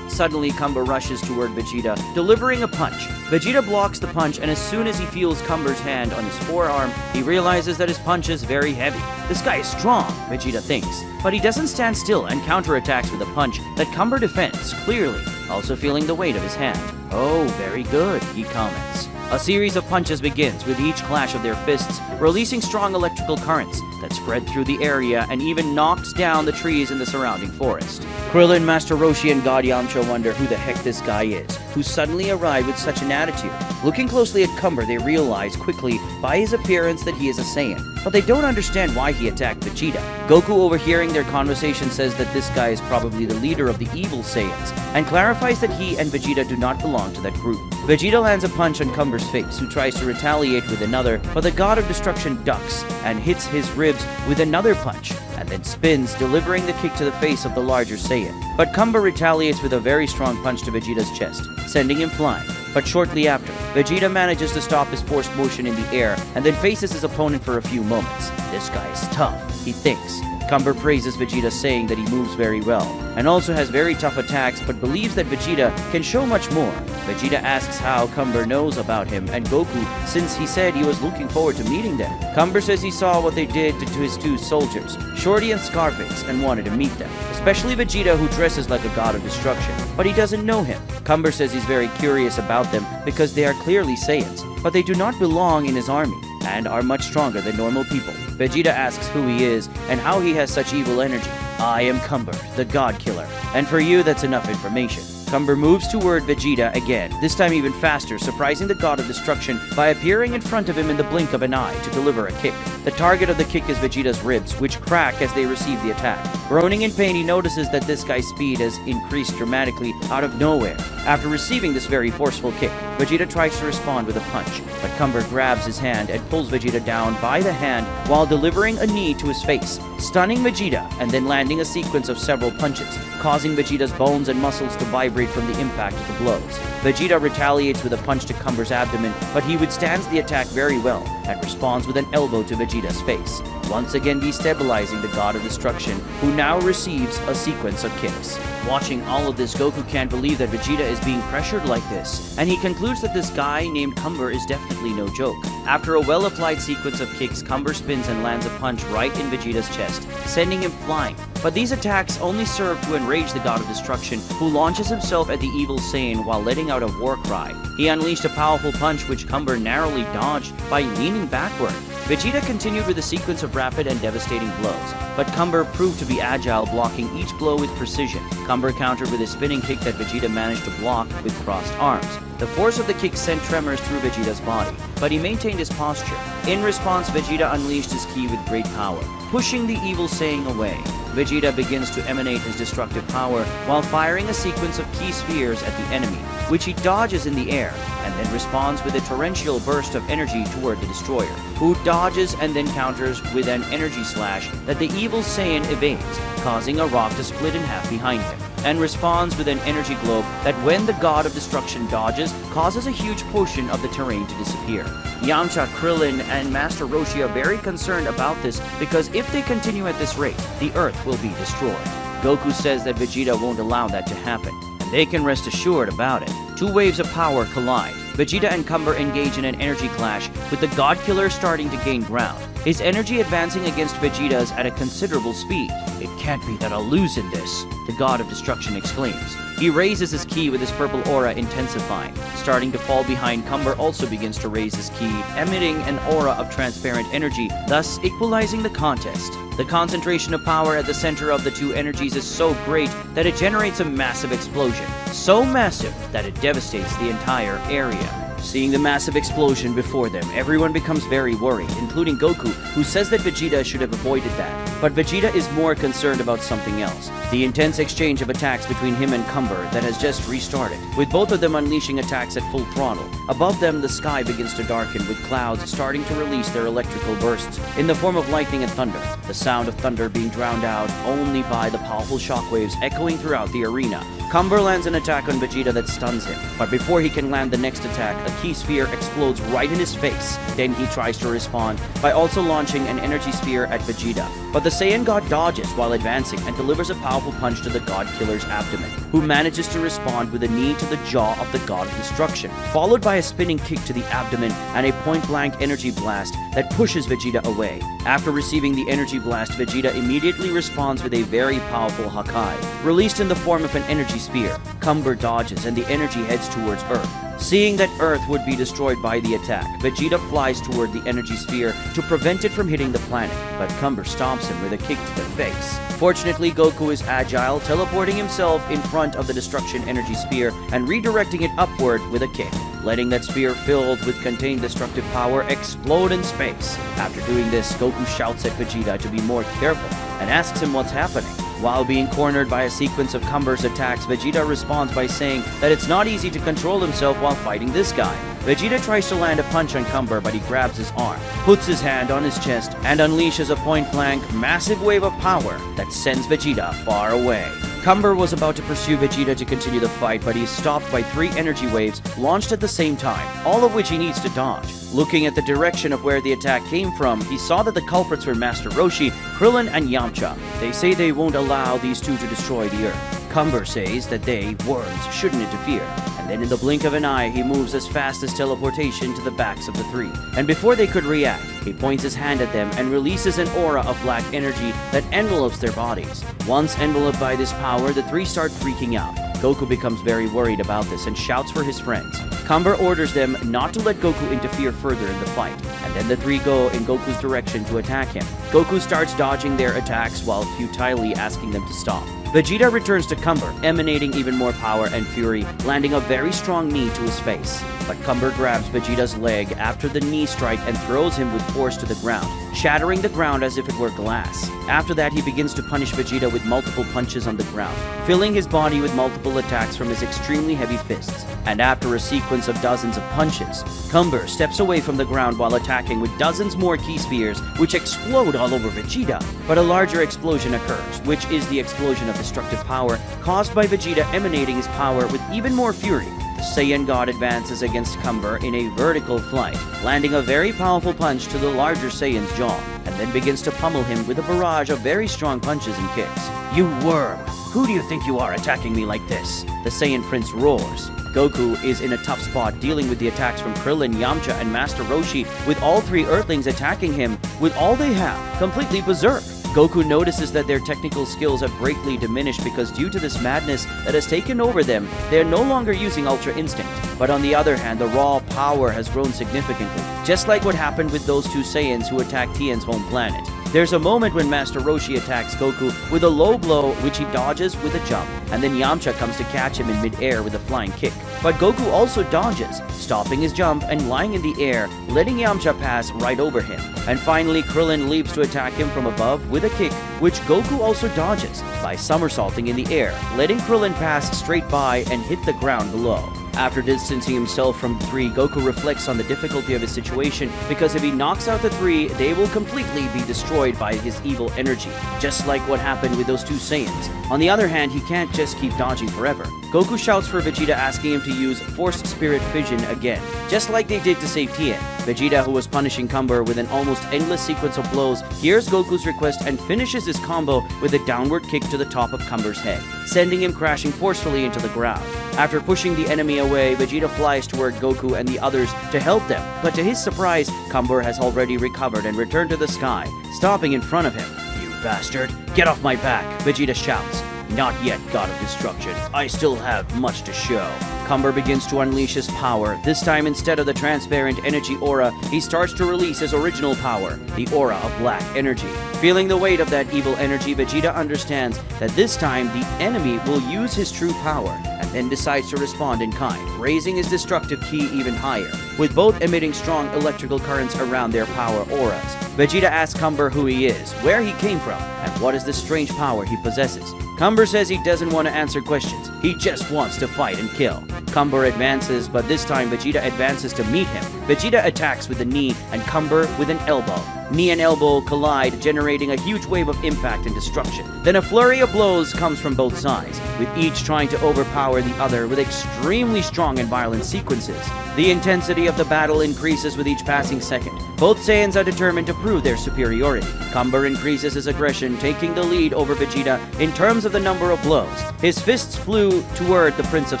Suddenly, Kumber rushes toward Vegeta, delivering a punch. Vegeta blocks the punch, and as soon as he feels Kumber's hand on his forearm, he realizes that his punch is very heavy. This guy is strong, Vegeta thinks, but he doesn't stand still and counterattacks with a punch that Kumber defends clearly, also feeling the weight of his hand. "Oh, very good," he comments. A series of punches begins with each clash of their fists, releasing strong electrical currents that spread through the area and even knocks down the trees in the surrounding forest. Krillin, Master Roshi, and God Yamcha wonder who the heck this guy is, who suddenly arrived with such an attitude. Looking closely at Cumber, they realize quickly by his appearance that he is a Saiyan, but they don't understand why he attacked Vegeta. Goku, overhearing their conversation, says that this guy is probably the leader of the evil Saiyans, and clarifies that he and Vegeta do not belong to that group. Vegeta lands a punch on Cumber's face, who tries to retaliate with another, but the God of Destruction ducks and hits his ribs with another punch, and then spins, delivering the kick to the face of the larger Saiyan. But Cumber retaliates with a very strong punch to Vegeta's chest, sending him flying. But shortly after, Vegeta manages to stop his forced motion in the air and then faces his opponent for a few moments. This guy is tough, he thinks. Cumber praises Vegeta, saying that he moves very well, and also has very tough attacks, but believes that Vegeta can show much more. Vegeta asks how Cumber knows about him and Goku, since he said he was looking forward to meeting them. Cumber says he saw what they did to his two soldiers, Shorty and Scarface, and wanted to meet them, especially Vegeta, who dresses like a god of destruction, but he doesn't know him. Cumber says he's very curious about them because they are clearly Saiyans, but they do not belong in his army and are much stronger than normal people. Vegeta asks who he is and how he has such evil energy. "I am Cumber, the God Killer, and for you that's enough information." Cumber moves toward Vegeta again, this time even faster, surprising the God of Destruction by appearing in front of him in the blink of an eye to deliver a kick. The target of the kick is Vegeta's ribs, which crack as they receive the attack. Groaning in pain, he notices that this guy's speed has increased dramatically out of nowhere. After receiving this very forceful kick, Vegeta tries to respond with a punch, but Cumber grabs his hand and pulls Vegeta down by the hand while delivering a knee to his face, stunning Vegeta and then landing a sequence of several punches, causing Vegeta's bones and muscles to vibrate from the impact of the blows. Vegeta retaliates with a punch to Cumber's abdomen, but he withstands the attack very well and responds with an elbow to Vegeta's face, once again destabilizing the God of Destruction, who now receives a sequence of kicks. Watching all of this, Goku can't believe that Vegeta is being pressured like this, and he concludes that this guy named Cumber is definitely no joke. After a well-applied sequence of kicks, Cumber spins and lands a punch right in Vegeta's chest, sending him flying. But these attacks only serve to enrage the God of Destruction, who launches himself at the evil Saiyan while letting out a war cry. He unleashed a powerful punch which Cumber narrowly dodged by leaning backward. Vegeta continued with a sequence of rapid and devastating blows, but Cumber proved to be agile, blocking each blow with precision. Cumber countered with a spinning kick that Vegeta managed to block with crossed arms. The force of the kick sent tremors through Vegeta's body, but he maintained his posture. In response, Vegeta unleashed his ki with great power, pushing the evil Saiyan away. Vegeta begins to emanate his destructive power while firing a sequence of ki spheres at the enemy, which he dodges in the air, and then responds with a torrential burst of energy toward the destroyer, who dodges and then counters with an energy slash that the evil Saiyan evades, causing a rock to split in half behind him, and responds with an energy globe that, when the God of Destruction dodges, causes a huge portion of the terrain to disappear. Yamcha, Krillin, and Master Roshi are very concerned about this because if they continue at this rate, the Earth will be destroyed. Goku says that Vegeta won't allow that to happen, and they can rest assured about it. Two waves of power collide. Vegeta and Cumber engage in an energy clash, with the God Killer starting to gain ground, his energy advancing against Vegeta's at a considerable speed. "It can't be that I'll lose in this," the God of Destruction exclaims. He raises his ki with his purple aura intensifying. Starting to fall behind, Cumber also begins to raise his ki, emitting an aura of transparent energy, thus equalizing the contest. The concentration of power at the center of the two energies is so great that it generates a massive explosion. So massive that it devastates the entire area. Seeing the massive explosion before them, everyone becomes very worried, including Goku, who says that Vegeta should have avoided that. But Vegeta is more concerned about something else: the intense exchange of attacks between him and Cumber that has just restarted, with both of them unleashing attacks at full throttle. Above them, the sky begins to darken, with clouds starting to release their electrical bursts in the form of lightning and thunder, the sound of thunder being drowned out only by the powerful shockwaves echoing throughout the arena. Cumber lands an attack on Vegeta that stuns him, but before he can land the next attack, a ki sphere explodes right in his face. Then he tries to respond by also launching an energy sphere at Vegeta. but the Saiyan God dodges while advancing and delivers a powerful punch to the God Killer's abdomen, who manages to respond with a knee to the jaw of the God of Destruction, followed by a spinning kick to the abdomen and a point-blank energy blast that pushes Vegeta away. After receiving the energy blast, Vegeta immediately responds with a very powerful Hakai, released in the form of an energy sphere. Cumber dodges and the energy heads towards Earth. Seeing that Earth would be destroyed by the attack, Vegeta flies toward the energy sphere to prevent it from hitting the planet, but Cumber stomps him with a kick to the face. Fortunately, Goku is agile, teleporting himself in front of the destruction energy sphere and redirecting it upward with a kick, letting that sphere filled with contained destructive power explode in space. After doing this, Goku shouts at Vegeta to be more careful and asks him what's happening. While being cornered by a sequence of Cumber's attacks, Vegeta responds by saying that it's not easy to control himself while fighting this guy. Vegeta tries to land a punch on Cumber, but he grabs his arm, puts his hand on his chest, and unleashes a point-blank, massive wave of power that sends Vegeta far away. Cumber was about to pursue Vegeta to continue the fight, but he is stopped by 3 energy waves launched at the same time, all of which he needs to dodge. Looking at the direction of where the attack came from, he saw that the culprits were Master Roshi, Krillin, and Yamcha. They say they won't allow these two to destroy the Earth. Cumber says that they, worms, shouldn't interfere, and then in the blink of an eye, he moves as fast as teleportation to the backs of the 3. And before they could react, he points his hand at them and releases an aura of black energy that envelopes their bodies. Once enveloped by this power, the 3 start freaking out. Goku becomes very worried about this and shouts for his friends. Cumber orders them not to let Goku interfere further in the fight, and then the 3 go in Goku's direction to attack him. Goku starts dodging their attacks while futilely asking them to stop. Vegeta returns to Cumber, emanating even more power and fury, landing a very strong knee to his face. But Cumber grabs Vegeta's leg after the knee strike and throws him with force to the ground, shattering the ground as if it were glass. After that, he begins to punish Vegeta with multiple punches on the ground, filling his body with multiple attacks from his extremely heavy fists. And after a sequence of dozens of punches, Cumber steps away from the ground while attacking with dozens more ki spheres, which explode all over Vegeta. But a larger explosion occurs, which is the explosion of destructive power caused by Vegeta emanating his power with even more fury. The Saiyan God advances against Cumber in a vertical flight, landing a very powerful punch to the larger Saiyan's jaw, and then begins to pummel him with a barrage of very strong punches and kicks. "You worm! Who do you think you are attacking me like this?" the Saiyan Prince roars. Goku is in a tough spot dealing with the attacks from Krillin, Yamcha, and Master Roshi, with all 3 Earthlings attacking him with all they have, completely berserk. Goku notices that their technical skills have greatly diminished because due to this madness that has taken over them, they are no longer using Ultra Instinct. But on the other hand, the raw power has grown significantly, just like what happened with those 2 Saiyans who attacked Tien's home planet. There's a moment when Master Roshi attacks Goku with a low blow, which he dodges with a jump, and then Yamcha comes to catch him in mid-air with a flying kick. But Goku also dodges, stopping his jump and lying in the air, letting Yamcha pass right over him. And finally, Krillin leaps to attack him from above with a kick, which Goku also dodges by somersaulting in the air, letting Krillin pass straight by and hit the ground below. After distancing himself from the 3, Goku reflects on the difficulty of his situation, because if he knocks out the 3, they will completely be destroyed by his evil energy, just like what happened with those 2 Saiyans. On the other hand, he can't just keep dodging forever. Goku shouts for Vegeta, asking him to use Force Spirit Fission again, just like they did to save Tien. Vegeta, who was punishing Cumber with an almost endless sequence of blows, hears Goku's request and finishes his combo with a downward kick to the top of Cumber's head, sending him crashing forcefully into the ground. After pushing the enemy away, Vegeta flies toward Goku and the others to help them, but to his surprise, Cumber has already recovered and returned to the sky, stopping in front of him. "You bastard! Get off my back!" Vegeta shouts. "Not yet, God of Destruction. I still have much to show." Cumber begins to unleash his power. This time, instead of the transparent energy aura, he starts to release his original power, the aura of black energy. Feeling the weight of that evil energy, Vegeta understands that this time the enemy will use his true power, and then decides to respond in kind, raising his destructive ki even higher, with both emitting strong electrical currents around their power auras. Vegeta asks Cumber who he is, where he came from, and what is the strange power he possesses. Cumber says he doesn't want to answer questions, he just wants to fight and kill. Cumber advances, but this time Vegeta advances to meet him. Vegeta attacks with a knee and Cumber with an elbow. Knee and elbow collide, generating a huge wave of impact and destruction. Then a flurry of blows comes from both sides, with each trying to overpower the other with extremely strong and violent sequences. The intensity of the battle increases with each passing second. Both Saiyans are determined to prove their superiority. Cumber increases his aggression, taking the lead over Vegeta in terms of the number of blows. His fists flew toward the Prince of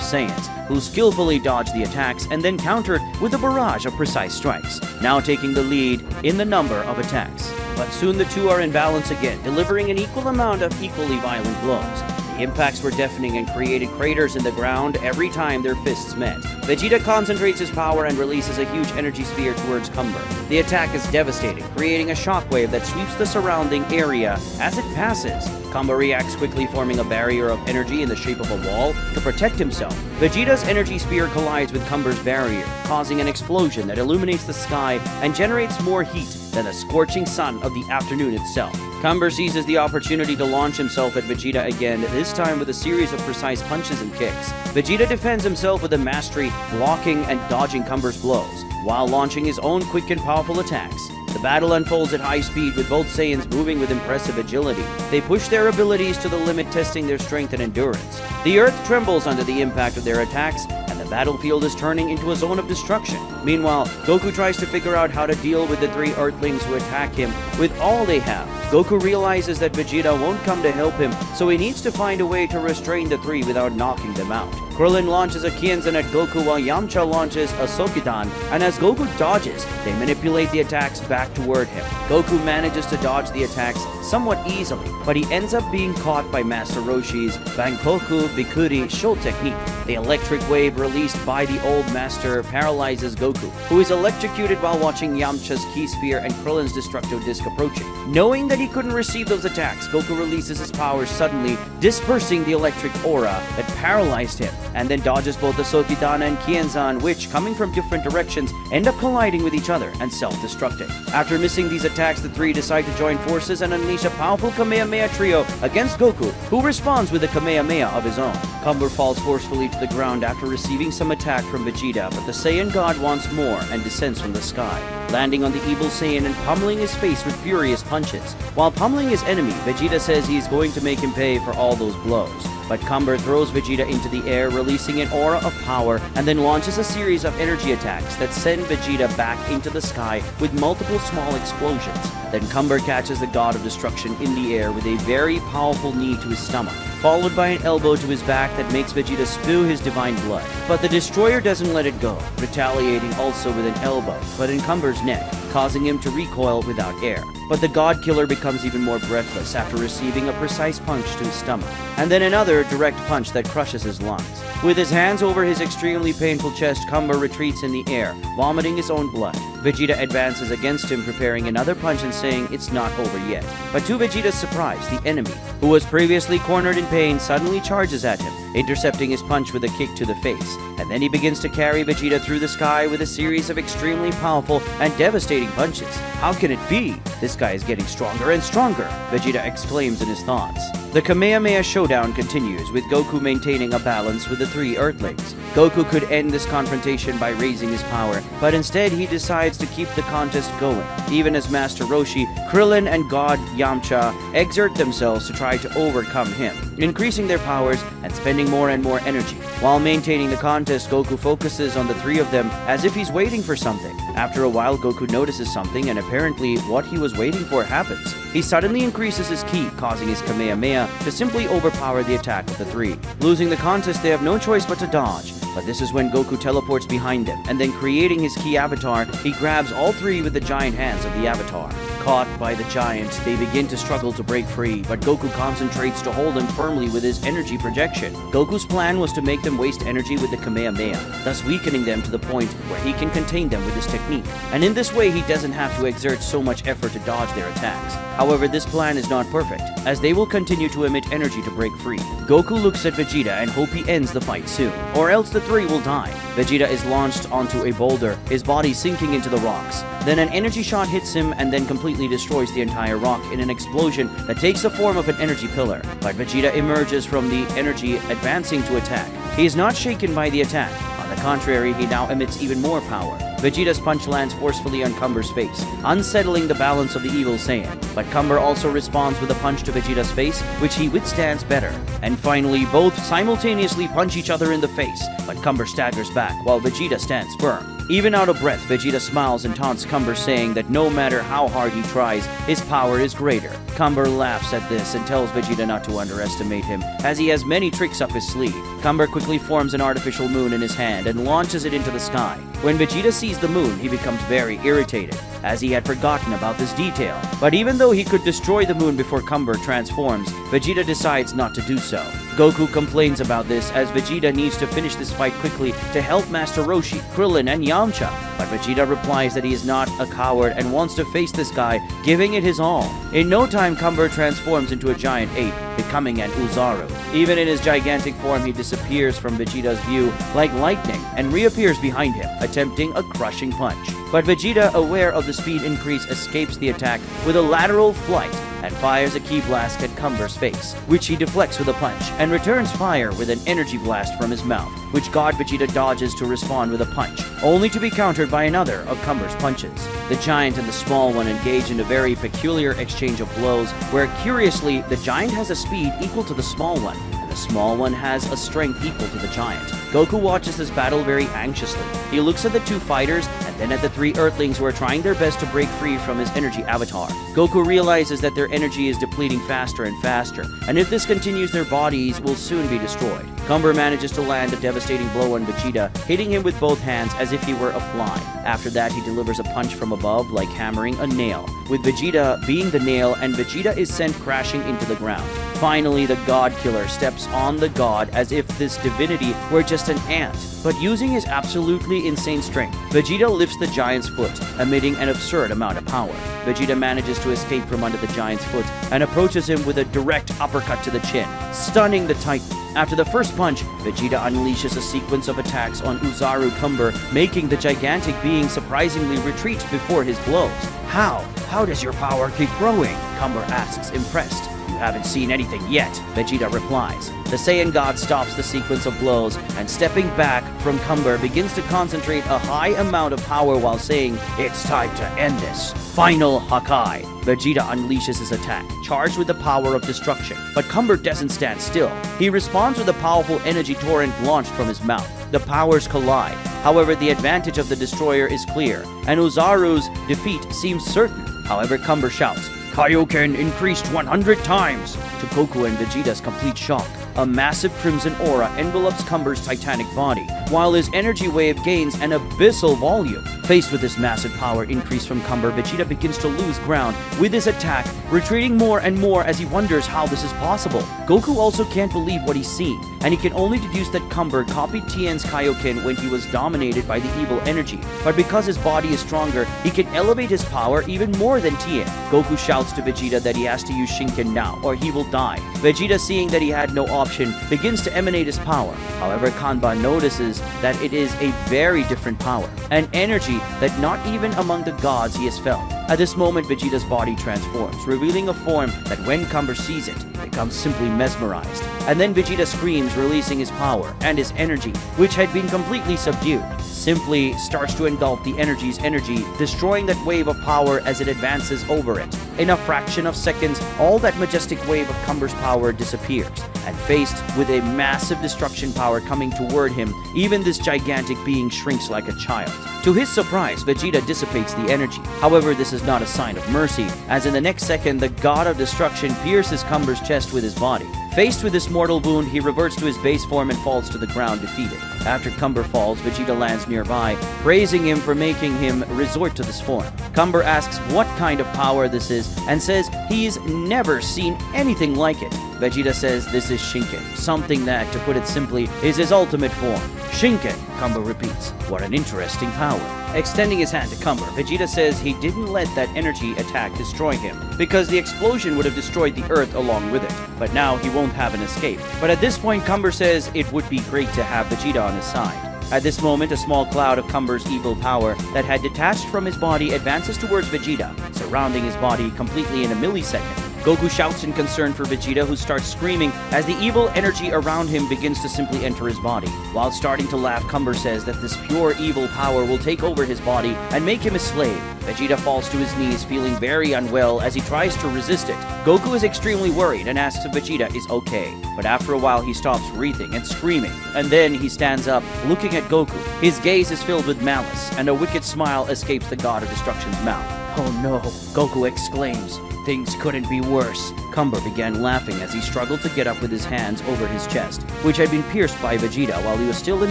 Saiyans, who skillfully dodged the attacks and then countered with a barrage of precise strikes, now taking the lead in the number of attacks. But soon the two are in balance again, delivering an equal amount of equally violent blows. The impacts were deafening and created craters in the ground every time their fists met. Vegeta concentrates his power and releases a huge energy sphere towards Cumber. The attack is devastating, creating a shockwave that sweeps the surrounding area as it passes. Cumber reacts quickly, forming a barrier of energy in the shape of a wall to protect himself. Vegeta's energy spear collides with Cumber's barrier, causing an explosion that illuminates the sky and generates more heat than the scorching sun of the afternoon itself. Cumber seizes the opportunity to launch himself at Vegeta again, this time with a series of precise punches and kicks. Vegeta defends himself with a mastery, blocking and dodging Cumber's blows, while launching his own quick and powerful attacks. The battle unfolds at high speed, with both Saiyans moving with impressive agility. They push their abilities to the limit, testing their strength and endurance. The earth trembles under the impact of their attacks, and the battlefield is turning into a zone of destruction. Meanwhile, Goku tries to figure out how to deal with the three Earthlings who attack him with all they have. Goku realizes that Vegeta won't come to help him, so he needs to find a way to restrain the three without knocking them out. Krillin launches a Kienzan at Goku while Yamcha launches a Sokidan, and as Goku dodges, they manipulate the attacks back toward him. Goku manages to dodge the attacks somewhat easily, but he ends up being caught by Master Roshi's Bankoku Bikuri Show technique. The electric wave released by the old master paralyzes Goku, who is electrocuted while watching Yamcha's Ki Sphere and Krillin's destructive disc approaching. Knowing that he couldn't receive those attacks, Goku releases his powers suddenly, dispersing the electric aura that paralyzed him, and then dodges both the Sokidan and Kienzan, which, coming from different directions, end up colliding with each other and self-destructing. After missing these attacks, the three decide to join forces and unleash a powerful Kamehameha trio against Goku, who responds with a Kamehameha of his own. Cumber falls forcefully to the ground after receiving some attack from Vegeta, but the Saiyan God wants more and descends from the sky, landing on the evil Saiyan and pummeling his face with furious punches. While pummeling his enemy, Vegeta says he is going to make him pay for all those blows. But Cumber throws Vegeta into the air, releasing an aura of power, and then launches a series of energy attacks that send Vegeta back into the sky with multiple small explosions. Then Cumber catches the God of Destruction in the air with a very powerful knee to his stomach, followed by an elbow to his back that makes Vegeta spew his divine blood. But the Destroyer doesn't let it go, retaliating also with an elbow, but in Cumber's neck, causing him to recoil without air. But the God Killer becomes even more breathless after receiving a precise punch to his stomach, and then another direct punch that crushes his lungs. With his hands over his extremely painful chest, Cumber retreats in the air, vomiting his own blood. Vegeta advances against him, preparing another punch and saying it's not over yet. But to Vegeta's surprise, the enemy, who was previously cornered in pain, suddenly charges at him, intercepting his punch with a kick to the face. And then he begins to carry Vegeta through the sky with a series of extremely powerful and devastating punches. How can it be? This guy is getting stronger and stronger, Vegeta exclaims in his thoughts. The Kamehameha showdown continues, with Goku maintaining a balance with the three Earthlings. Goku could end this confrontation by raising his power, but instead he decides to keep the contest going, even as Master Roshi, Krillin, and God Yamcha exert themselves to try to overcome him, increasing their powers and spending more and more energy. While maintaining the contest, Goku focuses on the three of them as if he's waiting for something. After a while, Goku notices something, and apparently what he was waiting for happens. He suddenly increases his ki, causing his Kamehameha to simply overpower the attack of the three. Losing the contest, they have no choice but to dodge. But this is when Goku teleports behind them, and then creating his ki avatar, he grabs all three with the giant hands of the avatar. Caught by the giant, they begin to struggle to break free, but Goku concentrates to hold them firmly with his energy projection. Goku's plan was to make them waste energy with the Kamehameha, thus weakening them to the point where he can contain them with his technique. And in this way, he doesn't have to exert so much effort to dodge their attacks. However, this plan is not perfect, as they will continue to emit energy to break free. Goku looks at Vegeta and hopes he ends the fight soon, or else the three will die. Vegeta is launched onto a boulder, his body sinking into the rocks. Then an energy shot hits him and then completely destroys the entire rock in an explosion that takes the form of an energy pillar. But Vegeta emerges from the energy, advancing to attack. He is not shaken by the attack. On the contrary, he now emits even more power. Vegeta's punch lands forcefully on Cumber's face, unsettling the balance of the evil Saiyan. But Cumber also responds with a punch to Vegeta's face, which he withstands better. And finally, both simultaneously punch each other in the face, but Cumber staggers back while Vegeta stands firm. Even out of breath, Vegeta smiles and taunts Cumber, saying that no matter how hard he tries, his power is greater. Cumber laughs at this and tells Vegeta not to underestimate him, as he has many tricks up his sleeve. Cumber quickly forms an artificial moon in his hand and launches it into the sky. When Vegeta sees the moon, he becomes very irritated, as he had forgotten about this detail. But even though he could destroy the moon before Cumber transforms, Vegeta decides not to do so. Goku complains about this, as Vegeta needs to finish this fight quickly to help Master Roshi, Krillin, and Yamcha. But Vegeta replies that he is not a coward and wants to face this guy, giving it his all. In no time, Cumber transforms into a giant ape, becoming an Uzaru. Even in his gigantic form, he disappears from Vegeta's view like lightning and reappears behind him, attempting a crushing punch. But Vegeta, aware of the speed increase, escapes the attack with a lateral flight and fires a ki blast at Cumber's face, which he deflects with a punch, and returns fire with an energy blast from his mouth, which God Vegeta dodges to respond with a punch, only to be countered by another of Cumber's punches. The giant and the small one engage in a very peculiar exchange of blows, where curiously, the giant has a speed equal to the small one, and the small one has a strength equal to the giant. Goku watches this battle very anxiously. He looks at the two fighters and then at the three Earthlings who are trying their best to break free from his energy avatar. Goku realizes that their energy is depleting faster and faster, and if this continues, their bodies will soon be destroyed. Cumber manages to land a devastating blow on Vegeta, hitting him with both hands as if he were a fly. After that, he delivers a punch from above like hammering a nail, with Vegeta being the nail, and Vegeta is sent crashing into the ground. Finally, the God Killer steps on the God as if this divinity were just an ant. But using his absolutely insane strength, Vegeta lifts the giant's foot, emitting an absurd amount of power. Vegeta manages to escape from under the giant's foot and approaches him with a direct uppercut to the chin, stunning the Titan. After the first punch, Vegeta unleashes a sequence of attacks on Uzaru Cumber, making the gigantic being surprisingly retreat before his blows. How? How does your power keep growing? Cumber asks, impressed. You haven't seen anything yet, Vegeta replies. The Saiyan God stops the sequence of blows and, stepping back from Cumber, begins to concentrate a high amount of power while saying, "It's time to end this." Final Hakai. Vegeta unleashes his attack, charged with the power of destruction. But Cumber doesn't stand still. He responds with a powerful energy torrent launched from his mouth. The powers collide. However, the advantage of the destroyer is clear, and Uzaru's defeat seems certain. However, Cumber shouts, "Kaioken increased 100 times!" to Goku and Vegeta's complete shock. A massive crimson aura envelopes Cumber's titanic body, while his energy wave gains an abyssal volume. Faced with this massive power increase from Cumber, Vegeta begins to lose ground with his attack, retreating more and more as he wonders how this is possible. Goku also can't believe what he's seeing, and he can only deduce that Cumber copied Tien's Kaioken when he was dominated by the evil energy. But because his body is stronger, he can elevate his power even more than Tien. Goku shouts to Vegeta that he has to use Shinken now, or he will die. Vegeta, seeing that he had no option, begins to emanate his power. However, Kanban notices that it is a very different power, an energy that not even among the gods he has felt. At this moment, Vegeta's body transforms, revealing a form that when Cumber sees it, becomes simply mesmerized. And then Vegeta screams, releasing his power and his energy, which had been completely subdued, simply starts to engulf the energy's energy, destroying that wave of power as it advances over it. In a fraction of seconds, all that majestic wave of Cumber's power disappears, and faced with a massive destruction power coming toward him, even this gigantic being shrinks like a child. To his surprise, Vegeta dissipates the energy. However, this is not a sign of mercy, as in the next second, the God of Destruction pierces Cumber's chest with his body. Faced with this mortal wound, he reverts to his base form and falls to the ground defeated. After Cumber falls, Vegeta lands nearby, praising him for making him resort to this form. Cumber asks what kind of power this is and says he's never seen anything like it. Vegeta says this is Shinken, something that, to put it simply, is his ultimate form. Shinken, Cumber repeats. What an interesting power. Extending his hand to Cumber, Vegeta says he didn't let that energy attack destroy him, because the explosion would have destroyed the Earth along with it. But now he won't have an escape. But at this point, Cumber says it would be great to have Vegeta on his side. At this moment, a small cloud of Cumber's evil power that had detached from his body advances towards Vegeta, surrounding his body completely in a millisecond. Goku shouts in concern for Vegeta, who starts screaming as the evil energy around him begins to simply enter his body. While starting to laugh, Cumber says that this pure evil power will take over his body and make him a slave. Vegeta falls to his knees, feeling very unwell as he tries to resist it. Goku is extremely worried and asks if Vegeta is okay, but after a while he stops breathing and screaming, and then he stands up, looking at Goku. His gaze is filled with malice, and a wicked smile escapes the God of Destruction's mouth. "Oh no," Goku exclaims. "Things couldn't be worse." Cumber began laughing as he struggled to get up with his hands over his chest, which had been pierced by Vegeta while he was still in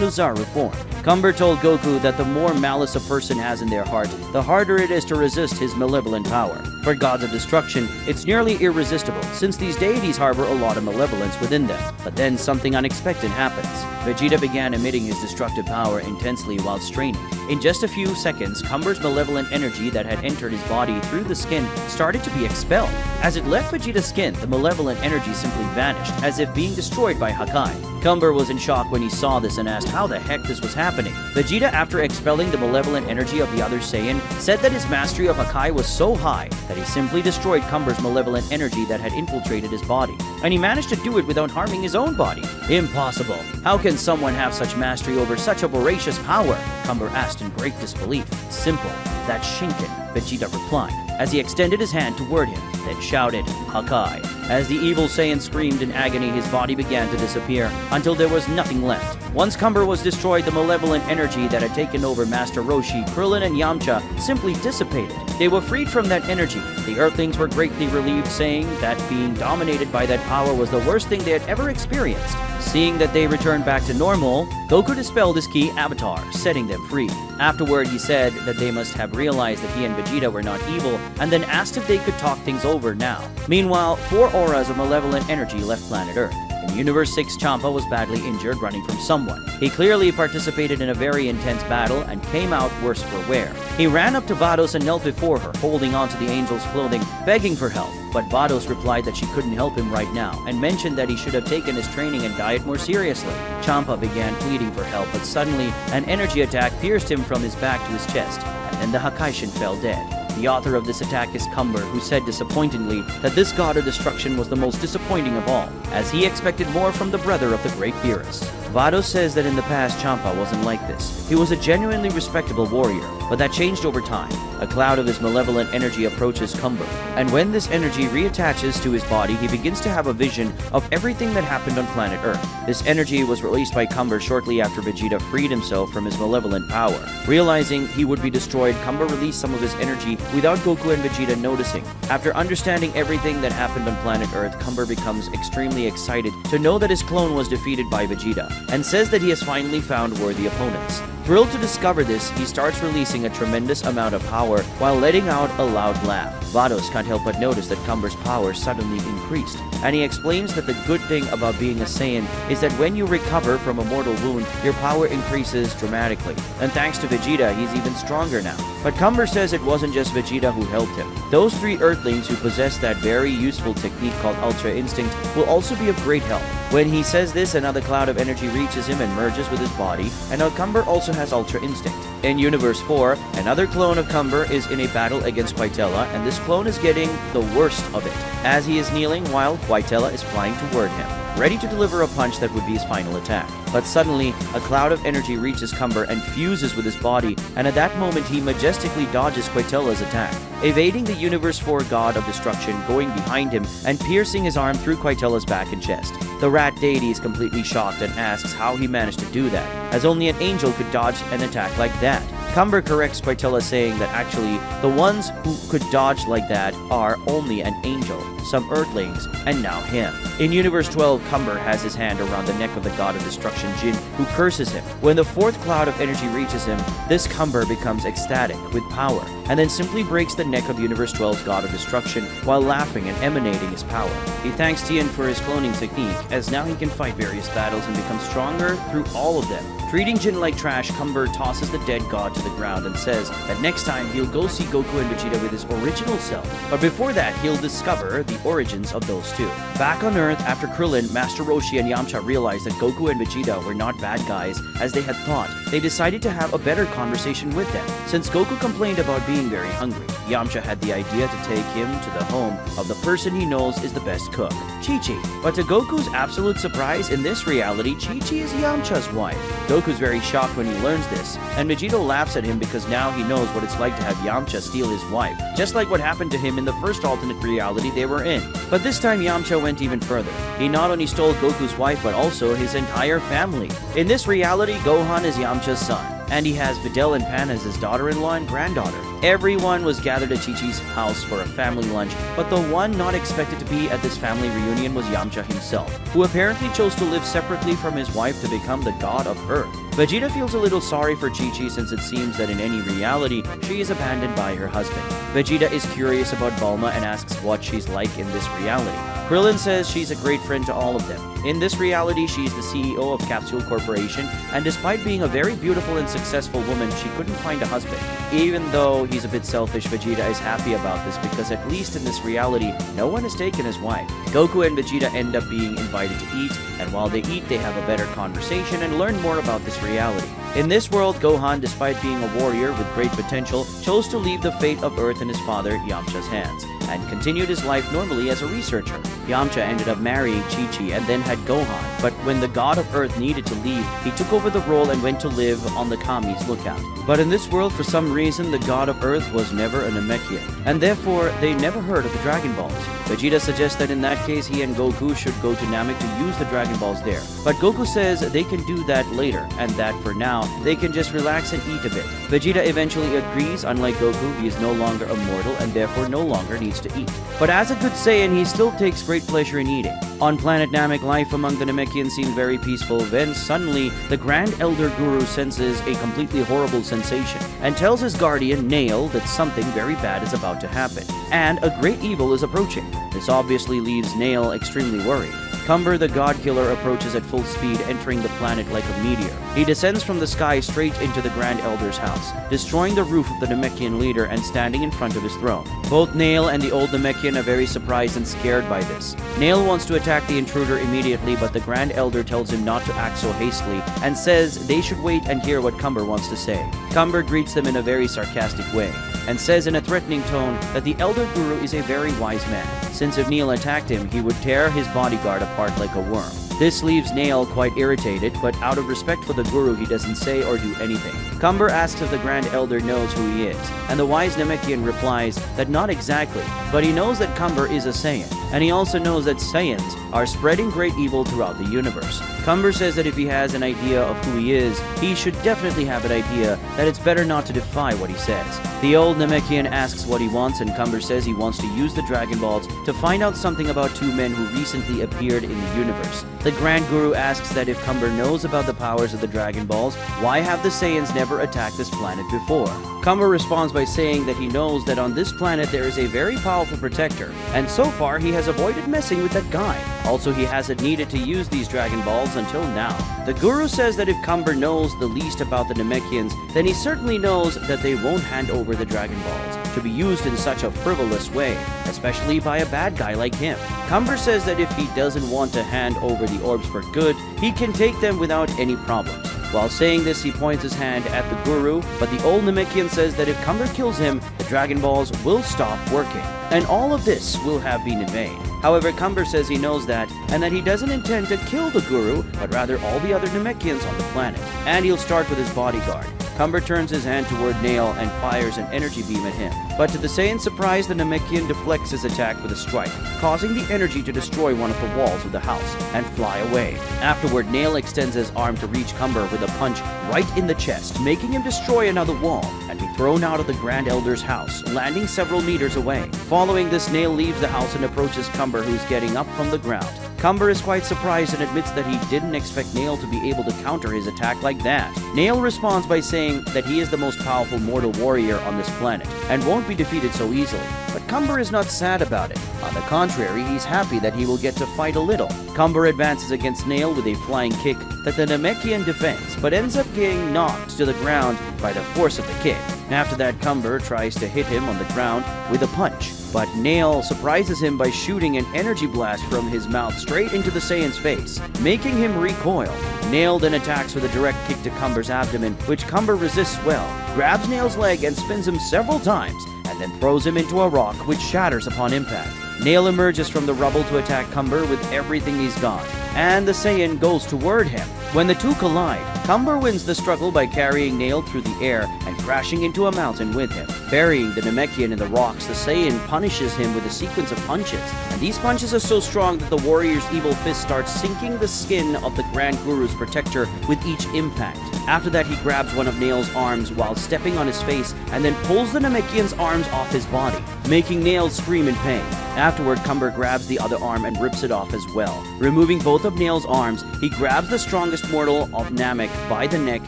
Ozaru form. Cumber told Goku that the more malice a person has in their heart, the harder it is to resist his malevolent power. For gods of destruction, it's nearly irresistible, since these deities harbor a lot of malevolence within them. But then something unexpected happens. Vegeta began emitting his destructive power intensely while straining. In just a few seconds, Cumber's malevolent energy that had entered his body through the skin started to be expelled. As it left Vegeta's skin, the malevolent energy simply vanished, as if being destroyed by Hakai. Cumber was in shock when he saw this and asked how the heck this was happening. Vegeta, after expelling the malevolent energy of the other Saiyan, said that his mastery of Hakai was so high that he simply destroyed Cumber's malevolent energy that had infiltrated his body. And he managed to do it without harming his own body. Impossible. How can someone have such mastery over such a voracious power? Cumber asked in great disbelief. Simple. That's Shinken, Vegeta replied, as he extended his hand toward him, then shouted, Hakai. As the evil Saiyan screamed in agony, his body began to disappear, until there was nothing left. Once Cumber was destroyed, the malevolent energy that had taken over Master Roshi, Krillin, and Yamcha simply dissipated. They were freed from that energy. The Earthlings were greatly relieved, saying that being dominated by that power was the worst thing they had ever experienced. Seeing that they returned back to normal, Goku dispelled his key avatar, setting them free. Afterward, he said that they must have realized that he and Vegeta were not evil, and then asked if they could talk things over now. Meanwhile, 4 auras of malevolent energy left planet Earth. In Universe 6, Champa was badly injured running from someone. He clearly participated in a very intense battle and came out worse for wear. He ran up to Vados and knelt before her, holding onto the angel's clothing, begging for help. But Vados replied that she couldn't help him right now, and mentioned that he should have taken his training and diet more seriously. Champa began pleading for help, but suddenly, an energy attack pierced him from his back to his chest, and then the Hakaishin fell dead. The author of this attack is Cumber, who said disappointingly that this god of destruction was the most disappointing of all, as he expected more from the brother of the great Beerus. Vados says that in the past Champa wasn't like this. He was a genuinely respectable warrior, but that changed over time. A cloud of his malevolent energy approaches Cumber, and when this energy reattaches to his body, he begins to have a vision of everything that happened on planet Earth. This energy was released by Cumber shortly after Vegeta freed himself from his malevolent power. Realizing he would be destroyed, Cumber released some of his energy without Goku and Vegeta noticing. After understanding everything that happened on planet Earth, Cumber becomes extremely excited to know that his clone was defeated by Vegeta, and says that he has finally found worthy opponents. Thrilled to discover this, he starts releasing a tremendous amount of power while letting out a loud laugh. Vados can't help but notice that Cumber's power suddenly increased, and he explains that the good thing about being a Saiyan is that when you recover from a mortal wound, your power increases dramatically. And thanks to Vegeta, he's even stronger now. But Cumber says it wasn't just Vegeta who helped him. Those 3 Earthlings who possess that very useful technique called Ultra Instinct will also be of great help. When he says this, another cloud of energy reaches him and merges with his body, and now Cumber also has Ultra Instinct. In Universe 4, another clone of Cumber is in a battle against Quitella, and this clone is getting the worst of it, as he is kneeling while Quitella is flying toward him, ready to deliver a punch that would be his final attack. But suddenly, a cloud of energy reaches Cumber and fuses with his body, and at that moment he majestically dodges Quitella's attack, evading the Universe 4 god of destruction, going behind him and piercing his arm through Quitella's back and chest. The rat deity is completely shocked and asks how he managed to do that, as only an angel could dodge an attack like that. Cumber corrects Quitella, saying that actually, the ones who could dodge like that are only an angel, some Earthlings, and now him. In Universe 12, Cumber has his hand around the neck of the god of destruction, Jin, who curses him. When the 4th cloud of energy reaches him, this Cumber becomes ecstatic with power, and then simply breaks the neck of Universe 12's god of destruction while laughing and emanating his power. He thanks Tien for his cloning technique, as now he can fight various battles and become stronger through all of them. Treating Jin like trash, Cumber tosses the dead god to the the ground and says that next time he'll go see Goku and Vegeta with his original self. But before that, he'll discover the origins of those two. Back on Earth, after Krillin, Master Roshi, and Yamcha realized that Goku and Vegeta were not bad guys as they had thought, they decided to have a better conversation with them. Since Goku complained about being very hungry, Yamcha had the idea to take him to the home of the person he knows is the best cook, Chi-Chi. But to Goku's absolute surprise, in this reality, Chi-Chi is Yamcha's wife. Goku's very shocked when he learns this, and Vegeta laughs at him because now he knows what it's like to have Yamcha steal his wife, just like what happened to him in the first alternate reality they were in. But this time Yamcha went even further. He not only stole Goku's wife but also his entire family. In this reality, Gohan is Yamcha's son, and he has Videl and Pan as his daughter-in-law and granddaughter. Everyone was gathered at Chi-Chi's house for a family lunch, but the one not expected to be at this family reunion was Yamcha himself, who apparently chose to live separately from his wife to become the god of Earth. Vegeta feels a little sorry for Chi-Chi since it seems that in any reality, she is abandoned by her husband. Vegeta is curious about Bulma and asks what she's like in this reality. Krillin says she's a great friend to all of them. In this reality, she's the CEO of Capsule Corporation, and despite being a very beautiful and successful woman, she couldn't find a husband. Even though he's a bit selfish, Vegeta is happy about this because at least in this reality, no one has taken his wife. Goku and Vegeta end up being invited to eat, and while they eat, they have a better conversation and learn more about this reality. In this world, Gohan, despite being a warrior with great potential, chose to leave the fate of Earth in his father, Yamcha's hands, and continued his life normally as a researcher. Yamcha ended up marrying Chi-Chi and then had Gohan, but when the god of Earth needed to leave, he took over the role and went to live on the Kami's lookout. But in this world, for some reason, the god of Earth was never a Namekian, and therefore, they never heard of the Dragon Balls. Vegeta suggests that in that case, he and Goku should go to Namek to use the Dragon Balls there. But Goku says they can do that later, and that for now, they can just relax and eat a bit. Vegeta eventually agrees. Unlike Goku, he is no longer a mortal and therefore no longer needs to eat. But as a good Saiyan, he still takes great pleasure in eating. On planet Namek, life among the Namekians seems very peaceful. Then suddenly, the Grand Elder Guru senses a completely horrible sensation and tells his guardian, Nail, that something very bad is about to happen, and a great evil is approaching. This obviously leaves Nail extremely worried. Cumber, the God Killer, approaches at full speed, entering the planet like a meteor. He descends from the sky straight into the Grand Elder's house, destroying the roof of the Namekian leader and standing in front of his throne. Both Nail and the old Namekian are very surprised and scared by this. Nail wants to attack the intruder immediately, but the Grand Elder tells him not to act so hastily and says they should wait and hear what Cumber wants to say. Cumber greets them in a very sarcastic way and says in a threatening tone that the Elder Guru is a very wise man, since if Nail attacked him, he would tear his bodyguard apart like a worm. This leaves Nail quite irritated, but out of respect for the Guru, he doesn't say or do anything. Cumber asks if the Grand Elder knows who he is, and the wise Namekian replies that not exactly, but he knows that Cumber is a Saiyan, and he also knows that Saiyans are spreading great evil throughout the universe. Cumber says that if he has an idea of who he is, he should definitely have an idea that it's better not to defy what he says. The old Namekian asks what he wants, and Cumber says he wants to use the Dragon Balls to find out something about two men who recently appeared in the universe. The Grand Guru asks that if Cumber knows about the powers of the Dragon Balls, why have the Saiyans never attacked this planet before? Cumber responds by saying that he knows that on this planet there is a very powerful protector, and so far he has avoided messing with that guy. Also, he hasn't needed to use these Dragon Balls until now. The Guru says that if Cumber knows the least about the Namekians, then he certainly knows that they won't hand over the Dragon Balls to be used in such a frivolous way, especially by a bad guy like him. Cumber says that if he doesn't want to hand over the orbs for good, he can take them without any problems. While saying this, he points his hand at the Guru, but the old Namekian says that if Cumber kills him, the Dragon Balls will stop working, and all of this will have been in vain. However, Cumber says he knows that, and that he doesn't intend to kill the Guru, but rather all the other Namekians on the planet, and he'll start with his bodyguard. Cumber turns his hand toward Nail and fires an energy beam at him. But to the Saiyan's surprise, the Namekian deflects his attack with a strike, causing the energy to destroy one of the walls of the house and fly away. Afterward, Nail extends his arm to reach Cumber with a punch right in the chest, making him destroy another wall and be thrown out of the Grand Elder's house, landing several meters away. Following this, Nail leaves the house and approaches Cumber, who's getting up from the ground. Cumber is quite surprised and admits that he didn't expect Nail to be able to counter his attack like that. Nail responds by saying that he is the most powerful mortal warrior on this planet and won't be defeated so easily. But Cumber is not sad about it. On the contrary, he's happy that he will get to fight a little. Cumber advances against Nail with a flying kick that the Namekian defends, but ends up getting knocked to the ground by the force of the kick. After that, Cumber tries to hit him on the ground with a punch, but Nail surprises him by shooting an energy blast from his mouth straight into the Saiyan's face, making him recoil. Nail then attacks with a direct kick to Cumber's abdomen, which Cumber resists well, grabs Nail's leg and spins him several times, and then throws him into a rock which shatters upon impact. Nail emerges from the rubble to attack Cumber with everything he's got, and the Saiyan goes toward him. When the two collide, Cumber wins the struggle by carrying Nail through the air and crashing into a mountain with him. Burying the Namekian in the rocks, the Saiyan punishes him with a sequence of punches, and these punches are so strong that the warrior's evil fist starts sinking the skin of the Grand Guru's protector with each impact. After that, he grabs one of Nail's arms while stepping on his face and then pulls the Namekian's arms off his body, making Nail scream in pain. Afterward, Cumber grabs the other arm and rips it off as well. Removing both of Nail's arms, he grabs the strongest mortal of Namek by the neck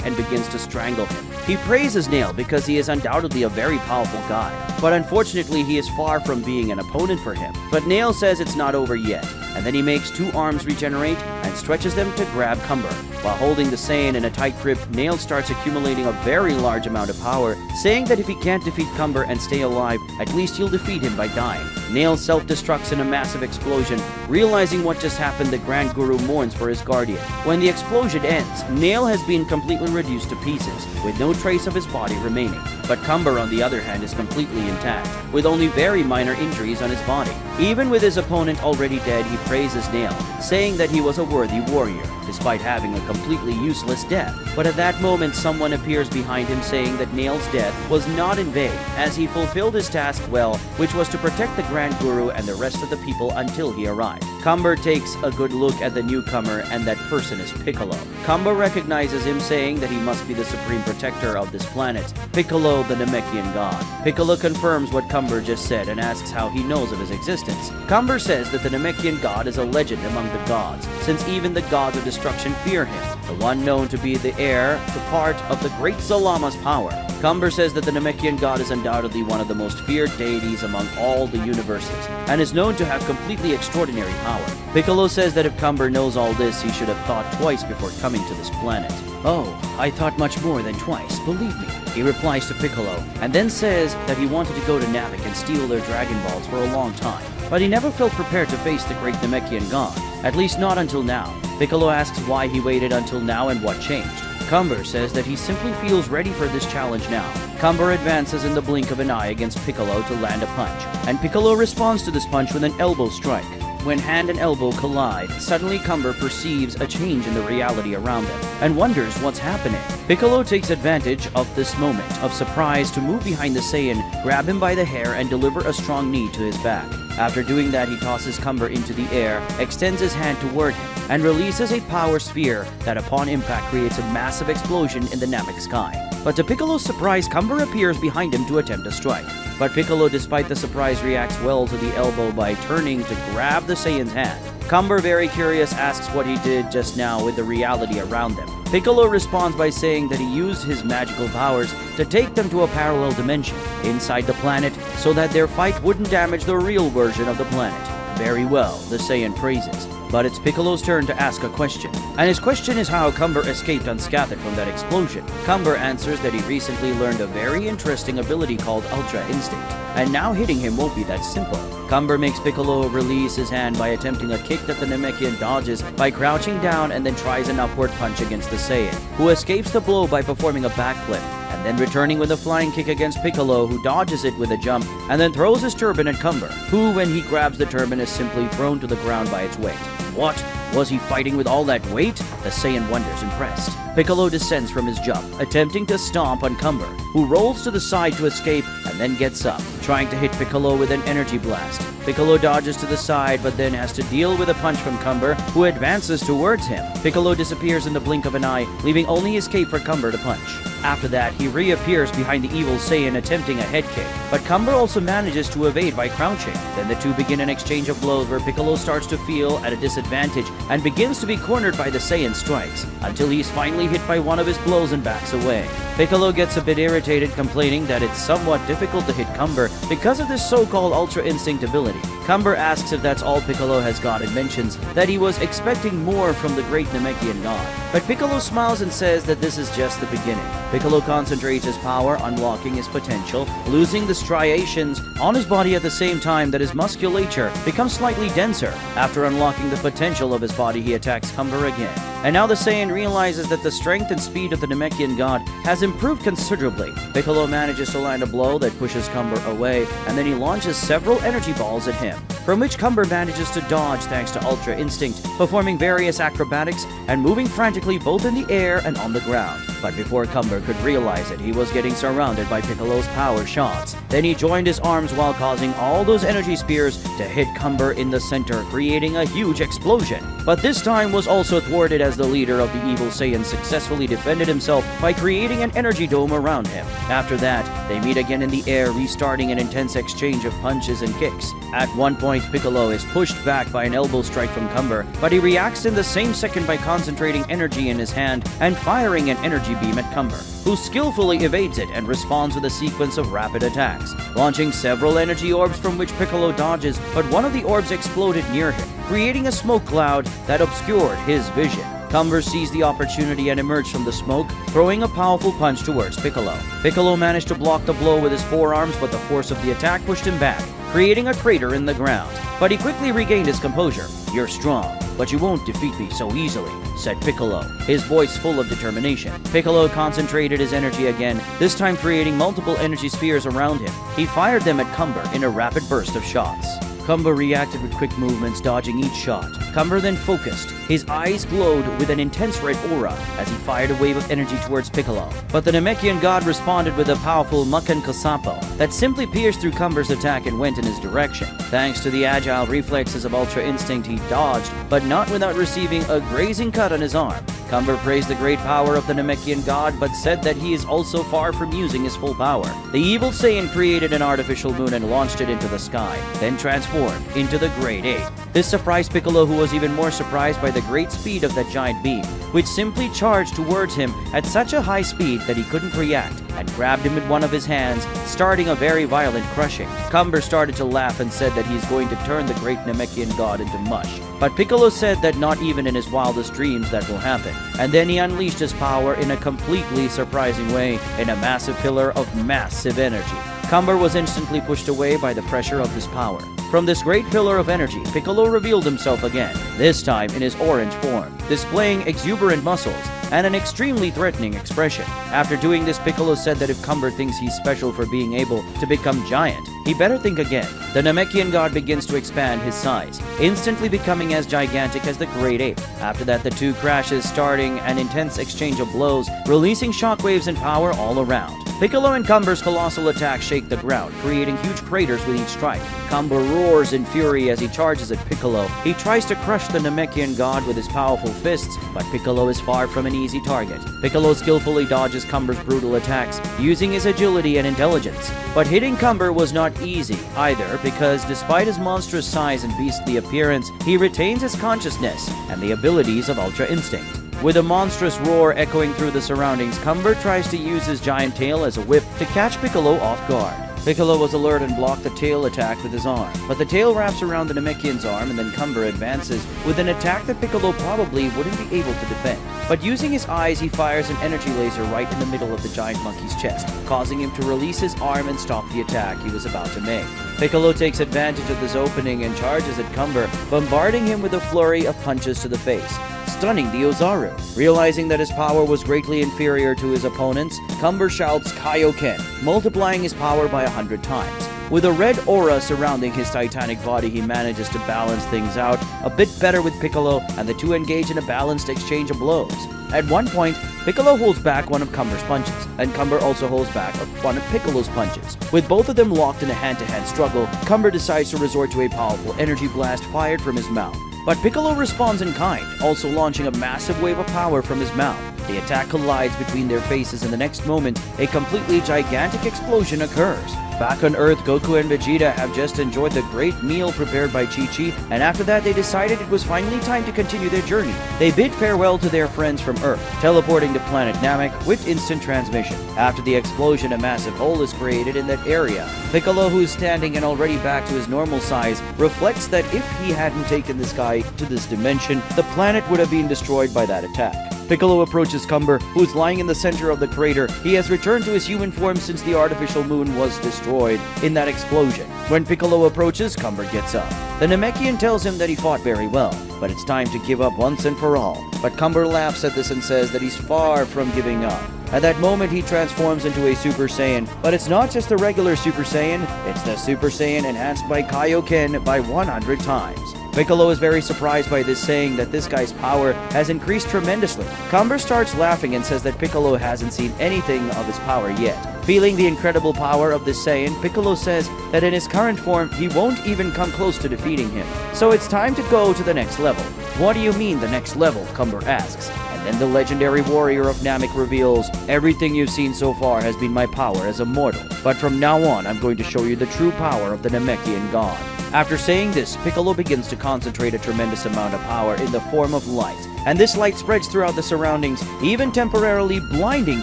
and begins to strangle him. He praises Nail because he is undoubtedly a very powerful guy, but unfortunately he is far from being an opponent for him. But Nail says it's not over yet, and then he makes two arms regenerate and stretches them to grab Cumber. While holding the Saiyan in a tight grip, Nail starts accumulating a very large amount of power, saying that if he can't defeat Cumber and stay alive, at least he'll defeat him by dying. Nail self-destructs in a massive explosion. Realizing what just happened, the Grand Guru mourns for his guardian. When the explosion ends, Nail has been completely reduced to pieces, with no trace of his body remaining. But Cumber, on the other hand, is completely intact, with only very minor injuries on his body. Even with his opponent already dead, he praises Nail, saying that he was a worthy warrior, despite having a completely useless death. But at that moment, someone appears behind him saying that Nail's death was not in vain, as he fulfilled his task well, which was to protect the Grand Guru and the rest of the people until he arrived. Cumber takes a good look at the newcomer, and that person is Piccolo. Cumber recognizes him, saying that he must be the supreme protector of this planet, Piccolo the Namekian god. Piccolo confirms what Cumber just said and asks how he knows of his existence. Cumber says that the Namekian god is a legend among the gods, since even the gods of destruction fear him, the one known to be the heir to part of the great Zalama's power. Cumber says that the Namekian god is undoubtedly one of the most feared deities among all the universes, and is known to have completely extraordinary power. Piccolo says that if Cumber knows all this, he should have thought twice before coming to this planet. "Oh, I thought much more than twice, believe me," he replies to Piccolo, and then says that he wanted to go to Namek and steal their Dragon Balls for a long time, but he never felt prepared to face the great Namekian god, at least not until now. Piccolo asks why he waited until now and what changed. Cumber says that he simply feels ready for this challenge now. Cumber advances in the blink of an eye against Piccolo to land a punch, and Piccolo responds to this punch with an elbow strike. When hand and elbow collide, suddenly Cumber perceives a change in the reality around them and wonders what's happening. Piccolo takes advantage of this moment of surprise to move behind the Saiyan, grab him by the hair, and deliver a strong knee to his back. After doing that, he tosses Cumber into the air, extends his hand toward him, and releases a power sphere that upon impact creates a massive explosion in the Namek sky. But to Piccolo's surprise, Cumber appears behind him to attempt a strike. But Piccolo, despite the surprise, reacts well to the elbow by turning to grab the Saiyan's hand. Cumber, very curious, asks what he did just now with the reality around them. Piccolo responds by saying that he used his magical powers to take them to a parallel dimension inside the planet so that their fight wouldn't damage the real version of the planet. Very well, the Saiyan praises. But it's Piccolo's turn to ask a question. And his question is how Cumber escaped unscathed from that explosion. Cumber answers that he recently learned a very interesting ability called Ultra Instinct, and now hitting him won't be that simple. Cumber makes Piccolo release his hand by attempting a kick that the Namekian dodges by crouching down and then tries an upward punch against the Saiyan, who escapes the blow by performing a backflip, and then returning with a flying kick against Piccolo, who dodges it with a jump and then throws his turban at Cumber, who, when he grabs the turban, is simply thrown to the ground by its weight. What? Was he fighting with all that weight? The Saiyan wonders, impressed. Piccolo descends from his jump, attempting to stomp on Cumber, who rolls to the side to escape and then gets up, trying to hit Piccolo with an energy blast. Piccolo dodges to the side but then has to deal with a punch from Cumber, who advances towards him. Piccolo disappears in the blink of an eye, leaving only his cape for Cumber to punch. After that, he reappears behind the evil Saiyan attempting a head kick, but Cumber also manages to evade by crouching. Then the two begin an exchange of blows where Piccolo starts to feel at a disadvantage and begins to be cornered by the Saiyan strikes, until he's finally hit by one of his blows and backs away. Piccolo gets a bit irritated, complaining that it's somewhat difficult to hit Cumber because of this so-called Ultra Instinct ability. Cumber asks if that's all Piccolo has got and mentions that he was expecting more from the great Namekian god. But Piccolo smiles and says that this is just the beginning. Piccolo concentrates his power, unlocking his potential, losing the striations on his body at the same time that his musculature becomes slightly denser. After unlocking the potential of his body, he attacks Cumber again. And now the Saiyan realizes that the strength and speed of the Namekian god has improved considerably. Piccolo manages to land a blow that pushes Cumber away, and then he launches several energy balls at him, from which Cumber manages to dodge thanks to Ultra Instinct, performing various acrobatics and moving frantically both in the air and on the ground. But before Cumber could realize it, he was getting surrounded by Piccolo's power shots. Then he joined his arms while causing all those energy spears to hit Cumber in the center, creating a huge explosion. But this time was also thwarted as the leader of the evil Saiyan successfully defended himself by creating an energy dome around him. After that, they meet again in the air, restarting an intense exchange of punches and kicks. At one point, Piccolo is pushed back by an elbow strike from Cumber, but he reacts in the same second by concentrating energy in his hand and firing an energy beam at Cumber, who skillfully evades it and responds with a sequence of rapid attacks, launching several energy orbs from which Piccolo dodges, but one of the orbs exploded near him, creating a smoke cloud that obscured his vision. Cumber seized the opportunity and emerged from the smoke, throwing a powerful punch towards Piccolo. Piccolo managed to block the blow with his forearms, but the force of the attack pushed him back, creating a crater in the ground. But he quickly regained his composure. "You're strong, but you won't defeat me so easily," said Piccolo, his voice full of determination. Piccolo concentrated his energy again, this time creating multiple energy spheres around him. He fired them at Cumber in a rapid burst of shots. Cumber reacted with quick movements, dodging each shot. Cumber then focused. His eyes glowed with an intense red aura as he fired a wave of energy towards Piccolo. But the Namekian god responded with a powerful Mukan Kasapo that simply pierced through Cumber's attack and went in his direction. Thanks to the agile reflexes of Ultra Instinct, he dodged, but not without receiving a grazing cut on his arm. Cumber praised the great power of the Namekian god, but said that he is also far from using his full power. The evil Saiyan created an artificial moon and launched it into the sky, then transformed into the Great Ape. This surprised Piccolo, who was even more surprised by the great speed of that giant beam, which simply charged towards him at such a high speed that he couldn't react, and grabbed him with one of his hands, starting a very violent crushing. Cumber started to laugh and said that he's going to turn the great Namekian god into mush. But Piccolo said that not even in his wildest dreams that will happen. And then he unleashed his power in a completely surprising way in a massive pillar of massive energy. Cumber was instantly pushed away by the pressure of this power. From this great pillar of energy, Piccolo revealed himself again, this time in his orange form, displaying exuberant muscles and an extremely threatening expression. After doing this, Piccolo said that if Cumber thinks he's special for being able to become giant, he better think again. The Namekian god begins to expand his size, instantly becoming as gigantic as the Great Ape. After that, the two crashes, starting an intense exchange of blows, releasing shockwaves and power all around. Piccolo and Cumber's colossal attacks shake the ground, creating huge craters with each strike. Cumber roars in fury as he charges at Piccolo. He tries to crush the Namekian god with his powerful fists, but Piccolo is far from an easy target. Piccolo skillfully dodges Cumber's brutal attacks, using his agility and intelligence. But hitting Cumber was not easy either, because despite his monstrous size and beastly appearance, he retains his consciousness and the abilities of Ultra Instinct. With a monstrous roar echoing through the surroundings, Cumber tries to use his giant tail as a whip to catch Piccolo off guard. Piccolo was alert and blocked the tail attack with his arm, but the tail wraps around the Namekian's arm and then Cumber advances with an attack that Piccolo probably wouldn't be able to defend. But using his eyes, he fires an energy laser right in the middle of the giant monkey's chest, causing him to release his arm and stop the attack he was about to make. Piccolo takes advantage of this opening and charges at Cumber, bombarding him with a flurry of punches to the face, stunning the Ozaru. Realizing that his power was greatly inferior to his opponent's, Cumber shouts Kaioken, multiplying his power by 100 times. With a red aura surrounding his titanic body, he manages to balance things out a bit better with Piccolo, and the two engage in a balanced exchange of blows. At one point, Piccolo holds back one of Cumber's punches, and Cumber also holds back one of Piccolo's punches. With both of them locked in a hand-to-hand struggle, Cumber decides to resort to a powerful energy blast fired from his mouth. But Piccolo responds in kind, also launching a massive wave of power from his mouth. The attack collides between their faces, and the next moment, a completely gigantic explosion occurs. Back on Earth, Goku and Vegeta have just enjoyed the great meal prepared by Chi-Chi, and after that they decided it was finally time to continue their journey. They bid farewell to their friends from Earth, teleporting to planet Namek with instant transmission. After the explosion, a massive hole is created in that area. Piccolo, who's standing and already back to his normal size, reflects that if he hadn't taken this guy to this dimension, the planet would have been destroyed by that attack. Piccolo approaches Cumber, who's lying in the center of the crater. He has returned to his human form since the artificial moon was destroyed in that explosion. When Piccolo approaches, Cumber gets up. The Namekian tells him that he fought very well, but it's time to give up once and for all. But Cumber laughs at this and says that he's far from giving up. At that moment, he transforms into a Super Saiyan, but it's not just a regular Super Saiyan, it's the Super Saiyan enhanced by Kaioken by 100 times. Piccolo is very surprised by this, saying that this guy's power has increased tremendously. Cumber starts laughing and says that Piccolo hasn't seen anything of his power yet. Feeling the incredible power of this Saiyan, Piccolo says that in his current form, he won't even come close to defeating him. So it's time to go to the next level. What do you mean the next level? Cumber asks. And then the legendary warrior of Namek reveals, everything you've seen so far has been my power as a mortal, but from now on I'm going to show you the true power of the Namekian god. After saying this, Piccolo begins to concentrate a tremendous amount of power in the form of light, and this light spreads throughout the surroundings, even temporarily blinding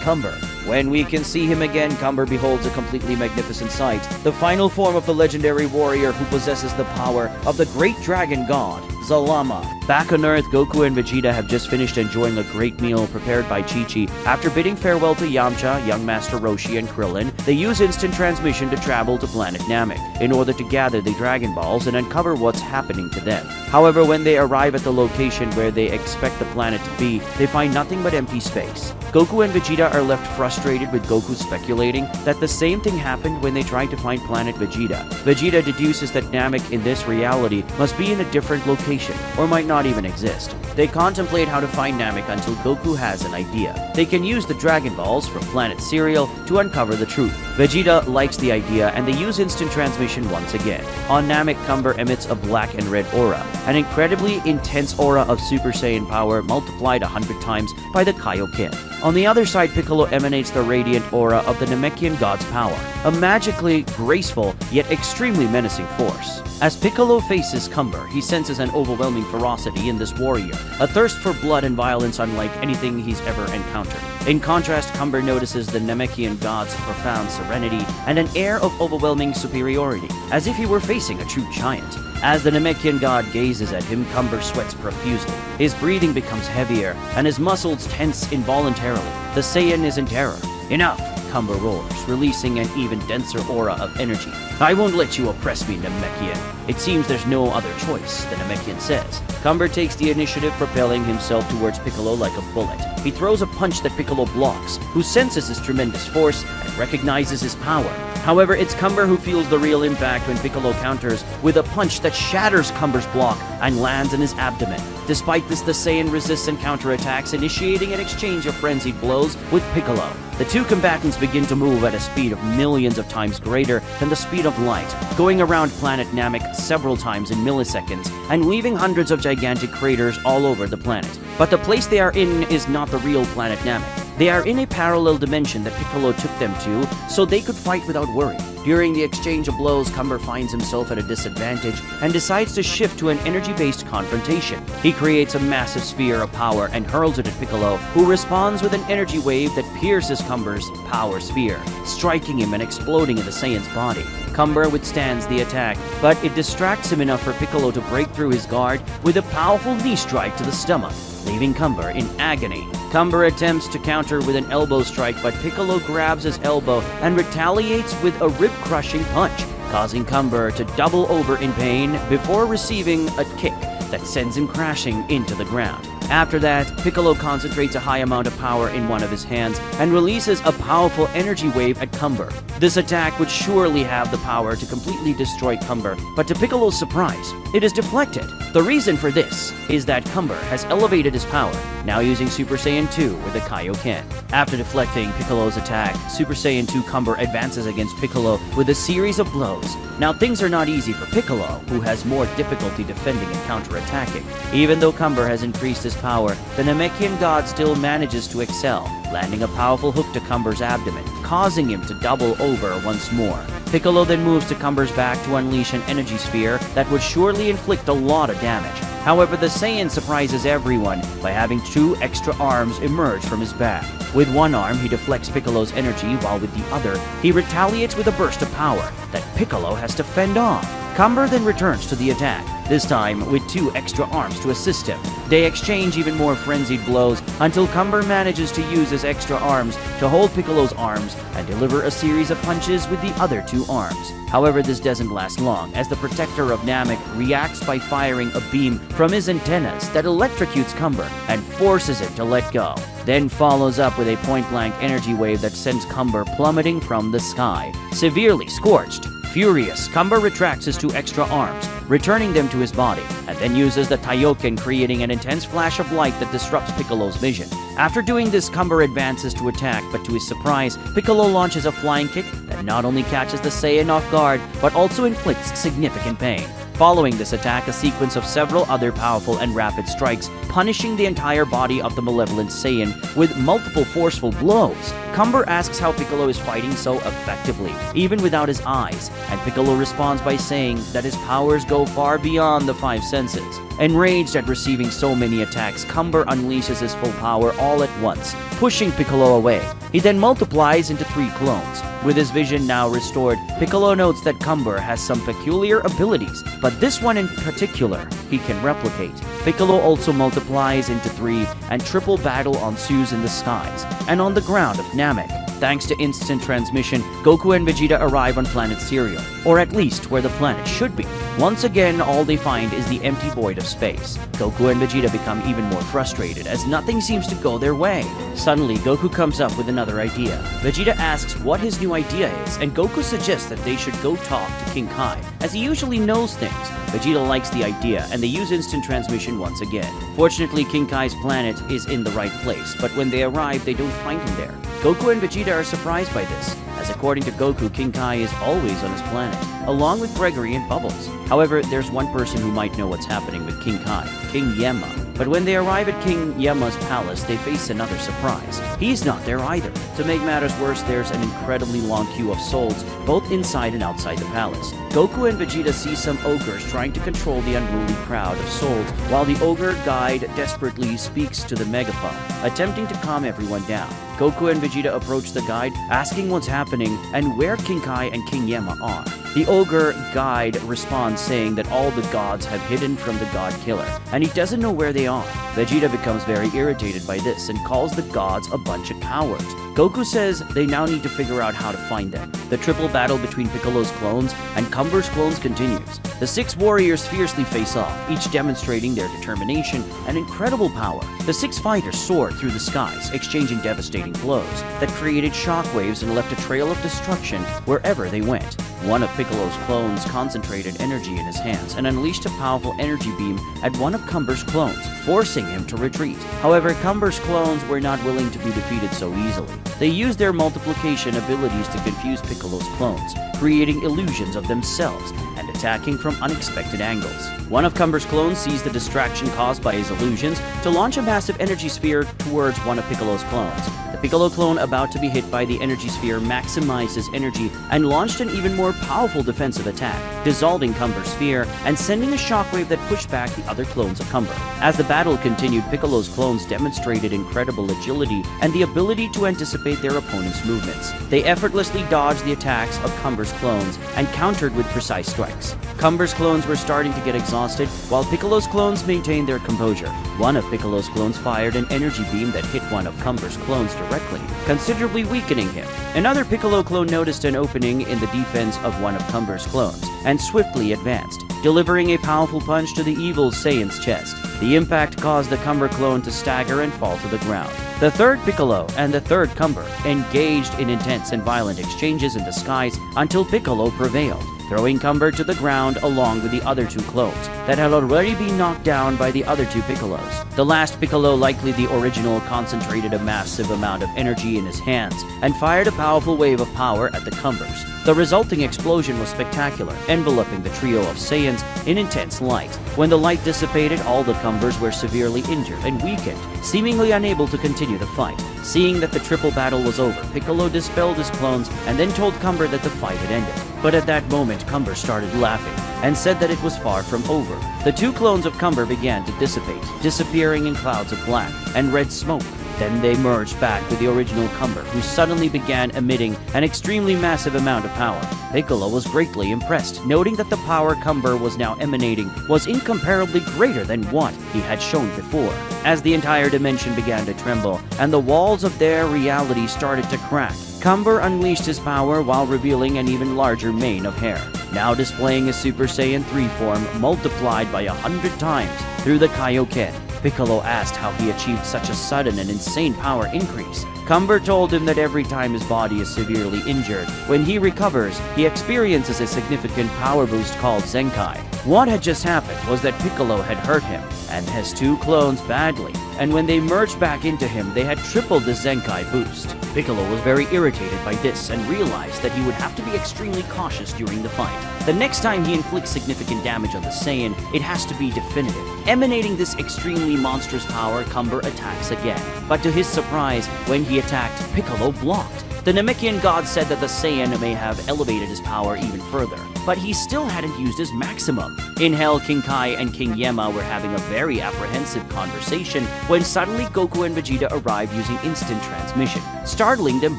Cumber. When we can see him again, Cumber beholds a completely magnificent sight, the final form of the legendary warrior who possesses the power of the great dragon god, Zalama. Back on Earth, Goku and Vegeta have just finished enjoying a great meal prepared by Chi-Chi. After bidding farewell to Yamcha, Young Master Roshi, and Krillin, they use instant transmission to travel to planet Namek in order to gather the Dragon Balls and uncover what's happening to them. However, when they arrive at the location where they expect the planet to be, they find nothing but empty space. Goku and Vegeta are left frustrated with Goku speculating that the same thing happened when they tried to find planet Vegeta. Vegeta deduces that Namek in this reality must be in a different location, or might not even exist. They contemplate how to find Namek until Goku has an idea. They can use the Dragon Balls from planet Cereal to uncover the truth. Vegeta likes the idea and they use instant transmission once again. On Namek, Cumber emits a black and red aura, an incredibly intense aura of Super Saiyan power multiplied 100 times by the Kaioken. On the other side, Piccolo emanates the radiant aura of the Namekian god's power, a magically graceful yet extremely menacing force. As Piccolo faces Cumber, he senses an overwhelming ferocity in this warrior, a thirst for blood and violence unlike anything he's ever encountered. In contrast, Cumber notices the Namekian god's profound serenity and an air of overwhelming superiority, as if he were facing a true giant. As the Namekian god gazes at him, Cumber sweats profusely. His breathing becomes heavier, and his muscles tense involuntarily. The Saiyan is in terror. Enough! Cumber roars, releasing an even denser aura of energy. I won't let you oppress me, Namekian. It seems there's no other choice, the Namekian says. Cumber takes the initiative, propelling himself towards Piccolo like a bullet. He throws a punch that Piccolo blocks, who senses his tremendous force and recognizes his power. However, it's Cumber who feels the real impact when Piccolo counters with a punch that shatters Cumber's block and lands in his abdomen. Despite this, the Saiyan resists and counterattacks, initiating an exchange of frenzied blows with Piccolo. The two combatants begin to move at a speed of millions of times greater than the speed of light, going around planet Namek several times in milliseconds and leaving hundreds of gigantic craters all over the planet. But the place they are in is not the real planet Namek. They are in a parallel dimension that Piccolo took them to so they could fight without worry. During the exchange of blows, Cumber finds himself at a disadvantage and decides to shift to an energy-based confrontation. He creates a massive sphere of power and hurls it at Piccolo, who responds with an energy wave that pierces Cumber's power sphere, striking him and exploding in the Saiyan's body. Cumber withstands the attack, but it distracts him enough for Piccolo to break through his guard with a powerful knee strike to the stomach, leaving Cumber in agony. Cumber attempts to counter with an elbow strike, but Piccolo grabs his elbow and retaliates with a rib-crushing punch, causing Cumber to double over in pain before receiving a kick that sends him crashing into the ground. After that, Piccolo concentrates a high amount of power in one of his hands and releases a powerful energy wave at Cumber. This attack would surely have the power to completely destroy Cumber, but to Piccolo's surprise, it is deflected. The reason for this is that Cumber has elevated his power, now using Super Saiyan 2 with a Kaioken. After deflecting Piccolo's attack, Super Saiyan 2 Cumber advances against Piccolo with a series of blows. Now things are not easy for Piccolo, who has more difficulty defending and counterattacking. Even though Cumber has increased his power, the Namekian god still manages to excel, landing a powerful hook to Cumber's abdomen, causing him to double over once more. Piccolo then moves to Cumber's back to unleash an energy sphere that would surely inflict a lot of damage. However, the Saiyan surprises everyone by having 2 extra arms emerge from his back. With one arm, he deflects Piccolo's energy, while with the other, he retaliates with a burst of power that Piccolo has to fend off. Cumber then returns to the attack, this time with 2 extra arms to assist him. They exchange even more frenzied blows until Cumber manages to use his extra arms to hold Piccolo's arms and deliver a series of punches with the other 2 arms. However, this doesn't last long, as the protector of Namek reacts by firing a beam from his antennas that electrocutes Cumber and forces it to let go. Then follows up with a point-blank energy wave that sends Cumber plummeting from the sky, severely scorched. Furious, Cumber retracts his 2 extra arms, returning them to his body, and then uses the Taioken, creating an intense flash of light that disrupts Piccolo's vision. After doing this, Cumber advances to attack, but to his surprise, Piccolo launches a flying kick that not only catches the Saiyan off guard, but also inflicts significant pain. Following this attack, a sequence of several other powerful and rapid strikes, punishing the entire body of the malevolent Saiyan with multiple forceful blows. Cumber asks how Piccolo is fighting so effectively, even without his eyes, and Piccolo responds by saying that his powers go far beyond the 5 senses. Enraged at receiving so many attacks, Cumber unleashes his full power all at once, pushing Piccolo away. He then multiplies into 3 clones. With his vision now restored, Piccolo notes that Cumber has some peculiar abilities, but this one in particular he can replicate. Piccolo also multiplies into 3, and triple battle ensues in the skies and on the ground of Namek. Thanks to instant transmission, Goku and Vegeta arrive on planet Cereal, or at least where the planet should be. Once again, all they find is the empty void of space. Goku and Vegeta become even more frustrated as nothing seems to go their way. Suddenly, Goku comes up with another idea. Vegeta asks what his new idea is, and Goku suggests that they should go talk to King Kai, as he usually knows things. Vegeta likes the idea, and they use instant transmission once again. Fortunately, King Kai's planet is in the right place, but when they arrive, they don't find him there. Goku and Vegeta are surprised by this, as according to Goku, King Kai is always on his planet, along with Gregory and Bubbles. However, there's one person who might know what's happening with King Kai, King Yemma. But when they arrive at King Yemma's palace, they face another surprise. He's not there either. To make matters worse, there's an incredibly long queue of souls, both inside and outside the palace. Goku and Vegeta see some ogres trying to control the unruly crowd of souls, while the ogre guide desperately speaks to the megaphone, attempting to calm everyone down. Goku and Vegeta approach the guide, asking what's happening and where King Kai and King Yemma are. The ogre guide responds saying that all the gods have hidden from the god killer, and he doesn't know where they are. Vegeta becomes very irritated by this and calls the gods a bunch of cowards. Goku says they now need to figure out how to find them. The triple battle between Piccolo's clones and Cumber's clones continues. The 6 warriors fiercely face off, each demonstrating their determination and incredible power. The 6 fighters soared through the skies, exchanging devastating blows that created shockwaves and left a trail of destruction wherever they went. One of Piccolo's clones concentrated energy in his hands and unleashed a powerful energy beam at one of Cumber's clones, forcing him to retreat. However, Cumber's clones were not willing to be defeated so easily. They used their multiplication abilities to confuse Piccolo's clones, creating illusions of themselves and attacking from unexpected angles. One of Cumber's clones sees the distraction caused by his illusions to launch a massive energy sphere towards one of Piccolo's clones. The Piccolo clone about to be hit by the energy sphere maximized his energy and launched an even more powerful defensive attack, dissolving Cumber's sphere and sending a shockwave that pushed back the other clones of Cumber. As the battle continued, Piccolo's clones demonstrated incredible agility and the ability to anticipate their opponent's movements. They effortlessly dodged the attacks of Cumber's clones and countered with precise strikes. Cumber's clones were starting to get exhausted, while Piccolo's clones maintained their composure. One of Piccolo's clones fired an energy beam that hit one of Cumber's clones directly, considerably weakening him. Another Piccolo clone noticed an opening in the defense of one of Cumber's clones and swiftly advanced. delivering a powerful punch to the evil Saiyan's chest. The impact caused the Cumber clone to stagger and fall to the ground. The third Piccolo and the third Cumber engaged in intense and violent exchanges in the skies until Piccolo prevailed, throwing Cumber to the ground along with the other two clones that had already been knocked down by the other two Piccolos. The last Piccolo, likely the original, concentrated a massive amount of energy in his hands and fired a powerful wave of power at the Cumbers. The resulting explosion was spectacular, enveloping the trio of Saiyans in intense light. When the light dissipated, all the Cumbers were severely injured and weakened, seemingly unable to continue the fight. Seeing that the triple battle was over, Piccolo dispelled his clones and then told Cumber that the fight had ended. But at that moment, Cumber started laughing and said that it was far from over. The two clones of Cumber began to dissipate, disappearing in clouds of black and red smoke. Then they merged back with the original Cumber, who suddenly began emitting an extremely massive amount of power. Piccolo was greatly impressed, noting that the power Cumber was now emanating was incomparably greater than what he had shown before. As the entire dimension began to tremble and the walls of their reality started to crack, Cumber unleashed his power while revealing an even larger mane of hair, now displaying his Super Saiyan 3 form multiplied by 100 times through the Kaioken. Piccolo asked how he achieved such a sudden and insane power increase. Cumber told him that every time his body is severely injured, when he recovers, he experiences a significant power boost called Zenkai. What had just happened was that Piccolo had hurt him and his two clones badly, and when they merged back into him, they had tripled the Zenkai boost. Piccolo was very irritated by this and realized that he would have to be extremely cautious during the fight. The next time he inflicts significant damage on the Saiyan, it has to be definitive. Emanating this extremely monstrous power, Cumber attacks again. But to his surprise, when he attacked, Piccolo blocked. The Namekian god said that the Saiyan may have elevated his power even further, but he still hadn't used his maximum. In hell, King Kai and King Yema were having a very apprehensive conversation when suddenly Goku and Vegeta arrived using instant transmission, startling them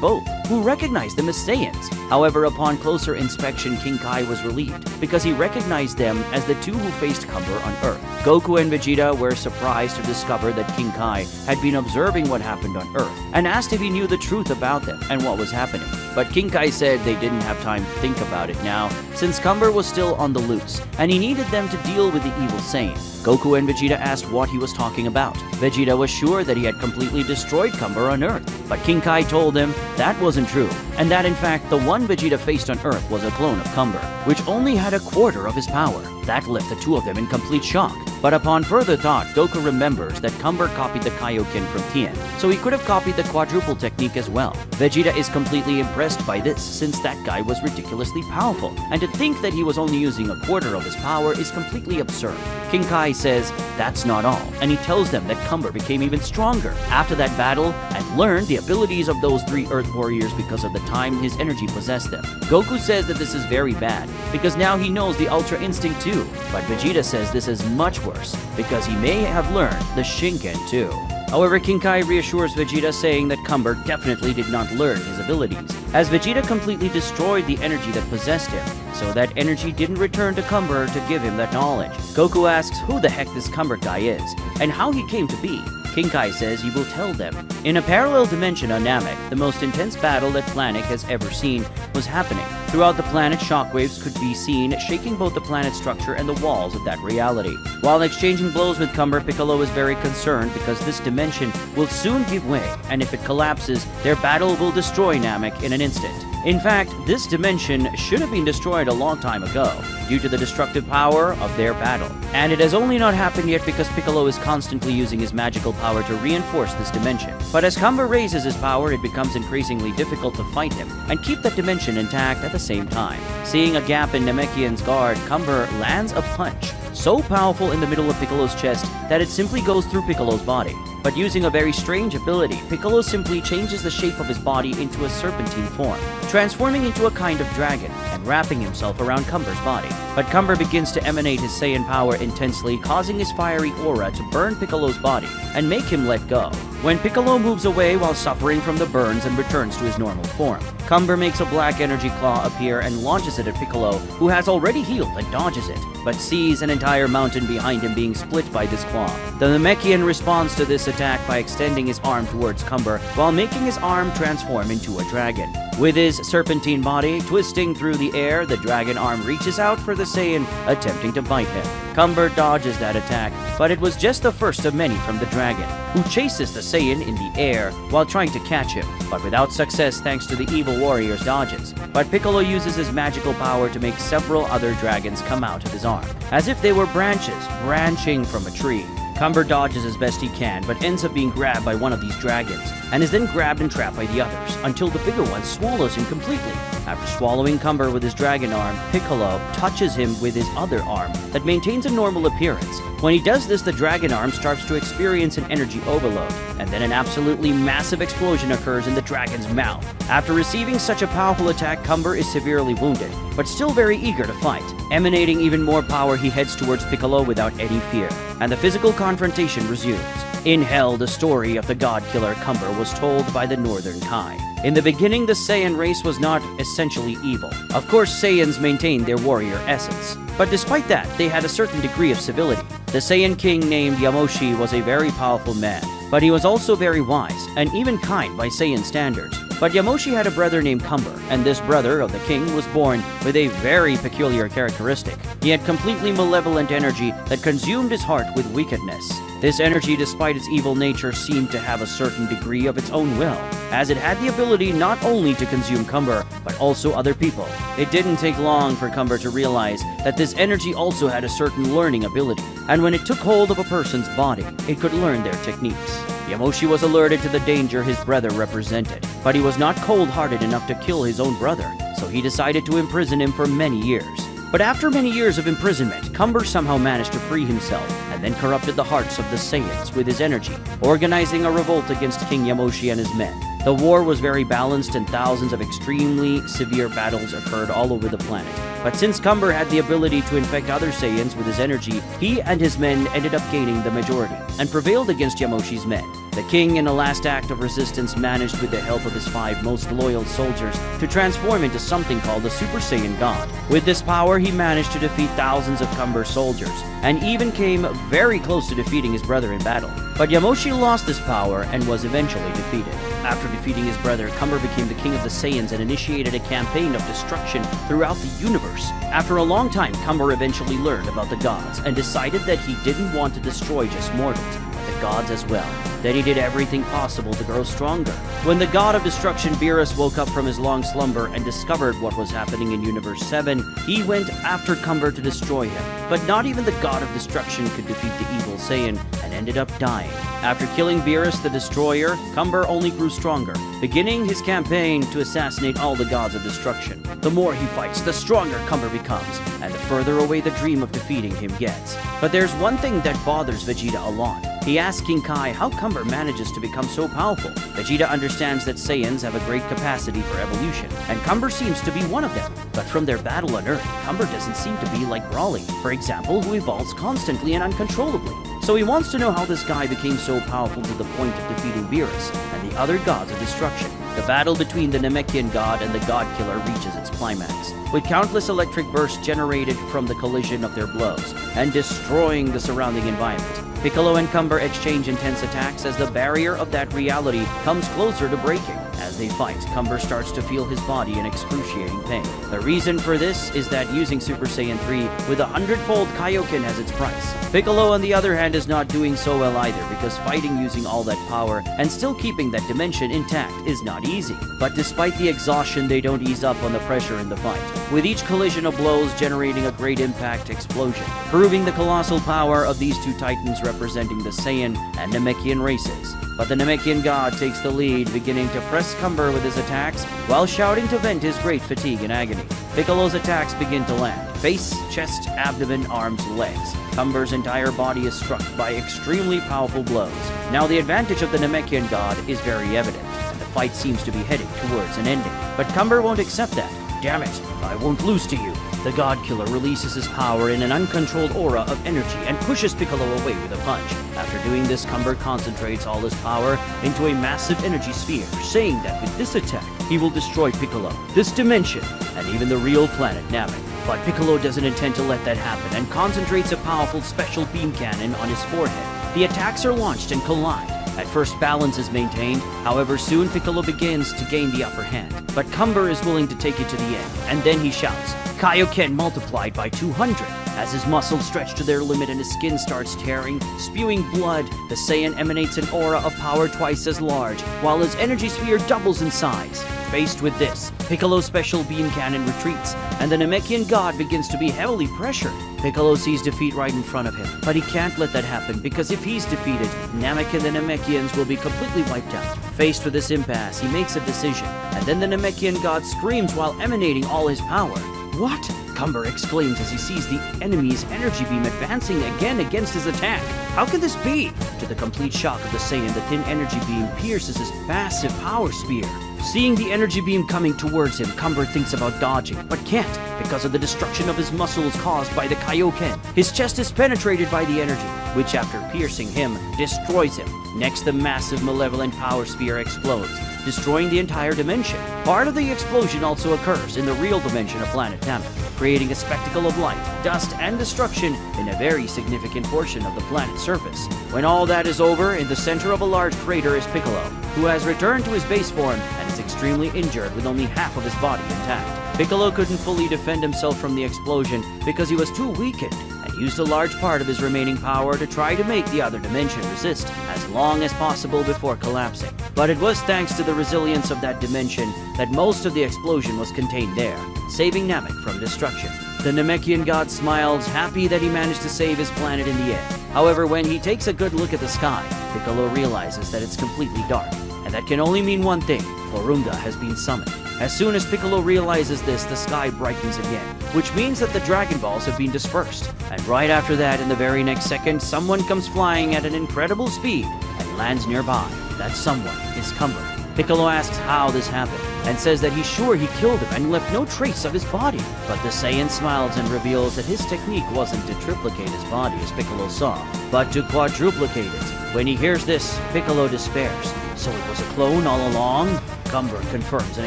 both, who recognized them as Saiyans. However, upon closer inspection, King Kai was relieved because he recognized them as the two who faced Cumber on Earth. Goku and Vegeta were surprised to discover that King Kai had been observing what happened on Earth and asked if he knew the truth about them and what was happening. But King Kai said they didn't have time to think about it now, since Cumber was still on the loose, and he needed them to deal with the evil Saiyan. Goku and Vegeta asked what he was talking about. Vegeta was sure that he had completely destroyed Cumber on Earth, but King Kai told him that wasn't true, and that in fact the one Vegeta faced on Earth was a clone of Cumber, which only had a quarter of his power. That left the two of them in complete shock. But upon further thought, Goku remembers that Cumber copied the Kaioken from Tien, so he could have copied the quadruple technique as well. Vegeta is completely impressed by this, since that guy was ridiculously powerful, and to think that he was only using a quarter of his power is completely absurd. King Kai says that's not all, and he tells them that Cumber became even stronger after that battle and learned the abilities of those three Earth warriors because of the time his energy possessed them. Goku says that this is very bad, because now he knows the Ultra Instinct too, but Vegeta says this is much worse, because he may have learned the Shinken too. However, King Kai reassures Vegeta, saying that Cumber definitely did not learn his abilities, as Vegeta completely destroyed the energy that possessed him, so that energy didn't return to Cumber to give him that knowledge. Goku asks who the heck this Cumber guy is, and how he came to be. King Kai says he will tell them. In a parallel dimension on Namek, the most intense battle that Planet has ever seen was happening. Throughout the planet, shockwaves could be seen shaking both the planet's structure and the walls of that reality. While exchanging blows with Cumber, Piccolo is very concerned because this dimension will soon give way, and if it collapses, their battle will destroy Namek in an instant. In fact, this dimension should have been destroyed a long time ago, due to the destructive power of their battle. And it has only not happened yet because Piccolo is constantly using his magical power to reinforce this dimension. But as Cumber raises his power, it becomes increasingly difficult to fight him and keep that dimension intact at the same time. Seeing a gap in Namekian's guard, Cumber lands a punch so powerful in the middle of Piccolo's chest that it simply goes through Piccolo's body. But using a very strange ability, Piccolo simply changes the shape of his body into a serpentine form, transforming into a kind of dragon and wrapping himself around Cumber's body. But Cumber begins to emanate his Saiyan power intensely, causing his fiery aura to burn Piccolo's body and make him let go. when Piccolo moves away while suffering from the burns and returns to his normal form. Cumber makes a black energy claw appear and launches it at Piccolo, who has already healed and dodges it, but sees an entire mountain behind him being split by this claw. The Namekian responds to this attack by extending his arm towards Cumber while making his arm transform into a dragon. With his serpentine body twisting through the air, the dragon arm reaches out for the Saiyan, attempting to bite him. Cumber dodges that attack, but it was just the first of many from the dragon, who chases the Saiyan in the air while trying to catch him, but without success thanks to the evil warrior's dodges. But Piccolo uses his magical power to make several other dragons come out of his arm, as if they were branches branching from a tree. Cumber dodges as best he can, but ends up being grabbed by one of these dragons, and is then grabbed and trapped by the others, until the bigger one swallows him completely. After swallowing Cumber with his dragon arm, Piccolo touches him with his other arm that maintains a normal appearance. When he does this, the dragon arm starts to experience an energy overload, and then an absolutely massive explosion occurs in the dragon's mouth. After receiving such a powerful attack, Cumber is severely wounded, but still very eager to fight. Emanating even more power, he heads towards Piccolo without any fear, and the physical confrontation resumes. In Hell, the story of the god killer Cumber was told by the Northern Kai. In the beginning, the Saiyan race was not essentially evil. Of course, Saiyans maintained their warrior essence, but despite that, they had a certain degree of civility. The Saiyan king named Yamoshi was a very powerful man, but he was also very wise, and even kind by Saiyan standards. But Yamoshi had a brother named Cumber, and this brother of the king was born with a very peculiar characteristic. He had completely malevolent energy that consumed his heart with wickedness. This energy, despite its evil nature, seemed to have a certain degree of its own will, as it had the ability not only to consume Cumber, but also other people. It didn't take long for Cumber to realize that this energy also had a certain learning ability, and when it took hold of a person's body, it could learn their techniques. Yamoshi was alerted to the danger his brother represented, but he was not cold-hearted enough to kill his own brother, so he decided to imprison him for many years. But after many years of imprisonment, Cumber somehow managed to free himself, and then corrupted the hearts of the Saiyans with his energy, organizing a revolt against King Yamoshi and his men. The war was very balanced, and thousands of extremely severe battles occurred all over the planet. But since Cumber had the ability to infect other Saiyans with his energy, he and his men ended up gaining the majority, and prevailed against Yamoshi's men. The king, in a last act of resistance, managed with the help of his 5 most loyal soldiers to transform into something called the Super Saiyan God. With this power, he managed to defeat thousands of Cumber soldiers, and even came very close to defeating his brother in battle. But Yamoshi lost this power and was eventually defeated. After defeating his brother, Cumber became the king of the Saiyans and initiated a campaign of destruction throughout the universe. After a long time, Cumber eventually learned about the gods and decided that he didn't want to destroy just mortals, but the gods as well. Then he did everything possible to grow stronger. When the god of destruction Beerus woke up from his long slumber and discovered what was happening in Universe 7, he went after Cumber to destroy him. But not even the god of destruction could defeat the evil Saiyan, and ended up dying. After killing Beerus the Destroyer, Cumber only grew stronger, beginning his campaign to assassinate all the gods of destruction. The more he fights, the stronger Cumber becomes, and the further away the dream of defeating him gets. But there's one thing that bothers Vegeta a lot. He asks King Kai how Cumber manages to become so powerful. Vegeta understands that Saiyans have a great capacity for evolution, and Cumber seems to be one of them. But from their battle on Earth, Cumber doesn't seem to be like Broly, for example, who evolves constantly and uncontrollably. So he wants to know how this guy became so powerful to the point of defeating Beerus and the other gods of destruction. The battle between the Namekian god and the god killer reaches its climax, with countless electric bursts generated from the collision of their blows, and destroying the surrounding environment. Piccolo and Cumber exchange intense attacks as the barrier of that reality comes closer to breaking. As they fight, Cumber starts to feel his body in excruciating pain. The reason for this is that using Super Saiyan 3 with a 100-fold Kaioken has its price. Piccolo, on the other hand, is not doing so well either, because fighting using all that power and still keeping that dimension intact is not easy. But despite the exhaustion, they don't ease up on the pressure in the fight, with each collision of blows generating a great impact explosion, proving the colossal power of these two titans representing the Saiyan and Namekian races. But the Namekian god takes the lead, beginning to press Cumber with his attacks while shouting to vent his great fatigue and agony. Piccolo's attacks begin to land. Face, chest, abdomen, arms, legs. Cumber's entire body is struck by extremely powerful blows. Now the advantage of the Namekian god is very evident, and the fight seems to be heading towards an ending. But Cumber won't accept that. Damn it, I won't lose to you. The God Killer releases his power in an uncontrolled aura of energy and pushes Piccolo away with a punch. After doing this, Cumber concentrates all his power into a massive energy sphere, saying that with this attack, he will destroy Piccolo, this dimension, and even the real planet Namek. But Piccolo doesn't intend to let that happen and concentrates a powerful special beam cannon on his forehead. The attacks are launched and collide. At first, balance is maintained, however soon Piccolo begins to gain the upper hand. But Cumber is willing to take it to the end, and then he shouts, "Kaioken multiplied by 200. As his muscles stretch to their limit and his skin starts tearing, spewing blood, the Saiyan emanates an aura of power twice as large, while his energy sphere doubles in size. Faced with this, Piccolo's special beam cannon retreats, and the Namekian god begins to be heavily pressured. Piccolo sees defeat right in front of him, but he can't let that happen because if he's defeated, Namek and the Namekians will be completely wiped out. Faced with this impasse, he makes a decision, and then the Namekian god screams while emanating all his power. "What?" Cumber exclaims as he sees the enemy's energy beam advancing again against his attack. How can this be? To the complete shock of the Saiyan, the thin energy beam pierces his massive power sphere. Seeing the energy beam coming towards him, Cumber thinks about dodging, but can't because of the destruction of his muscles caused by the Kaioken. His chest is penetrated by the energy, which after piercing him, destroys him. Next, the massive malevolent power sphere explodes, destroying the entire dimension. Part of the explosion also occurs in the real dimension of planet Namek, creating a spectacle of light, dust, and destruction in a very significant portion of the planet's surface. When all that is over, in the center of a large crater is Piccolo, who has returned to his base form and is extremely injured with only half of his body intact. Piccolo couldn't fully defend himself from the explosion because he was too weakened, and used a large part of his remaining power to try to make the other dimension resist as long as possible before collapsing. But it was thanks to the resilience of that dimension that most of the explosion was contained there, saving Namek from destruction. The Namekian god smiles, happy that he managed to save his planet in the end. However, when he takes a good look at the sky, Piccolo realizes that it's completely dark, and that can only mean one thing: Porunga has been summoned. As soon as Piccolo realizes this, the sky brightens again, which means that the Dragon Balls have been dispersed. And right after that, in the very next second, someone comes flying at an incredible speed and lands nearby. That someone is Cumber. Piccolo asks how this happened, and says that he's sure he killed him and left no trace of his body. But the Saiyan smiles and reveals that his technique wasn't to triplicate his body as Piccolo saw, but to quadruplicate it. When he hears this, Piccolo despairs. So it was a clone all along? Cumber confirms and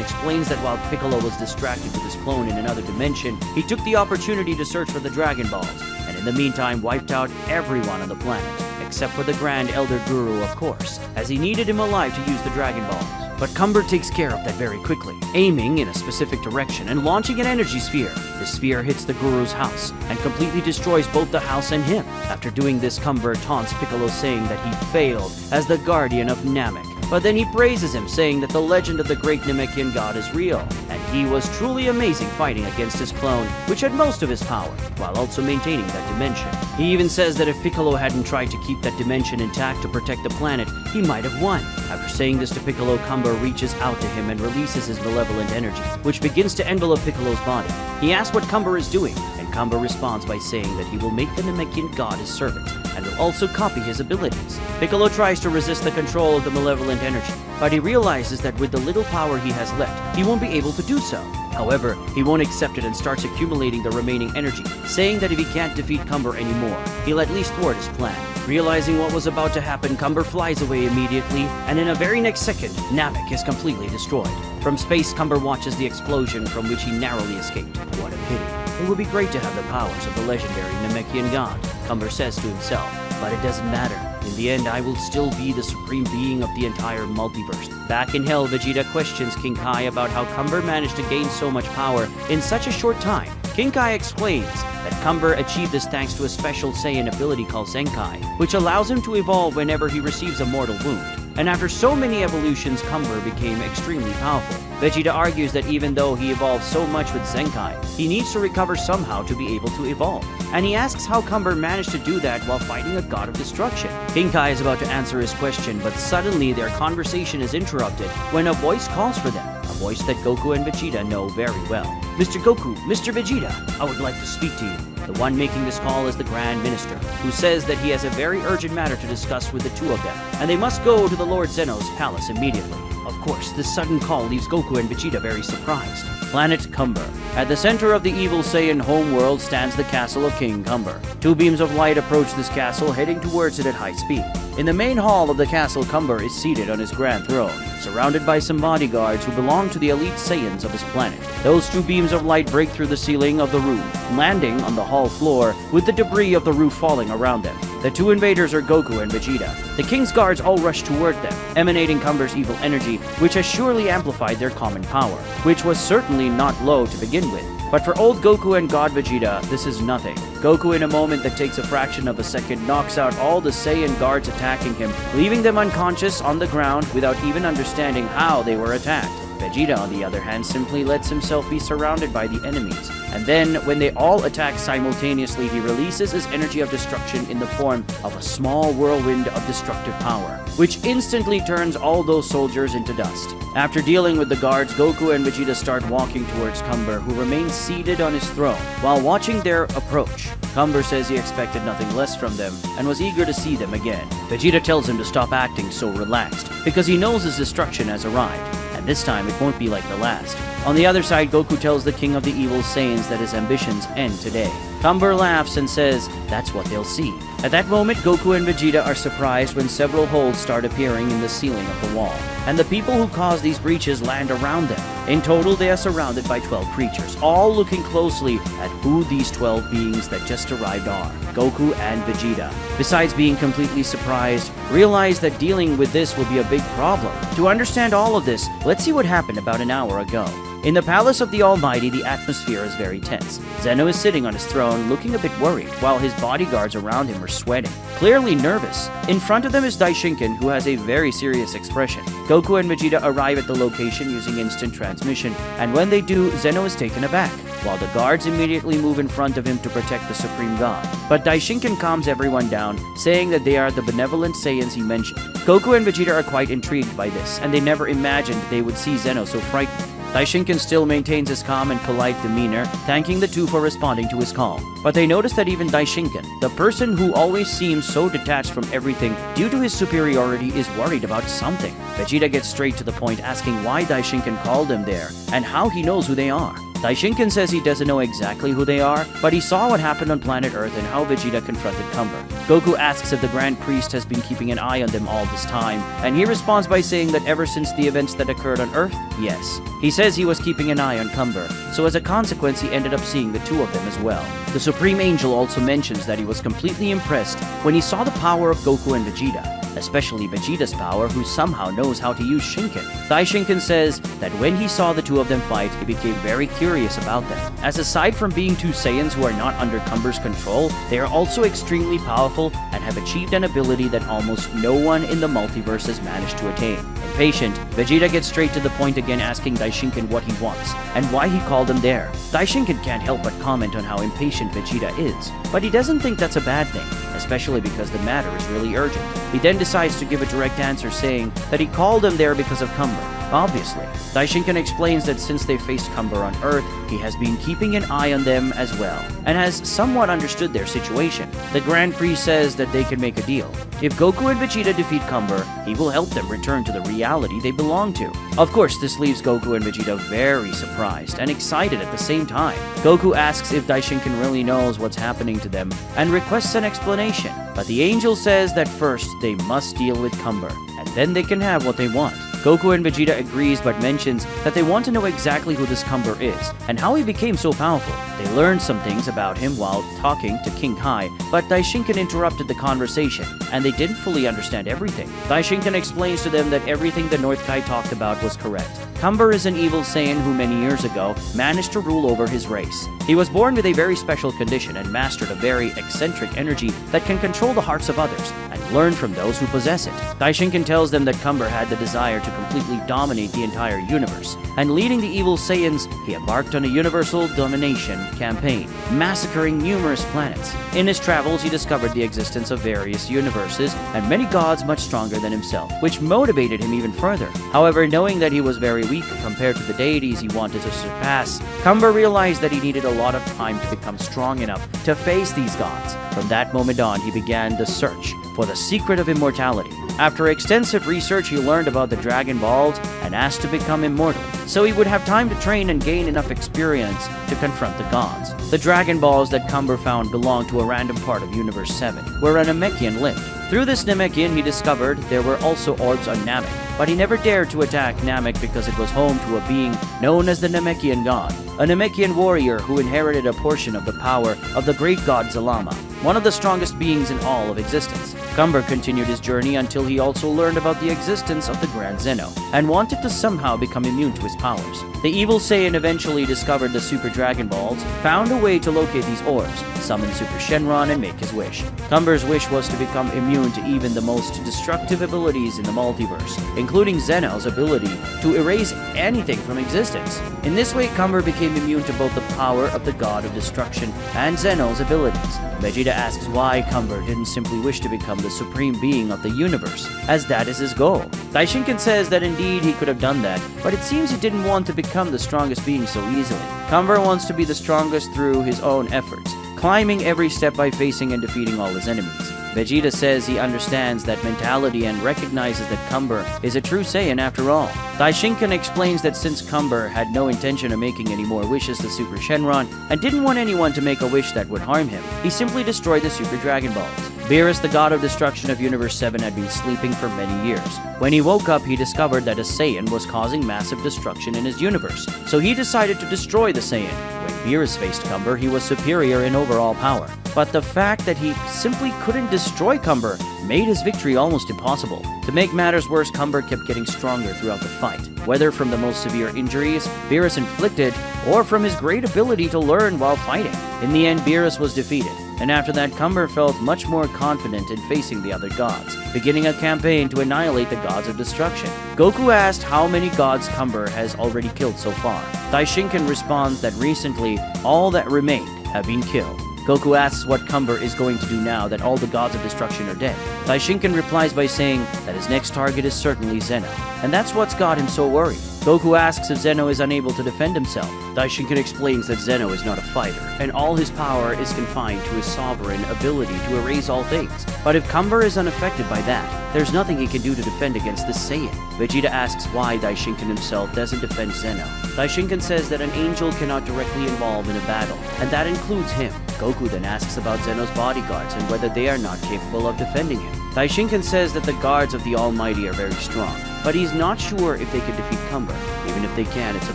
explains that while Piccolo was distracted with his clone in another dimension, he took the opportunity to search for the Dragon Balls, and in the meantime wiped out everyone on the planet, except for the Grand Elder Guru, of course, as he needed him alive to use the Dragon Balls. But Cumber takes care of that very quickly, aiming in a specific direction and launching an energy sphere. The sphere hits the Guru's house and completely destroys both the house and him. After doing this, Cumber taunts Piccolo, saying that he failed as the guardian of Namek. But then he praises him, saying that the legend of the great Namekian god is real, and he was truly amazing fighting against his clone, which had most of his power, while also maintaining that dimension. He even says that if Piccolo hadn't tried to keep that dimension intact to protect the planet, he might have won. After saying this to Piccolo, Cumber reaches out to him and releases his malevolent energy, which begins to envelop Piccolo's body. He asks what Cumber is doing, and Cumber responds by saying that he will make the Namekian god his servant, and will also copy his abilities. Piccolo tries to resist the control of the malevolent energy, but he realizes that with the little power he has left, he won't be able to do so. However, he won't accept it and starts accumulating the remaining energy, saying that if he can't defeat Cumber anymore, he'll at least thwart his plan. Realizing what was about to happen, Cumber flies away immediately, and in a very next second, Namek is completely destroyed. From space, Cumber watches the explosion from which he narrowly escaped. What a pity. It would be great to have the powers of the legendary Namekian god, Cumber says to himself, but it doesn't matter. In the end, I will still be the supreme being of the entire multiverse. Back in Hell, Vegeta questions King Kai about how Cumber managed to gain so much power in such a short time. King Kai explains that Cumber achieved this thanks to a special Saiyan ability called Zenkai, which allows him to evolve whenever he receives a mortal wound. And after so many evolutions, Cumber became extremely powerful. Vegeta argues that even though he evolved so much with Zenkai, he needs to recover somehow to be able to evolve. And he asks how Cumber managed to do that while fighting a god of destruction. King Kai is about to answer his question, but suddenly their conversation is interrupted when a voice calls for them. A voice that Goku and Vegeta know very well. Mr. Goku, Mr. Vegeta, I would like to speak to you. The one making this call is the Grand Minister, who says that he has a very urgent matter to discuss with the two of them, and they must go to the Lord Zeno's palace immediately. Of course, this sudden call leaves Goku and Vegeta very surprised. Planet Cumber. At the center of the evil Saiyan homeworld stands the castle of King Cumber. Two beams of light approach this castle, heading towards it at high speed. In the main hall of the castle, Cumber is seated on his grand throne, surrounded by some bodyguards who belong to the elite Saiyans of his planet. Those two beams of light break through the ceiling of the room, landing on the hall floor, with the debris of the roof falling around them. The two invaders are Goku and Vegeta. The King's guards all rush toward them, emanating Cumber's evil energy, which has surely amplified their common power, which was certainly not low to begin with. But for old Goku and God Vegeta, this is nothing. Goku, in a moment that takes a fraction of a second, knocks out all the Saiyan guards attacking him, leaving them unconscious on the ground without even understanding how they were attacked. Vegeta, on the other hand, simply lets himself be surrounded by the enemies. And then, when they all attack simultaneously, he releases his energy of destruction in the form of a small whirlwind of destructive power, which instantly turns all those soldiers into dust. After dealing with the guards, Goku and Vegeta start walking towards Cumber, who remains seated on his throne. While watching their approach, Cumber says he expected nothing less from them and was eager to see them again. Vegeta tells him to stop acting so relaxed, because he knows his destruction has arrived. This time, it won't be like the last. On the other side, Goku tells the king of the evil Saiyans that his ambitions end today. Cumber laughs and says that's what they'll see. At that moment, Goku and Vegeta are surprised when several holes start appearing in the ceiling of the wall, and the people who cause these breaches land around them. In total, they are surrounded by 12 creatures, all looking closely at who these 12 beings that just arrived are, Goku and Vegeta. Besides being completely surprised, realize that dealing with this will be a big problem. To understand all of this, let's see what happened about an hour ago. In the Palace of the Almighty, the atmosphere is very tense. Zeno is sitting on his throne, looking a bit worried, while his bodyguards around him are sweating, clearly nervous. In front of them is Daishinkan, who has a very serious expression. Goku and Vegeta arrive at the location using instant transmission, and when they do, Zeno is taken aback, while the guards immediately move in front of him to protect the Supreme God. But Daishinkan calms everyone down, saying that they are the benevolent Saiyans he mentioned. Goku and Vegeta are quite intrigued by this, and they never imagined they would see Zeno so frightened. Daishinkan still maintains his calm and polite demeanor, thanking the two for responding to his call. But they notice that even Daishinkan, the person who always seems so detached from everything due to his superiority, is worried about something. Vegeta gets straight to the point, asking why Daishinkan called him there, and how he knows who they are. Daishinkan says he doesn't know exactly who they are, but he saw what happened on planet Earth and how Vegeta confronted Cumber. Goku asks if the Grand Priest has been keeping an eye on them all this time, and he responds by saying that ever since the events that occurred on Earth, yes. He says he was keeping an eye on Cumber, so as a consequence he ended up seeing the two of them as well. The Supreme Angel also mentions that he was completely impressed when he saw the power of Goku and Vegeta, especially Vegeta's power, who somehow knows how to use Shinken. Daishinkan says that when he saw the two of them fight, he became very curious about them, as aside from being two Saiyans who are not under Cumber's control, they are also extremely powerful and have achieved an ability that almost no one in the multiverse has managed to attain. Impatient, Vegeta gets straight to the point again, asking Daishinkan what he wants and why he called him there. Daishinkan can't help but comment on how impatient Vegeta is, but he doesn't think that's a bad thing, especially because the matter is really urgent. He then decides to give a direct answer, saying that he called him there because of Cumber. Obviously, Daishinkan explains that since they faced Cumber on Earth, he has been keeping an eye on them as well, and has somewhat understood their situation. The Grand Priest says that they can make a deal. If Goku and Vegeta defeat Cumber, he will help them return to the reality they belong to. Of course, this leaves Goku and Vegeta very surprised and excited at the same time. Goku asks if Daishinkan really knows what's happening to them, and requests an explanation. But the angel says that first they must deal with Cumber, and then they can have what they want. Goku and Vegeta agrees, but mentions that they want to know exactly who this Cumber is and how he became so powerful. They learned some things about him while talking to King Kai, but Daishinkan interrupted the conversation, and they didn't fully understand everything. Daishinkan explains to them that everything the North Kai talked about was correct. Cumber is an evil Saiyan who many years ago managed to rule over his race. He was born with a very special condition and mastered a very eccentric energy that can control the hearts of others and learn from those who possess it. Daishinkan tells them that Cumber had the desire to completely dominate the entire universe, and leading the evil Saiyans, he embarked on a universal domination campaign, massacring numerous planets. In his travels, he discovered the existence of various universes and many gods much stronger than himself, which motivated him even further. However, knowing that he was very weak weak compared to the deities he wanted to surpass, Cumber realized that he needed a lot of time to become strong enough to face these gods. From that moment on, he began the search for the secret of immortality. After extensive research, he learned about the Dragon Balls and asked to become immortal, so he would have time to train and gain enough experience to confront the gods. The Dragon Balls that Cumber found belonged to a random part of Universe 7, where a Namekian lived. Through this Namekian, he discovered there were also orbs on Namek, but he never dared to attack Namek because it was home to a being known as the Namekian god, a Namekian warrior who inherited a portion of the power of the great god Zalama, one of the strongest beings in all of existence. Cumber continued his journey until he also learned about the existence of the Grand Zeno, and wanted to somehow become immune to his powers. The evil Saiyan eventually discovered the Super Dragon Balls, found a way to locate these orbs, summoned Super Shenron, and make his wish. Cumber's wish was to become immune to even the most destructive abilities in the multiverse, including Zeno's ability to erase anything from existence. In this way, Cumber became immune to both the power of the God of Destruction and Zeno's abilities. Vegeta asks why Cumber didn't simply wish to become the supreme being of the universe, as that is his goal. Daishinkan says that indeed he could have done that, but it seems he didn't want to become the strongest being so easily. Cumber wants to be the strongest through his own efforts, climbing every step by facing and defeating all his enemies. Vegeta says he understands that mentality and recognizes that Cumber is a true Saiyan after all. Daishinkan explains that since Cumber had no intention of making any more wishes to Super Shenron and didn't want anyone to make a wish that would harm him, he simply destroyed the Super Dragon Balls. Beerus, the god of destruction of Universe 7, had been sleeping for many years. When he woke up, he discovered that a Saiyan was causing massive destruction in his universe, so he decided to destroy the Saiyan. When Beerus faced Cumber, he was superior in overall power. But the fact that he simply couldn't destroy Cumber made his victory almost impossible. To make matters worse, Cumber kept getting stronger throughout the fight, whether from the most severe injuries Beerus inflicted or from his great ability to learn while fighting. In the end, Beerus was defeated, and after that, Cumber felt much more confident in facing the other gods, beginning a campaign to annihilate the gods of destruction. Goku asked how many gods Cumber has already killed so far. Daishinkan responds that recently, all that remained have been killed. Goku asks what Cumber is going to do now that all the gods of destruction are dead. Daishinkan replies by saying that his next target is certainly Zeno, and that's what's got him so worried. Goku asks if Zeno is unable to defend himself. Daishinkan explains that Zeno is not a fighter, and all his power is confined to his sovereign ability to erase all things. But if Cumber is unaffected by that, there's nothing he can do to defend against this Saiyan. Vegeta asks why Daishinkan himself doesn't defend Zeno. Daishinkan says that an angel cannot directly involve in a battle, and that includes him. Goku then asks about Zeno's bodyguards and whether they are not capable of defending him. Daishinkan says that the guards of the Almighty are very strong, but he's not sure if they can defeat Cumber. Even if they can, it's a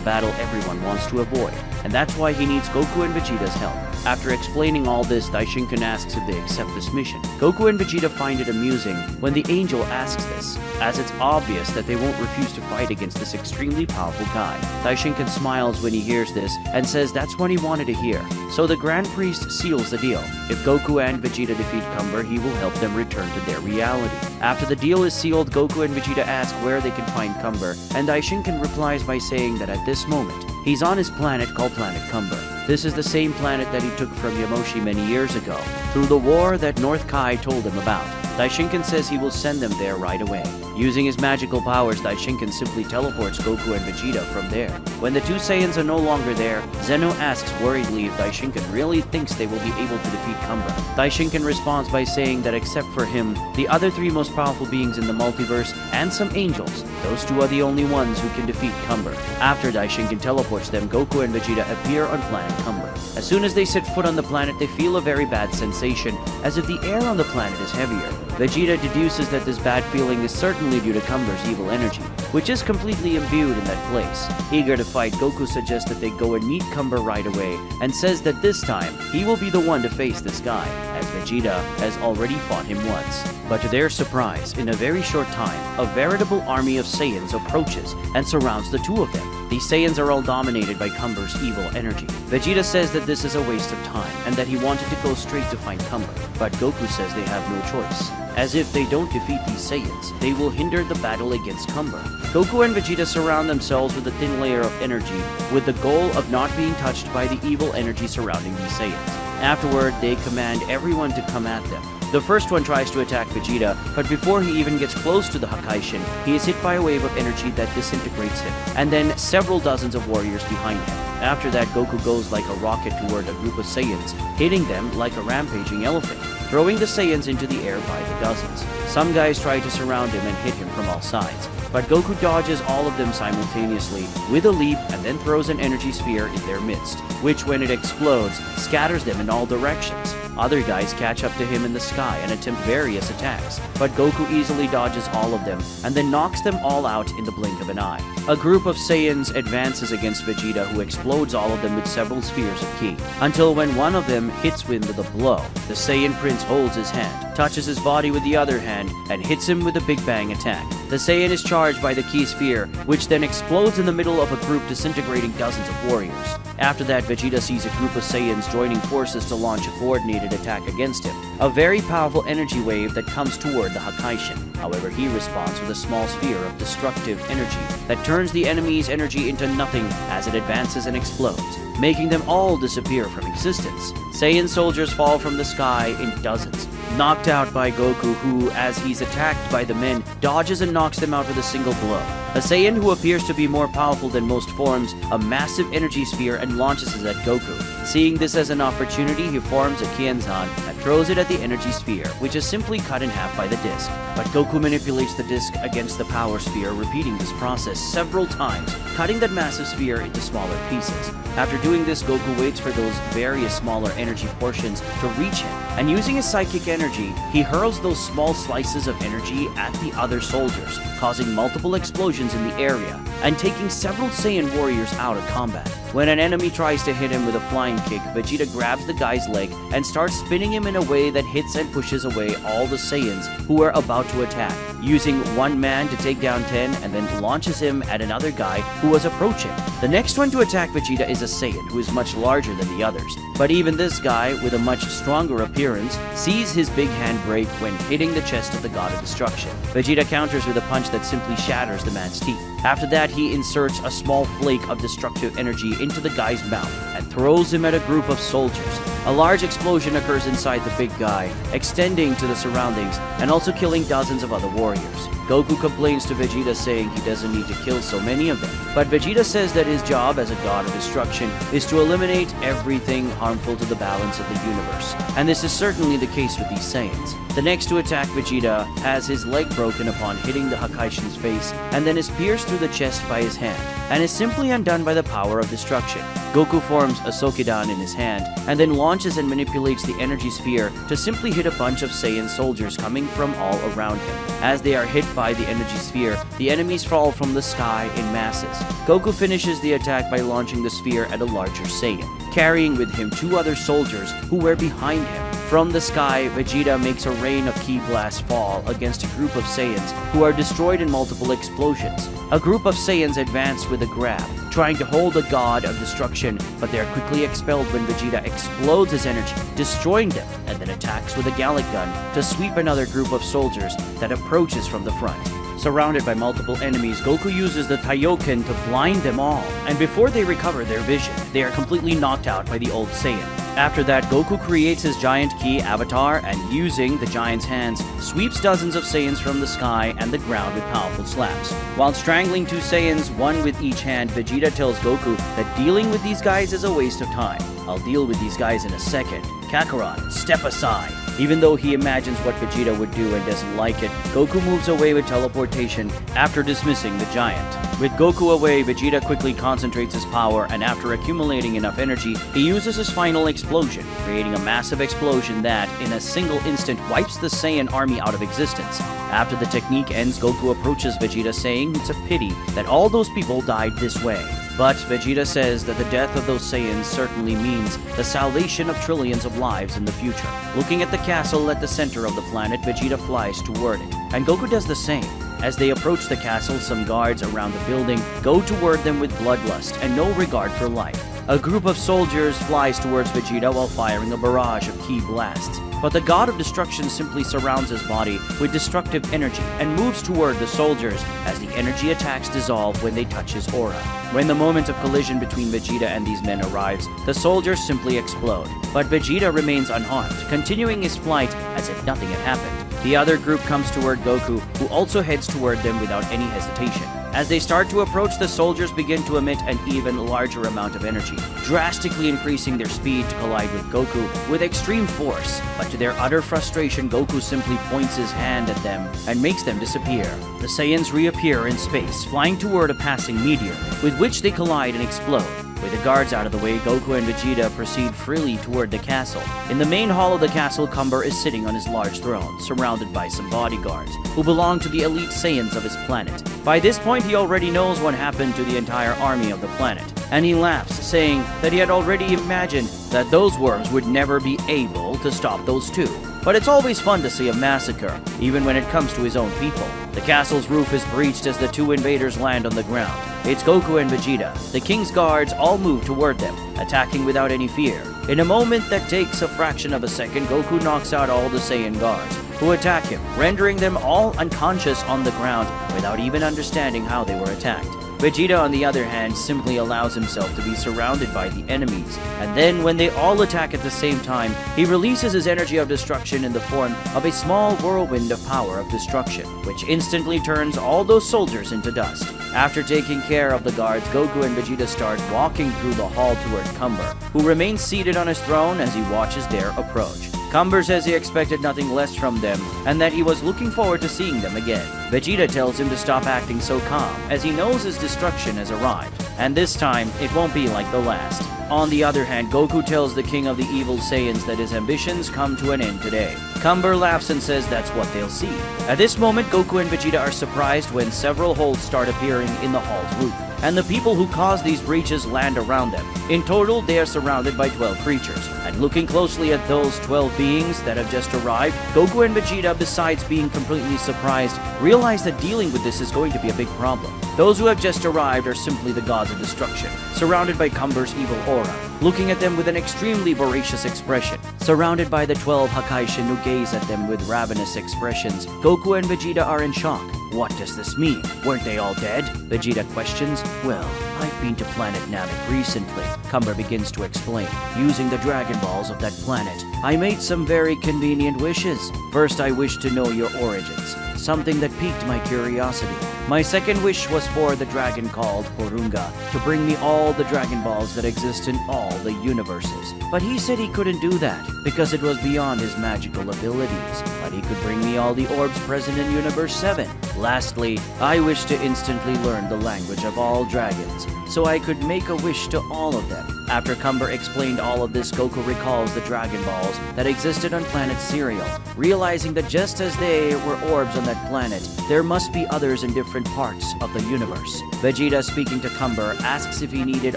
battle everyone wants to avoid, and that's why he needs Goku and Vegeta's help. After explaining all this, Daishinkan asks if they accept this mission. Goku and Vegeta find it amusing when the angel asks this, as it's obvious that they won't refuse to fight against this extremely powerful guy. Daishinkan smiles when he hears this and says that's what he wanted to hear. So the Grand Priest seals the deal. If Goku and Vegeta defeat Cumber, he will help them return to their reality. After the deal is sealed, Goku and Vegeta ask where they can find Cumber, and Daishinkan replies by saying that at this moment, he's on his planet called Planet Cumber. This is the same planet that he took from Yamoshi many years ago, through the war that North Kai told him about. Daishinkan says he will send them there right away. Using his magical powers, Daishinkan simply teleports Goku and Vegeta from there. When the two Saiyans are no longer there, Zeno asks worriedly if Daishinkan really thinks they will be able to defeat Cumber. Daishinkan responds by saying that except for him, the other three most powerful beings in the multiverse, and some angels, those two are the only ones who can defeat Cumber. After Daishinkan teleports them, Goku and Vegeta appear on planet Cumber. As soon as they set foot on the planet, they feel a very bad sensation, as if the air on the planet is heavier. Vegeta deduces that this bad feeling is certainly due to Cumber's evil energy, which is completely imbued in that place. Eager to fight, Goku suggests that they go and meet Cumber right away, and says that this time, he will be the one to face this guy, as Vegeta has already fought him once. But to their surprise, in a very short time, a veritable army of Saiyans approaches and surrounds the two of them. These Saiyans are all dominated by Cumber's evil energy. Vegeta says that this is a waste of time, and that he wanted to go straight to find Cumber, but Goku says they have no choice. As if they don't defeat these Saiyans, they will hinder the battle against Cumber. Goku and Vegeta surround themselves with a thin layer of energy, with the goal of not being touched by the evil energy surrounding these Saiyans. Afterward, they command everyone to come at them. The first one tries to attack Vegeta, but before he even gets close to the Hakaishin, he is hit by a wave of energy that disintegrates him, and then several dozens of warriors behind him. After that, Goku goes like a rocket toward a group of Saiyans, hitting them like a rampaging elephant, throwing the Saiyans into the air by the dozens. Some guys try to surround him and hit him from all sides, but Goku dodges all of them simultaneously with a leap and then throws an energy sphere in their midst, which when it explodes, scatters them in all directions. Other guys catch up to him in the sky and attempt various attacks, but Goku easily dodges all of them and then knocks them all out in the blink of an eye. A group of Saiyans advances against Vegeta, who explodes all of them with several spheres of ki, until when one of them hits him with a blow, the Saiyan Prince holds his hand, touches his body with the other hand, and hits him with a Big Bang attack. The Saiyan is charged by the ki sphere, which then explodes in the middle of a group, disintegrating dozens of warriors. After that, Vegeta sees a group of Saiyans joining forces to launch a coordinated attack against him, a very powerful energy wave that comes toward the Hakaishin. However, he responds with a small sphere of destructive energy that turns the enemy's energy into nothing as it advances and explodes, making them all disappear from existence. Saiyan soldiers fall from the sky in dozens, knocked out by Goku, who, as he's attacked by the men, dodges and knocks them out with a single blow. A Saiyan who appears to be more powerful than most forms a massive energy sphere and launches it at Goku. Seeing this as an opportunity, he forms a Kienzan and throws it at the energy sphere, which is simply cut in half by the disc. But Goku manipulates the disc against the power sphere, repeating this process several times, cutting that massive sphere into smaller pieces. After doing this, Goku waits for those various smaller energy portions to reach him, and using his psychic energy, he hurls those small slices of energy at the other soldiers, causing multiple explosions in the area, and taking several Saiyan warriors out of combat. When an enemy tries to hit him with a flying kick, Vegeta grabs the guy's leg and starts spinning him in a way that hits and pushes away all the Saiyans who are about to attack, using one man to take down 10 and then launches him at another guy who was approaching. The next one to attack Vegeta is a Saiyan who is much larger than the others, but even this guy, with a much stronger appearance, sees his big hand break when hitting the chest of the God of Destruction. Vegeta counters with a punch that simply shatters the man's teeth. After that, he inserts a small flake of destructive energy into the guy's mouth and throws him at a group of soldiers. A large explosion occurs inside the big guy, extending to the surroundings and also killing dozens of other warriors. Goku complains to Vegeta, saying he doesn't need to kill so many of them, but Vegeta says that his job as a god of destruction is to eliminate everything harmful to the balance of the universe, and this is certainly the case with these Saiyans. The next to attack Vegeta has his leg broken upon hitting the Hakaishin's face, and then is pierced through the chest by his hand, and is simply undone by the power of destruction. Goku forms a Sokidan in his hand, and then launches and manipulates the energy sphere to simply hit a bunch of Saiyan soldiers coming from all around him. As they are hit by the energy sphere, the enemies fall from the sky in masses. Goku finishes the attack by launching the sphere at a larger Saiyan, carrying with him two other soldiers who were behind him. From the sky, Vegeta makes a rain of ki blasts fall against a group of Saiyans who are destroyed in multiple explosions. A group of Saiyans advance with a grab, trying to hold the God of Destruction, but they are quickly expelled when Vegeta explodes his energy, destroying them, and then attacks with a Gallic gun to sweep another group of soldiers that approaches from the front. Surrounded by multiple enemies, Goku uses the Taioken to blind them all, and before they recover their vision, they are completely knocked out by the old Saiyan. After that, Goku creates his giant ki avatar and, using the giant's hands, sweeps dozens of Saiyans from the sky and the ground with powerful slaps. While strangling two Saiyans, one with each hand, Vegeta tells Goku that dealing with these guys is a waste of time. I'll deal with these guys in a second. Kakarot, step aside. Even though he imagines what Vegeta would do and doesn't like it, Goku moves away with teleportation after dismissing the giant. With Goku away, Vegeta quickly concentrates his power, and after accumulating enough energy, he uses his final explosion, creating a massive explosion that, in a single instant, wipes the Saiyan army out of existence. After the technique ends, Goku approaches Vegeta, saying it's a pity that all those people died this way. But Vegeta says that the death of those Saiyans certainly means the salvation of trillions of lives in the future. Looking at the castle at the center of the planet, Vegeta flies toward it, and Goku does the same. As they approach the castle, some guards around the building go toward them with bloodlust and no regard for life. a group of soldiers flies towards Vegeta while firing a barrage of ki blasts. But the God of Destruction simply surrounds his body with destructive energy and moves toward the soldiers as the energy attacks dissolve when they touch his aura. When the moment of collision between Vegeta and these men arrives, the soldiers simply explode. But Vegeta remains unharmed, continuing his flight as if nothing had happened. The other group comes toward Goku, who also heads toward them without any hesitation. As they start to approach, the soldiers begin to emit an even larger amount of energy, drastically increasing their speed to collide with Goku with extreme force. But to their utter frustration, Goku simply points his hand at them and makes them disappear. The Saiyans reappear in space, flying toward a passing meteor, with which they collide and explode. With the guards out of the way, Goku and Vegeta proceed freely toward the castle. In the main hall of the castle, Cumber is sitting on his large throne, surrounded by some bodyguards, who belong to the elite Saiyans of his planet. By this point, he already knows what happened to the entire army of the planet, and he laughs, saying that he had already imagined that those worms would never be able to stop those two. But it's always fun to see a massacre, even when it comes to his own people. The castle's roof is breached as the two invaders land on the ground. It's Goku and Vegeta. The king's guards all move toward them, attacking without any fear. In a moment that takes a fraction of a second, Goku knocks out all the Saiyan guards, who attack him, rendering them all unconscious on the ground without even understanding how they were attacked. Vegeta, on the other hand, simply allows himself to be surrounded by the enemies, and then when they all attack at the same time, he releases his energy of destruction in the form of a small whirlwind of power of destruction, which instantly turns all those soldiers into dust. After taking care of the guards, Goku and Vegeta start walking through the hall toward Cumber, who remains seated on his throne as he watches their approach. Cumber says he expected nothing less from them, and that he was looking forward to seeing them again. Vegeta tells him to stop acting so calm, as he knows his destruction has arrived, and this time, it won't be like the last. On the other hand, Goku tells the king of the evil Saiyans that his ambitions come to an end today. Cumber laughs and says that's what they'll see. At this moment, Goku and Vegeta are surprised when several holes start appearing in the hall's roof, and the people who caused these breaches land around them. In total, they are surrounded by 12 creatures, and looking closely at those 12 beings that have just arrived, Goku and Vegeta, besides being completely surprised, realize that dealing with this is going to be a big problem. Those who have just arrived are simply the gods of destruction, surrounded by Cumber's evil aura, looking at them with an extremely voracious expression. Surrounded by the 12 Hakaishin who gaze at them with ravenous expressions, Goku and Vegeta are in shock. What does this mean? Weren't they all dead? Vegeta questions. Well, I've been to planet Namek recently, Cumber begins to explain. Using the Dragon Balls of that planet, I made some very convenient wishes. First, I wished to know your origins, something that piqued my curiosity. My second wish was for the dragon called Porunga to bring me all the Dragon Balls that exist in all the universes. But he said he couldn't do that because it was beyond his magical abilities, but he could bring me all the orbs present in Universe 7. Lastly, I wished to instantly learn the language of all dragons, so I could make a wish to all of them. After Cumber explained all of this, Goku recalls the Dragon Balls that existed on planet Cereal, realizing that just as there were orbs on that planet, there must be others in different parts of the universe. Vegeta, speaking to Cumber, asks if he needed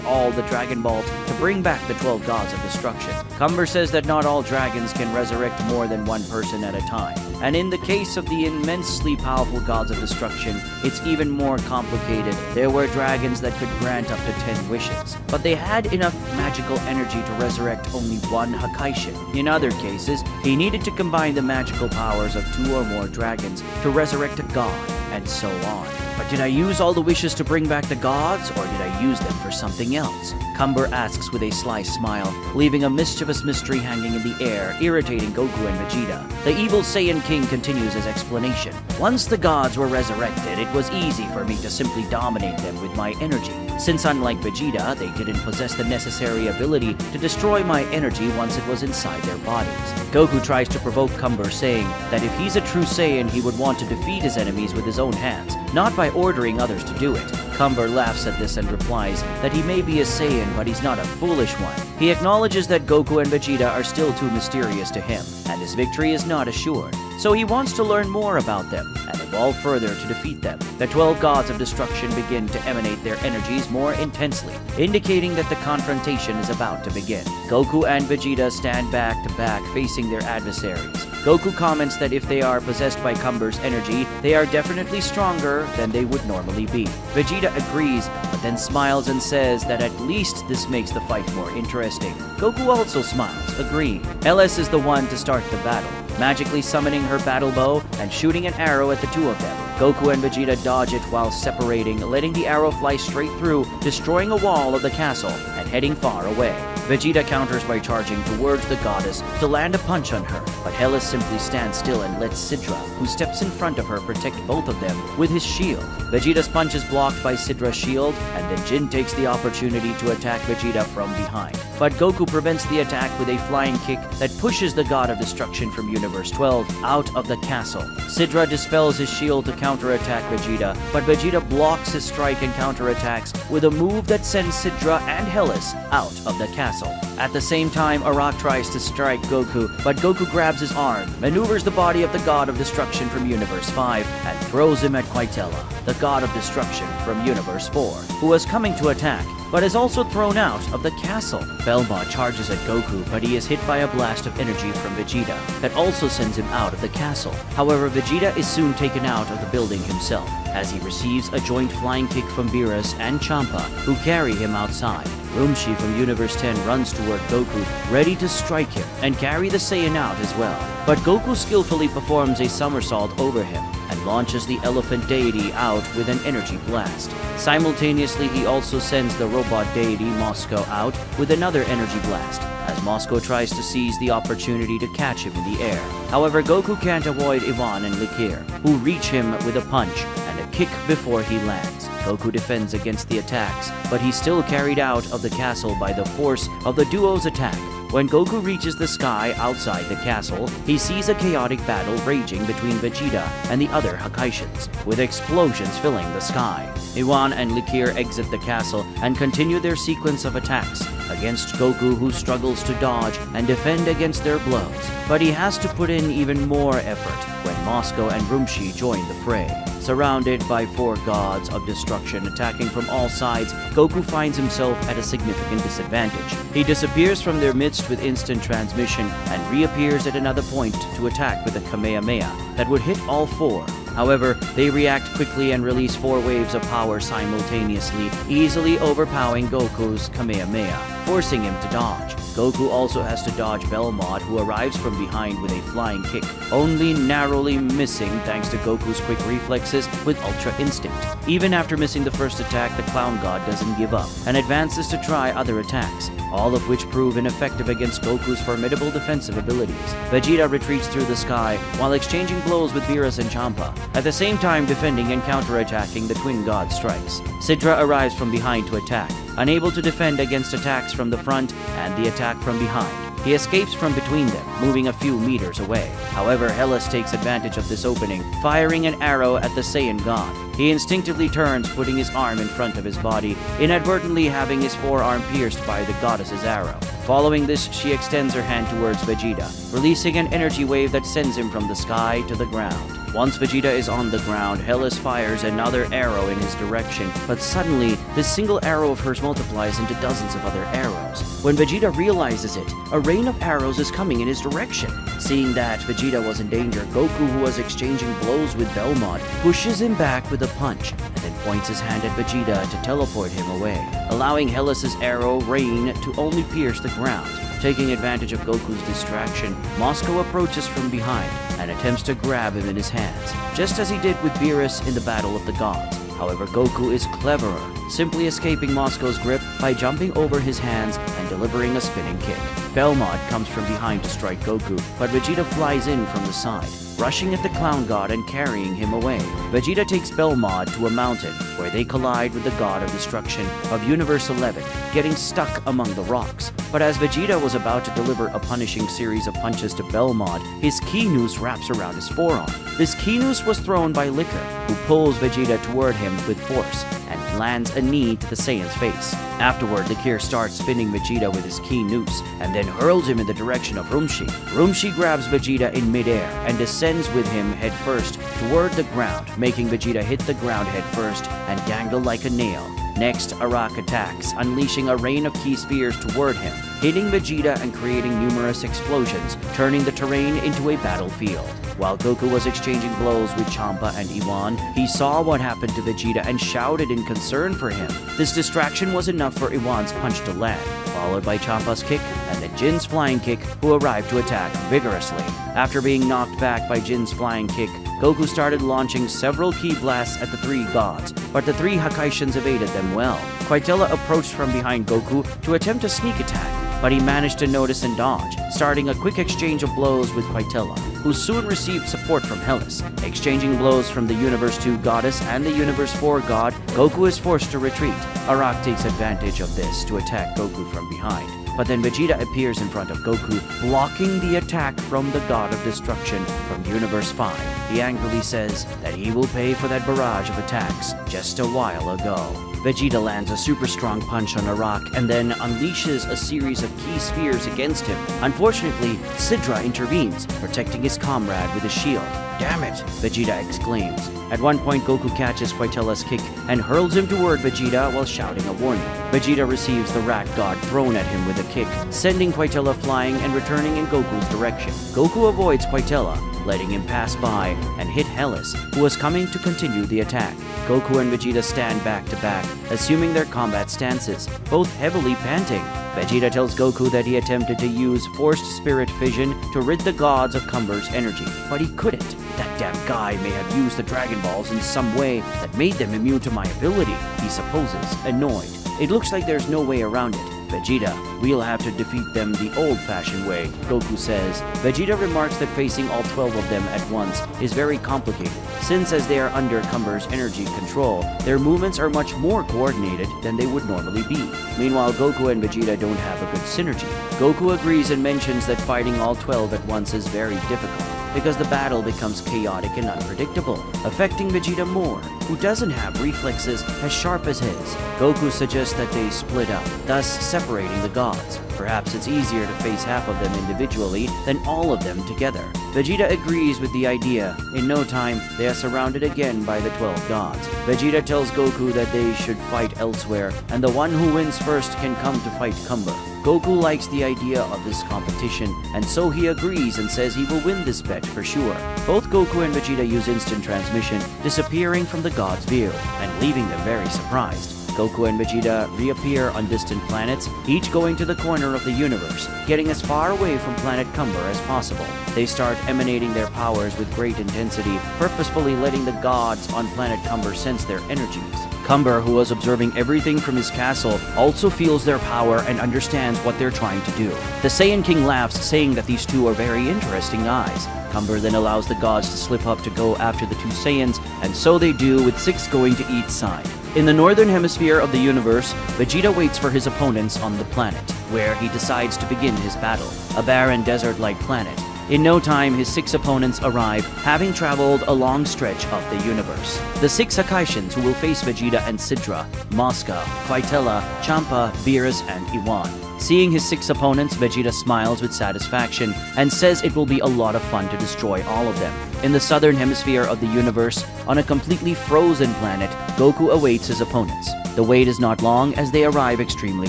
all the Dragon Balls to bring back the 12 gods of destruction. Cumber says that not all dragons can resurrect more than one person at a time, and in the case of the immensely powerful gods of destruction, it's even more complicated. There were dragons that could grant up to 10 wishes, but they had enough magical energy to resurrect only one Hakaishin. In other cases, he needed to combine the magical powers of 2 or more dragons to resurrect a god, and so on. But did I use all the wishes to bring back the gods, or did I use them for something else? Cumber asks with a sly smile, leaving a mischievous mystery hanging in the air, irritating Goku and Vegeta. The evil Saiyan King continues his explanation. Once the gods were resurrected, it was easy for me to simply dominate them with my energy, since unlike Vegeta, they didn't possess the necessary ability to destroy my energy once it was inside their bodies. Goku tries to provoke Cumber, saying that if he's a true Saiyan, he would want to defeat his enemies with his own hands, not by ordering others to do it. Cumber laughs at this and replies that he may be a Saiyan, but he's not a foolish one. He acknowledges that Goku and Vegeta are still too mysterious to him, and his victory is not assured. so he wants to learn more about them and evolve further to defeat them. The 12 gods of destruction begin to emanate their energies more intensely, indicating that the confrontation is about to begin. Goku and Vegeta stand back to back facing their adversaries. Goku comments that if they are possessed by Cumber's energy, they are definitely stronger than they would normally be. Vegeta agrees, but then smiles and says that at least this makes the fight more interesting. Goku also smiles, agreeing. LS is the one to start the battle, magically summoning her battle bow and shooting an arrow at the two of them. Goku and Vegeta dodge it while separating, letting the arrow fly straight through, destroying a wall of the castle and heading far away. Vegeta counters by charging towards the goddess to land a punch on her, but Hela simply stands still and lets Sidra, who steps in front of her, protect both of them with his shield. Vegeta's punch is blocked by Sidra's shield, and then Jin takes the opportunity to attack Vegeta from behind. But Goku prevents the attack with a flying kick that pushes the God of Destruction from Universe 12 out of the castle. Sidra dispels his shield to counterattack Vegeta, but Vegeta blocks his strike and counterattacks with a move that sends Sidra and Hellas out of the castle. At the same time, Arak tries to strike Goku, but Goku grabs his arm, maneuvers the body of the God of Destruction from Universe 5, and throws him at Quitella, the God of Destruction from Universe 4, who was coming to attack, but is also thrown out of the castle. Belmont charges at Goku, but he is hit by a blast of energy from Vegeta that also sends him out of the castle. However, Vegeta is soon taken out of the building himself, as he receives a joint flying kick from Beerus and Champa, who carry him outside. Rumshi from Universe 10 runs toward Goku, ready to strike him and carry the Saiyan out as well. But Goku skillfully performs a somersault over him and launches the elephant deity out with an energy blast. Simultaneously, he also sends the robot deity Moscow out with another energy blast, as Moscow tries to seize the opportunity to catch him in the air. However, Goku can't avoid Ivan and Likir, who reach him with a punch and a kick before he lands. Goku defends against the attacks, but he's still carried out of the castle by the force of the duo's attack. When Goku reaches the sky outside the castle, he sees a chaotic battle raging between Vegeta and the other Hakaishans, with explosions filling the sky. Iwan and Likir exit the castle and continue their sequence of attacks against Goku, who struggles to dodge and defend against their blows. But he has to put in even more effort when Moscow and Rumshi join the fray. Surrounded by 4 gods of destruction attacking from all sides, Goku finds himself at a significant disadvantage. He disappears from their midst with instant transmission and reappears at another point to attack with a Kamehameha that would hit all 4. However, they react quickly and release 4 waves of power simultaneously, easily overpowering Goku's Kamehameha, forcing him to dodge. Goku also has to dodge Belmont, who arrives from behind with a flying kick, only narrowly missing thanks to Goku's quick reflexes with Ultra Instinct. Even after missing the first attack, the Clown God doesn't give up and advances to try other attacks, all of which prove ineffective against Goku's formidable defensive abilities. Vegeta retreats through the sky while exchanging blows with Beerus and Champa, at the same time defending and counterattacking the Twin God strikes. Sidra arrives from behind to attack, unable to defend against attacks from the front and the attack from behind. He escapes from between them, moving a few meters away. However, Hellas takes advantage of this opening, firing an arrow at the Saiyan God. He instinctively turns, putting his arm in front of his body, inadvertently having his forearm pierced by the goddess's arrow. Following this, she extends her hand towards Vegeta, releasing an energy wave that sends him from the sky to the ground. Once Vegeta is on the ground, Hellas fires another arrow in his direction, but suddenly, this single arrow of hers multiplies into dozens of other arrows. When Vegeta realizes it, a rain of arrows is coming in his direction. Seeing that Vegeta was in danger, Goku, who was exchanging blows with Belmont, pushes him back with a punch, and then points his hand at Vegeta to teleport him away, allowing Hellas' arrow rain to only pierce the ground. Taking advantage of Goku's distraction, Moscow approaches from behind and attempts to grab him in his hands, just as he did with Beerus in the Battle of the Gods. However, Goku is cleverer, simply escaping Moscow's grip by jumping over his hands and delivering a spinning kick. Belmont comes from behind to strike Goku, but Vegeta flies in from the side, rushing at the Clown God and carrying him away. Vegeta takes Belmont to a mountain, where they collide with the God of Destruction of Universe 11, getting stuck among the rocks. But as Vegeta was about to deliver a punishing series of punches to Belmont, his ki noose wraps around his forearm. This ki noose was thrown by Liquor, who pulls Vegeta toward him with force and lands a knee to the Saiyan's face. Afterward, Likir starts spinning Vegeta with his key noose and then hurls him in the direction of Rumshi. Rumshi grabs Vegeta in midair and descends with him headfirst toward the ground, making Vegeta hit the ground headfirst and dangle like a nail. Next, Arak attacks, unleashing a rain of key spheres toward him, hitting Vegeta and creating numerous explosions, turning the terrain into a battlefield. While Goku was exchanging blows with Champa and Iwan, he saw what happened to Vegeta and shouted in concern for him. This distraction was enough for Iwan's punch to land, followed by Champa's kick and then Jin's flying kick, who arrived to attack vigorously. After being knocked back by Jin's flying kick, Goku started launching several ki blasts at the three gods, but the three Hakaishans evaded them well. Quitella approached from behind Goku to attempt a sneak attack, but he managed to notice and dodge, starting a quick exchange of blows with Quitella, who soon received support from Hellas. Exchanging blows from the Universe 2 goddess and the Universe 4 god, Goku is forced to retreat. Arak takes advantage of this to attack Goku from behind. But then Vegeta appears in front of Goku, blocking the attack from the God of Destruction from Universe 5. He angrily says that he will pay for that barrage of attacks just a while ago. Vegeta lands a super strong punch on Arak and then unleashes a series of key spheres against him. Unfortunately, Sidra intervenes, protecting his comrade with a shield. "Damn it!" Vegeta exclaims. At one point, Goku catches Quitella's kick and hurls him toward Vegeta while shouting a warning. Vegeta receives the rat god thrown at him with a kick, sending Quitella flying and returning in Goku's direction. Goku avoids Quitella, letting him pass by and hit Hellas, who was coming to continue the attack. Goku and Vegeta stand back to back, assuming their combat stances, both heavily panting. Vegeta tells Goku that he attempted to use forced spirit fission to rid the gods of Cumber's energy, but he couldn't. That damn guy may have used the Dragon Balls in some way that made them immune to my ability, he supposes, annoyed. It looks like there's no way around it. Vegeta, we'll have to defeat them the old-fashioned way, Goku says. Vegeta remarks that facing all 12 of them at once is very complicated, since as they are under Cumber's energy control, their movements are much more coordinated than they would normally be. Meanwhile, Goku and Vegeta don't have a good synergy. Goku agrees and mentions that fighting all 12 at once is very difficult, because the battle becomes chaotic and unpredictable, affecting Vegeta more, who doesn't have reflexes as sharp as his. Goku suggests that they split up, thus separating the gods. Perhaps it's easier to face half of them individually than all of them together. Vegeta agrees with the idea. In no time, they are surrounded again by the 12 gods. Vegeta tells Goku that they should fight elsewhere, and the one who wins first can come to fight Cumber. Goku likes the idea of this competition, and so he agrees and says he will win this bet for sure. Both Goku and Vegeta use instant transmission, disappearing from the gods' view, and leaving them very surprised. Goku and Vegeta reappear on distant planets, each going to the corner of the universe, getting as far away from planet Cumber as possible. They start emanating their powers with great intensity, purposefully letting the gods on planet Cumber sense their energies. Cumber, who was observing everything from his castle, also feels their power and understands what they're trying to do. The Saiyan King laughs, saying that these two are very interesting guys. Cumber then allows the gods to slip up to go after the two Saiyans, and so they do, with 6 going to each side. In the northern hemisphere of the universe, Vegeta waits for his opponents on the planet, where he decides to begin his battle, a barren desert-like planet. In no time, his 6 opponents arrive, having traveled a long stretch of the universe. The 6 Hakaishans who will face Vegeta and Sidra, Mosca, Quitella, Champa, Beerus, and Iwan. Seeing his 6 opponents, Vegeta smiles with satisfaction and says it will be a lot of fun to destroy all of them. In the southern hemisphere of the universe, on a completely frozen planet, Goku awaits his opponents. The wait is not long as they arrive extremely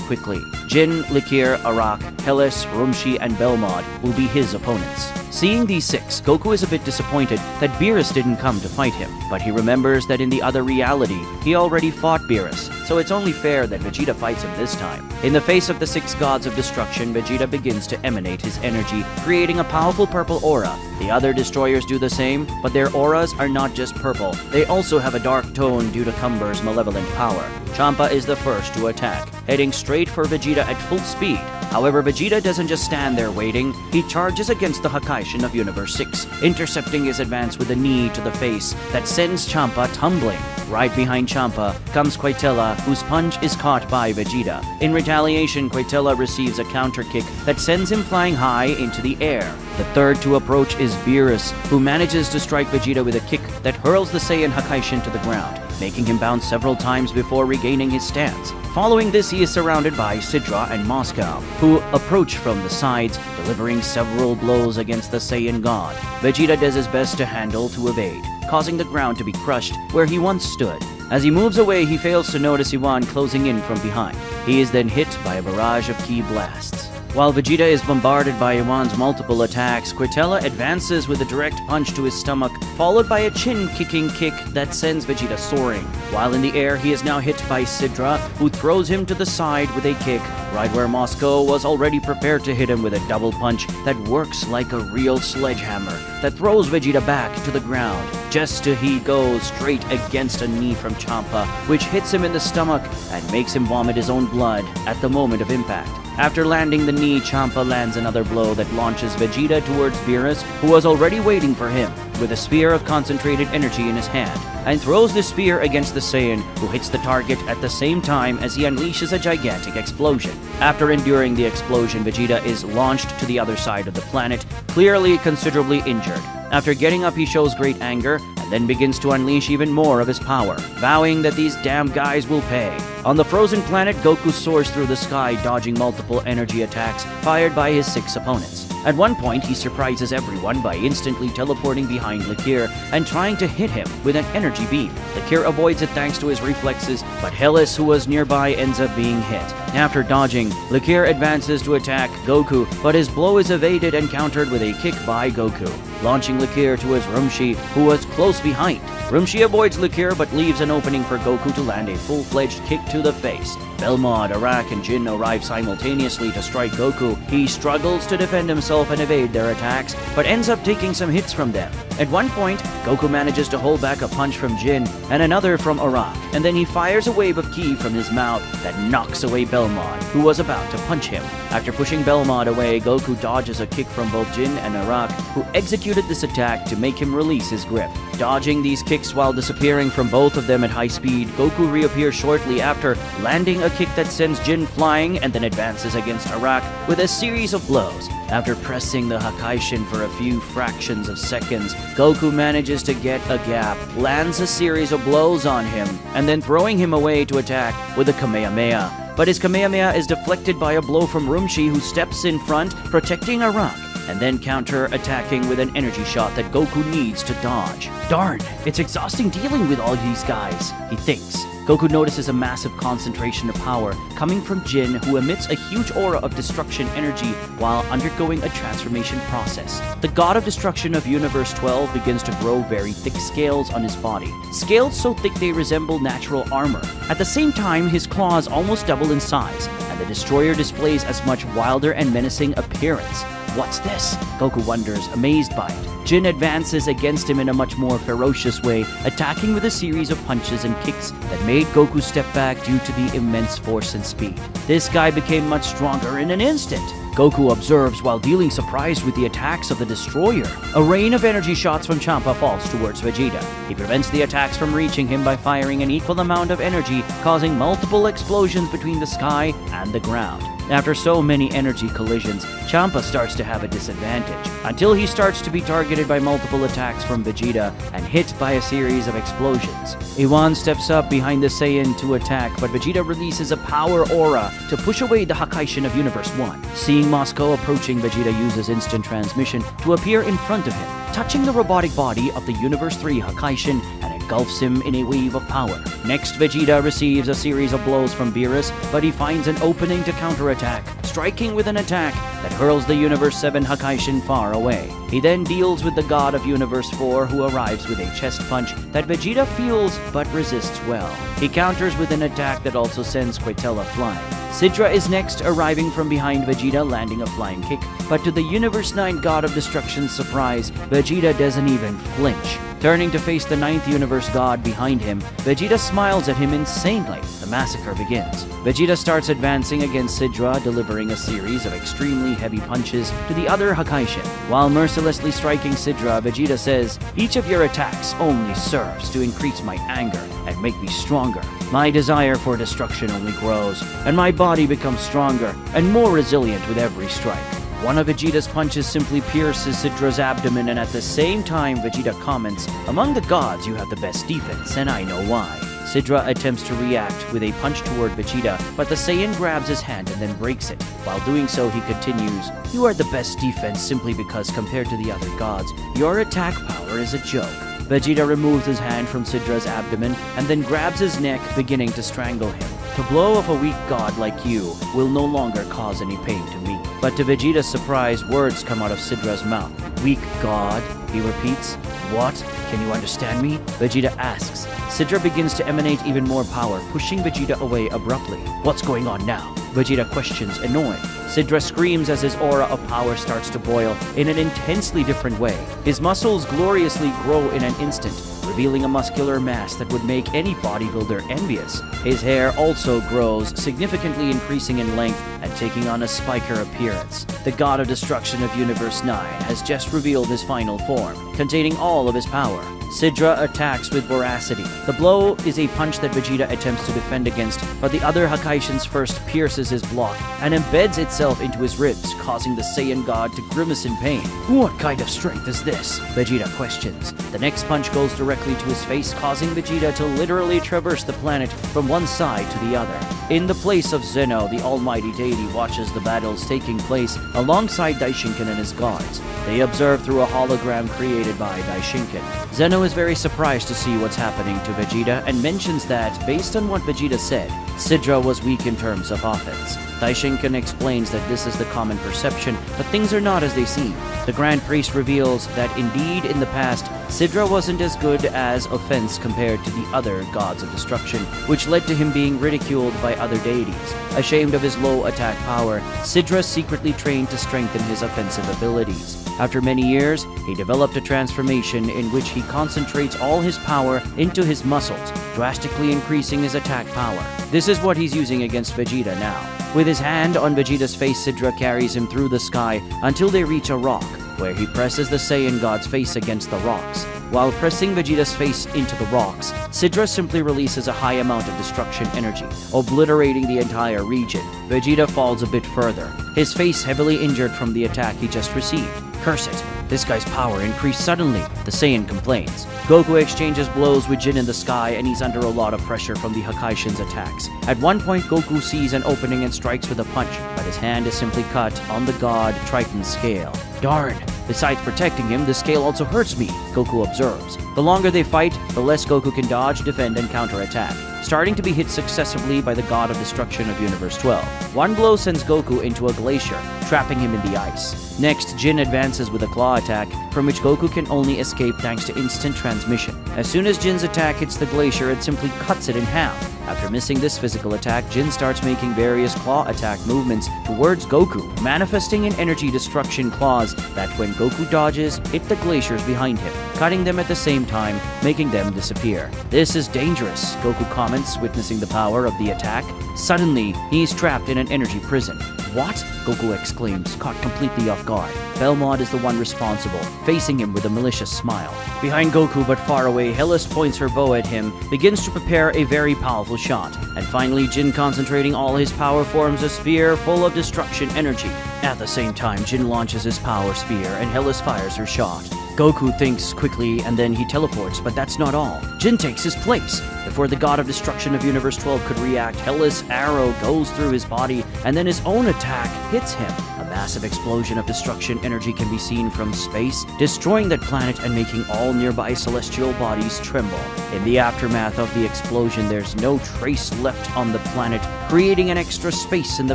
quickly. Jin, Likir, Arak, Hellas, Rumshi, and Belmod will be his opponents. Seeing these 6, Goku is a bit disappointed that Beerus didn't come to fight him, but he remembers that in the other reality, he already fought Beerus, so it's only fair that Vegeta fights him this time. In the face of the 6 gods of destruction, Vegeta begins to emanate his energy, creating a powerful purple aura. The other destroyers do the same, but their auras are not just purple. They also have a dark tone due to Cumber's malevolent power. Champa is the first to attack, heading straight for Vegeta at full speed. However, Vegeta doesn't just stand there waiting, he charges against the Hakaishan of Universe 6, intercepting his advance with a knee to the face that sends Champa tumbling. Right behind Champa comes Quitella, whose punch is caught by Vegeta. In retaliation, Quitella receives a counter kick that sends him flying high into the air. The third to approach is Beerus, who manages to strike Vegeta with a kick that hurls the Saiyan Hakaishan to the ground. making him bounce several times before regaining his stance. Following this, he is surrounded by Sidra and Moscow, who approach from the sides, delivering several blows against the Saiyan god. Vegeta does his best to handle to evade, causing the ground to be crushed where he once stood. As he moves away, he fails to notice Iwan closing in from behind. He is then hit by a barrage of ki blasts. While Vegeta is bombarded by Iwan's multiple attacks, Quitella advances with a direct punch to his stomach, followed by a chin-kicking kick that sends Vegeta soaring. While in the air, he is now hit by Sidra, who throws him to the side with a kick, right where Moscow was already prepared to hit him with a double punch that works like a real sledgehammer that throws Vegeta back to the ground, just as he goes straight against a knee from Champa, which hits him in the stomach and makes him vomit his own blood at the moment of impact. After landing the knee, Champa lands another blow that launches Vegeta towards Beerus, who was already waiting for him, with a spear of concentrated energy in his hand, and throws the spear against the Saiyan, who hits the target at the same time as he unleashes a gigantic explosion. After enduring the explosion, Vegeta is launched to the other side of the planet, clearly considerably injured. After getting up, he shows great anger, and then begins to unleash even more of his power, vowing that these damn guys will pay. On the frozen planet, Goku soars through the sky, dodging multiple energy attacks fired by his 6 opponents. At one point, he surprises everyone by instantly teleporting behind Lakir and trying to hit him with an energy beam. Lakir avoids it thanks to his reflexes, but Hellas, who was nearby, ends up being hit. After dodging, Lakir advances to attack Goku, but his blow is evaded and countered with a kick by Goku, launching Lakir to his Rumshi, who was close behind. Rumshi avoids Lakir but leaves an opening for Goku to land a full-fledged kick to the face. Belmod, Arak, and Jin arrive simultaneously to strike Goku. He struggles to defend himself and evade their attacks, but ends up taking some hits from them. At one point, Goku manages to hold back a punch from Jin and another from Arak, and then he fires a wave of ki from his mouth that knocks away Belmod, who was about to punch him. After pushing Belmod away, Goku dodges a kick from both Jin and Arak, who executed this attack to make him release his grip. Dodging these kicks while disappearing from both of them at high speed, Goku reappears shortly after, landing a kick that sends Jin flying and then advances against Arak with a series of blows. After pressing the Hakaishin for a few fractions of seconds, Goku manages to get a gap, lands a series of blows on him, and then throwing him away to attack with a Kamehameha. But his Kamehameha is deflected by a blow from Rumshi, who steps in front, protecting Arak, and then counter-attacking with an energy shot that Goku needs to dodge. Darn, it's exhausting dealing with all these guys, he thinks. Goku notices a massive concentration of power coming from Jin, who emits a huge aura of destruction energy while undergoing a transformation process. The God of Destruction of Universe 12 begins to grow very thick scales on his body, scales so thick they resemble natural armor. At the same time, his claws almost double in size, and the destroyer displays as much wilder and menacing appearance. What's this? Goku wonders, amazed by it. Jin advances against him in a much more ferocious way, attacking with a series of punches and kicks that made Goku step back due to the immense force and speed. This guy became much stronger in an instant. Goku observes while dealing surprise with the attacks of the destroyer. A rain of energy shots from Champa falls towards Vegeta. He prevents the attacks from reaching him by firing an equal amount of energy, causing multiple explosions between the sky and the ground. After so many energy collisions, Champa starts to have a disadvantage, until he starts to be targeted by multiple attacks from Vegeta and hit by a series of explosions. Iwan steps up behind the Saiyan to attack, but Vegeta releases a power aura to push away the Hakaishin of Universe 1. Seeing Moscow approaching, Vegeta uses instant transmission to appear in front of him, touching the robotic body of the Universe 3 Hakaishin and engulfs him in a wave of power. Next, Vegeta receives a series of blows from Beerus, but he finds an opening to counterattack, striking with an attack that hurls the Universe 7 Hakaishin far away. He then deals with the God of Universe 4, who arrives with a chest punch that Vegeta feels but resists well. He counters with an attack that also sends Quitella flying. Sidra is next, arriving from behind Vegeta, landing a flying kick, but to the Universe 9 God of Destruction's surprise, Vegeta doesn't even flinch. Turning to face the 9th Universe God behind him, Vegeta smiles at him insanely. The massacre begins. Vegeta starts advancing against Sidra, delivering a series of extremely heavy punches to the other Hakaishin. While mercilessly striking Sidra, Vegeta says, "Each of your attacks only serves to increase my anger and make me stronger. My desire for destruction only grows, and my body becomes stronger and more resilient with every strike." One of Vegeta's punches simply pierces Sidra's abdomen, and at the same time, Vegeta comments, "Among the gods, you have the best defense, and I know why." Sidra attempts to react with a punch toward Vegeta, but the Saiyan grabs his hand and then breaks it. While doing so, he continues, "You are the best defense simply because compared to the other gods, your attack power is a joke." Vegeta removes his hand from Sidra's abdomen and then grabs his neck, beginning to strangle him. "The blow of a weak god like you will no longer cause any pain to me." But to Vegeta's surprise, words come out of Sidra's mouth. "Weak god?" he repeats. "What? Can you understand me?" Vegeta asks. Sidra begins to emanate even more power, pushing Vegeta away abruptly. "What's going on now?" Vegeta questions, annoyed. Sidra screams as his aura of power starts to boil in an intensely different way. His muscles gloriously grow in an instant, revealing a muscular mass that would make any bodybuilder envious. His hair also grows, significantly increasing in length and taking on a spiker appearance. The God of Destruction of Universe 9 has just revealed his final form, containing all of his power. Sidra attacks with voracity. The blow is a punch that Vegeta attempts to defend against, but the other Hakaishin's first pierces his block and embeds itself into his ribs, causing the Saiyan god to grimace in pain. "What kind of strength is this?" Vegeta questions. The next punch goes directly to his face, causing Vegeta to literally traverse the planet from one side to the other. In the place of Zeno, the almighty deity watches the battles taking place alongside Daishinkan and his guards. They observe through a hologram created by Daishinkan. Zeno is very surprised to see what's happening to Vegeta and mentions that, based on what Vegeta said, Sidra was weak in terms of offense. Daishinkan explains that this is the common perception, but things are not as they seem. The Grand Priest reveals that indeed in the past, Sidra wasn't as good as offense compared to the other gods of destruction, which led to him being ridiculed by other deities. Ashamed of his low attack power, Sidra secretly trained to strengthen his offensive abilities. After many years, he developed a transformation in which he concentrates all his power into his muscles, drastically increasing his attack power. This is what he's using against Vegeta now. With his hand on Vegeta's face, Sidra carries him through the sky until they reach a rock, where he presses the Saiyan god's face against the rocks. While pressing Vegeta's face into the rocks, Sidra simply releases a high amount of destruction energy, obliterating the entire region. Vegeta falls a bit further, his face heavily injured from the attack he just received. "Curse it, this guy's power increased suddenly," the Saiyan complains. Goku exchanges blows with Jin in the sky, and he's under a lot of pressure from the Hakaishin's attacks. At one point, Goku sees an opening and strikes with a punch, but his hand is simply cut on the god Triton's scale. "Darn! Besides protecting him, the scale also hurts me," Goku observes. The longer they fight, the less Goku can dodge, defend, and counterattack, starting to be hit successively by the God of Destruction of Universe 12. One blow sends Goku into a glacier, trapping him in the ice. Next, Jin advances with a claw attack, from which Goku can only escape thanks to instant transmission. As soon as Jin's attack hits the glacier, it simply cuts it in half. After missing this physical attack, Jin starts making various claw attack movements towards Goku, manifesting an energy destruction claws that when Goku dodges, hit the glaciers behind him, cutting them at the same time, making them disappear. "This is dangerous," Goku comments, witnessing the power of the attack. Suddenly, he's trapped in an energy prison. "What?" Goku exclaims, caught completely off guard. Belmont is the one responsible, facing him with a malicious smile. Behind Goku but far away, Hellas points her bow at him, begins to prepare a very powerful shot, and finally Jin, concentrating all his power, forms a sphere full of destruction energy. At the same time, Jin launches his power sphere and Hellas fires her shot. Goku thinks quickly and then he teleports, but that's not all. Jin takes his place. Before the God of Destruction of Universe 12 could react, Hellas' arrow goes through his body and then his own attack hits him. A massive explosion of destruction energy can be seen from space, destroying that planet and making all nearby celestial bodies tremble. In the aftermath of the explosion, there's no trace left on the planet, creating an extra space in the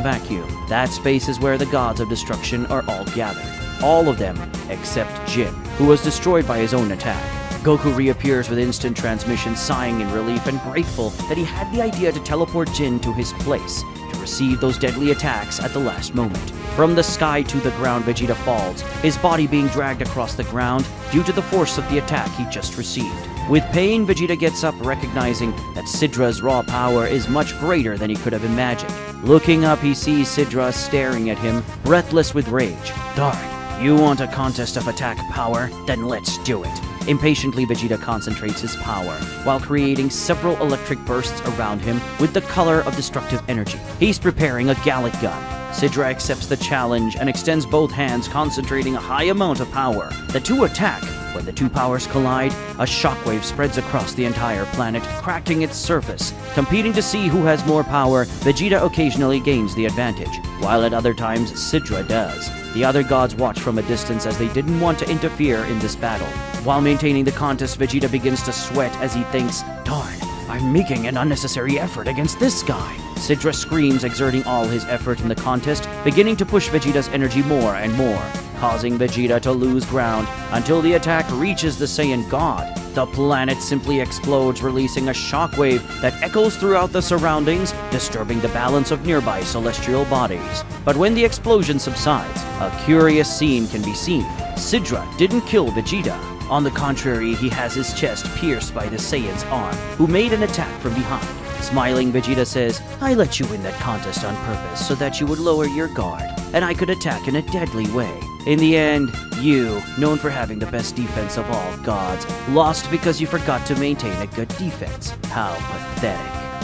vacuum. That space is where the gods of destruction are all gathered. All of them except Jin, who was destroyed by his own attack. Goku reappears with instant transmission, sighing in relief and grateful that he had the idea to teleport Jin to his place to receive those deadly attacks at the last moment. From the sky to the ground, Vegeta falls, his body being dragged across the ground due to the force of the attack he just received. With pain, Vegeta gets up, recognizing that Sidra's raw power is much greater than he could have imagined. Looking up, he sees Sidra staring at him, breathless with rage. "Darn, you want a contest of attack power? Then let's do it." Impatiently, Vegeta concentrates his power, while creating several electric bursts around him with the color of destructive energy. He's preparing a Gallic gun. Sidra accepts the challenge and extends both hands, concentrating a high amount of power. The two attack. When the two powers collide, a shockwave spreads across the entire planet, cracking its surface. Competing to see who has more power, Vegeta occasionally gains the advantage, while at other times Sidra does. The other gods watch from a distance as they didn't want to interfere in this battle. While maintaining the contest, Vegeta begins to sweat as he thinks, "Darn, I'm making an unnecessary effort against this guy." Sidra screams, exerting all his effort in the contest, beginning to push Vegeta's energy more and more, causing Vegeta to lose ground until the attack reaches the Saiyan God. The planet simply explodes, releasing a shockwave that echoes throughout the surroundings, disturbing the balance of nearby celestial bodies. But when the explosion subsides, a curious scene can be seen. Sidra didn't kill Vegeta. On the contrary, he has his chest pierced by the Saiyan's arm, who made an attack from behind. Smiling, Vegeta says, "I let you win that contest on purpose so that you would lower your guard, and I could attack in a deadly way. In the end, you, known for having the best defense of all gods, lost because you forgot to maintain a good defense. How pathetic."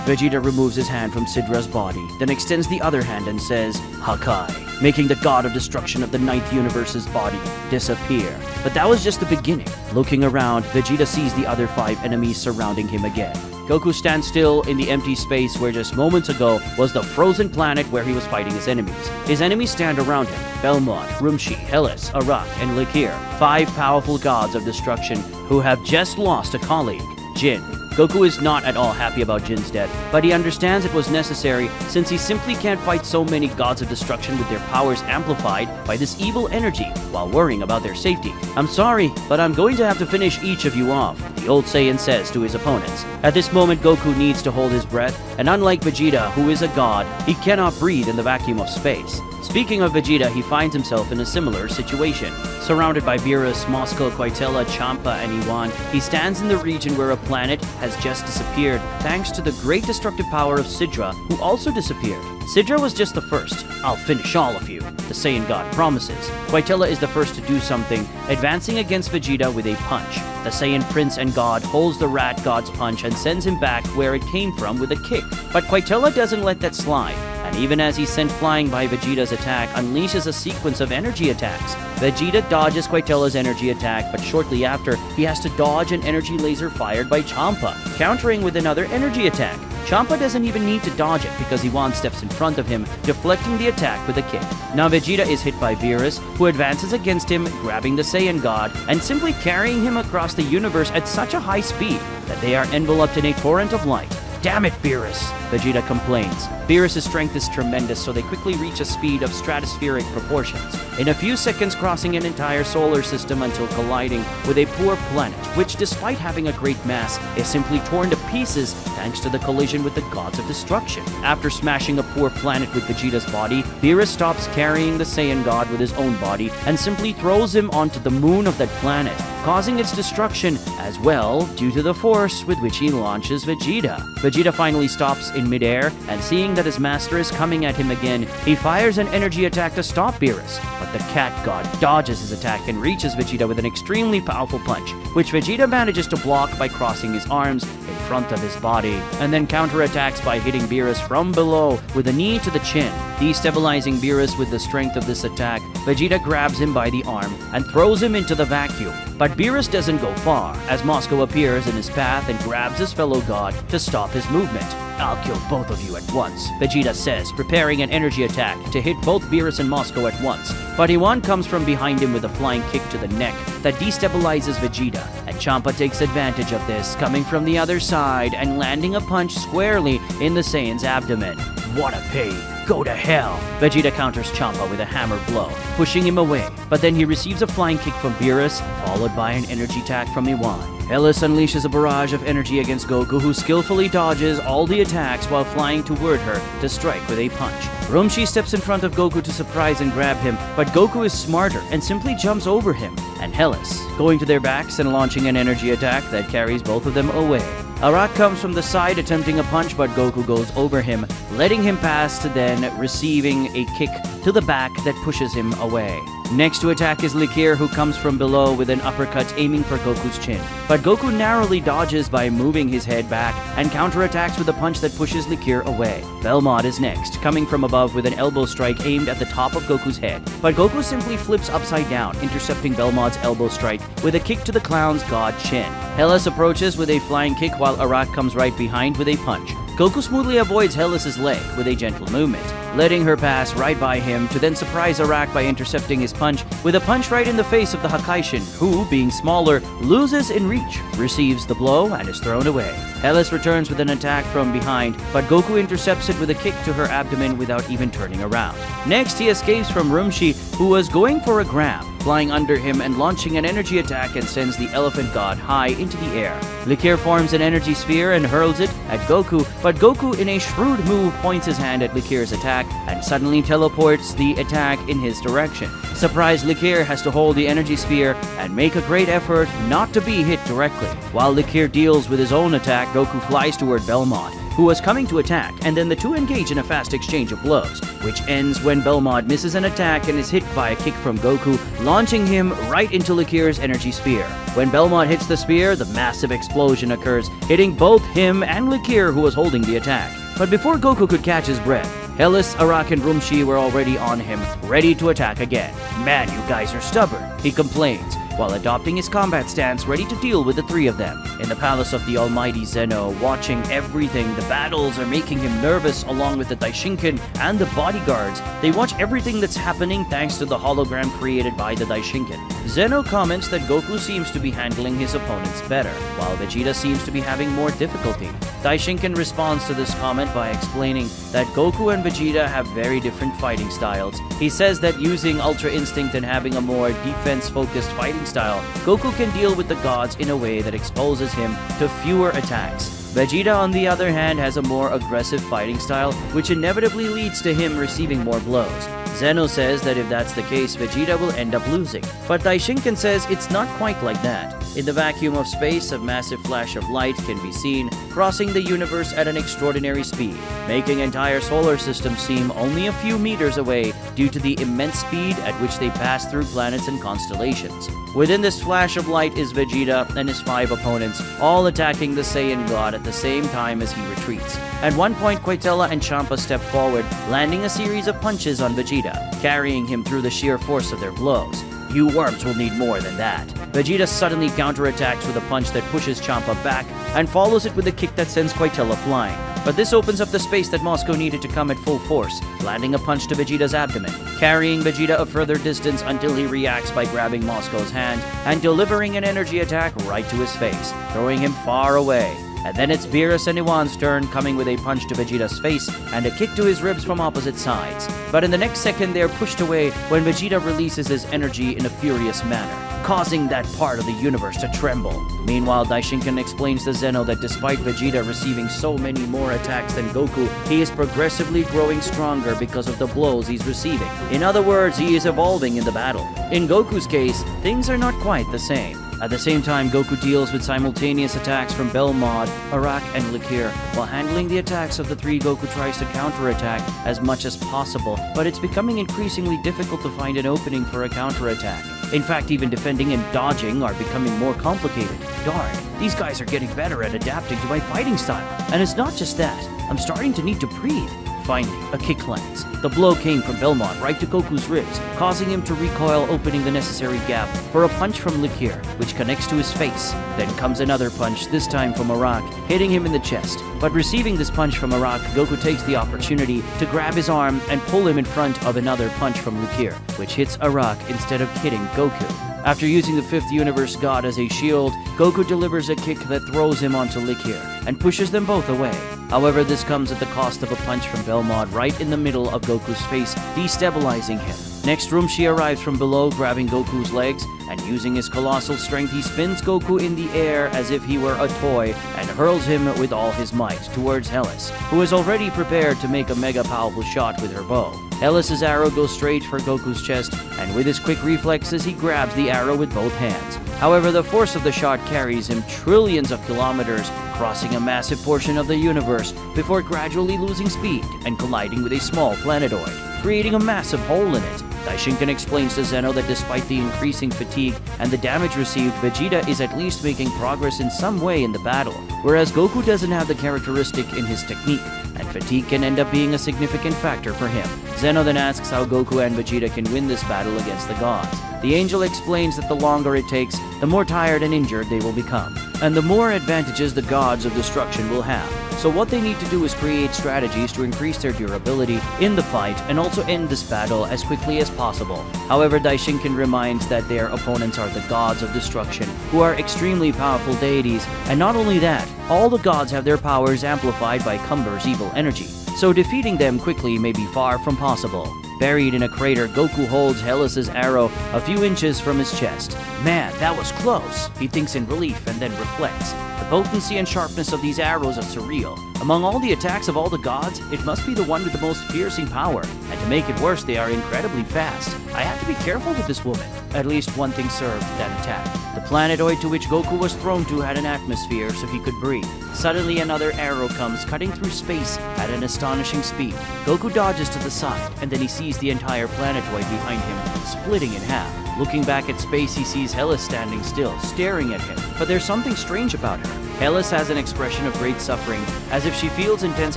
Vegeta removes his hand from Sidra's body, then extends the other hand and says, "Hakai," making the god of destruction of the Ninth Universe's body disappear. But that was just the beginning. Looking around, Vegeta sees the other 5 enemies surrounding him again. Goku stands still in the empty space where just moments ago was the frozen planet where he was fighting his enemies. His enemies stand around him: Belmont, Rumshi, Hellas, Arak, and Likir, 5 powerful gods of destruction who have just lost a colleague, Jin. Goku is not at all happy about Jin's death, but he understands it was necessary since he simply can't fight so many gods of destruction with their powers amplified by this evil energy while worrying about their safety. "I'm sorry, but I'm going to have to finish each of you off," the old Saiyan says to his opponents. At this moment, Goku needs to hold his breath, and unlike Vegeta, who is a god, he cannot breathe in the vacuum of space. Speaking of Vegeta, he finds himself in a similar situation. Surrounded by Beerus, Moscow, Quitella, Champa, and Iwan, he stands in the region where a planet has just disappeared, thanks to the great destructive power of Sidra, who also disappeared. Sidra was just the first. "I'll finish all of you," the Saiyan god promises. Quitella is the first to do something, advancing against Vegeta with a punch. The Saiyan prince and god holds the rat god's punch and sends him back where it came from with a kick. But Quitella doesn't let that slide, and even as he's sent flying by Vegeta's attack, unleashes a sequence of energy attacks. Vegeta dodges Quitella's energy attack, but shortly after, he has to dodge an energy laser fired by Champa, countering with another energy attack. Champa doesn't even need to dodge it because Iwan steps in front of him, deflecting the attack with a kick. Now Vegeta is hit by Beerus, who advances against him, grabbing the Saiyan God and simply carrying him across the universe at such a high speed that they are enveloped in a torrent of light. "Damn it, Beerus!" Vegeta complains. Beerus' strength is tremendous, so they quickly reach a speed of stratospheric proportions, in a few seconds crossing an entire solar system until colliding with a poor planet, which despite having a great mass, is simply torn to pieces thanks to the collision with the gods of destruction. After smashing a poor planet with Vegeta's body, Beerus stops carrying the Saiyan God with his own body and simply throws him onto the moon of that planet, causing its destruction as well due to the force with which he launches Vegeta. Vegeta finally stops in midair, and seeing that his master is coming at him again, he fires an energy attack to stop Beerus. But the cat god dodges his attack and reaches Vegeta with an extremely powerful punch, which Vegeta manages to block by crossing his arms in front of his body, and then counterattacks by hitting Beerus from below with a knee to the chin. Destabilizing Beerus with the strength of this attack, Vegeta grabs him by the arm and throws him into the vacuum. But Beerus doesn't go far, as Moscow appears in his path and grabs his fellow god to stop his movement. "I'll kill both of you at once," Vegeta says, preparing an energy attack to hit both Beerus and Moscow at once. But Iwan comes from behind him with a flying kick to the neck that destabilizes Vegeta, and Champa takes advantage of this, coming from the other side and landing a punch squarely in the Saiyan's abdomen. "What a pain! Go to hell!" Vegeta counters Champa with a hammer blow, pushing him away, but then he receives a flying kick from Beerus, followed by an energy attack from Iwan. Hellas unleashes a barrage of energy against Goku, who skillfully dodges all the attacks while flying toward her to strike with a punch. Rumshi steps in front of Goku to surprise and grab him, but Goku is smarter and simply jumps over him, and Hellas, going to their backs and launching an energy attack that carries both of them away. Arak comes from the side attempting a punch, but Goku goes over him, letting him pass to then receiving a kick to the back that pushes him away. Next to attack is Likir, who comes from below with an uppercut aiming for Goku's chin. But Goku narrowly dodges by moving his head back and counterattacks with a punch that pushes Likir away. Belmod is next, coming from above with an elbow strike aimed at the top of Goku's head. But Goku simply flips upside down, intercepting Belmod's elbow strike with a kick to the clown's god chin. Hellas approaches with a flying kick while Arak comes right behind with a punch. Goku smoothly avoids Hellas's leg with a gentle movement, letting her pass right by him to then surprise Arak by intercepting his punch with a punch right in the face of the Hakaishin, who, being smaller, loses in reach, receives the blow, and is thrown away. Hellas returns with an attack from behind, but Goku intercepts it with a kick to her abdomen without even turning around. Next, he escapes from Rumshi, who was going for a grab, flying under him and launching an energy attack and sends the elephant god high into the air. Likir forms an energy sphere and hurls it at Goku, but Goku in a shrewd move points his hand at Likir's attack and suddenly teleports the attack in his direction. Surprised, Likir has to hold the energy sphere and make a great effort not to be hit directly. While Likir deals with his own attack, Goku flies toward Belmod, who was coming to attack, and then the two engage in a fast exchange of blows, which ends when Belmod misses an attack and is hit by a kick from Goku, launching him right into Likir's energy sphere. When Belmod hits the spear, the massive explosion occurs, hitting both him and Likir, who was holding the attack. But before Goku could catch his breath, Hellas, Arak, and Rumshi were already on him, ready to attack again. "Man, you guys are stubborn," he complains, while adopting his combat stance ready to deal with the three of them. In the palace of the almighty Zeno, watching everything, the battles are making him nervous along with the Daishinken and the bodyguards. They watch everything that's happening thanks to the hologram created by the Daishinken. Zeno comments that Goku seems to be handling his opponents better, while Vegeta seems to be having more difficulty. Daishinken responds to this comment by explaining that Goku and Vegeta have very different fighting styles. He says that using Ultra Instinct and having a more defense-focused fighting style, Goku can deal with the gods in a way that exposes him to fewer attacks. Vegeta, on the other hand, has a more aggressive fighting style, which inevitably leads to him receiving more blows. Zeno says that if that's the case, Vegeta will end up losing. But Daishinken says it's not quite like that. In the vacuum of space, a massive flash of light can be seen, crossing the universe at an extraordinary speed, making entire solar systems seem only a few meters away due to the immense speed at which they pass through planets and constellations. Within this flash of light is Vegeta and his 5 opponents, all attacking the Saiyan god at the same time as he retreats. At one point, Koitella and Champa step forward, landing a series of punches on Vegeta, carrying him through the sheer force of their blows. "You worms will need more than that." Vegeta suddenly counterattacks with a punch that pushes Champa back and follows it with a kick that sends Koitella flying. But this opens up the space that Moscow needed to come at full force, landing a punch to Vegeta's abdomen, carrying Vegeta a further distance until he reacts by grabbing Moscow's hand and delivering an energy attack right to his face, throwing him far away. And then it's Beerus and Iwan's turn, coming with a punch to Vegeta's face and a kick to his ribs from opposite sides. But in the next second, they are pushed away when Vegeta releases his energy in a furious manner, causing that part of the universe to tremble. Meanwhile, Daishinken explains to Zeno that despite Vegeta receiving so many more attacks than Goku, he is progressively growing stronger because of the blows he's receiving. In other words, he is evolving in the battle. In Goku's case, things are not quite the same. At the same time, Goku deals with simultaneous attacks from Belmod, Arak, and Likir. While handling the attacks of the three, Goku tries to counterattack as much as possible, but it's becoming increasingly difficult to find an opening for a counterattack. In fact, even defending and dodging are becoming more complicated. Darn, these guys are getting better at adapting to my fighting style. And it's not just that, I'm starting to need to breathe. Finally, a kick lands. The blow came from Belmod right to Goku's ribs, causing him to recoil, opening the necessary gap for a punch from Likir, which connects to his face. Then comes another punch, this time from Arak, hitting him in the chest. But receiving this punch from Arak, Goku takes the opportunity to grab his arm and pull him in front of another punch from Likir, which hits Arak instead of hitting Goku. After using the 5th universe god as a shield, Goku delivers a kick that throws him onto Likir and pushes them both away. However, this comes at the cost of a punch from Belmod right in the middle of Goku's face, destabilizing him. Next, Rumshi arrives from below, grabbing Goku's legs, and using his colossal strength, he spins Goku in the air as if he were a toy and hurls him with all his might towards Hellas, who is already prepared to make a mega powerful shot with her bow. Hellas's arrow goes straight for Goku's chest, and with his quick reflexes, he grabs the arrow with both hands. However, the force of the shot carries him trillions of kilometers, crossing a massive portion of the universe before gradually losing speed and colliding with a small planetoid. creating a massive hole in it. Daishinkan explains to Zeno that despite the increasing fatigue and the damage received, Vegeta is at least making progress in some way in the battle, whereas Goku doesn't have the characteristic in his technique, and fatigue can end up being a significant factor for him. Zeno then asks how Goku and Vegeta can win this battle against the gods. The angel explains that the longer it takes, the more tired and injured they will become, and the more advantages the gods of destruction will have. So what they need to do is create strategies to increase their durability in the fight and also end this battle as quickly as possible. However, Daishinkan reminds that their opponents are the gods of destruction, who are extremely powerful deities, and not only that, all the gods have their powers amplified by Cumber's evil energy, so defeating them quickly may be far from possible. Buried in a crater, Goku holds Hellas's arrow a few inches from his chest. Man, that was close, he thinks in relief and then reflects. The potency and sharpness of these arrows are surreal. Among all the attacks of all the gods, it must be the one with the most piercing power, and to make it worse, they are incredibly fast. I have to be careful with this woman. At least one thing served that attack. The planetoid to which Goku was thrown to had an atmosphere so he could breathe. Suddenly another arrow comes, cutting through space at an astonishing speed. Goku dodges to the side, and then he sees the entire planetoid behind him, splitting in half. Looking back at space, he sees Hellas standing still, staring at him. But there's something strange about her. Hellas has an expression of great suffering, as if she feels intense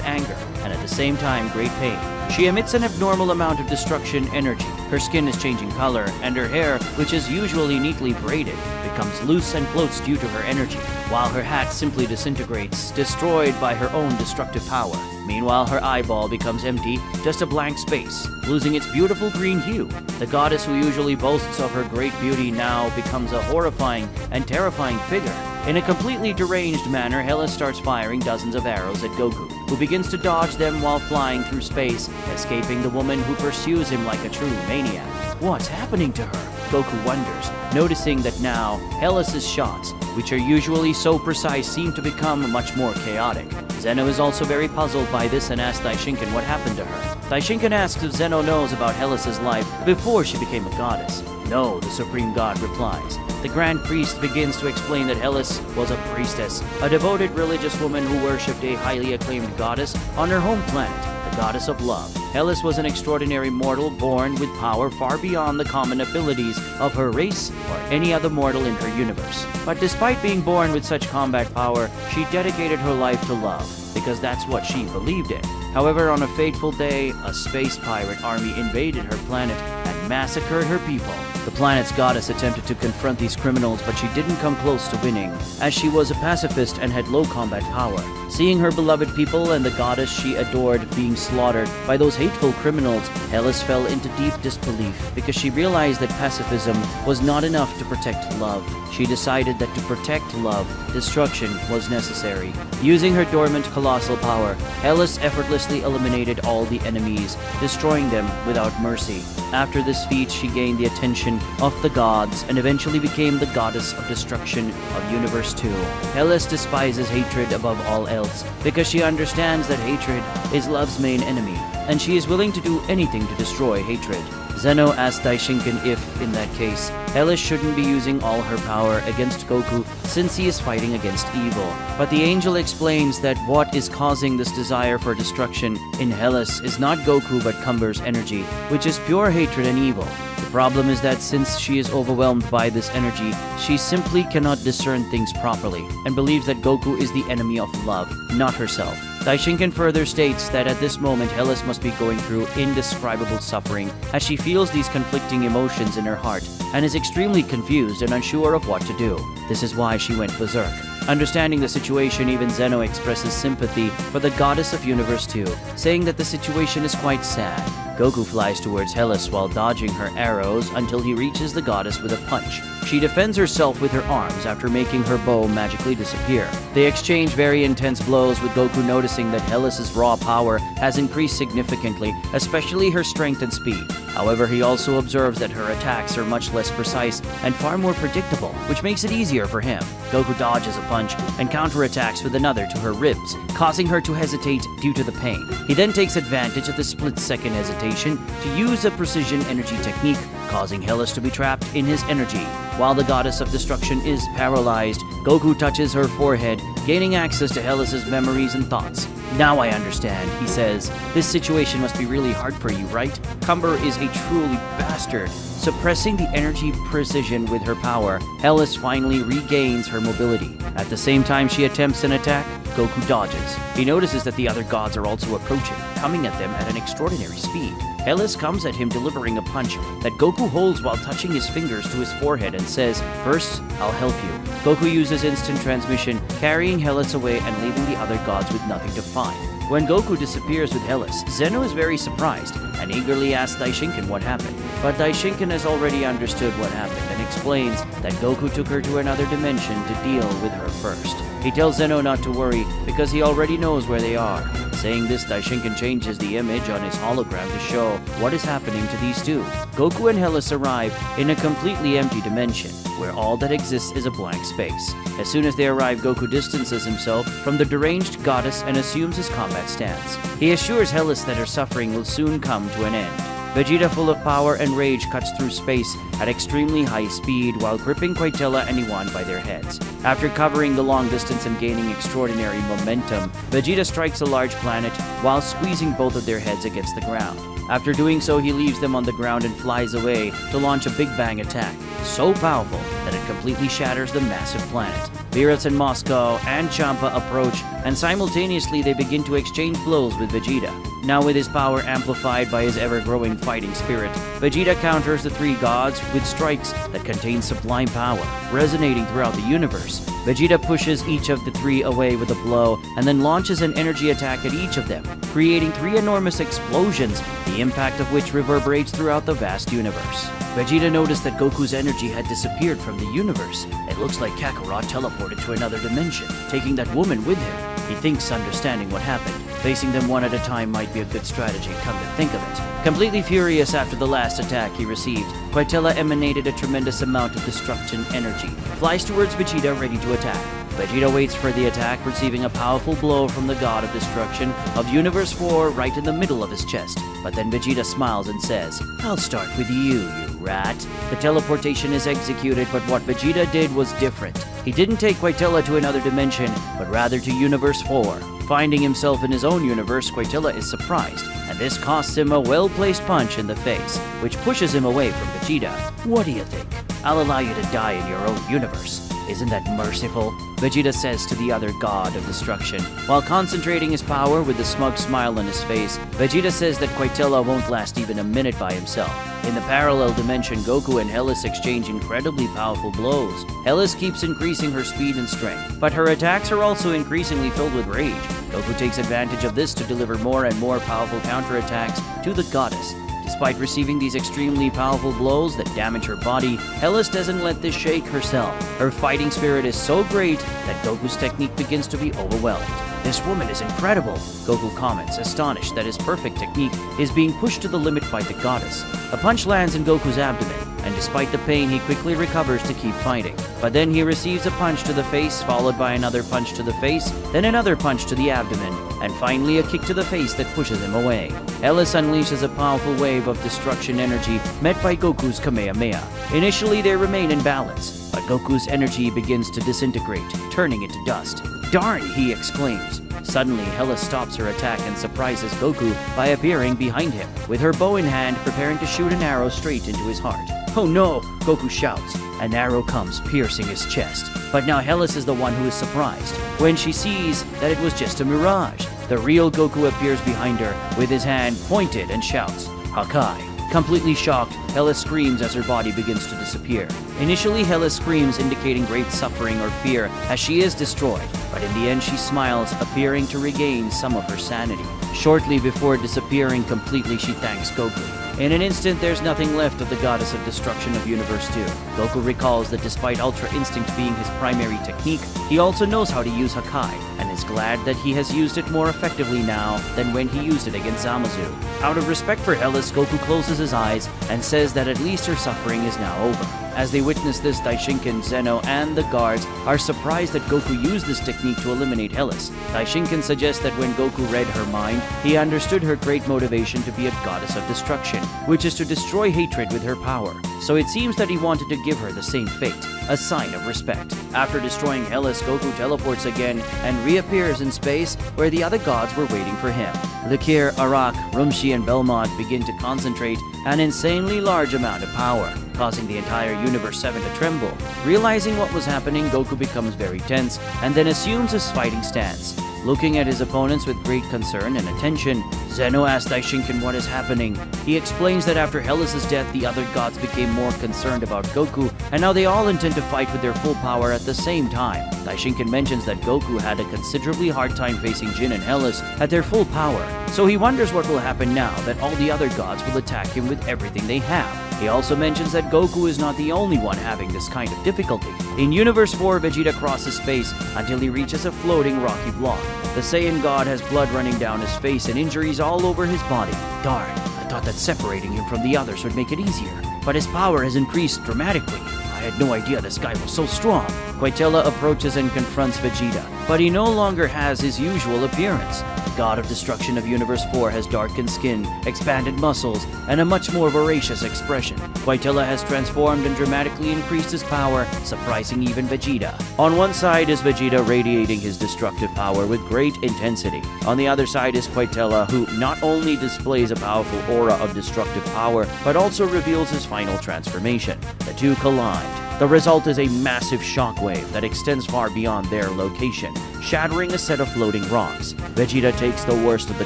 anger, and at the same time great pain. She emits an abnormal amount of destruction energy. Her skin is changing color, and her hair, which is usually neatly braided, becomes loose and floats due to her energy, while her hat simply disintegrates, destroyed by her own destructive power. Meanwhile, her eyeball becomes empty, just a blank space, losing its beautiful green hue. The goddess who usually boasts of her great beauty now becomes a horrifying and terrifying figure. In a completely deranged manner, Hellas starts firing dozens of arrows at Goku, who begins to dodge them while flying through space, escaping the woman who pursues him like a true maniac. What's happening to her? Goku wonders, noticing that now Hellas's shots, which are usually so precise, seem to become much more chaotic. Zeno is also very puzzled by this and asks Daishinkan what happened to her. Daishinkan asks if Zeno knows about Hellas's life before she became a goddess. No, the Supreme God replies. The Grand Priest begins to explain that Hellas was a priestess, a devoted religious woman who worshipped a highly acclaimed goddess on her home planet, the goddess of love. Hellas was an extraordinary mortal born with power far beyond the common abilities of her race or any other mortal in her universe. But despite being born with such combat power, she dedicated her life to love, because that's what she believed in. However, on a fateful day, a space pirate army invaded her planet and massacred her people. The planet's goddess attempted to confront these criminals, but she didn't come close to winning, as she was a pacifist and had low combat power. Seeing her beloved people and the goddess she adored being slaughtered by those hateful criminals, Hellas fell into deep disbelief because she realized that pacifism was not enough to protect love. She decided that to protect love, destruction was necessary. Using her dormant colossal power, Hellas effortlessly eliminated all the enemies, destroying them without mercy. After this feat, she gained the attention of the gods and eventually became the goddess of destruction of Universe 2. Hellas despises hatred above all else because she understands that hatred is love's main enemy, and she is willing to do anything to destroy hatred. Zeno asks Daishinkan if, in that case, Hellas shouldn't be using all her power against Goku since he is fighting against evil. But the angel explains that what is causing this desire for destruction in Hellas is not Goku but Cumber's energy, which is pure hatred and evil. The problem is that since she is overwhelmed by this energy, she simply cannot discern things properly and believes that Goku is the enemy of love, not herself. Daishinkan further states that at this moment Hellas must be going through indescribable suffering as she feels these conflicting emotions in her heart and is extremely confused and unsure of what to do. This is why she went berserk. Understanding the situation, even Zeno expresses sympathy for the goddess of Universe 2, saying that the situation is quite sad. Goku flies towards Hellas while dodging her arrows until he reaches the goddess with a punch. She defends herself with her arms after making her bow magically disappear. They exchange very intense blows, with Goku noticing that Hellas's raw power has increased significantly, especially her strength and speed. However, he also observes that her attacks are much less precise and far more predictable, which makes it easier for him. Goku dodges a punch and counterattacks with another to her ribs, causing her to hesitate due to the pain. He then takes advantage of the split-second hesitation teleportation to use a precision energy technique, causing Hellas to be trapped in his energy. While the goddess of destruction is paralyzed, Goku touches her forehead, gaining access to Hellas' memories and thoughts. "Now I understand," he says. "This situation must be really hard for you, right? Cumber is a truly bastard." Suppressing the energy precision with her power, Hellas finally regains her mobility. At the same time she attempts an attack, Goku dodges. He notices that the other gods are also approaching, coming at them at an extraordinary speed. Hellas comes at him delivering a punch that Goku holds while touching his fingers to his forehead and says, "First, I'll help you." Goku uses instant transmission, carrying Hellas away and leaving the other gods with nothing to find. When Goku disappears with Hellas, Zeno is very surprised and eagerly asks Daishinkan what happened. But Daishinkan has already understood what happened and explains that Goku took her to another dimension to deal with her first. He tells Zeno not to worry because he already knows where they are. Saying this, Daishinkan changes the image on his hologram to show what is happening to these two. Goku and Hellas arrive in a completely empty dimension, where all that exists is a blank space. As soon as they arrive, Goku distances himself from the deranged goddess and assumes his combat stance. He assures Hellas that her suffering will soon come to an end. Vegeta, full of power and rage, cuts through space at extremely high speed while gripping Quitella and Iwan by their heads. After covering the long distance and gaining extraordinary momentum, Vegeta strikes a large planet while squeezing both of their heads against the ground. After doing so, he leaves them on the ground and flies away to launch a Big Bang attack, so powerful that it completely shatters the massive planet. Beerus and Moscow and Champa approach, and simultaneously they begin to exchange blows with Vegeta. Now with his power amplified by his ever-growing fighting spirit, Vegeta counters the three gods with strikes that contain sublime power, resonating throughout the universe. Vegeta pushes each of the three away with a blow, and then launches an energy attack at each of them, creating three enormous explosions, the impact of which reverberates throughout the vast universe. Vegeta noticed that Goku's energy had disappeared from the universe. It looks like Kakarot teleported to another dimension, taking that woman with him. He thinks understanding what happened. Facing them one at a time might be a good strategy, come to think of it. Completely furious after the last attack he received, Quitella emanated a tremendous amount of destruction energy, flies towards Vegeta ready to attack. Vegeta waits for the attack, receiving a powerful blow from the god of destruction of Universe 4 right in the middle of his chest. But then Vegeta smiles and says, "I'll start with you rat." The teleportation is executed, but what Vegeta did was different. He didn't take Quitella to another dimension, but rather to Universe 4. Finding himself in his own universe, Quitella is surprised, and this costs him a well-placed punch in the face, which pushes him away from Vegeta. "What do you think? I'll allow you to die in your own universe. Isn't that merciful?" Vegeta says to the other god of destruction. While concentrating his power with a smug smile on his face, Vegeta says that Quitella won't last even a minute by himself. In the parallel dimension, Goku and Hellas exchange incredibly powerful blows. Hellas keeps increasing her speed and strength, but her attacks are also increasingly filled with rage. Goku takes advantage of this to deliver more and more powerful counterattacks to the goddess. Despite receiving these extremely powerful blows that damage her body, Hellas doesn't let this shake herself. Her fighting spirit is so great that Goku's technique begins to be overwhelmed. "This woman is incredible," Goku comments, astonished that his perfect technique is being pushed to the limit by the goddess. A punch lands in Goku's abdomen, and despite the pain, he quickly recovers to keep fighting. But then he receives a punch to the face, followed by another punch to the face, then another punch to the abdomen, and finally a kick to the face that pushes him away. Hellas unleashes a powerful wave of destruction energy, met by Goku's Kamehameha. Initially, they remain in balance, but Goku's energy begins to disintegrate, turning it to dust. "Darn!" he exclaims. Suddenly, Hellas stops her attack and surprises Goku by appearing behind him, with her bow in hand, preparing to shoot an arrow straight into his heart. "Oh no!" Goku shouts. An arrow comes, piercing his chest. But now Hellas is the one who is surprised, when she sees that it was just a mirage. The real Goku appears behind her, with his hand pointed, and shouts, "Hakai!" Completely shocked, Hellas screams as her body begins to disappear. Initially, Hellas screams, indicating great suffering or fear as she is destroyed, but in the end she smiles, appearing to regain some of her sanity. Shortly before disappearing completely, she thanks Goku. In an instant, there's nothing left of the goddess of destruction of Universe 2. Goku recalls that despite Ultra Instinct being his primary technique, he also knows how to use Hakai, and is glad that he has used it more effectively now than when he used it against Zamasu. Out of respect for Hellas, Goku closes his eyes and says that at least her suffering is now over. As they witness this, Daishinken, Zeno, and the guards are surprised that Goku used this technique to eliminate Hellas. Daishinken suggests that when Goku read her mind, he understood her great motivation to be a goddess of destruction, which is to destroy hatred with her power. So it seems that he wanted to give her the same fate, a sign of respect. After destroying Hellas, Goku teleports again and reappears in space where the other gods were waiting for him. Lakir, Arak, Rumshi, and Belmont begin to concentrate an insanely large amount of power, causing the entire Universe 7 to tremble. Realizing what was happening, Goku becomes very tense and then assumes his fighting stance. Looking at his opponents with great concern and attention, Zeno asks Daishinken what is happening. He explains that after Hellas' death, the other gods became more concerned about Goku, and now they all intend to fight with their full power at the same time. Daishinken mentions that Goku had a considerably hard time facing Jin and Hellas at their full power, so he wonders what will happen now that all the other gods will attack him with everything they have. He also mentions that Goku is not the only one having this kind of difficulty. In Universe 4, Vegeta crosses space until he reaches a floating rocky block. The Saiyan god has blood running down his face and injuries all over his body. Darn, I thought that separating him from the others would make it easier, but his power has increased dramatically. I had no idea this guy was so strong. Quaitella approaches and confronts Vegeta, but he no longer has his usual appearance. The god of destruction of Universe 4 has darkened skin, expanded muscles, and a much more voracious expression. Quaitella has transformed and dramatically increased his power, surprising even Vegeta. On one side is Vegeta radiating his destructive power with great intensity. On the other side is Quaitella, who not only displays a powerful aura of destructive power, but also reveals his final transformation. The two collide. The result is a massive shockwave that extends far beyond their location, shattering a set of floating rocks. Vegeta takes the worst of the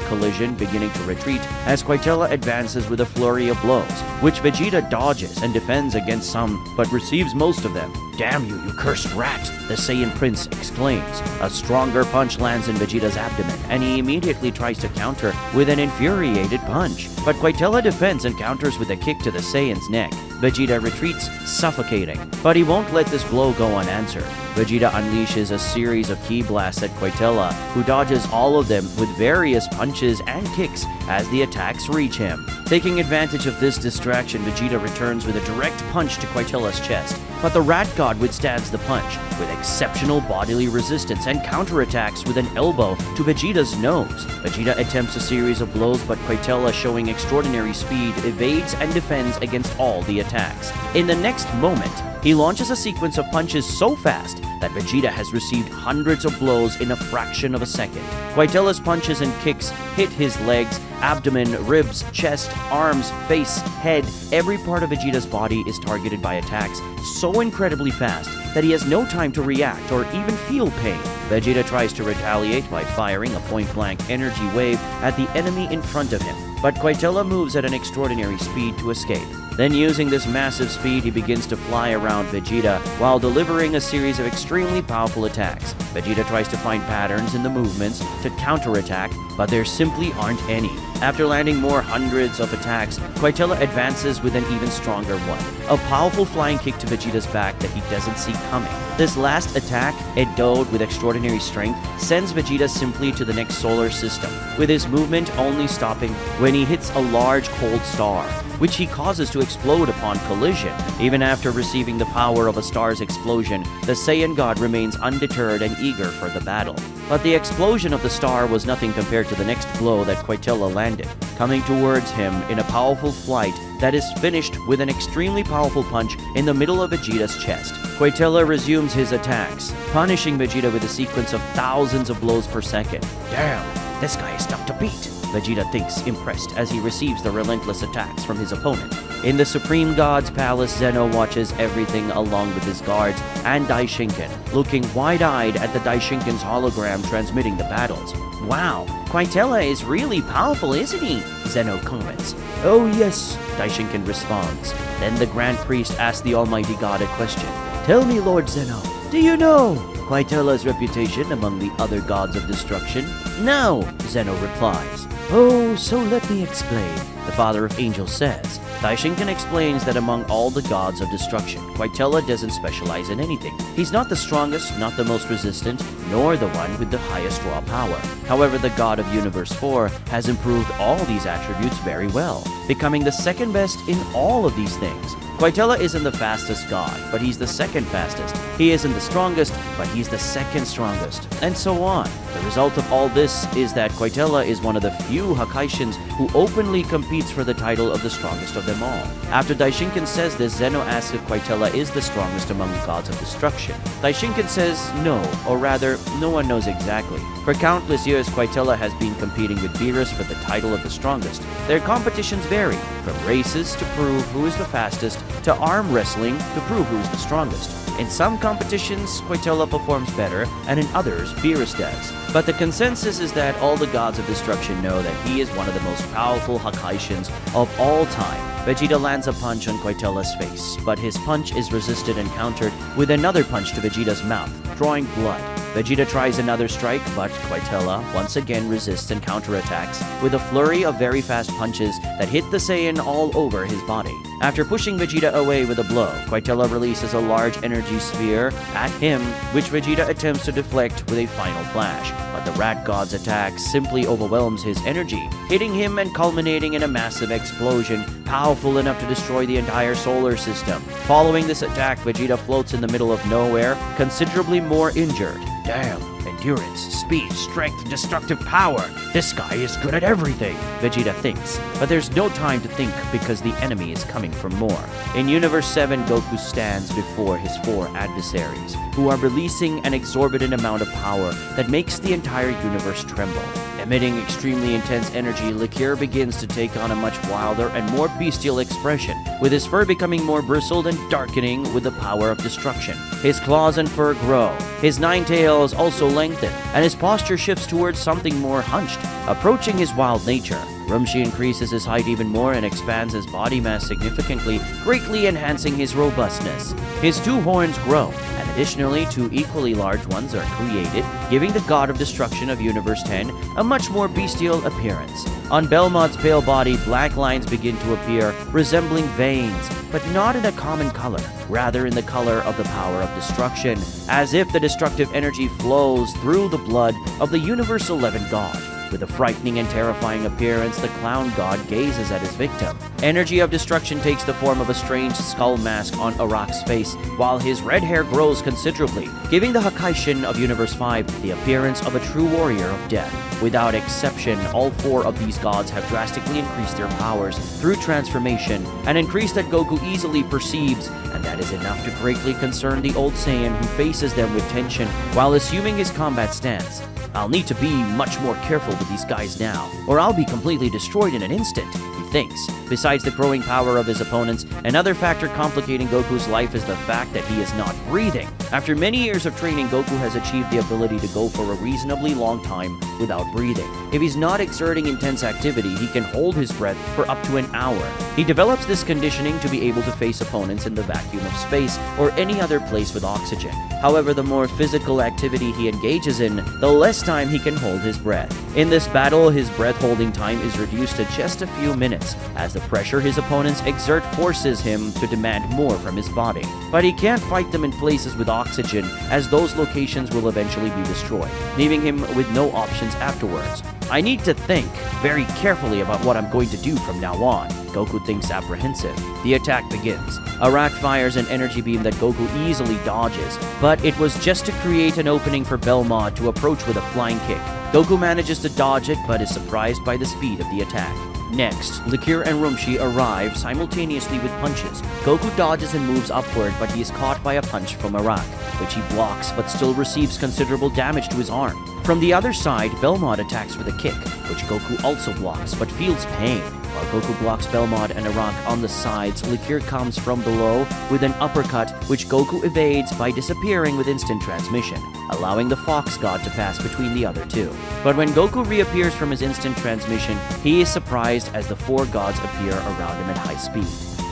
collision, beginning to retreat, as Quaitella advances with a flurry of blows, which Vegeta dodges and defends against some, but receives most of them. "Damn you, you cursed rat!" the Saiyan Prince exclaims. A stronger punch lands in Vegeta's abdomen, and he immediately tries to counter with an infuriated punch. But Quaitella defends and counters with a kick to the Saiyan's neck. Vegeta retreats, suffocating, but he won't let this blow go unanswered. Vegeta unleashes a series of ki blasts at Quaitella, who dodges all of them with various punches and kicks as the attacks reach him. Taking advantage of this distraction, Vegeta returns with a direct punch to Quaitella's chest, but the Rat God withstands the punch with exceptional bodily resistance and counterattacks with an elbow to Vegeta's nose. Vegeta attempts a series of blows, but Quaitella, showing extraordinary speed, evades and defends against all the attacks. In the next moment, he launches a sequence of punches so fast that Vegeta has received hundreds of blows in a fraction of a second. Quaitella's punches and kicks hit his legs, abdomen, ribs, chest, arms, face, head. Every part of Vegeta's body is targeted by attacks so incredibly fast that he has no time to react or even feel pain. Vegeta tries to retaliate by firing a point-blank energy wave at the enemy in front of him, but Quaitella moves at an extraordinary speed to escape. Then, using this massive speed, he begins to fly around Vegeta while delivering a series of extremely powerful attacks. Vegeta tries to find patterns in the movements to counterattack, but there simply aren't any. After landing more hundreds of attacks, Quaitella advances with an even stronger one, a powerful flying kick to Vegeta's back that he doesn't see coming. This last attack, endowed with extraordinary strength, sends Vegeta simply to the next solar system, with his movement only stopping when he hits a large cold star, which he causes to explode upon collision. Even after receiving the power of a star's explosion, the Saiyan God remains undeterred and eager for the battle. But the explosion of the star was nothing compared to the next blow that Quaitella landed, coming towards him in a powerful flight that is finished with an extremely powerful punch in the middle of Vegeta's chest. Quaitella resumes his attacks, punishing Vegeta with a sequence of thousands of blows per second. "Damn, this guy is tough to beat," Vegeta thinks, impressed as he receives the relentless attacks from his opponent. In the Supreme God's palace, Zeno watches everything along with his guards and Daishinken, looking wide-eyed at the Daishinken's hologram transmitting the battles. "Wow, Quaitella is really powerful, isn't he?" Zeno comments. "Oh yes," Daishinken responds. Then the Grand Priest asks the Almighty God a question. "Tell me, Lord Zeno, do you know Quaitella's reputation among the other gods of destruction?" "No," Zeno replies. "Oh, so let me explain," the father of angels says. Daishinkan explains that among all the gods of destruction, Quitella doesn't specialize in anything. He's not the strongest, not the most resistant, nor the one with the highest raw power. However, the god of Universe 4 has improved all these attributes very well, becoming the second best in all of these things. Quitella isn't the fastest god, but he's the second fastest. He isn't the strongest, but he's the second strongest, and so on. The result of all this is that Quitella is one of the few Hakaishins who openly competes for the title of the strongest of them all. After Daishinkan says this, Zeno asks if Quitella is the strongest among the gods of destruction. Daishinkan says no, or rather, no one knows exactly. For countless years, Quitella has been competing with Beerus for the title of the strongest. Their competitions vary, from races to prove who is the fastest, to arm wrestling to prove who is the strongest. In some competitions, Quitella performs better, and in others, Beerus does. But the consensus is that all the gods of destruction know that he is one of the most powerful Hakaishins of all time. Vegeta lands a punch on Quitella's face, but his punch is resisted and countered with another punch to Vegeta's mouth, drawing blood. Vegeta tries another strike, but Quitella once again resists and counterattacks with a flurry of very fast punches that hit the Saiyan all over his body. After pushing Vegeta away with a blow, Quitella releases a large energy sphere at him, which Vegeta attempts to deflect with a final flash. But the Rat God's attack simply overwhelms his energy, hitting him and culminating in a massive explosion, powerful enough to destroy the entire solar system. Following this attack, Vegeta floats in the middle of nowhere, considerably more injured. Damn, endurance, speed, strength, destructive power. This guy is good at everything, Vegeta thinks. But there's no time to think because the enemy is coming for more. In Universe 7, Goku stands before his 4 adversaries, who are releasing an exorbitant amount of power that makes the entire universe tremble. Emitting extremely intense energy, Liqueur begins to take on a much wilder and more bestial expression, with his fur becoming more bristled and darkening with the power of destruction. His claws and fur grow, his 9 tails also lengthen, and his posture shifts towards something more hunched, approaching his wild nature. Rumshi increases his height even more and expands his body mass significantly, greatly enhancing his robustness. His 2 horns grow, and additionally 2 equally large ones are created, giving the god of destruction of Universe 10 a much more bestial appearance. On Belmont's pale body, black lines begin to appear, resembling veins, but not in a common color, rather in the color of the power of destruction, as if the destructive energy flows through the blood of the Universe 11 god. With a frightening and terrifying appearance, the clown god gazes at his victim. Energy of destruction takes the form of a strange skull mask on Arak's face, while his red hair grows considerably, giving the Hakaishin of Universe 5 the appearance of a true warrior of death. Without exception, all 4 of these gods have drastically increased their powers through transformation, an increase that Goku easily perceives, and that is enough to greatly concern the old Saiyan who faces them with tension while assuming his combat stance. I'll need to be much more careful with these guys now, or I'll be completely destroyed in an instant, he thinks. Besides the growing power of his opponents, another factor complicating Goku's life is the fact that he is not breathing. After many years of training, Goku has achieved the ability to go for a reasonably long time without breathing. If he's not exerting intense activity, he can hold his breath for up to an hour. He develops this conditioning to be able to face opponents in the vacuum of space or any other place with oxygen. However, the more physical activity he engages in, the less time he can hold his breath. In this battle, his breath-holding time is reduced to just a few minutes, as the pressure his opponents exert forces him to demand more from his body. But he can't fight them in places with oxygen, as those locations will eventually be destroyed, leaving him with no options afterwards. I need to think very carefully about what I'm going to do from now on, Goku thinks apprehensive. The attack begins. Arak fires an energy beam that Goku easily dodges, but it was just to create an opening for Belmod to approach with a flying kick. Goku manages to dodge it, but is surprised by the speed of the attack. Next, Liqueur and Rumshi arrive simultaneously with punches. Goku dodges and moves upward, but he is caught by a punch from Arak, which he blocks but still receives considerable damage to his arm. From the other side, Belmod attacks with a kick, which Goku also blocks but feels pain. While Goku blocks Belmod and Arak on the sides, Liqueur comes from below with an uppercut, which Goku evades by disappearing with instant transmission, allowing the Fox God to pass between the other two. But when Goku reappears from his instant transmission, he is surprised as the 4 gods appear around him at high speed.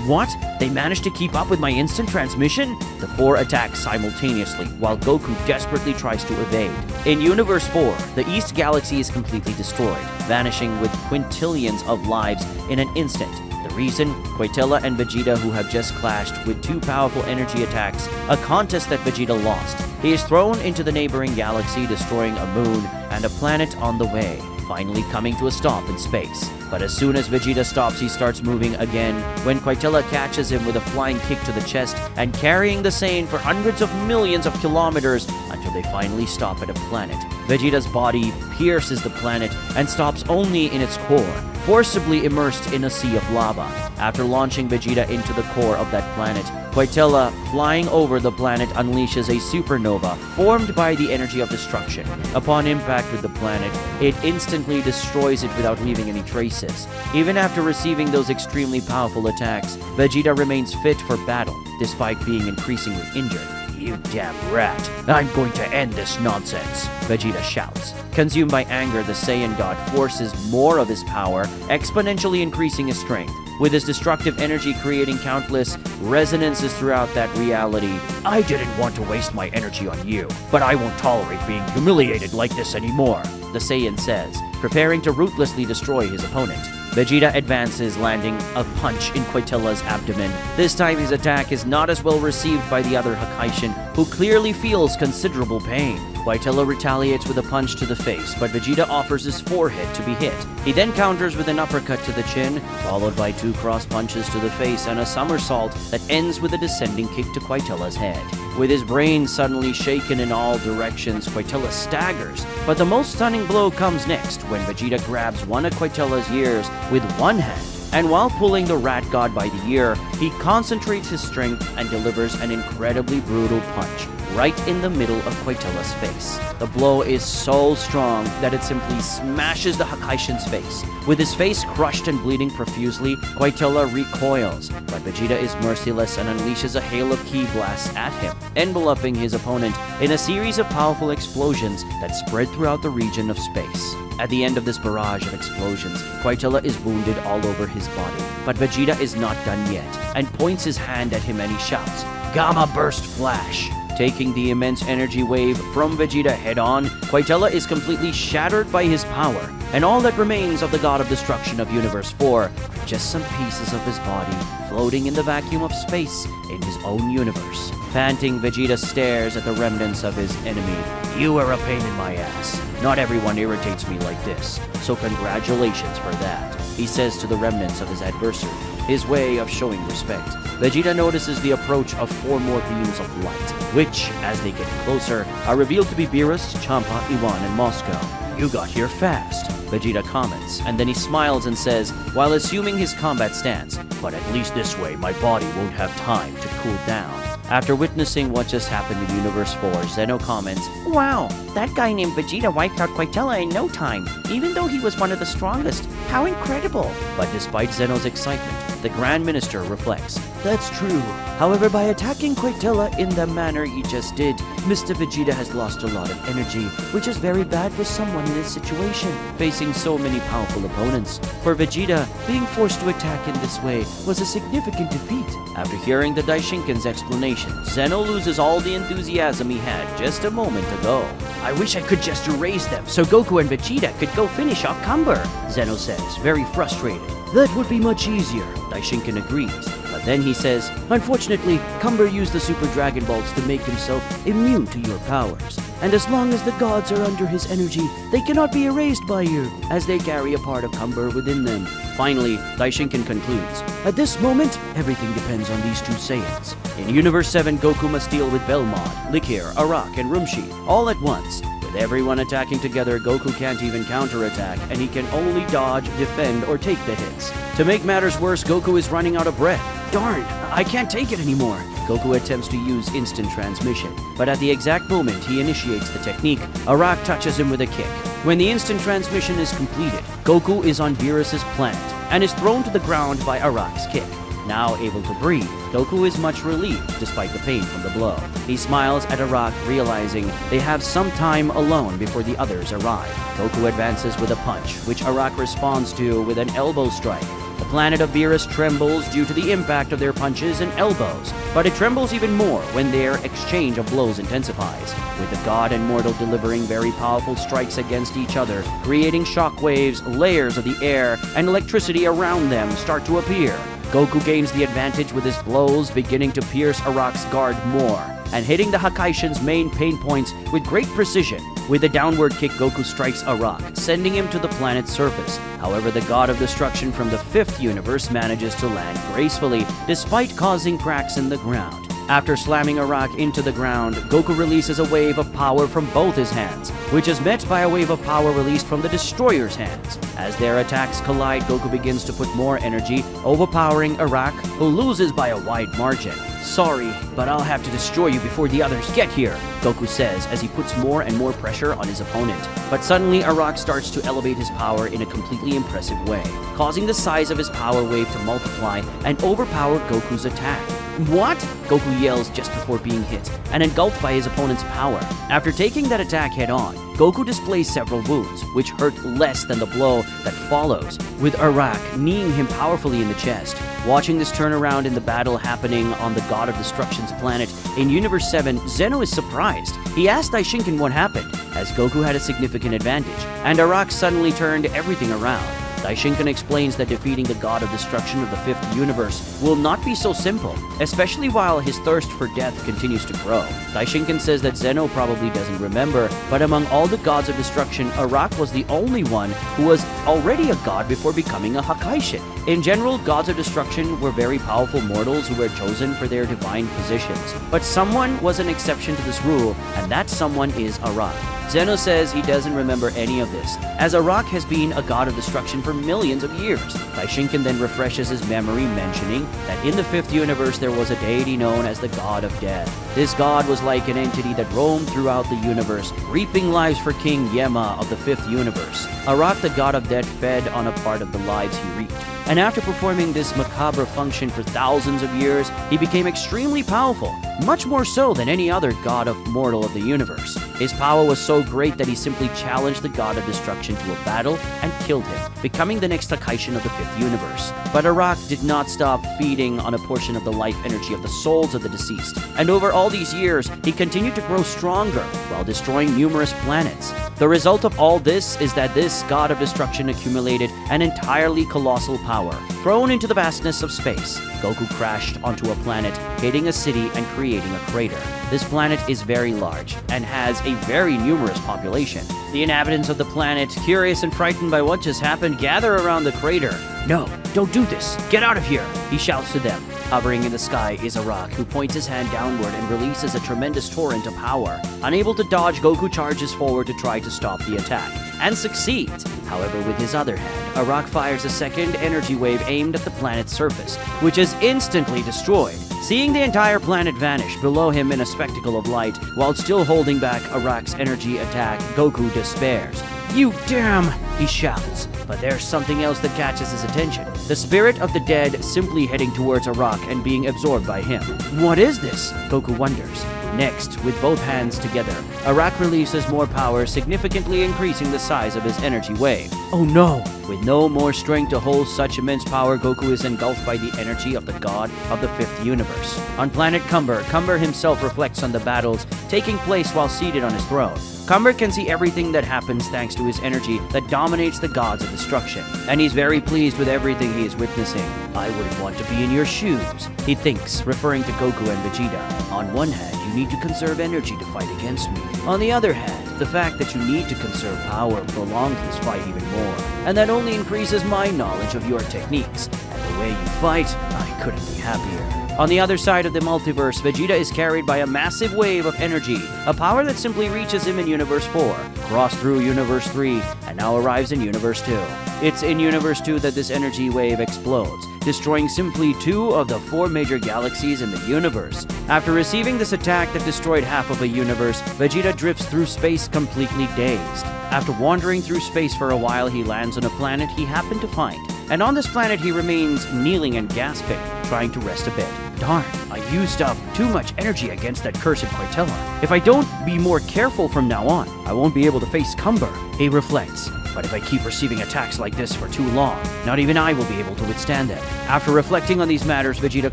What? They managed to keep up with my instant transmission? The four attack simultaneously, while Goku desperately tries to evade. In Universe 4, the East Galaxy is completely destroyed, vanishing with quintillions of lives in an instant. The reason? Quintilla and Vegeta, who have just clashed with two powerful energy attacks, a contest that Vegeta lost. He is thrown into the neighboring galaxy, destroying a moon and a planet on the way, finally coming to a stop in space. But as soon as Vegeta stops, he starts moving again, when Quintilla catches him with a flying kick to the chest and carrying the Saiyan for hundreds of millions of kilometers until they finally stop at a planet. Vegeta's body pierces the planet and stops only in its core, forcibly immersed in a sea of lava. After launching Vegeta into the core of that planet, Quintilla, flying over the planet, unleashes a supernova formed by the energy of destruction. Upon impact with the planet, it instantly destroys it without leaving any traces. Even after receiving those extremely powerful attacks, Vegeta remains fit for battle, despite being increasingly injured. "You damn rat! I'm going to end this nonsense!" Vegeta shouts. Consumed by anger, the Saiyan God forces more of his power, exponentially increasing his strength, with his destructive energy creating countless resonances throughout that reality. "I didn't want to waste my energy on you, but I won't tolerate being humiliated like this anymore," the Saiyan says, preparing to ruthlessly destroy his opponent. Vegeta advances, landing a punch in Quintilla's abdomen. This time his attack is not as well received by the other Hakaishin, who clearly feels considerable pain. Quintilla retaliates with a punch to the face, but Vegeta offers his forehead to be hit. He then counters with an uppercut to the chin, followed by two cross punches to the face and a somersault that ends with a descending kick to Quintilla's head. With his brain suddenly shaken in all directions, Quintilla staggers. But the most stunning blow comes next, when Vegeta grabs one of Quintilla's ears with one hand. And while pulling the rat god by the ear, he concentrates his strength and delivers an incredibly brutal punch right in the middle of Quintilla's face. The blow is so strong that it simply smashes the Hakaishin's face. With his face crushed and bleeding profusely, Quintilla recoils, but Vegeta is merciless and unleashes a hail of ki blasts at him, enveloping his opponent in a series of powerful explosions that spread throughout the region of space. At the end of this barrage of explosions, Quintilla is wounded all over his body, but Vegeta is not done yet, and points his hand at him and he shouts, "Gamma Burst Flash!" Taking the immense energy wave from Vegeta head-on, Quintilla is completely shattered by his power, and all that remains of the God of Destruction of Universe 4 are just some pieces of his body floating in the vacuum of space in his own universe. Panting, Vegeta stares at the remnants of his enemy. "You are a pain in my ass. Not everyone irritates me like this, so congratulations for that," he says to the remnants of his adversary, his way of showing respect. Vegeta notices the approach of four more beams of light, which, as they get closer, are revealed to be Beerus, Champa, Ivan, and Moscow. "You got here fast," Vegeta comments, and then he smiles and says, while assuming his combat stance, "But at least this way my body won't have time to cool down." After witnessing what just happened in Universe 4, Zeno comments, "Wow, that guy named Vegeta wiped out Quintilla in no time, even though he was one of the strongest. How incredible!" But despite Zeno's excitement, the Grand Minister reflects, "That's true. However, by attacking Quintilla in the manner he just did, Mr. Vegeta has lost a lot of energy, which is very bad for someone in this situation, facing so many powerful opponents. For Vegeta, being forced to attack in this way was a significant defeat." After hearing the Daishinkan's explanation, Zeno loses all the enthusiasm he had just a moment ago. "I wish I could just erase them so Goku and Vegeta could go finish off Cumber," Zeno says, very frustrated. "That would be much easier," Daishinkan agrees. But then he says, "Unfortunately, Cumber used the Super Dragon Balls to make himself immune to your powers. And as long as the gods are under his energy, they cannot be erased by you, as they carry a part of Cumber within them." Finally, Daishinkan concludes, "At this moment, everything depends on these two Saiyans." In Universe 7, Goku must deal with Belmod, Likir, Arak, and Rumshi all at once. With everyone attacking together, Goku can't even counterattack, and he can only dodge, defend, or take the hits. To make matters worse, Goku is running out of breath. "Darn, I can't take it anymore." Goku attempts to use instant transmission, but at the exact moment he initiates the technique, Arak touches him with a kick. When the instant transmission is completed, Goku is on Beerus's planet and is thrown to the ground by Arak's kick. Now able to breathe, Goku is much relieved despite the pain from the blow. He smiles at Arak, realizing they have some time alone before the others arrive. Goku advances with a punch, which Arak responds to with an elbow strike. The planet of Beerus trembles due to the impact of their punches and elbows, but it trembles even more when their exchange of blows intensifies, with the god and mortal delivering very powerful strikes against each other, creating shockwaves, layers of the air, and electricity around them start to appear. Goku gains the advantage with his blows, beginning to pierce Arak's guard more, and hitting the Hakaishin's main pain points with great precision. With a downward kick, Goku strikes Arak, sending him to the planet's surface. However, the god of destruction from the 5th universe manages to land gracefully, despite causing cracks in the ground. After slamming Arak into the ground, Goku releases a wave of power from both his hands, which is met by a wave of power released from the Destroyer's hands. As their attacks collide, Goku begins to put more energy, overpowering Arak, who loses by a wide margin. "Sorry, but I'll have to destroy you before the others get here," Goku says as he puts more and more pressure on his opponent. But suddenly, Arak starts to elevate his power in a completely impressive way, causing the size of his power wave to multiply and overpower Goku's attack. "What?" Goku yells just before being hit, and engulfed by his opponent's power. After taking that attack head-on, Goku displays several wounds, which hurt less than the blow that follows, with Arak kneeing him powerfully in the chest. Watching this turnaround in the battle happening on the God of Destruction's planet in Universe 7, Zeno is surprised. He asked Daishinkan what happened, as Goku had a significant advantage, and Arak suddenly turned everything around. Daishinkan explains that defeating the God of Destruction of the 5th universe will not be so simple, especially while his thirst for death continues to grow. Daishinkan says that Zeno probably doesn't remember, but among all the gods of destruction, Arak was the only one who was already a god before becoming a Hakaishin. In general, gods of destruction were very powerful mortals who were chosen for their divine positions. But someone was an exception to this rule, and that someone is Arak. Zeno says he doesn't remember any of this, as Arak has been a god of destruction for millions of years. Daishinkan then refreshes his memory, mentioning that in the 5th universe there was a deity known as the God of Death. This god was like an entity that roamed throughout the universe, reaping lives for King Yema of the 5th universe. Arak, the god of death, fed on a part of the lives he reaped. And after performing this macabre function for thousands of years, he became extremely powerful, much more so than any other god of mortal of the universe. His power was so great that he simply challenged the god of destruction to a battle and killed him, becoming the next Hakaishin of the 5th universe. But Arak did not stop feeding on a portion of the life energy of the souls of the deceased, and over all these years, he continued to grow stronger while destroying numerous planets. The result of all this is that this god of destruction accumulated an entirely colossal power. Thrown into the vastness of space, Goku crashed onto a planet, hitting a city and creating a crater. This planet is very large and has a very numerous population. The inhabitants of the planet, curious and frightened by what just happened, gather around the crater. "No, don't do this! Get out of here!" he shouts to them. Hovering in the sky is Arak, who points his hand downward and releases a tremendous torrent of power. Unable to dodge, Goku charges forward to try to stop the attack, and succeeds. However, with his other hand, Arak fires a second energy wave aimed at the planet's surface, which is instantly destroyed. Seeing the entire planet vanish below him in a spectacle of light, while still holding back Arak's energy attack, Goku despairs. "You damn!" he shouts. But there's something else that catches his attention. The spirit of the dead simply heading towards Arak and being absorbed by him. What is this? Goku wonders. Next, with both hands together, Arak releases more power, significantly increasing the size of his energy wave. Oh no! With no more strength to hold such immense power, Goku is engulfed by the energy of the god of the 5th universe. On planet Cumber, Cumber himself reflects on the battles taking place while seated on his throne. Cumber can see everything that happens thanks to his energy that dominates the gods of destruction, and he's very pleased with everything he is witnessing. I wouldn't want to be in your shoes, he thinks, referring to Goku and Vegeta. On one hand, you need to conserve energy to fight against me. On the other hand, the fact that you need to conserve power prolongs this fight even more, and that only increases my knowledge of your techniques. And the way you fight, I couldn't be happier. On the other side of the multiverse, Vegeta is carried by a massive wave of energy, a power that simply reaches him in Universe 4, crossed through Universe 3, and now arrives in Universe 2. It's in Universe 2 that this energy wave explodes, destroying simply 2 of the 4 major galaxies in the universe. After receiving this attack that destroyed half of a universe, Vegeta drifts through space completely dazed. After wandering through space for a while, he lands on a planet he happened to find. And on this planet, he remains kneeling and gasping, trying to rest a bit. Darn, I used up too much energy against that cursed Cartella. If I don't be more careful from now on, I won't be able to face Cumber, he reflects. but if I keep receiving attacks like this for too long, not even I will be able to withstand them. After reflecting on these matters, Vegeta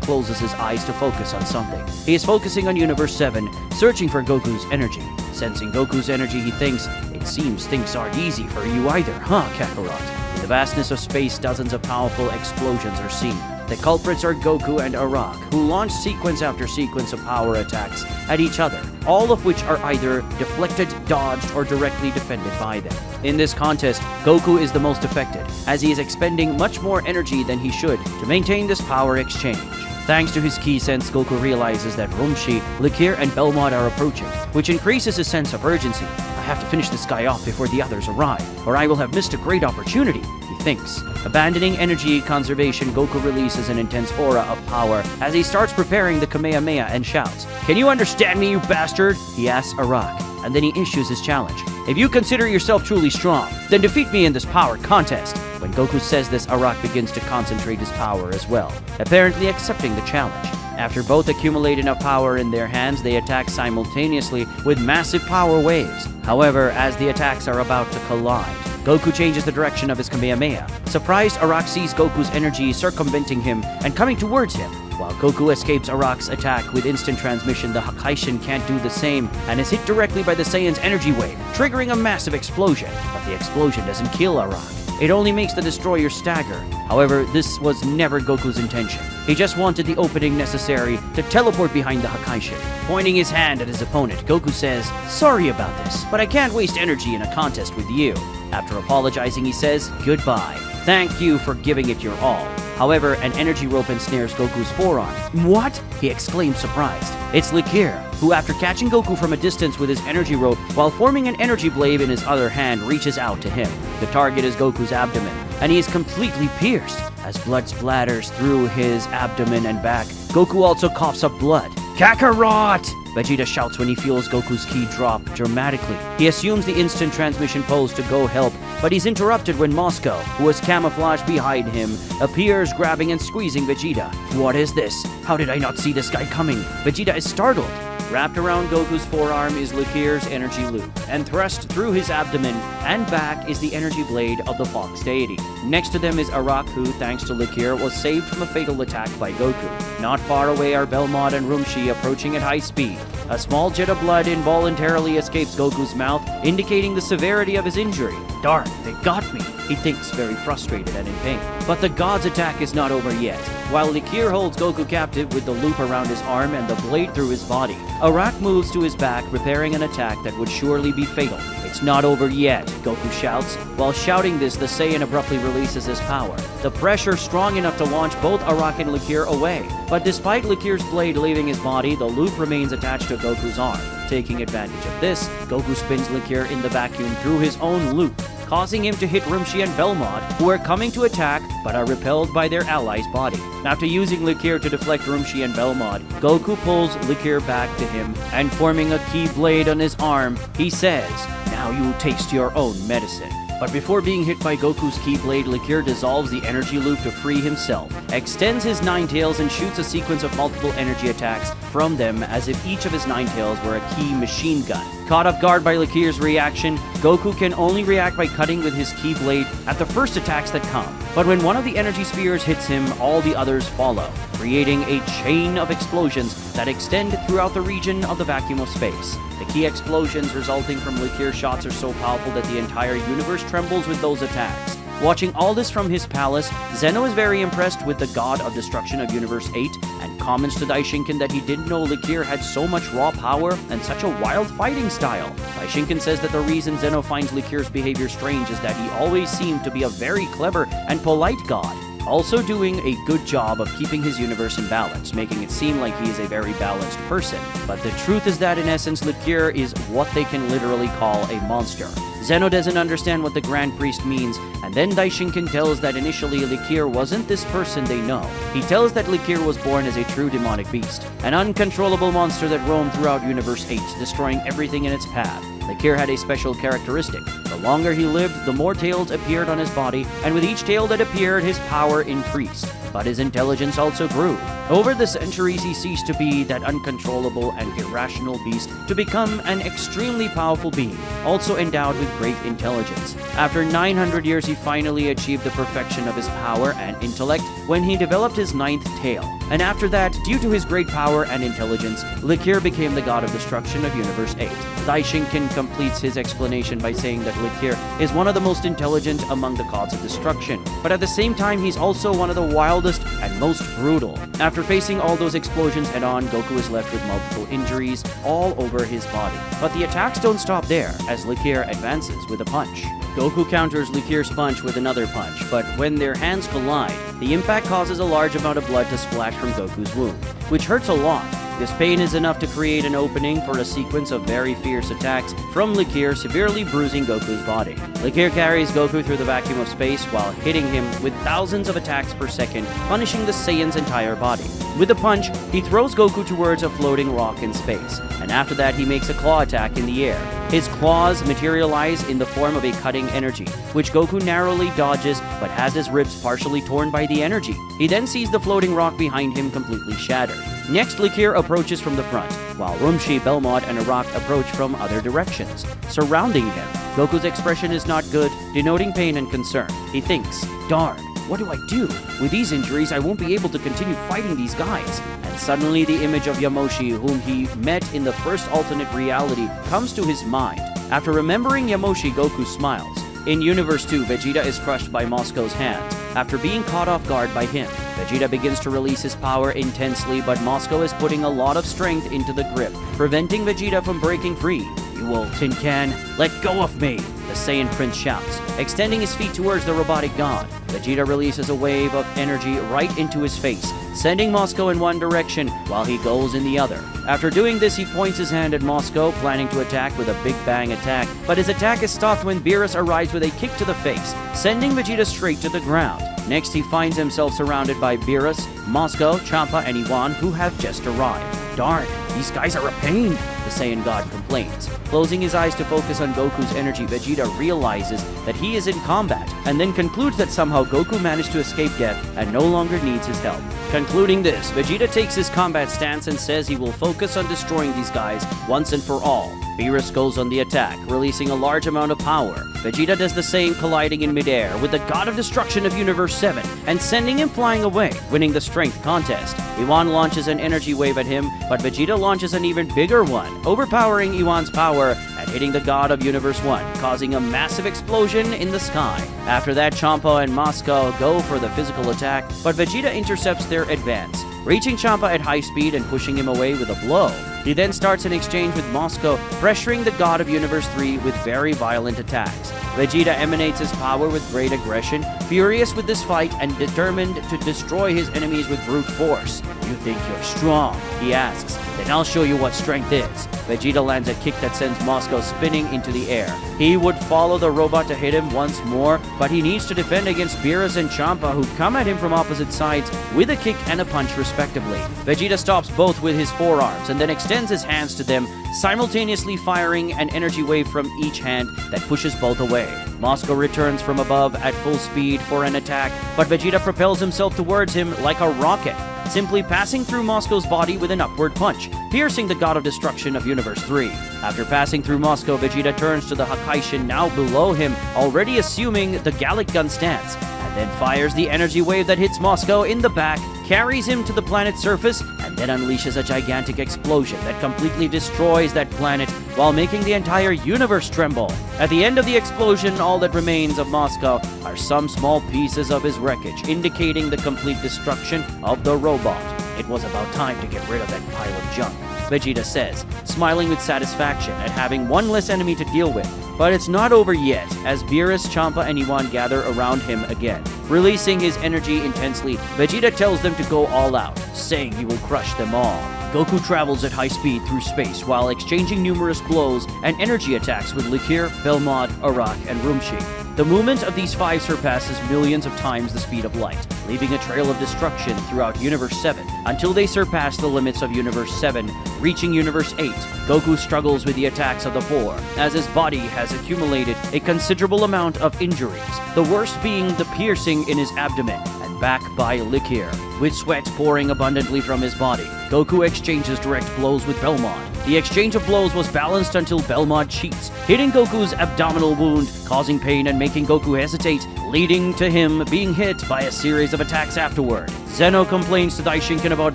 closes his eyes to focus on something. He is focusing on Universe 7, searching for Goku's energy. Sensing Goku's energy, he thinks, "It seems things aren't easy for you either, huh, Kakarot?" In the vastness of space, dozens of powerful explosions are seen. The culprits are Goku and Arak, who launch sequence after sequence of power attacks at each other, all of which are either deflected, dodged, or directly defended by them. In this contest, Goku is the most affected, as he is expending much more energy than he should to maintain this power exchange. Thanks to his key sense, Goku realizes that Rumshi, Likir, and Belmod are approaching, which increases his sense of urgency. I have to finish this guy off before the others arrive, or I will have missed a great opportunity, he thinks. Abandoning energy conservation, Goku releases an intense aura of power as he starts preparing the Kamehameha and shouts, "Can you understand me, you bastard?" he asks Arak, and then he issues his challenge. "If you consider yourself truly strong, then defeat me in this power contest." When Goku says this, Arak begins to concentrate his power as well, apparently accepting the challenge. After both accumulate enough power in their hands, they attack simultaneously with massive power waves. However, as the attacks are about to collide, Goku changes the direction of his Kamehameha. Surprised, Arak sees Goku's energy circumventing him and coming towards him. While Goku escapes Arak's attack with instant transmission, the Hakaishin can't do the same and is hit directly by the Saiyan's energy wave, triggering a massive explosion. But the explosion doesn't kill Arak. It only makes the destroyer stagger. However, this was never Goku's intention. He just wanted the opening necessary to teleport behind the Hakaishin. Pointing his hand at his opponent, Goku says, "Sorry about this, but I can't waste energy in a contest with you." After apologizing, he says, "Goodbye. Thank you for giving it your all." However, an energy rope ensnares Goku's forearm. "What?" he exclaims, surprised. It's Likir, who after catching Goku from a distance with his energy rope while forming an energy blade in his other hand, reaches out to him. The target is Goku's abdomen, and he is completely pierced. As blood splatters through his abdomen and back, Goku also coughs up blood. "Kakarot!" Vegeta shouts when he feels Goku's ki drop dramatically. He assumes the instant transmission pose to go help, but he's interrupted when Moscow, who was camouflaged behind him, appears grabbing and squeezing Vegeta. "What is this? How did I not see this guy coming?" Vegeta is startled. Wrapped around Goku's forearm is Likir's energy loop, and thrust through his abdomen and back is the energy blade of the Fox deity. Next to them is Arak, who, thanks to Likir, was saved from a fatal attack by Goku. Not far away are Belmod and Rumshi approaching at high speed. A small jet of blood involuntarily escapes Goku's mouth, indicating the severity of his injury. "Darn, they got me," he thinks, very frustrated and in pain. But the god's attack is not over yet. While Likir holds Goku captive with the loop around his arm and the blade through his body, Arak moves to his back, preparing an attack that would surely be fatal. "It's not over yet," Goku shouts. While shouting this, the Saiyan abruptly releases his power. The pressure strong enough to launch both Arak and Likir away. But despite Likir's blade leaving his body, the loop remains attached to Goku's arm. Taking advantage of this, Goku spins Likir in the vacuum through his own loop, causing him to hit Rumshi and Belmod, who are coming to attack but are repelled by their ally's body. After using Likir to deflect Rumshi and Belmod, Goku pulls Likir back to him, and forming a key blade on his arm, he says, "Now you taste your own medicine." But before being hit by Goku's ki blade, Likir dissolves the energy loop to free himself, extends his nine tails, and shoots a sequence of multiple energy attacks from them as if each of his nine tails were a ki machine gun. Caught off guard by Likir's reaction, Goku can only react by cutting with his ki blade at the first attacks that come. But when one of the energy spears hits him, all the others follow, creating a chain of explosions that extend throughout the region of the vacuum of space. The key explosions resulting from Likir shots are so powerful that the entire universe trembles with those attacks. Watching all this from his palace, Zeno is very impressed with the god of destruction of Universe 8 and comments to Daishinkan that he didn't know Likir had so much raw power and such a wild fighting style. Daishinkan says that the reason Zeno finds Likir's behavior strange is that he always seemed to be a very clever and polite god, also doing a good job of keeping his universe in balance, making it seem like he is a very balanced person. But the truth is that in essence, Likir is what they can literally call a monster. Zeno doesn't understand what the Grand Priest means, and then Daishinkan tells that initially Likir wasn't this person they know. He tells that Likir was born as a true demonic beast, an uncontrollable monster that roamed throughout Universe 8, destroying everything in its path. Likir had a special characteristic. The longer he lived, the more tails appeared on his body, and with each tail that appeared, his power increased. but his intelligence also grew. Over the centuries, he ceased to be that uncontrollable and irrational beast to become an extremely powerful being, also endowed with great intelligence. After 900 years, he finally achieved the perfection of his power and intellect when he developed his ninth tail. And after that, due to his great power and intelligence, Likir became the god of destruction of Universe 8. Daishinkin completes his explanation by saying that Likir is one of the most intelligent among the gods of destruction, but at the same time, he's also one of the wildest and most brutal. After facing all those explosions head-on, Goku is left with multiple injuries all over his body. But the attacks don't stop there, as Likir advances with a punch. Goku counters Likir's punch with another punch, but when their hands collide, the impact causes a large amount of blood to splash from Goku's wound, which hurts a lot. This pain is enough to create an opening for a sequence of very fierce attacks from Likir, severely bruising Goku's body. Likir carries Goku through the vacuum of space while hitting him with thousands of attacks per second, punishing the Saiyan's entire body. With a punch, he throws Goku towards a floating rock in space, and after that he makes a claw attack in the air. His claws materialize in the form of a cutting energy, which Goku narrowly dodges but has his ribs partially torn by the energy. He then sees the floating rock behind him completely shattered. Next, Likir approaches from the front, while Rumshi, Belmod, and Arak approach from other directions, surrounding him. Goku's expression is not good, denoting pain and concern. He thinks, "Darn, what do I do? With these injuries, I won't be able to continue fighting these guys." And suddenly the image of Yamoshi, whom he met in the first alternate reality, comes to his mind. After remembering Yamoshi, Goku smiles. In Universe 2, Vegeta is crushed by Moscow's hands. After being caught off guard by him, Vegeta begins to release his power intensely, but Moscow is putting a lot of strength into the grip, preventing Vegeta from breaking free. "You old tin can, let go of me!" the Saiyan Prince shouts, extending his feet towards the robotic god. Vegeta releases a wave of energy right into his face, sending Moscow in one direction while he goes in the other. After doing this, he points his hand at Moscow, planning to attack with a Big Bang attack, but his attack is stopped when Beerus arrives with a kick to the face, sending Vegeta straight to the ground. Next, he finds himself surrounded by Beerus, Moscow, Champa, and Iwan, who have just arrived. "Darn, these guys are a pain," the Saiyan god complains. Closing his eyes to focus on Goku's energy, Vegeta realizes that he is in combat, and then concludes that somehow Goku managed to escape death and no longer needs his help. Concluding this, Vegeta takes his combat stance and says he will focus on destroying these guys once and for all. Beerus goes on the attack, releasing a large amount of power. Vegeta does the same, colliding in midair with the god of destruction of Universe 7 and sending him flying away, winning the strength contest. Iwan launches an energy wave at him, but Vegeta launches an even bigger one, overpowering Iwan's power and hitting the god of Universe 1, causing a massive explosion in the sky. After that, Champa and Moscow go for the physical attack, but Vegeta intercepts their advance, reaching Champa at high speed and pushing him away with a blow. He then starts an exchange with Moscow, pressuring the god of Universe 3 with very violent attacks. Vegeta emanates his power with great aggression, furious with this fight and determined to destroy his enemies with brute force. "You think you're strong?" he asks. "Then I'll show you what strength is." Vegeta lands a kick that sends Moscow spinning into the air. He would follow the robot to hit him once more, but he needs to defend against Beerus and Champa, who come at him from opposite sides with a kick and a punch respectively. Vegeta stops both with his forearms and then extends his hands to them, simultaneously firing an energy wave from each hand that pushes both away. Moscow returns from above at full speed for an attack, but Vegeta propels himself towards him like a rocket, simply passing through Moscow's body with an upward punch, piercing the god of destruction of Universe 3. After passing through Moscow, Vegeta turns to the Hakaishin now below him, already assuming the Gallic gun stance, and then fires the energy wave that hits Moscow in the back, carries him to the planet's surface, and then unleashes a gigantic explosion that completely destroys that planet while making the entire universe tremble. At the end of the explosion, all that remains of Moscow are some small pieces of his wreckage, indicating the complete destruction of the robot. "It was about time to get rid of that pile of junk," Vegeta says, smiling with satisfaction at having one less enemy to deal with. But it's not over yet, as Beerus, Champa, and Iwan gather around him again. Releasing his energy intensely, Vegeta tells them to go all out, saying he will crush them all. Goku travels at high speed through space while exchanging numerous blows and energy attacks with Likir, Belmod, Arak, and Rumshi. The movement of these five surpasses millions of times the speed of light, leaving a trail of destruction throughout Universe 7 until they surpass the limits of Universe 7, reaching Universe 8. Goku struggles with the attacks of the four, as his body has accumulated a considerable amount of injuries, the worst being the piercing in his abdomen and back by Likier. With sweat pouring abundantly from his body, Goku exchanges direct blows with Belmod. The exchange of blows was balanced until Belmod cheats, hitting Goku's abdominal wound, causing pain and making Goku hesitate, leading to him being hit by a series of attacks afterward. Zeno complains to Daishinkan about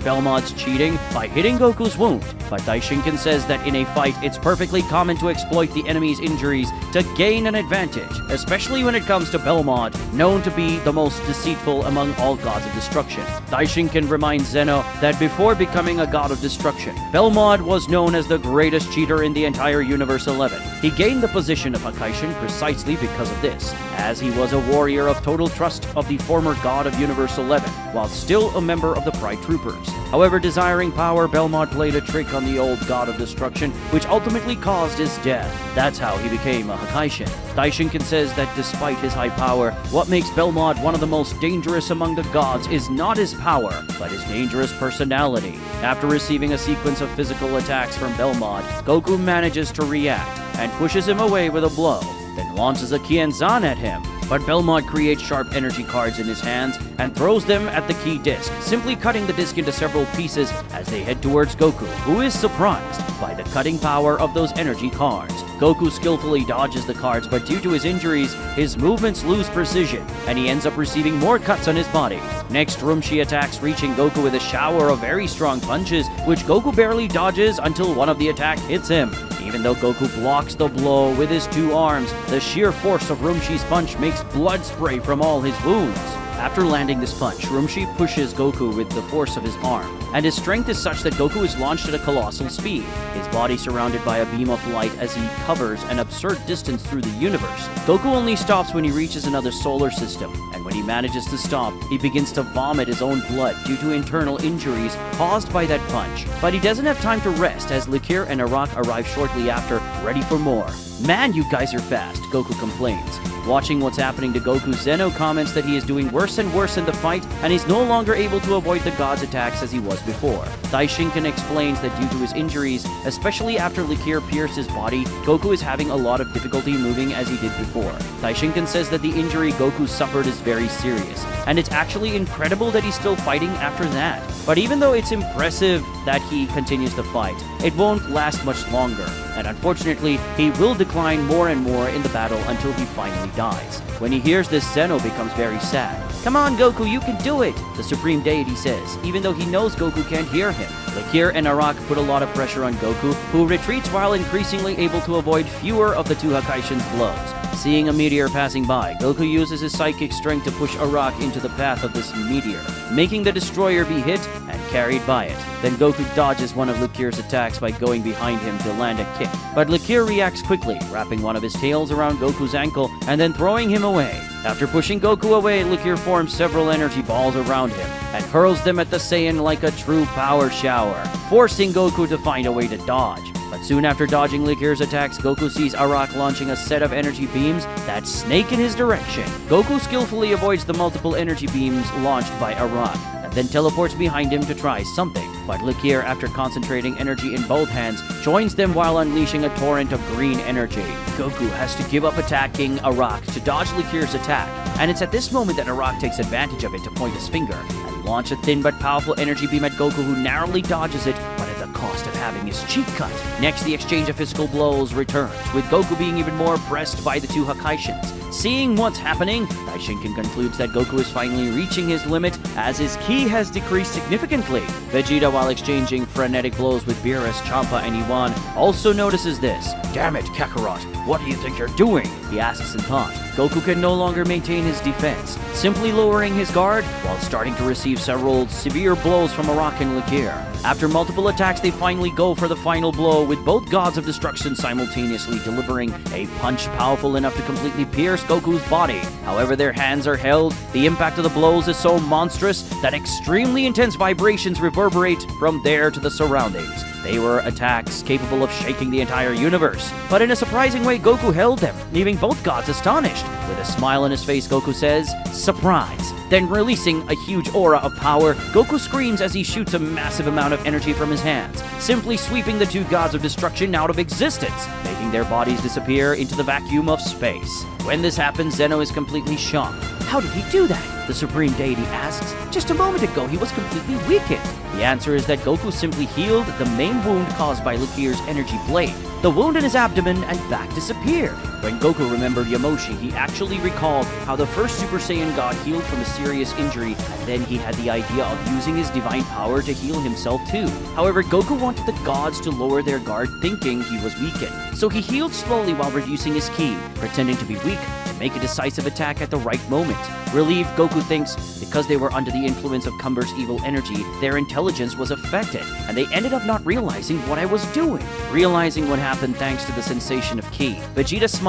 Belmod's cheating by hitting Goku's wound, but Daishinkan says that in a fight it's perfectly common to exploit the enemy's injuries to gain an advantage, especially when it comes to Belmod, known to be the most deceitful among all gods of destruction. Daishinkan reminds Zeno that before becoming a god of destruction, Belmod was known as the greatest cheater in the entire Universe 11. He gained the position of Hakaishin precisely because of this, as he was a warrior of total trust of the former god of Universe 11, while still a member of the Pride Troopers. However, desiring power, Belmod played a trick on the old god of destruction, which ultimately caused his death. That's how he became a Hakaishin. Daishinkan says that despite his high power, what makes Belmod one of the most dangerous among the gods is not his power, but his dangerous personality. After receiving a sequence of physical attacks from Belmod, Goku manages to react and pushes him away with a blow, then launches a Kienzan at him. But Belmod creates sharp energy cards in his hands and throws them at the key disc, simply cutting the disc into several pieces as they head towards Goku, who is surprised by the cutting power of those energy cards. Goku skillfully dodges the cards, but due to his injuries, his movements lose precision, and he ends up receiving more cuts on his body. Next, Rumshi attacks, reaching Goku with a shower of very strong punches, which Goku barely dodges until one of the attacks hits him. Even though Goku blocks the blow with his two arms, the sheer force of Rumshi's punch makes blood spray from all his wounds. After landing this punch, Rumshi pushes Goku with the force of his arm, and his strength is such that Goku is launched at a colossal speed, his body surrounded by a beam of light as he covers an absurd distance through the universe. Goku only stops when he reaches another solar system, and when he manages to stop, he begins to vomit his own blood due to internal injuries caused by that punch. But he doesn't have time to rest as Likier and Arak arrive shortly after, ready for more. "Man, you guys are fast," Goku complains. Watching what's happening to Goku, Zeno comments that he is doing worse and worse in the fight, and he's no longer able to avoid the god's attacks as he was before. Daishinkan explains that due to his injuries, especially after Likier pierced his body, Goku is having a lot of difficulty moving as he did before. Daishinkan says that the injury Goku suffered is very serious, and it's actually incredible that he's still fighting after that. But even though it's impressive that he continues to fight, it won't last much longer, and unfortunately, he will decline more and more in the battle until he finally dies. When he hears this, Zeno becomes very sad. "Come on, Goku, you can do it," the Supreme Deity says, even though he knows Goku can't hear him. Likier and Arak put a lot of pressure on Goku, who retreats while increasingly able to avoid fewer of the two Hakaishin's blows. Seeing a meteor passing by, Goku uses his psychic strength to push Arak into the path of this meteor, making the destroyer be hit and carried by it. Then Goku dodges one of Likier's attacks by going behind him to land a kick. But Likier reacts quickly, wrapping one of his tails around Goku's ankle and then throwing him away. After pushing Goku away, Likier forms several energy balls around him and hurls them at the Saiyan like a true power shower, forcing Goku to find a way to dodge. But soon after dodging Likier's attacks, Goku sees Arak launching a set of energy beams that snake in his direction. Goku skillfully avoids the multiple energy beams launched by Arak, and then teleports behind him to try something. But Likier, after concentrating energy in both hands, joins them while unleashing a torrent of green energy. Goku has to give up attacking Arak to dodge Likier's attack, and it's at this moment that Arak takes advantage of it to point his finger and launch a thin but powerful energy beam at Goku, who narrowly dodges it, but at the cost of having his cheek cut. Next, the exchange of physical blows returns, with Goku being even more pressed by the two Hakaishins. Seeing what's happening, Daishinkan concludes that Goku is finally reaching his limit as his ki has decreased significantly. Vegeta, while exchanging frenetic blows with Beerus, Champa, and Iwan, also notices this. "Damn it, Kakarot, what do you think you're doing?" he asks in thought. Goku can no longer maintain his defense, simply lowering his guard while starting to receive several severe blows from Arak and Likier. After multiple attacks, they finally go for the final blow, with both gods of destruction simultaneously delivering a punch powerful enough to completely pierce Goku's body. However, their hands are held. The impact of the blows is so monstrous that extremely intense vibrations reverberate from there to the surroundings. They were attacks capable of shaking the entire universe. But in a surprising way, Goku held them, leaving both gods astonished. With a smile on his face, Goku says, "Surprise." Then, releasing a huge aura of power, Goku screams as he shoots a massive amount of energy from his hands, simply sweeping the two gods of destruction out of existence, making their bodies disappear into the vacuum of space. When this happens, Zeno is completely shocked. How did he do that? The Supreme Deity asks, just a moment ago he was completely weakened. The answer is that Goku simply healed the main wound caused by Lakir's energy blade. The wound in his abdomen and back disappeared. When Goku remembered Yamoshi, he actually recalled how the first Super Saiyan God healed from a serious injury, and then he had the idea of using his divine power to heal himself too. However, Goku wanted the gods to lower their guard, thinking he was weakened. So he healed slowly while reducing his ki, pretending to be weak to make a decisive attack at the right moment. Relieved, Goku thinks because they were under the influence of Cumber's evil energy, their intelligence was affected, and they ended up not realizing what I was doing. Realizing what happened thanks to the sensation of ki, Vegeta smiles.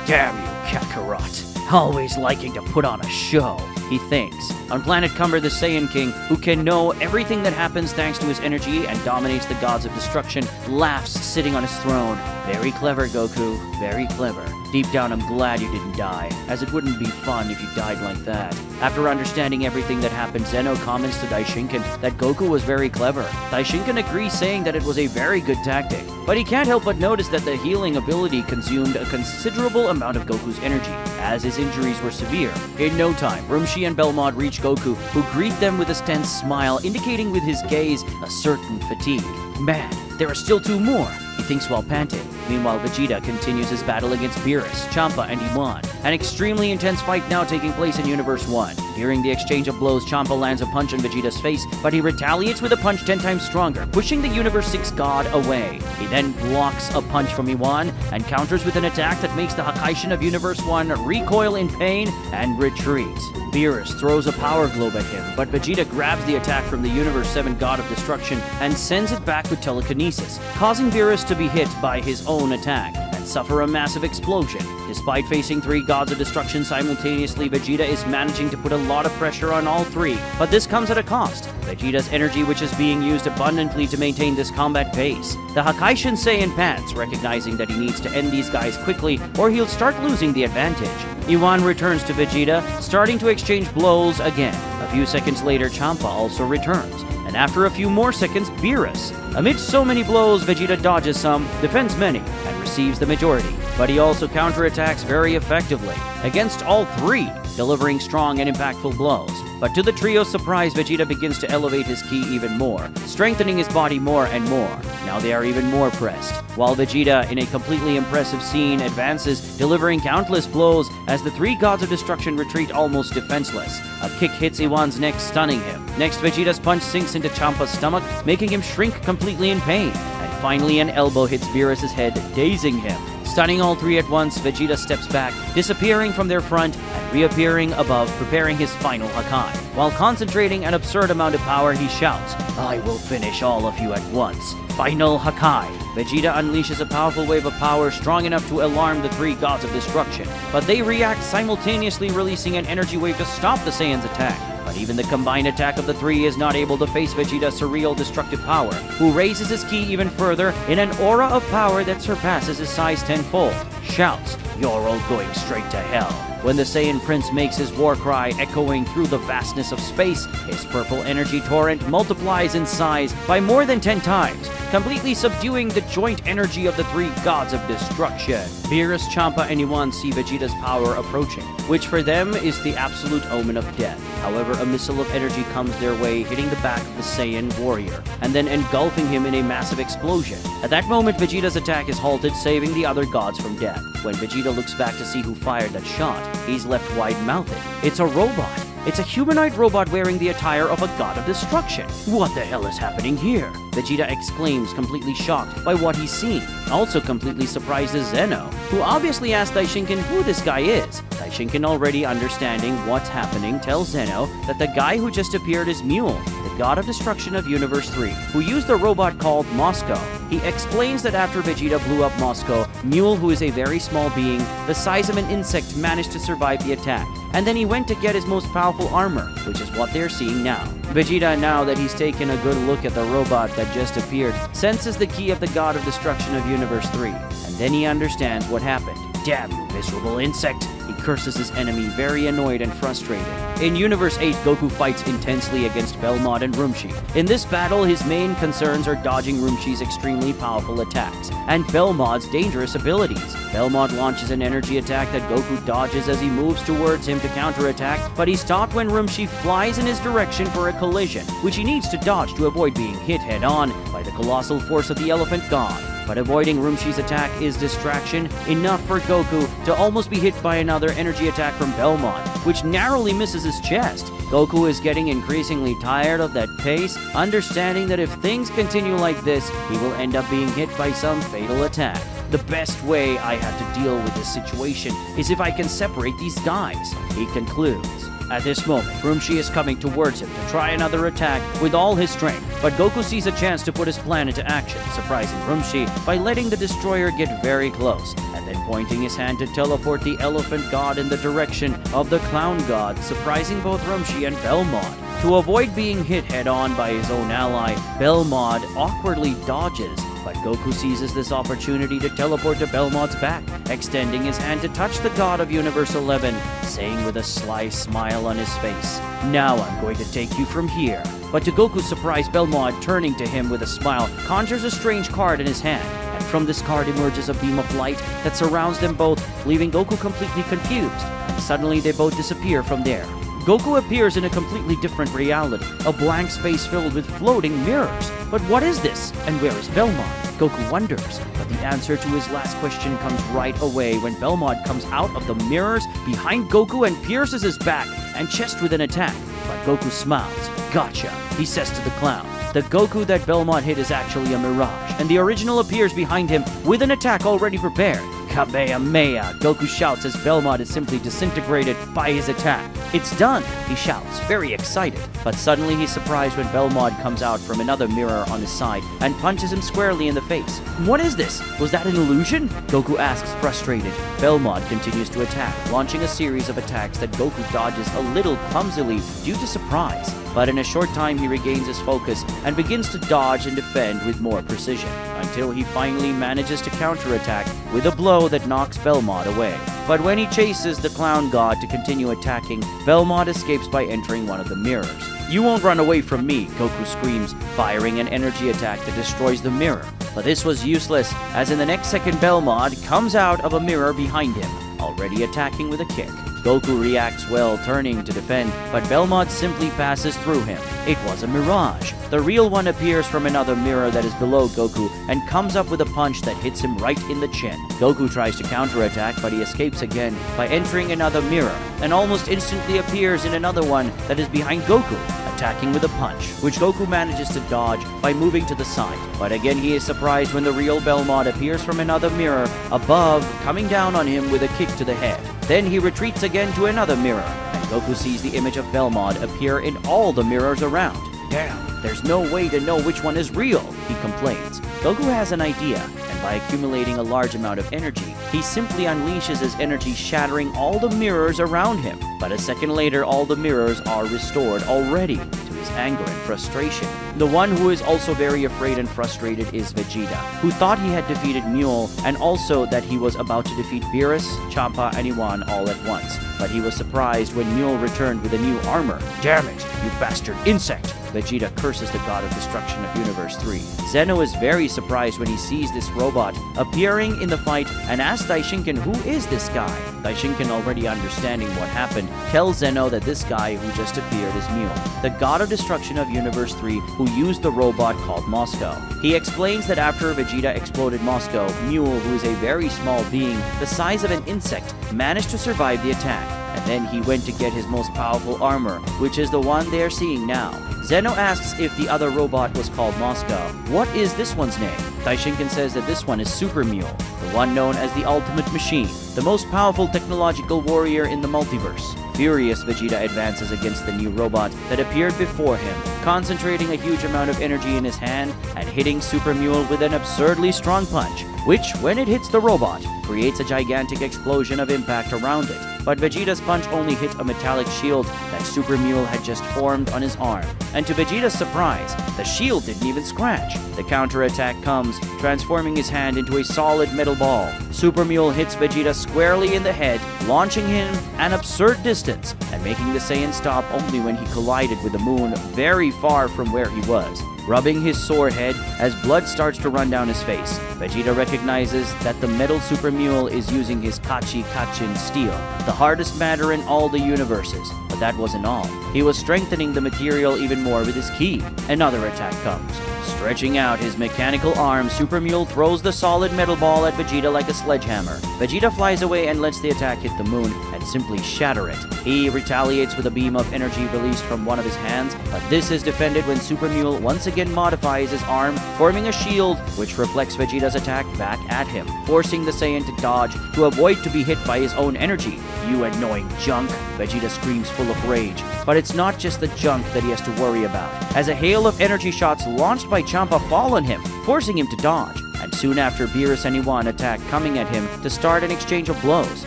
Damn you, Kakarot. Always liking to put on a show, he thinks. On planet Cumber, the Saiyan King, who can know everything that happens thanks to his energy and dominates the gods of destruction, laughs sitting on his throne. Very clever, Goku. Very clever. Deep down, I'm glad you didn't die, as it wouldn't be fun if you died like that. After understanding everything that happened, Zeno comments to Daishinkan that Goku was very clever. Daishinkan agrees, saying that it was a very good tactic. But he can't help but notice that the healing ability consumed a considerable amount of Goku's energy, as his injuries were severe. In no time, Rumshi and Belmont reach Goku, who greet them with a tense smile, indicating with his gaze a certain fatigue. Man, there are still two more, he thinks while panting. Meanwhile, Vegeta continues his battle against Beerus, Champa, and Iwan. An extremely intense fight now taking place in Universe 1. During the exchange of blows, Champa lands a punch on Vegeta's face, but he retaliates with a punch 10 times stronger, pushing the Universe 6 god away. He then blocks a punch from Iwan and counters with an attack that makes the Hakaishin of Universe 1 recoil in pain and retreat. Beerus throws a power globe at him, but Vegeta grabs the attack from the Universe 7 god of destruction and sends it back with telekinesis, causing Beerus to be hit by his own attack and suffer a massive explosion. Despite facing three gods of destruction simultaneously, Vegeta is managing to put a lot of pressure on all three, but this comes at a cost. Vegeta's energy, which is being used abundantly to maintain this combat pace. The Hakaishin Saiyan pants, recognizing that he needs to end these guys quickly or he'll start losing the advantage. Iwan returns to Vegeta, starting to exchange blows again. A few seconds later, Champa also returns. And after a few more seconds, Beerus. Amidst so many blows, Vegeta dodges some, defends many, and receives the majority. But he also counterattacks very effectively against all three, delivering strong and impactful blows. But to the trio's surprise, Vegeta begins to elevate his ki even more, strengthening his body more and more. Now they are even more pressed, while Vegeta, in a completely impressive scene, advances, delivering countless blows as the three gods of destruction retreat almost defenseless. A kick hits Iwan's neck, stunning him. Next, Vegeta's punch sinks into Champa's stomach, making him shrink completely in pain. And finally, an elbow hits Beerus' head, dazing him. Stunning all three at once, Vegeta steps back, disappearing from their front and reappearing above, preparing his final Hakai. While concentrating an absurd amount of power, he shouts, "I will finish all of you at once. Final Hakai." Vegeta unleashes a powerful wave of power strong enough to alarm the three gods of destruction, but they react simultaneously, releasing an energy wave to stop the Saiyans' attack. But even the combined attack of the three is not able to face Vegeta's surreal destructive power, who raises his ki even further in an aura of power that surpasses his size tenfold. Shouts, "You're all going straight to hell." When the Saiyan Prince makes his war cry echoing through the vastness of space, his purple energy torrent multiplies in size by more than 10 times, completely subduing the joint energy of the three gods of destruction. Beerus, Champa, and Iwan see Vegeta's power approaching, which for them is the absolute omen of death. However, a missile of energy comes their way, hitting the back of the Saiyan warrior, and then engulfing him in a massive explosion. At that moment, Vegeta's attack is halted, saving the other gods from death. When Vegeta looks back to see who fired that shot, he's left wide-mouthed. It's a robot. It's a humanoid robot wearing the attire of a god of destruction. What the hell is happening here? Vegeta exclaims, completely shocked by what he's seen. Also completely surprised is Zeno, who obviously asked Daishinkan who this guy is. Daishinkan, already understanding what's happening, tells Zeno that the guy who just appeared is Mule, the god of destruction of Universe 3, who used a robot called Moscow. He explains that after Vegeta blew up Moscow, Mule, who is a very small being, the size of an insect, managed to survive the attack. And then he went to get his most powerful armor, which is what they're seeing now. Vegeta, now that he's taken a good look at the robot that just appeared, senses the key of the god of destruction of Universe 3, and then he understands what happened. Damn you, miserable insect! He curses his enemy, very annoyed and frustrated. In Universe 8, Goku fights intensely against Belmod and Rumshi. In this battle, his main concerns are dodging Rumshi's extremely powerful attacks and Belmod's dangerous abilities. Belmod launches an energy attack that Goku dodges as he moves towards him to counterattack, but he's stopped when Rumshi flies in his direction for a collision, which he needs to dodge to avoid being hit head-on by the colossal force of the Elephant God. But avoiding Rumshi's attack is distraction enough for Goku to almost be hit by another energy attack from Belmod, which narrowly misses his chest. Goku is getting increasingly tired of that pace, understanding that if things continue like this, he will end up being hit by some fatal attack. The best way I have to deal with this situation is if I can separate these guys, he concludes. At this moment, Rumshi is coming towards him to try another attack with all his strength, but Goku sees a chance to put his plan into action, surprising Rumshi by letting the destroyer get very close, and then pointing his hand to teleport the Elephant God in the direction of the Clown God, surprising both Rumshi and Belmod. To avoid being hit head-on by his own ally, Belmod awkwardly dodges, but Goku seizes this opportunity to teleport to Belmod's back, extending his hand to touch the God of Universe 11, saying with a sly smile on his face, "Now I'm going to take you from here." But to Goku's surprise, Belmod, turning to him with a smile, conjures a strange card in his hand, and from this card emerges a beam of light that surrounds them both, leaving Goku completely confused, and suddenly they both disappear from there. Goku appears in a completely different reality, a blank space filled with floating mirrors. But what is this? And where is Belmod? Goku wonders, but the answer to his last question comes right away when Belmod comes out of the mirrors behind Goku and pierces his back and chest with an attack. But Goku smiles. "Gotcha," he says to the clown. The Goku that Belmod hit is actually a mirage, and the original appears behind him with an attack already prepared. "Kamehameha!" Goku shouts as Belmod is simply disintegrated by his attack. "It's done!" he shouts, very excited. But suddenly he's surprised when Belmod comes out from another mirror on his side and punches him squarely in the face. "What is this? Was that an illusion?" Goku asks, frustrated. Belmod continues to attack, launching a series of attacks that Goku dodges a little clumsily due to surprise. But in a short time he regains his focus and begins to dodge and defend with more precision, until he finally manages to counterattack with a blow that knocks Belmod away. But when he chases the Clown God to continue attacking, Belmod escapes by entering one of the mirrors. "You won't run away from me," Goku screams, firing an energy attack that destroys the mirror. But this was useless, as in the next second Belmod comes out of a mirror behind him, already attacking with a kick. Goku reacts well, turning to defend, but Belmod simply passes through him. It was a mirage. The real one appears from another mirror that is below Goku and comes up with a punch that hits him right in the chin. Goku tries to counterattack, but he escapes again by entering another mirror, and almost instantly appears in another one that is behind Goku, attacking with a punch, which Goku manages to dodge by moving to the side. But again he is surprised when the real Belmod appears from another mirror above, coming down on him with a kick to the head. Then he retreats again to another mirror, and Goku sees the image of Belmod appear in all the mirrors around. "Damn, there's no way to know which one is real," he complains. Goku has an idea, and by accumulating a large amount of energy, he simply unleashes his energy, shattering all the mirrors around him. But a second later, all the mirrors are restored already, to his anger and frustration. The one who is also very afraid and frustrated is Vegeta, who thought he had defeated Mule, and also that he was about to defeat Beerus, Champa, and Iwan all at once. But he was surprised when Mule returned with a new armor. "Damn it, you bastard insect!" Vegeta curses the god of destruction of Universe 3. Zeno is very surprised when he sees this robot appearing in the fight and asks Daishinkan who is this guy. Daishinkan, already understanding what happened, tells Zeno that this guy who just appeared is Mule, the god of destruction of Universe 3 who used the robot called Moscow. He explains that after Vegeta exploded Moscow, Mule, who is a very small being the size of an insect, managed to survive the attack. And then he went to get his most powerful armor, which is the one they are seeing now. Zeno asks if the other robot was called Moscow. What is this one's name? Daishinkan says that this one is Super Mule, the one known as the Ultimate Machine, the most powerful technological warrior in the multiverse. Furious, Vegeta advances against the new robot that appeared before him, concentrating a huge amount of energy in his hand and hitting Super Mule with an absurdly strong punch, which, when it hits the robot, creates a gigantic explosion of impact around it. But Vegeta's punch only hit a metallic shield that Super Mule had just formed on his arm. And to Vegeta's surprise, the shield didn't even scratch. The counterattack comes, transforming his hand into a solid metal ball. Super Mule hits Vegeta squarely in the head, launching him an absurd distance, and making the Saiyan stop only when he collided with the moon very far from where he was. Rubbing his sore head as blood starts to run down his face, Vegeta recognizes that the metal Super Mule is using his Kachi Kachin steel, the hardest matter in all the universes. But that wasn't all. He was strengthening the material even more with his ki. Another attack comes. Stretching out his mechanical arm, Super Mule throws the solid metal ball at Vegeta like a sledgehammer. Vegeta flies away and lets the attack hit the moon and simply shatter it. He retaliates with a beam of energy released from one of his hands, but this is defended when Super Mule once again modifies his arm, forming a shield which reflects Vegeta's attack back at him, forcing the Saiyan to dodge to avoid to be hit by his own energy. "You annoying junk," Vegeta screams full of rage. But it's not just the junk that he has to worry about, as a hail of energy shots launched by Champa fall on him, forcing him to dodge. And soon after, Beerus and Iwan attack, coming at him to start an exchange of blows.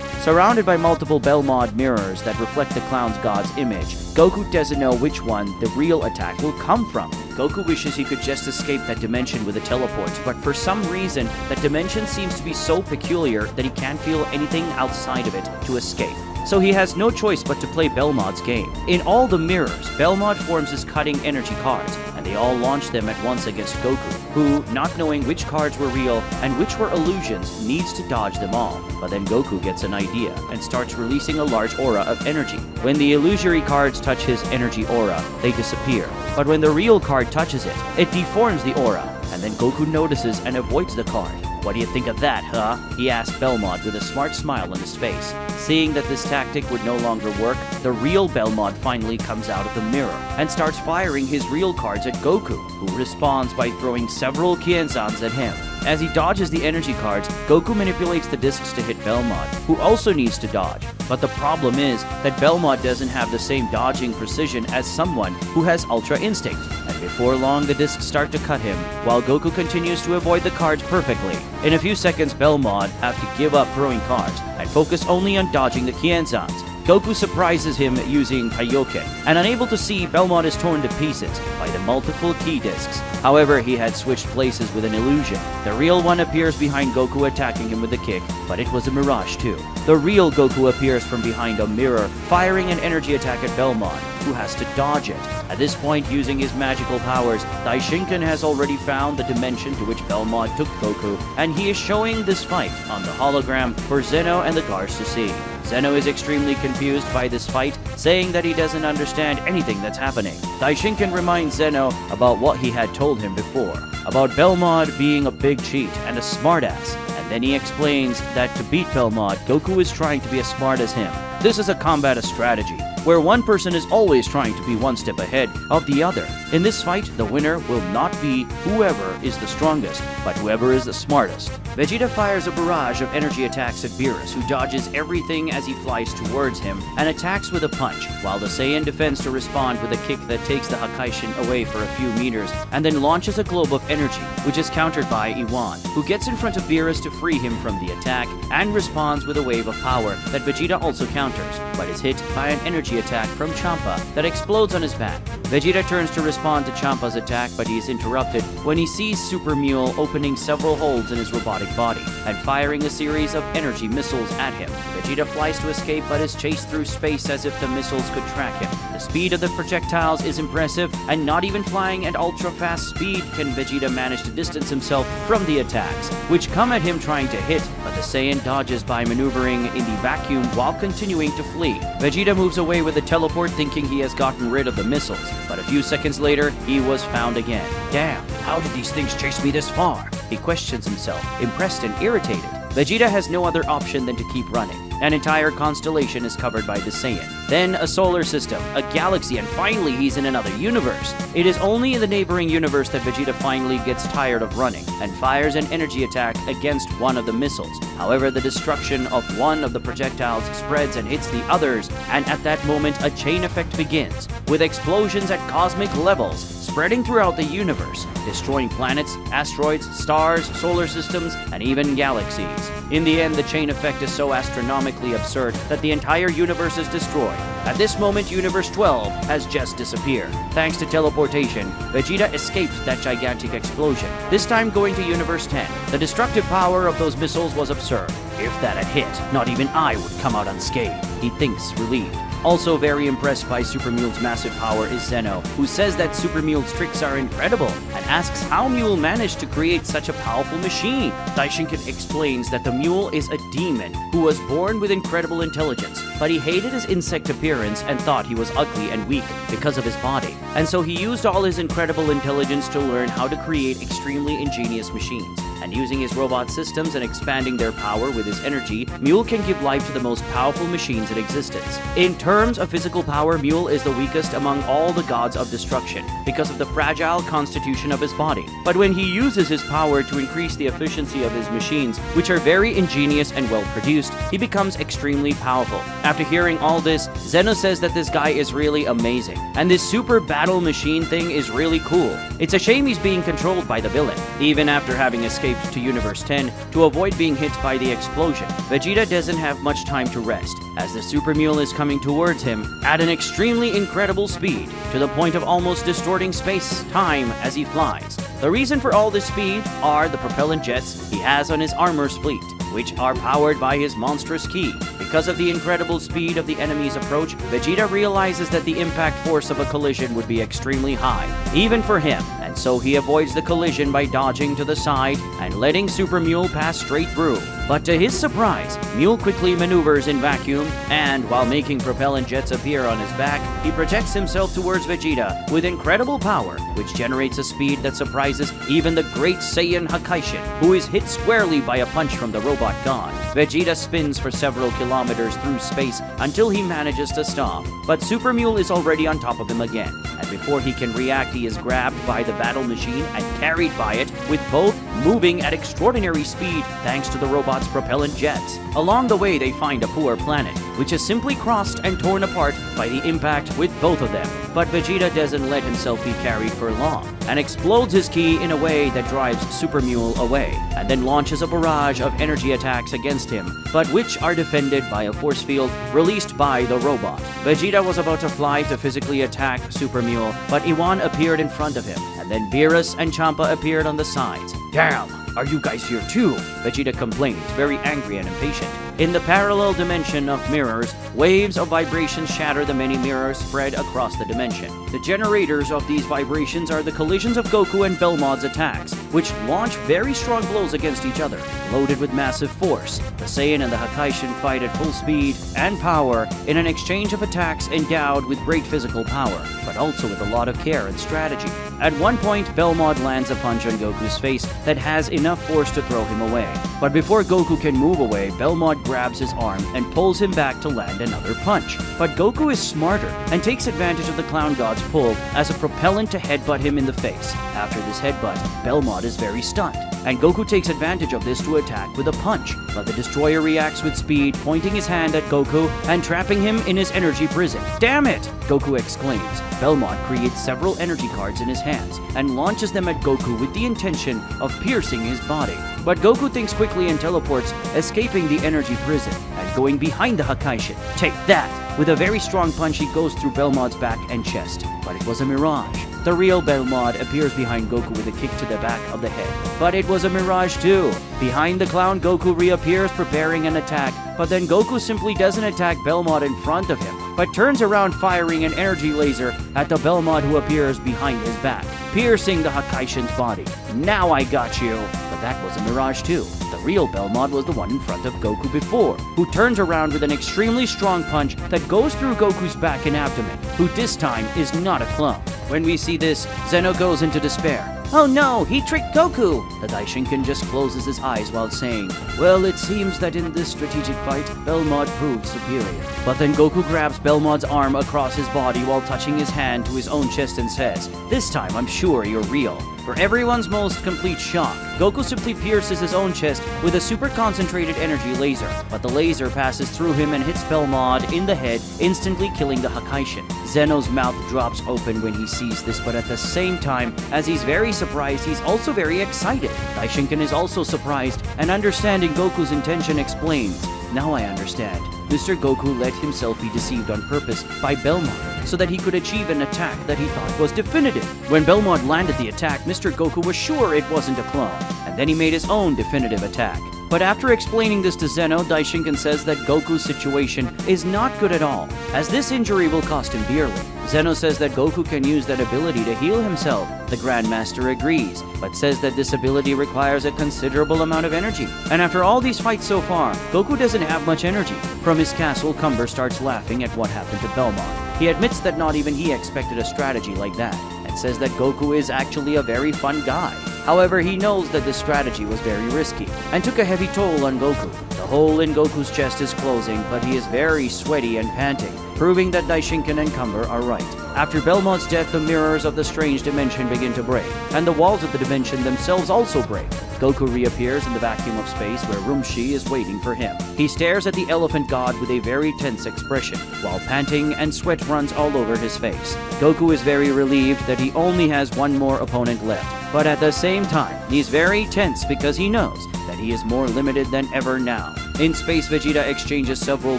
Surrounded by multiple Belmod mirrors that reflect the clown's god's image, Goku doesn't know which one the real attack will come from. Goku wishes he could just escape that dimension with a teleport, but for some reason, that dimension seems to be so peculiar that he can't feel anything outside of it to escape. So he has no choice but to play Belmod's game. In all the mirrors, Belmod forms his cutting energy cards, and they all launch them at once against Goku, who, not knowing which cards were real and which were illusions, needs to dodge them all. But then Goku gets an idea and starts releasing a large aura of energy. When the illusory cards touch his energy aura, they disappear. But when the real card touches it, it deforms the aura, and then Goku notices and avoids the card. "What do you think of that, huh?" he asked Belmod with a smart smile on his face. Seeing that this tactic would no longer work, the real Belmod finally comes out of the mirror and starts firing his real cards at Goku, who responds by throwing several Kienzans at him. As he dodges the energy cards, Goku manipulates the discs to hit Belmod, who also needs to dodge. But the problem is that Belmod doesn't have the same dodging precision as someone who has Ultra Instinct, and before long the discs start to cut him, while Goku continues to avoid the cards perfectly. In a few seconds, Belmod have to give up throwing cards and focus only on dodging the Kienzans. Goku surprises him using Kaioken, and unable to see, Belmod is torn to pieces by the multiple key discs. However, he had switched places with an illusion. The real one appears behind Goku, attacking him with a kick, but it was a mirage too. The real Goku appears from behind a mirror, firing an energy attack at Belmod, who has to dodge it. At this point, using his magical powers, Daishinkan has already found the dimension to which Belmod took Goku, and he is showing this fight on the hologram for Zeno and the guards to see. Zeno is extremely confused by this fight, saying that he doesn't understand anything that's happening. Daishinkan reminds Zeno about what he had told him before, about Belmod being a big cheat and a smartass, and then he explains that to beat Belmod, Goku is trying to be as smart as him. This is a combat strategy, where one person is always trying to be one step ahead of the other. In this fight, the winner will not be whoever is the strongest, but whoever is the smartest. Vegeta fires a barrage of energy attacks at Beerus, who dodges everything as he flies towards him and attacks with a punch, while the Saiyan defends to respond with a kick that takes the Hakaishin away for a few meters and then launches a globe of energy, which is countered by Iwan, who gets in front of Beerus to free him from the attack and responds with a wave of power that Vegeta also counters, but is hit by an energy attack from Champa that explodes on his back. Vegeta turns to respond to Champa's attack, but he is interrupted when he sees Super Mule opening several holes in his robotic body and firing a series of energy missiles at him. Vegeta flies to escape, but is chased through space as if the missiles could track him. The speed of the projectiles is impressive, and not even flying at ultra-fast speed can Vegeta manage to distance himself from the attacks, which come at him trying to hit, but the Saiyan dodges by maneuvering in the vacuum while continuing to flee. Vegeta moves away with a teleport, thinking he has gotten rid of the missiles, but a few seconds later, he was found again. Damn, how did these things chase me this far? He questions himself, impressed and irritated. Vegeta has no other option than to keep running. An entire constellation is covered by the Saiyan. Then a solar system, a galaxy, and finally he's in another universe. It is only in the neighboring universe that Vegeta finally gets tired of running and fires an energy attack against one of the missiles. However, the destruction of one of the projectiles spreads and hits the others, and at that moment a chain effect begins, with explosions at cosmic levels, spreading throughout the universe, destroying planets, asteroids, stars, solar systems, and even galaxies. In the end, the chain effect is so astronomically absurd that the entire universe is destroyed. At this moment, Universe 12 has just disappeared. Thanks to teleportation, Vegeta escaped that gigantic explosion, this time going to Universe 10. The destructive power of those missiles was absurd. If that had hit, not even I would come out unscathed, he thinks, relieved. Also very impressed by Super Mule's massive power is Zeno, who says that Super Mule's tricks are incredible and asks how Mule managed to create such a powerful machine. Daishinkan explains that the Mule is a demon who was born with incredible intelligence, but he hated his insect appearance and thought he was ugly and weak because of his body. And so he used all his incredible intelligence to learn how to create extremely ingenious machines. And using his robot systems and expanding their power with his energy, Mule can give life to the most powerful machines in existence. In terms of physical power, Mule is the weakest among all the gods of destruction because of the fragile constitution of his body. But when he uses his power to increase the efficiency of his machines, which are very ingenious and well produced, he becomes extremely powerful. After hearing all this, Zeno says that this guy is really amazing, and this super battle machine thing is really cool. It's a shame he's being controlled by the villain. Even after having escaped to Universe 10 to avoid being hit by the explosion, Vegeta doesn't have much time to rest, as the Super Mule is coming towards him at an extremely incredible speed, to the point of almost distorting space-time as he flies. The reason for all this speed are the propellant jets he has on his armor fleet, which are powered by his monstrous ki. Because of the incredible speed of the enemy's approach, Vegeta realizes that the impact force of a collision would be extremely high, even for him, and so he avoids the collision by dodging to the side and letting Super Mule pass straight through. But to his surprise, Mule quickly maneuvers in vacuum, and while making propellant jets appear on his back, he projects himself towards Vegeta with incredible power, which generates a speed that surprises even the great Saiyan Hakaishin, who is hit squarely by a punch from the robot god. Vegeta spins for several kilometers through space until he manages to stop, but Super Mule is already on top of him again, and before he can react, he is grabbed by the battle machine and carried by it, with both moving at extraordinary speed thanks to the robot's propellant jets. Along the way, they find a poor planet, which is simply crossed and torn apart by the impact with both of them. But Vegeta doesn't let himself be carried for long, and explodes his ki in a way that drives Super Mule away, and then launches a barrage of energy attacks against him, but which are defended by a force field released by the robot. Vegeta was about to fly to physically attack Super Mule, but Iwan appeared in front of him, and then Beerus and Champa appeared on the sides. "Damn, are you guys here too?" Vegeta complains, very angry and impatient. In the parallel dimension of mirrors, waves of vibrations shatter the many mirrors spread across the dimension. The generators of these vibrations are the collisions of Goku and Belmod's attacks, which launch very strong blows against each other, loaded with massive force. The Saiyan and the Hakaishin fight at full speed and power in an exchange of attacks endowed with great physical power, but also with a lot of care and strategy. At one point, Belmod lands a punch on Goku's face that has enough force to throw him away. But before Goku can move away, Belmod grabs his arm and pulls him back to land another punch. But Goku is smarter and takes advantage of the Clown God's pull as a propellant to headbutt him in the face. After this headbutt, Belmod is very stunned, and Goku takes advantage of this to attack with a punch. But the Destroyer reacts with speed, pointing his hand at Goku and trapping him in his energy prison. "Damn it!" Goku exclaims. Belmod creates several energy cards in his hands and launches them at Goku with the intention of piercing his body. But Goku thinks quickly and teleports, escaping the energy prison and going behind the Hakaishin. "Take that!" With a very strong punch, he goes through Belmod's back and chest. But it was a mirage. The real Belmod appears behind Goku with a kick to the back of the head. But it was a mirage too. Behind the clown, Goku reappears preparing an attack, but then Goku simply doesn't attack Belmod in front of him, but turns around firing an energy laser at the Belmod who appears behind his back, piercing the Hakaishin's body. "Now I got you!" But that was a mirage too. The real Belmod was the one in front of Goku before, who turns around with an extremely strong punch that goes through Goku's back and abdomen, who this time is not a clone. When we see this, Zeno goes into despair. "Oh no, he tricked Goku!" The Daishinkan just closes his eyes while saying, "Well, it seems that in this strategic fight, Belmod proved superior." But then Goku grabs Belmod's arm across his body while touching his hand to his own chest and says, "This time I'm sure you're real." For everyone's most complete shock, Goku simply pierces his own chest with a super concentrated energy laser, but the laser passes through him and hits Belmod in the head, instantly killing the Hakaishin. Zeno's mouth drops open when he sees this, but at the same time, as he's very surprised, he's also very excited. Daishinkan is also surprised, and understanding Goku's intention explains, "Now I understand. Mr. Goku let himself be deceived on purpose by Belmod, so that he could achieve an attack that he thought was definitive. When Belmod landed the attack, Mr. Goku was sure it wasn't a clone, and then he made his own definitive attack." But after explaining this to Zeno, Daishinkan says that Goku's situation is not good at all, as this injury will cost him dearly. Zeno says that Goku can use that ability to heal himself. The Grandmaster agrees, but says that this ability requires a considerable amount of energy. And after all these fights so far, Goku doesn't have much energy. From his castle, Cumber starts laughing at what happened to Belmod. He admits that not even he expected a strategy like that, and says that Goku is actually a very fun guy. However, he knows that this strategy was very risky, and took a heavy toll on Goku. The hole in Goku's chest is closing, but he is very sweaty and panting, proving that Daishinkan and Cumber are right. After Belmod's death, the mirrors of the strange dimension begin to break, and the walls of the dimension themselves also break. Goku reappears in the vacuum of space where Rumshi is waiting for him. He stares at the elephant god with a very tense expression, while panting and sweat runs all over his face. Goku is very relieved that he only has one more opponent left, but at the same time, he's very tense because he knows that he is more limited than ever now. In space, Vegeta exchanges several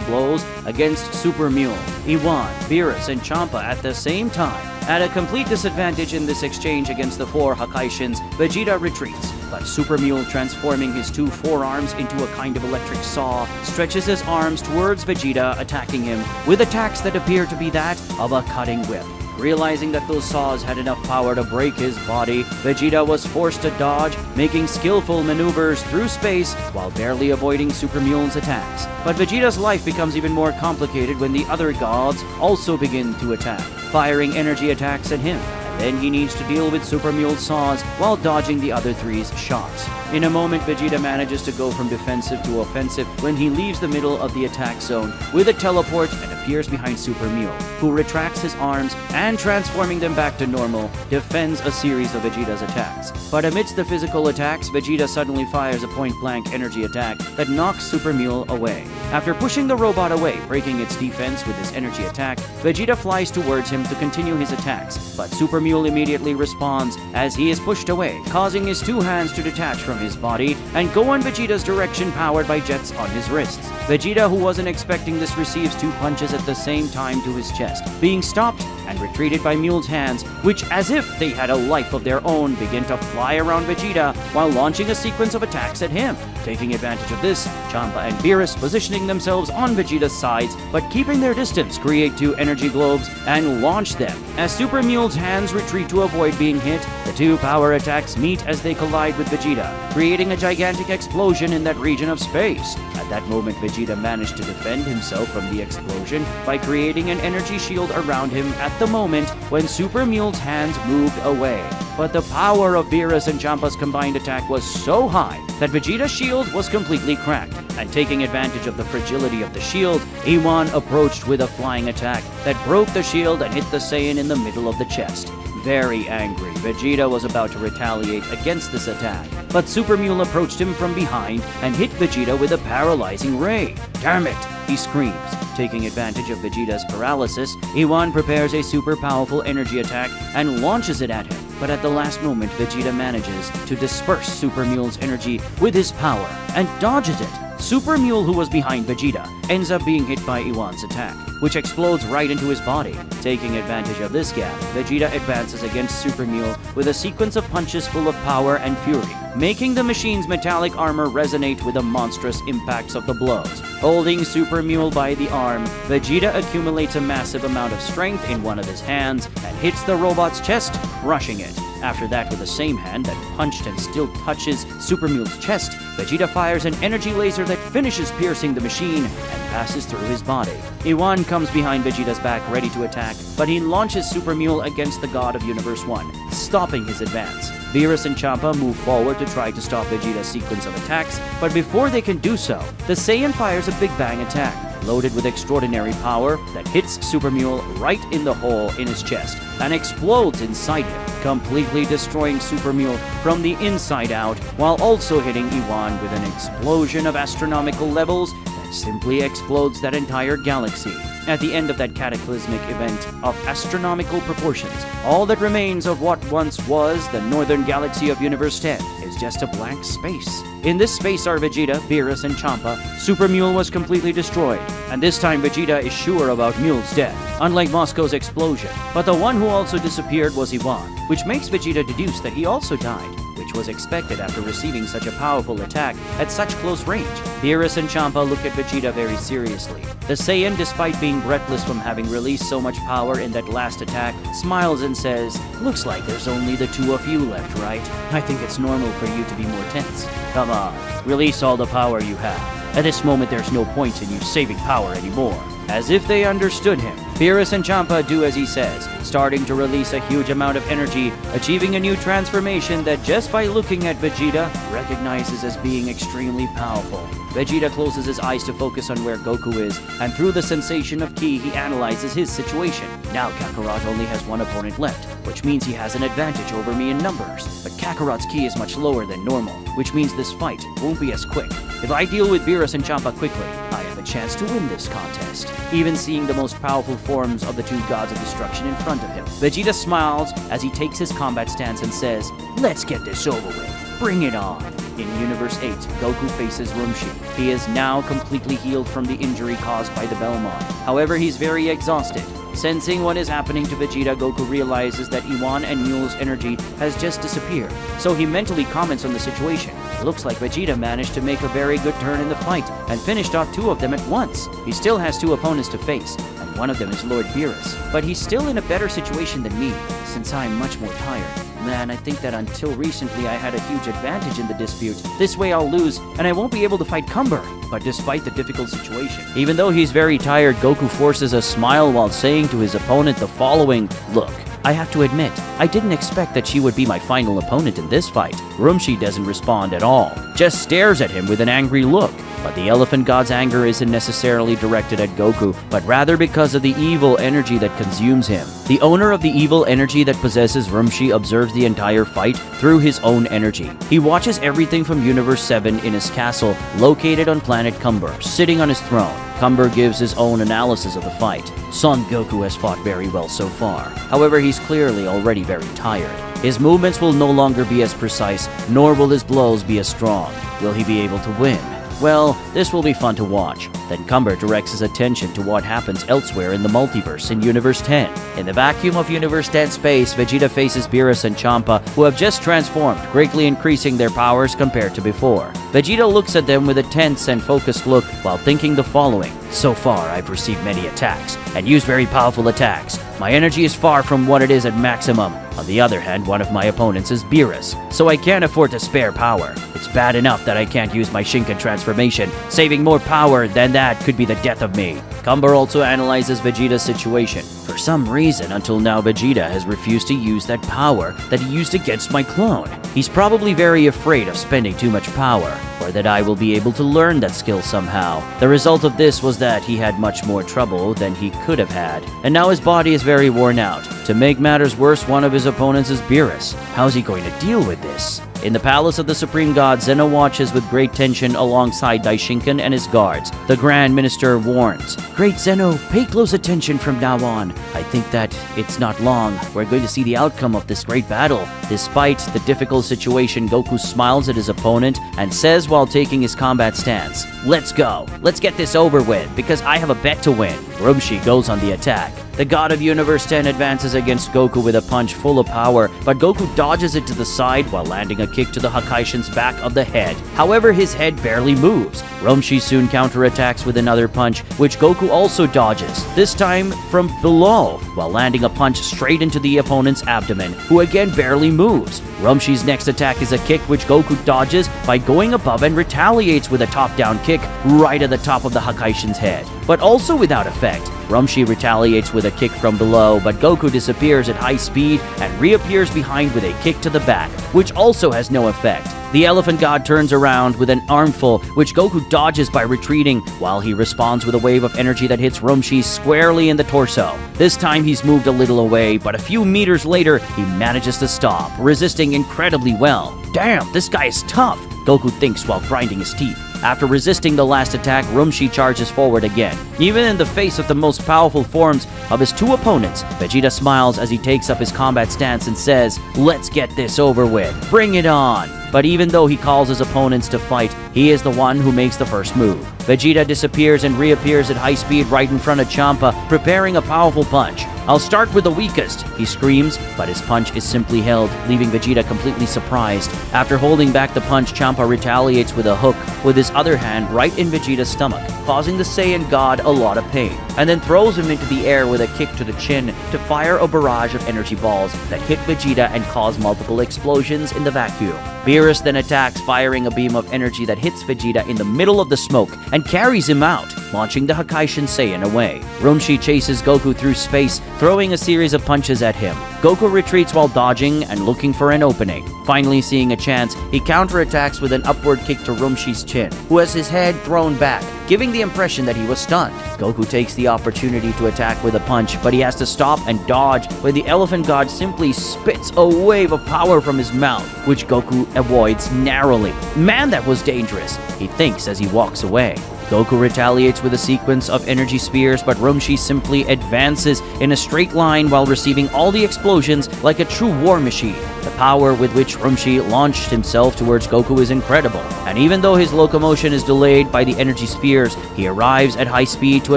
blows against Super Mule, Iwan, Beerus, and Champa at the same time. At a complete disadvantage in this exchange against the four Hakaishins, Vegeta retreats, but Super Mule, transforming his two forearms into a kind of electric saw, stretches his arms towards Vegeta, attacking him with attacks that appear to be that of a cutting whip. Realizing that those saws had enough power to break his body, Vegeta was forced to dodge, making skillful maneuvers through space while barely avoiding Super Mule's attacks. But Vegeta's life becomes even more complicated when the other gods also begin to attack, firing energy attacks at him. Then he needs to deal with Super Mule's saws while dodging the other three's shots. In a moment, Vegeta manages to go from defensive to offensive when he leaves the middle of the attack zone with a teleport and appears behind Super Mule, who retracts his arms and, transforming them back to normal, defends a series of Vegeta's attacks. But amidst the physical attacks, Vegeta suddenly fires a point-blank energy attack that knocks Super Mule away. After pushing the robot away, breaking its defense with his energy attack, Vegeta flies towards him to continue his attacks, but Super Mule immediately responds as he is pushed away, causing his two hands to detach from his body and go in Vegeta's direction, powered by jets on his wrists. Vegeta, who wasn't expecting this, receives two punches at the same time to his chest, being stopped and retreated by Mule's hands, which, as if they had a life of their own, begin to fly around Vegeta while launching a sequence of attacks at him. Taking advantage of this, Champa and Beerus, positioning themselves on Vegeta's sides but keeping their distance, create two energy globes and launch them. As Super Mule's hands retreat to avoid being hit, the two power attacks meet as they collide with Vegeta, creating a gigantic explosion in that region of space. At that moment, Vegeta managed to defend himself from the explosion by creating an energy shield around him at the moment when Super Mule's hands moved away. But the power of Beerus and Champa's combined attack was so high that Vegeta's shield was completely cracked, and taking advantage of the fragility of the shield, Iwan approached with a flying attack that broke the shield and hit the Saiyan in the middle of the chest. Very angry, Vegeta was about to retaliate against this attack, but Super Mule approached him from behind and hit Vegeta with a paralyzing ray. "Damn it!" he screams. Taking advantage of Vegeta's paralysis, Iwan prepares a super powerful energy attack and launches it at him. But at the last moment, Vegeta manages to disperse Super Mule's energy with his power and dodges it. Super Mule, who was behind Vegeta, ends up being hit by Iwan's attack, which explodes right into his body. Taking advantage of this gap, Vegeta advances against Super Mule with a sequence of punches full of power and fury, making the machine's metallic armor resonate with the monstrous impacts of the blows. Holding Super Mule by the arm, Vegeta accumulates a massive amount of strength in one of his hands and hits the robot's chest, crushing it. After that, with the same hand that punched and still touches Super Mule's chest, Vegeta fires an energy laser that finishes piercing the machine and passes through his body. Iwan comes behind Vegeta's back ready to attack, but he launches Super Mule against the god of Universe 1, stopping his advance. Beerus and Champa move forward to try to stop Vegeta's sequence of attacks, but before they can do so, the Saiyan fires a Big Bang attack, loaded with extraordinary power that hits Super Mule right in the hole in his chest and explodes inside him, completely destroying Super Mule from the inside out, while also hitting Iwan with an explosion of astronomical levels that simply explodes that entire galaxy. At the end of that cataclysmic event of astronomical proportions, all that remains of what once was the northern galaxy of Universe 10 is just a blank space. In this space are Vegeta, Beerus, and Champa. Super Mule was completely destroyed, and this time Vegeta is sure about Mule's death, unlike Moscow's explosion. But the one who also disappeared was Iwan, which makes Vegeta deduce that he also died, which was expected after receiving such a powerful attack at such close range. Beerus and Champa look at Vegeta very seriously. The Saiyan, despite being breathless from having released so much power in that last attack, smiles and says, "Looks like there's only the two of you left, right? I think it's normal for you to be more tense. Come on, release all the power you have. At this moment, there's no point in you saving power anymore." As if they understood him, Beerus and Champa do as he says, starting to release a huge amount of energy, achieving a new transformation that just by looking at Vegeta, recognizes as being extremely powerful. Vegeta closes his eyes to focus on where Goku is, and through the sensation of ki, he analyzes his situation. Now Kakarot only has one opponent left, which means he has an advantage over me in numbers. But Kakarot's ki is much lower than normal, which means this fight won't be as quick. If I deal with Beerus and Champa quickly, I have a chance to win this contest. Even seeing the most powerful forms of the two gods of destruction in front of him, Vegeta smiles as he takes his combat stance and says, "Let's get this over with. Bring it on." In Universe 8, Goku faces Rumshi. He is now completely healed from the injury caused by the Belmont. However, he's very exhausted. Sensing what is happening to Vegeta, Goku realizes that Iwan and Mule's energy has just disappeared. So he mentally comments on the situation. It looks like Vegeta managed to make a very good turn in the fight and finished off two of them at once. He still has two opponents to face, and one of them is Lord Beerus. But he's still in a better situation than me, since I'm much more tired. Man, I think that until recently I had a huge advantage in the dispute. This way I'll lose, and I won't be able to fight Cumber. But despite the difficult situation, even though he's very tired, Goku forces a smile while saying to his opponent the following, "Look, I have to admit, I didn't expect that she would be my final opponent in this fight." Rumshi doesn't respond at all, just stares at him with an angry look. But the Elephant God's anger isn't necessarily directed at Goku, but rather because of the evil energy that consumes him. The owner of the evil energy that possesses Rumshi observes the entire fight through his own energy. He watches everything from Universe 7 in his castle, located on planet Cumber, sitting on his throne. Cumber gives his own analysis of the fight. Son Goku has fought very well so far. However, he's clearly already very tired. His movements will no longer be as precise, nor will his blows be as strong. Will he be able to win? Well, this will be fun to watch. Then Cumber directs his attention to what happens elsewhere in the multiverse in Universe 10. In the vacuum of Universe 10 space, Vegeta faces Beerus and Champa, who have just transformed, greatly increasing their powers compared to before. Vegeta looks at them with a tense and focused look while thinking the following. So far, I've received many attacks, and used very powerful attacks. My energy is far from what it is at maximum. On the other hand, one of my opponents is Beerus, so I can't afford to spare power. It's bad enough that I can't use my Shinken transformation. Saving more power than that could be the death of me. Cumber also analyzes Vegeta's situation. For some reason, until now, Vegeta has refused to use that power that he used against my clone. He's probably very afraid of spending too much power, or that I will be able to learn that skill somehow. The result of this was that he had much more trouble than he could have had, and now his body is very worn out. To make matters worse, one of his opponents is Beerus. How's he going to deal with this? In the palace of the Supreme God, Zeno watches with great tension alongside Daishinkan and his guards. The Grand Minister warns, "Great Zeno, pay close attention from now on. I think that it's not long. We're going to see the outcome of this great battle." Despite the difficult situation, Goku smiles at his opponent and says while taking his combat stance, "Let's go. Let's get this over with, because I have a bet to win." Rumshi goes on the attack. The God of Universe 10 advances against Goku with a punch full of power, but Goku dodges it to the side while landing a kick to the Hakaishin's back of the head. However, his head barely moves. Rumshi soon counterattacks with another punch, which Goku also dodges, this time from below, while landing a punch straight into the opponent's abdomen, who again barely moves. Rumshi's next attack is a kick which Goku dodges by going above and retaliates with a top-down kick right at the top of the Hakaishin's head, but also without effect. effect. Rumshi retaliates with a kick from below, but Goku disappears at high speed and reappears behind with a kick to the back, which also has no effect. The Elephant God turns around with an armful, which Goku dodges by retreating, while he responds with a wave of energy that hits Rumshi squarely in the torso. This time he's moved a little away, but a few meters later, he manages to stop, resisting incredibly well. Damn, this guy is tough, Goku thinks while grinding his teeth. After resisting the last attack, Rumshi charges forward again. Even in the face of the most powerful forms of his two opponents, Vegeta smiles as he takes up his combat stance and says, "Let's get this over with. Bring it on." But even though he calls his opponents to fight, he is the one who makes the first move. Vegeta disappears and reappears at high speed right in front of Champa, preparing a powerful punch. "I'll start with the weakest," he screams, but his punch is simply held, leaving Vegeta completely surprised. After holding back the punch, Champa retaliates with a hook with his other hand right in Vegeta's stomach, causing the Saiyan God a lot of pain, and then throws him into the air with a kick to the chin to fire a barrage of energy balls that hit Vegeta and cause multiple explosions in the vacuum. Beerus then attacks, firing a beam of energy that hits Vegeta in the middle of the smoke and carries him out, launching the Hakaishin Saiyan away. Rumshi chases Goku through space, throwing a series of punches at him. Goku retreats while dodging and looking for an opening. Finally seeing a chance, he counterattacks with an upward kick to Rumshi's chin, who has his head thrown back, giving the impression that he was stunned. Goku takes the opportunity to attack with a punch, but he has to stop and dodge when the Elephant God simply spits a wave of power from his mouth, which Goku avoids narrowly. Man, that was dangerous, he thinks as he walks away. Goku retaliates with a sequence of energy spears, but Rumshi simply advances in a straight line while receiving all the explosions like a true war machine. The power with which Rumshi launched himself towards Goku is incredible, and even though his locomotion is delayed by the energy spears, he arrives at high speed to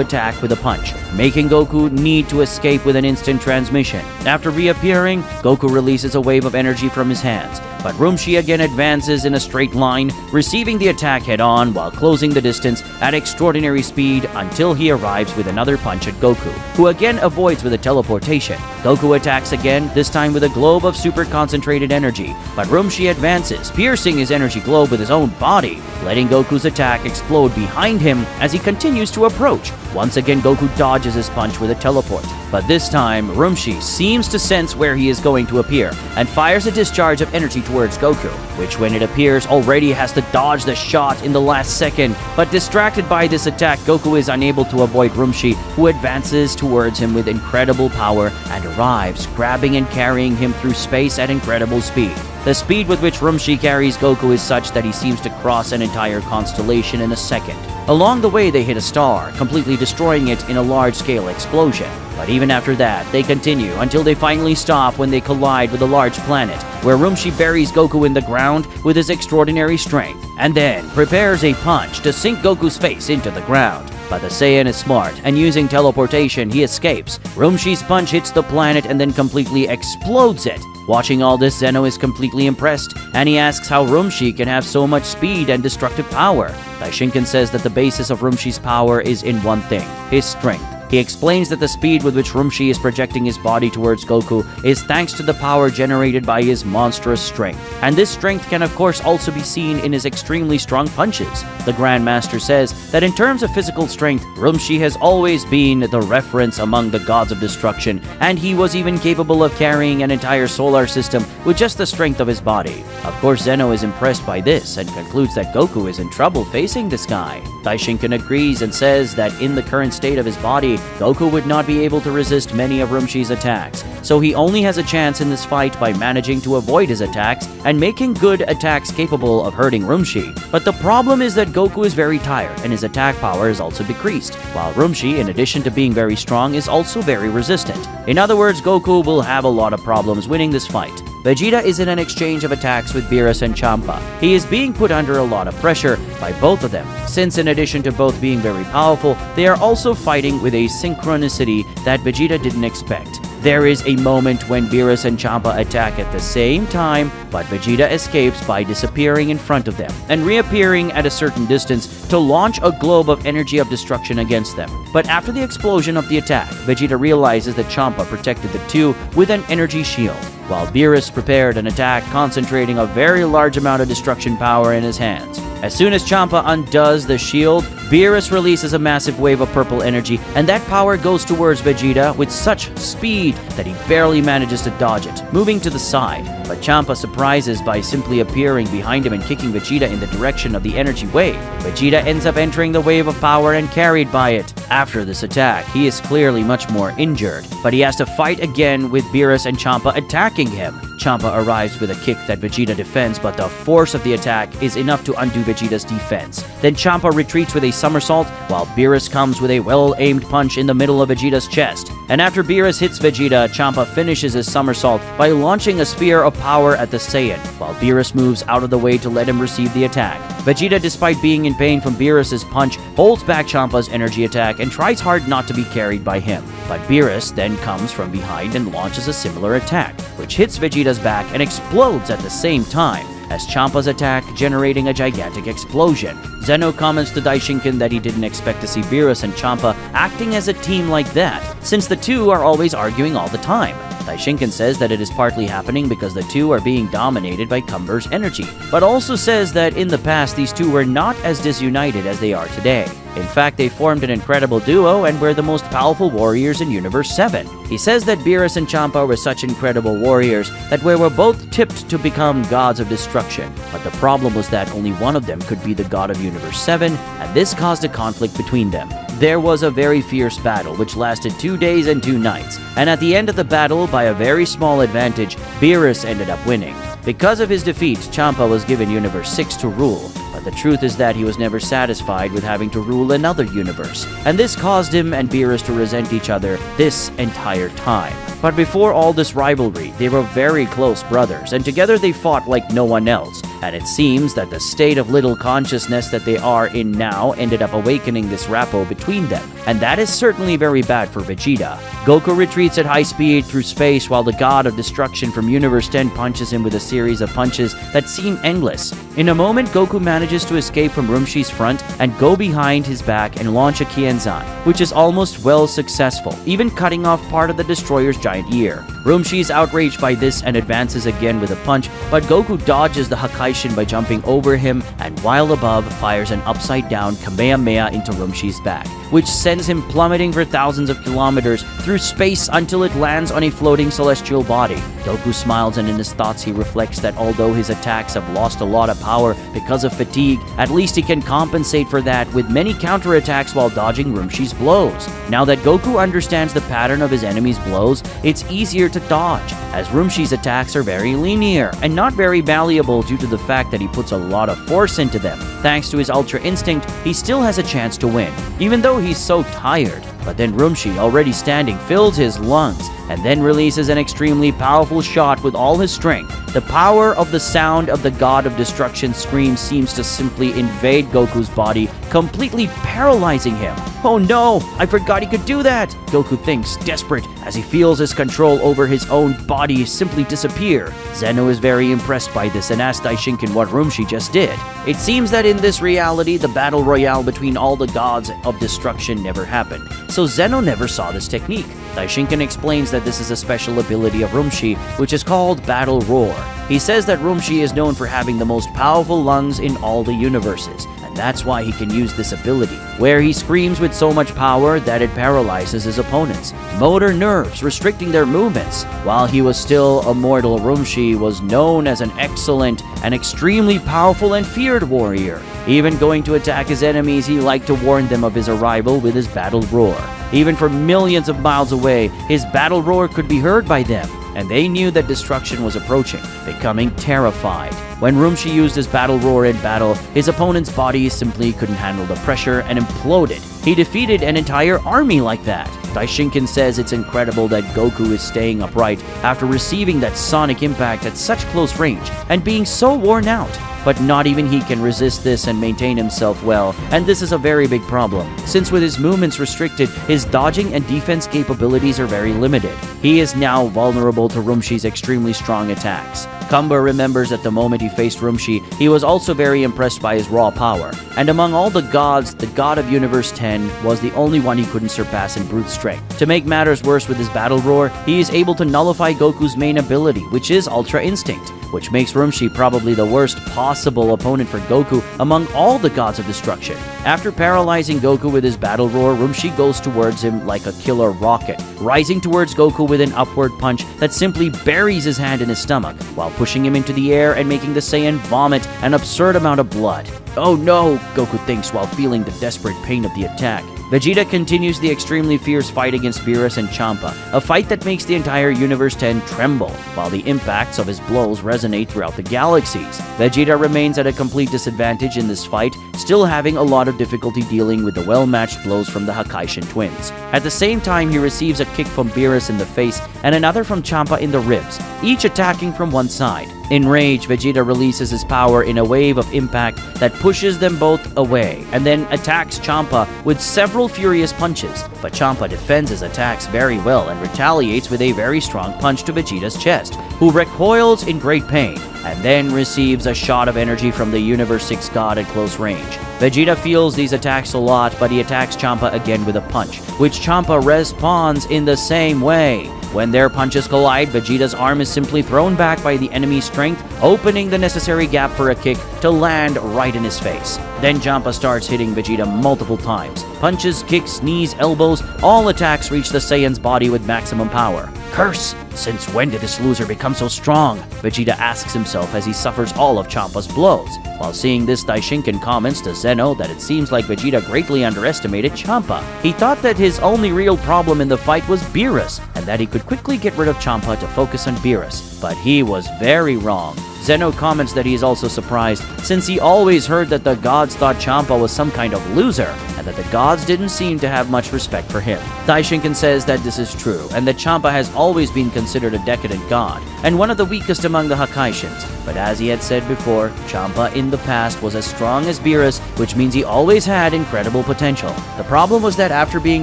attack with a punch, making Goku need to escape with an instant transmission. After reappearing, Goku releases a wave of energy from his hands, but Rumshi again advances in a straight line, receiving the attack head-on while closing the distance at extraordinary speed until he arrives with another punch at Goku, who again avoids with a teleportation. Goku attacks again, this time with a globe of super concentrated energy, but Rumshi advances, piercing his energy globe with his own body, letting Goku's attack explode behind him as he continues to approach. Once again, Goku dodges his punch with a teleport, but this time, Rumshi seems to sense where he is going to appear and fires a discharge of energy towards Goku, which when it appears already has to dodge the shot in the last second, but distracted by this attack, Goku is unable to avoid Rumshi, who advances towards him with incredible power and arrives, grabbing and carrying him through space at incredible speed. The speed with which Rumshi carries Goku is such that he seems to cross an entire constellation in a second. Along the way, they hit a star, completely destroying it in a large-scale explosion. But even after that, they continue until they finally stop when they collide with a large planet, where Rumshi buries Goku in the ground with his extraordinary strength, and then prepares a punch to sink Goku's face into the ground. But the Saiyan is smart, and using teleportation, he escapes. Rumshi's punch hits the planet and then completely explodes it. Watching all this, Zeno is completely impressed, and he asks how Rumshi can have so much speed and destructive power. Daishinkan says that the basis of Rumshi's power is in one thing, his strength. He explains that the speed with which Rumshi is projecting his body towards Goku is thanks to the power generated by his monstrous strength. And this strength can of course also be seen in his extremely strong punches. The Grand Master says that in terms of physical strength, Rumshi has always been the reference among the gods of destruction, and he was even capable of carrying an entire solar system with just the strength of his body. Of course, Zeno is impressed by this and concludes that Goku is in trouble facing this guy. Daishinkan agrees and says that in the current state of his body, Goku would not be able to resist many of Rumshi's attacks, so he only has a chance in this fight by managing to avoid his attacks and making good attacks capable of hurting Rumshi. But the problem is that Goku is very tired and his attack power is also decreased, while Rumshi, in addition to being very strong, is also very resistant. In other words, Goku will have a lot of problems winning this fight. Vegeta is in an exchange of attacks with Beerus and Champa. He is being put under a lot of pressure by both of them, since in addition to both being very powerful, they are also fighting with a synchronicity that Vegeta didn't expect. There is a moment when Beerus and Champa attack at the same time, but Vegeta escapes by disappearing in front of them and reappearing at a certain distance to launch a globe of energy of destruction against them. But after the explosion of the attack, Vegeta realizes that Champa protected the two with an energy shield. while Beerus prepared an attack concentrating a very large amount of destruction power in his hands. As soon as Champa undoes the shield, Beerus releases a massive wave of purple energy, and that power goes towards Vegeta with such speed that he barely manages to dodge it, moving to the side. But Champa surprises by simply appearing behind him and kicking Vegeta in the direction of the energy wave. Vegeta ends up entering the wave of power and carried by it. After this attack, he is clearly much more injured, but he has to fight again with Beerus and Champa attacking him. Champa arrives with a kick that Vegeta defends, but the force of the attack is enough to undo Vegeta's defense. Then Champa retreats with a somersault, while Beerus comes with a well-aimed punch in the middle of Vegeta's chest. And after Beerus hits Vegeta, Champa finishes his somersault by launching a sphere of power at the Saiyan, while Beerus moves out of the way to let him receive the attack. Vegeta, despite being in pain from Beerus' punch, holds back Champa's energy attack and tries hard not to be carried by him. But Beerus then comes from behind and launches a similar attack, which hits Vegeta's back and explodes at the same time as Champa's attack, generating a gigantic explosion. Zeno comments to Daishinkan that he didn't expect to see Beerus and Champa acting as a team like that, since the two are always arguing all the time. Daishinkan says that it is partly happening because the two are being dominated by Cumber's energy, but also says that in the past these two were not as disunited as they are today. In fact, they formed an incredible duo and were the most powerful warriors in Universe 7. He says that Beerus and Champa were such incredible warriors that they were both tipped to become gods of destruction, but the problem was that only one of them could be the god of Universe 7, and this caused a conflict between them. There was a very fierce battle which lasted 2 days and 2 nights, and at the end of the battle, by a very small advantage, Beerus ended up winning. Because of his defeat, Champa was given Universe 6 to rule, but the truth is that he was never satisfied with having to rule another universe, and this caused him and Beerus to resent each other this entire time. But before all this rivalry, they were very close brothers, and together they fought like no one else. And it seems that the state of little consciousness that they are in now ended up awakening this rapport between them, and that is certainly very bad for Vegeta. Goku retreats at high speed through space while the god of destruction from Universe 10 punches him with a series of punches that seem endless. In a moment, Goku manages to escape from Rumshi's front and go behind his back and launch a Kienzan, which is almost well successful, even cutting off part of the destroyer's giant ear. Rumshi is outraged by this and advances again with a punch, but Goku dodges the Hakaishin by jumping over him, and while above, fires an upside-down Kamehameha into Rumshi's back, which sends him plummeting for thousands of kilometers through space until it lands on a floating celestial body. Goku smiles, and in his thoughts he reflects that although his attacks have lost a lot of power because of fatigue, at least he can compensate for that with many counterattacks while dodging Rumshi's blows. Now that Goku understands the pattern of his enemy's blows, it's easier to dodge, as Rumshi's attacks are very linear and not very malleable due to the fact that he puts a lot of force into them. Thanks to his Ultra Instinct, he still has a chance to win, even though he's so tired. But then Rumshi, already standing, fills his lungs and then releases an extremely powerful shot with all his strength. The power of the sound of the god of destruction scream seems to simply invade Goku's body, completely paralyzing him. Oh no, I forgot he could do that! Goku thinks, desperate, as he feels his control over his own body simply disappear. Zeno is very impressed by this and asks Daishinkan what Rumshi just did. It seems that in this reality, the battle royale between all the gods of destruction never happened, so Zeno never saw this technique. Daishinkan explains that this is a special ability of Rumshi, which is called Battle Roar. He says that Rumshi is known for having the most powerful lungs in all the universes, and that's why he can use this ability, where he screams with so much power that it paralyzes his opponents' motor nerves, restricting their movements. While he was still a mortal, Rumshi was known as an excellent and extremely powerful and feared warrior. Even going to attack his enemies, he liked to warn them of his arrival with his battle roar. Even from millions of miles away, his battle roar could be heard by them, and they knew that destruction was approaching, becoming terrified. When Rumshi used his battle roar in battle, his opponent's body simply couldn't handle the pressure and imploded. He defeated an entire army like that. Daishinkan says it's incredible that Goku is staying upright after receiving that sonic impact at such close range and being so worn out. but not even he can resist this and maintain himself well, and this is a very big problem, since with his movements restricted, his dodging and defense capabilities are very limited. He is now vulnerable to Rumshi's extremely strong attacks. Kumba remembers that the moment he faced Rumshi, he was also very impressed by his raw power, and among all the gods, the god of Universe 10 was the only one he couldn't surpass in brute strength. To make matters worse with his battle roar, he is able to nullify Goku's main ability, which is Ultra Instinct, which makes Rumshi probably the worst possible opponent for Goku among all the gods of destruction. After paralyzing Goku with his battle roar, Rumshi goes towards him like a killer rocket, rising towards Goku with an upward punch that simply buries his hand in his stomach, while pushing him into the air and making the Saiyan vomit an absurd amount of blood. "Oh no," Goku thinks while feeling the desperate pain of the attack. Vegeta continues the extremely fierce fight against Beerus and Champa, a fight that makes the entire Universe 10 tremble, while the impacts of his blows resonate throughout the galaxies. Vegeta remains at a complete disadvantage in this fight, still having a lot of difficulty dealing with the well-matched blows from the Hakaishin twins. At the same time, he receives a kick from Beerus in the face and another from Champa in the ribs, each attacking from one side. In rage, Vegeta releases his power in a wave of impact that pushes them both away, and then attacks Champa with several furious punches. But Champa defends his attacks very well and retaliates with a very strong punch to Vegeta's chest, who recoils in great pain, and then receives a shot of energy from the Universe 6 god at close range. Vegeta feels these attacks a lot, but he attacks Champa again with a punch, which Champa responds in the same way. When their punches collide, Vegeta's arm is simply thrown back by the enemy's strength, opening the necessary gap for a kick to land right in his face. Then Champa starts hitting Vegeta multiple times. Punches, kicks, knees, elbows, all attacks reach the Saiyan's body with maximum power. "Curse! Since when did this loser become so strong?" Vegeta asks himself as he suffers all of Champa's blows. While seeing this, Daishinkan comments to Zeno that it seems like Vegeta greatly underestimated Champa. He thought that his only real problem in the fight was Beerus, and that he could quickly get rid of Champa to focus on Beerus. But he was very wrong. Zeno comments that he is also surprised, since he always heard that the gods thought Champa was some kind of loser, and that the gods didn't seem to have much respect for him. Daishinkan says that this is true, and that Champa has always been considered a decadent god, and one of the weakest among the Hakaishins. But as he had said before, Champa in the past was as strong as Beerus, which means he always had incredible potential. The problem was that after being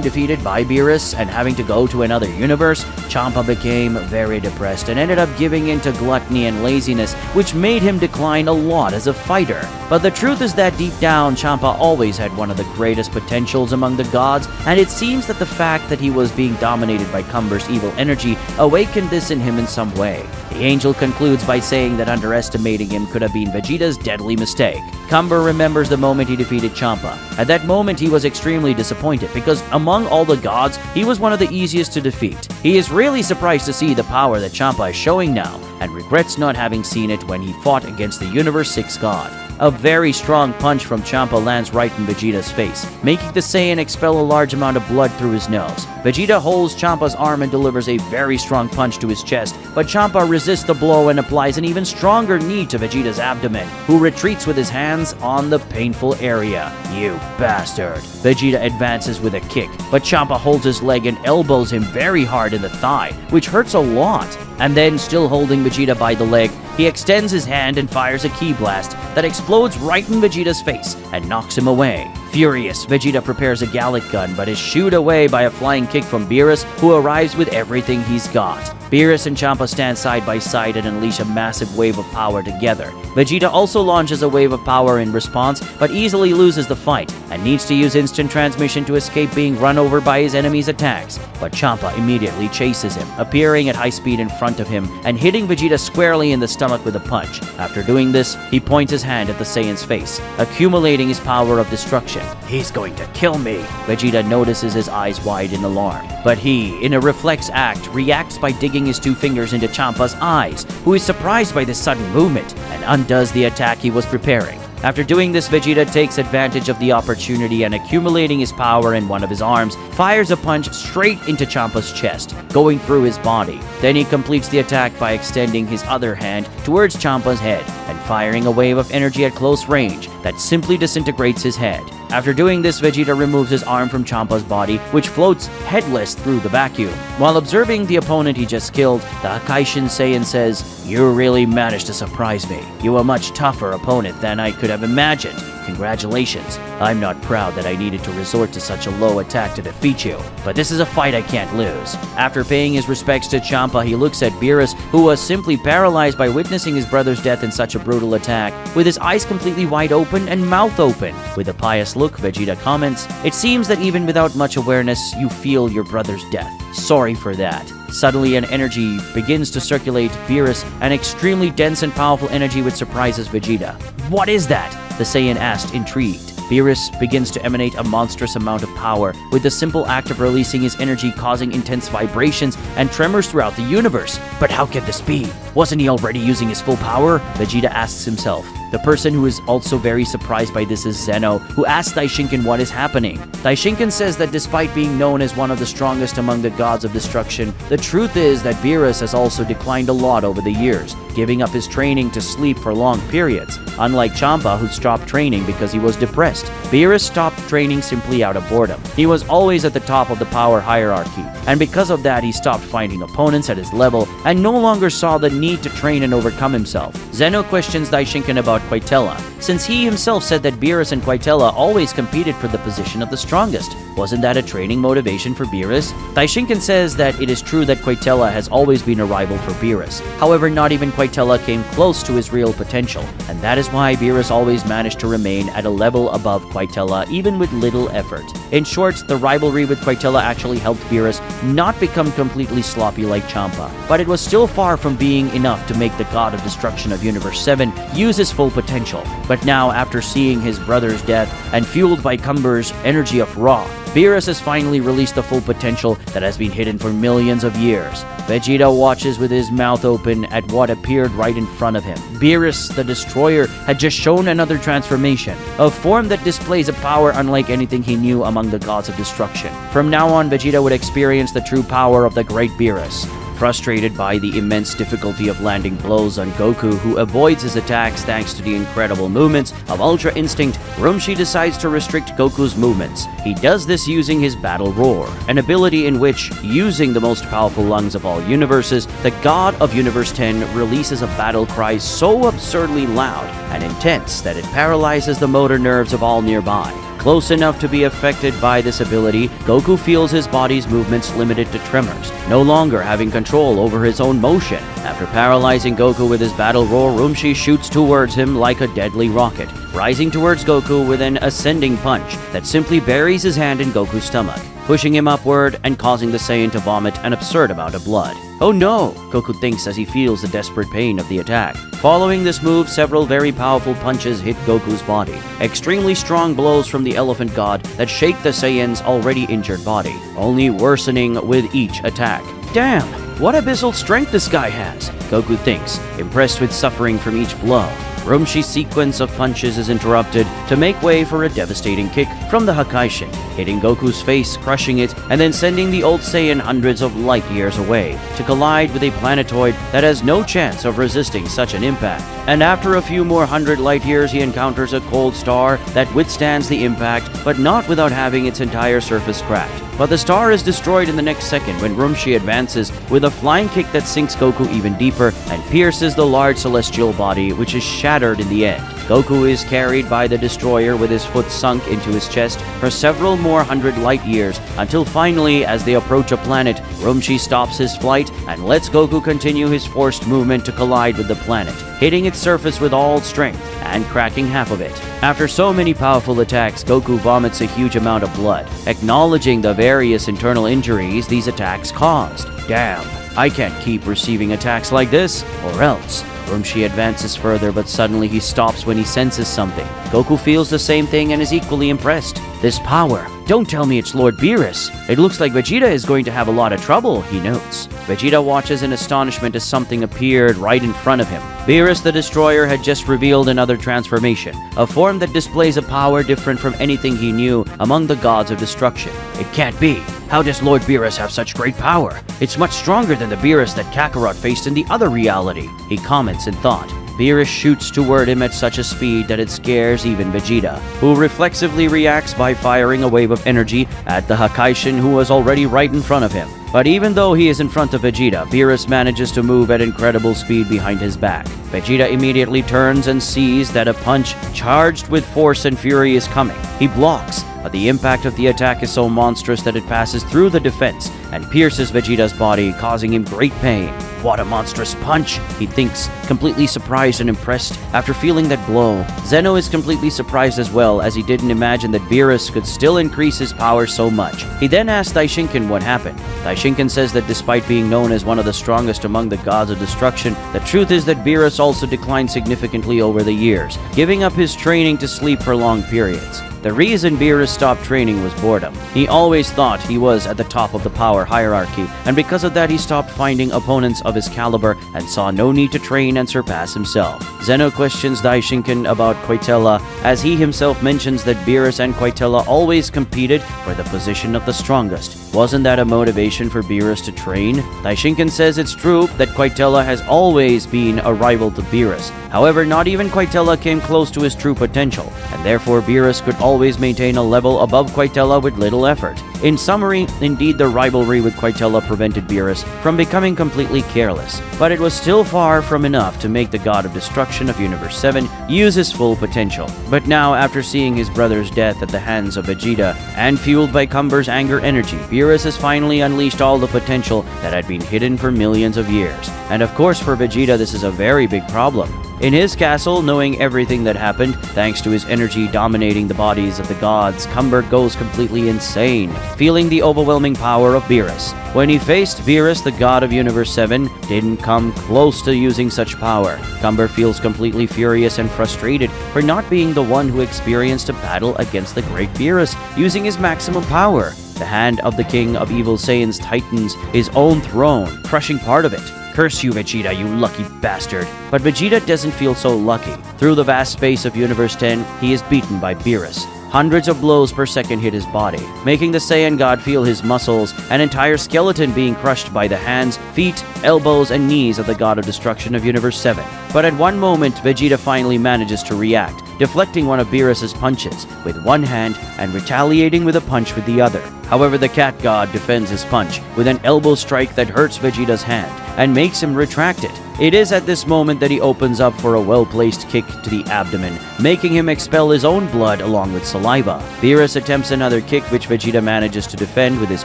defeated by Beerus and having to go to another universe, Champa became very depressed and ended up giving in to gluttony and laziness, which made him decline a lot as a fighter. But the truth is that deep down, Champa always had one of the greatest potentials among the gods, and it seems that the fact that he was being dominated by Cumber's evil energy awakened this in him in some way. The angel concludes by saying that underestimating him could have been Vegeta's deadly mistake. Cumber remembers the moment he defeated Champa. At that moment, he was extremely disappointed because among all the gods, he was one of the easiest to defeat. He is really surprised to see the power that Champa is showing now, and regrets not having seen it when he fought against the Universe 6 god. A very strong punch from Champa lands right in Vegeta's face, making the Saiyan expel a large amount of blood through his nose. Vegeta holds Champa's arm and delivers a very strong punch to his chest, but Champa resists the blow and applies an even stronger knee to Vegeta's abdomen, who retreats with his hands on the painful area. "You bastard!" Vegeta advances with a kick, but Champa holds his leg and elbows him very hard in the thigh, which hurts a lot. And then, still holding Vegeta by the leg, he extends his hand and fires a ki blast that explodes right in Vegeta's face and knocks him away. Furious, Vegeta prepares a Gallic gun but is shooed away by a flying kick from Beerus, who arrives with everything he's got. Beerus and Champa stand side by side and unleash a massive wave of power together. Vegeta also launches a wave of power in response, but easily loses the fight and needs to use instant transmission to escape being run over by his enemy's attacks. But Champa immediately chases him, appearing at high speed in front of him and hitting Vegeta squarely in the stomach with a punch. After doing this, he points his hand at the Saiyan's face, accumulating his power of destruction. "He's going to kill me!" Vegeta notices his eyes wide in alarm. But he, in a reflex act, reacts by digging his two fingers into Champa's eyes, who is surprised by this sudden movement and undoes the attack he was preparing. After doing this, Vegeta takes advantage of the opportunity and, accumulating his power in one of his arms, fires a punch straight into Champa's chest, going through his body. Then he completes the attack by extending his other hand towards Champa's head and firing a wave of energy at close range that simply disintegrates his head. After doing this, Vegeta removes his arm from Champa's body, which floats headless through the vacuum. While observing the opponent he just killed, the Hakaishin Saiyan says, "You really managed to surprise me. You were a much tougher opponent than I could have imagined. Congratulations. I'm not proud that I needed to resort to such a low attack to defeat you, but this is a fight I can't lose." After paying his respects to Champa, he looks at Beerus, who was simply paralyzed by witnessing his brother's death in such a brutal attack, with his eyes completely wide open and mouth open. With a pious look, Vegeta comments, "It seems that even without much awareness, you feel your brother's death. Sorry for that." Suddenly, an energy begins to circulate Beerus, an extremely dense and powerful energy which surprises Vegeta. "What is that?" the Saiyan asked, intrigued. Beerus begins to emanate a monstrous amount of power, with the simple act of releasing his energy causing intense vibrations and tremors throughout the universe. But how can this be? Wasn't he already using his full power? Vegeta asks himself. The person who is also very surprised by this is Zeno, who asks Daishinkan what is happening. Daishinkan says that despite being known as one of the strongest among the gods of destruction, the truth is that Beerus has also declined a lot over the years, giving up his training to sleep for long periods. Unlike Champa, who stopped training because he was depressed, Beerus stopped training simply out of boredom. He was always at the top of the power hierarchy, and because of that he stopped finding opponents at his level and no longer saw the need to train and overcome himself. Zeno questions Daishinkan about Quitella, since he himself said that Beerus and Quitella always competed for the position of the strongest. Wasn't that a training motivation for Beerus? Daishinkan says that it is true that Quitella has always been a rival for Beerus. However, not even Quitella came close to his real potential, and that is why Beerus always managed to remain at a level above Quitella even with little effort. In short, the rivalry with Quitella actually helped Beerus not become completely sloppy like Champa, but it was still far from being enough to make the god of destruction of Universe 7 use his full potential. But now, after seeing his brother's death and fueled by Cumber's energy of Ra, Beerus has finally released the full potential that has been hidden for millions of years. Vegeta watches with his mouth open at what appeared right in front of him. Beerus, the Destroyer, had just shown another transformation, a form that displays a power unlike anything he knew among the gods of destruction. From now on, Vegeta would experience the true power of the great Beerus. Frustrated by the immense difficulty of landing blows on Goku, who avoids his attacks thanks to the incredible movements of Ultra Instinct, Rumshi decides to restrict Goku's movements. He does this using his Battle Roar, an ability in which, using the most powerful lungs of all universes, the god of Universe 10 releases a battle cry so absurdly loud and intense that it paralyzes the motor nerves of all nearby. Close enough to be affected by this ability, Goku feels his body's movements limited to tremors, no longer having control over his own motion. After paralyzing Goku with his Battle Roar, Rumshi shoots towards him like a deadly rocket, rising towards Goku with an ascending punch that simply buries his hand in Goku's stomach, pushing him upward and causing the Saiyan to vomit an absurd amount of blood. "Oh no!" Goku thinks as he feels the desperate pain of the attack. Following this move, several very powerful punches hit Goku's body, extremely strong blows from the Elephant God that shake the Saiyan's already injured body, only worsening with each attack. "Damn, what abyssal strength this guy has," Goku thinks, impressed with suffering from each blow. Rumshi's sequence of punches is interrupted to make way for a devastating kick from the Hakaishin, hitting Goku's face, crushing it, and then sending the old Saiyan hundreds of light years away to collide with a planetoid that has no chance of resisting such an impact. And after a few more hundred light years, he encounters a cold star that withstands the impact, but not without having its entire surface cracked. But the star is destroyed in the next second when Rumshi advances with a flying kick that sinks Goku even deeper and pierces the large celestial body, which is shattered in the end. Goku is carried by the Destroyer with his foot sunk into his chest for several more hundred light years, until finally, as they approach a planet, Rumshi stops his flight and lets Goku continue his forced movement to collide with the planet, hitting its surface with all strength and cracking half of it. After so many powerful attacks, Goku vomits a huge amount of blood, acknowledging the various internal injuries these attacks caused. "Damn, I can't keep receiving attacks like this, or else." Rumshi advances further, but suddenly he stops when he senses something. Goku feels the same thing and is equally impressed. "This power, don't tell me it's Lord Beerus. It looks like Vegeta is going to have a lot of trouble," he notes. Vegeta watches in astonishment as something appeared right in front of him. Beerus the Destroyer had just revealed another transformation, a form that displays a power different from anything he knew among the gods of destruction. "It can't be. How does Lord Beerus have such great power? It's much stronger than the Beerus that Kakarot faced in the other reality," he comments in thought. Beerus shoots toward him at such a speed that it scares even Vegeta, who reflexively reacts by firing a wave of energy at the Hakaishin who was already right in front of him. But even though he is in front of Vegeta, Beerus manages to move at incredible speed behind his back. Vegeta immediately turns and sees that a punch charged with force and fury is coming. He blocks, but the impact of the attack is so monstrous that it passes through the defense and pierces Vegeta's body, causing him great pain. What a monstrous punch, he thinks, completely surprised and impressed after feeling that blow. Zeno is completely surprised as well, as he didn't imagine that Beerus could still increase his power so much. He then asks Daishinkan what happened. Daishinkan says that despite being known as one of the strongest among the gods of destruction, the truth is that Beerus also declined significantly over the years, giving up his training to sleep for long periods. The reason Beerus stopped training was boredom. He always thought he was at the top of the power hierarchy, and because of that he stopped finding opponents of his caliber and saw no need to train and surpass himself. Zeno questions Daishinkan about Koitella, as he himself mentions that Beerus and Koitella always competed for the position of the strongest. Wasn't that a motivation for Beerus to train? Daishinkan says it's true that Koitella has always been a rival to Beerus. However, not even Koitella came close to his true potential, and therefore Beerus could always maintain a level above Koitella with little effort. In summary, indeed the rivalry with Koitella prevented Beerus from becoming completely careless, but it was still far from enough to make the God of Destruction of Universe 7 use his full potential. But now, after seeing his brother's death at the hands of Vegeta, and fueled by Cumber's anger energy, Beerus has finally unleashed all the potential that had been hidden for millions of years. And of course for Vegeta this is a very big problem. In his castle, knowing everything that happened, thanks to his energy dominating the bodies of the gods, Cumber goes completely insane, feeling the overwhelming power of Beerus. When he faced Beerus, the god of Universe 7 didn't come close to using such power. Cumber feels completely furious and frustrated for not being the one who experienced a battle against the great Beerus, using his maximum power. The hand of the king of Evil Saiyan's tightens his own throne, crushing part of it. Curse you, Vegeta, you lucky bastard. But Vegeta doesn't feel so lucky. Through the vast space of Universe 10, he is beaten by Beerus. Hundreds of blows per second hit his body, making the Saiyan god feel his muscles, an entire skeleton being crushed by the hands, feet, elbows, and knees of the god of destruction of Universe 7. But at one moment, Vegeta finally manages to react, deflecting one of Beerus's punches with one hand and retaliating with a punch with the other. However, the cat god defends his punch with an elbow strike that hurts Vegeta's hand and makes him retract it. It is at this moment that he opens up for a well-placed kick to the abdomen, making him expel his own blood along with saliva. Beerus attempts another kick which Vegeta manages to defend with his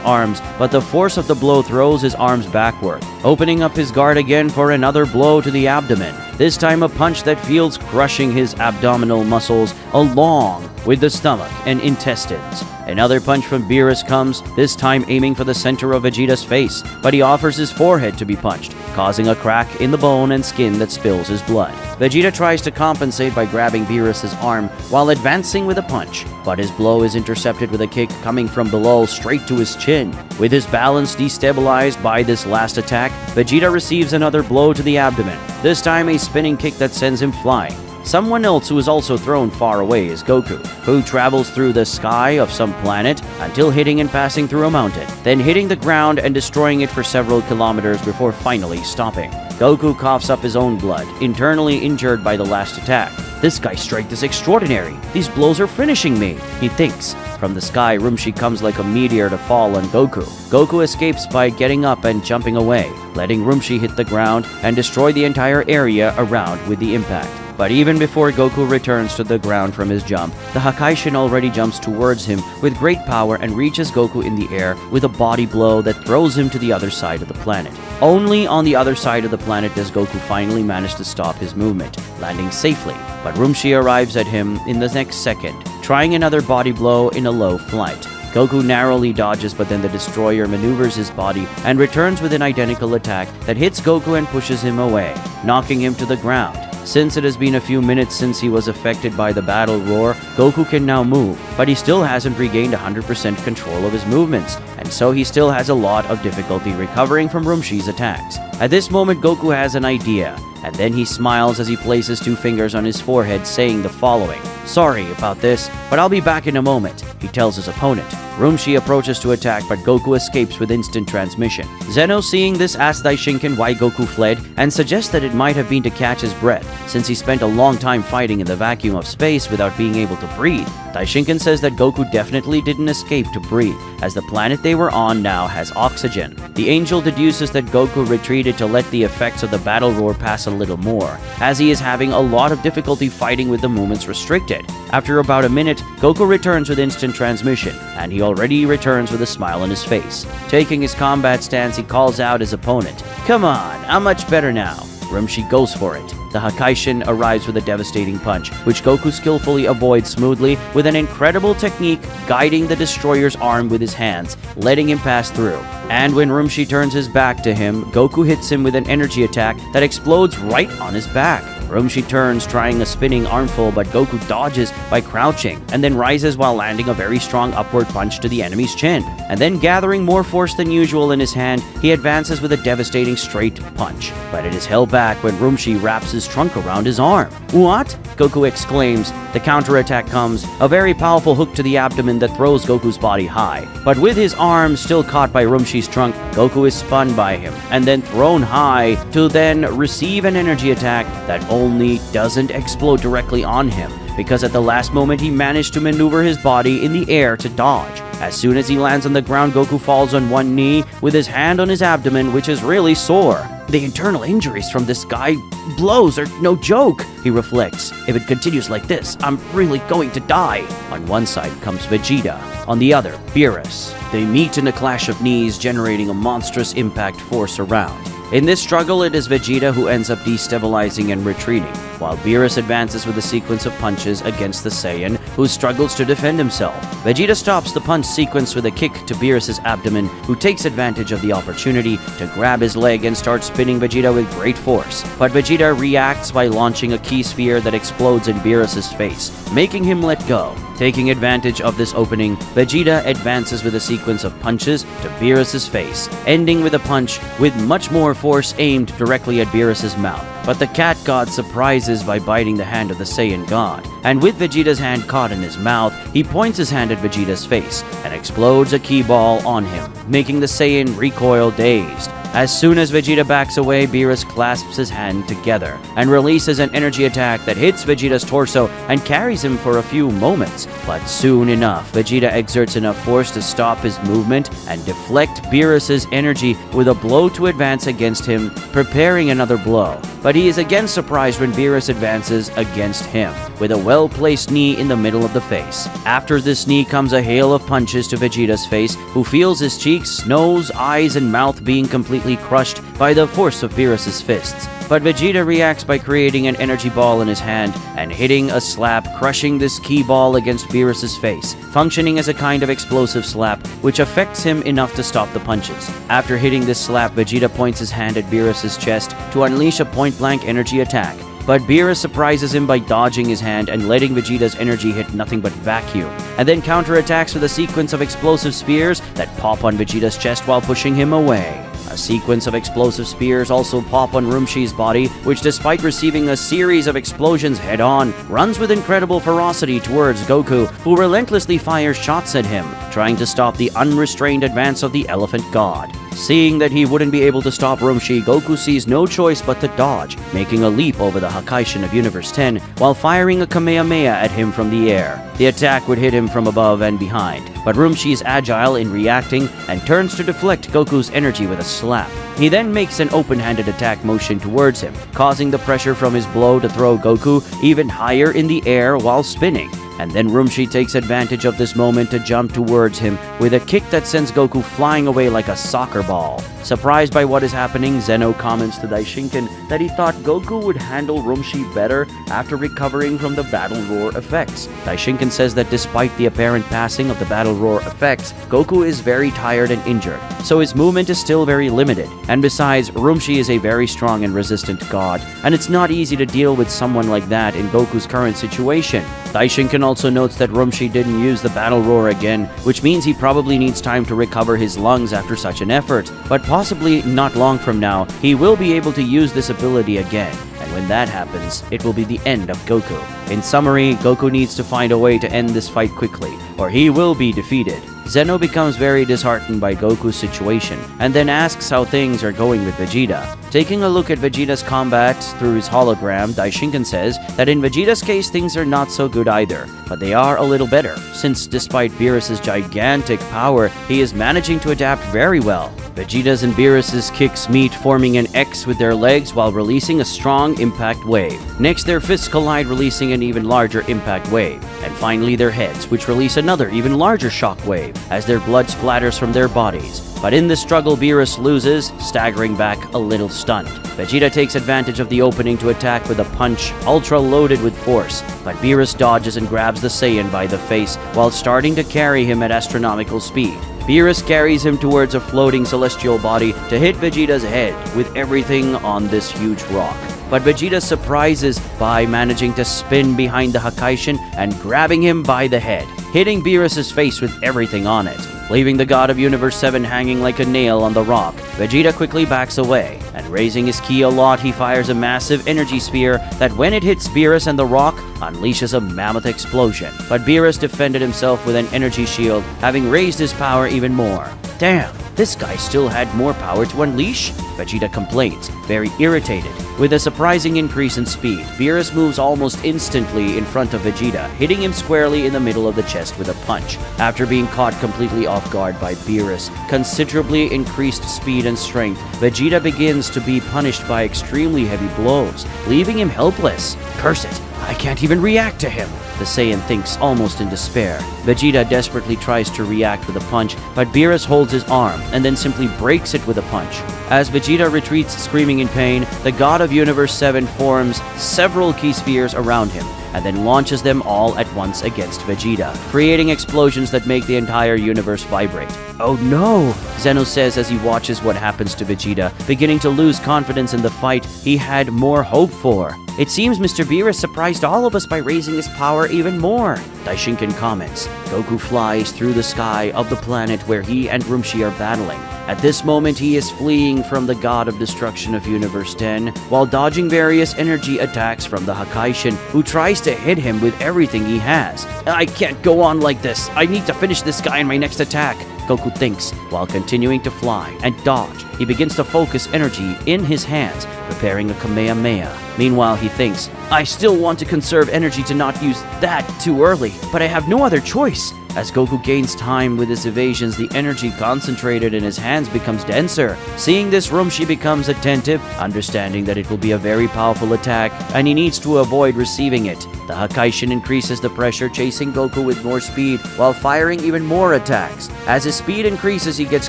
arms, but the force of the blow throws his arms backward, opening up his guard again for another blow to the abdomen. This time a punch that feels crushing his abdominal muscles along with the stomach and intestines. Another punch from Beerus comes, this time aiming for the center of Vegeta's face, but he offers his forehead to be punched, causing a crack in the bone and skin that spills his blood. Vegeta tries to compensate by grabbing Beerus's arm while advancing with a punch, but his blow is intercepted with a kick coming from below straight to his chin. With his balance destabilized by this last attack, Vegeta receives another blow to the abdomen, this time a spinning kick that sends him flying. Someone else who is also thrown far away is Goku, who travels through the sky of some planet until hitting and passing through a mountain, then hitting the ground and destroying it for several kilometers before finally stopping. Goku coughs up his own blood, internally injured by the last attack. This guy's strength is extraordinary. These blows are finishing me, he thinks. From the sky, Rumshi comes like a meteor to fall on Goku. Goku escapes by getting up and jumping away, letting Rumshi hit the ground and destroy the entire area around with the impact. But even before Goku returns to the ground from his jump, the Hakaishin already jumps towards him with great power and reaches Goku in the air with a body blow that throws him to the other side of the planet. Only on the other side of the planet does Goku finally manage to stop his movement, landing safely, but Rumshi arrives at him in the next second, trying another body blow in a low flight. Goku narrowly dodges, but then the destroyer maneuvers his body and returns with an identical attack that hits Goku and pushes him away, knocking him to the ground. Since it has been a few minutes since he was affected by the battle roar, Goku can now move, but he still hasn't regained 100% control of his movements, and so he still has a lot of difficulty recovering from Rumshi's attacks. At this moment, Goku has an idea, and then he smiles as he places 2 fingers on his forehead, saying the following: "Sorry about this, but I'll be back in a moment," he tells his opponent. Rumshi approaches to attack, but Goku escapes with instant transmission. Zeno, seeing this, asks Daishinkan why Goku fled and suggests that it might have been to catch his breath, since he spent a long time fighting in the vacuum of space without being able to breathe. Daishinkan says that Goku definitely didn't escape to breathe, as the planet they were on now has oxygen. The angel deduces that Goku retreated to let the effects of the battle roar pass a little more, as he is having a lot of difficulty fighting with the movements restricted. After about a minute, Goku returns with instant transmission, and he already returns with a smile on his face. Taking his combat stance, he calls out his opponent. "Come on, I'm much better now." Rumshi goes for it. The Hakaishin arrives with a devastating punch, which Goku skillfully avoids smoothly with an incredible technique, guiding the destroyer's arm with his hands, letting him pass through. And when Rumshi turns his back to him, Goku hits him with an energy attack that explodes right on his back. Rumshi turns, trying a spinning armful, but Goku dodges by crouching, and then rises while landing a very strong upward punch to the enemy's chin. And then, gathering more force than usual in his hand, he advances with a devastating straight punch. But it is held back when Rumshi wraps his trunk around his arm. "What?" Goku exclaims. The counterattack comes, a very powerful hook to the abdomen that throws Goku's body high. But with his arm still caught by Rumshi's trunk, Goku is spun by him, and then thrown high to then receive an energy attack that only doesn't explode directly on him, because at the last moment he managed to maneuver his body in the air to dodge. As soon as he lands on the ground, Goku falls on one knee with his hand on his abdomen, which is really sore. The internal injuries from this guy blows are no joke, he reflects. If it continues like this, I'm really going to die. On one side comes Vegeta, on the other, Beerus. They meet in a clash of knees, generating a monstrous impact force around. In this struggle, it is Vegeta who ends up destabilizing and retreating, while Beerus advances with a sequence of punches against the Saiyan, who struggles to defend himself. Vegeta stops the punch sequence with a kick to Beerus' abdomen, who takes advantage of the opportunity to grab his leg and start spinning Vegeta with great force. But Vegeta reacts by launching a key sphere that explodes in Beerus' face, making him let go. Taking advantage of this opening, Vegeta advances with a sequence of punches to Beerus' face, ending with a punch with much more force aimed directly at Beerus' mouth. But the Cat God surprises by biting the hand of the Saiyan God, and with Vegeta's hand caught in his mouth, he points his hand at Vegeta's face and explodes a key ball on him, making the Saiyan recoil dazed. As soon as Vegeta backs away, Beerus clasps his hand together and releases an energy attack that hits Vegeta's torso and carries him for a few moments. But soon enough, Vegeta exerts enough force to stop his movement and deflect Beerus' energy with a blow to advance against him, preparing another blow. But he is again surprised when Beerus advances against him, with a well-placed knee in the middle of the face. After this knee comes a hail of punches to Vegeta's face, who feels his cheeks, nose, eyes, and mouth being completely crushed by the force of Beerus' fists. But Vegeta reacts by creating an energy ball in his hand and hitting a slap, crushing this key ball against Beerus' face, functioning as a kind of explosive slap, which affects him enough to stop the punches. After hitting this slap, Vegeta points his hand at Beerus' chest to unleash a point-blank energy attack. But Beerus surprises him by dodging his hand and letting Vegeta's energy hit nothing but vacuum, and then counterattacks with a sequence of explosive spears that pop on Vegeta's chest while pushing him away. A sequence of explosive spears also pop on Rumshi's body, which, despite receiving a series of explosions head-on, runs with incredible ferocity towards Goku, who relentlessly fires shots at him, trying to stop the unrestrained advance of the Elephant God. Seeing that he wouldn't be able to stop Rumshi, Goku sees no choice but to dodge, making a leap over the Hakaishin of Universe 10 while firing a Kamehameha at him from the air. The attack would hit him from above and behind, but Rumshi is agile in reacting and turns to deflect Goku's energy with a slap. He then makes an open-handed attack motion towards him, causing the pressure from his blow to throw Goku even higher in the air while spinning. And then Rumshi takes advantage of this moment to jump towards him with a kick that sends Goku flying away like a soccer ball. Surprised by what is happening, Zeno comments to Daishinkan that he thought Goku would handle Rumshi better after recovering from the Battle Roar effects. Daishinkan says that despite the apparent passing of the Battle Roar effects, Goku is very tired and injured, so his movement is still very limited. And besides, Rumshi is a very strong and resistant god, and it's not easy to deal with someone like that in Goku's current situation. Daishinkan also notes that Rumshi didn't use the Battle Roar again, which means he probably needs time to recover his lungs after such an effort, but possibly not long from now, he will be able to use this ability again. And when that happens, it will be the end of Goku. In summary, Goku needs to find a way to end this fight quickly, or he will be defeated. Zeno becomes very disheartened by Goku's situation, and then asks how things are going with Vegeta. Taking a look at Vegeta's combat through his hologram, Daishinkan says that in Vegeta's case things are not so good either, but they are a little better, since despite Beerus's gigantic power, he is managing to adapt very well. Vegeta's and Beerus's kicks meet, forming an X with their legs while releasing a strong impact wave. Next, their fists collide, releasing an even larger impact wave. And finally, their heads, which release another even larger shock wave, as their blood splatters from their bodies. But in this struggle, Beerus loses, staggering back a little stunned. Vegeta takes advantage of the opening to attack with a punch, ultra-loaded with force, but Beerus dodges and grabs the Saiyan by the face while starting to carry him at astronomical speed. Beerus carries him towards a floating celestial body to hit Vegeta's head with everything on this huge rock. But Vegeta surprises by managing to spin behind the Hakaishin and grabbing him by the head, hitting Beerus's face with everything on it. Leaving the God of Universe 7 hanging like a nail on the rock, Vegeta quickly backs away, and raising his ki a lot, he fires a massive energy sphere that when it hits Beerus and the rock, unleashes a mammoth explosion. But Beerus defended himself with an energy shield, having raised his power even more. Damn, this guy still had more power to unleash? Vegeta complains, very irritated. With a surprising increase in speed, Beerus moves almost instantly in front of Vegeta, hitting him squarely in the middle of the chest with a punch. After being caught completely off guard by Beerus' considerably increased speed and strength, Vegeta begins to be punished by extremely heavy blows, leaving him helpless. Curse it, I can't even react to him, the Saiyan thinks, almost in despair. Vegeta desperately tries to react with a punch, but Beerus holds his arm and then simply breaks it with a punch. As Vegeta retreats screaming in pain, the God of Universe 7 forms several ki spheres around him and then launches them all at once against Vegeta, creating explosions that make the entire universe vibrate. Oh no, Zeno says as he watches what happens to Vegeta, beginning to lose confidence in the fight he had more hope for. It seems Mr. Beerus surprised all of us by raising his power even more, Daishinkan comments. Goku flies through the sky of the planet where he and Rumshi are battling. At this moment, he is fleeing from the God of Destruction of Universe 10, while dodging various energy attacks from the Hakaishin, who tries to hit him with everything he has. I can't go on like this. I need to finish this guy in my next attack, Goku thinks, while continuing to fly and dodge. He begins to focus energy in his hands, preparing a Kamehameha. Meanwhile, he thinks, I still want to conserve energy to not use that too early, but I have no other choice. As Goku gains time with his evasions, the energy concentrated in his hands becomes denser. Seeing this, Rumshi becomes attentive, understanding that it will be a very powerful attack, and he needs to avoid receiving it. The Hakaishin increases the pressure, chasing Goku with more speed, while firing even more attacks. As his speed increases, he gets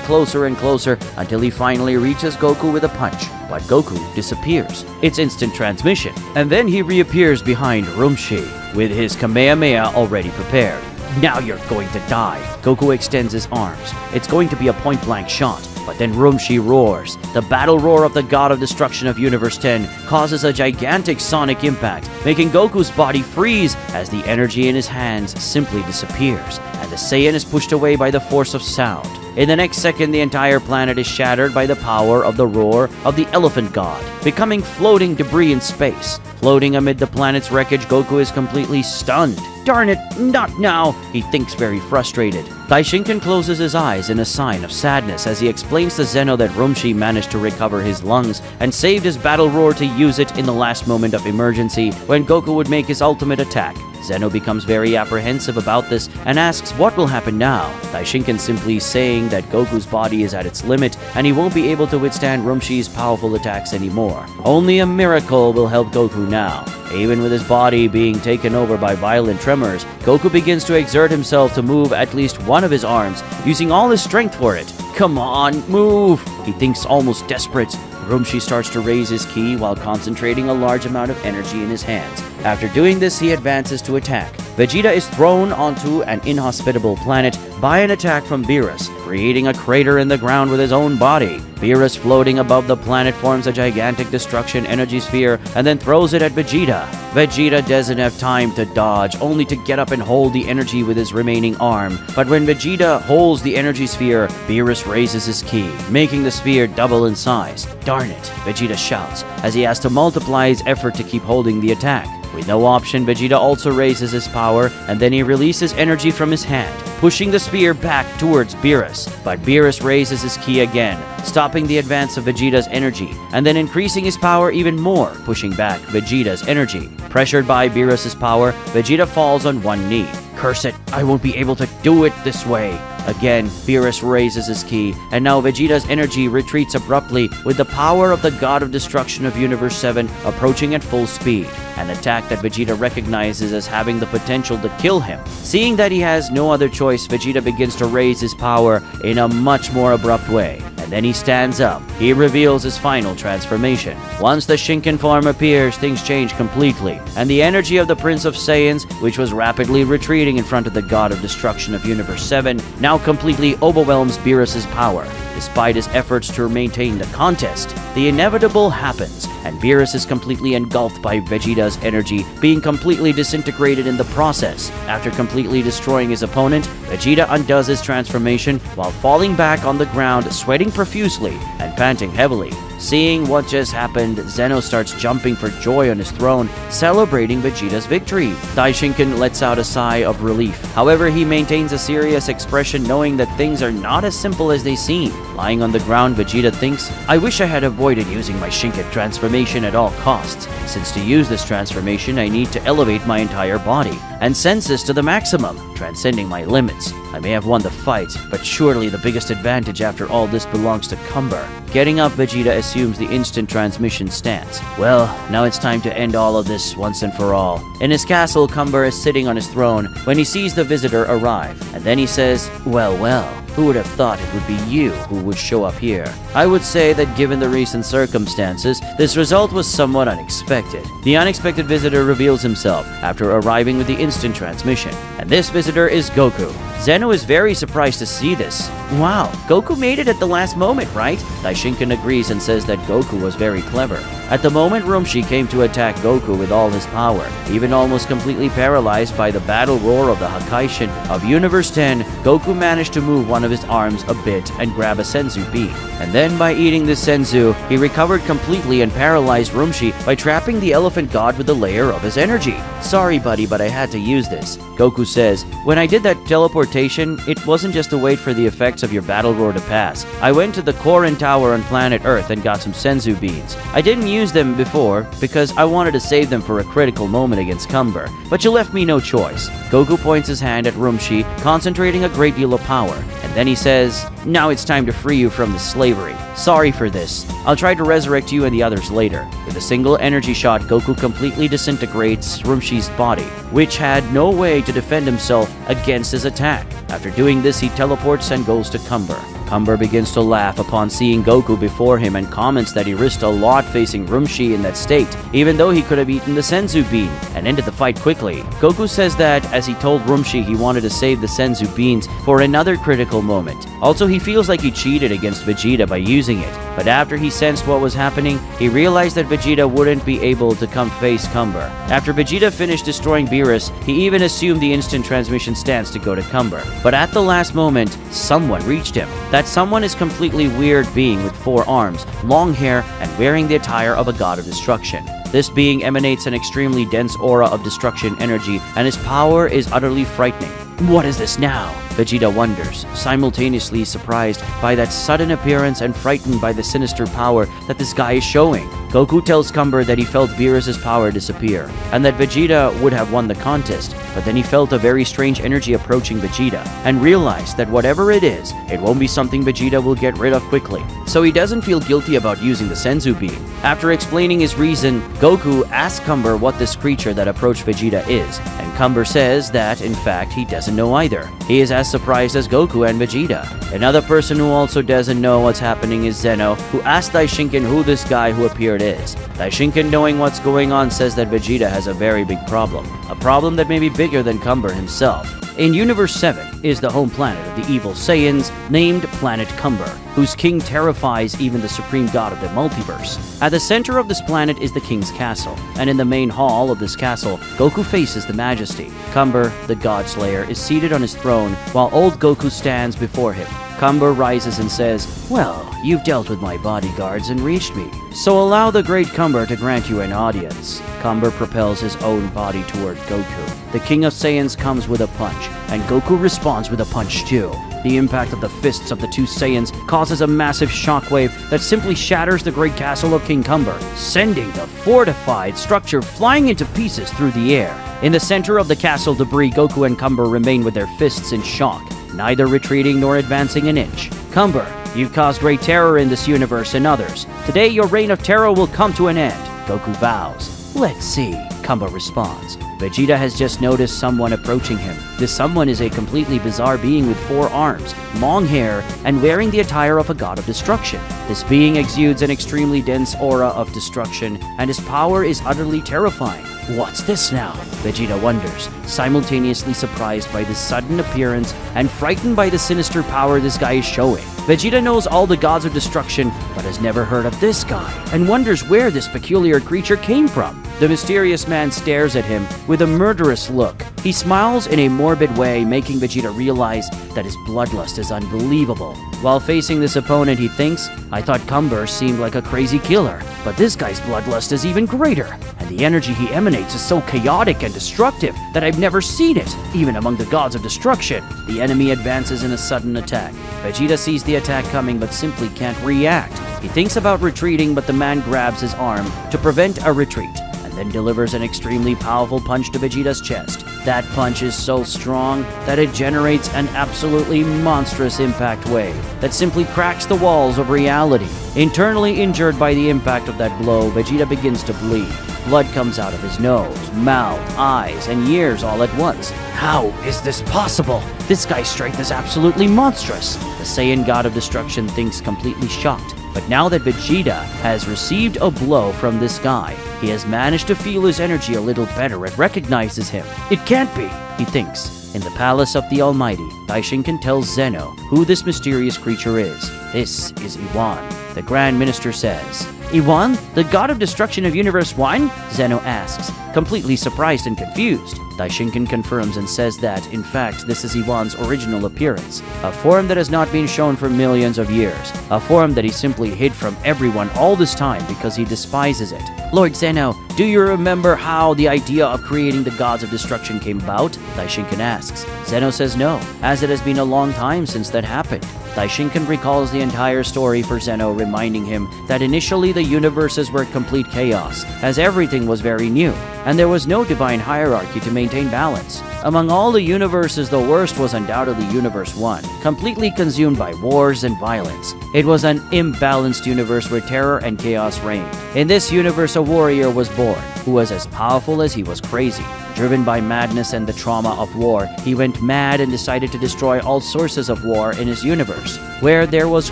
closer and closer, until he finally reaches Goku with a punch. But Goku disappears. It's instant transmission, and then he reappears behind Rumshi, with his Kamehameha already prepared. Now you're going to die. Goku extends his arms. It's going to be a point-blank shot, but then Rumshi roars. The battle roar of the God of Destruction of Universe 10 causes a gigantic sonic impact, making Goku's body freeze as the energy in his hands simply disappears, and the Saiyan is pushed away by the force of sound. In the next second, the entire planet is shattered by the power of the roar of the Elephant God, becoming floating debris in space. Floating amid the planet's wreckage, Goku is completely stunned. Darn it, not now, he thinks, very frustrated. Daishinkan closes his eyes in a sign of sadness as he explains to Zeno that Rumshi managed to recover his lungs and saved his battle roar to use it in the last moment of emergency when Goku would make his ultimate attack. Zeno becomes very apprehensive about this and asks what will happen now. Daishinkan simply saying that Goku's body is at its limit and he won't be able to withstand Rumshi's powerful attacks anymore. Only a miracle will help Goku now. Even with his body being taken over by violent tremors, Goku begins to exert himself to move at least one of his arms, using all his strength for it. Come on, move! He thinks, almost desperate. Rumshi starts to raise his ki while concentrating a large amount of energy in his hands. After doing this, he advances to attack. Vegeta is thrown onto an inhospitable planet by an attack from Beerus, creating a crater in the ground with his own body. Beerus, floating above the planet, forms a gigantic destruction energy sphere and then throws it at Vegeta. Vegeta doesn't have time to dodge, only to get up and hold the energy with his remaining arm. But when Vegeta holds the energy sphere, Beerus raises his ki, making the sphere double in size. Darn it, Vegeta shouts, as he has to multiply his effort to keep holding the attack. With no option, Vegeta also raises his power, and then he releases energy from his hand, pushing the spear back towards Beerus. But Beerus raises his ki again, stopping the advance of Vegeta's energy, and then increasing his power even more, pushing back Vegeta's energy. Pressured by Beerus' power, Vegeta falls on one knee. Curse it, I won't be able to do it this way. Again, Beerus raises his ki, and now Vegeta's energy retreats abruptly with the power of the God of Destruction of Universe 7 approaching at full speed, an attack that Vegeta recognizes as having the potential to kill him. Seeing that he has no other choice, Vegeta begins to raise his power in a much more abrupt way, and then he stands up. He reveals his final transformation. Once the Shinken form appears, things change completely, and the energy of the Prince of Saiyans, which was rapidly retreating in front of the God of Destruction of Universe 7, now completely overwhelms Beerus' power. Despite his efforts to maintain the contest, the inevitable happens, and Beerus is completely engulfed by Vegeta's energy, being completely disintegrated in the process. After completely destroying his opponent, Vegeta undoes his transformation while falling back on the ground, sweating profusely and panting heavily. Seeing what just happened, Zeno starts jumping for joy on his throne, celebrating Vegeta's victory. Daishinkan lets out a sigh of relief. However, he maintains a serious expression, knowing that things are not as simple as they seem. Lying on the ground, Vegeta thinks, I wish I had avoided using my Shinken transformation at all costs, since to use this transformation I need to elevate my entire body and senses to the maximum, transcending my limits. I may have won the fight, but surely the biggest advantage after all this belongs to Cumber. Getting up, Vegeta assumes the instant transmission stance. Well, now it's time to end all of this once and for all. In his castle, Cumber is sitting on his throne when he sees the visitor arrive, and then he says, well, who would have thought it would be you who would show up here? I would say that given the recent circumstances, this result was somewhat unexpected. The unexpected visitor reveals himself after arriving with the instant transmission, and this visitor is Goku. Zeno is very surprised to see this. Wow, Goku made it at the last moment, right? Daishinkan agrees and says that Goku was very clever. At the moment Rumshi came to attack Goku with all his power, even almost completely paralyzed by the battle roar of the Hakaishin of Universe 10, Goku managed to move one of his arms a bit and grab a Senzu bean. And then by eating this Senzu, he recovered completely and paralyzed Rumshi by trapping the elephant god with a layer of his energy. Sorry buddy, but I had to use this. Goku says, when I did that teleportation, it wasn't just to wait for the effects of your battle roar to pass. I went to the Korin Tower on planet Earth and got some Senzu beans. I didn't use them before because I wanted to save them for a critical moment against Cumber, but you left me no choice. Goku points his hand at Rumshi, concentrating a great deal of power, and then he says, now it's time to free you from this slavery. Sorry for this. I'll try to resurrect you and the others later. With a single energy shot, Goku completely disintegrates Rumshi's body, which had no way to defend himself against his attack. After doing this, he teleports and goes to Cumber. Cumber begins to laugh upon seeing Goku before him and comments that he risked a lot facing Rumshi in that state, even though he could have eaten the Senzu bean and ended the fight quickly. Goku says that as he told Rumshi he wanted to save the Senzu beans for another critical moment. Also, he feels like he cheated against Vegeta by using it, but after he sensed what was happening, he realized that Vegeta wouldn't be able to come face Cumber. After Vegeta finished destroying Beerus, he even assumed the instant transmission stance to go to Cumber. But at the last moment, someone reached him. That someone is completely weird being with 4 arms, long hair, and wearing the attire of a god of destruction. This being emanates an extremely dense aura of destruction energy, and his power is utterly frightening. What is this now? Vegeta wonders, simultaneously surprised by that sudden appearance and frightened by the sinister power that this guy is showing. Goku tells Cumber that he felt Beerus' power disappear, and that Vegeta would have won the contest, but then he felt a very strange energy approaching Vegeta, and realized that whatever it is, it won't be something Vegeta will get rid of quickly. So he doesn't feel guilty about using the Senzu beam. After explaining his reason, Goku asks Cumber what this creature that approached Vegeta is, and Cumber says that, in fact, he doesn't know either. He is as surprised as Goku and Vegeta. Another person who also doesn't know what's happening is Zeno, who asks Daishinkan who this guy who appeared is. Daishinkan, knowing what's going on, says that Vegeta has a very big problem. A problem that may be bigger than Cumber himself. In Universe 7 is the home planet of the evil Saiyans, named Planet Cumber, whose king terrifies even the supreme god of the multiverse. At the center of this planet is the king's castle, and in the main hall of this castle, Goku faces the Majesty. Cumber, the God Slayer, is seated on his throne, while old Goku stands before him. Cumber rises and says, well, You've dealt with my bodyguards and reached me, so allow the great Cumber to grant you an audience. Cumber propels his own body toward Goku. The King of Saiyans comes with a punch, and Goku responds with a punch too. The impact of the fists of the two Saiyans causes a massive shockwave that simply shatters the great castle of King Cumber, sending the fortified structure flying into pieces through the air. In the center of the castle debris, Goku and Cumber remain with their fists in shock, neither retreating nor advancing an inch. Cumber, you've caused great terror in this universe and others. Today your reign of terror will come to an end. Goku vows. Let's see, Cumber responds. Vegeta has just noticed someone approaching him. This someone is a completely bizarre being with 4 arms, long hair, and wearing the attire of a god of destruction. This being exudes an extremely dense aura of destruction, and his power is utterly terrifying. What's this now? Vegeta wonders, simultaneously surprised by this sudden appearance and frightened by the sinister power this guy is showing. Vegeta knows all the gods of destruction, but has never heard of this guy, and wonders where this peculiar creature came from. The mysterious man stares at him with a murderous look. He smiles in a morbid way, making Vegeta realize that his bloodlust is unbelievable. While facing this opponent, he thinks, I thought Cumber seemed like a crazy killer, but this guy's bloodlust is even greater, and the energy he emanates is so chaotic and destructive that I've never seen it, even among the gods of destruction. The enemy advances in a sudden attack. Vegeta sees the attack coming but simply can't react. He thinks about retreating, but the man grabs his arm to prevent a retreat, then delivers an extremely powerful punch to Vegeta's chest. That punch is so strong that it generates an absolutely monstrous impact wave that simply cracks the walls of reality. Internally injured by the impact of that blow, Vegeta begins to bleed. Blood comes out of his nose, mouth, eyes, and ears all at once. How is this possible? This guy's strength is absolutely monstrous. The Saiyan god of destruction thinks, completely shocked. But now that Vegeta has received a blow from this guy, he has managed to feel his energy a little better and recognizes him. It can't be, he thinks. In the palace of the Almighty, Daishinkan tells Zeno who this mysterious creature is. This is Iwan. The Grand Minister says, Iwan, the god of destruction of Universe 1? Zeno asks, completely surprised and confused. Daishinkan confirms and says that, in fact, this is Iwan's original appearance, a form that has not been shown for millions of years, a form that he simply hid from everyone all this time because he despises it. Lord Zeno, do you remember how the idea of creating the gods of destruction came about? Daishinkan asks. Zeno says no, as it has been a long time since that happened. Daishinkan recalls the entire story for Zeno, reminding him that initially the universes were complete chaos, as everything was very new, and there was no divine hierarchy to maintain balance. Among all the universes, the worst was undoubtedly Universe 1, completely consumed by wars and violence. It was an imbalanced universe where terror and chaos reigned. In this universe, a warrior was born, who was as powerful as he was crazy. Driven by madness and the trauma of war, he went mad and decided to destroy all sources of war in his universe. Where there was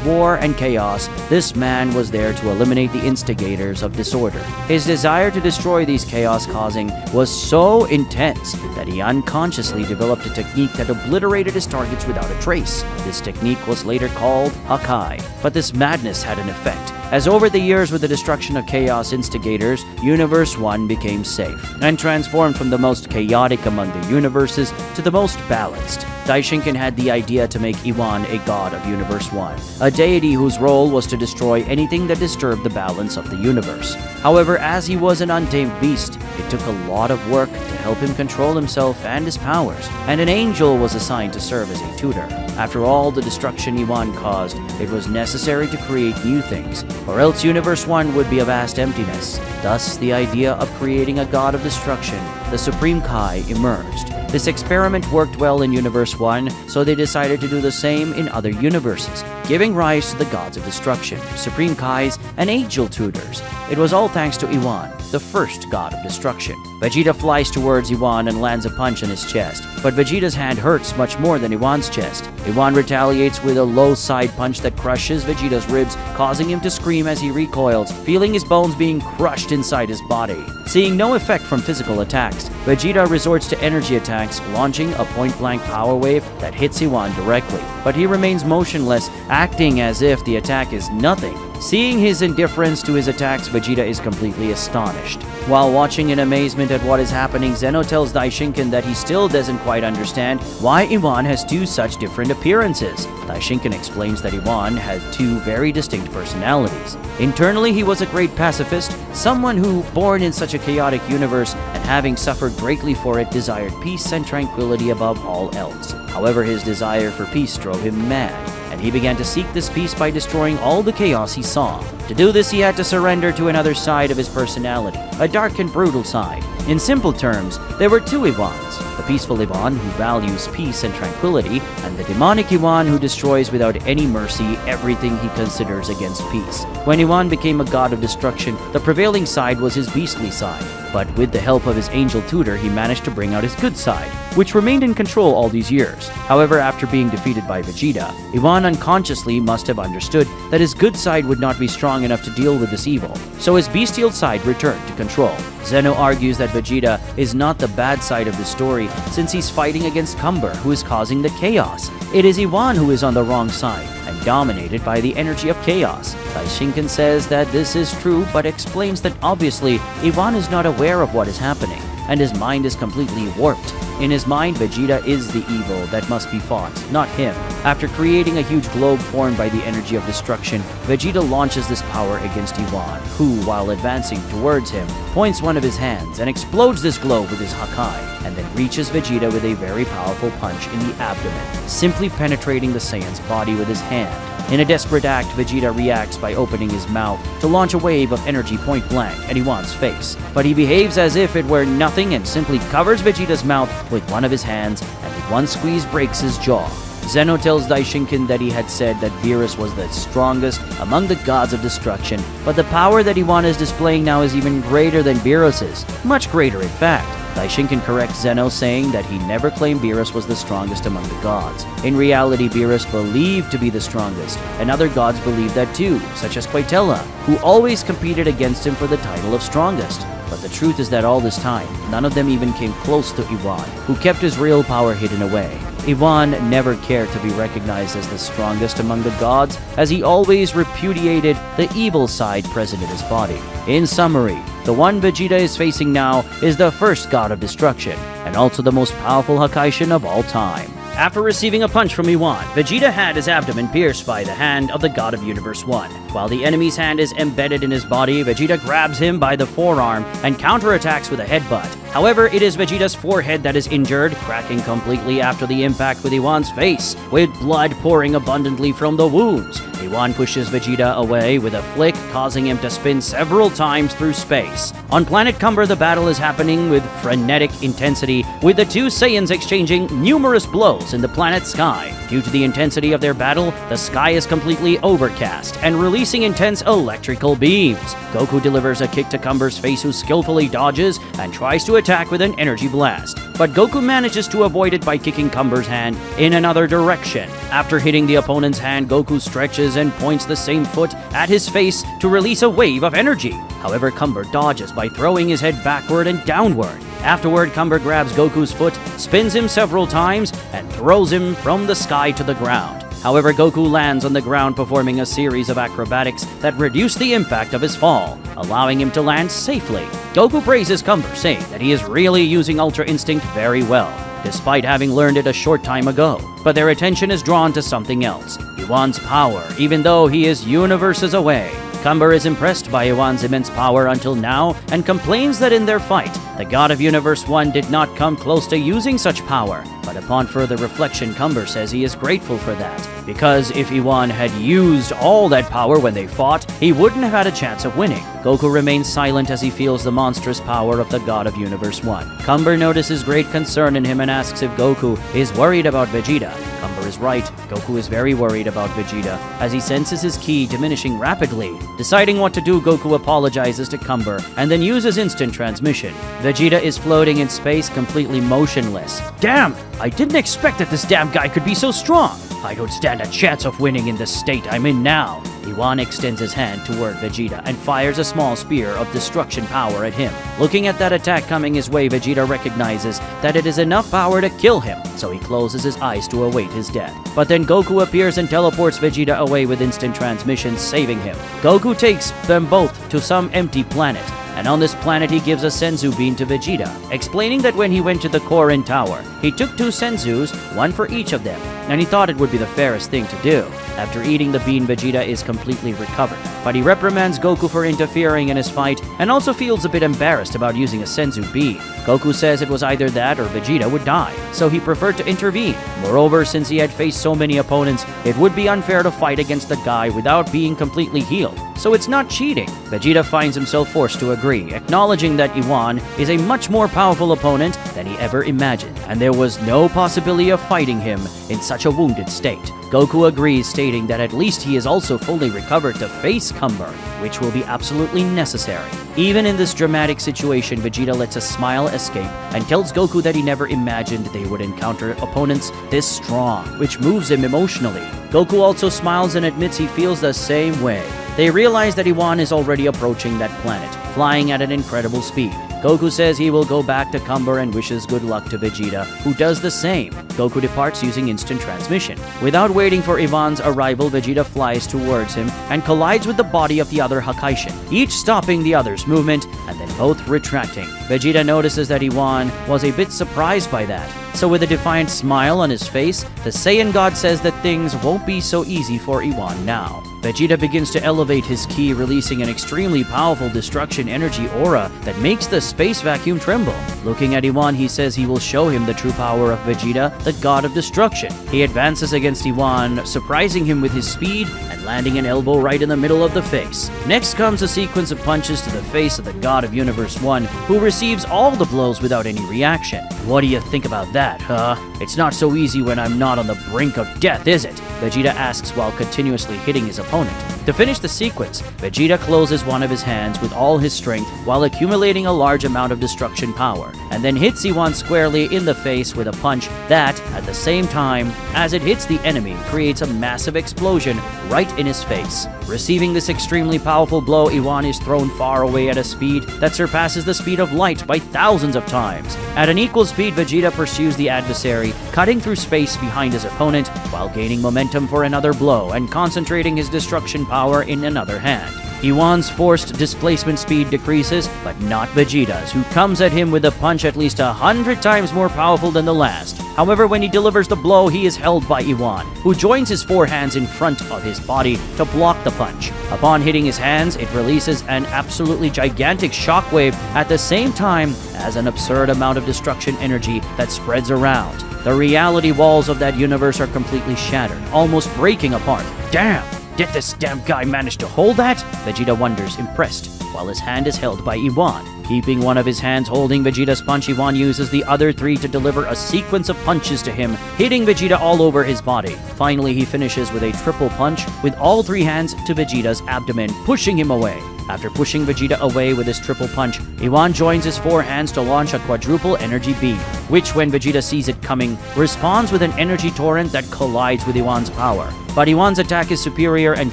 war and chaos, this man was there to eliminate the instigators of disorder. His desire to destroy these chaos-causing was so intense that he unconsciously developed a technique that obliterated his targets without a trace. This technique was later called Hakai. But this madness had an effect, as over the years with the destruction of chaos instigators, Universe 1 became safe, and transformed from the most chaotic among the universes to the most balanced. Daishinkan had the idea to make Iwan a god of Universe 1, a deity whose role was to destroy anything that disturbed the balance of the universe. However, as he was an untamed beast, it took a lot of work to help him control himself and his powers, and an angel was assigned to serve as a tutor. After all the destruction Iwan caused, it was necessary to create new things, or else Universe 1 would be a vast emptiness. Thus, the idea of creating a god of destruction, the Supreme Kai, emerged. This experiment worked well in Universe 1, so they decided to do the same in other universes, giving rise to the gods of destruction, Supreme Kais, and angel tutors. It was all thanks to Iwan, the first god of destruction. Vegeta flies towards Iwan and lands a punch on his chest, but Vegeta's hand hurts much more than Iwan's chest. Iwan retaliates with a low side punch that crushes Vegeta's ribs, causing him to scream as he recoils, feeling his bones being crushed inside his body. Seeing no effect from physical attacks, Vegeta resorts to energy attacks, launching a point-blank power wave that hits Iwan directly. But he remains motionless, acting as if the attack is nothing. Seeing his indifference to his attacks, Vegeta is completely astonished. While watching in amazement at what is happening, Zeno tells Daishinkan that he still doesn't quite understand why Iwan has two such different appearances. Daishinkan explains that Iwan had two very distinct personalities. Internally, he was a great pacifist, someone who, born in such a chaotic universe and having suffered greatly for it, desired peace and tranquility above all else. However, his desire for peace drove him mad, and he began to seek this peace by destroying all the chaos he saw. To do this, he had to surrender to another side of his personality, a dark and brutal side. In simple terms, there were two Iwans, the peaceful Iwan who values peace and tranquility, and the demonic Iwan who destroys without any mercy everything he considers against peace. When Iwan became a god of destruction, the prevailing side was his beastly side, but with the help of his angel tutor, he managed to bring out his good side, which remained in control all these years. However, after being defeated by Vegeta, Iwan unconsciously must have understood that his good side would not be strong enough to deal with this evil, so his bestial side returned to control. Zeno argues that Vegeta is not the bad side of the story since he's fighting against Cumber, who is causing the chaos. It is Iwan who is on the wrong side and dominated by the energy of chaos. Daishinkan says that this is true, but explains that obviously Iwan is not aware of what is happening, and his mind is completely warped. In his mind, Vegeta is the evil that must be fought, not him. After creating a huge globe formed by the energy of destruction, Vegeta launches this power against Iwan, who, while advancing towards him, points one of his hands and explodes this globe with his Hakai, and then reaches Vegeta with a very powerful punch in the abdomen, simply penetrating the Saiyan's body with his hand. In a desperate act, Vegeta reacts by opening his mouth to launch a wave of energy point blank at Iwan's face, but he behaves as if it were nothing and simply covers Vegeta's mouth with one of his hands, and with one squeeze breaks his jaw. Zeno tells Daishinkan that he had said that Beerus was the strongest among the gods of destruction, but the power that Iwan is displaying now is even greater than Beerus's, much greater in fact. Daishinkan corrects Zeno, saying that he never claimed Beerus was the strongest among the gods. In reality, Beerus believed to be the strongest, and other gods believed that too, such as Quaitella, who always competed against him for the title of strongest. But the truth is that all this time, none of them even came close to Iwan, who kept his real power hidden away. Iwan never cared to be recognized as the strongest among the gods, as he always repudiated the evil side present in his body. In summary, the one Vegeta is facing now is the first god of destruction, and also the most powerful Hakaishin of all time. After receiving a punch from Iwan, Vegeta had his abdomen pierced by the hand of the God of Universe 1. While the enemy's hand is embedded in his body, Vegeta grabs him by the forearm and counterattacks with a headbutt. However, it is Vegeta's forehead that is injured, cracking completely after the impact with Iwan's face, with blood pouring abundantly from the wounds. Iwan pushes Vegeta away with a flick, causing him to spin several times through space. On planet Cumber, the battle is happening with frenetic intensity, with the two Saiyans exchanging numerous blows in the planet's sky. Due to the intensity of their battle, the sky is completely overcast and releasing intense electrical beams. Goku delivers a kick to Cumber's face, who skillfully dodges and tries to attack with an energy blast. But Goku manages to avoid it by kicking Cumber's hand in another direction. After hitting the opponent's hand, Goku stretches and points the same foot at his face to release a wave of energy. However, Cumber dodges by throwing his head backward and downward. Afterward, Cumber grabs Goku's foot, spins him several times, and throws him from the sky to the ground. However, Goku lands on the ground, performing a series of acrobatics that reduce the impact of his fall, allowing him to land safely. Goku praises Cumber, saying that he is really using Ultra Instinct very well, despite having learned it a short time ago. But their attention is drawn to something else, Iwan's power, even though he is universes away. Cumber is impressed by Iwan's immense power until now and complains that in their fight, the God of Universe 1 did not come close to using such power. But upon further reflection, Cumber says he is grateful for that, because if Iwan had used all that power when they fought, he wouldn't have had a chance of winning. Goku remains silent as he feels the monstrous power of the God of Universe 1. Cumber notices great concern in him and asks if Goku is worried about Vegeta. Cumber is right. Goku is very worried about Vegeta, as he senses his ki diminishing rapidly. Deciding what to do, Goku apologizes to Cumber and then uses instant transmission. Vegeta is floating in space, completely motionless. Damn! I didn't expect that this damn guy could be so strong. I don't stand a chance of winning in the state I'm in now. Iwan extends his hand toward Vegeta and fires a small spear of destruction power at him. Looking at that attack coming his way, Vegeta recognizes that it is enough power to kill him, so he closes his eyes to await his death. But then Goku appears and teleports Vegeta away with instant transmission, saving him. Goku takes them both to some empty planet, and on this planet he gives a Senzu bean to Vegeta, explaining that when he went to the Korin Tower, he took 2 Senzus, one for each of them, and he thought it would be the fairest thing to do. After eating the bean, Vegeta is completely recovered, but he reprimands Goku for interfering in his fight and also feels a bit embarrassed about using a Senzu bean. Goku says it was either that or Vegeta would die, so he preferred to intervene. Moreover, since he had faced so many opponents, it would be unfair to fight against the guy without being completely healed, so it's not cheating. Vegeta finds himself forced to agree, acknowledging that Iwan is a much more powerful opponent than he ever imagined, and there was no possibility of fighting him in such a wounded state. Goku agrees, stating that at least he is also fully recovered to face Cumber, which will be absolutely necessary. Even in this dramatic situation, Vegeta lets a smile escape and tells Goku that he never imagined they would encounter opponents this strong, which moves him emotionally. Goku also smiles and admits he feels the same way. They realize that Iwan is already approaching that planet, flying at an incredible speed. Goku says he will go back to Cumber and wishes good luck to Vegeta, who does the same. Goku departs using instant transmission. Without waiting for Ivan's arrival, Vegeta flies towards him and collides with the body of the other Hakaishin, each stopping the other's movement and then both retracting. Vegeta notices that Iwan was a bit surprised by that, so with a defiant smile on his face, the Saiyan God says that things won't be so easy for Iwan now. Vegeta begins to elevate his ki, releasing an extremely powerful destruction energy aura that makes the space vacuum tremble. Looking at Iwan, he says he will show him the true power of Vegeta, the god of destruction. He advances against Iwan, surprising him with his speed and landing an elbow right in the middle of the face. Next comes a sequence of punches to the face of the god of Universe 1, who receives all the blows without any reaction. What do you think about that, huh? It's not so easy when I'm not on the brink of death, is it? Vegeta asks while continuously hitting his opponent. To finish the sequence, Vegeta closes one of his hands with all his strength while accumulating a large amount of destruction power, and then hits Iwan squarely in the face with a punch that, at the same time as it hits the enemy, creates a massive explosion right in his face. Receiving this extremely powerful blow, Iwan is thrown far away at a speed that surpasses the speed of light by thousands of times. At an equal speed, Vegeta pursues the adversary, cutting through space behind his opponent while gaining momentum for another blow and concentrating his destruction power in another hand. Iwan's forced displacement speed decreases, but not Vegeta's, who comes at him with a punch at least 100 times more powerful than the last. However, when he delivers the blow, he is held by Iwan, who joins his 4 hands in front of his body to block the punch. Upon hitting his hands, it releases an absolutely gigantic shockwave at the same time as an absurd amount of destruction energy that spreads around. The reality walls of that universe are completely shattered, almost breaking apart. Damn! Did this damn guy manage to hold that? Vegeta wonders, impressed, while his hand is held by Iwan. Keeping one of his hands holding Vegeta's punch, Iwan uses the other 3 to deliver a sequence of punches to him, hitting Vegeta all over his body. Finally, he finishes with a triple punch with all 3 hands to Vegeta's abdomen, pushing him away. After pushing Vegeta away with his triple punch, Iwan joins his 4 hands to launch a quadruple energy beam, which, when Vegeta sees it coming, responds with an energy torrent that collides with Iwan's power. But Iwan's attack is superior and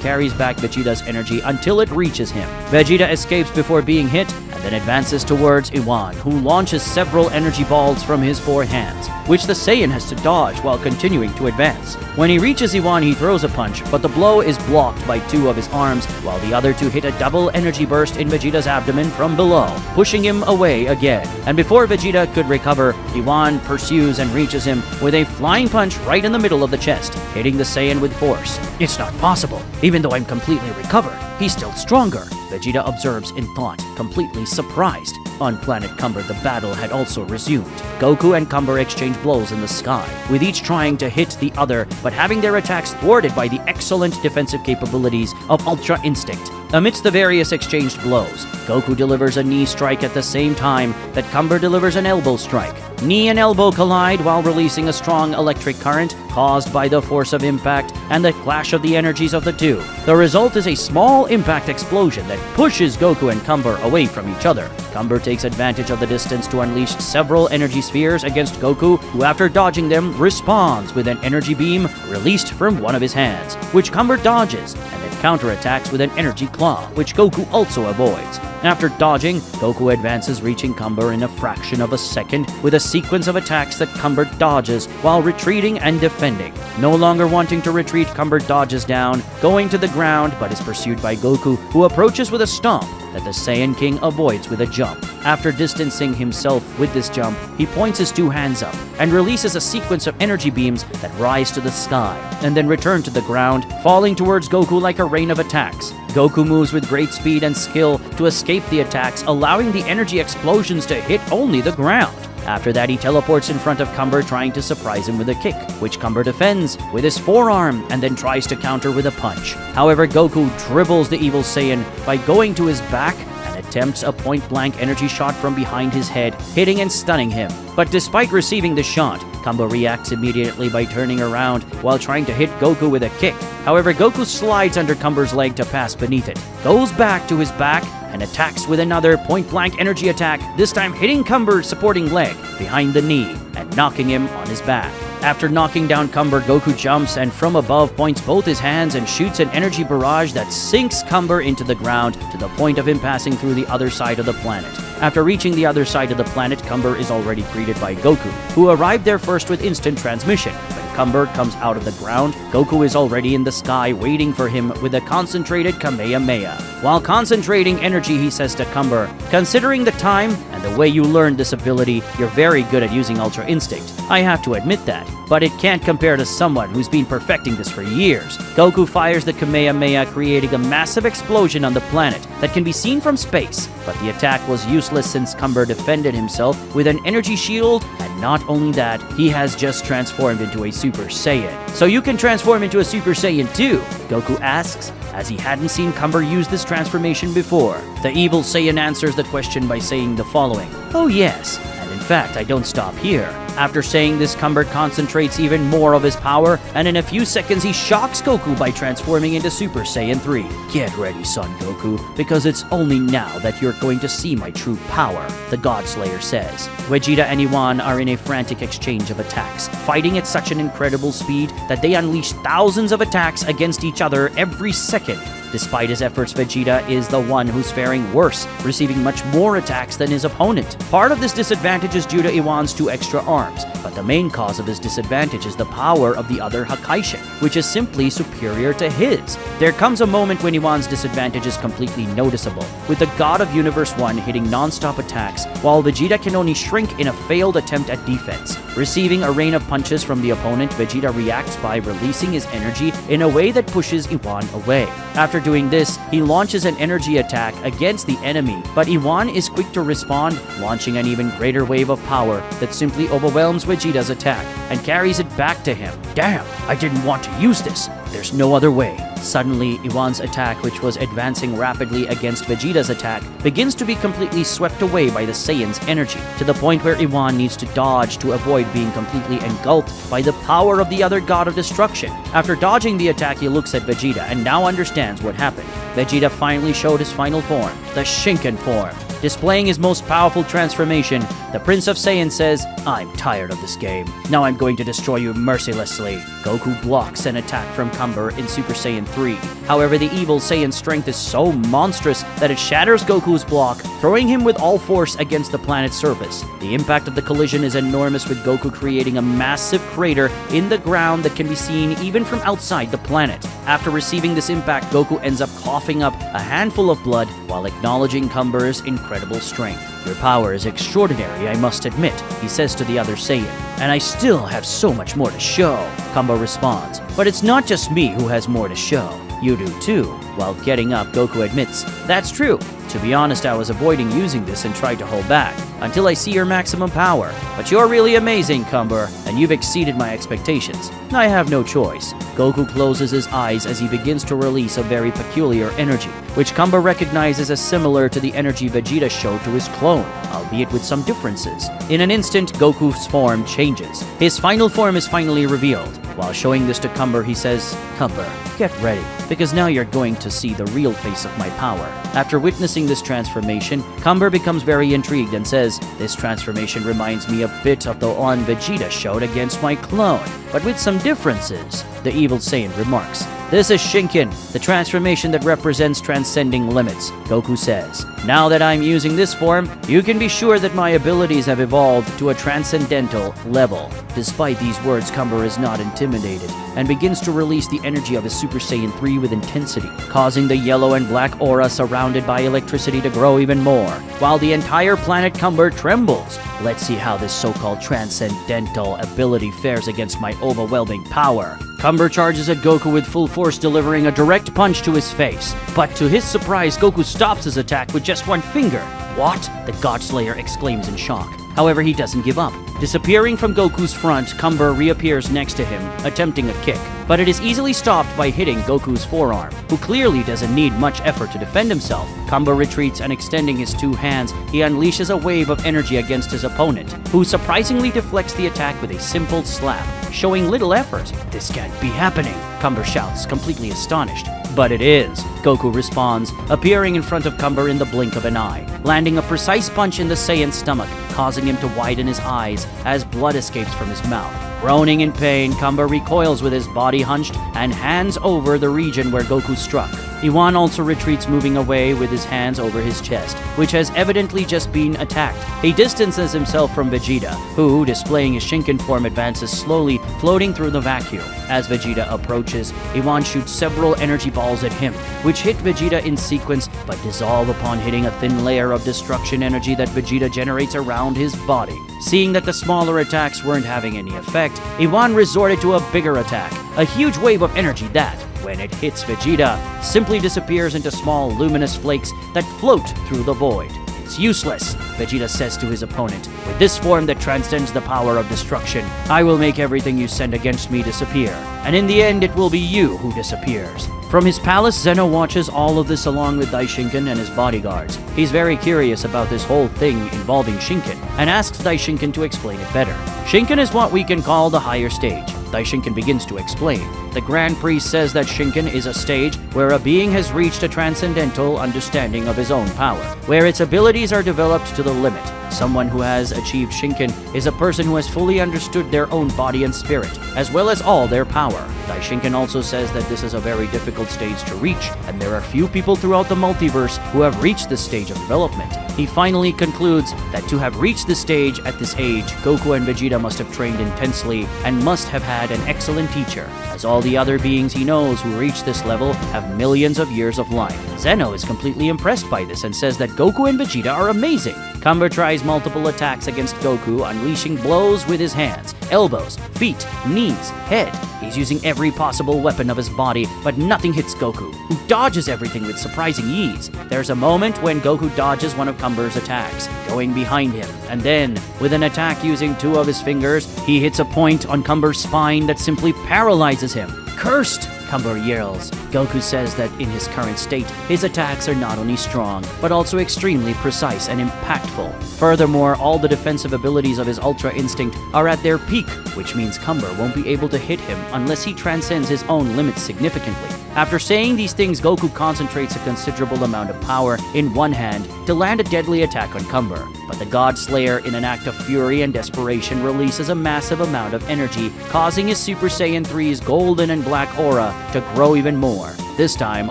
carries back Vegeta's energy until it reaches him. Vegeta escapes before being hit, and then advances towards Iwan, who launches several energy balls from his 4 hands, which the Saiyan has to dodge while continuing to advance. When he reaches Iwan, he throws a punch, but the blow is blocked by 2 of his arms, while the other 2 hit a double energy burst in Vegeta's abdomen from below, pushing him away again. And before Vegeta could recover, Iwan pursues and reaches him with a flying punch right in the middle of the chest, hitting the Saiyan with force. It's not possible. Even though I'm completely recovered, he's still stronger, Vegeta observes in thought, completely surprised. On planet Cumber, the battle had also resumed. Goku and Cumber exchange blows in the sky, with each trying to hit the other, but having their attacks thwarted by the excellent defensive capabilities of Ultra Instinct. Amidst the various exchanged blows, Goku delivers a knee strike at the same time that Cumber delivers an elbow strike. Knee and elbow collide while releasing a strong electric current caused by the force of impact and the clash of the energies of the 2. The result is a small impact explosion that pushes Goku and Cumber away from each other. Cumber takes advantage of the distance to unleash several energy spheres against Goku, who, after dodging them, responds with an energy beam released from one of his hands, which Cumber dodges and then counterattacks with an energy claw, which Goku also avoids. After dodging, Goku advances, reaching Cumber in a fraction of a second with a sequence of attacks that Cumber dodges while retreating and defending. No longer wanting to retreat, Cumber dodges down, going to the ground, but is pursued by Goku, who approaches with a stomp that the Saiyan King avoids with a jump. After distancing himself with this jump, he points his two hands up and releases a sequence of energy beams that rise to the sky and then return to the ground, falling towards Goku like a rain of attacks. Goku moves with great speed and skill to escape the attacks, allowing the energy explosions to hit only the ground. After that, he teleports in front of Cumber, trying to surprise him with a kick, which Cumber defends with his forearm and then tries to counter with a punch. However, Goku dribbles the evil Saiyan by going to his back and attempts a point-blank energy shot from behind his head, hitting and stunning him. But despite receiving the shot, Cumber reacts immediately by turning around while trying to hit Goku with a kick. However, Goku slides under Cumber's leg to pass beneath it, goes back to his back, and attacks with another point-blank energy attack, this time hitting Cumber's supporting leg behind the knee and knocking him on his back. After knocking down Cumber, Goku jumps and from above points both his hands and shoots an energy barrage that sinks Cumber into the ground to the point of him passing through the other side of the planet. After reaching the other side of the planet, Cumber is already greeted by Goku, who arrived there first with instant transmission. When Cumber comes out of the ground, Goku is already in the sky waiting for him with a concentrated Kamehameha. While concentrating energy, he says to Cumber, "Considering the time and the way you learned this ability, you're very good at using Ultra Instinct. I have to admit that, but it can't compare to someone who's been perfecting this for years." Goku fires the Kamehameha, creating a massive explosion on the planet that can be seen from space, but the attack was useless since Cumber defended himself with an energy shield, and not only that, he has just transformed into a Super Saiyan. "So you can transform into a Super Saiyan too?" Goku asks, as he hadn't seen Cumber use this transformation before. The evil Saiyan answers the question by saying the following: "Oh yes, and in fact I don't stop here." After saying this, Cumber concentrates even more of his power, and in a few seconds he shocks Goku by transforming into Super Saiyan 3. "Get ready, Son Goku, because it's only now that you're going to see my true power," the God Slayer says. Vegeta and Iwan are in a frantic exchange of attacks, fighting at such an incredible speed that they unleash thousands of attacks against each other every second. Despite his efforts, Vegeta is the one who's faring worse, receiving much more attacks than his opponent. Part of this disadvantage is due to Iwan's 2 extra arms, but the main cause of his disadvantage is the power of the other Hakaishin, which is simply superior to his. There comes a moment when Iwan's disadvantage is completely noticeable, with the God of Universe 1 hitting non-stop attacks, while Vegeta can only shrink in a failed attempt at defense. Receiving a rain of punches from the opponent, Vegeta reacts by releasing his energy in a way that pushes Iwan away. After doing this, he launches an energy attack against the enemy, but Iwan is quick to respond, launching an even greater wave of power that simply overwhelms Vegeta's attack and carries it back to him. "Damn, I didn't want to use this. There's no other way." Suddenly, Iwan's attack, which was advancing rapidly against Vegeta's attack, begins to be completely swept away by the Saiyan's energy, to the point where Iwan needs to dodge to avoid being completely engulfed by the power of the other God of Destruction. After dodging the attack, he looks at Vegeta and now understands what happened. Vegeta finally showed his final form, the Shinken form. Displaying his most powerful transformation, the Prince of Saiyan says, "I'm tired of this game. Now I'm going to destroy you mercilessly." Goku blocks an attack from Cumber in Super Saiyan 3. However, the evil Saiyan's strength is so monstrous that it shatters Goku's block, throwing him with all force against the planet's surface. The impact of the collision is enormous, with Goku creating a massive crater in the ground that can be seen even from outside the planet. After receiving this impact, Goku ends up coughing up a handful of blood while acknowledging Cumber's incredible strength. "Your power is extraordinary, I must admit," he says to the other Saiyan. "And I still have so much more to show," Cumber responds. "But it's not just me who has more to show. You do too." While getting up, Goku admits, "That's true. To be honest, I was avoiding using this and tried to hold back until I see your maximum power. But you're really amazing, Cumber, and you've exceeded my expectations. I have no choice." Goku closes his eyes as he begins to release a very peculiar energy, which Cumber recognizes as similar to the energy Vegeta showed to his clone, albeit with some differences. In an instant, Goku's form changes. His final form is finally revealed. While showing this to Cumber, he says, "Cumber, get ready, because now you're going to see the real face of my power." After witnessing this transformation, Cumber becomes very intrigued and says, "This transformation reminds me a bit of the one Vegeta showed against my clone, but with some differences." The evil Saiyan remarks, "This is Shinken, the transformation that represents transcending limits," Goku says. "Now that I'm using this form, you can be sure that my abilities have evolved to a transcendental level." Despite these words, Cumber is not intimidated and begins to release the energy of his Super Saiyan 3 with intensity, causing the yellow and black aura surrounded by electricity to grow even more, while the entire planet Cumber trembles. Let's see how this so-called transcendental ability fares against my overwhelming power. Cumber charges at Goku with full force, delivering a direct punch to his face. But to his surprise, Goku stops his attack with just one finger. "What?" the God Slayer exclaims in shock. However, he doesn't give up. Disappearing from Goku's front, Cumber reappears next to him, attempting a kick. But it is easily stopped by hitting Goku's forearm, who clearly doesn't need much effort to defend himself. Cumber retreats, and extending his two hands, he unleashes a wave of energy against his opponent, who surprisingly deflects the attack with a simple slap, showing little effort. "This can't be happening," Cumber shouts, completely astonished. But it is. Goku responds, appearing in front of Cumber in the blink of an eye, landing a precise punch in the Saiyan's stomach, causing him to widen his eyes as blood escapes from his mouth. Groaning in pain, Cumber recoils with his body hunched and hands over the region where Goku struck. Iwan also retreats, moving away with his hands over his chest, which has evidently just been attacked. He distances himself from Vegeta, who, displaying his Shinken form, advances slowly, floating through the vacuum. As Vegeta approaches, Iwan shoots several energy balls at him, which hit Vegeta in sequence but dissolve upon hitting a thin layer of destruction energy that Vegeta generates around his body. Seeing that the smaller attacks weren't having any effect, Iwan resorted to a bigger attack, a huge wave of energy that, when it hits Vegeta, simply disappears into small luminous flakes that float through the void. "It's useless," Vegeta says to his opponent. "With this form that transcends the power of destruction, I will make everything you send against me disappear. And in the end, it will be you who disappears." From his palace, Zeno watches all of this along with Daishinken and his bodyguards. He's very curious about this whole thing involving Shinken, and asks Daishinken to explain it better. Shinken is what we can call the higher stage. Daishinken begins to explain. The Grand Priest says that Shinken is a stage where a being has reached a transcendental understanding of his own power, where its abilities are developed to the limit. Someone who has achieved Shinken is a person who has fully understood their own body and spirit, as well as all their power. Daishinken also says that this is a very difficult stage to reach, and there are few people throughout the multiverse who have reached this stage of development. He finally concludes that to have reached this stage at this age, Goku and Vegeta must have trained intensely and must have had an excellent teacher, as all the other beings he knows who reach this level have millions of years of life. Zeno is completely impressed by this and says that Goku and Vegeta are amazing. Cumber tries multiple attacks against Goku, unleashing blows with his hands, elbows, feet, knees, head. He's using every possible weapon of his body, but nothing hits Goku, who dodges everything with surprising ease. There's a moment when Goku dodges one of Cumber's attacks, going behind him, and then, with an attack using two of his fingers, he hits a point on Cumber's spine that simply paralyzes him. "Cursed!" Cumber yells. Goku says that in his current state, his attacks are not only strong, but also extremely precise and impactful. Furthermore, all the defensive abilities of his Ultra Instinct are at their peak, which means Cumber won't be able to hit him unless he transcends his own limits significantly. After saying these things, Goku concentrates a considerable amount of power in one hand to land a deadly attack on Cumber. But the God Slayer, in an act of fury and desperation, releases a massive amount of energy, causing his Super Saiyan 3's golden and black aura to grow even more, this time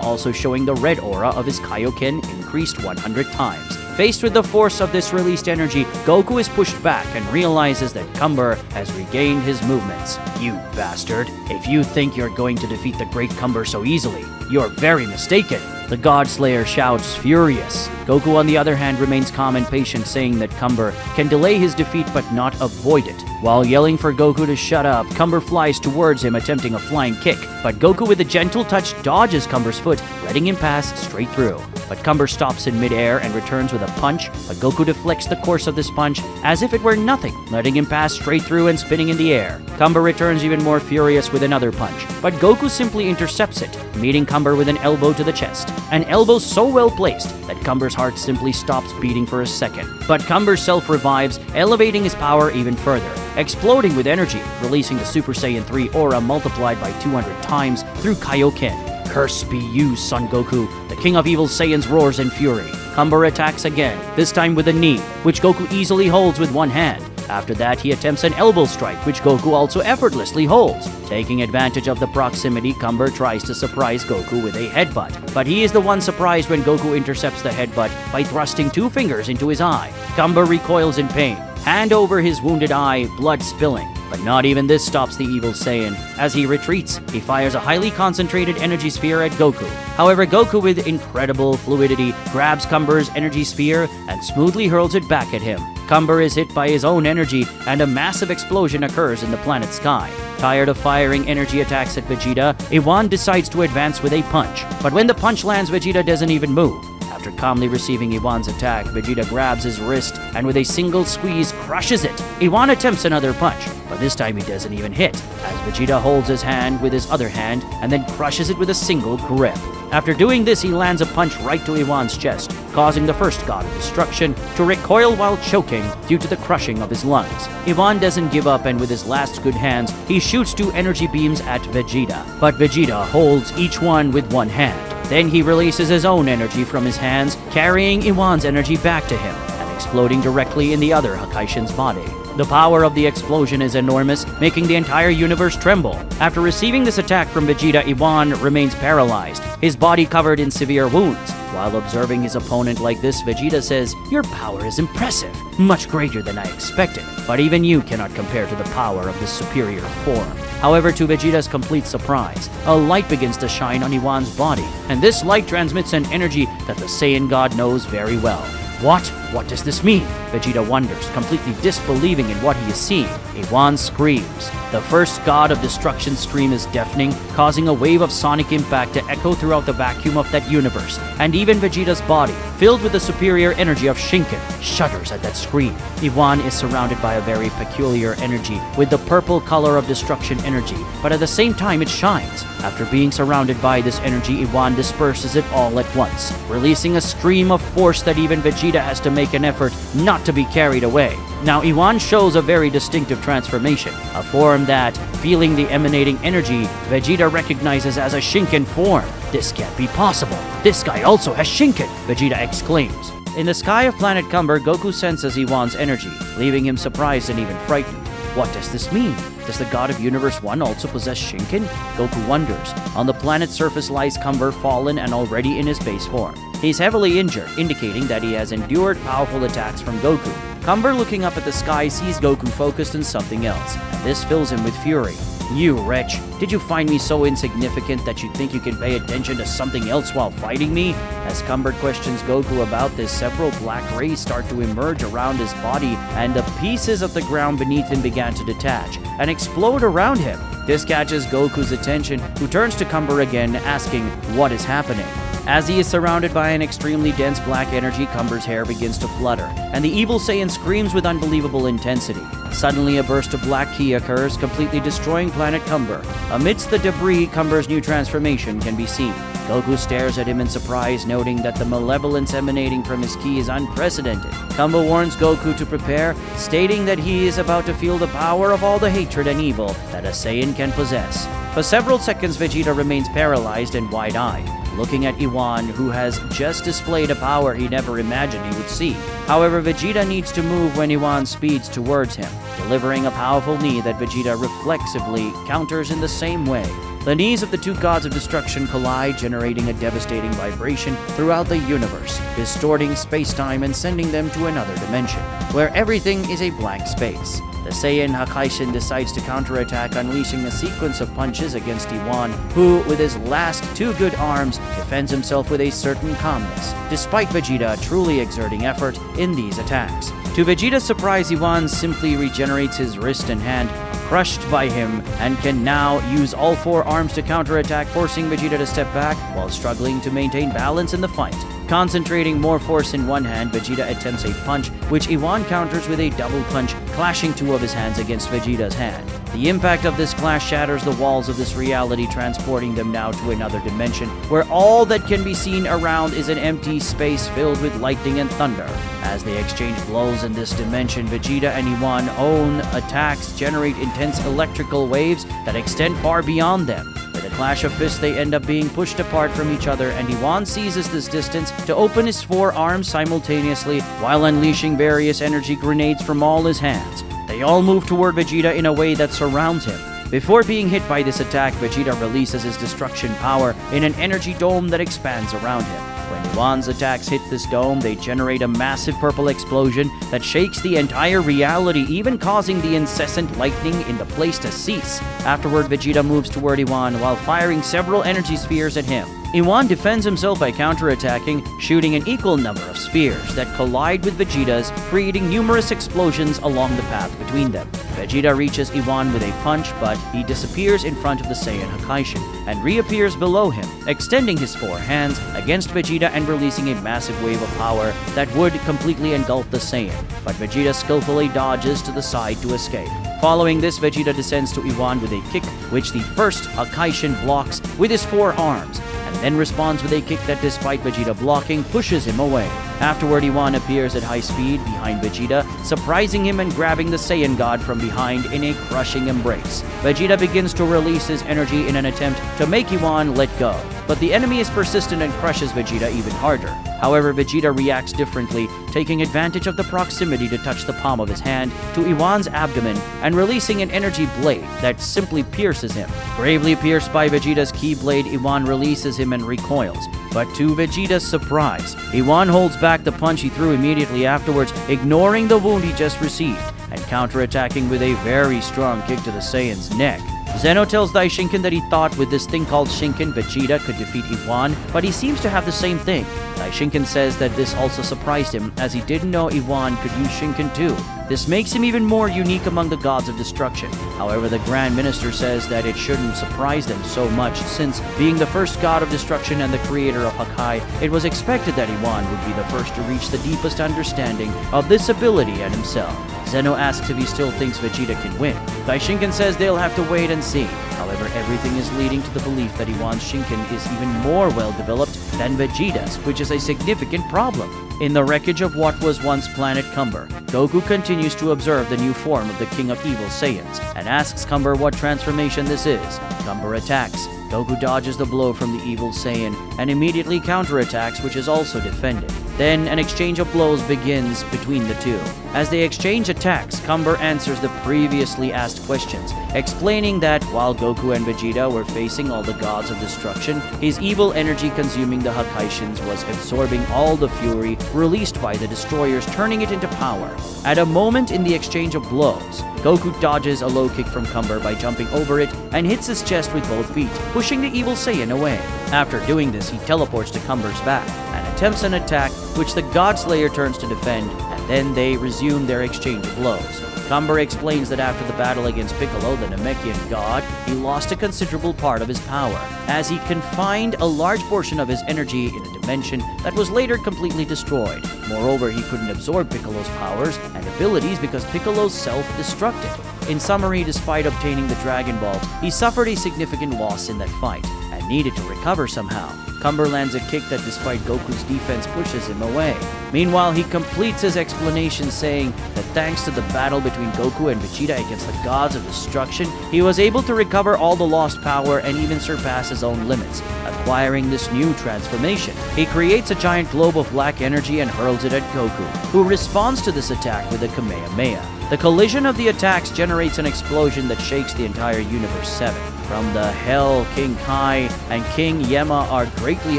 also showing the red aura of his Kaioken increased 100 times. Faced with the force of this released energy, Goku is pushed back and realizes that Cumber has regained his movements. "You bastard! If you think you're going to defeat the great Cumber so easily, you're very mistaken," the God Slayer shouts, furious. Goku, on the other hand, remains calm and patient, saying that Cumber can delay his defeat but not avoid it. While yelling for Goku to shut up, Cumber flies towards him, attempting a flying kick, but Goku with a gentle touch dodges Cumber's foot, letting him pass straight through. But Cumber stops in midair and returns with a punch, but Goku deflects the course of this punch as if it were nothing, letting him pass straight through and spinning in the air. Cumber returns even more furious with another punch, but Goku simply intercepts it, meeting Cumber with an elbow to the chest. An elbow so well placed that Cumber's heart simply stops beating for a second. But Cumber self-revives, elevating his power even further, exploding with energy, releasing the Super Saiyan 3 aura multiplied by 200 times through Kaioken. "Curse be you, Son Goku!" The King of Evil Saiyans roars in fury. Cumber attacks again, this time with a knee, which Goku easily holds with one hand. After that, he attempts an elbow strike, which Goku also effortlessly holds. Taking advantage of the proximity, Cumber tries to surprise Goku with a headbutt, but he is the one surprised when Goku intercepts the headbutt by thrusting 2 fingers into his eye. Cumber recoils in pain, hand over his wounded eye, blood spilling. But not even this stops the evil Saiyan. As he retreats, he fires a highly concentrated energy sphere at Goku. However, Goku, with incredible fluidity, grabs Cumber's energy sphere and smoothly hurls it back at him. Cumber is hit by his own energy, and a massive explosion occurs in the planet's sky. Tired of firing energy attacks at Vegeta, Iwan decides to advance with a punch. But when the punch lands, Vegeta doesn't even move. After calmly receiving Iwan's attack, Vegeta grabs his wrist and with a single squeeze crushes it. Iwan attempts another punch, but this time he doesn't even hit, as Vegeta holds his hand with his other hand and then crushes it with a single grip. After doing this, he lands a punch right to Iwan's chest, causing the first god of destruction to recoil while choking due to the crushing of his lungs. Iwan doesn't give up, and with his last good hands, he shoots 2 energy beams at Vegeta, but Vegeta holds each one with one hand. Then he releases his own energy from his hands, carrying Iwan's energy back to him and exploding directly in the other Hakaishin's body. The power of the explosion is enormous, making the entire universe tremble. After receiving this attack from Vegeta, Iwan remains paralyzed, his body covered in severe wounds. While observing his opponent like this, Vegeta says, "Your power is impressive, much greater than I expected, but even you cannot compare to the power of this superior form." However, to Vegeta's complete surprise, a light begins to shine on Iwan's body, and this light transmits an energy that the Saiyan God knows very well. What does this mean? Vegeta wonders, completely disbelieving in what he is seeing. Iwan screams. The first god of destruction scream is deafening, causing a wave of sonic impact to echo throughout the vacuum of that universe, and even Vegeta's body, filled with the superior energy of Shinken, shudders at that scream. Iwan is surrounded by a very peculiar energy, with the purple color of destruction energy, but at the same time it shines. After being surrounded by this energy, Iwan disperses it all at once, releasing a stream of force that even Vegeta has to make an effort not to be carried away. Now, Iwan shows a very distinctive transformation, a form that, feeling the emanating energy, Vegeta recognizes as a Shinken form. This can't be possible. This guy also has Shinken, Vegeta exclaims. In the sky of planet Cumber, Goku senses Iwan's energy, leaving him surprised and even frightened. What does this mean? Does the god of Universe 1 also possess Shinken? Goku wonders. On the planet's surface lies Cumber, fallen and already in his base form. He's heavily injured, indicating that he has endured powerful attacks from Goku. Cumber, looking up at the sky, sees Goku focused on something else, and this fills him with fury. "You wretch, did you find me so insignificant that you think you can pay attention to something else while fighting me?" As Cumber questions Goku about this, several black rays start to emerge around his body, and the pieces of the ground beneath him began to detach and explode around him. This catches Goku's attention, who turns to Cumber again, asking what is happening. As he is surrounded by an extremely dense black energy, Cumber's hair begins to flutter, and the evil Saiyan screams with unbelievable intensity. Suddenly, a burst of black ki occurs, completely destroying planet Cumber. Amidst the debris, Cumber's new transformation can be seen. Goku stares at him in surprise, noting that the malevolence emanating from his ki is unprecedented. Cumber warns Goku to prepare, stating that he is about to feel the power of all the hatred and evil that a Saiyan can possess. For several seconds, Vegeta remains paralyzed and wide-eyed, looking at Iwan, who has just displayed a power he never imagined he would see. However, Vegeta needs to move when Iwan speeds towards him, delivering a powerful knee that Vegeta reflexively counters in the same way. The knees of the 2 gods of destruction collide, generating a devastating vibration throughout the universe, distorting space-time and sending them to another dimension, where everything is a blank space. The Saiyan Hakaishin decides to counterattack, unleashing a sequence of punches against Iwan, who, with his last 2 good arms, defends himself with a certain calmness, despite Vegeta truly exerting effort in these attacks. To Vegeta's surprise, Iwan simply regenerates his wrist and hand, crushed by him, and can now use all 4 arms to counterattack, forcing Vegeta to step back while struggling to maintain balance in the fight. Concentrating more force in one hand, Vegeta attempts a punch, which Iwan counters with a double punch, clashing 2 of his hands against Vegeta's hand. The impact of this clash shatters the walls of this reality, transporting them now to another dimension, where all that can be seen around is an empty space filled with lightning and thunder. As they exchange blows in this dimension, Vegeta and Iwan's own attacks generate intense electrical waves that extend far beyond them. With a clash of fists, they end up being pushed apart from each other, and Iwan seizes this distance to open his 4 arms simultaneously while unleashing various energy grenades from all his hands. They all move toward Vegeta in a way that surrounds him. Before being hit by this attack, Vegeta releases his destruction power in an energy dome that expands around him. When Iwan's attacks hit this dome, they generate a massive purple explosion that shakes the entire reality, even causing the incessant lightning in the place to cease. Afterward, Vegeta moves toward Iwan while firing several energy spheres at him. Iwan defends himself by counterattacking, shooting an equal number of spears that collide with Vegeta's, creating numerous explosions along the path between them. Vegeta reaches Iwan with a punch, but he disappears in front of the Saiyan Hakaishin and reappears below him, extending his four hands against Vegeta and releasing a massive wave of power that would completely engulf the Saiyan. But Vegeta skillfully dodges to the side to escape. Following this, Vegeta descends to Iwan with a kick, which the first Hakaishin blocks with his four arms, and then responds with a kick that, despite Vegeta blocking, pushes him away. Afterward, Iwan appears at high speed behind Vegeta, surprising him and grabbing the Saiyan God from behind in a crushing embrace. Vegeta begins to release his energy in an attempt to make Iwan let go, but the enemy is persistent and crushes Vegeta even harder. However, Vegeta reacts differently, taking advantage of the proximity to touch the palm of his hand to Iwan's abdomen and releasing an energy blade that simply pierces him. Gravely pierced by Vegeta's ki blade, Iwan releases him and recoils. But to Vegeta's surprise, Iwan holds back the punch he threw immediately afterwards, ignoring the wound he just received, and counterattacking with a very strong kick to the Saiyan's neck. Zeno tells Daishinkan that he thought with this thing called Shinken, Vegeta could defeat Iwan, but he seems to have the same thing. Daishinkan says that this also surprised him, as he didn't know Iwan could use Shinken too. This makes him even more unique among the gods of destruction. However, the Grand Minister says that it shouldn't surprise them so much, since being the first god of destruction and the creator of Hakai, it was expected that Iwan would be the first to reach the deepest understanding of this ability and himself. Zeno asks if he still thinks Vegeta can win. Daishinkan says they'll have to wait and see. However, everything is leading to the belief that Iwan's Shinken is even more well-developed than Vegeta's, which is a significant problem. In the wreckage of what was once planet Cumber, Goku continues to observe the new form of the King of Evil Saiyans and asks Cumber what transformation this is. Cumber attacks. Goku dodges the blow from the evil Saiyan and immediately counterattacks, which is also defended. Then an exchange of blows begins between the two. As they exchange attacks, Cumber answers the previously asked questions, explaining that while Goku and Vegeta were facing all the gods of destruction, his evil energy consuming the Hakaishins was absorbing all the fury released by the destroyers, turning it into power. At a moment in the exchange of blows, Goku dodges a low kick from Cumber by jumping over it and hits his chest with both feet, pushing the evil Saiyan away. After doing this, he teleports to Cumber's back and attempts an attack, which the God Slayer turns to defend, and then they resume their exchange of blows. Cumber explains that after the battle against Piccolo, the Namekian god, he lost a considerable part of his power, as he confined a large portion of his energy in a dimension that was later completely destroyed. Moreover, he couldn't absorb Piccolo's powers and abilities because Piccolo's self-destructed. In summary, despite obtaining the Dragon Balls, he suffered a significant loss in that fight and needed to recover somehow. Cumber lands a kick that, despite Goku's defense, pushes him away. Meanwhile, he completes his explanation saying that thanks to the battle between Goku and Vegeta against the gods of destruction, he was able to recover all the lost power and even surpass his own limits, acquiring this new transformation. He creates a giant globe of black energy and hurls it at Goku, who responds to this attack with a Kamehameha. The collision of the attacks generates an explosion that shakes the entire Universe 7. From the Hell, King Kai and King Yema are greatly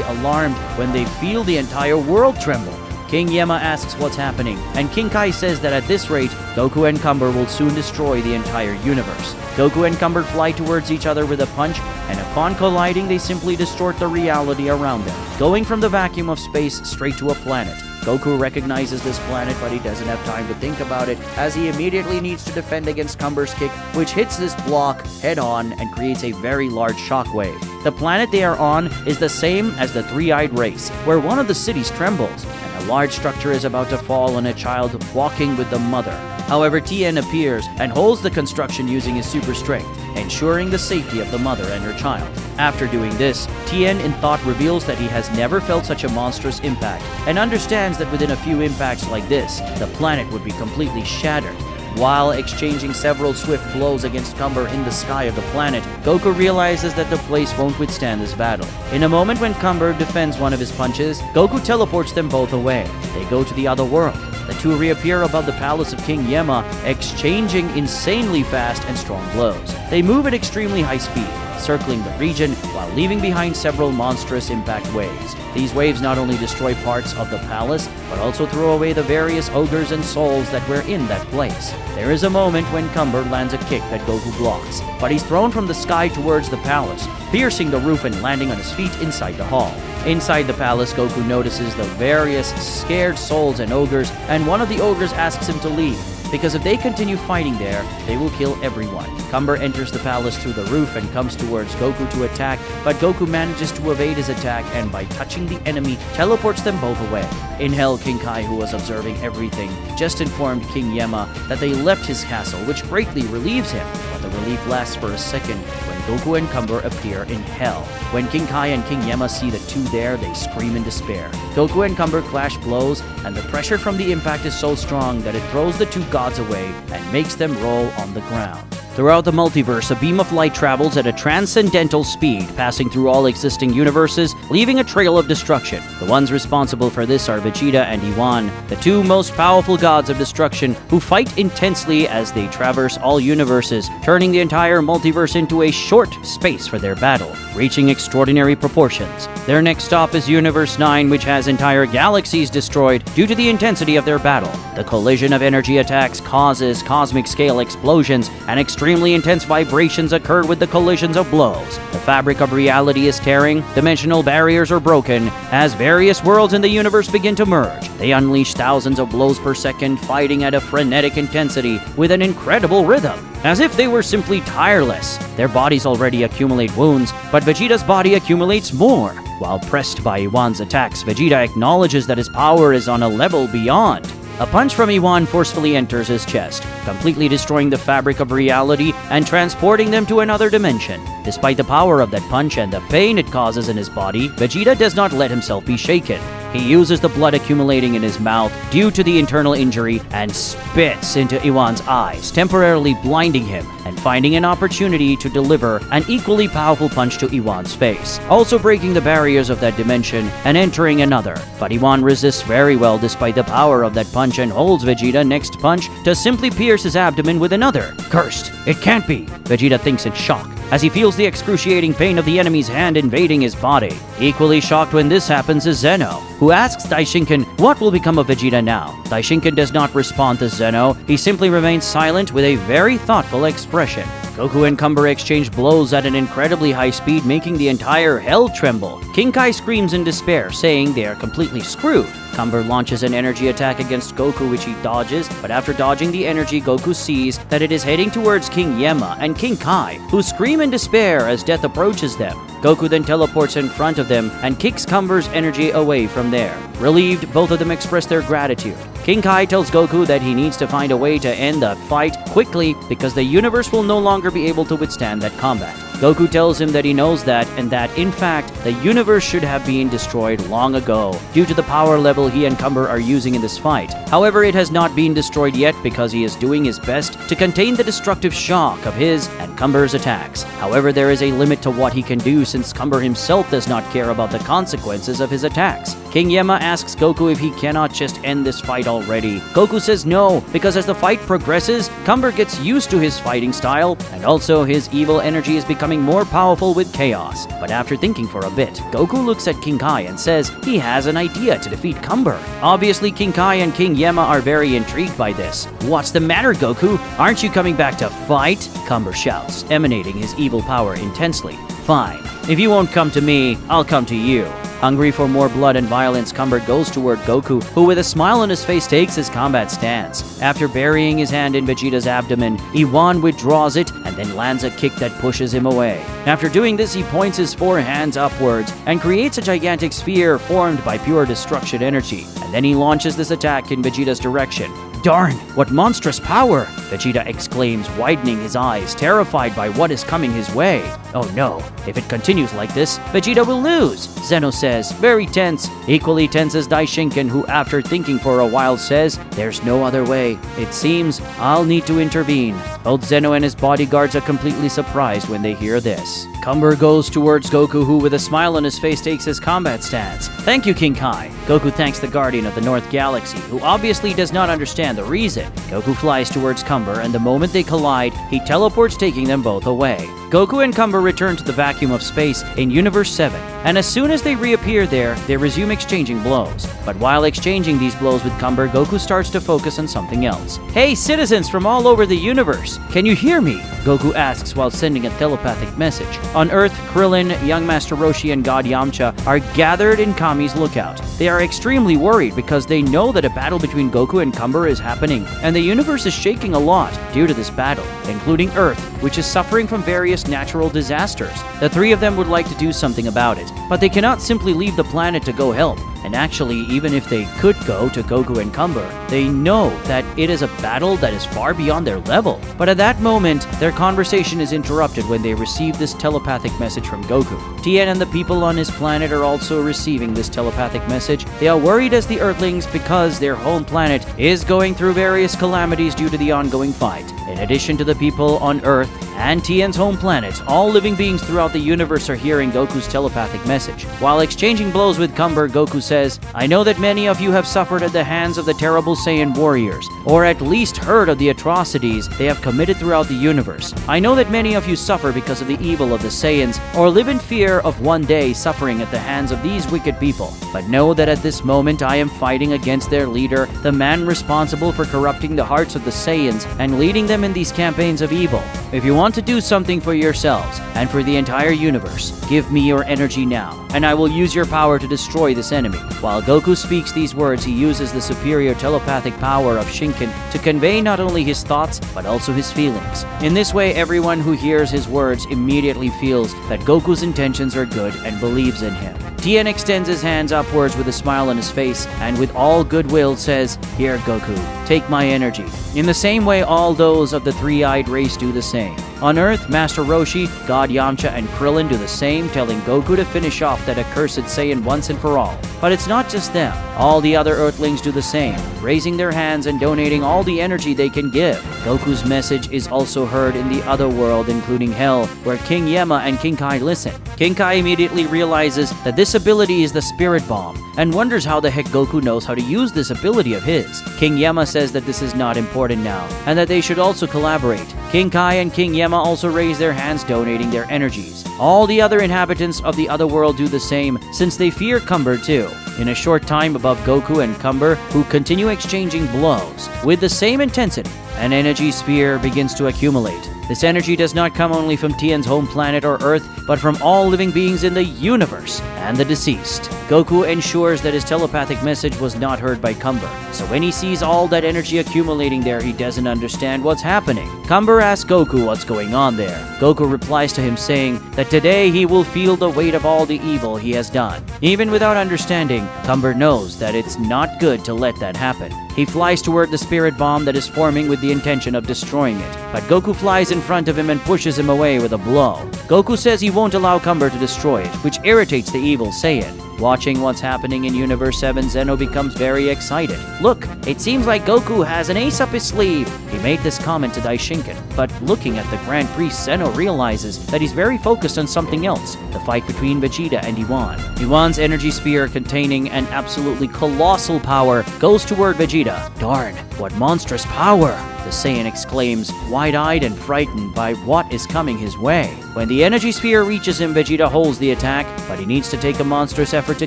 alarmed when they feel the entire world tremble. King Yema asks what's happening, and King Kai says that at this rate, Goku and Cumber will soon destroy the entire universe. Goku and Cumber fly towards each other with a punch, and upon colliding, they simply distort the reality around them, going from the vacuum of space straight to a planet. Goku recognizes this planet, but he doesn't have time to think about it, as he immediately needs to defend against Cumber's kick, which hits this block head-on and creates a very large shockwave. The planet they are on is the same as the Three-Eyed Race, where one of the cities trembles, and a large structure is about to fall on a child walking with the mother. However, Tien appears and holds the construction using his super strength, ensuring the safety of the mother and her child. After doing this, Tien in thought reveals that he has never felt such a monstrous impact, and understands that within a few impacts like this, the planet would be completely shattered. While exchanging several swift blows against Cumber in the sky of the planet, Goku realizes that the place won't withstand this battle. In a moment when Cumber defends one of his punches, Goku teleports them both away. They go to the other world. the two reappear above the palace of King Yema, exchanging insanely fast and strong blows. They move at extremely high speed, circling the region while leaving behind several monstrous impact waves. These waves not only destroy parts of the palace, but also throw away the various ogres and souls that were in that place. There is a moment when Cumber lands a kick that Goku blocks, but he's thrown from the sky towards the palace, piercing the roof and landing on his feet inside the hall. Inside the palace, Goku notices the various scared souls and ogres, and one of the ogres asks him to leave, because if they continue fighting there, they will kill everyone. Cumber enters the palace through the roof and comes towards Goku to attack, but Goku manages to evade his attack and by touching the enemy, teleports them both away. In hell, King Kai, who was observing everything, just informed King Yema that they left his castle, which greatly relieves him, but the relief lasts for a second when Goku and Cumber appear in hell. When King Kai and King Yema see the two there, they scream in despair. Goku and Cumber clash blows, and the pressure from the impact is so strong that it throws the two gods away and makes them roll on the ground. Throughout the multiverse, a beam of light travels at a transcendental speed, passing through all existing universes, leaving a trail of destruction. The ones responsible for this are Vegeta and Iwan, the two most powerful gods of destruction, who fight intensely as they traverse all universes, turning the entire multiverse into a short space for their battle, reaching extraordinary proportions. Their next stop is Universe 9, which has entire galaxies destroyed due to the intensity of their battle. The collision of energy attacks causes cosmic-scale explosions, and extremely intense vibrations occur with the collisions of blows. The fabric of reality is tearing, dimensional barriers are broken, as various worlds in the universe begin to merge. They unleash thousands of blows per second, fighting at a frenetic intensity with an incredible rhythm, as if they were simply tireless. Their bodies already accumulate wounds, but Vegeta's body accumulates more. While pressed by Iwan's attacks, Vegeta acknowledges that his power is on a level beyond. A punch from Iwan forcefully enters his chest, completely destroying the fabric of reality and transporting them to another dimension. Despite the power of that punch and the pain it causes in his body, Vegeta does not let himself be shaken. He uses the blood accumulating in his mouth due to the internal injury and spits into Iwan's eyes, temporarily blinding him and finding an opportunity to deliver an equally powerful punch to Iwan's face, also breaking the barriers of that dimension and entering another. But Iwan resists very well despite the power of that punch and holds Vegeta's next punch to simply pierce his abdomen with another. Cursed! It can't be! Vegeta thinks in shock as he feels the excruciating pain of the enemy's hand invading his body. Equally shocked when this happens is Zeno, who asks Daishinkan what will become of Vegeta now. Daishinkan does not respond to Zeno, he simply remains silent with a very thoughtful expression. Goku and Cumber exchange blows at an incredibly high speed, making the entire hell tremble. King Kai screams in despair, saying they are completely screwed. Cumber launches an energy attack against Goku, which he dodges, but after dodging the energy, Goku sees that it is heading towards King Yema and King Kai, who scream in despair as death approaches them. Goku then teleports in front of them and kicks Cumber's energy away from there. Relieved, both of them express their gratitude. King Kai tells Goku that he needs to find a way to end the fight quickly because the universe will no longer be able to withstand that combat. Goku tells him that he knows that, and that, in fact, the universe should have been destroyed long ago due to the power level he and Cumber are using in this fight. However, it has not been destroyed yet because he is doing his best to contain the destructive shock of his and Cumber's attacks. However, there is a limit to what he can do since Cumber himself does not care about the consequences of his attacks. King Yema asks Goku if he cannot just end this fight already. Goku says no, because as the fight progresses, Cumber gets used to his fighting style, and also his evil energy is becoming more powerful with chaos. But after thinking for a bit, Goku looks at King Kai and says he has an idea to defeat Cumber. Obviously, King Kai and King Yema are very intrigued by this. "What's the matter, Goku? Aren't you coming back to fight?" Cumber shouts, emanating his evil power intensely. "Fine. If you won't come to me, I'll come to you." Hungry for more blood and violence, Cumber goes toward Goku, who with a smile on his face takes his combat stance. After burying his hand in Vegeta's abdomen, Iwan withdraws it and then lands a kick that pushes him away. After doing this, he points his four hands upwards and creates a gigantic sphere formed by pure destruction energy. And then he launches this attack in Vegeta's direction. Darn, what monstrous power! Vegeta exclaims, widening his eyes, terrified by what is coming his way. Oh no, if it continues like this, Vegeta will lose, Zeno says, very tense. Equally tense as Daishinken, who after thinking for a while says, there's no other way. It seems I'll need to intervene. Both Zeno and his bodyguards are completely surprised when they hear this. Cumber goes towards Goku, who with a smile on his face takes his combat stance. Thank you, King Kai. Goku thanks the Guardian of the North Galaxy, who obviously does not understand the reason. Goku flies towards Cumber, and the moment they collide, he teleports, taking them both away. Goku and Cumber return to the vacuum of space in Universe 7, and as soon as they reappear there, they resume exchanging blows. But while exchanging these blows with Cumber, Goku starts to focus on something else. Hey, citizens from all over the universe, can you hear me? Goku asks while sending a telepathic message. On Earth, Krillin, Young Master Roshi, and God Yamcha are gathered in Kami's lookout. They are extremely worried because they know that a battle between Goku and Cumber is happening, and the universe is shaking a lot due to this battle, including Earth, which is suffering from various natural disasters. The three of them would like to do something about it, but they cannot simply leave the planet to go help. And actually, even if they could go to Goku and Cumber, they know that it is a battle that is far beyond their level. But at that moment, their conversation is interrupted when they receive this telepathic message from Goku. Tien and the people on his planet are also receiving this telepathic message. They are worried as the Earthlings because their home planet is going through various calamities due to the ongoing fight. In addition to the people on Earth and Tien's home planet, all living beings throughout the universe are hearing Goku's telepathic message. While exchanging blows with Cumber, Goku says, I know that many of you have suffered at the hands of the terrible Saiyan warriors, or at least heard of the atrocities they have committed throughout the universe. I know that many of you suffer because of the evil of the Saiyans, or live in fear of one day suffering at the hands of these wicked people. But know that at this moment I am fighting against their leader, the man responsible for corrupting the hearts of the Saiyans and leading them in these campaigns of evil. If you want to do something for yourselves and for the entire universe, give me your energy now, and I will use your power to destroy this enemy. While Goku speaks these words, he uses the superior telepathic power of Shinken to convey not only his thoughts, but also his feelings. In this way, everyone who hears his words immediately feels that Goku's intentions are good and believes in him. Tien extends his hands upwards with a smile on his face, and with all goodwill says, Here, Goku, take my energy. In the same way, all those of the three-eyed race do the same. On Earth, Master Roshi, God Yamcha, and Krillin do the same, telling Goku to finish off that accursed Saiyan once and for all. But it's not just them. All the other Earthlings do the same, raising their hands and donating all the energy they can give. Goku's message is also heard in the other world, including Hell, where King Yema and King Kai listen. King Kai immediately realizes that this ability is the Spirit Bomb, and wonders how the heck Goku knows how to use this ability of his. King Yema says that this is not important now, and that they should also collaborate. King Kai and King Yema also raise their hands, donating their energies. All the other inhabitants of the other world do the same, since they fear Cumber too. In a short time, above Goku and Cumber, who continue exchanging blows with the same intensity, an energy sphere begins to accumulate. This energy does not come only from Tien's home planet or Earth, but from all living beings in the universe and the deceased. Goku ensures that his telepathic message was not heard by Cumber, so when he sees all that energy accumulating there, he doesn't understand what's happening. Cumber asks Goku what's going on there. Goku replies to him saying that today he will feel the weight of all the evil he has done. Even without understanding, Cumber knows that it's not good to let that happen. He flies toward the Spirit Bomb that is forming with the intention of destroying it, but Goku flies in front of him and pushes him away with a blow. Goku says he won't allow Cumber to destroy it, which irritates the evil Saiyan. Watching what's happening in Universe 7, Zeno becomes very excited. Look, it seems like Goku has an ace up his sleeve. He made this comment to Daishinken, but looking at the Grand Priest, Zeno realizes that he's very focused on something else, the fight between Vegeta and Iwan. Iwan's energy sphere, containing an absolutely colossal power, goes toward Vegeta. Darn, what monstrous power! The Saiyan exclaims, wide-eyed and frightened by what is coming his way. When the energy sphere reaches him, Vegeta holds the attack, but he needs to take a monstrous effort to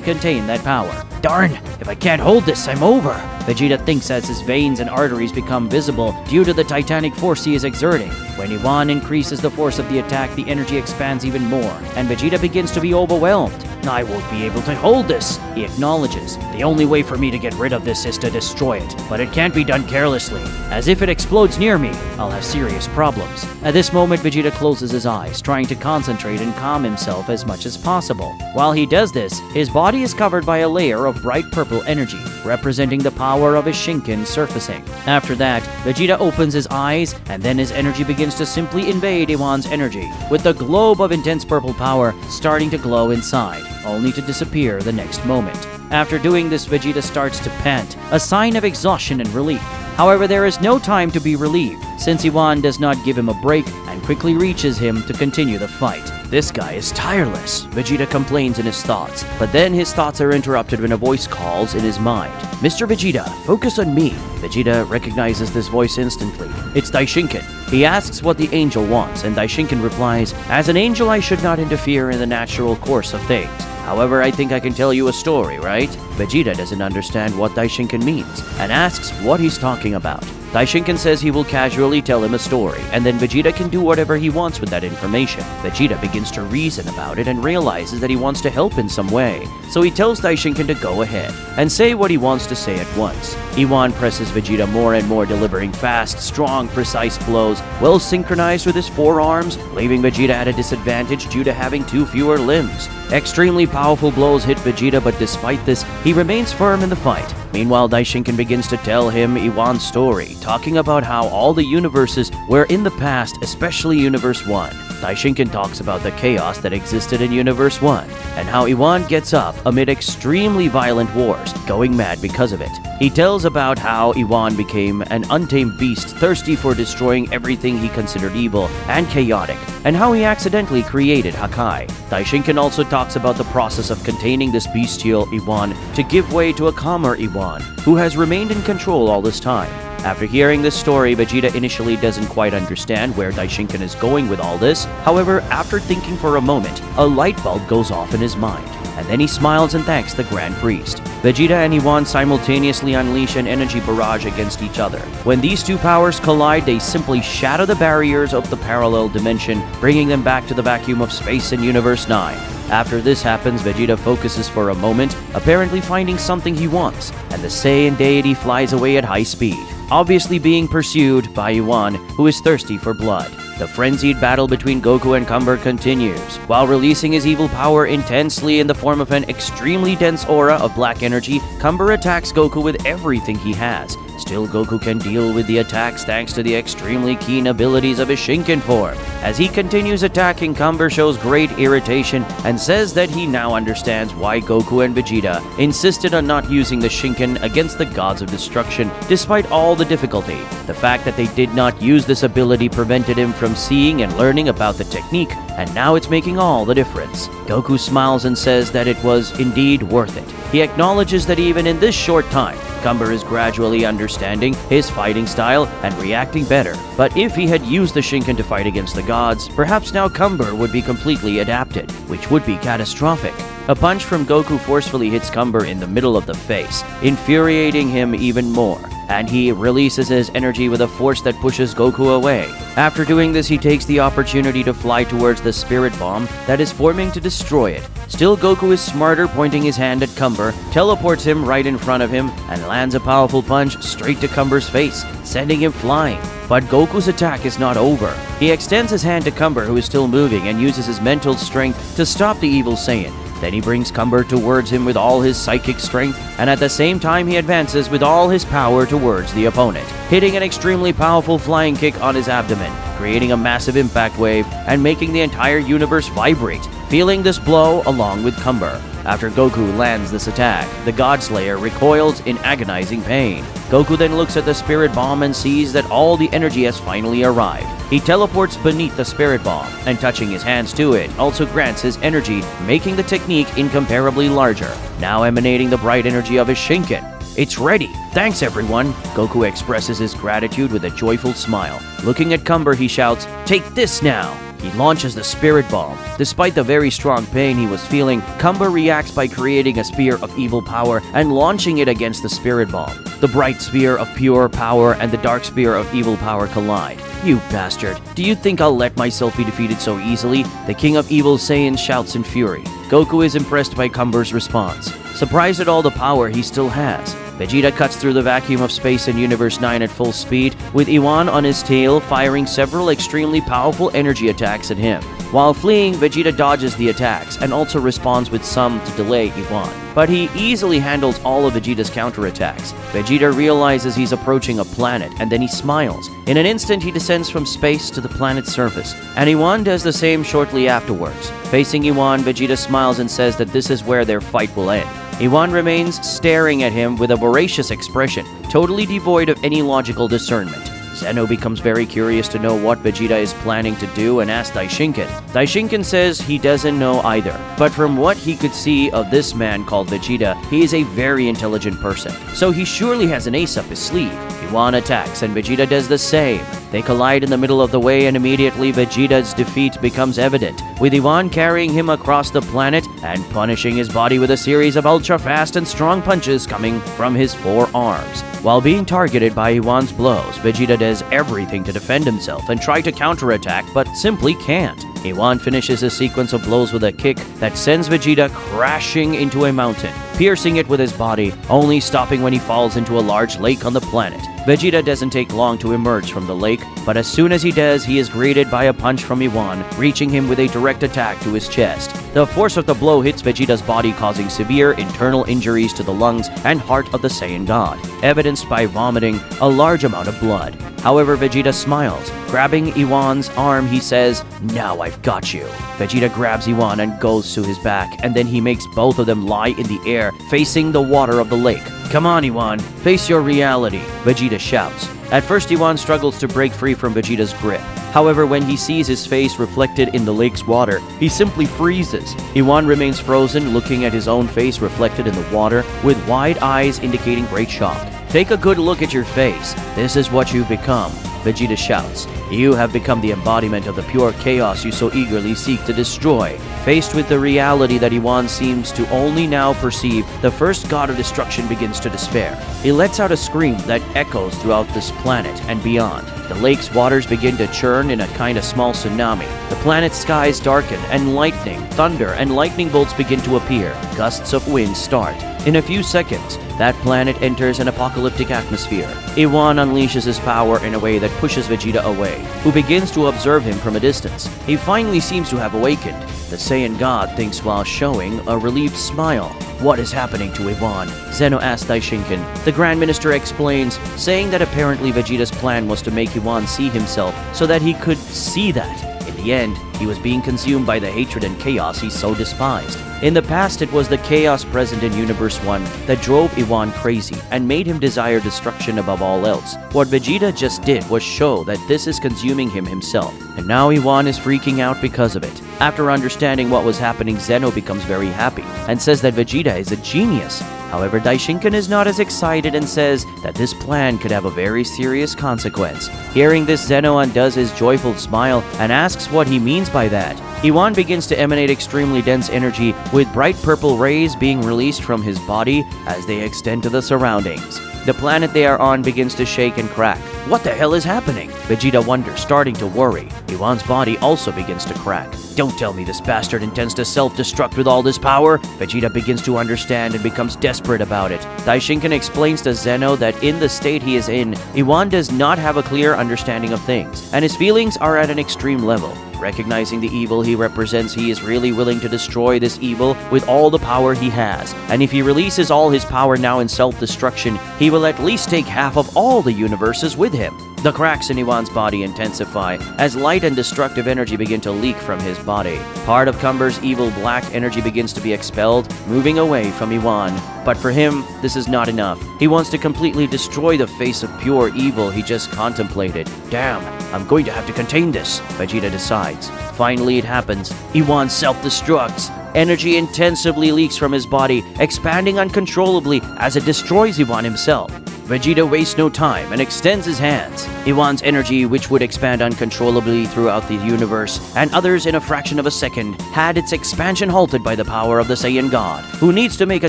contain that power. Darn, if I can't hold this, I'm over! Vegeta thinks as his veins and arteries become visible due to the titanic force he is exerting. When Iwan increases the force of the attack, the energy expands even more, and Vegeta begins to be overwhelmed. I won't be able to hold this, he acknowledges. The only way for me to get rid of this is to destroy it, but it can't be done carelessly, as if it explodes near me, I'll have serious problems. At this moment, Vegeta closes his eyes, trying to concentrate and calm himself as much as possible. While he does this, his body is covered by a layer of bright purple energy, representing the power of his Shinken surfacing. After that, Vegeta opens his eyes, and then his energy begins to simply invade Iwan's energy, with the globe of intense purple power starting to glow inside, only to disappear the next moment. After doing this, Vegeta starts to pant, a sign of exhaustion and relief. However, there is no time to be relieved, since Iwan does not give him a break and quickly reaches him to continue the fight. This guy is tireless, Vegeta complains in his thoughts, but then his thoughts are interrupted when a voice calls in his mind. Mr. Vegeta, focus on me. Vegeta recognizes this voice instantly. It's Daishinken. He asks what the angel wants, and Daishinken replies, as an angel I should not interfere in the natural course of things. However, I think I can tell you a story, right? Vegeta doesn't understand what Daishinken means, and asks what he's talking about. Daishinken says he will casually tell him a story, and then Vegeta can do whatever he wants with that information. Vegeta begins to reason about it and realizes that he wants to help in some way, so he tells Daishinken to go ahead and say what he wants to say at once. Iwan presses Vegeta more and more, delivering fast, strong, precise blows, well synchronized with his forearms, leaving Vegeta at a disadvantage due to having 2 fewer limbs. Extremely powerful blows hit Vegeta, but despite this, he remains firm in the fight. Meanwhile, Daishinken begins to tell him Iwan's story, talking about how all the universes were in the past, especially Universe 1. Daishinken talks about the chaos that existed in Universe 1, and how Iwan gets up amid extremely violent wars, going mad because of it. He tells about how Iwan became an untamed beast thirsty for destroying everything he considered evil and chaotic, and how he accidentally created Hakai. Daishinken also talks about the process of containing this bestial Iwan to give way to a calmer Iwan, who has remained in control all this time. After hearing this story, Vegeta initially doesn't quite understand where Daishinken is going with all this. However, after thinking for a moment, a light bulb goes off in his mind, and then he smiles and thanks the Grand Priest. Vegeta and Iwan simultaneously unleash an energy barrage against each other. When these 2 powers collide, they simply shatter the barriers of the parallel dimension, bringing them back to the vacuum of space in Universe 9. After this happens, Vegeta focuses for a moment, apparently finding something he wants, and the Saiyan deity flies away at high speed, obviously being pursued by Iwan, who is thirsty for blood. The frenzied battle between Goku and Cumber continues. While releasing his evil power intensely in the form of an extremely dense aura of black energy, Cumber attacks Goku with everything he has. Still, Goku can deal with the attacks thanks to the extremely keen abilities of his Shinken form. As he continues attacking, Cumber shows great irritation and says that he now understands why Goku and Vegeta insisted on not using the Shinken against the gods of destruction despite all the difficulty. The fact that they did not use this ability prevented him from seeing and learning about the technique, and now it's making all the difference. Goku smiles and says that it was indeed worth it. He acknowledges that even in this short time, Cumber is gradually understanding his fighting style and reacting better. But if he had used the Shinken to fight against the gods, perhaps now Cumber would be completely adapted, which would be catastrophic. A punch from Goku forcefully hits Cumber in the middle of the face, infuriating him even more, and he releases his energy with a force that pushes Goku away. After doing this, he takes the opportunity to fly towards the spirit bomb that is forming to destroy it. Still, Goku is smarter, pointing his hand at Cumber, teleports him right in front of him, and lands a powerful punch straight to Cumber's face, sending him flying. But Goku's attack is not over. He extends his hand to Cumber, who is still moving, and uses his mental strength to stop the evil Saiyan. Then he brings Cumber towards him with all his psychic strength, and at the same time he advances with all his power towards the opponent, hitting an extremely powerful flying kick on his abdomen, creating a massive impact wave and making the entire universe vibrate, feeling this blow along with Cumber. After Goku lands this attack, the God Slayer recoils in agonizing pain. Goku then looks at the Spirit Bomb and sees that all the energy has finally arrived. He teleports beneath the Spirit Bomb, and touching his hands to it also grants his energy, making the technique incomparably larger, now emanating the bright energy of his Shinken. It's ready! Thanks everyone! Goku expresses his gratitude with a joyful smile. Looking at Cumber, he shouts, "Take this now!" He launches the Spirit Bomb. Despite the very strong pain he was feeling, Cumber reacts by creating a spear of evil power and launching it against the Spirit Bomb. The bright spear of pure power and the dark spear of evil power collide. "You bastard! Do you think I'll let myself be defeated so easily?" The King of Evil Saiyans shouts in fury. Goku is impressed by Cumber's response. Surprised at all the power he still has, Vegeta cuts through the vacuum of space in Universe 9 at full speed, with Iwan on his tail firing several extremely powerful energy attacks at him. While fleeing, Vegeta dodges the attacks and also responds with some to delay Iwan. But he easily handles all of Vegeta's counterattacks. Vegeta realizes he's approaching a planet, and then he smiles. In an instant, he descends from space to the planet's surface, and Iwan does the same shortly afterwards. Facing Iwan, Vegeta smiles and says that this is where their fight will end. Iwan remains staring at him with a voracious expression, totally devoid of any logical discernment. Zeno becomes very curious to know what Vegeta is planning to do and asks Daishinkan. Daishinkan says he doesn't know either, but from what he could see of this man called Vegeta, he is a very intelligent person, so he surely has an ace up his sleeve. Iwan attacks and Vegeta does the same. They collide in the middle of the way and immediately Vegeta's defeat becomes evident, with Iwan carrying him across the planet and punishing his body with a series of ultra-fast and strong punches coming from his forearms. While being targeted by Iwan's blows, Vegeta does everything to defend himself and try to counterattack, but simply can't. Iwan finishes a sequence of blows with a kick that sends Vegeta crashing into a mountain, piercing it with his body, only stopping when he falls into a large lake on the planet. Vegeta doesn't take long to emerge from the lake, but as soon as he does, he is greeted by a punch from Iwan, reaching him with a direct attack to his chest. The force of the blow hits Vegeta's body, causing severe internal injuries to the lungs and heart of the Saiyan God, evidenced by vomiting a large amount of blood. However, Vegeta smiles. Grabbing Iwan's arm, he says, "Now I've got you." Vegeta grabs Iwan and goes to his back, and then he makes both of them lie in the air, facing the water of the lake. "Come on, Iwan, face your reality," Vegeta shouts. At first, Iwan struggles to break free from Vegeta's grip. However, when he sees his face reflected in the lake's water, he simply freezes. Iwan remains frozen, looking at his own face reflected in the water, with wide eyes indicating great shock. "Take a good look at your face. This is what you've become," Vegeta shouts. "You have become the embodiment of the pure chaos you so eagerly seek to destroy." Faced with the reality that Iwan seems to only now perceive, the first god of destruction begins to despair. He lets out a scream that echoes throughout this planet and beyond. The lake's waters begin to churn in a kind of small tsunami. The planet's skies darken, and lightning, thunder, and lightning bolts begin to appear. Gusts of wind start. In a few seconds, that planet enters an apocalyptic atmosphere. Iwan unleashes his power in a way that pushes Vegeta away, who begins to observe him from a distance. He finally seems to have awakened. The Saiyan God thinks while showing a relieved smile. "What is happening to Iwan?" Zeno asks Daishinkan. The Grand Minister explains, saying that apparently Vegeta's plan was to make Iwan see himself so that he could see that. In the end, he was being consumed by the hatred and chaos he so despised. In the past, it was the chaos present in Universe 1 that drove Iwan crazy and made him desire destruction above all else. What Vegeta just did was show that this is consuming him himself, and now Iwan is freaking out because of it. After understanding what was happening, Zeno becomes very happy and says that Vegeta is a genius. However, Daishinkan is not as excited and says that this plan could have a very serious consequence. Hearing this, Zeno undoes his joyful smile and asks what he means by that. Iwan begins to emanate extremely dense energy, with bright purple rays being released from his body as they extend to the surroundings. The planet they are on begins to shake and crack. What the hell is happening? Vegeta wonders, starting to worry. Iwan's body also begins to crack. Don't tell me this bastard intends to self-destruct with all this power. Vegeta begins to understand and becomes desperate about it. Daishinkan explains to Zeno that in the state he is in, Iwan does not have a clear understanding of things, and his feelings are at an extreme level. Recognizing the evil he represents, he is really willing to destroy this evil with all the power he has. And if he releases all his power now in self-destruction, he will at least take half of all the universes with him. The cracks in Iwan's body intensify as light and destructive energy begin to leak from his body. Part of Cumber's evil black energy begins to be expelled, moving away from Iwan. But for him, this is not enough. He wants to completely destroy the face of pure evil he just contemplated. Damn, I'm going to have to contain this, Vegeta decides. Finally, it happens. Iwan self-destructs. Energy intensively leaks from his body, expanding uncontrollably as it destroys Iwan himself. Vegeta wastes no time and extends his hands. Iwan's energy, which would expand uncontrollably throughout the universe, and others in a fraction of a second, had its expansion halted by the power of the Saiyan God, who needs to make a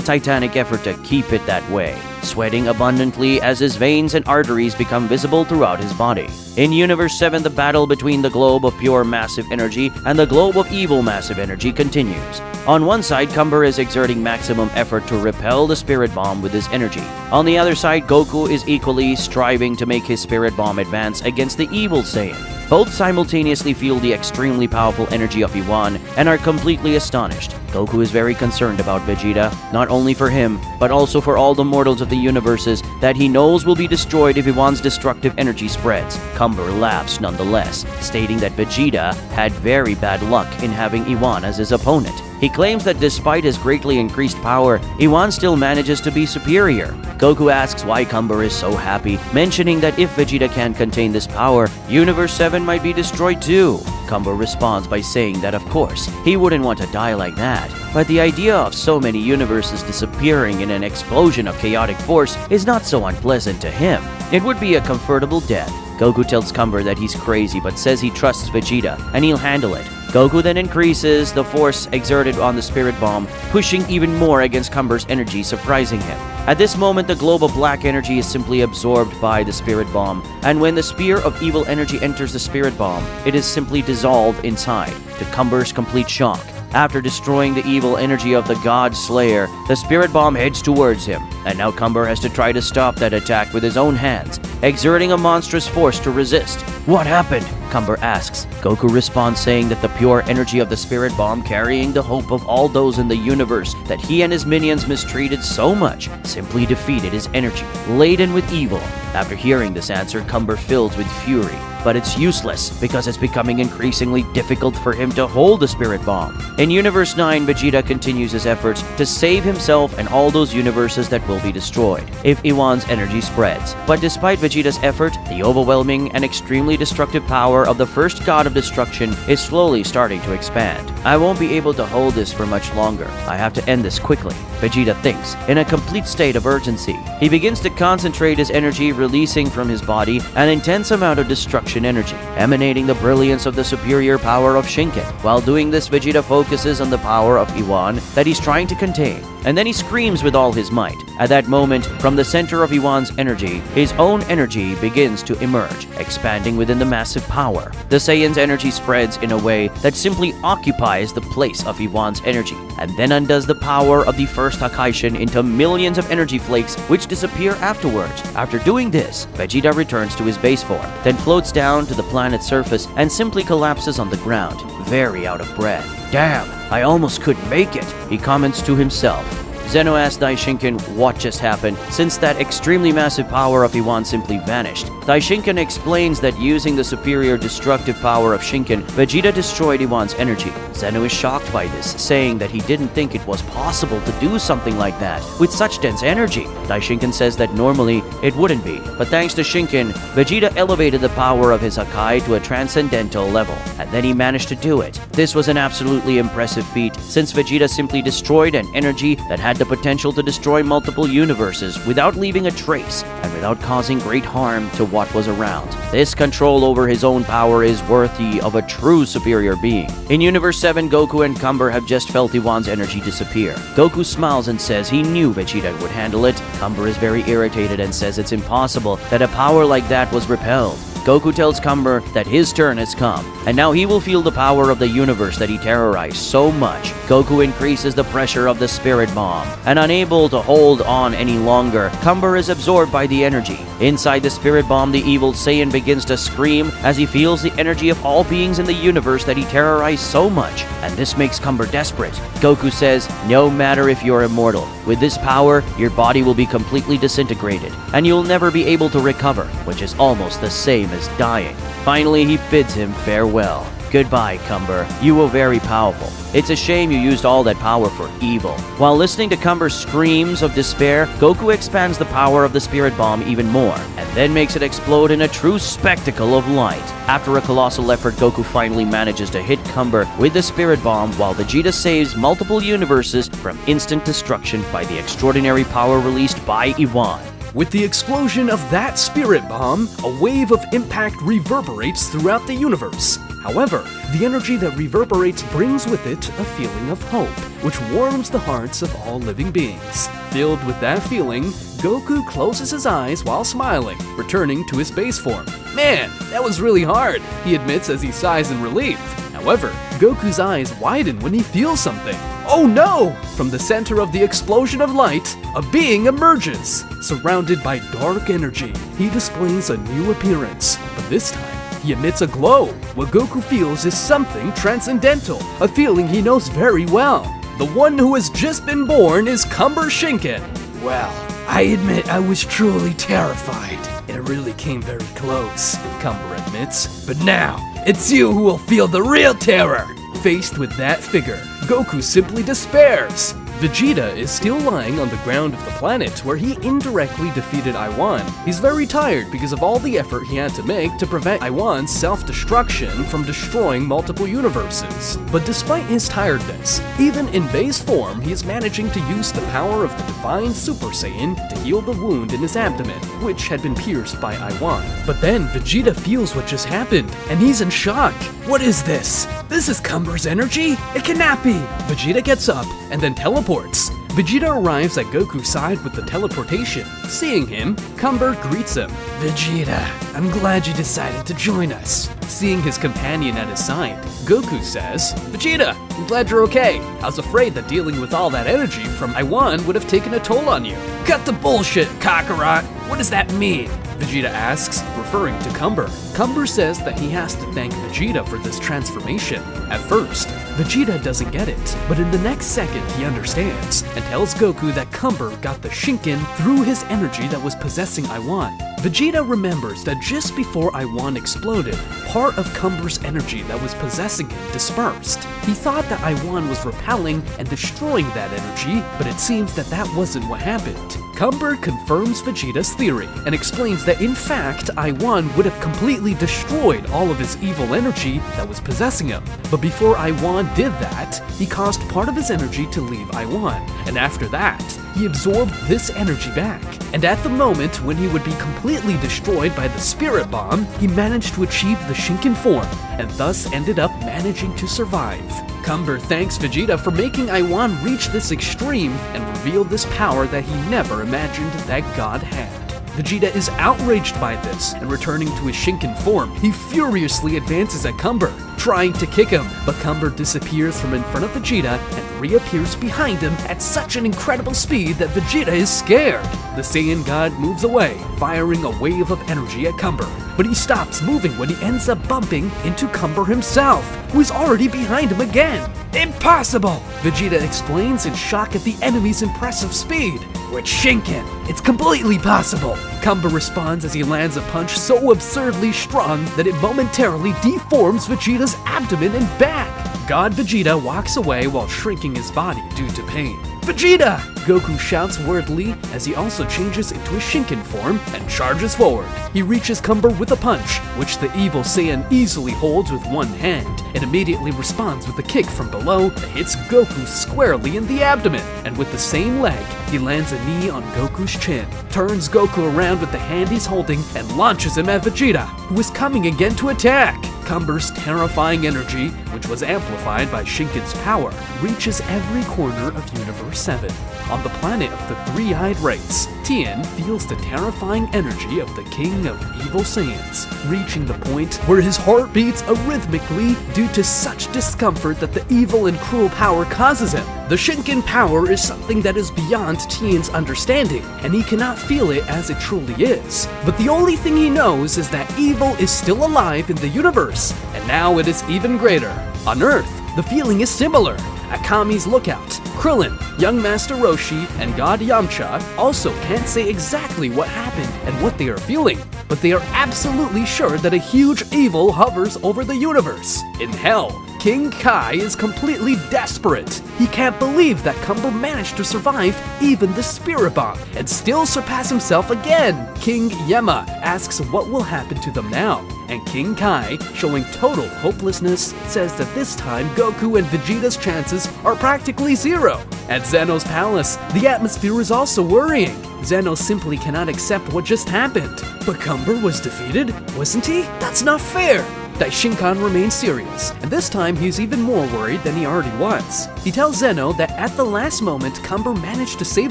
titanic effort to keep it that way. sweating abundantly as his veins and arteries become visible throughout his body. In Universe 7, the battle between the globe of pure massive energy and the globe of evil massive energy continues. On one side, Cumber is exerting maximum effort to repel the Spirit Bomb with his energy. On the other side, Goku is equally striving to make his Spirit Bomb advance against the evil Saiyan. Both simultaneously feel the extremely powerful energy of Iwan and are completely astonished. Goku is very concerned about Vegeta, not only for him, but also for all the mortals of the universes that he knows will be destroyed if Iwan's destructive energy spreads. Cumber laughs nonetheless, stating that Vegeta had very bad luck in having Iwan as his opponent. He claims that despite his greatly increased power, Iwan still manages to be superior. Goku asks why Cumber is so happy, mentioning that if Vegeta can contain this power, Universe 7 might be destroyed too. Cumber responds by saying that of course, he wouldn't want to die like that, but the idea of so many universes disappearing in an explosion of chaotic force is not so unpleasant to him. It would be a comfortable death. Goku tells Cumber that he's crazy but says he trusts Vegeta and he'll handle it. Goku then increases the force exerted on the Spirit Bomb, pushing even more against Cumber's energy, surprising him. At this moment, the globe of black energy is simply absorbed by the Spirit Bomb, and when the spear of evil energy enters the Spirit Bomb, it is simply dissolved inside, to Cumber's complete shock. After destroying the evil energy of the God Slayer, the Spirit Bomb heads towards him, and now Cumber has to try to stop that attack with his own hands, exerting a monstrous force to resist. What happened? Cumber asks. Goku responds saying that the pure energy of the Spirit Bomb, carrying the hope of all those in the universe that he and his minions mistreated so much, simply defeated his energy, laden with evil. After hearing this answer, Cumber fills with fury. But it's useless because it's becoming increasingly difficult for him to hold the Spirit Bomb. In Universe 9, Vegeta continues his efforts to save himself and all those universes that will be destroyed if Iwan's energy spreads. But despite Vegeta's effort, the overwhelming and extremely destructive power of the first god of destruction is slowly starting to expand. I won't be able to hold this for much longer. I have to end this quickly, Vegeta thinks, in a complete state of urgency. He begins to concentrate his energy, releasing from his body an intense amount of destruction energy, emanating the brilliance of the superior power of Shinken. While doing this, Vegeta focuses on the power of Iwan that he's trying to contain, and then he screams with all his might. At that moment, from the center of Iwan's energy, his own energy begins to emerge, expanding within the massive power. The Saiyan's energy spreads in a way that simply occupies the place of Iwan's energy, and then undoes the power of the first Hakaishin into millions of energy flakes which disappear afterwards. After doing this, Vegeta returns to his base form, then floats down to the planet's surface and simply collapses on the ground, very out of breath. Damn, I almost couldn't make it, he comments to himself. Zeno asks Daishinken what just happened, since that extremely massive power of Iwan simply vanished. Daishinken explains that using the superior destructive power of Shinken, Vegeta destroyed Iwan's energy. Zeno is shocked by this, saying that he didn't think it was possible to do something like that with such dense energy. Daishinken says that normally it wouldn't be, but thanks to Shinken, Vegeta elevated the power of his Hakai to a transcendental level, and then he managed to do it. This was an absolutely impressive feat, since Vegeta simply destroyed an energy that had the potential to destroy multiple universes without leaving a trace and without causing great harm to what was around. This control over his own power is worthy of a true superior being. In Universe 7, Goku and Cumber have just felt Iwan's energy disappear. Goku smiles and says he knew Vegeta would handle it. Cumber is very irritated and says it's impossible that a power like that was repelled. Goku tells Cumber that his turn has come, and now he will feel the power of the universe that he terrorized so much. Goku increases the pressure of the Spirit Bomb, and unable to hold on any longer, Cumber is absorbed by the energy. Inside the Spirit Bomb, the evil Saiyan begins to scream as he feels the energy of all beings in the universe that he terrorized so much, and this makes Cumber desperate. Goku says, no matter if you're immortal, with this power, your body will be completely disintegrated, and you'll never be able to recover, which is almost the same as dying. Finally, he bids him farewell. Goodbye, Cumber. You were very powerful. It's a shame you used all that power for evil. While listening to Cumber's screams of despair, Goku expands the power of the Spirit Bomb even more, and then makes it explode in a true spectacle of light. After a colossal effort, Goku finally manages to hit Cumber with the Spirit Bomb, while Vegeta saves multiple universes from instant destruction by the extraordinary power released by Iwan. With the explosion of that spirit bomb, a wave of impact reverberates throughout the universe. However, the energy that reverberates brings with it a feeling of hope, which warms the hearts of all living beings. Filled with that feeling, Goku closes his eyes while smiling, returning to his base form. Man, that was really hard, he admits as he sighs in relief. However, Goku's eyes widen when he feels something. Oh no! From the center of the explosion of light, a being emerges. Surrounded by dark energy, he displays a new appearance, but this time, he emits a glow. What Goku feels is something transcendental, a feeling he knows very well. The one who has just been born is Cumber Shinken. Well, I admit I was truly terrified. It really came very close, Cumber admits. But now, it's you who will feel the real terror. Faced with that figure, Goku simply despairs. Vegeta is still lying on the ground of the planet where he indirectly defeated Iwan. He's very tired because of all the effort he had to make to prevent Iwan's self-destruction from destroying multiple universes. But despite his tiredness, even in base form, he is managing to use the power of the Divine Super Saiyan to heal the wound in his abdomen, which had been pierced by Iwan. But then Vegeta feels what just happened, and he's in shock. What is this? This is Cumber's energy? It cannot be! Vegeta gets up and then teleports. Vegeta arrives at Goku's side with the teleportation. Seeing him, Cumber greets him. Vegeta, I'm glad you decided to join us. Seeing his companion at his side, Goku says, Vegeta, I'm glad you're okay. I was afraid that dealing with all that energy from Iwan would have taken a toll on you. Cut the bullshit, Kakarot. What does that mean? Vegeta asks, referring to Cumber. Cumber says that he has to thank Vegeta for this transformation. At first, Vegeta doesn't get it, but in the next second he understands and tells Goku that Cumber got the Shinken through his energy that was possessing Iwan. Vegeta remembers that just before Iwan exploded, part of Cumber's energy that was possessing him dispersed. He thought that Iwan was repelling and destroying that energy, but it seems that that wasn't what happened. Cumber confirms Vegeta's theory and explains that in fact, Iwan would have completely destroyed all of his evil energy that was possessing him. But before Iwan did that, he caused part of his energy to leave Iwan, and after that, he absorbed this energy back. And at the moment when he would be completely destroyed by the Spirit Bomb, he managed to achieve the Shinken form, and thus ended up managing to survive. Cumber thanks Vegeta for making Iwan reach this extreme and revealed this power that he never imagined that God had. Vegeta is outraged by this, and returning to his Shinken form, he furiously advances at Cumber, trying to kick him, but Cumber disappears from in front of Vegeta and reappears behind him at such an incredible speed that Vegeta is scared. The Saiyan God moves away, firing a wave of energy at Cumber, but he stops moving when he ends up bumping into Cumber himself, who is already behind him again. Impossible! Vegeta explains in shock at the enemy's impressive speed. With Shinken, it's completely possible. Cumber responds as he lands a punch so absurdly strong that it momentarily deforms Vegeta's abdomen and back. God Vegeta walks away while shrinking his body due to pain. Vegeta! Goku shouts wordly as he also changes into a Shinken form and charges forward. He reaches Cumber with a punch, which the evil Saiyan easily holds with one hand, and immediately responds with a kick from below that hits Goku squarely in the abdomen, and with the same leg, he lands a knee on Goku's chin, turns Goku around with the hand he's holding, and launches him at Vegeta, who is coming again to attack. Cumber's terrifying energy, which was amplified by Shinken's power, reaches every corner of Universe 7. On the planet of the Three-Eyed Race, Tien feels the terrifying energy of the King of Evil Saiyans, reaching the point where his heart beats arrhythmically due to such discomfort that the evil and cruel power causes him. The Shinken power is something that is beyond Tien's understanding, and he cannot feel it as it truly is. But the only thing he knows is that evil is still alive in the universe, and now it is even greater. On Earth, the feeling is similar. At Kami's lookout, Krillin, Young Master Roshi, and God Yamcha also can't say exactly what happened and what they are feeling, but they are absolutely sure that a huge evil hovers over the universe. In Hell, King Kai is completely desperate. He can't believe that Cumber managed to survive even the Spirit Bomb and still surpass himself again. King Yema asks what will happen to them now. and King Kai, showing total hopelessness, says that this time Goku and Vegeta's chances are practically zero. At Zeno's palace, the atmosphere is also worrying. Zeno simply cannot accept what just happened. But Cumber was defeated, wasn't he? That's not fair! Daishinkan remains serious, and this time he's even more worried than he already was. He tells Zeno that at the last moment, Cumber managed to save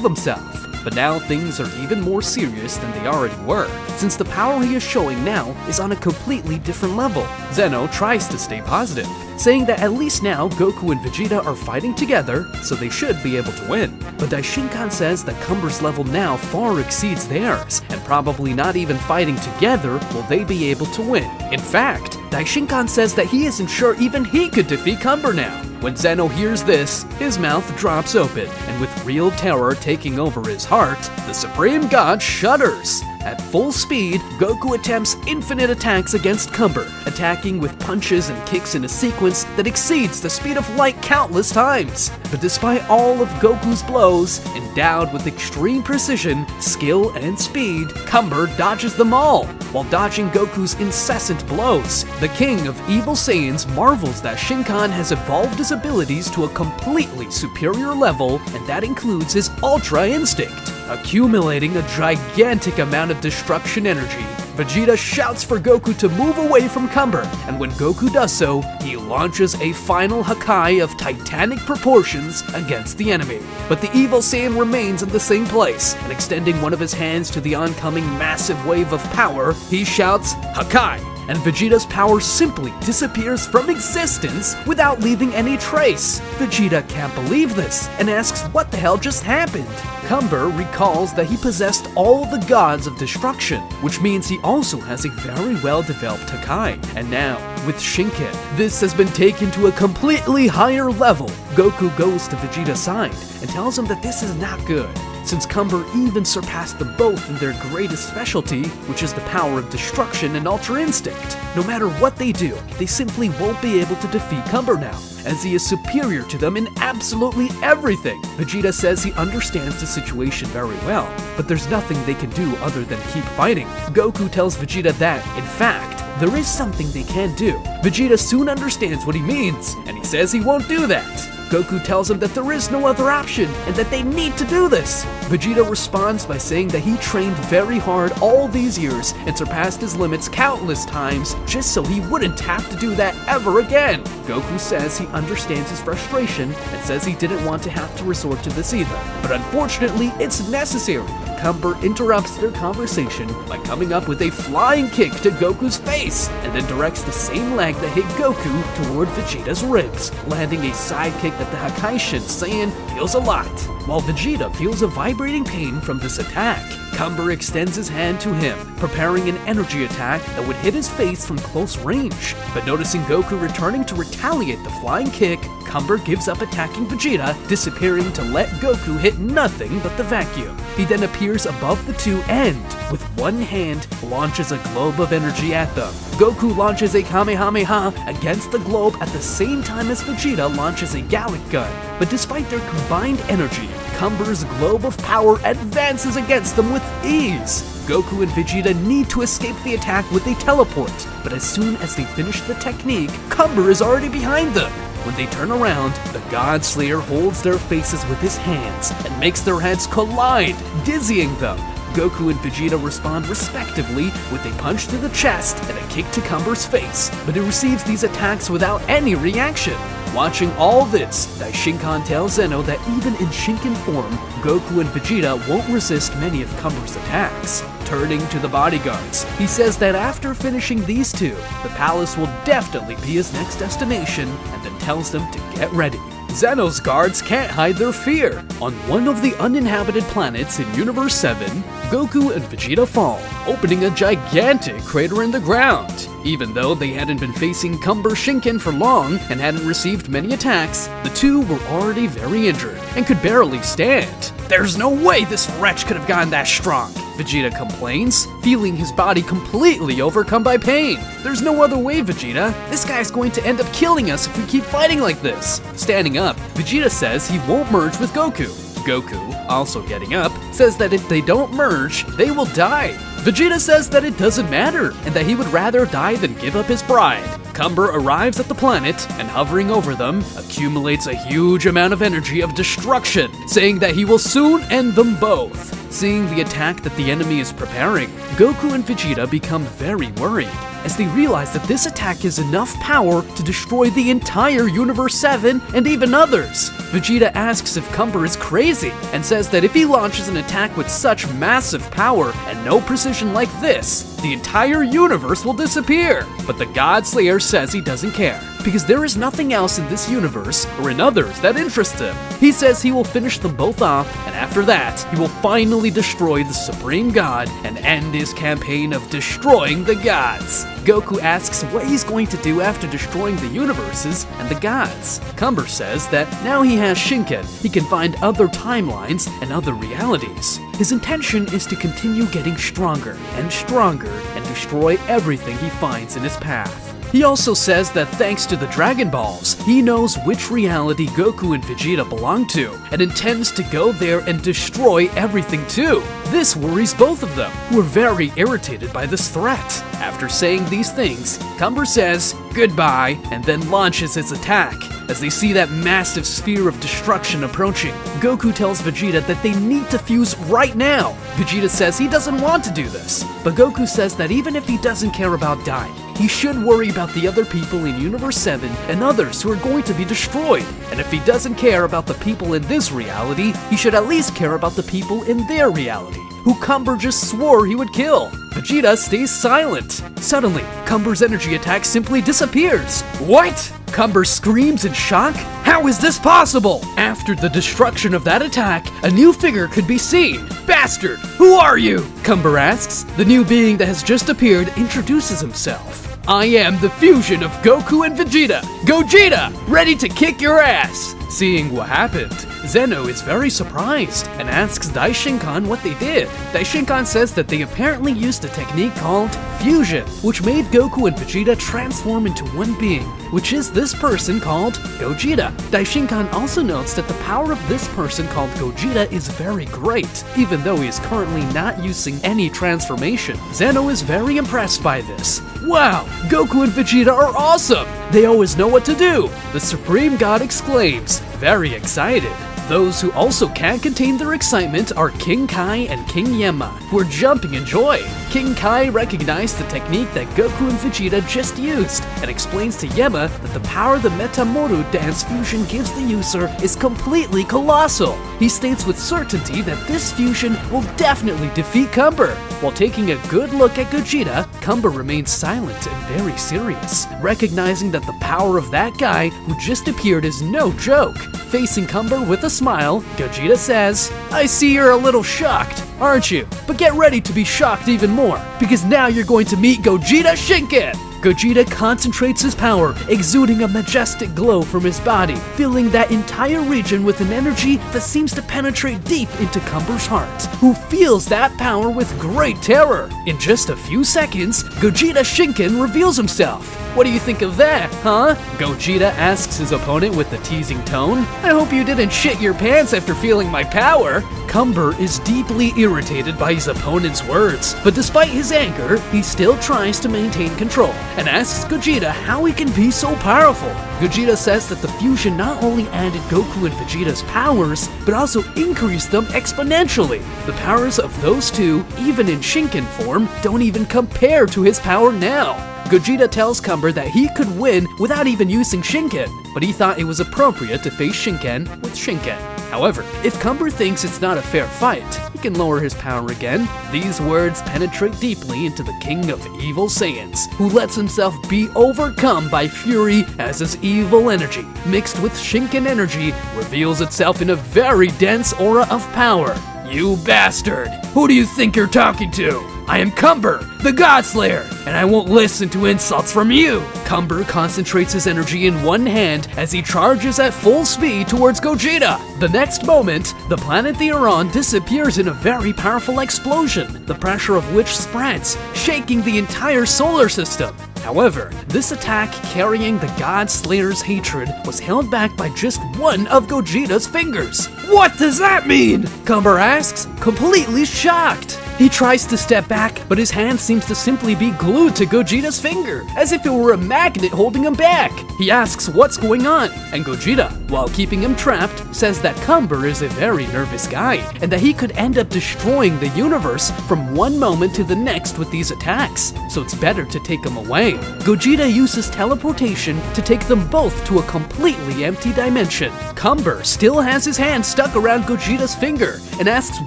himself. But now things are even more serious than they already were, since the power he is showing now is on a completely different level. Zeno tries to stay positive, saying that at least now Goku and Vegeta are fighting together, so they should be able to win. But Daishinkan says that Cumber's level now far exceeds theirs, and probably not even fighting together will they be able to win. In fact, Daishinkan says that he isn't sure even he could defeat Cumber now. When Zeno hears this, his mouth drops open, and with real terror taking over his heart, the Supreme God shudders. At full speed, Goku attempts infinite attacks against Cumber, attacking with punches and kicks in a sequence that exceeds the speed of light countless times. But despite all of Goku's blows, endowed with extreme precision, skill, and speed, Cumber dodges them all, while dodging Goku's incessant blows. The king of evil Saiyans marvels that Shinkan has evolved his abilities to a completely superior level, and that includes his Ultra Instinct, accumulating a gigantic amount of destruction energy. Vegeta shouts for Goku to move away from Cumber, and when Goku does so, he launches a final Hakai of titanic proportions against the enemy. But the evil Saiyan remains in the same place, and extending one of his hands to the oncoming massive wave of power, he shouts, Hakai! And Vegeta's power simply disappears from existence without leaving any trace. Vegeta can't believe this, and asks what the hell just happened. Cumber recalls that he possessed all the gods of destruction, which means he also has a very well-developed Hakai. And now, with Shinken, this has been taken to a completely higher level. Goku goes to Vegeta's side and tells him that this is not good, since Cumber even surpassed them both in their greatest specialty, which is the power of destruction and Ultra Instinct. No matter what they do, they simply won't be able to defeat Cumber now, as he is superior to them in absolutely everything. Vegeta says he understands the situation very well, but there's nothing they can do other than keep fighting. Goku tells Vegeta that, in fact, there is something they can do. Vegeta soon understands what he means, and he says he won't do that. Goku tells him that there is no other option and that they need to do this. Vegeta responds by saying that he trained very hard all these years and surpassed his limits countless times just so he wouldn't have to do that ever again. Goku says he understands his frustration and says he didn't want to have to resort to this either, but unfortunately it's necessary. Cumber interrupts their conversation by coming up with a flying kick to Goku's face, and then directs the same leg that hit Goku toward Vegeta's ribs, landing a side kick that the Hakaishin Saiyan feels a lot. While Vegeta feels a vibrating pain from this attack, Cumber extends his hand to him, preparing an energy attack that would hit his face from close range. But noticing Goku returning to retaliate the flying kick, Cumber gives up attacking Vegeta, disappearing to let Goku hit nothing but the vacuum. He then appears above the two and, with one hand, launches a globe of energy at them. Goku launches a Kamehameha against the globe at the same time as Vegeta launches a Gallic gun. But despite their combined energy, Cumber's globe of power advances against them with ease. Goku and Vegeta need to escape the attack with a teleport, but as soon as they finish the technique, Cumber is already behind them. When they turn around, the God Slayer holds their faces with his hands and makes their heads collide, dizzying them. Goku and Vegeta respond respectively with a punch to the chest and a kick to Cumber's face, but he receives these attacks without any reaction. Watching all this, Daishinkan tells Zeno that even in Shinken form, Goku and Vegeta won't resist many of Cumber's attacks. Turning to the bodyguards, he says that after finishing these two, the palace will definitely be his next destination, and then tells them to get ready. Zeno's guards can't hide their fear. On one of the uninhabited planets in Universe 7, Goku and Vegeta fall, opening a gigantic crater in the ground. Even though they hadn't been facing Cumber Shinken for long and hadn't received many attacks, the two were already very injured and could barely stand. There's no way this wretch could have gotten that strong, Vegeta complains, feeling his body completely overcome by pain. There's no other way, Vegeta. This guy's going to end up killing us if we keep fighting like this. Standing up, Vegeta says he won't merge with Goku. Goku, also getting up, says that if they don't merge, they will die. Vegeta says that it doesn't matter, and that he would rather die than give up his bride. Cumber arrives at the planet, and hovering over them, accumulates a huge amount of energy of destruction, saying that he will soon end them both. Seeing the attack that the enemy is preparing, Goku and Vegeta become very worried, as they realize that this attack has enough power to destroy the entire Universe 7 and even others. Vegeta asks if Cumber is crazy, and says that if he launches an attack with such massive power and no precision like this, the entire universe will disappear. But the God Slayer says he doesn't care, because there is nothing else in this universe or in others that interests him. He says he will finish them both off, and after that, he will finally destroy the Supreme God and end his campaign of destroying the gods. Goku asks what he's going to do after destroying the universes and the gods. Cumber says that now he has Shinken, he can find other timelines and other realities. His intention is to continue getting stronger and stronger and destroy everything he finds in his path. He also says that thanks to the Dragon Balls, he knows which reality Goku and Vegeta belong to, and intends to go there and destroy everything too. This worries both of them, who are very irritated by this threat. After saying these things, Cumber says goodbye and then launches his attack. As they see that massive sphere of destruction approaching, Goku tells Vegeta that they need to fuse right now. Vegeta says he doesn't want to do this, but Goku says that even if he doesn't care about dying, he should worry about the other people in Universe 7 and others who are going to be destroyed. And if he doesn't care about the people in this reality, he should at least care about the people in their reality, who Cumber just swore he would kill. Vegeta stays silent. Suddenly, Cumber's energy attack simply disappears. What? Cumber screams in shock. How is this possible? After the destruction of that attack, a new figure could be seen. Bastard, who are you? Cumber asks. The new being that has just appeared introduces himself. I am the fusion of Goku and Vegeta. Gogeta, ready to kick your ass. Seeing what happened, Zeno is very surprised and asks Daishinkan what they did. Daishinkan says that they apparently used a technique called fusion, which made Goku and Vegeta transform into one being, which is this person called Gogeta. Daishinkan also notes that the power of this person called Gogeta is very great, even though he is currently not using any transformation. Zeno is very impressed by this. Wow, Goku and Vegeta are awesome! They always know what to do! The Supreme God exclaims, very excited. Those who also can't contain their excitement are King Kai and King Yemma, who are jumping in joy. King Kai recognized the technique that Goku and Vegeta just used, and explains to Yemma that the power the Metamoru dance fusion gives the user is completely colossal. He states with certainty that this fusion will definitely defeat Cumber. While taking a good look at Gogeta, Cumber remains silent and very serious, recognizing that the power of that guy who just appeared is no joke. Facing Cumber with a smile, Gogeta says, I see you're a little shocked, aren't you? But get ready to be shocked even more, because now you're going to meet Gogeta Shinken! Gogeta concentrates his power, exuding a majestic glow from his body, filling that entire region with an energy that seems to penetrate deep into Cumber's heart, who feels that power with great terror. In just a few seconds, Gogeta Shinken reveals himself. What do you think of that, huh? Gogeta asks his opponent with a teasing tone. I hope you didn't shit your pants after feeling my power. Cumber is deeply irritated by his opponent's words, but despite his anger, he still tries to maintain control and asks Gogeta how he can be so powerful. Gogeta says that the fusion not only added Goku and Vegeta's powers, but also increased them exponentially. The powers of those two, even in Shinken form, don't even compare to his power now. Gogeta tells Cumber that he could win without even using Shinken, but he thought it was appropriate to face Shinken with Shinken. However, if Cumber thinks it's not a fair fight, he can lower his power again. These words penetrate deeply into the King of Evil Saiyans, who lets himself be overcome by fury as his evil energy, mixed with Shinken energy, reveals itself in a very dense aura of power. You bastard! Who do you think you're talking to? I am Cumber, the God Slayer, and I won't listen to insults from you! Cumber concentrates his energy in one hand as he charges at full speed towards Gogeta. The next moment, the planet Theron disappears in a very powerful explosion, the pressure of which spreads, shaking the entire solar system. However, this attack carrying the God Slayer's hatred was held back by just one of Gogeta's fingers. What does that mean? Cumber asks, completely shocked. He tries to step back, but his hand seems to simply be glued to Gogeta's finger, as if it were a magnet holding him back. He asks what's going on, and Gogeta, while keeping him trapped, says that Cumber is a very nervous guy, and that he could end up destroying the universe from one moment to the next with these attacks, so it's better to take him away. Gogeta uses teleportation to take them both to a completely empty dimension. Cumber still has his hand stuck around Gogeta's finger, and asks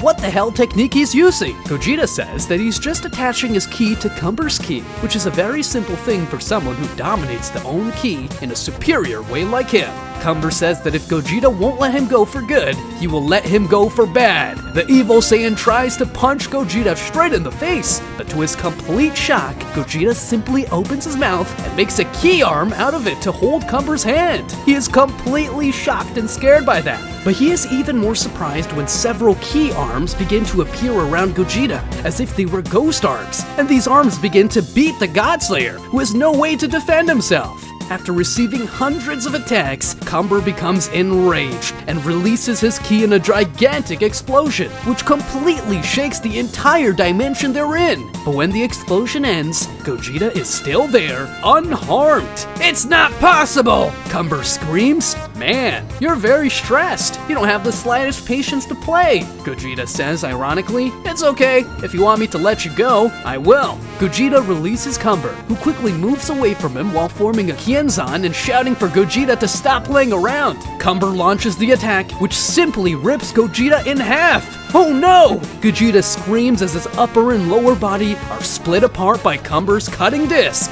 what the hell technique he's using. Vegeta says that he's just attaching his ki to Cumber's ki, which is a very simple thing for someone who dominates the own ki in a superior way like him. Cumber says that if Gogeta won't let him go for good, he will let him go for bad. The evil Saiyan tries to punch Gogeta straight in the face, but to his complete shock, Gogeta simply opens his mouth and makes a ki arm out of it to hold Cumber's hand. He is completely shocked and scared by that. But he is even more surprised when several ki arms begin to appear around Gogeta, as if they were ghost arms, and these arms begin to beat the Godslayer, who has no way to defend himself. After receiving hundreds of attacks, Cumber becomes enraged and releases his ki in a gigantic explosion, which completely shakes the entire dimension they're in. But when the explosion ends, Gogeta is still there, unharmed. It's not possible! Cumber screams. Man, you're very stressed. You don't have the slightest patience to play. Gogeta says ironically, it's okay. If you want me to let you go, I will. Gogeta releases Cumber, who quickly moves away from him while forming a Kienzan and shouting for Gogeta to stop playing around. Cumber launches the attack, which simply rips Gogeta in half. Oh no! Gogeta screams as his upper and lower body are split apart by Cumber's cutting disc.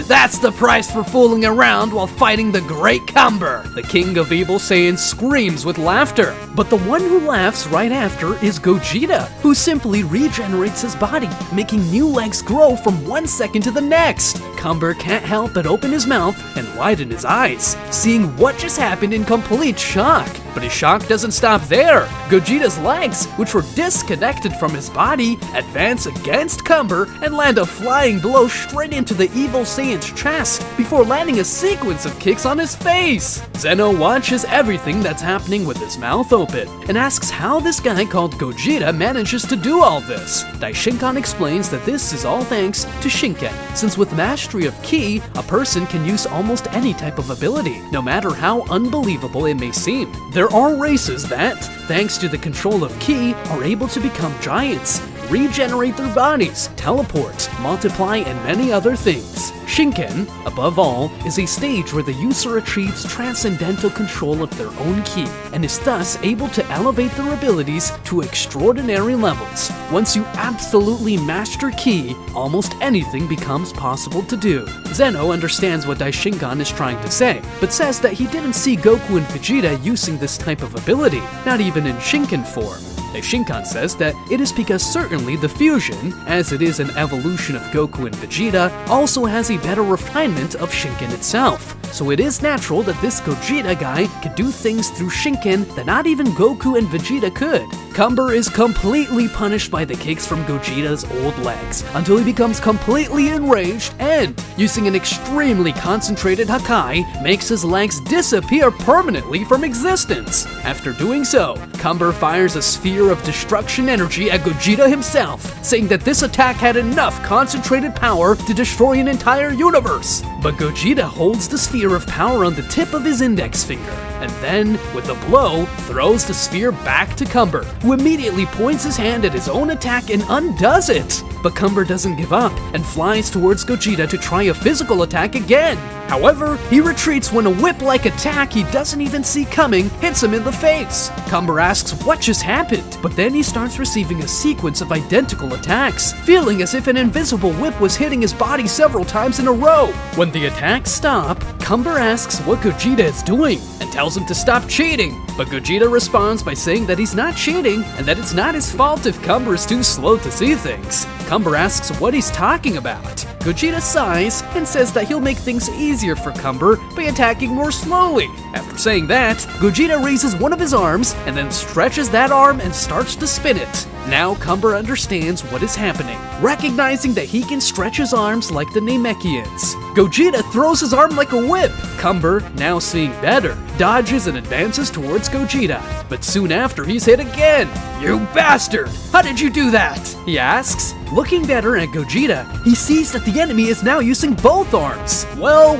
That's the price for fooling around while fighting the Great Cumber! The King of Evil Saiyans screams with laughter. But the one who laughs right after is Gogeta, who simply regenerates his body, making new legs grow from 1 second to the next. Cumber can't help but open his mouth and widen his eyes, seeing what just happened in complete shock. But his shock doesn't stop there. Gogeta's legs, which were disconnected from his body, advance against Cumber and land a flying blow straight into the Evil Saiyan's chest before landing a sequence of kicks on his face. Zeno watches everything that's happening with his mouth open and asks how this guy called Gogeta manages to do all this. Daishinkan explains that this is all thanks to Shinken, since with mastery of ki, a person can use almost any type of ability, no matter how unbelievable it may seem. There are races that, thanks to the control of ki, are able to become giants, regenerate their bodies, teleport, multiply, and many other things. Shinken, above all, is a stage where the user achieves transcendental control of their own ki, and is thus able to elevate their abilities to extraordinary levels. Once you absolutely master ki, almost anything becomes possible to do. Zeno understands what Daishinkan is trying to say, but says that he didn't see Goku and Vegeta using this type of ability, not even in Shinken form. Shinkan says that it is because certainly the fusion, as it is an evolution of Goku and Vegeta, also has a better refinement of Shinken itself. So it is natural that this Gogeta guy could do things through Shinken that not even Goku and Vegeta could. Cumber is completely punished by the kicks from Gogeta's old legs, until he becomes completely enraged and, using an extremely concentrated Hakai, makes his legs disappear permanently from existence. After doing so, Cumber fires a sphere of destruction energy at Gogeta himself, saying that this attack had enough concentrated power to destroy an entire universe. But Gogeta holds the sphere of power on the tip of his index finger, and then, with a blow, throws the sphere back to Cumber, who immediately points his hand at his own attack and undoes it. But Cumber doesn't give up, and flies towards Gogeta to try a physical attack again. However, he retreats when a whip-like attack he doesn't even see coming hits him in the face. Cumber asks what just happened, but then he starts receiving a sequence of identical attacks, feeling as if an invisible whip was hitting his body several times in a row. When the attacks stop, Cumber asks what Gogeta is doing, and tells him to stop cheating. But Gogeta responds by saying that he's not cheating, and that it's not his fault if Cumber is too slow to see things. Cumber asks what he's talking about. Gogeta sighs and says that he'll make things easier for Cumber by attacking more slowly. After saying that, Gogeta raises one of his arms and then stretches that arm and starts to spin it. Now Cumber understands what is happening, recognizing that he can stretch his arms like the Namekians. Gogeta throws his arm like a whip. Cumber, now seeing better, dodges and advances towards Gogeta, but soon after he's hit again. "You bastard! How did you do that?" he asks. Looking better at Gogeta, he sees that the enemy is now using both arms. Well,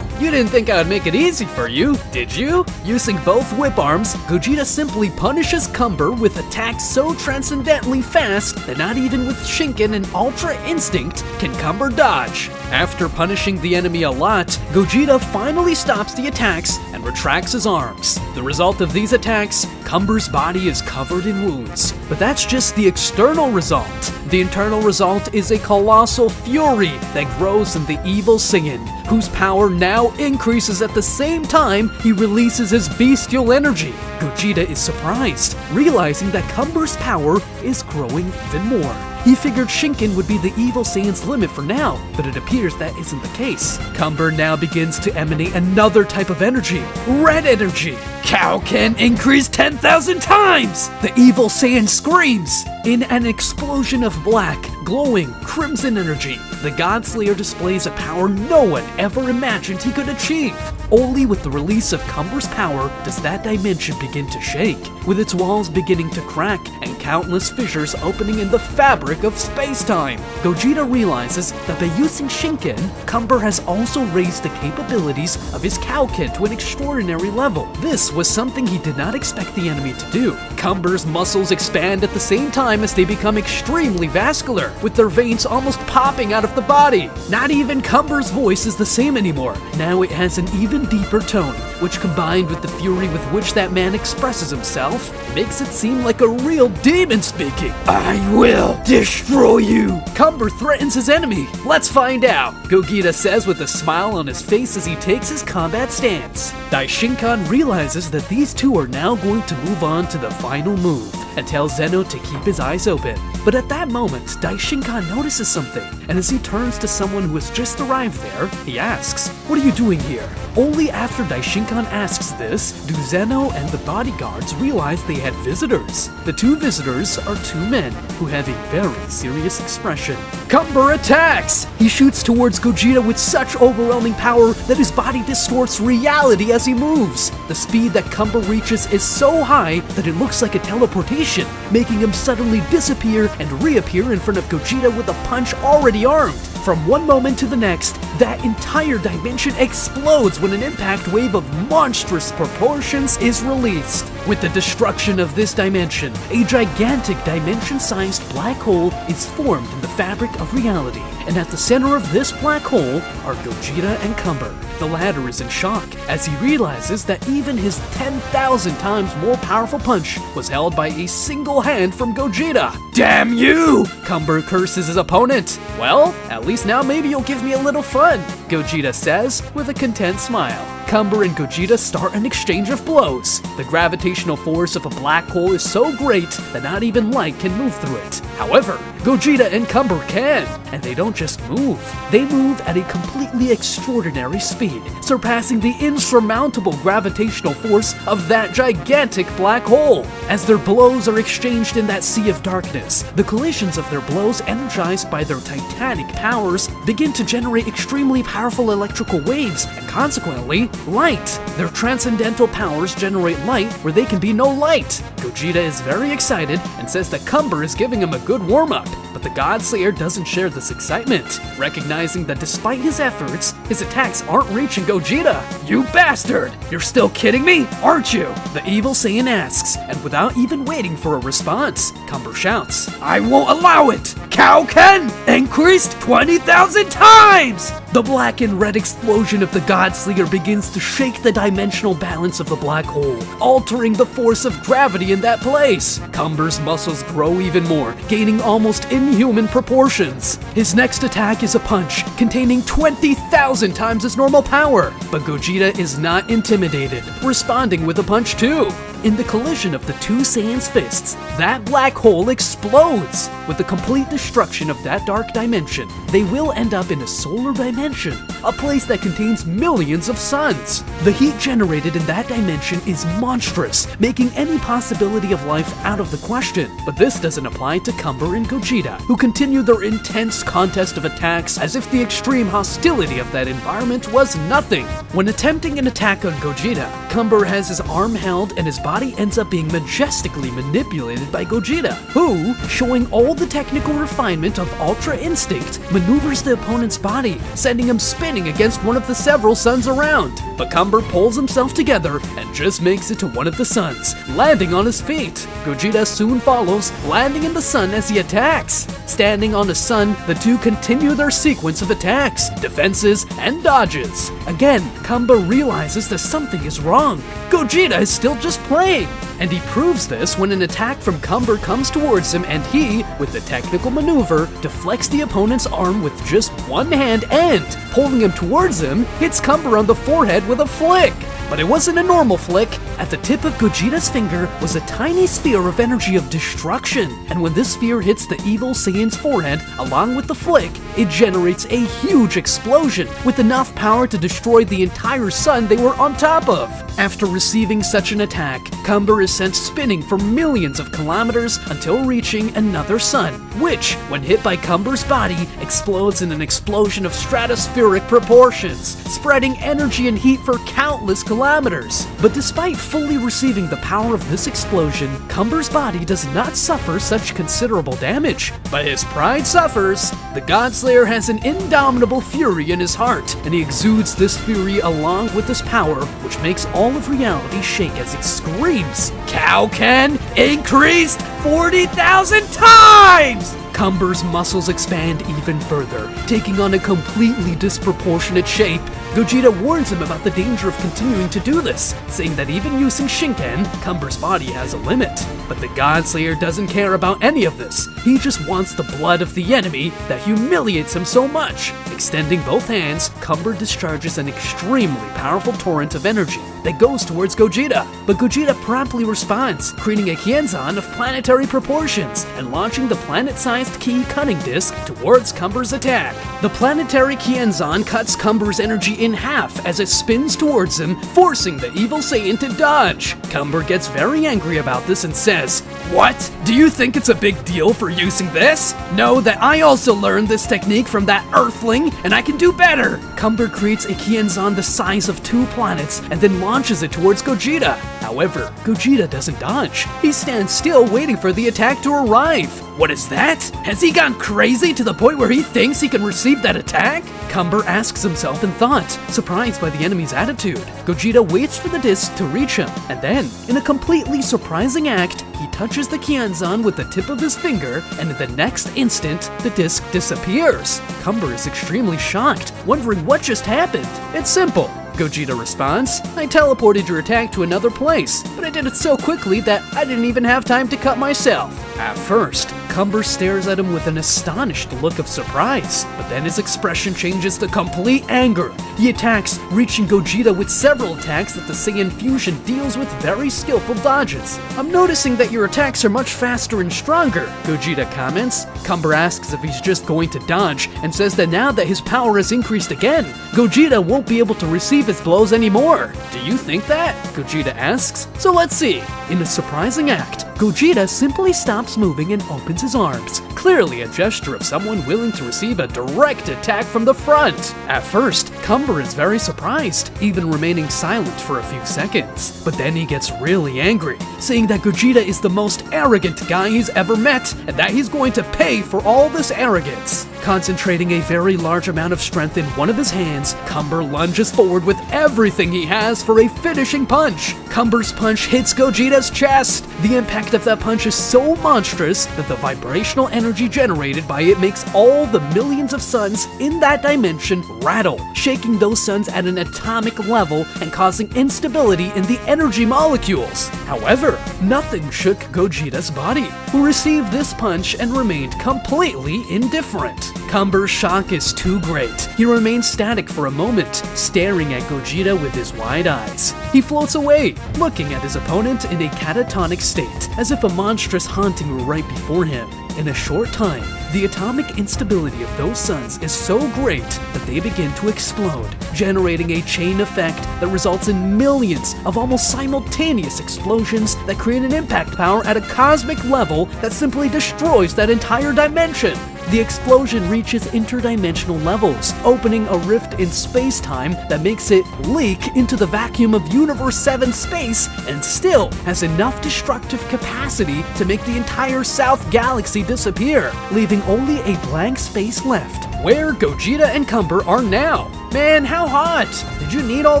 you didn't think I would make it easy for you, did you? Using both whip arms, Gogeta simply punishes Cumber with attacks so transcendently fast that not even with Shinken and Ultra Instinct can Cumber dodge. After punishing the enemy a lot, Gogeta finally stops the attacks and retracts his arms. The result of these attacks, Cumber's body is covered in wounds. But that's just the external result. The internal result is a colossal fury that grows in the evil Saiyan, whose power now increases at the same time he releases his bestial energy. Gogeta is surprised, realizing that Cumber's power is growing even more. He figured Shinken would be the evil Saiyan's limit for now, but it appears that isn't the case. Cumber now begins to emanate another type of energy, red energy. Cow can increase 10,000 times! The evil Saiyan screams. In an explosion of black, glowing, crimson energy, the Godslayer displays a power no one ever imagined he could achieve. Only with the release of Cumber's power does that dimension begin to shake, with its walls beginning to crack and countless fissures opening in the fabric of space-time. Gogeta realizes that by using Shinken, Cumber has also raised the capabilities of his Cowkin to an extraordinary level. This was something he did not expect the enemy to do. Cumber's muscles expand at the same time as they become extremely vascular, with their veins almost popping out of the body. Not even Cumber's voice is the same anymore. Now it has an even deeper tone, which combined with the fury with which that man expresses himself, makes it seem like a real demon speaking. "I will destroy you!" Cumber threatens his enemy. Let's find out, Gogeta says with a smile on his face as he takes his combat stance. Daishinkan realizes that these two are now going to move on to the final move, and tells Zeno to keep his eyes open. But at that moment, Daishinkan notices something, and as he turns to someone who has just arrived there, he asks, "What are you doing here?" Only after Daishinkan asks this, do Zeno and the bodyguards realize they had visitors. The two visitors are two men who have a very serious expression. Cumber attacks! He shoots towards Gogeta with such overwhelming power that his body distorts reality as he moves. The speed that Cumber reaches is so high that it looks like a teleportation, making him suddenly disappear and reappear in front of Gogeta with a punch already armed. From one moment to the next, that entire dimension explodes when an impact wave of monstrous proportions is released. With the destruction of this dimension, a gigantic dimension-sized black hole is formed in the fabric of reality, and at the center of this black hole are Gogeta and Cumber. The latter is in shock as he realizes that even his 10,000 times more powerful punch was held by a single hand from Gogeta. "Damn you!" Cumber curses his opponent. "Well, at least now maybe you'll give me a little fun," Gogeta says with a content smile. Cumber and Gogeta start an exchange of blows. The gravitational force of a black hole is so great that not even light can move through it. However, Gogeta and Cumber can, and they don't just move. They move at a completely extraordinary speed, surpassing the insurmountable gravitational force of that gigantic black hole. As their blows are exchanged in that sea of darkness, the collisions of their blows, energized by their titanic powers, begin to generate extremely powerful electrical waves, and consequently, light. Their transcendental powers generate light where there can be no light. Gogeta is very excited and says that Cumber is giving him a good warm-up, but the Godslayer doesn't share this excitement, recognizing that despite his efforts, his attacks aren't reaching Gogeta. "You bastard! You're still kidding me, aren't you?" the evil Saiyan asks, and without even waiting for a response, Cumber shouts, "I won't allow it! Cow Ken increased 20,000 times!" The black and red explosion of the Godslayer begins to shake the dimensional balance of the black hole, altering the force of gravity in that place. Cumber's muscles grow even more, gaining almost inhuman proportions. His next attack is a punch, containing 20,000 times his normal power. But Gogeta is not intimidated, responding with a punch too. In the collision of the two Saiyans' fists, that black hole explodes! With the complete destruction of that dark dimension, they will end up in a solar dimension, a place that contains millions of suns. The heat generated in that dimension is monstrous, making any possibility of life out of the question. But this doesn't apply to Cumber and Gogeta, who continue their intense contest of attacks as if the extreme hostility of that environment was nothing. When attempting an attack on Gogeta, Cumber has his arm held and his body ends up being majestically manipulated by Gogeta, who, showing all the technical refinement of Ultra Instinct, maneuvers the opponent's body, sending him spinning against one of the several suns around. But Cumber pulls himself together and just makes it to one of the suns, landing on his feet. Gogeta soon follows, landing in the sun as he attacks. Standing on the sun, the two continue their sequence of attacks, defenses, and dodges. Again, Cumber realizes that something is wrong. Gogeta is still just playing. And he proves this when an attack from Cumber comes towards him and he, with the technical maneuver, deflects the opponent's arm with just one hand and, pulling him towards him, hits Cumber on the forehead with a flick. But it wasn't a normal flick. At the tip of Gogeta's finger was a tiny sphere of energy of destruction, and when this sphere hits the evil Saiyan's forehead, along with the flick, it generates a huge explosion, with enough power to destroy the entire sun they were on top of. After receiving such an attack, Cumber is sent spinning for millions of kilometers until reaching another sun, which, when hit by Cumber's body, explodes in an explosion of stratospheric proportions, spreading energy and heat for countless kilometers. But despite fully receiving the power of this explosion, Cumber's body does not suffer such considerable damage. But his pride suffers. The Godslayer has an indomitable fury in his heart, and he exudes this fury along with his power, which makes all of reality shake as he screams, "Kaioken increased 40,000 times!" Cumber's muscles expand even further, taking on a completely disproportionate shape. Gogeta warns him about the danger of continuing to do this, saying that even using Shinken, Cumber's body has a limit. But the Godslayer doesn't care about any of this. He just wants the blood of the enemy that humiliates him so much. Extending both hands, Cumber discharges an extremely powerful torrent of energy that goes towards Gogeta. But Gogeta promptly responds, creating a Kienzan of planetary proportions and launching the planet-sized Ki cutting disc towards Cumber's attack. The planetary Kienzan cuts Cumber's energy in half as it spins towards him, forcing the evil Saiyan to dodge. Cumber gets very angry about this and says, "What? Do you think it's a big deal for using this? Know that I also learned this technique from that Earthling, and I can do better!" Cumber creates a Kienzan the size of 2 planets and then launches it towards Gogeta. However, Gogeta doesn't dodge. He stands still waiting for the attack to arrive. What is that? Has he gone crazy to the point where he thinks he can receive that attack? Cumber asks himself in thought, surprised by the enemy's attitude. Gogeta waits for the disc to reach him, and then, in a completely surprising act, he touches the Kienzan with the tip of his finger, and in the next instant, the disc disappears. Cumber is extremely shocked, wondering what just happened. It's simple. Gogeta responds, "I teleported your attack to another place, but I did it so quickly that I didn't even have time to cut myself." At first, Cumber stares at him with an astonished look of surprise, but then his expression changes to complete anger. He attacks, reaching Gogeta with several attacks that the Saiyan fusion deals with very skillful dodges. "I'm noticing that your attacks are much faster and stronger," Gogeta comments. Cumber asks if he's just going to dodge, and says that now that his power has increased again, Gogeta won't be able to receive his blows anymore. "Do you think that?" Gogeta asks. "So let's see." In a surprising act, Gogeta simply stops moving and opens his arms, clearly a gesture of someone willing to receive a direct attack from the front. At first, Cumber is very surprised, even remaining silent for a few seconds. But then he gets really angry, saying that Gogeta is the most arrogant guy he's ever met, and that he's going to pay for all this arrogance. Concentrating a very large amount of strength in one of his hands, Cumber lunges forward with everything he has for a finishing punch. Cumber's punch hits Gogeta's chest. The impact of that punch is so monstrous that the vibrational energy generated by it makes all the millions of suns in that dimension rattle, shaking those suns at an atomic level and causing instability in the energy molecules. However, nothing shook Gogeta's body, who received this punch and remained completely indifferent. Cumber's shock is too great. He remains static for a moment, staring at Gogeta with his wide eyes. He floats away, looking at his opponent in a catatonic state, as if a monstrous haunting were right before him. In a short time, the atomic instability of those suns is so great that they begin to explode, generating a chain effect that results in millions of almost simultaneous explosions that create an impact power at a cosmic level that simply destroys that entire dimension. The explosion reaches interdimensional levels, opening a rift in space-time that makes it leak into the vacuum of Universe 7 space and still has enough destructive capacity to make the entire South Galaxy disappear, leaving only a blank space left, where Gogeta and Cumber are now. Man, how hot! Did you need all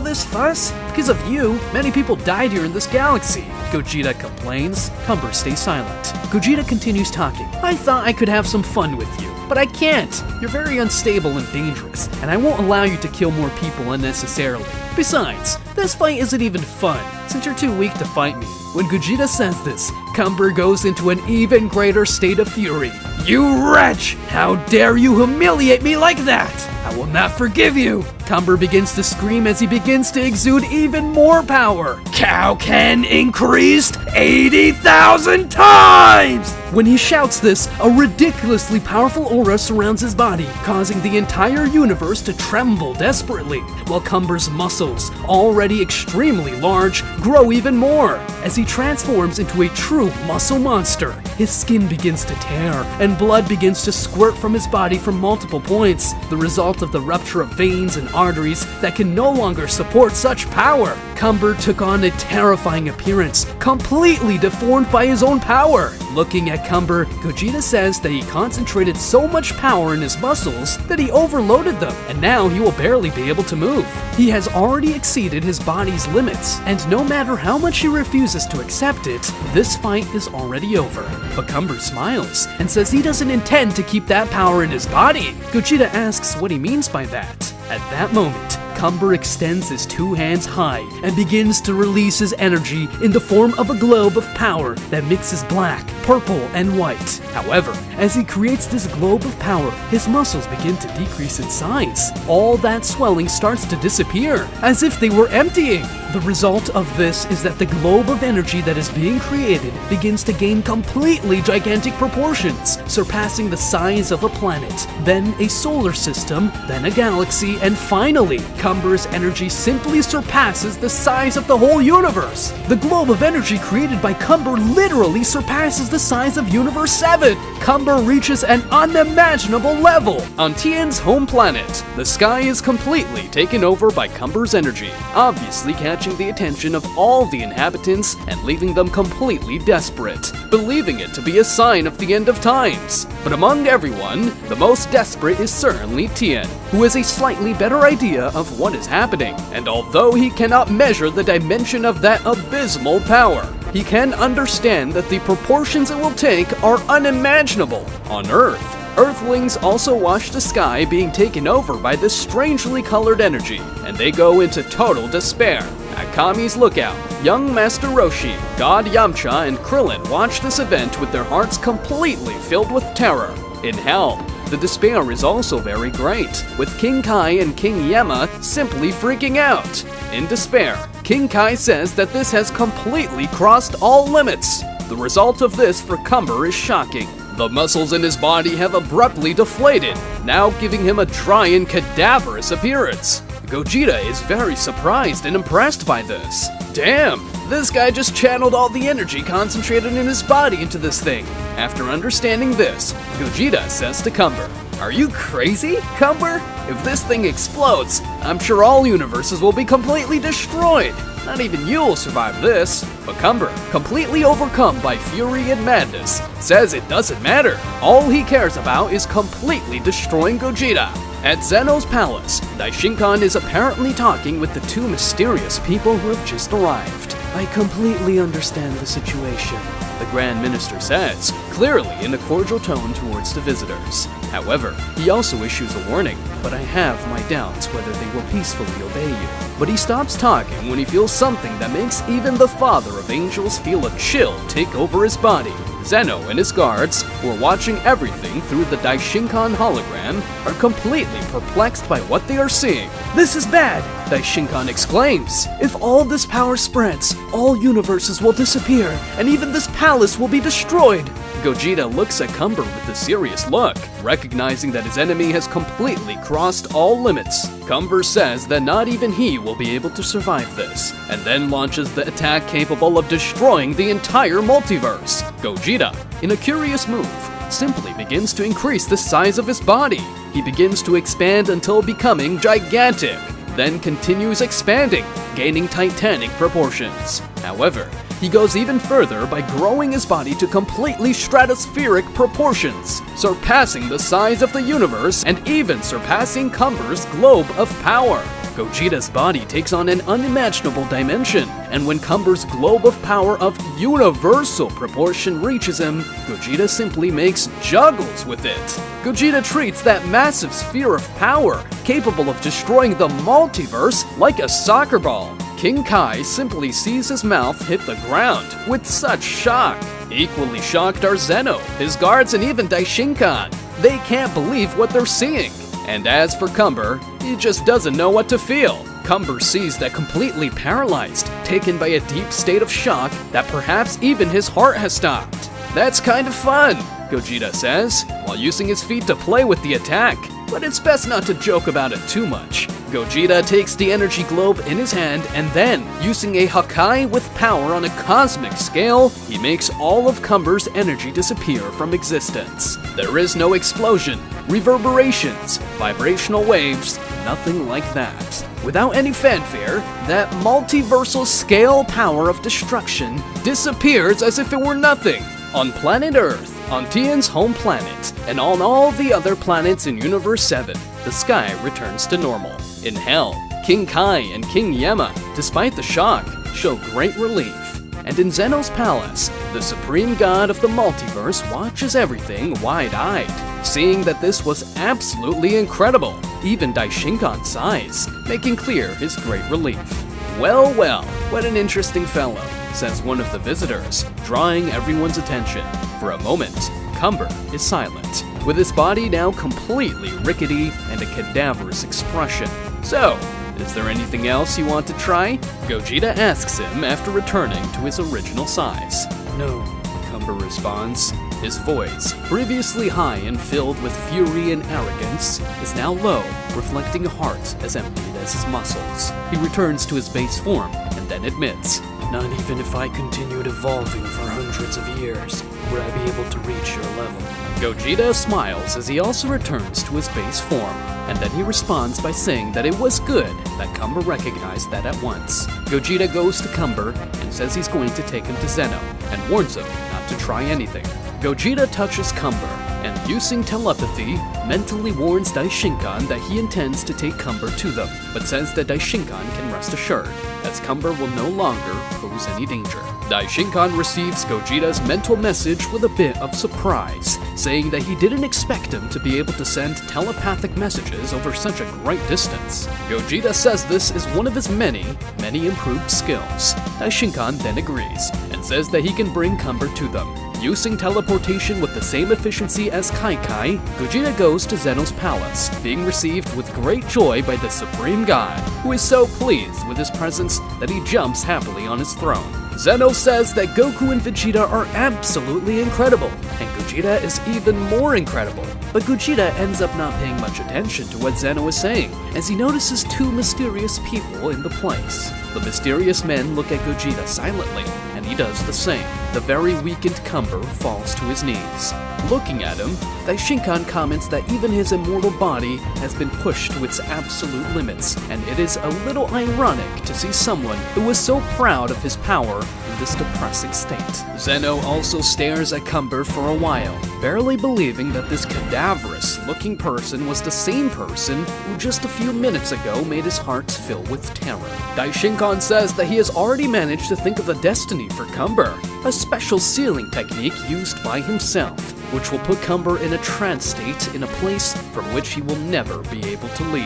this fuss? Because of you, many people died here in this galaxy. Gogeta complains. Cumber stays silent. Gogeta continues talking. I thought I could have some fun with you, but I can't. You're very unstable and dangerous, and I won't allow you to kill more people unnecessarily. Besides, this fight isn't even fun, since you're too weak to fight me. When Gogeta says this, Cumber goes into an even greater state of fury. You wretch! How dare you humiliate me like that! I will not forgive you! Cumber begins to scream as he begins to exude even more power. Kaioken increased 80,000 times! When he shouts this, a ridiculously powerful aura surrounds his body, causing the entire universe to tremble desperately, while Cumber's muscles, already extremely large, grow even more. As he transforms into a true muscle monster, his skin begins to tear, and blood begins to squirt from his body from multiple points, the result of the rupture of veins and arteries that can no longer support such power. Cumber took on a terrifying appearance, completely deformed by his own power. Looking at Cumber, Gogeta says that he concentrated so much power in his muscles that he overloaded them, and now he will barely be able to move. He has already exceeded his body's limits, and no matter how much he refuses to accept it, this fight is already over. But Cumber smiles and says he doesn't intend to keep that power in his body. Gogeta asks what he means by that. At that moment, Cumber extends his two hands high and begins to release his energy in the form of a globe of power that mixes black, purple, and white. However, as he creates this globe of power, his muscles begin to decrease in size. All that swelling starts to disappear, as if they were emptying. The result of this is that the globe of energy that is being created begins to gain completely gigantic proportions, surpassing the size of a planet, then a solar system, then a galaxy, and finally, Cumber's energy simply surpasses the size of the whole universe. The globe of energy created by Cumber literally surpasses the size of Universe 7. Cumber reaches an unimaginable level. On Tien's home planet, the sky is completely taken over by Cumber's energy, obviously catching the attention of all the inhabitants and leaving them completely desperate, believing it to be a sign of the end of times. But among everyone, the most desperate is certainly Tien, who has a slightly better idea of what is happening, and although he cannot measure the dimension of that abysmal power, he can understand that the proportions it will take are unimaginable. On Earth, Earthlings also watch the sky being taken over by this strangely colored energy, and they go into total despair. At Kami's lookout, young Master Roshi, God Yamcha, and Krillin watch this event with their hearts completely filled with terror. In Hell, the despair is also very great, with King Kai and King Yama simply freaking out. In despair, King Kai says that this has completely crossed all limits. The result of this for Cumber is shocking. The muscles in his body have abruptly deflated, now giving him a dry and cadaverous appearance. Gogeta is very surprised and impressed by this. Damn, this guy just channeled all the energy concentrated in his body into this thing. After understanding this, Gogeta says to Cumber, "Are you crazy, Cumber? If this thing explodes, I'm sure all universes will be completely destroyed. Not even you will survive this." But Cumber, completely overcome by fury and madness, says it doesn't matter. All he cares about is completely destroying Gogeta. At Zeno's palace, Daishinkan is apparently talking with the two mysterious people who have just arrived. "I completely understand the situation," the Grand Minister says, clearly in a cordial tone towards the visitors. However, he also issues a warning, "But I have my doubts whether they will peacefully obey you." But he stops talking when he feels something that makes even the Father of Angels feel a chill take over his body. Zeno and his guards, who are watching everything through the Daishinkan hologram, are completely perplexed by what they are seeing. "This is bad!" Daishinkan exclaims. "If all this power spreads, all universes will disappear, and even this palace will be destroyed." Gogeta looks at Cumber with a serious look, recognizing that his enemy has completely crossed all limits. Cumber says that not even he will be able to survive this, and then launches the attack capable of destroying the entire multiverse. Gogeta, in a curious move, simply begins to increase the size of his body. He begins to expand until becoming gigantic, then continues expanding, gaining titanic proportions. However, he goes even further by growing his body to completely stratospheric proportions, surpassing the size of the universe and even surpassing Cumber's globe of power. Gogeta's body takes on an unimaginable dimension, and when Cumber's globe of power of universal proportion reaches him, Gogeta simply makes juggles with it. Gogeta treats that massive sphere of power, capable of destroying the multiverse, like a soccer ball. King Kai simply sees his mouth hit the ground with such shock. Equally shocked are Zeno, his guards, and even Daishinkan. They can't believe what they're seeing. And as for Cumber, he just doesn't know what to feel. Cumber sees that completely paralyzed, taken by a deep state of shock that perhaps even his heart has stopped. "That's kind of fun," Gogeta says, while using his feet to play with the attack. But it's best not to joke about it too much. Gogeta takes the energy globe in his hand and then, using a Hakai with power on a cosmic scale, he makes all of Cumber's energy disappear from existence. There is no explosion, reverberations, vibrational waves, nothing like that. Without any fanfare, that multiversal scale power of destruction disappears as if it were nothing. On planet Earth, on Tien's home planet, and on all the other planets in Universe 7, the sky returns to normal. In Hell, King Kai and King Yema, despite the shock, show great relief. And in Zeno's palace, the supreme god of the multiverse watches everything wide-eyed, seeing that this was absolutely incredible. Even Daishinkan sighs, making clear his great relief. "Well, well, what an interesting fellow," says one of the visitors, drawing everyone's attention. For a moment, Cumber is silent, with his body now completely rickety and a cadaverous expression. "So, is there anything else you want to try?" Gogeta asks him after returning to his original size. "No," Cumber responds. His voice, previously high and filled with fury and arrogance, is now low, reflecting a heart as emptied as his muscles. He returns to his base form and then admits, "Not even if I continued evolving for hundreds of years, would I be able to reach your level." Gogeta smiles as he also returns to his base form, and then he responds by saying that it was good that Cumber recognized that at once. Gogeta goes to Cumber and says he's going to take him to Zeno, and warns him not to try anything. Gogeta touches Cumber, and using telepathy, mentally warns Daishinkan that he intends to take Cumber to them, but says that Daishinkan can rest assured, as Cumber will no longer pose any danger. Daishinkan receives Gogeta's mental message with a bit of surprise, saying that he didn't expect him to be able to send telepathic messages over such a great distance. Gogeta says this is one of his many improved skills. Daishinkan then agrees, and says that he can bring Cumber to them. Using teleportation with the same efficiency as Kai, Gogeta goes to Zeno's palace, being received with great joy by the Supreme God, who is so pleased with his presence that he jumps happily on his throne. Zeno says that Goku and Vegeta are absolutely incredible, and Gogeta is even more incredible. But Gogeta ends up not paying much attention to what Zeno is saying, as he notices two mysterious people in the place. The mysterious men look at Gogeta silently, and he does the same. The very weakened Cumber falls to his knees. Looking at him, Daishinkan comments that even his immortal body has been pushed to its absolute limits, and it is a little ironic to see someone who was so proud of his power in this depressing state. Zeno also stares at Cumber for a while, barely believing that this cadaverous-looking person was the same person who just a few minutes ago made his heart fill with terror. Daishinkan says that he has already managed to think of a destiny for Cumber, a special sealing technique used by himself, which will put Cumber in a trance state in a place from which he will never be able to leave.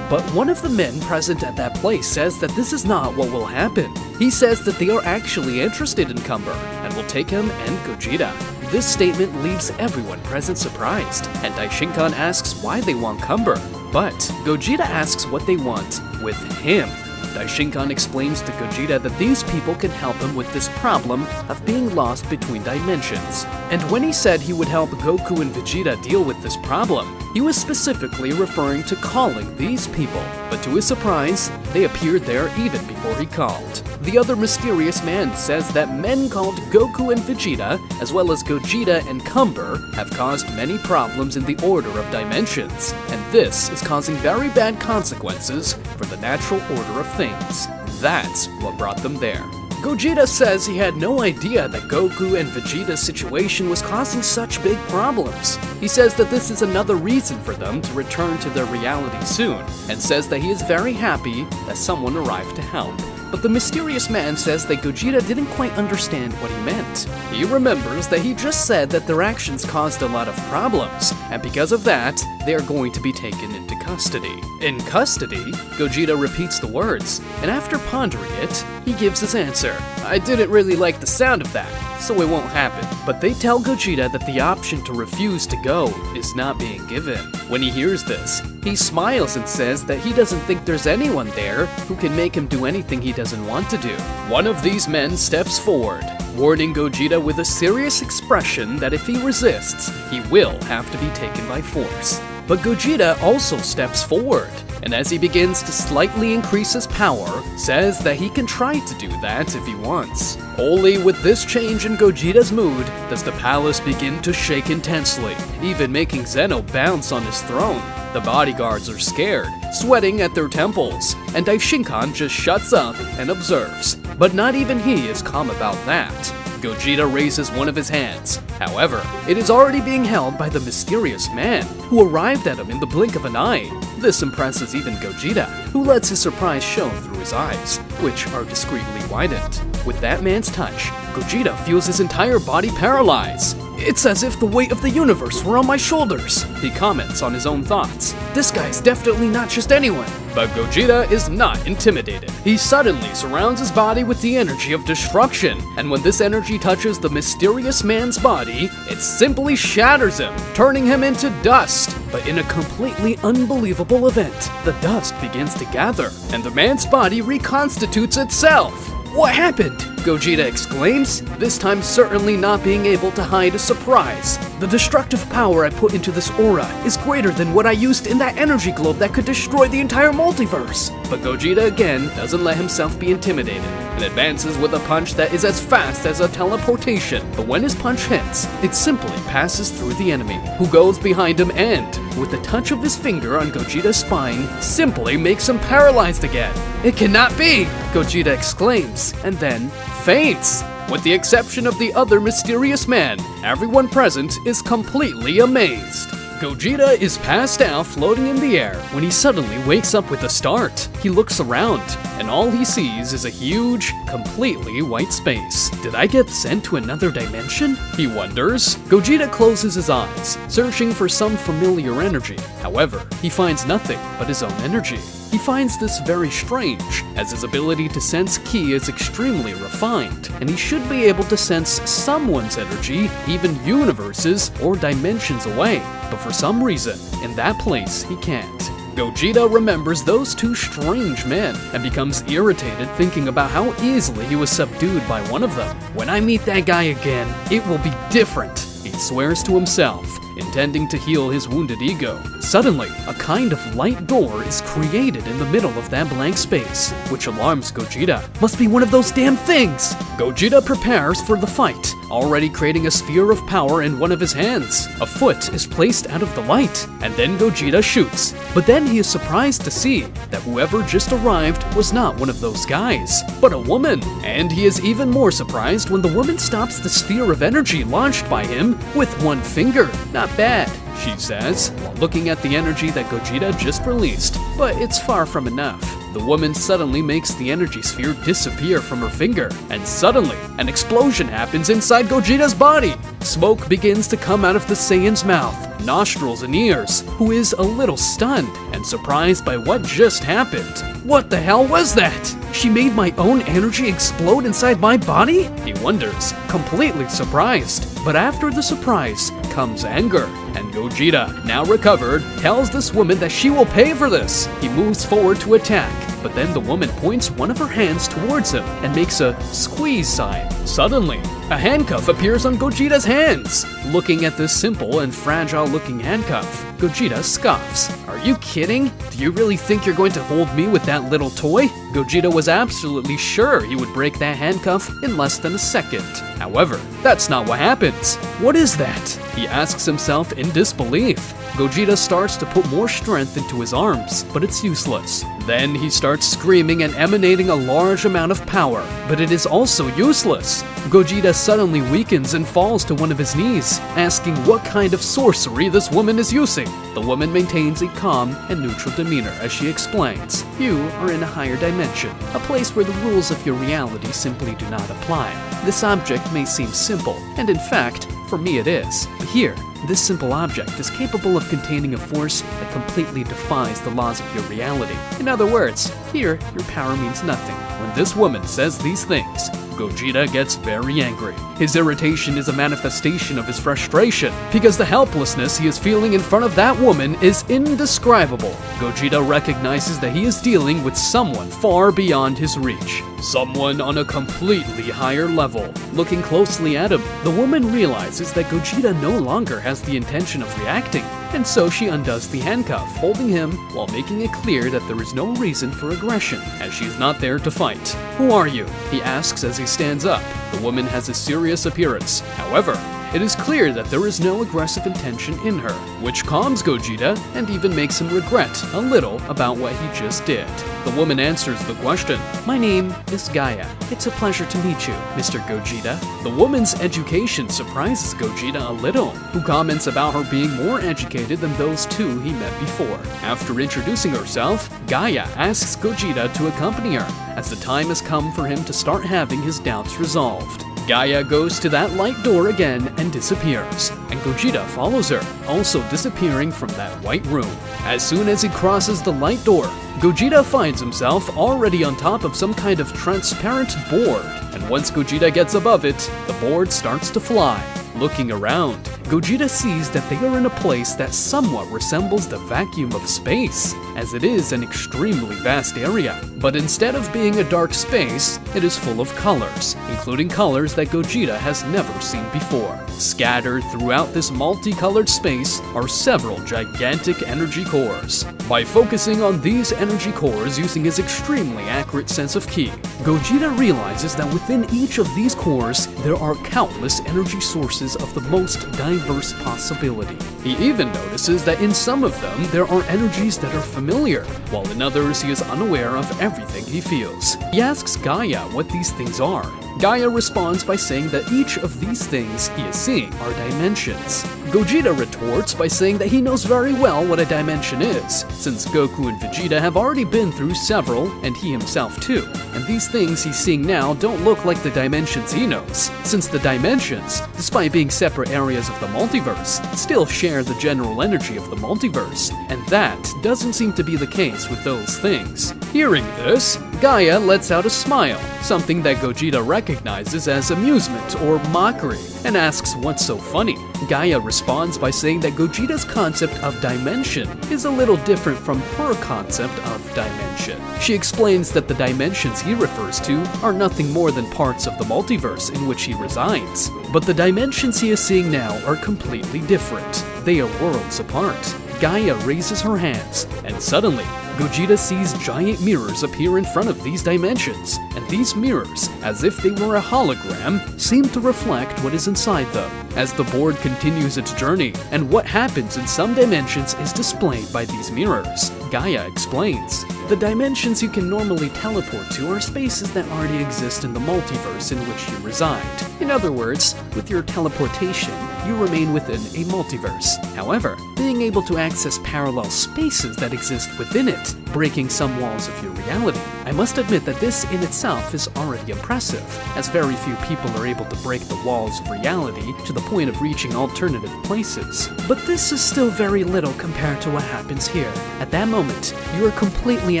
But one of the men present at that place says that this is not what will happen. He says that they are actually interested in Cumber and will take him and Gogeta. This statement leaves everyone present surprised, and Daishinkan asks why they want Cumber. But Gogeta asks what they want with him. Daishinkan explains to Gogeta that these people can help him with this problem of being lost between dimensions. And when he said he would help Goku and Vegeta deal with this problem, he was specifically referring to calling these people. But to his surprise, they appeared there even before he called. The other mysterious man says that men called Goku and Vegeta, as well as Gogeta and Cumber, have caused many problems in the order of dimensions, and this is causing very bad consequences for the natural order of things. That's what brought them there. Gogeta says he had no idea that Goku and Vegeta's situation was causing such big problems. He says that this is another reason for them to return to their reality soon, and says that he is very happy that someone arrived to help. But the mysterious man says that Gogeta didn't quite understand what he meant. He remembers that he just said that their actions caused a lot of problems, and because of that, they are going to be taken into custody. In custody, Gogeta repeats the words, and after pondering it, he gives his answer. I didn't really like the sound of that, so it won't happen. But they tell Gogeta that the option to refuse to go is not being given. When he hears this, he smiles and says that he doesn't think there's anyone there who can make him do anything he doesn't want to do. One of these men steps forward, warning Gogeta with a serious expression that if he resists, he will have to be taken by force. But Gogeta also steps forward, and as he begins to slightly increase his power, says that he can try to do that if he wants. Only with this change in Gogeta's mood does the palace begin to shake intensely, even making Zeno bounce on his throne. The bodyguards are scared, sweating at their temples, and Daishinkan just shuts up and observes. But not even he is calm about that. Gogeta raises one of his hands. However, it is already being held by the mysterious man, who arrived at him in the blink of an eye. This impresses even Gogeta, who lets his surprise show through his eyes, which are discreetly widened. With that man's touch, Gogeta feels his entire body paralyze. It's as if the weight of the universe were on my shoulders. He comments on his own thoughts. This guy's definitely not just anyone. But Gogeta is not intimidated. He suddenly surrounds his body with the energy of destruction, and when this energy touches the mysterious man's body, it simply shatters him, turning him into dust. But in a completely unbelievable event, the dust begins to gather, and the man's body reconstitutes itself. What happened? Gogeta exclaims, this time certainly not being able to hide a surprise. The destructive power I put into this aura is greater than what I used in that energy globe that could destroy the entire multiverse. But Gogeta again doesn't let himself be intimidated, and advances with a punch that is as fast as a teleportation. But when his punch hits, it simply passes through the enemy, who goes behind him and, with the touch of his finger on Gogeta's spine, simply makes him paralyzed again. It cannot be! Gogeta exclaims, and then faints. With the exception of the other mysterious man, everyone present is completely amazed. Gogeta is passed out floating in the air when he suddenly wakes up with a start. He looks around, and all he sees is a huge, completely white space. Did I get sent to another dimension? He wonders. Gogeta closes his eyes, searching for some familiar energy. However, he finds nothing but his own energy. He finds this very strange, as his ability to sense ki is extremely refined, and he should be able to sense someone's energy, even universes or dimensions away. But for some reason, in that place, he can't. Gogeta remembers those two strange men and becomes irritated thinking about how easily he was subdued by one of them. When I meet that guy again, it will be different, he swears to himself, intending to heal his wounded ego. Suddenly, a kind of light door is created in the middle of that blank space, which alarms Gogeta. Must be one of those damn things! Gogeta prepares for the fight, already creating a sphere of power in one of his hands. A foot is placed out of the light, and then Gogeta shoots. But then he is surprised to see that whoever just arrived was not one of those guys, but a woman. And he is even more surprised when the woman stops the sphere of energy launched by him with one finger. Not bad, she says, while looking at the energy that Gogeta just released, but it's far from enough. the woman suddenly makes the energy sphere disappear from her finger, and suddenly, an explosion happens inside Gogeta's body. Smoke begins to come out of the Saiyan's mouth, nostrils, and ears, who is a little stunned and surprised by what just happened. What the hell was that? She made my own energy explode inside my body? He wonders, completely surprised. But after the surprise comes anger, and Gogeta, now recovered, tells this woman that she will pay for this. He moves forward to attack, but then the woman points one of her hands towards him and makes a squeeze sign. Suddenly, a handcuff appears on Gogeta's hands. Looking at this simple and fragile-looking handcuff, Gogeta scoffs. Are you kidding? Do you really think you're going to hold me with that little toy? Gogeta was absolutely sure he would break that handcuff in less than a second. However, that's not what happens. What is that? He asks himself in disbelief. Gogeta starts to put more strength into his arms, but it's useless. Then he starts screaming and emanating a large amount of power, but it is also useless. Gogeta suddenly weakens and falls to one of his knees, asking what kind of sorcery this woman is using. The woman maintains a calm and neutral demeanor as she explains, "You are in a higher dimension, a place where the rules of your reality simply do not apply. This object may seem simple, and in fact, for me it is. But here, this simple object is capable of containing a force that completely defies the laws of your reality. In other words, here, your power means nothing." When this woman says these things, Gogeta gets very angry. His irritation is a manifestation of his frustration, because the helplessness he is feeling in front of that woman is indescribable. Gogeta recognizes that he is dealing with someone far beyond his reach. Someone on a completely higher level. Looking closely at him, the woman realizes that Gogeta no longer has the intention of reacting, and so she undoes the handcuff, holding him while making it clear that there is no reason for aggression, as she is not there to fight. "Who are you?" he asks as he stands up. The woman has a serious appearance. However, it is clear that there is no aggressive intention in her, which calms Gogeta and even makes him regret a little about what he just did. The woman answers the question. "My name is Gaia. It's a pleasure to meet you, Mr. Gogeta." The woman's education surprises Gogeta a little, who comments about her being more educated than those two he met before. After introducing herself, Gaia asks Gogeta to accompany her, as the time has come for him to start having his doubts resolved. Gaia goes to that light door again and disappears, and Gogeta follows her, also disappearing from that white room. As soon as he crosses the light door, Gogeta finds himself already on top of some kind of transparent board, and once Gogeta gets above it, the board starts to fly. Looking around, Gogeta sees that they are in a place that somewhat resembles the vacuum of space, as it is an extremely vast area. But instead of being a dark space, it is full of colors, including colors that Gogeta has never seen before. Scattered throughout this multicolored space are several gigantic energy cores. By focusing on these energy cores using his extremely accurate sense of ki, Gogeta realizes that within each of these cores, there are countless energy sources of the most diverse possibility. He even notices that in some of them, there are energies that are familiar, while in others he is unaware of everything he feels. He asks Gaia what these things are. Gaia responds by saying that each of these things he is seeing are dimensions. Gogeta retorts by saying that he knows very well what a dimension is, since Goku and Vegeta have already been through several, and he himself too. And these things he's seeing now don't look like the dimensions he knows, since the dimensions, despite being separate areas of the multiverse, still share the general energy of the multiverse, and that doesn't seem to be the case with those things. Hearing this, Gaia lets out a smile, something that Gogeta recognizes as amusement or mockery, and asks what's so funny. Gaia responds by saying that Gogeta's concept of dimension is a little different from her concept of dimension. She explains that the dimensions he refers to are nothing more than parts of the multiverse in which he resides, but the dimensions he is seeing now are completely different. They are worlds apart. Gaia raises her hands, and suddenly, Gogeta sees giant mirrors appear in front of these dimensions, and these mirrors, as if they were a hologram, seem to reflect what is inside them. as the board continues its journey, and what happens in some dimensions is displayed by these mirrors. Gaia explains, "The dimensions you can normally teleport to are spaces that already exist in the multiverse in which you reside. In other words, with your teleportation, you remain within a multiverse. However, being able to access parallel spaces that exist within it, breaking some walls of your reality. I must admit that this in itself is already impressive, as very few people are able to break the walls of reality to the point of reaching alternative places. But this is still very little compared to what happens here. At that moment, you are completely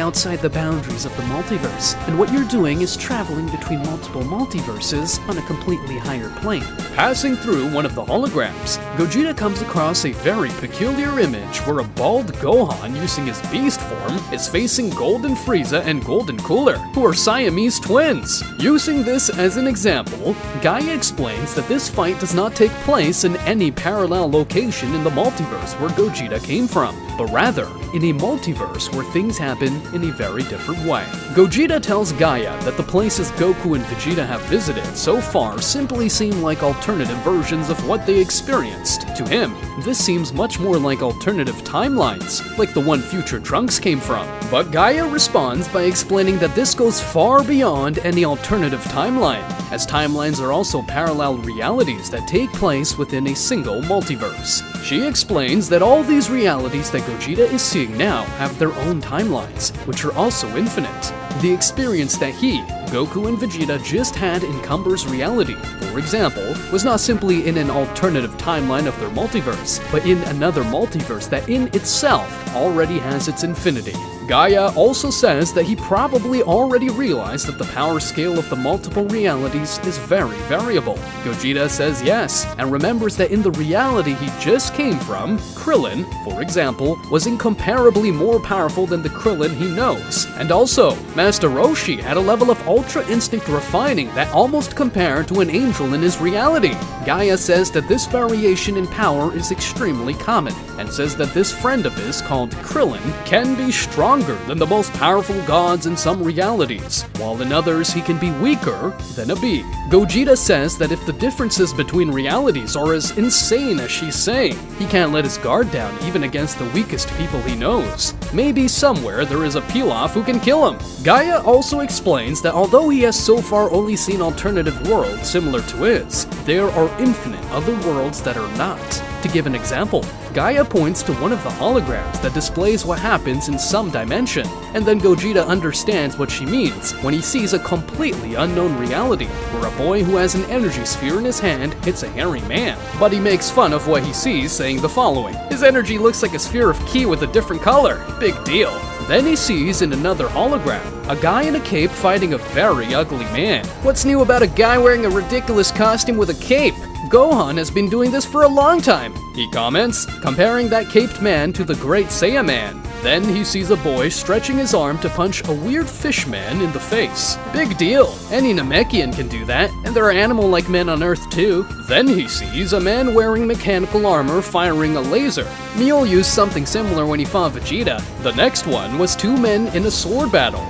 outside the boundaries of the multiverse, and what you're doing is traveling between multiple multiverses on a completely higher plane." Passing through one of the holograms, Gogeta comes across a very peculiar image where a bald Gohan using his beast form is facing Golden Frieza and Golden Cooler, who are Siamese twins. Using this as an example, Gaia explains that this fight does not take place in any parallel location in the multiverse where Gogeta came from, but rather in a multiverse where things happen in a very different way. Gogeta tells Gaia that the places Goku and Vegeta have visited so far simply seem like alternative versions of what they experienced. To him, this seems much more like alternative timelines, like the one future Trunks came from. But Gaia responds by explaining that this goes far beyond any alternative timeline, as timelines are also parallel realities that take place within a single multiverse. She explains that all these realities that Gogeta is seeing now have their own timelines, which are also infinite. The experience that he, Goku, and Vegeta just had in Cumber's reality, for example, was not simply in an alternative timeline of their multiverse, but in another multiverse that in itself already has its infinity. Gaia also says that he probably already realized that the power scale of the multiple realities is very variable. Gogeta says yes, and remembers that in the reality he just came from, Krillin, for example, was incomparably more powerful than the Krillin he knows. And also, Master Roshi had a level of Ultra Instinct refining that almost compared to an angel in his reality. Gaia says that this variation in power is extremely common, and says that this friend of his called Krillin can be stronger than the most powerful gods in some realities, while in others he can be weaker than a bee. Gogeta says that if the differences between realities are as insane as she's saying, he can't let his guard down even against the weakest people he knows. Maybe somewhere there is a Pilaf who can kill him. Gaia also explains that although he has so far only seen alternative worlds similar to his, there are infinite other worlds that are not. To give an example, Gaia points to one of the holograms that displays what happens in some dimension, and then Gogeta understands what she means when he sees a completely unknown reality where a boy who has an energy sphere in his hand hits a hairy man. But he makes fun of what he sees, saying the following: "His energy looks like a sphere of ki with a different color. Big deal." Then he sees in another hologram a guy in a cape fighting a very ugly man. "What's new about a guy wearing a ridiculous costume with a cape? Gohan has been doing this for a long time," he comments, comparing that caped man to the Great Saiyan Man. Then he sees a boy stretching his arm to punch a weird fish man in the face. Big deal, any Namekian can do that, and there are animal-like men on Earth too. Then he sees a man wearing mechanical armor firing a laser. Mule used something similar when he fought Vegeta. The next one was two men in a sword battle.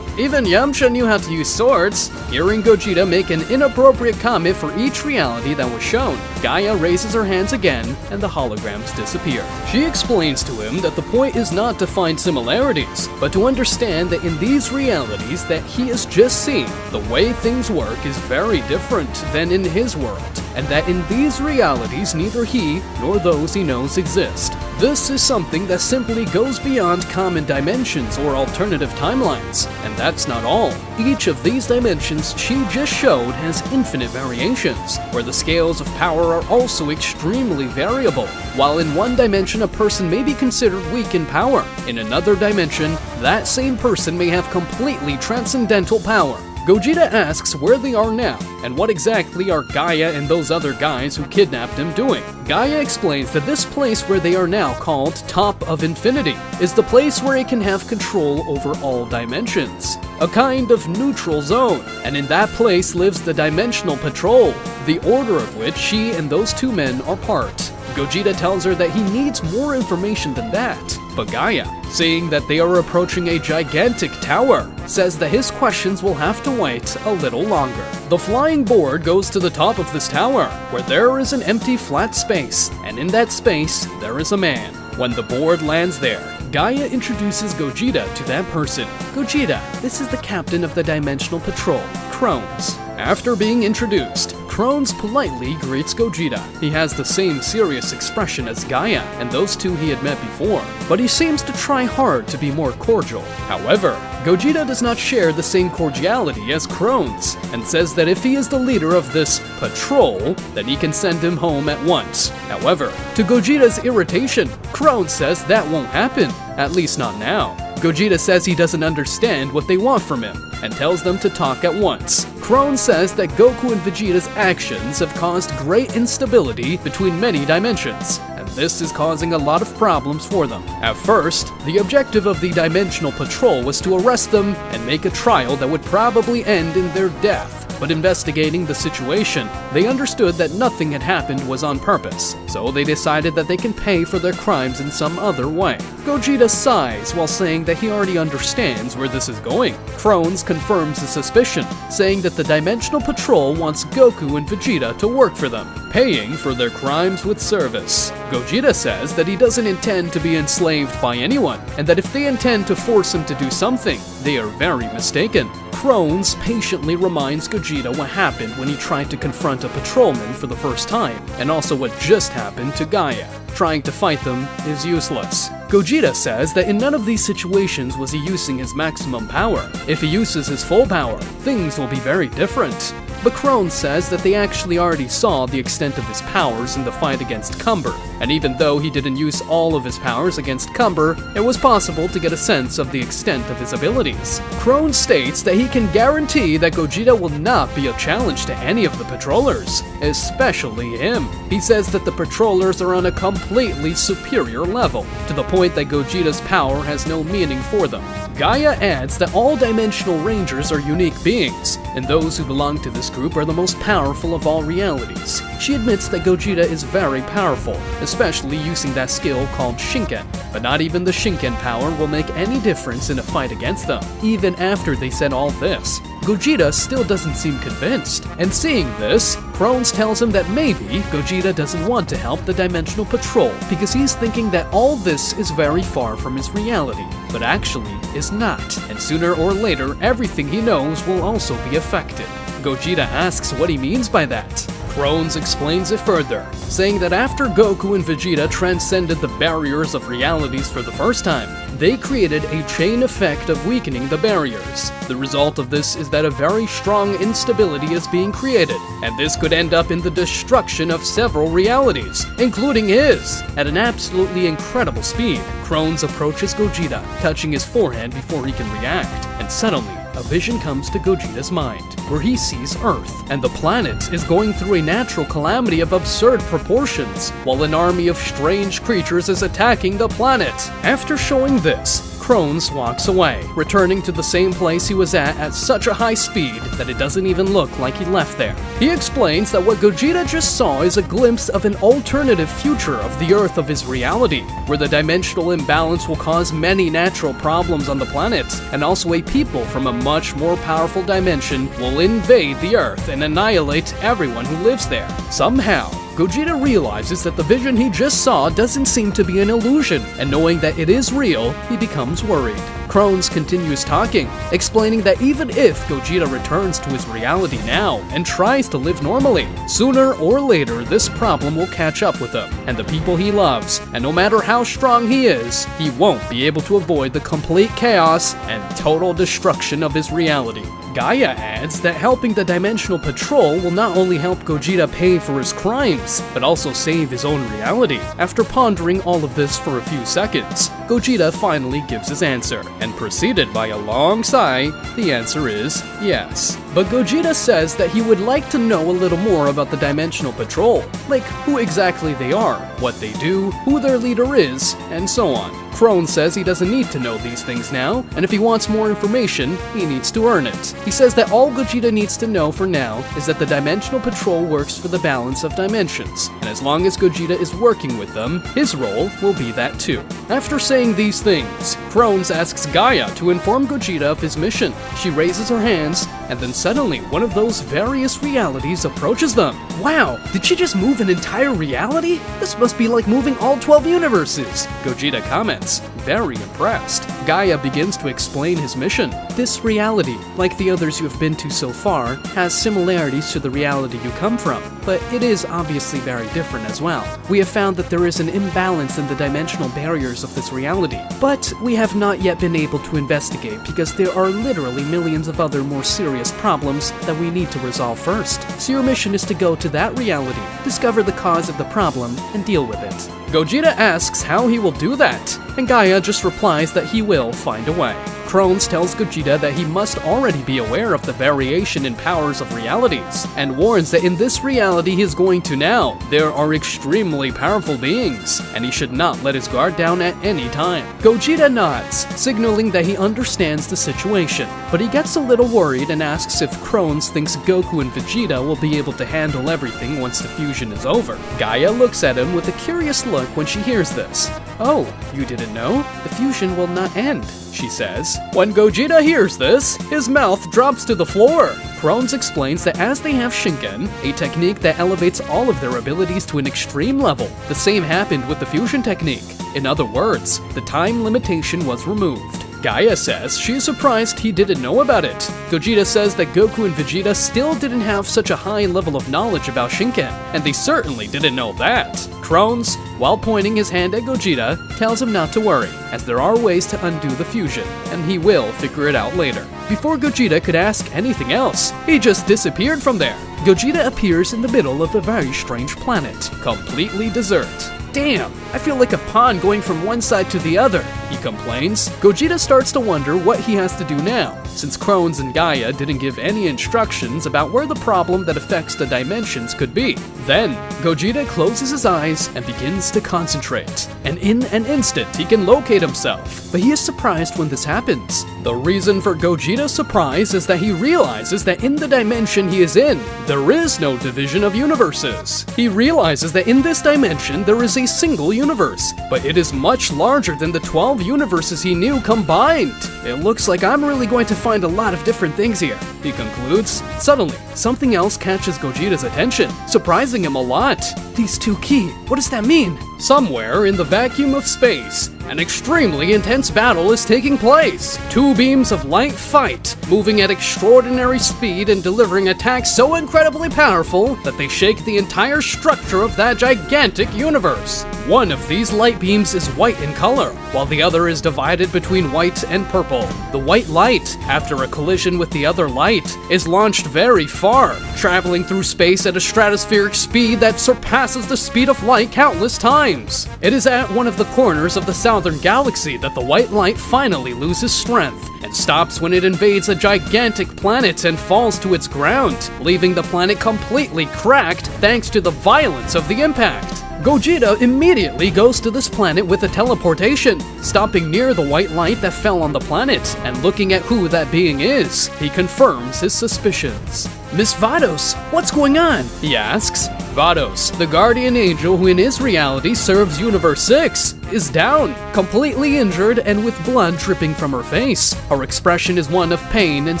Even Yamcha knew how to use swords. Hearing Gogeta make an inappropriate comment for each reality that was shown, Gaia raises her hands again, and the holograms disappear. She explains to him that the point is not to find similarities, but to understand that in these realities that he has just seen, the way things work is very different than in his world, and that in these realities neither he nor those he knows exist. This is something that simply goes beyond common dimensions or alternative timelines, and that's not all. Each of these dimensions she just showed has infinite variations, where the scales of power are also extremely variable. While in one dimension a person may be considered weak in power, in another dimension, that same person may have completely transcendental power. Gogeta asks where they are now, and what exactly are Gaia and those other guys who kidnapped him doing. Gaia explains that this place where they are now, called Top of Infinity, is the place where it can have control over all dimensions, a kind of neutral zone, and in that place lives the Dimensional Patrol, the order of which she and those two men are part. Gogeta tells her that he needs more information than that. But Gaia, seeing that they are approaching a gigantic tower, says that his questions will have to wait a little longer. The flying board goes to the top of this tower, where there is an empty flat space, and in that space, there is a man. When the board lands there, Gaia introduces Gogeta to that person. Gogeta, this is the captain of the Dimensional Patrol, Crones. After being introduced, Crones politely greets Gogeta. He has the same serious expression as Gaia and those two he had met before, but he seems to try hard to be more cordial. However, Gogeta does not share the same cordiality as Crones, and says that if he is the leader of this patrol, then he can send him home at once. However, to Gogeta's irritation, Crones says that won't happen, at least not now. Gogeta says he doesn't understand what they want from him, and tells them to talk at once. Crones says that Goku and Vegeta's actions have caused great instability between many dimensions, and this is causing a lot of problems for them. At first, the objective of the Dimensional Patrol was to arrest them and make a trial that would probably end in their death. But investigating the situation, they understood that nothing had happened was on purpose, so they decided that they can pay for their crimes in some other way. Gogeta sighs while saying that he already understands where this is going. Crones confirms his suspicion, saying that the Dimensional Patrol wants Goku and Vegeta to work for them, paying for their crimes with service. Gogeta says that he doesn't intend to be enslaved by anyone, and that if they intend to force him to do something, they are very mistaken. Crones patiently reminds Gogeta what happened when he tried to confront a patrolman for the first time, and also what just happened to Gaia. Trying to fight them is useless. Gogeta says that in none of these situations was he using his maximum power. If he uses his full power, things will be very different. But Crones says that they actually already saw the extent of his powers in the fight against Cumber, and even though he didn't use all of his powers against Cumber, it was possible to get a sense of the extent of his abilities. Crones states that he can guarantee that Gogeta will not be a challenge to any of the patrollers, especially him. He says that the patrollers are on a completely superior level, to the point that Gogeta's power has no meaning for them. Gaia adds that all Dimensional Rangers are unique beings, and those who belong to this group are the most powerful of all realities. She admits that Gogeta is very powerful, especially using that skill called Shinken, but not even the Shinken power will make any difference in a fight against them. Even after they said all this, Gogeta still doesn't seem convinced, and seeing this, Crones tells him that maybe Gogeta doesn't want to help the Dimensional Patrol because he's thinking that all this is very far from his reality, but actually is not, and sooner or later everything he knows will also be affected. Gogeta asks what he means by that. Crones explains it further, saying that after Goku and Vegeta transcended the barriers of realities for the first time, they created a chain effect of weakening the barriers. The result of this is that a very strong instability is being created, and this could end up in the destruction of several realities, including his, at an absolutely incredible speed. Crones approaches Gogeta, touching his forehead before he can react, and suddenly, a vision comes to Gogeta's mind, where he sees Earth, and the planet is going through a natural calamity of absurd proportions, while an army of strange creatures is attacking the planet. After showing this, Crones walks away, returning to the same place he was at such a high speed that it doesn't even look like he left there. He explains that what Gogeta just saw is a glimpse of an alternative future of the Earth of his reality, where the dimensional imbalance will cause many natural problems on the planet, and also a people from a much more powerful dimension will invade the Earth and annihilate everyone who lives there. Somehow, Gogeta realizes that the vision he just saw doesn't seem to be an illusion, and knowing that it is real, he becomes worried. Crones continues talking, explaining that even if Gogeta returns to his reality now and tries to live normally, sooner or later this problem will catch up with him and the people he loves, and no matter how strong he is, he won't be able to avoid the complete chaos and total destruction of his reality. Gaia adds that helping the Dimensional Patrol will not only help Gogeta pay for his crimes, but also save his own reality. After pondering all of this for a few seconds, Gogeta finally gives his answer, and preceded by a long sigh, the answer is yes. But Gogeta says that he would like to know a little more about the Dimensional Patrol, like who exactly they are, what they do, who their leader is, and so on. Krone says he doesn't need to know these things now, and if he wants more information, he needs to earn it. He says that all Gogeta needs to know for now is that the Dimensional Patrol works for the balance of dimensions, and as long as Gogeta is working with them, his role will be that too. After saying these things, Krone asks Gaia to inform Gogeta of his mission. She raises her hands, and then suddenly one of those various realities approaches them. Wow, did she just move an entire reality? This must be like moving all 12 universes, Gogeta comments, very impressed. Gaia begins to explain his mission. This reality, like the others you have been to so far, has similarities to the reality you come from, but it is obviously very different as well. We have found that there is an imbalance in the dimensional barriers of this reality, but we have not yet been able to investigate because there are literally millions of other more serious problems that we need to resolve first. So your mission is to go to that reality, discover the cause of the problem, and deal with it. Gogeta asks how he will do that, and Gaia just replies that he will find a way. Krone tells Gogeta that he must already be aware of the variation in powers of realities, and warns that in this reality he is going to now, there are extremely powerful beings, and he should not let his guard down at any time. Gogeta nods, signaling that he understands the situation, but he gets a little worried and asks if Krone thinks Goku and Vegeta will be able to handle everything once the fusion is over. Gaia looks at him with a curious look when she hears this. Oh, you didn't know? The fusion will not end, she says. When Gogeta hears this, his mouth drops to the floor. Krone explains that as they have Shinken, a technique that elevates all of their abilities to an extreme level, the same happened with the fusion technique. In other words, the time limitation was removed. Gaia says she is surprised he didn't know about it. Gogeta says that Goku and Vegeta still didn't have such a high level of knowledge about Shinken, and they certainly didn't know that. Krone, while pointing his hand at Gogeta, tells him not to worry, as there are ways to undo the fusion, and he will figure it out later. Before Gogeta could ask anything else, he just disappeared from there. Gogeta appears in the middle of a very strange planet, completely desert. Damn, I feel like a pawn going from one side to the other, he complains. Gogeta starts to wonder what he has to do now, since Krone and Gaia didn't give any instructions about where the problem that affects the dimensions could be. Then, Gogeta closes his eyes and begins to concentrate, and in an instant he can locate himself, but he is surprised when this happens. The reason for Gogeta's surprise is that he realizes that in the dimension he is in, there is no division of universes. He realizes that in this dimension there is a single universe, but it is much larger than the 12 universes he knew combined. It looks like I'm really going to find a lot of different things here, he concludes. Suddenly, something else catches Gogeta's attention, surprising him a lot. These two key, what does that mean? Somewhere in the vacuum of space, an extremely intense battle is taking place. Two beams of light fight, moving at extraordinary speed and delivering attacks so incredibly powerful that they shake the entire structure of that gigantic universe. One of these light beams is white in color, while the other is divided between white and purple. The white light, after a collision with the other light, is launched very far, traveling through space at a stratospheric speed that surpasses the speed of light countless times. It is at one of the corners of the southern galaxy that the white light finally loses strength and stops when it invades a gigantic planet and falls to its ground, leaving the planet completely cracked thanks to the violence of the impact. Gogeta immediately goes to this planet with a teleportation, stopping near the white light that fell on the planet, and looking at who that being is, he confirms his suspicions. Miss Vados, what's going on? He asks. Vados, the guardian angel who in his reality serves Universe 6, is down, completely injured and with blood dripping from her face. Her expression is one of pain and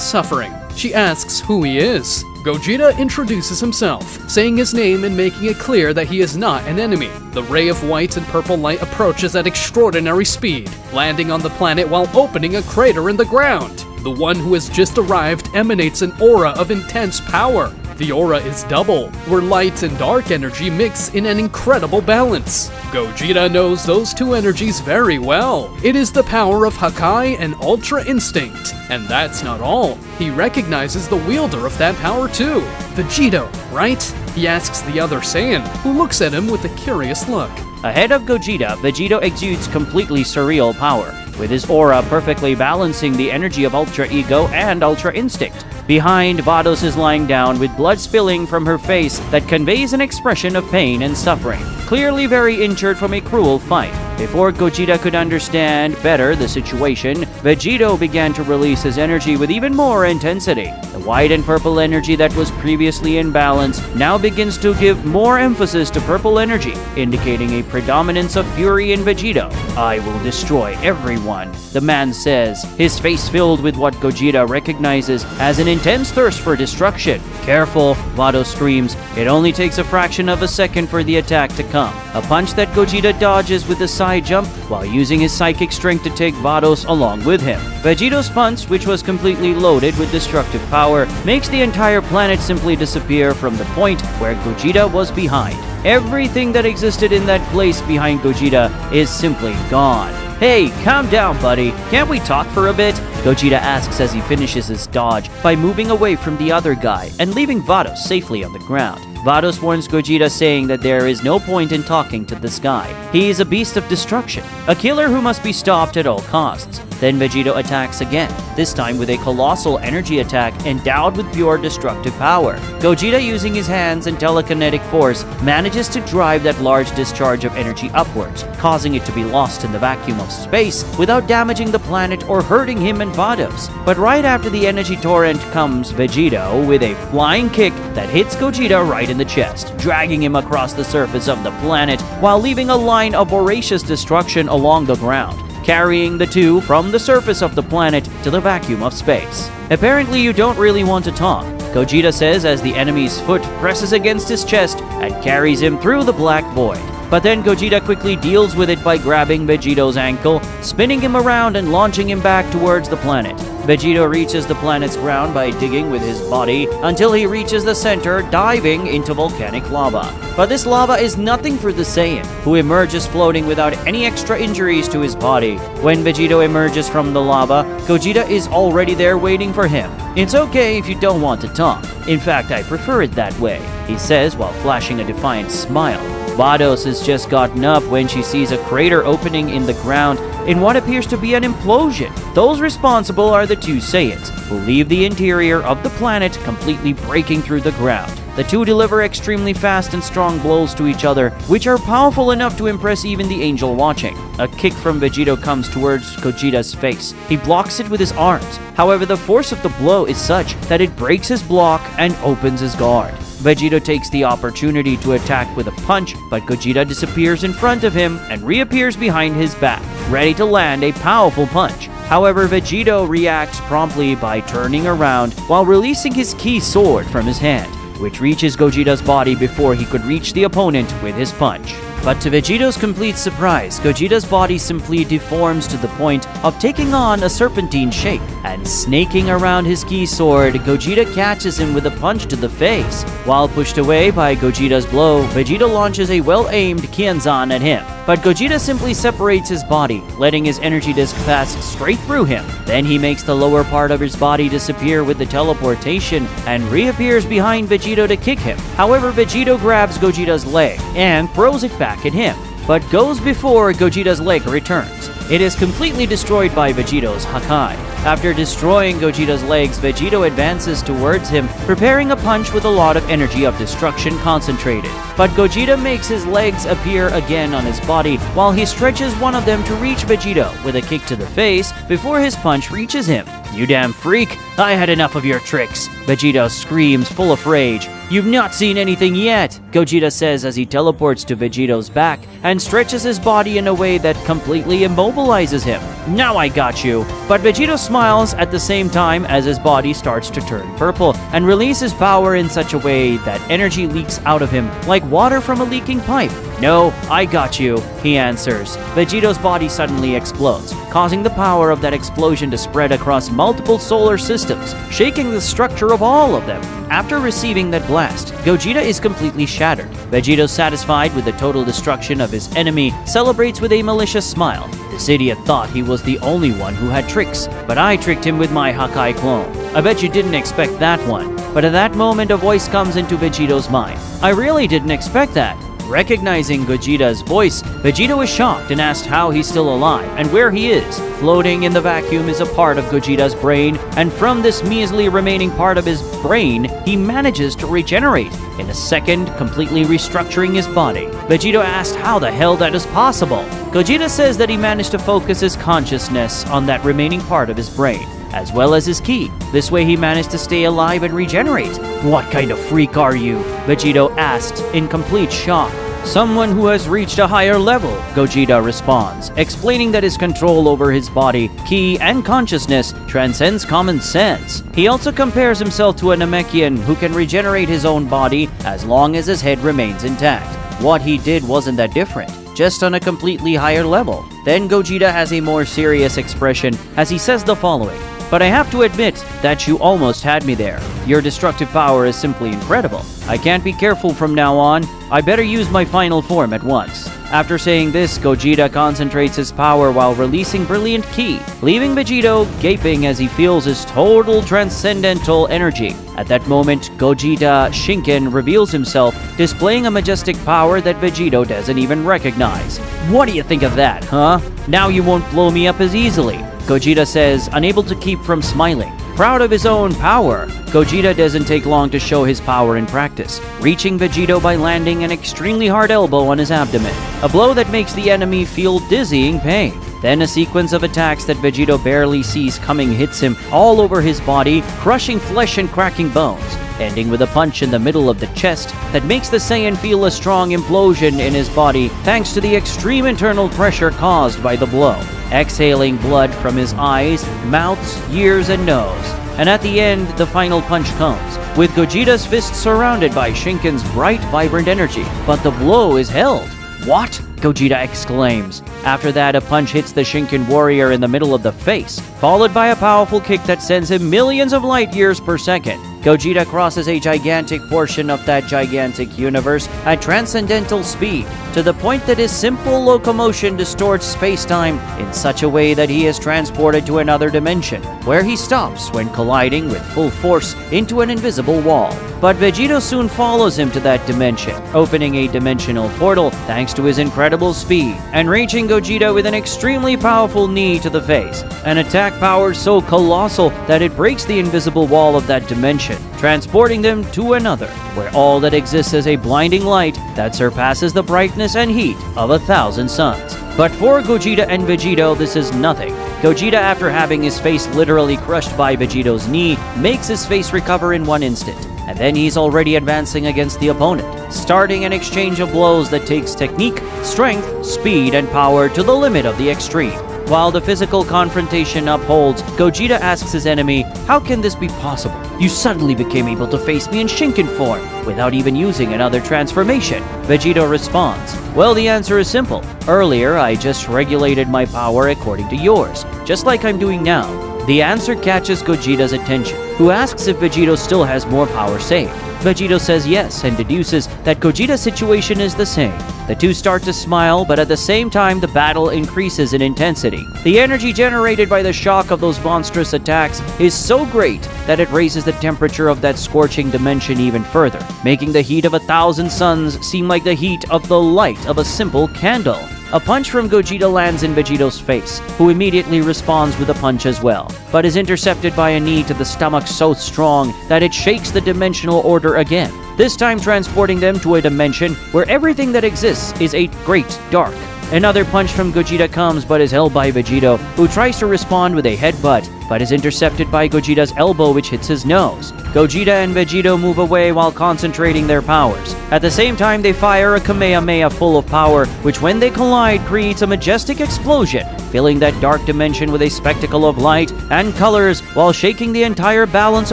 suffering. She asks who he is. Gogeta introduces himself, saying his name and making it clear that he is not an enemy. The ray of white and purple light approaches at extraordinary speed, landing on the planet while opening a crater in the ground. The one who has just arrived emanates an aura of intense power. The aura is double, where light and dark energy mix in an incredible balance. Gogeta knows those two energies very well. It is the power of Hakai and Ultra Instinct. And that's not all. He recognizes the wielder of that power too. Vegeta, right? He asks the other Saiyan, who looks at him with a curious look. Ahead of Gogeta, Vegeta exudes completely surreal power. with his aura perfectly balancing the energy of Ultra Ego and Ultra Instinct. Behind, Vados is lying down with blood spilling from her face that conveys an expression of pain and suffering, clearly very injured from a cruel fight. Before Gogeta could understand better the situation, Vegito began to release his energy with even more intensity. The white and purple energy that was previously in balance now begins to give more emphasis to purple energy, indicating a predominance of fury in Vegito. "I will destroy everyone," the man says, his face filled with what Gogeta recognizes as an intense thirst for destruction. "Careful," Vados screams. It only takes a fraction of a second for the attack to come. A punch that Gogeta dodges with a side jump while using his psychic strength to take Vados along with him. Vegito's punch, which was completely loaded with destructive power, makes the entire planet simply disappear from the point where Gogeta was behind. Everything that existed in that place behind Gogeta is simply gone. "Hey, calm down, buddy. Can't we talk for a bit?" Gogeta asks as he finishes his dodge by moving away from the other guy and leaving Vados safely on the ground. Vados warns Gogeta, saying that there is no point in talking to this guy. He is a beast of destruction, a killer who must be stopped at all costs. Then Vegito attacks again, this time with a colossal energy attack endowed with pure destructive power. Gogeta, using his hands and telekinetic force, manages to drive that large discharge of energy upwards, causing it to be lost in the vacuum of space without damaging the planet or hurting him and Vados. But right after the energy torrent comes Vegito with a flying kick that hits Gogeta right in the chest, dragging him across the surface of the planet while leaving a line of voracious destruction along the ground, carrying the two from the surface of the planet to the vacuum of space. "Apparently you don't really want to talk," Gogeta says as the enemy's foot presses against his chest and carries him through the black void. But then Gogeta quickly deals with it by grabbing Vegito's ankle, spinning him around and launching him back towards the planet. Vegito reaches the planet's ground by digging with his body until he reaches the center, diving into volcanic lava. But this lava is nothing for the Saiyan, who emerges floating without any extra injuries to his body. When Vegito emerges from the lava, Gogeta is already there waiting for him. "It's okay if you don't want to talk. In fact, I prefer it that way," he says while flashing a defiant smile. Vados has just gotten up when she sees a crater opening in the ground in what appears to be an implosion. Those responsible are the two Saiyans, who leave the interior of the planet completely breaking through the ground. The two deliver extremely fast and strong blows to each other, which are powerful enough to impress even the angel watching. A kick from Vegito comes towards Gogeta's face. He blocks it with his arms. However, the force of the blow is such that it breaks his block and opens his guard. Vegito takes the opportunity to attack with a punch, but Gogeta disappears in front of him and reappears behind his back, ready to land a powerful punch. However, Vegito reacts promptly by turning around while releasing his key sword from his hand, which reaches Gogeta's body before he could reach the opponent with his punch. But to Vegito's complete surprise, Gogeta's body simply deforms to the point of taking on a serpentine shape, and snaking around his key sword, Gogeta catches him with a punch to the face. While pushed away by Gogeta's blow, Vegeta launches a well-aimed Kienzan at him, but Gogeta simply separates his body, letting his energy disc pass straight through him. Then he makes the lower part of his body disappear with the teleportation and reappears behind Vegito to kick him. However, Vegito grabs Gogeta's leg and throws it back at him, but goes before Gogeta's leg returns. It is completely destroyed by Vegito's Hakai. After destroying Gogeta's legs, Vegito advances towards him, preparing a punch with a lot of energy of destruction concentrated. But Gogeta makes his legs appear again on his body while he stretches one of them to reach Vegito with a kick to the face before his punch reaches him. "You damn freak! I had enough of your tricks!" Vegito screams, full of rage. "You've not seen anything yet," Gogeta says as he teleports to Vegito's back and stretches his body in a way that completely immobilizes him. "Now I got you!" But Vegito smiles at the same time as his body starts to turn purple and releases power in such a way that energy leaks out of him like water from a leaking pipe. "No, I got you," he answers. Vegito's body suddenly explodes, causing the power of that explosion to spread across multiple solar systems, shaking the structure of all of them. After receiving that blast, Gogeta is completely shattered. Vegito, satisfied with the total destruction of his enemy, celebrates with a malicious smile. "This idiot thought he was the only one who had tricks, but I tricked him with my Hakai clone. I bet you didn't expect that one." But at that moment, a voice comes into Vegito's mind. "I really didn't expect that. Recognizing Gogeta's voice, Vegeta is shocked and asked how he's still alive and where he is. Floating in the vacuum is a part of Gogeta's brain, and from this measly remaining part of his brain, he manages to regenerate in a second, completely restructuring his body. Vegeta asked how the hell that is possible. Gogeta says that he managed to focus his consciousness on that remaining part of his brain, as well as his ki. This way he managed to stay alive and regenerate. What kind of freak are you? Vegeta asked in complete shock. Someone who has reached a higher level, Gogeta responds, explaining that his control over his body, ki, and consciousness transcends common sense. He also compares himself to a Namekian who can regenerate his own body as long as his head remains intact. What he did wasn't that different, just on a completely higher level. Then Gogeta has a more serious expression as he says the following. But I have to admit that you almost had me there. Your destructive power is simply incredible. I can't be careful from now on. I better use my final form at once. After saying this, Gogeta concentrates his power while releasing brilliant ki, leaving Vegeta gaping as he feels his total transcendental energy. At that moment, Gogeta Shinken reveals himself, displaying a majestic power that Vegeta doesn't even recognize. What do you think of that, huh? Now you won't blow me up as easily, Gogeta says, unable to keep from smiling. Proud of his own power, Gogeta doesn't take long to show his power in practice, reaching Vegeta by landing an extremely hard elbow on his abdomen, a blow that makes the enemy feel dizzying pain. Then a sequence of attacks that Vegeta barely sees coming hits him all over his body, crushing flesh and cracking bones, ending with a punch in the middle of the chest that makes the Saiyan feel a strong implosion in his body thanks to the extreme internal pressure caused by the blow, exhaling blood from his eyes, mouths, ears, and nose. And at the end, the final punch comes, with Gogeta's fist surrounded by Shinken's bright, vibrant energy, but the blow is held. What? Gogeta exclaims. After that, a punch hits the Shinken warrior in the middle of the face, followed by a powerful kick that sends him millions of light years per second. Gogeta crosses a gigantic portion of that gigantic universe at transcendental speed, to the point that his simple locomotion distorts space-time in such a way that he is transported to another dimension, where he stops when colliding with full force into an invisible wall. But Vegeta soon follows him to that dimension, opening a dimensional portal thanks to his incredible speed, and reaching Gogeta with an extremely powerful knee to the face, an attack power so colossal that it breaks the invisible wall of that dimension, transporting them to another, where all that exists is a blinding light that surpasses the brightness and heat of 1,000 suns. But for Gogeta and Vegeta, this is nothing. Gogeta, after having his face literally crushed by Vegeta's knee, makes his face recover in one instant, and then he's already advancing against the opponent, starting an exchange of blows that takes technique, strength, speed, and power to the limit of the extreme. While the physical confrontation upholds, Gogeta asks his enemy, "How can this be possible? You suddenly became able to face me in Shinken form, without even using another transformation." Vegeta responds, "Well, the answer is simple. Earlier, I just regulated my power according to yours, just like I'm doing now." The answer catches Gogeta's attention, who asks if Vegeta still has more power saved. Vegeta says yes and deduces that Gogeta's situation is the same. The two start to smile, but at the same time the battle increases in intensity. The energy generated by the shock of those monstrous attacks is so great that it raises the temperature of that scorching dimension even further, making the heat of 1,000 suns seem like the heat of the light of a simple candle. A punch from Gogeta lands in Vegeta's face, who immediately responds with a punch as well, but is intercepted by a knee to the stomach so strong that it shakes the dimensional order again, this time transporting them to a dimension where everything that exists is a great dark. Another punch from Gogeta comes but is held by Vegeta, who tries to respond with a headbutt, but is intercepted by Gogeta's elbow, which hits his nose. Gogeta and Vegeta move away while concentrating their powers. At the same time, they fire a Kamehameha full of power, which when they collide creates a majestic explosion, filling that dark dimension with a spectacle of light and colors while shaking the entire balance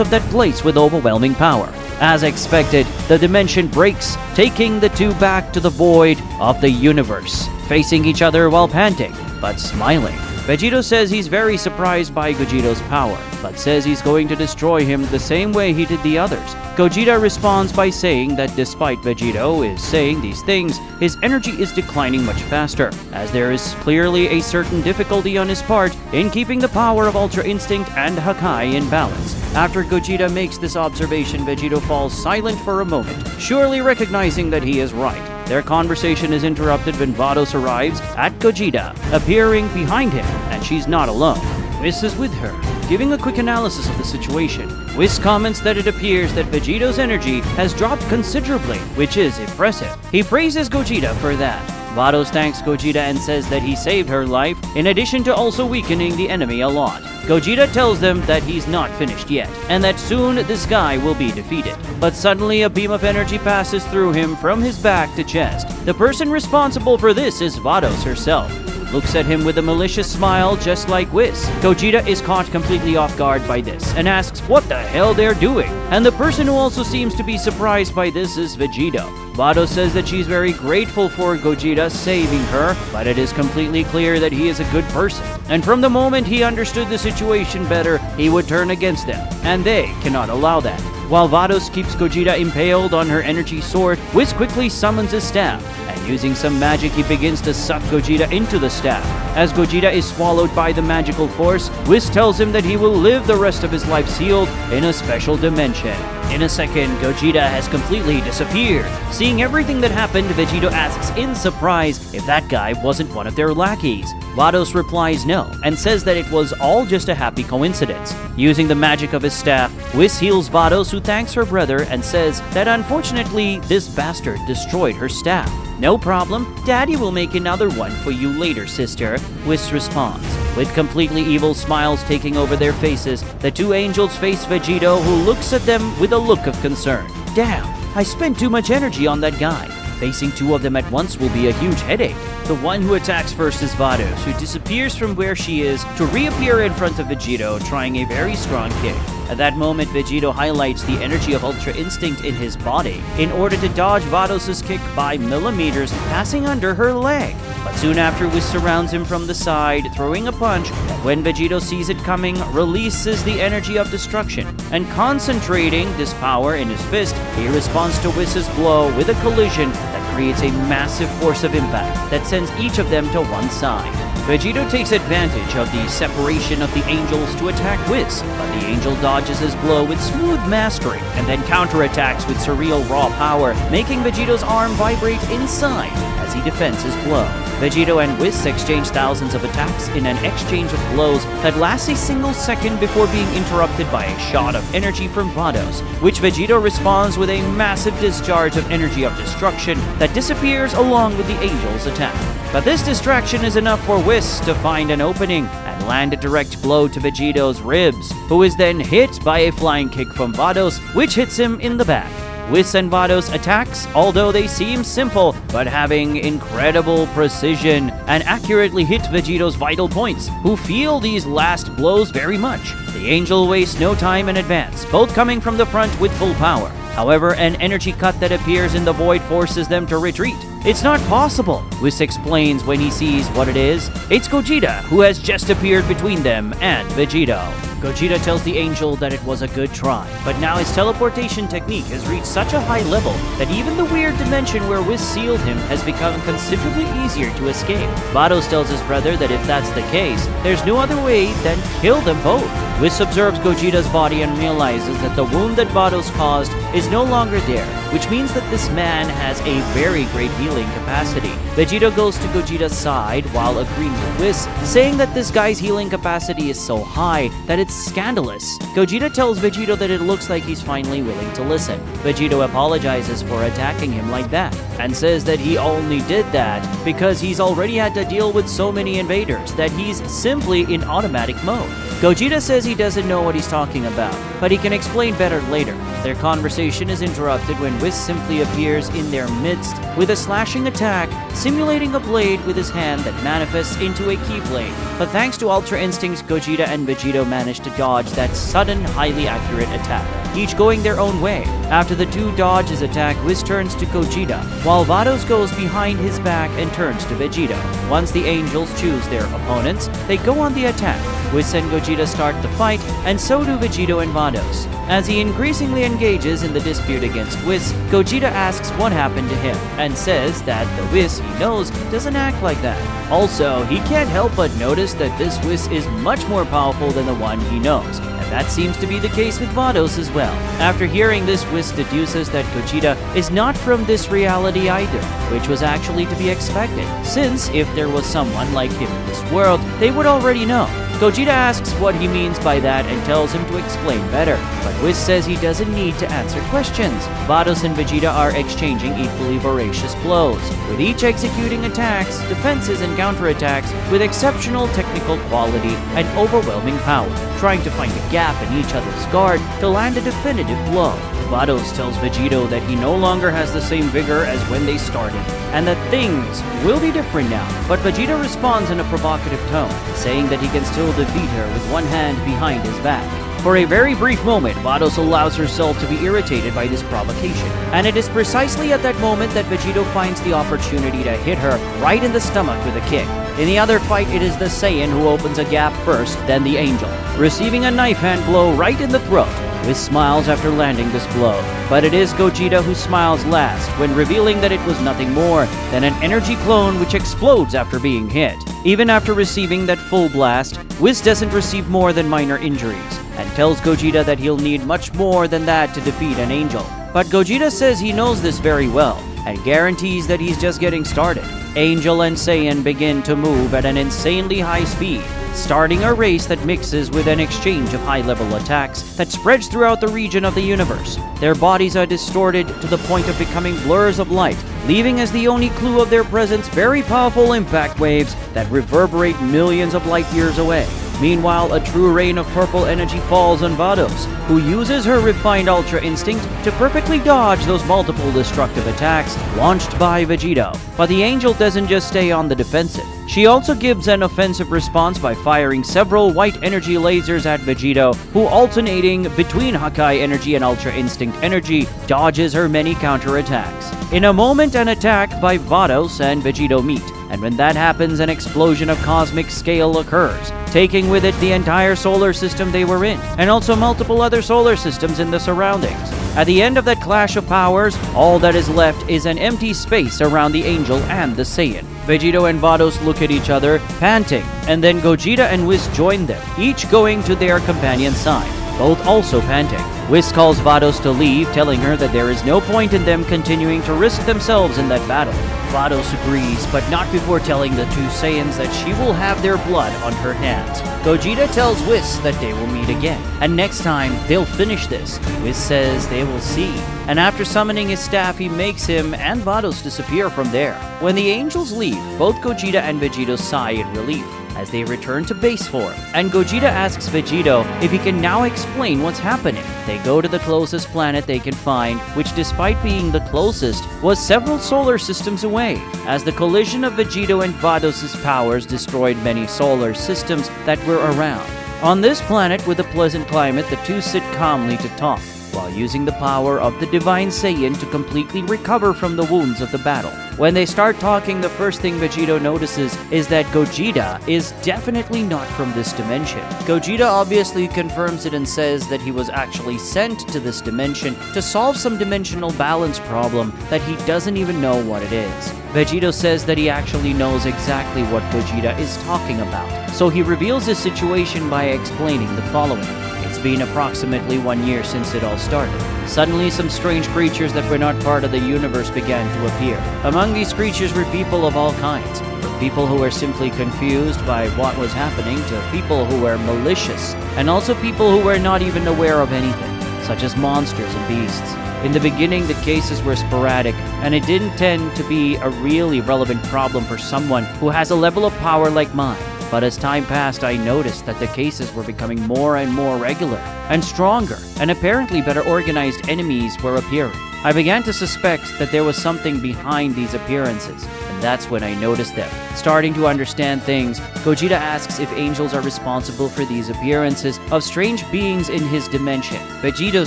of that place with overwhelming power. As expected, the dimension breaks, taking the two back to the void of the universe, facing each other while panting, but smiling. Vegeta says he's very surprised by Gogeta's power, but says he's going to destroy him the same way he did the others. Gogeta responds by saying that despite Vegeta is saying these things, his energy is declining much faster, as there is clearly a certain difficulty on his part in keeping the power of Ultra Instinct and Hakai in balance. After Gogeta makes this observation, Vegeta falls silent for a moment, surely recognizing that he is right. Their conversation is interrupted when Vados arrives at Gogeta, appearing behind him, and she's not alone. Whis is with her, giving a quick analysis of the situation. Whis comments that it appears that Vegito's energy has dropped considerably, which is impressive. He praises Gogeta for that. Vados thanks Gogeta and says that he saved her life, in addition to also weakening the enemy a lot. Gogeta tells them that he's not finished yet, and that soon this guy will be defeated. But suddenly a beam of energy passes through him from his back to chest. The person responsible for this is Vados herself. Looks at him with a malicious smile just like Whis. Gogeta is caught completely off guard by this and asks what the hell they're doing. And the person who also seems to be surprised by this is Vegeta. Vados says that she's very grateful for Gogeta saving her, but it is completely clear that he is a good person. And from the moment he understood the situation better, he would turn against them, and they cannot allow that. While Vados keeps Gogeta impaled on her energy sword, Whis quickly summons his staff, and using some magic he begins to suck Gogeta into the staff. As Gogeta is swallowed by the magical force, Whis tells him that he will live the rest of his life sealed in a special dimension. In a second, Gogeta has completely disappeared. Seeing everything that happened, Vegeta asks in surprise if that guy wasn't one of their lackeys. Vados replies no, and says that it was all just a happy coincidence. Using the magic of his staff, Whis heals Vados, who thanks her brother and says that unfortunately this bastard destroyed her staff. No problem, Daddy will make another one for you later, sister, Whis responds. With completely evil smiles taking over their faces, the two angels face Vegeta, who looks at them with a look of concern. Damn, I spent too much energy on that guy. Facing two of them at once will be a huge headache. The one who attacks first is Vados, who disappears from where she is to reappear in front of Vegeta, trying a very strong kick. At that moment, Vegeta highlights the energy of Ultra Instinct in his body in order to dodge Vados' kick by millimeters, passing under her leg. But soon after, Whis surrounds him from the side, throwing a punch that, when Vegeta sees it coming, releases the energy of destruction. And concentrating this power in his fist, he responds to Whis' blow with a collision that creates a massive force of impact that sends each of them to one side. Vegeta takes advantage of the separation of the angels to attack Whis, but the angel dodges his blow with smooth mastery and then counterattacks with surreal raw power, making Vegeta's arm vibrate inside as he defends his blow. Vegeta and Whis exchange thousands of attacks in an exchange of blows that lasts a single second before being interrupted by a shot of energy from Vados, which Vegeta responds with a massive discharge of energy of destruction that disappears along with the angel's attack. But this distraction is enough for Whis to find an opening and land a direct blow to Vegeta's ribs, who is then hit by a flying kick from Vados, which hits him in the back. Whis and Vados attacks, although they seem simple, but having incredible precision, and accurately hit Vegeta's vital points, who feel these last blows very much. The angel wastes no time in advance, both coming from the front with full power. However, an energy cut that appears in the void forces them to retreat. It's not possible, Whis explains when he sees what it is. It's Gogeta, who has just appeared between them and Vegeta. Gogeta tells the angel that it was a good try, but now his teleportation technique has reached such a high level that even the weird dimension where Whis sealed him has become considerably easier to escape. Vados tells his brother that if that's the case, there's no other way than kill them both. Whis observes Gogeta's body and realizes that the wound that Vados caused is no longer there, which means that this man has a very great healing capacity. Vegeta goes to Gogeta's side while agreeing with Whis, saying that this guy's healing capacity is so high that it's scandalous. Gogeta tells Vegeta that it looks like he's finally willing to listen. Vegeta apologizes for attacking him like that, and says that he only did that because he's already had to deal with so many invaders that he's simply in automatic mode. Gogeta says he doesn't know what he's talking about, but he can explain better later. Their conversation is interrupted when Whis simply appears in their midst with a slashing attack, simulating a blade with his hand that manifests into a keyblade. But thanks to Ultra Instincts, Gogeta and Vegeta manage to dodge that sudden, highly accurate attack, each going their own way. After the two dodge his attack, Whis turns to Gogeta, while Vados goes behind his back and turns to Vegeta. Once the angels choose their opponents, they go on the attack. Whis and Gogeta start the fight, and so do Vegeta and Vados. As he increasingly engages in the dispute against Whis, Gogeta asks what happened to him, and says that the Whis he knows doesn't act like that. Also, he can't help but notice that this Whis is much more powerful than the one he knows, and That seems to be the case with Vados as well. After hearing this, Whis deduces that Gogeta is not from this reality either, which was actually to be expected, since if there was someone like him in this world, they would already know. Gogeta asks what he means by that and tells him to explain better, but Whis says he doesn't need to answer questions. Vados and Vegeta are exchanging equally voracious blows, with each executing attacks, defenses, and counterattacks with exceptional technical quality and overwhelming power, trying to find a gap in each other's guard to land a definitive blow. Vados tells Vegeta that he no longer has the same vigor as when they started, and that things will be different now. But Vegeta responds in a provocative tone, saying that he can still defeat her with one hand behind his back. For a very brief moment, Vados allows herself to be irritated by this provocation, and it is precisely at that moment that Vegeta finds the opportunity to hit her right in the stomach with a kick. In the other fight, it is the Saiyan who opens a gap first, then the Angel, receiving a knife hand blow right in the throat. Whis smiles after landing this blow, but it is Gogeta who smiles last when revealing that it was nothing more than an energy clone which explodes after being hit. Even after receiving that full blast, Whis doesn't receive more than minor injuries, and tells Gogeta that he'll need much more than that to defeat an Angel. But Gogeta says he knows this very well, and guarantees that he's just getting started. Angel and Saiyan begin to move at an insanely high speed, starting a race that mixes with an exchange of high-level attacks that spreads throughout the region of the universe. Their bodies are distorted to the point of becoming blurs of light, leaving as the only clue of their presence very powerful impact waves that reverberate millions of light years away. Meanwhile, a true rain of purple energy falls on Vados, who uses her refined Ultra Instinct to perfectly dodge those multiple destructive attacks launched by Vegeta. But the Angel doesn't just stay on the defensive. She also gives an offensive response by firing several white energy lasers at Vegeta, who, alternating between Hakai energy and Ultra Instinct energy, dodges her many counterattacks. In a moment, an attack by Vados and Vegeta meet, and when that happens, an explosion of cosmic scale occurs, taking with it the entire solar system they were in, and also multiple other solar systems in the surroundings. At the end of that clash of powers, all that is left is an empty space around the Angel and the Saiyan. Vegeta and Vados look at each other, panting, and then Gogeta and Whis join them, each going to their companion's side, both also panting. Whis calls Vados to leave, telling her that there is no point in them continuing to risk themselves in that battle. Vados agrees, but not before telling the two Saiyans that she will have their blood on her hands. Gogeta tells Whis that they will meet again, and next time they'll finish this. Whis says they will see, and after summoning his staff, he makes him and Vados disappear from there. When the Angels leave, both Gogeta and Vegeta sigh in relief as they return to base form, and Gogeta asks Vegeta if he can now explain what's happening. They go to the closest planet they can find, which despite being the closest, was several solar systems away, as the collision of Vegeta and Vados' powers destroyed many solar systems that were around. On this planet with a pleasant climate, the two sit calmly to talk, while using the power of the Divine Saiyan to completely recover from the wounds of the battle. When they start talking, the first thing Vegeta notices is that Gogeta is definitely not from this dimension. Gogeta obviously confirms it and says that he was actually sent to this dimension to solve some dimensional balance problem that he doesn't even know what it is. Vegeta says that he actually knows exactly what Gogeta is talking about, so he reveals the situation by explaining the following. It's been approximately 1 year since it all started. Suddenly, some strange creatures that were not part of the universe began to appear. Among these creatures were people of all kinds, from people who were simply confused by what was happening to people who were malicious, and also people who were not even aware of anything, such as monsters and beasts. In the beginning, the cases were sporadic, and it didn't tend to be a really relevant problem for someone who has a level of power like mine. But as time passed, I noticed that the cases were becoming more and more regular and stronger, and apparently better organized enemies were appearing. I began to suspect that there was something behind these appearances, and that's when I noticed them. Starting to understand things, Gogeta asks if angels are responsible for these appearances of strange beings in his dimension. Vegeta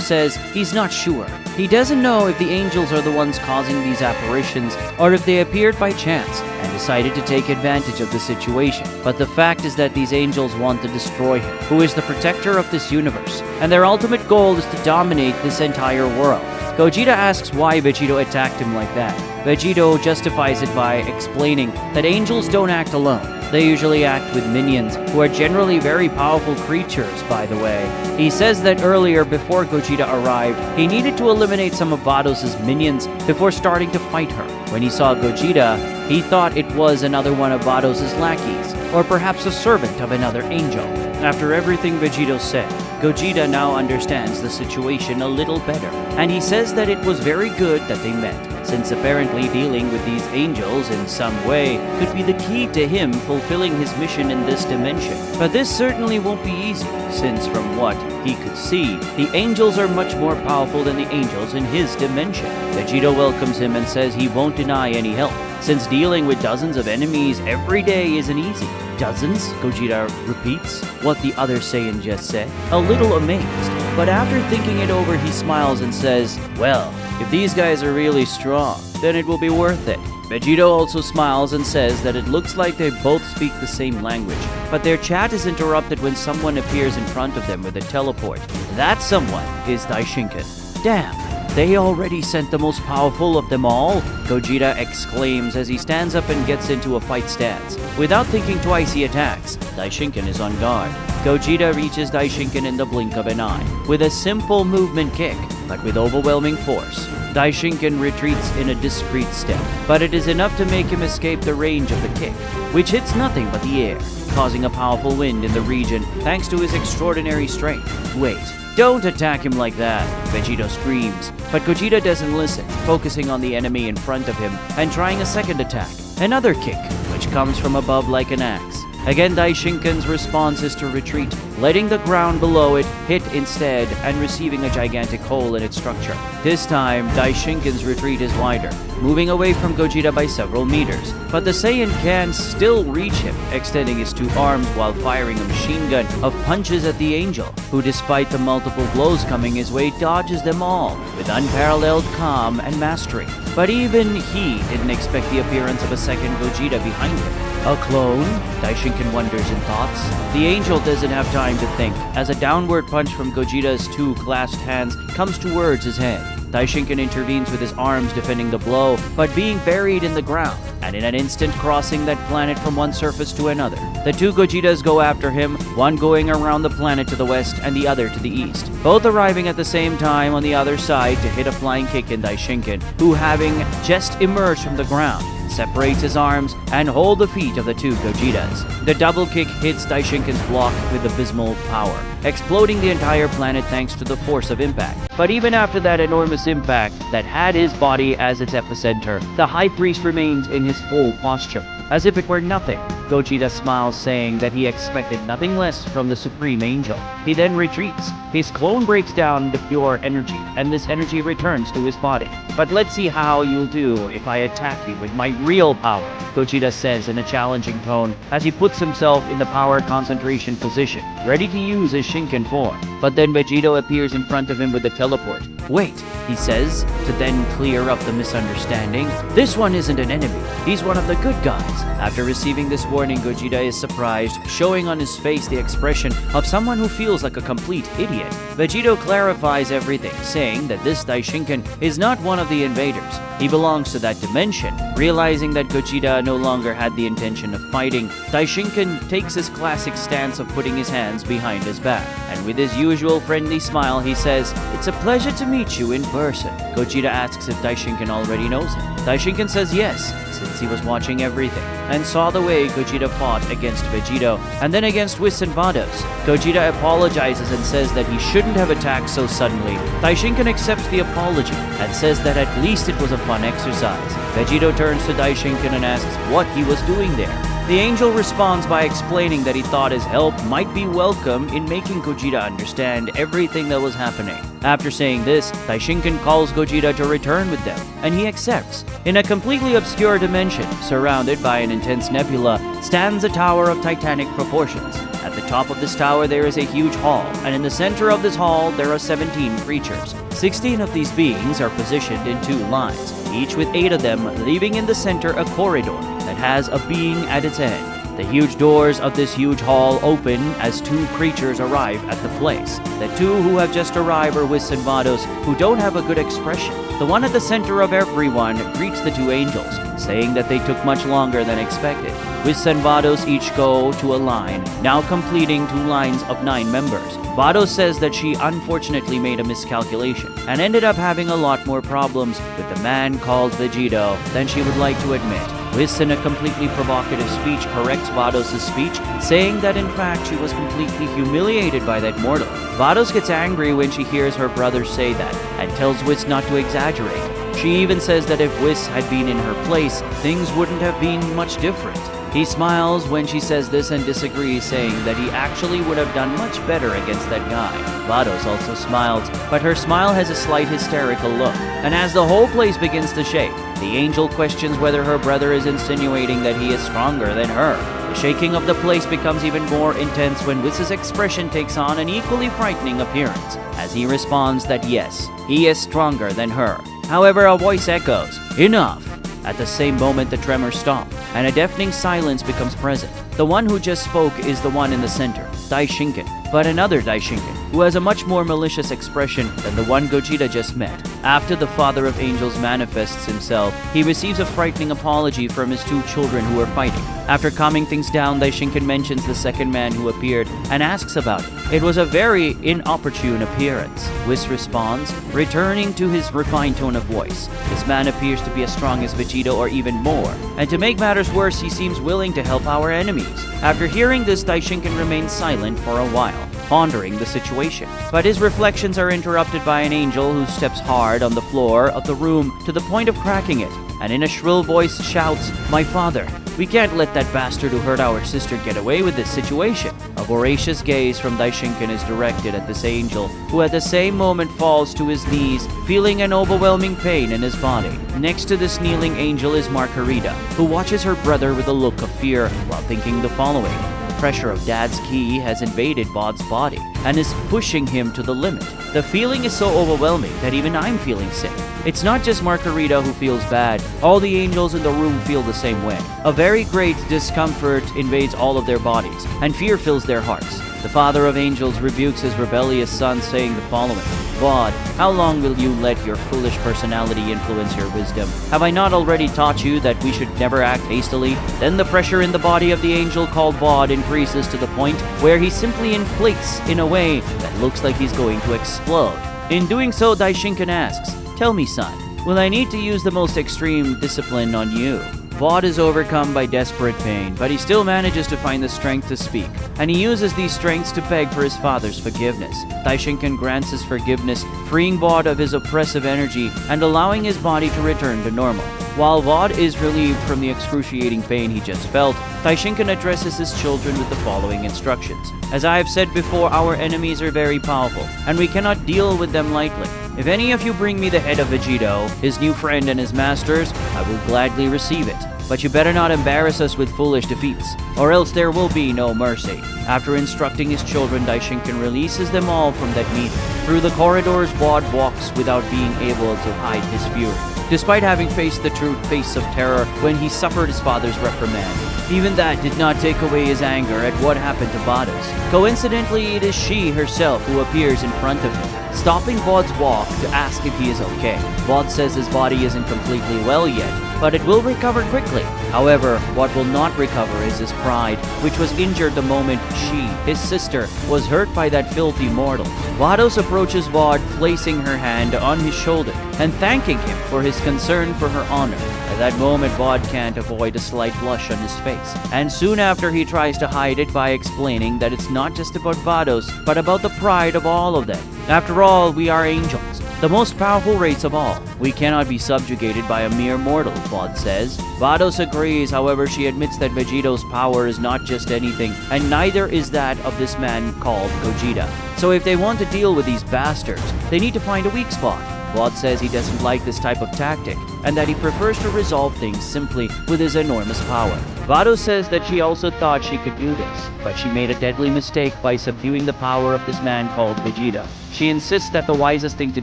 says he's not sure. He doesn't know if the angels are the ones causing these apparitions or if they appeared by chance and decided to take advantage of the situation. But the fact is that these angels want to destroy him, who is the protector of this universe, and their ultimate goal is to dominate this entire world. Gogeta asks why Vegeta attacked him like that. Vegeta justifies it by explaining that angels don't act alone. They usually act with minions, who are generally very powerful creatures, by the way. He says that earlier, before Gogeta arrived, he needed to eliminate some of Vados' minions before starting to fight her. When he saw Gogeta, he thought it was another one of Vados' lackeys, or perhaps a servant of another angel. After everything Vegeta said, Gogeta now understands the situation a little better, and he says that it was very good that they met, since apparently dealing with these angels in some way could be the key to him fulfilling his mission in this dimension. But this certainly won't be easy, since from what he could see, the angels are much more powerful than the angels in his dimension. Vegeta welcomes him and says he won't deny any help, since dealing with dozens of enemies every day isn't easy. Dozens? Gogeta repeats what the other Saiyan just said, a little amazed. But after thinking it over, he smiles and says, well, if these guys are really strong, then it will be worth it. Vegeta also smiles and says that it looks like they both speak the same language, but their chat is interrupted when someone appears in front of them with a teleport. That someone is Daishinkan. Damn! They already sent the most powerful of them all? Gogeta exclaims as he stands up and gets into a fight stance. Without thinking twice, he attacks. Daishinkan is on guard. Gogeta reaches Daishinkan in the blink of an eye, with a simple movement kick, but with overwhelming force. Daishinkan retreats in a discreet step, but it is enough to make him escape the range of the kick, which hits nothing but the air, causing a powerful wind in the region thanks to his extraordinary strength. Wait. Don't attack him like that, Vegeta screams, but Gogeta doesn't listen, focusing on the enemy in front of him and trying a second attack, another kick, which comes from above like an axe. Again, Daishinkan's response is to retreat, letting the ground below it hit instead and receiving a gigantic hole in its structure. This time, Daishinkan's retreat is wider, moving away from Gogeta by several meters, but the Saiyan can still reach him, extending his two arms while firing a machine gun of punches at the angel, who despite the multiple blows coming his way dodges them all with unparalleled calm and mastery. But even he didn't expect the appearance of a second Gogeta behind him. A clone? Daishinkan wonders in thoughts. The angel doesn't have time to think, as a downward punch from Gogeta's two clasped hands comes towards his head. Daishinkan intervenes with his arms defending the blow, but being buried in the ground, and in an instant crossing that planet from one surface to another. The two Gogetas go after him, one going around the planet to the west and the other to the east, both arriving at the same time on the other side to hit a flying kick in Daishinkan, who, having just emerged from the ground, separates his arms and hold the feet of the two Gogetas. The double kick hits Daishinkan's block with abysmal power, exploding the entire planet thanks to the force of impact. But even after that enormous impact that had his body as its epicenter, the High Priest remains in his full posture, as if it were nothing. Gogeta smiles, saying that he expected nothing less from the Supreme Angel. He then retreats. His clone breaks down the pure energy, and this energy returns to his body. But let's see how you'll do if I attack you with my real power, Gogeta says in a challenging tone as he puts himself in the power concentration position, ready to use his Shinken form. But then Vegeta appears in front of him with a teleport. Wait, he says, to then clear up the misunderstanding. This one isn't an enemy. He's one of the good guys. After receiving this warning, Gogeta is surprised, showing on his face the expression of someone who feels like a complete idiot. Vegeta clarifies everything, saying that this Daishinkan is not one of the invaders. He belongs to that dimension. Realizing that Gogeta no longer had the intention of fighting, Daishinkan takes his classic stance of putting his hands behind his back, and with his usual friendly smile, he says, "It's a pleasure to meet you in person." Gogeta asks if Daishinkan already knows him. Daishinkan says yes, since he was watching everything, and saw the way Gogeta fought against Vegeta, and then against Whis and Vados. Gogeta apologizes and says that he shouldn't have attacked so suddenly. Daishinkan accepts the apology, and says that at least it was a fun exercise. Vegeta turns to Daishinkan and asks what he was doing there. The angel responds by explaining that he thought his help might be welcome in making Gogeta understand everything that was happening. After saying this, Daishinkan calls Gogeta to return with them, and he accepts. In a completely obscure dimension, surrounded by an intense nebula, stands a tower of titanic proportions. At the top of this tower there is a huge hall, and in the center of this hall there are 17 creatures. 16 of these beings are positioned in 2 lines, each with 8 of them leaving in the center a corridor that has a being at its end. The huge doors of this huge hall open as 2 creatures arrive at the place. The 2 who have just arrived are Whis and Vados, who don't have a good expression. The one at the center of everyone greets the 2 angels, saying that they took much longer than expected. Whis and Vados each go to a line, now completing 2 lines of 9 members. Vados says that she unfortunately made a miscalculation and ended up having a lot more problems with the man called Vegeta than she would like to admit. Whis, in a completely provocative speech, corrects Vados' speech, saying that in fact she was completely humiliated by that mortal. Vados gets angry when she hears her brother say that and tells Whis not to exaggerate. She even says that if Whis had been in her place, things wouldn't have been much different. He smiles when she says this and disagrees, saying that he actually would have done much better against that guy. Vados also smiles, but her smile has a slight hysterical look. And as the whole place begins to shake, the angel questions whether her brother is insinuating that he is stronger than her. The shaking of the place becomes even more intense when Whis' expression takes on an equally frightening appearance, as he responds that yes, he is stronger than her. However, a voice echoes, "Enough!" At the same moment, the tremors stop, and a deafening silence becomes present. The one who just spoke is the one in the center, Daishinken, but another Daishinken, who has a much more malicious expression than the one Gogeta just met. After the Father of Angels manifests himself, he receives a frightening apology from his 2 children who are fighting. After calming things down, Daishinken mentions the second man who appeared and asks about it. It was a very inopportune appearance. Whis responds, returning to his refined tone of voice. This man appears to be as strong as Vegeta or even more, and to make matters worse, he seems willing to help our enemies. After hearing this, Daishinken remains silent for a while, pondering the situation. But his reflections are interrupted by an angel who steps hard on the floor of the room to the point of cracking it, and in a shrill voice shouts, "My father, we can't let that bastard who hurt our sister get away with this situation." A voracious gaze from Daishinken is directed at this angel, who at the same moment falls to his knees, feeling an overwhelming pain in his body. Next to this kneeling angel is Margarita, who watches her brother with a look of fear while thinking the following. The pressure of Dad's ki has invaded Bod's body and is pushing him to the limit. The feeling is so overwhelming that even I'm feeling sick. It's not just Margarita who feels bad, all the angels in the room feel the same way. A very great discomfort invades all of their bodies, and fear fills their hearts. The Father of Angels rebukes his rebellious son, saying the following, "God, how long will you let your foolish personality influence your wisdom? Have I not already taught you that we should never act hastily?" Then the pressure in the body of the angel called Bod increases to the point where he simply inflates in a way that looks like he's going to explode. In doing so, Daishinken asks, "Tell me, son, will I need to use the most extreme discipline on you?" Bod is overcome by desperate pain, but he still manages to find the strength to speak, and he uses these strengths to beg for his father's forgiveness. Daishinken grants his forgiveness, freeing Bod of his oppressive energy and allowing his body to return to normal. While Bod is relieved from the excruciating pain he just felt, Daishinken addresses his children with the following instructions. As I have said before, our enemies are very powerful, and we cannot deal with them lightly. If any of you bring me the head of Vegeta, his new friend and his masters, I will gladly receive it. But you better not embarrass us with foolish defeats, or else there will be no mercy. After instructing his children, Daishinken releases them all from that meeting. Through the corridors, Bod walks without being able to hide his fury, despite having faced the true face of terror when he suffered his father's reprimand. Even that did not take away his anger at what happened to Vados. Coincidentally, it is she herself who appears in front of him, stopping Bod's walk to ask if he is okay. Bod says his body isn't completely well yet, but it will recover quickly. However, what will not recover is his pride, which was injured the moment she, his sister, was hurt by that filthy mortal. Vados approaches Bod, placing her hand on his shoulder and thanking him for his concern for her honor. At that moment, Bod can't avoid a slight blush on his face, and soon after he tries to hide it by explaining that it's not just about Vados, but about the pride of all of them. After all, we are angels, the most powerful race of all. We cannot be subjugated by a mere mortal, Bod says. Vados agrees, however she admits that Vegeto's power is not just anything, and neither is that of this man called Gogeta. So if they want to deal with these bastards, they need to find a weak spot. Bod says he doesn't like this type of tactic, and that he prefers to resolve things simply with his enormous power. Vados says that she also thought she could do this, but she made a deadly mistake by subduing the power of this man called Vegeta. She insists that the wisest thing to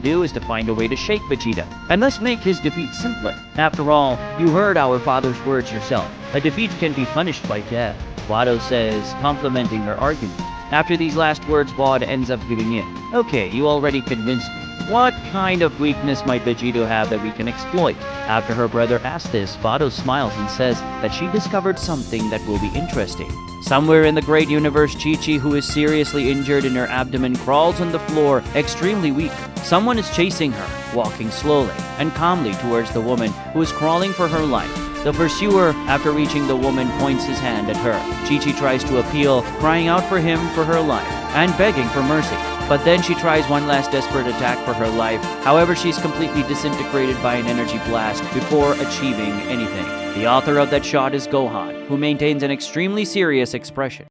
do is to find a way to shake Vegeta, and thus make his defeat simpler. After all, you heard our father's words yourself. A defeat can be punished by death, Vados says, complimenting her argument. After these last words, Bod ends up giving in. "Okay, you already convinced me. What kind of weakness might Vegeta have that we can exploit? After her brother asks this, Vado smiles and says that she discovered something that will be interesting. Somewhere in the great universe, Chi-Chi, who is seriously injured in her abdomen, crawls on the floor, extremely weak. Someone is chasing her, walking slowly and calmly towards the woman who is crawling for her life. The pursuer, after reaching the woman, points his hand at her. Chi-Chi tries to appeal, crying out for him for her life and begging for mercy. But then she tries one last desperate attack for her life. However, she's completely disintegrated by an energy blast before achieving anything. The author of that shot is Gohan, who maintains an extremely serious expression.